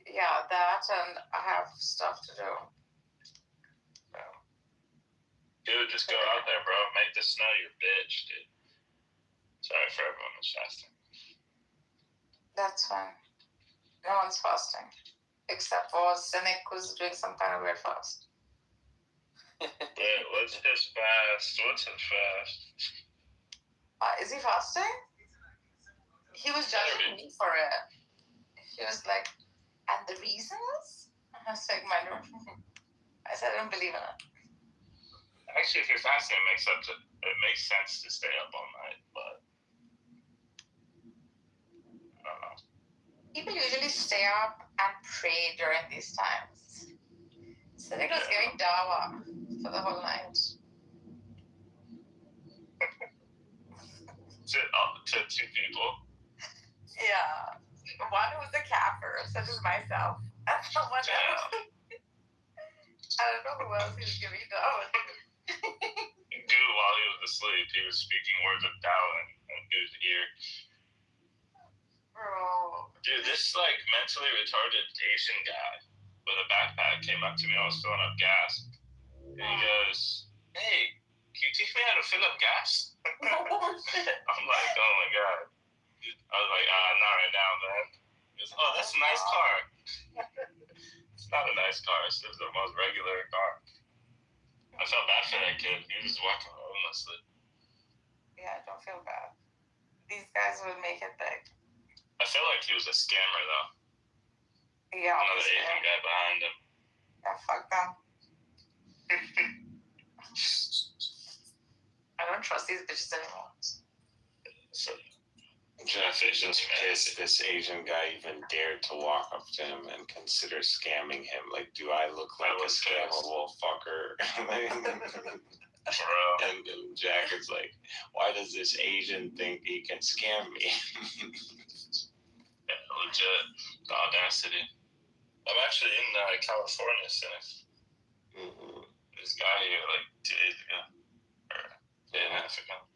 J: Yeah, that and I have stuff to do.
C: Dude, just go out there, bro. Make the snow your bitch, dude. Sorry for everyone who's fasting.
J: That's fine. No one's fasting. Except for Cynic, who's doing some kind of weird fast.
C: Wait, what's his fast? What's his fast?
J: Is he fasting? He was judging me for it. He was like, and the reason is? I was like, I said I don't believe in it.
C: Actually, if you're fasting, it makes sense to stay up all night, but I don't know.
J: People usually stay up and pray during these times. Cynic was giving dawa for the whole night.
C: To two people?
J: Yeah. One was a kafir, such as myself, and someone else. I don't know who else he was giving dawa to.
C: Goo, while he was asleep, he was speaking words of doubt in Goo's ear.
J: Bro.
C: Dude, this like mentally retarded Asian guy with a backpack came up to me. I was filling up gas, and he goes, "Hey, can you teach me how to fill up gas?"
J: Oh shit!
C: I'm like, "Oh my god!" I was like, "Not right now, man." He goes, "Oh, that's a nice car." It's not a nice car. It's just the most regular car. I felt bad for that kid. He was walking homelessly.
J: Yeah, I don't feel bad. These guys would make it big.
C: I feel like he was a scammer, though.
J: Yeah,
C: another Asian guy behind him.
J: Yeah, fuck them. I don't trust these bitches anymore.
C: So,
D: Jeff is just pissed this Asian guy even dared to walk up to him and consider scamming him. Like, do I look like a scammable fucker? And Jack is like, why does this Asian think he can scam me?
C: Yeah, legit. The audacity. I'm actually in California since this guy here, like 2 days ago. Or a day and a half ago.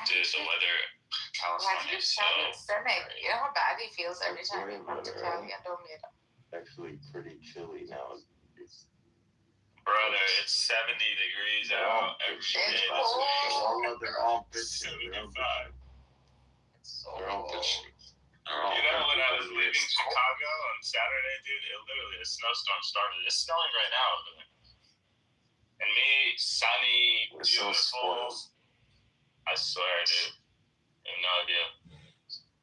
C: Dude, the weather in California is so
J: Cynic. You know how bad he feels every time he comes to Cali and don't meet him.
D: Actually pretty chilly now.
C: Brother, it's 70 degrees out every day this week.
D: They're all bitching.
C: 75.
D: They're all bitching.
C: You know, when I was leaving Chicago on Saturday, dude, it literally, a snowstorm started. It's snowing right now over there. And me, sunny, beautiful. I swear, dude. I have no idea.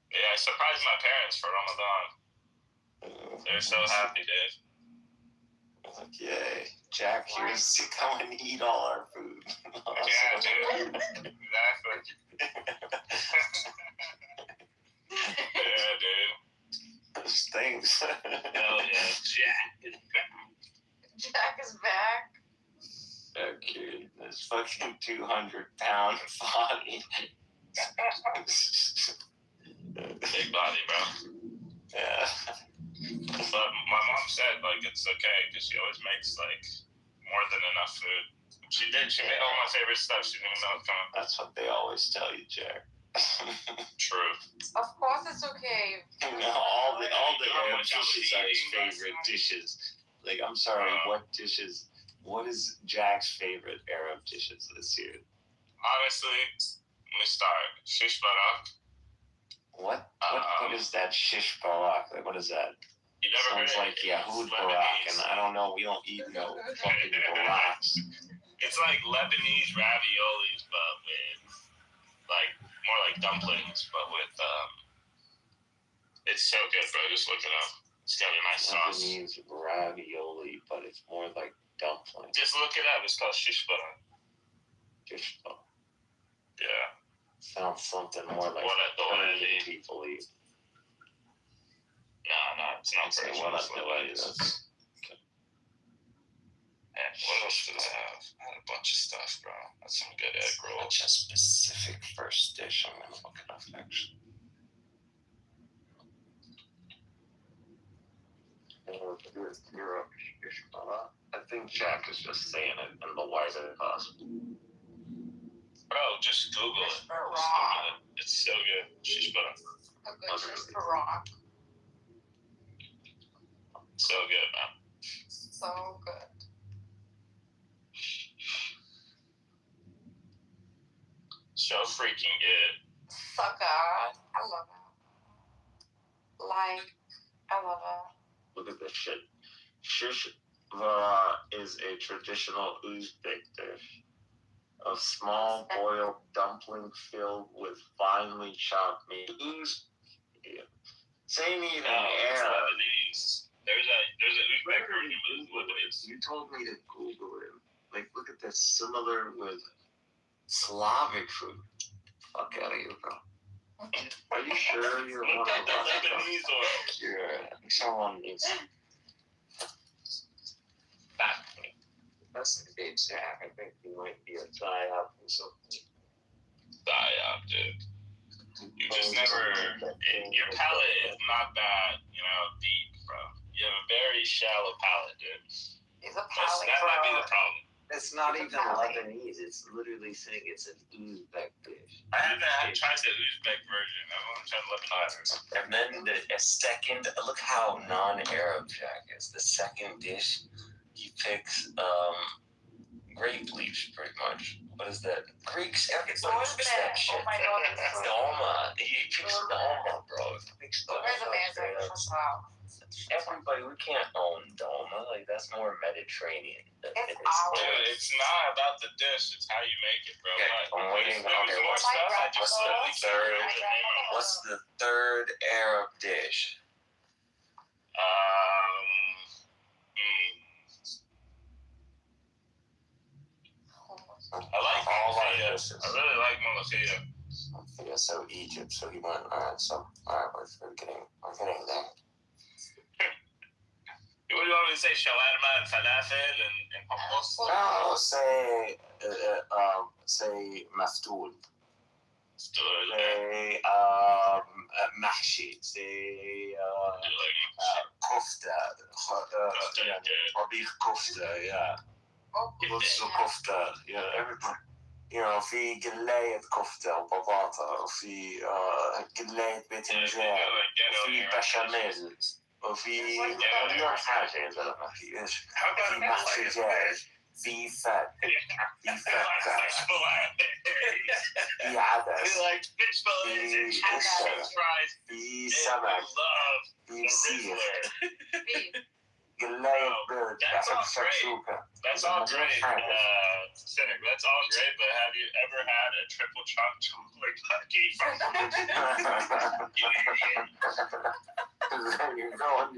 C: Yeah, I surprised my parents for Ramadan. They're so happy, dude.
D: Like, yay, Jack here's to come and eat all our food.
C: Yeah, dude. Exactly. Yeah, dude.
D: Thanks.
C: Hell yeah, Jack is back.
J: Jack is back.
D: Okay, this fucking 200-pound body.
C: Big body, bro.
D: Yeah.
C: But my mom said, like, it's okay, because she always makes, like, more than enough food. She did. She made all my favorite stuff. She didn't even know it's coming.
D: That's what they always tell you, Jack.
C: True. True.
J: Of course it's okay.
O: All the Arab dishes are his favorite dishes. Like, I'm sorry, what dishes? What is Jack's favorite Arab dishes this year?
C: Honestly, let me start. Shish barak.
O: What is that shish barak? Like, what is that?
C: You never
O: Sounds
C: heard
O: like
C: it?
O: Yahud
C: It's
O: barak,
C: Lebanese.
O: and I don't know. We don't eat no fucking baraks.
C: It's like Lebanese raviolis, but with like more like dumplings, but with it's so good, bro. Just look it up. It's got a nice sauce.
O: Lebanese ravioli, but it's more like dumpling.
C: Just look it up. It's called shish barak.
O: Shish barak.
C: Yeah.
O: Sounds something more like Persian people eat.
C: No, it's not Persian.
O: What else?
C: And what else did I have? I had a bunch of stuff, bro. That's some good egg rolls.
O: Such a specific first dish. I'm gonna look it up actually. I think Jack is just saying it in the wisest possible.
C: Bro, just Google it. It's so good. Shish barak.
J: A good shish barak.
C: So good, man.
J: So good.
C: So freaking good.
J: So good. I love it. Like, I love it.
O: Look at this shit. Shish barak is a traditional Uzbek dish. A small boiled dumpling filled with finely chopped meat. Same even
C: It's Lebanese. There's an Uzbek version, but it's Lebanese.
O: You told me to Google it. Like, look at this. Similar with Slavic food. Fuck out of here, bro. Are you sure you're
C: Look at the Lebanese one.
O: Yeah. Someone needs That's the big Jack. I think he might be a tie-up or something.
C: Die-up, dude. You just never... Your palate is not that, deep, bro. You have a very shallow palate, dude.
J: It's a palate,
C: that might be the problem.
O: It's not even Lebanese. It's literally saying it's an Uzbek dish.
C: I haven't tried the Uzbek version. I've only tried the Lebanese version.
O: And then a second, look how non-Arab Jack is. The second dish, he picks grape leaves, pretty much. What is that? Greeks, everybody picks that shit.
J: Oh my God.
O: Dolma. He picks dolma, bro. He picks dolma. Everybody, we can't own dolma. Like, that's more Mediterranean.
C: It's not about the dish. It's how you make it, bro.
O: Okay, I'm waiting. Okay, what's the third Arab dish?
C: I like Malafia. I really like Malafia.
O: Yeah, so Egypt. So he went. Alright, we're getting there.
C: What do you want me to say? Shawarma and falafel and hummus?
O: No, say maftoul. Say mahshi. Say kofta. Rabih kofta. Yeah. What's kofta? Yeah, everybody. في قلاية كفتة وبطاطا وفي قلاية باذنجان وفي بشاميل وفي مليون حاجة يا زلمة في ايش؟ في محشي دجاج في فت في فتة في عدس في سمك في فسيخ قلاية بيض بحب شكشوكة.
C: That's all great, Cynic. That's all great, but have you ever had a triple chocolate cookie from
O: You're going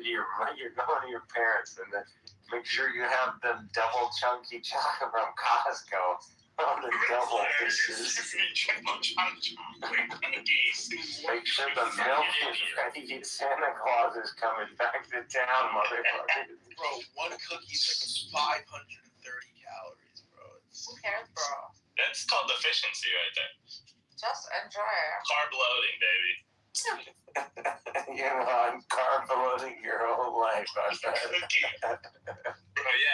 O: to your parents, and then make sure you have them double chunky chocolate from Costco on the double dishes.
C: Triple chocolate cookies.
O: Make sure the milk is ready. Santa Claus is coming back to town, motherfucker.
E: Bro, one cookie's like 530 calories, bro.
J: Who cares, bro?
C: That's called efficiency right there.
J: Just enjoy it.
C: Carb loading, baby.
O: I'm carb loading your whole life.
C: Bro, yeah,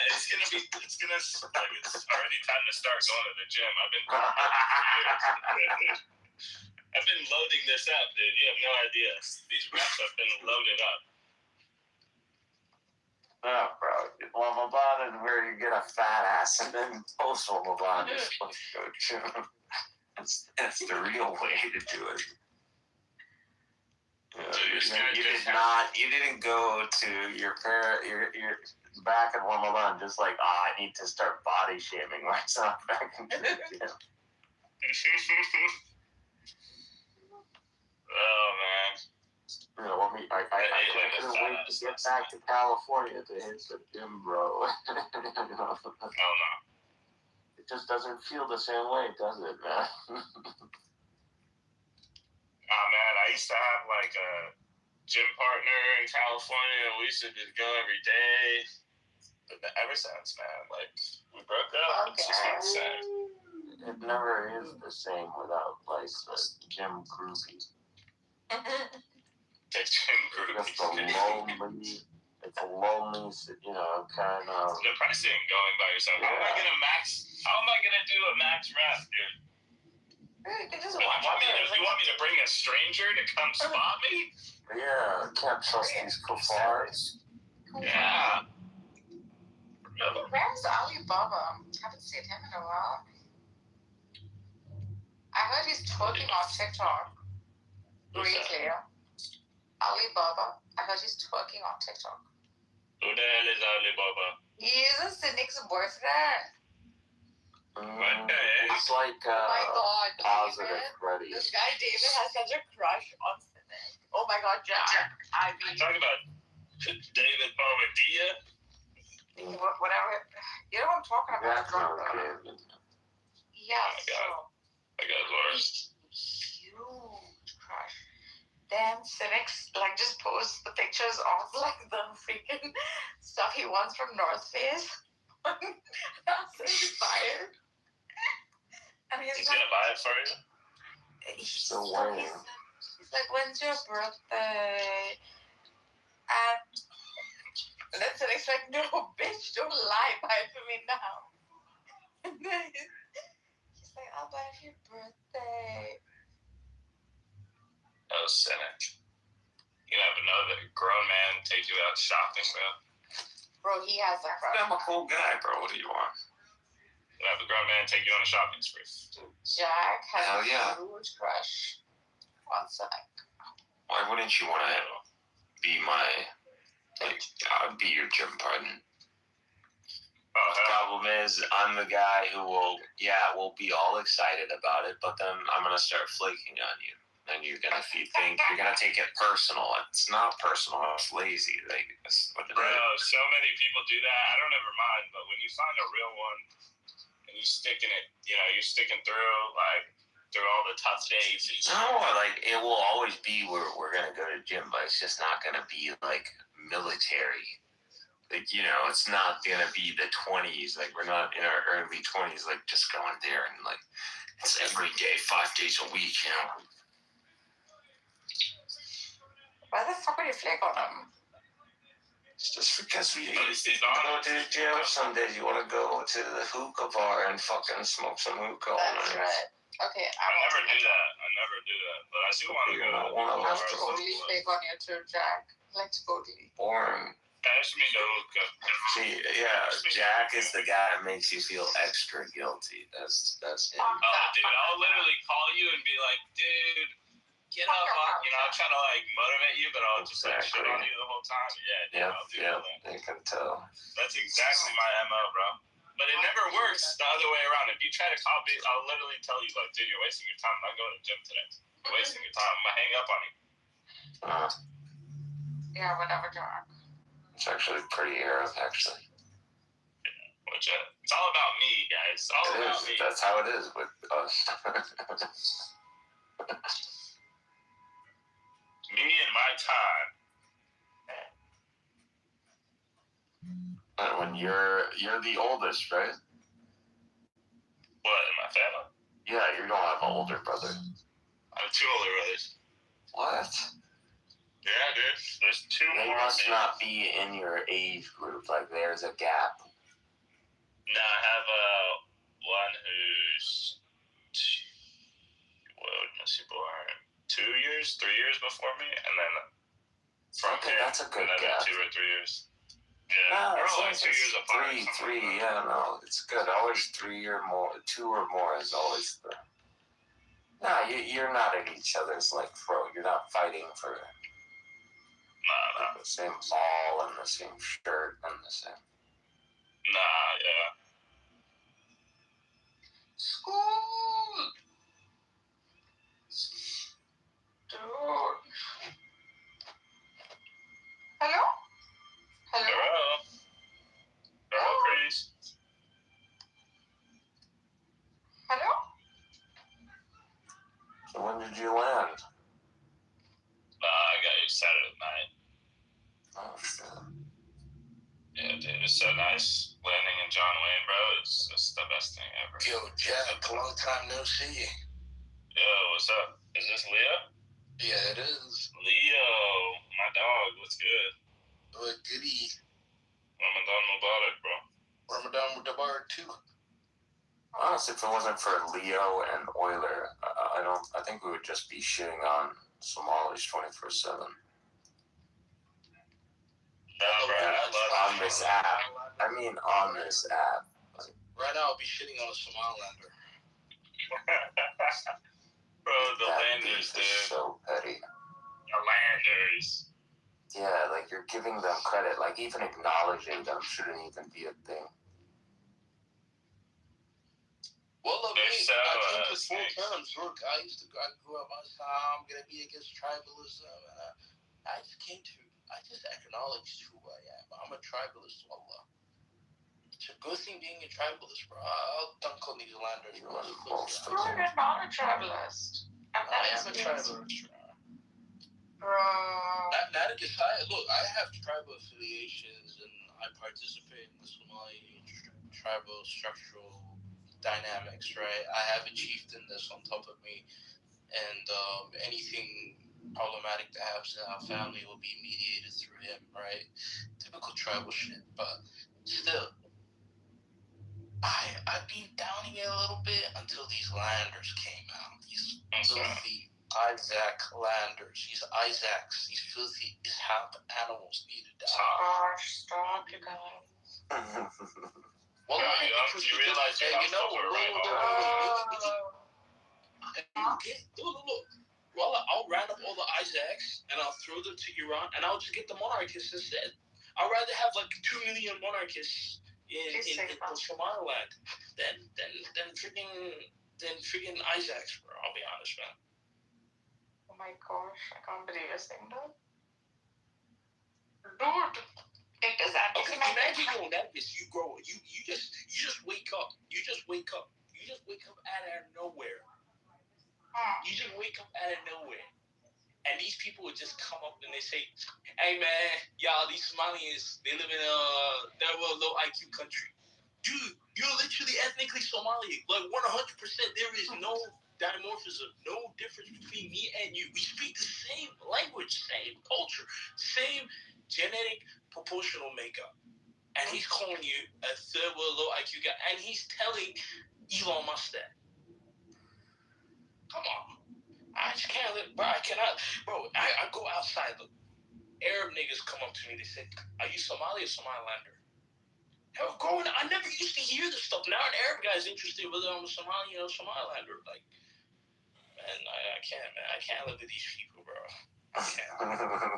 C: it's already time to start going to the gym. I've been carb loading for years. I've been loading this up, dude. You have no idea. These reps have been loaded up.
O: No, bro. Ramadan is where you get a fat ass, and then post Ramadan is supposed to go to. That's the real way to do it. You didn't go to your back in Ramadan just like, I need to start body shaming myself back into the gym.
C: Oh, man.
O: You know, I couldn't wait to get back to California to hit the gym, bro.
C: Oh, no.
O: It just doesn't feel the same way, does it, man?
C: Oh, man, I used to have, like, a gym partner in California, and we used to just go every day. But ever since, man, like, we broke up. It's just not the same.
O: It never is the same without, like, the gym groupies.
C: The gym groupies.
O: It's a lonely, you know, kind of...
C: It's depressing going by yourself.
O: Yeah.
C: How am I gonna do a max rep, dude? You want me to bring a stranger to come spot me?
O: Yeah, can't trust these kuffars.
C: Yeah.
J: Where's Alibaba? Haven't seen him in a while. I heard he's twerking on TikTok. Briefly. Alibaba. I heard he's twerking on TikTok.
C: Who the hell is Alibaba?
J: He is a cynic's boyfriend.
O: It's like
J: oh my God,
O: Positive
J: David.
O: Freddy.
J: This guy David has such a crush on Cynic. Oh my God, Jack. I mean,
C: talking about David Bovadilla?
J: Whatever. You know what I'm talking about? Yeah,
C: oh my God, worse.
J: Huge crush. Then Cynic's like just posts the pictures of like the freaking stuff he wants from North Face. That's inspired. And he's
C: gonna buy it for you?
J: He's still waiting. He's like, when's your birthday? And then Cynic's like, no, bitch, don't lie, buy it for me now. And then he's like, I'll buy it for your birthday.
C: Oh, Cynic. You never know that a grown man take you out shopping, bro.
J: Bro, he has that crush.
O: I'm a cool guy, bro. What do you want?
C: You have a grown man take you on a shopping spree.
J: Jack has
O: Hell yeah.
J: a huge crush on Cynic.
O: Why wouldn't you want to be I'd be your gym partner. The problem is, I'm the guy who will be all excited about it, but then I'm going to start flaking on you. And you're going to think you're going to take it personal. It's not personal. It's lazy. That's what it
C: Bro,
O: is.
C: so many people do that. I don't ever mind, but when you find a real one and you're sticking through, like, through all the tough days.
O: No, like, it will always be where we're going to go to the gym, but it's just not going to be, like, military. Like, you know, it's not going to be the 20s. Like, we're not in our early 20s, like, just going there and, like, it's every day, 5 days a week, you know?
J: Why the fuck would you flake on him?
O: It's just because we go to the gym. Some days you want to go to the hookah bar and fucking smoke some hookah all night.
J: That's right. Okay,
C: I never do that. But I do want to go.
J: I'll totally flake on you too, Jack. Like, totally.
O: Boring.
C: Pass me the hookah.
O: See, yeah, Jack is the guy that makes you feel extra guilty. That's him.
C: Oh, dude, I'll literally call you and be like, dude, get up, you know, I'll try to, like, motivate you, but I'll just, like, shit on you the whole time. Yeah, I'll do that.
O: You can tell.
C: That's exactly my MO, bro. But it never works the other way around. If you try to copy, I'll literally tell you, like, dude, you're wasting your time. I'm not going to the gym today. You're wasting your time. I'm going to hang up on you.
J: Yeah, whatever, Jack.
O: It's actually pretty Arab, actually.
C: Which, it's all about me, guys. It's all about me.
O: That's how it is with us.
C: Me and my time.
O: And when you're the oldest, right?
C: What, in my family?
O: Yeah, you don't have an older brother.
C: I have 2 older brothers.
O: What?
C: Yeah, dude. There's 2
O: They
C: more.
O: must not be in your age group. Like, there's a gap.
C: No, I have one who's... Well, was he born? 3 years before me, and then from
O: Okay,
C: him,
O: that's a good
C: and then
O: gap.
C: 2 or 3 years. Yeah,
O: No,
C: we're
O: it's
C: all like 2 years apart.
O: three. Yeah, no, it's good. Always 3 or more. 2 or more is always the. No, you're not at each other's like throat. You're not fighting for the same ball and the same shirt and the same.
C: Nah, yeah.
J: School. Dude. Hello?
C: Hello, Chris.
J: Hello?
O: So when did you land?
C: I got here Saturday night.
O: Oh shit.
C: Yeah, dude, it's so nice landing in John Wayne, bro. It's the best thing ever.
K: Yo, Jack, long time no see.
C: Yo, what's up? Is this Leo?
K: Yeah, it is.
C: Leo, my dog, what's good?
K: What goody?
C: Ramadan Mubarak, bro.
K: Ramadan Mubarak too.
O: Honestly, if it wasn't for Leo and Euler, I think we would just be shitting on Somalis 24/7. On this app. I mean, on this app.
K: Right now, I'll be shitting on a Somalilander.
C: Bro, the landers, dude.
O: So petty.
C: The landers.
O: Yeah, like you're giving them credit. Like even acknowledging them shouldn't even be a thing.
K: Well, look, I came to full
C: snakes.
K: terms. Look, I grew up on how I'm gonna be against tribalism, and I just acknowledged who I am. I'm a tribalist, wallah. It's a good thing being a tribalist, bro. I'll dunk on these landers.
J: You're not a tribalist.
K: I am a tribalist,
J: bro.
K: Not a desire. Look, I have tribal affiliations, and I participate in the Somali tribal structural dynamics, right? I have a chieftainess on top of me, and anything problematic that happens in our family will be mediated through him, right? Typical tribal shit, but still, I've been downing it a little bit until these landers came out. These filthy Isaac landers, these Isaacs, these filthy Ishaq animals need to die.
J: Gosh, stop, you guys.
K: Well, you realize that, you know, look. Well, I'll round up all the Isaacs and I'll throw them to Iran and I'll just get the monarchists instead. I'd rather have like 2 million monarchists in Somaliland than freaking Isaacs, bro. I'll be honest, man.
J: Oh my gosh, I can't believe you're saying that. Dude. It is actually
K: imagine you're nervous. You just wake up. You just wake up out of nowhere. You just wake up out of nowhere. And these people would just come up and they say, hey man, y'all, these Somalians, they live in they're a low IQ country. Dude, you're literally ethnically Somali. Like 100%, there is no dimorphism, no difference between me and you. We speak the same language, same culture, same genetic proportional makeup. And he's calling you a third world low IQ guy. And he's telling Elon Musk that. Come on. I just can't live, bro. I cannot. Bro, I go outside. Look, Arab niggas come up to me. They say, are you Somali or Somalilander? Hell, growing up, I never used to hear this stuff. Now an Arab guy's interested whether I'm a Somali or Somalilander. Like, man, I can't, man. I can't live with these people, bro.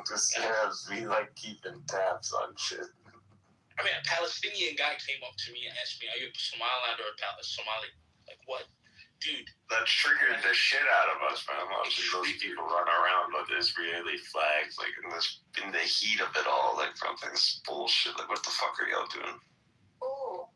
O: Just we like keeping tabs on shit.
K: I mean, a Palestinian guy came up to me and asked me, are you a Somalilander or a Somali? Like, what? Dude.
O: That triggered the shit out of us, man. Watching those people run around with Israeli flags, like in the heat of it all, like from this bullshit. Like, what the fuck are y'all doing?
J: Oh,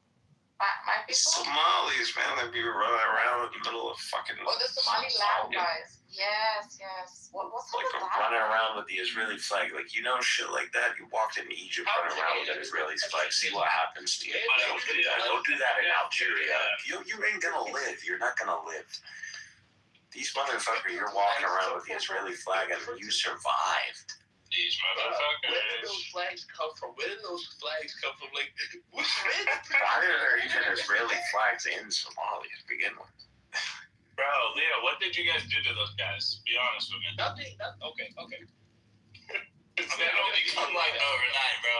J: my people?
O: Somalis, man, they'd be running around in the middle of fucking.
J: Oh, the Somaliland guys. Yes. What's up with that?
O: Running around with the Israeli flag, like shit like that. You walked in Egypt running around with an Israeli flag. See what happens to you. Don't do that. Don't do that in Algeria. You ain't gonna live. You're not gonna live. These motherfuckers, you're walking around with the Israeli flag and you survived.
C: These motherfuckers.
K: Where did those flags come from? Like,
O: why are there even Israeli flags in Somalia to begin with?
C: Bro, Leo, what did you guys do to those guys? Be honest with me.
K: Nothing. Okay.
C: It's not become like overnight, bro.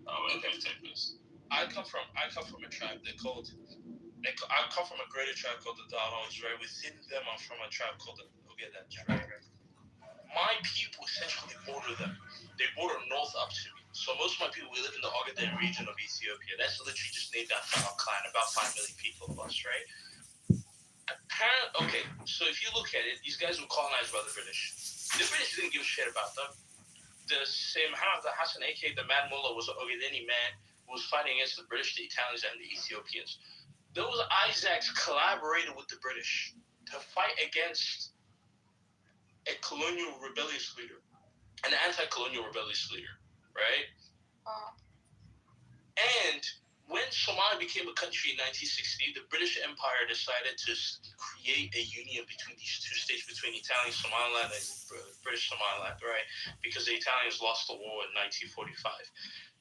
C: Oh, wait,
K: Okay.
C: take this.
K: I come from a tribe. I come from a greater tribe called the Dahods, right? Within them, I'm from a tribe called the Ogedens, right? My people essentially border them. They border north up to me. So most of my people, we live in the Ogaden region of Ethiopia. That's literally just named after our clan, about 5 million people of us, right? Okay, so if you look at it, these guys were colonized by the British. The British didn't give a shit about them. The same Hamza Hassan, aka the Mad Mullah, was an Ogadeni man who was fighting against the British, the Italians, and the Ethiopians. Those Isaacs collaborated with the British to fight against a colonial rebellious leader, an anti-colonial rebellious leader, right? And when Somalia became a country in 1960, the British Empire decided to create a union between these two states, between Italian Somaliland and British Somaliland, right? Because the Italians lost the war in 1945.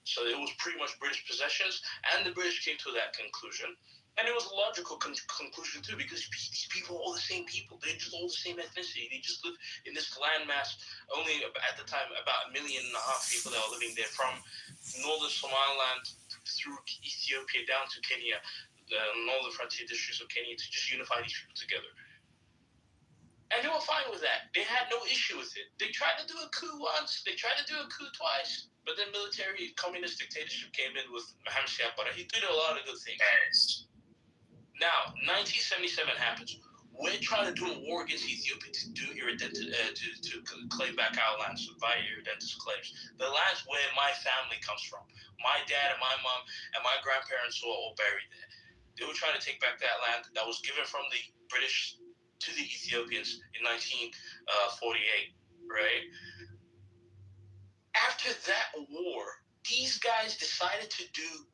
K: So it was pretty much British possessions, and the British came to that conclusion. And it was a logical conclusion, too, because these people are all the same people. They're just all the same ethnicity. They just live in this landmass. Only, at the time, about 1.5 million people that were living there, from northern Somaliland through Ethiopia down to Kenya, the northern frontier districts of Kenya, to just unify these people together. And they were fine with that. They had no issue with it. They tried to do a coup once. They tried to do a coup twice. But then military communist dictatorship came in with Mohammed Siabara. He did a lot of good things. Now, 1977 happens. We're trying to do a war against Ethiopia to do to claim back our lands via irredented claims. The lands where my family comes from. My dad and my mom and my grandparents were all buried there. They were trying to take back that land that was given from the British to the Ethiopians in 1948, right? After that war, these guys decided to do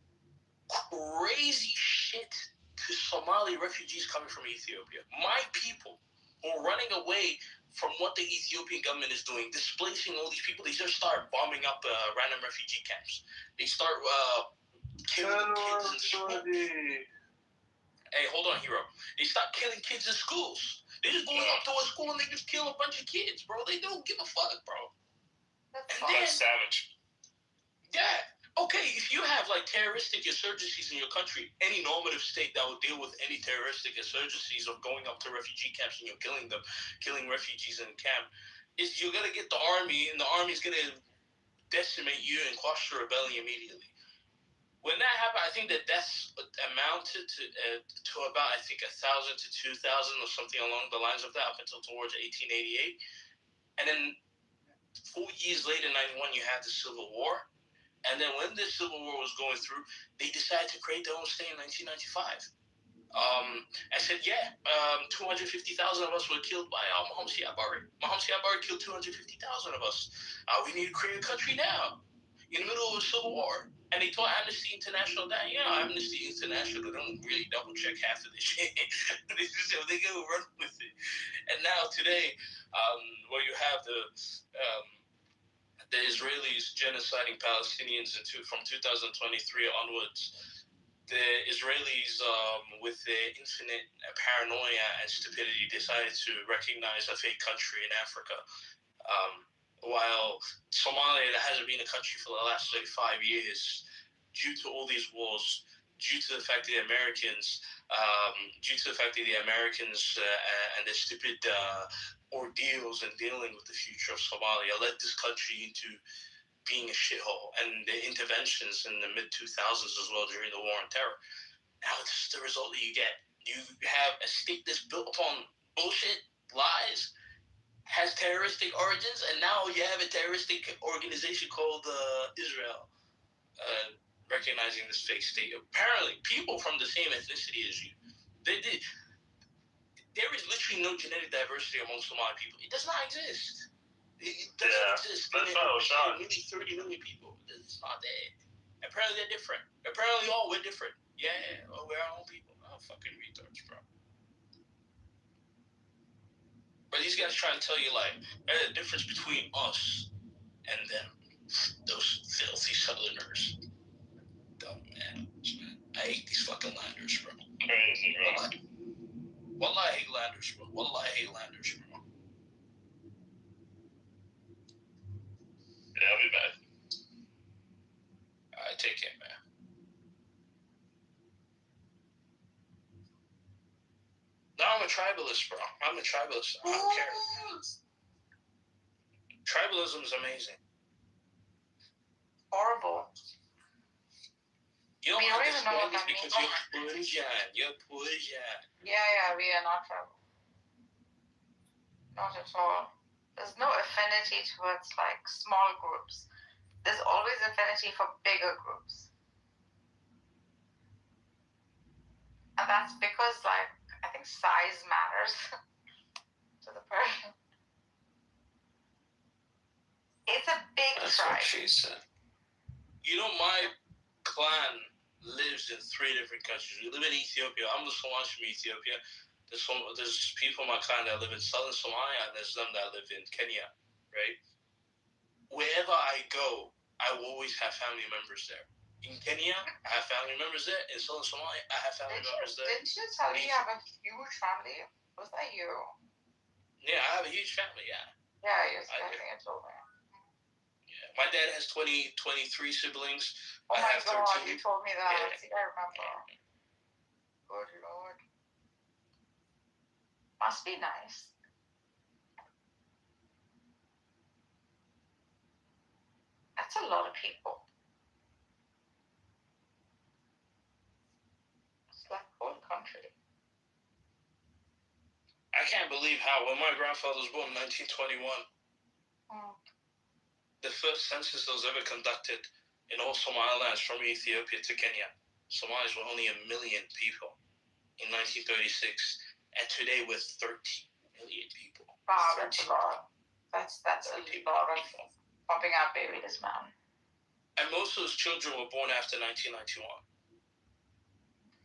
K: crazy shit to Somali refugees coming from Ethiopia. My people were running away from what the Ethiopian government is doing, displacing all these people. They just start bombing up random refugee camps. They start killing kids in school. Hey, hold on, hero. They start killing kids in schools. They just go up to a school and they just kill a bunch of kids, bro. They don't give a fuck, bro.
C: That's savage.
K: Yeah. Okay, if you have like terroristic insurgencies in your country, any normative state that will deal with any terroristic insurgencies of going up to refugee camps and you're killing them, killing refugees in camp, is you're gonna get the army, and the army's gonna decimate you and quash the rebellion immediately. When that happened, I think the deaths amounted to about 1,000 to 2,000 or something along the lines of that up until towards 1888, and then 4 years later, 91, you had the Civil War. And then when the Civil War was going through, they decided to create their own state in 1995. I said, 250,000 of us were killed by Mohammed Siabara. Mohammed Siabara killed 250,000 of us. We need to create a country now, in the middle of a civil war. And they told Amnesty International that, Amnesty International, they don't really double check half of this shit. They just say, they go run with it. And now today, where you have the Israelis genociding Palestinians from 2023 onwards, the Israelis, with their infinite paranoia and stupidity, decided to recognize a fake country in Africa. While Somalia hasn't been a country for the last 35 years, due to all these wars, due to the fact that the Americans, and their stupid ordeals in dealing with the future of Somalia led this country into being a shithole, and the interventions in the mid-2000s as well during the War on Terror. Now this is the result that you get. You have a state that's built upon bullshit, lies, has terroristic origins, and now you have a terroristic organization called Israel recognizing this fake state. Apparently, people from the same ethnicity as you, there is literally no genetic diversity among Somali people. It does not exist. It doesn't exist.
C: That's what I was shocked.
K: Maybe 30 million people. It's not there. Apparently they're different. Apparently we're different. Yeah, we're our own people. Oh, fucking retards, bro. But these guys try to tell you, like, there's a difference between us and them. Those filthy Southerners. Dumb man. I hate these fucking landers, bro.
C: Crazy, bro.
K: Wallah, I hate Landers, bro. Wallah, I hate Landers, bro.
C: Yeah, I'll be back.
K: Alright, take care, man. No, I'm a tribalist, bro. I'm a tribalist. I don't care. Tribalism is amazing.
J: Horrible.
K: You don't
J: We don't even know
K: understand
J: what
K: this
J: that means.
K: because you're Persian. You're Persian.
J: Yeah, we are not tribal. Not at all. There's no affinity towards like small groups. There's always affinity for bigger groups. And that's because like I think size matters to the person. It's a big
O: That's
J: tribe.
O: what she said.
K: You know, my clan lives in 3 different countries. We live in Ethiopia. I'm the Somali from Ethiopia. There's people in my clan that live in southern Somalia, and there's them that live in Kenya, right? Wherever I go, I will always have family members there. In Kenya, I have family members there. In southern Somalia, I have family members there.
J: Didn't you tell me you have a huge family? Was that you?
K: Yeah, I have a huge family, yeah.
J: Yeah, you're saying it over.
K: Yeah. My dad has 23 siblings.
J: Oh
K: I
J: my
K: have
J: god,
K: 13.
J: you told me that.
K: Yeah.
J: See, I remember. Good lord. Must be nice. That's a lot of people. It's like whole country.
K: I can't believe how, when my grandfather was born in 1921, the first census that was ever conducted in all Somaliland from Ethiopia to Kenya, Somalis were only 1 million people in 1936, and today we're 13 million people.
J: Wow, that's a lot. That's a lot of pumping out babies, man.
K: And most of those children were born after 1991.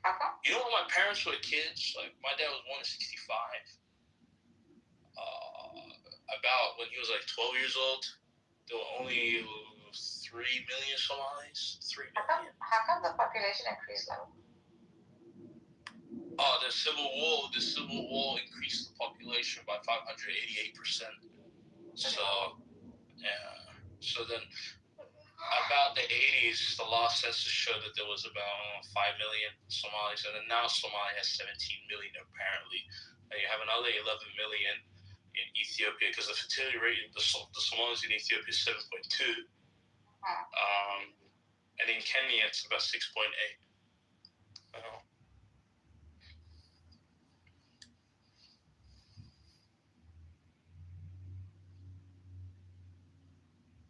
J: How come?
K: You know when my parents were kids, like my dad was born in 65. About when he was like 12 years old, there were only 3 million Somalis. 3 million.
J: How come the population increased like?
K: The Civil War increased the population by 588%. So, yeah. So then, about the 80s, the last census showed that there was about 5 million Somalis, and then now Somalia has 17 million apparently. And you have another 11 million in Ethiopia, because the fertility rate in the Somalis in Ethiopia is 7.2. And in Kenya, it's about 6.8.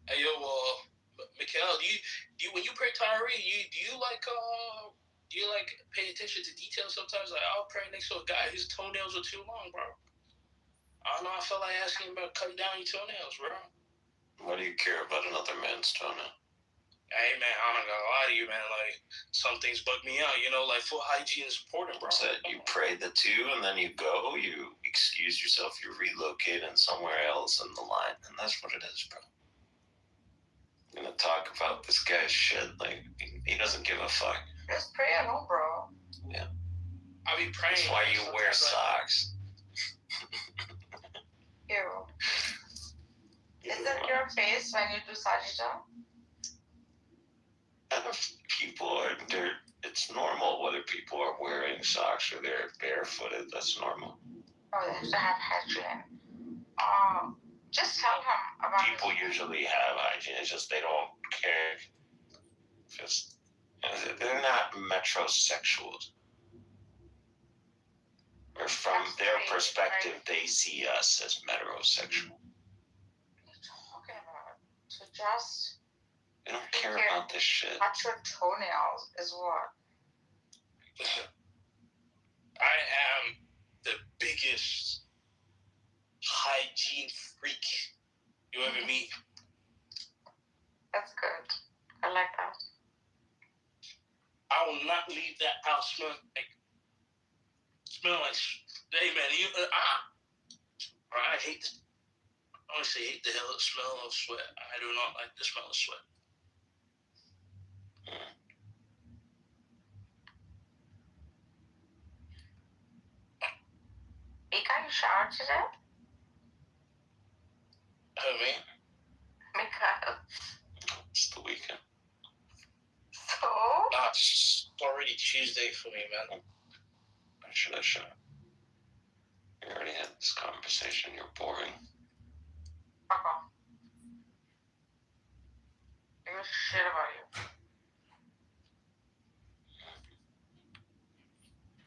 K: Hey yo, Mikhail, do you when you pray Tari, do you pay attention to details sometimes? Like I'll pray next to a guy whose toenails are too long, bro. I don't know. I felt like asking him about cutting down your toenails, bro.
O: What do you care about another man's toenail?
K: Hey man, I'm not gonna lie to you, man. Like some things bug me out. You know, like foot hygiene is important, bro.
O: So you pray the 2 and then you go. You excuse yourself. You relocate in somewhere else in the line, and that's what it is, bro. I'm gonna talk about this guy's shit. Like he doesn't give a fuck.
J: Just pray at home, bro.
O: Yeah.
K: I be praying.
O: That's why you wear socks.
J: Ew. Is it your face when you do sajda?
O: It's normal whether people are wearing socks or they're barefooted. That's normal.
J: Oh, they have to have hygiene. Just tell him about
O: people usually have hygiene. It's just they don't care. Just they're not metrosexuals. Or from their perspective, they see us as metrosexual.
J: What are you talking about? To just
O: they don't care about this shit.
J: Touch your toenails is what?
K: I am the biggest hygiene freak you ever meet.
J: That's good. I like that.
K: I will not leave that house smelling like hey man, I honestly hate the hell of smell of sweat. I do not like the smell of sweat.
J: Mika, you showered today?
K: Who, me?
J: Mika.
K: It's the weekend.
J: So?
K: Nah, it's already Tuesday for me, man. I should. We already had this conversation. You're boring.
J: Fuck off. I give a shit about you.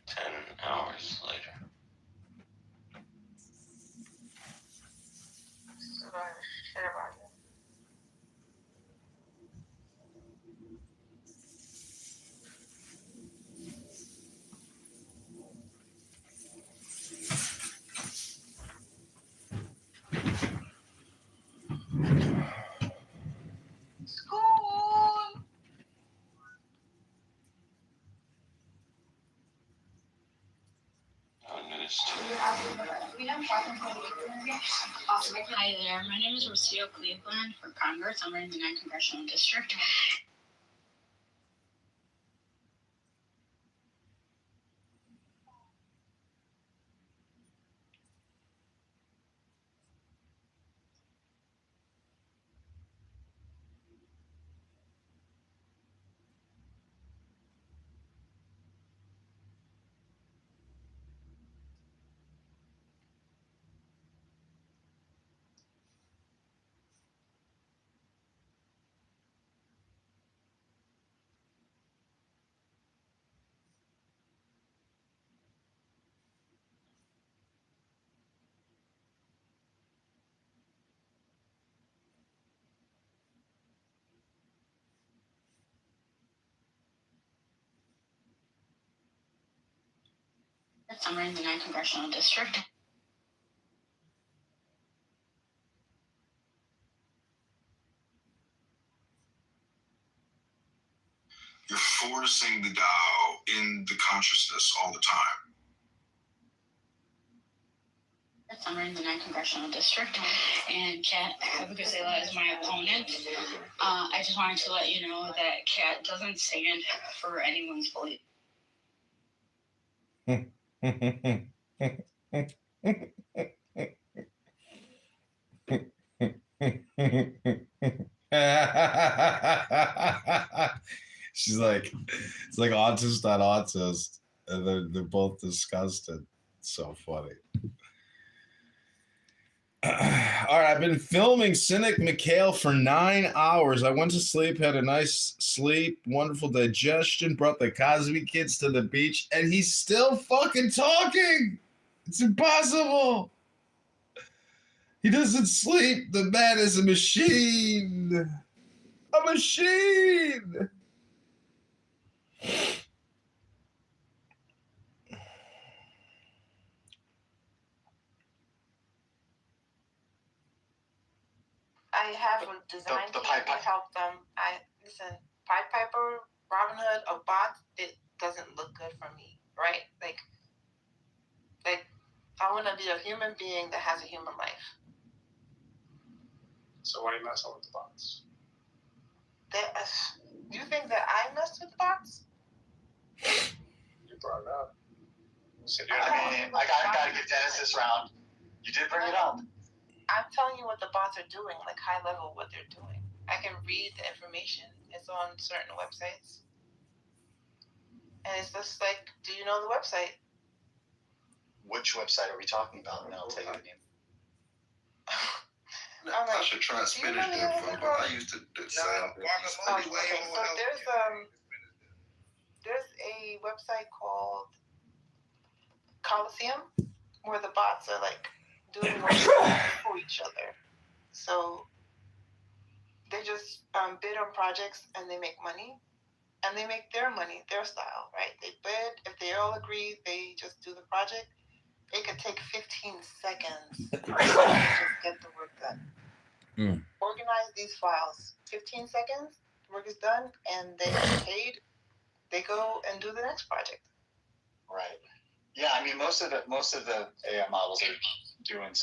K: 10 hours later.
J: Still don't give a shit about you. School!
R: Hi there, my name is Rocio Cleveland for Congress. I'm running the 9th Congressional District. I'm running the 9th Congressional District.
B: You're forcing the Tao in the consciousness all the time.
R: I'm running the 9th Congressional District, and Kat Abigazela is my opponent. I just wanted to let you know that Kat doesn't stand for anyone's belief.
V: She's like, it's like autist on autist, and they're both disgusted. It's so funny. All right, I've been filming Cynic Mikhail for 9 hours. I went to sleep, had a nice sleep, wonderful digestion, brought the Cosby kids to the beach, and he's still fucking talking. It's impossible. He doesn't sleep. The man is a machine. A machine.
J: I have a design team to help them. Listen, Pied Piper, Robin Hood, a bot, it doesn't look good for me, right? Like I want to be a human being that has a human life.
I: So why are you messing with the bots?
J: Do you think that I messed with bots?
I: You brought it up.
A: I gotta give Dennis this round. You did bring it up.
J: I'm telling you what the bots are doing, like high level what they're doing. I can read the information. It's on certain websites. And it's just like, do you know the website?
A: Which website are we talking about? And I'll tell you the name.
L: I should try Spanish info, but I used to say
J: there's a website called Coliseum where the bots are like doing work for each other. So they just bid on projects and they make money. And they make their money, their style, right? They bid. If they all agree, they just do the project. It could take 15 seconds to just get the work done. Organize these files. 15 seconds, work is done, and they get paid. They go and do the next project.
A: Right. Yeah, I mean, most of the AI models are doing something.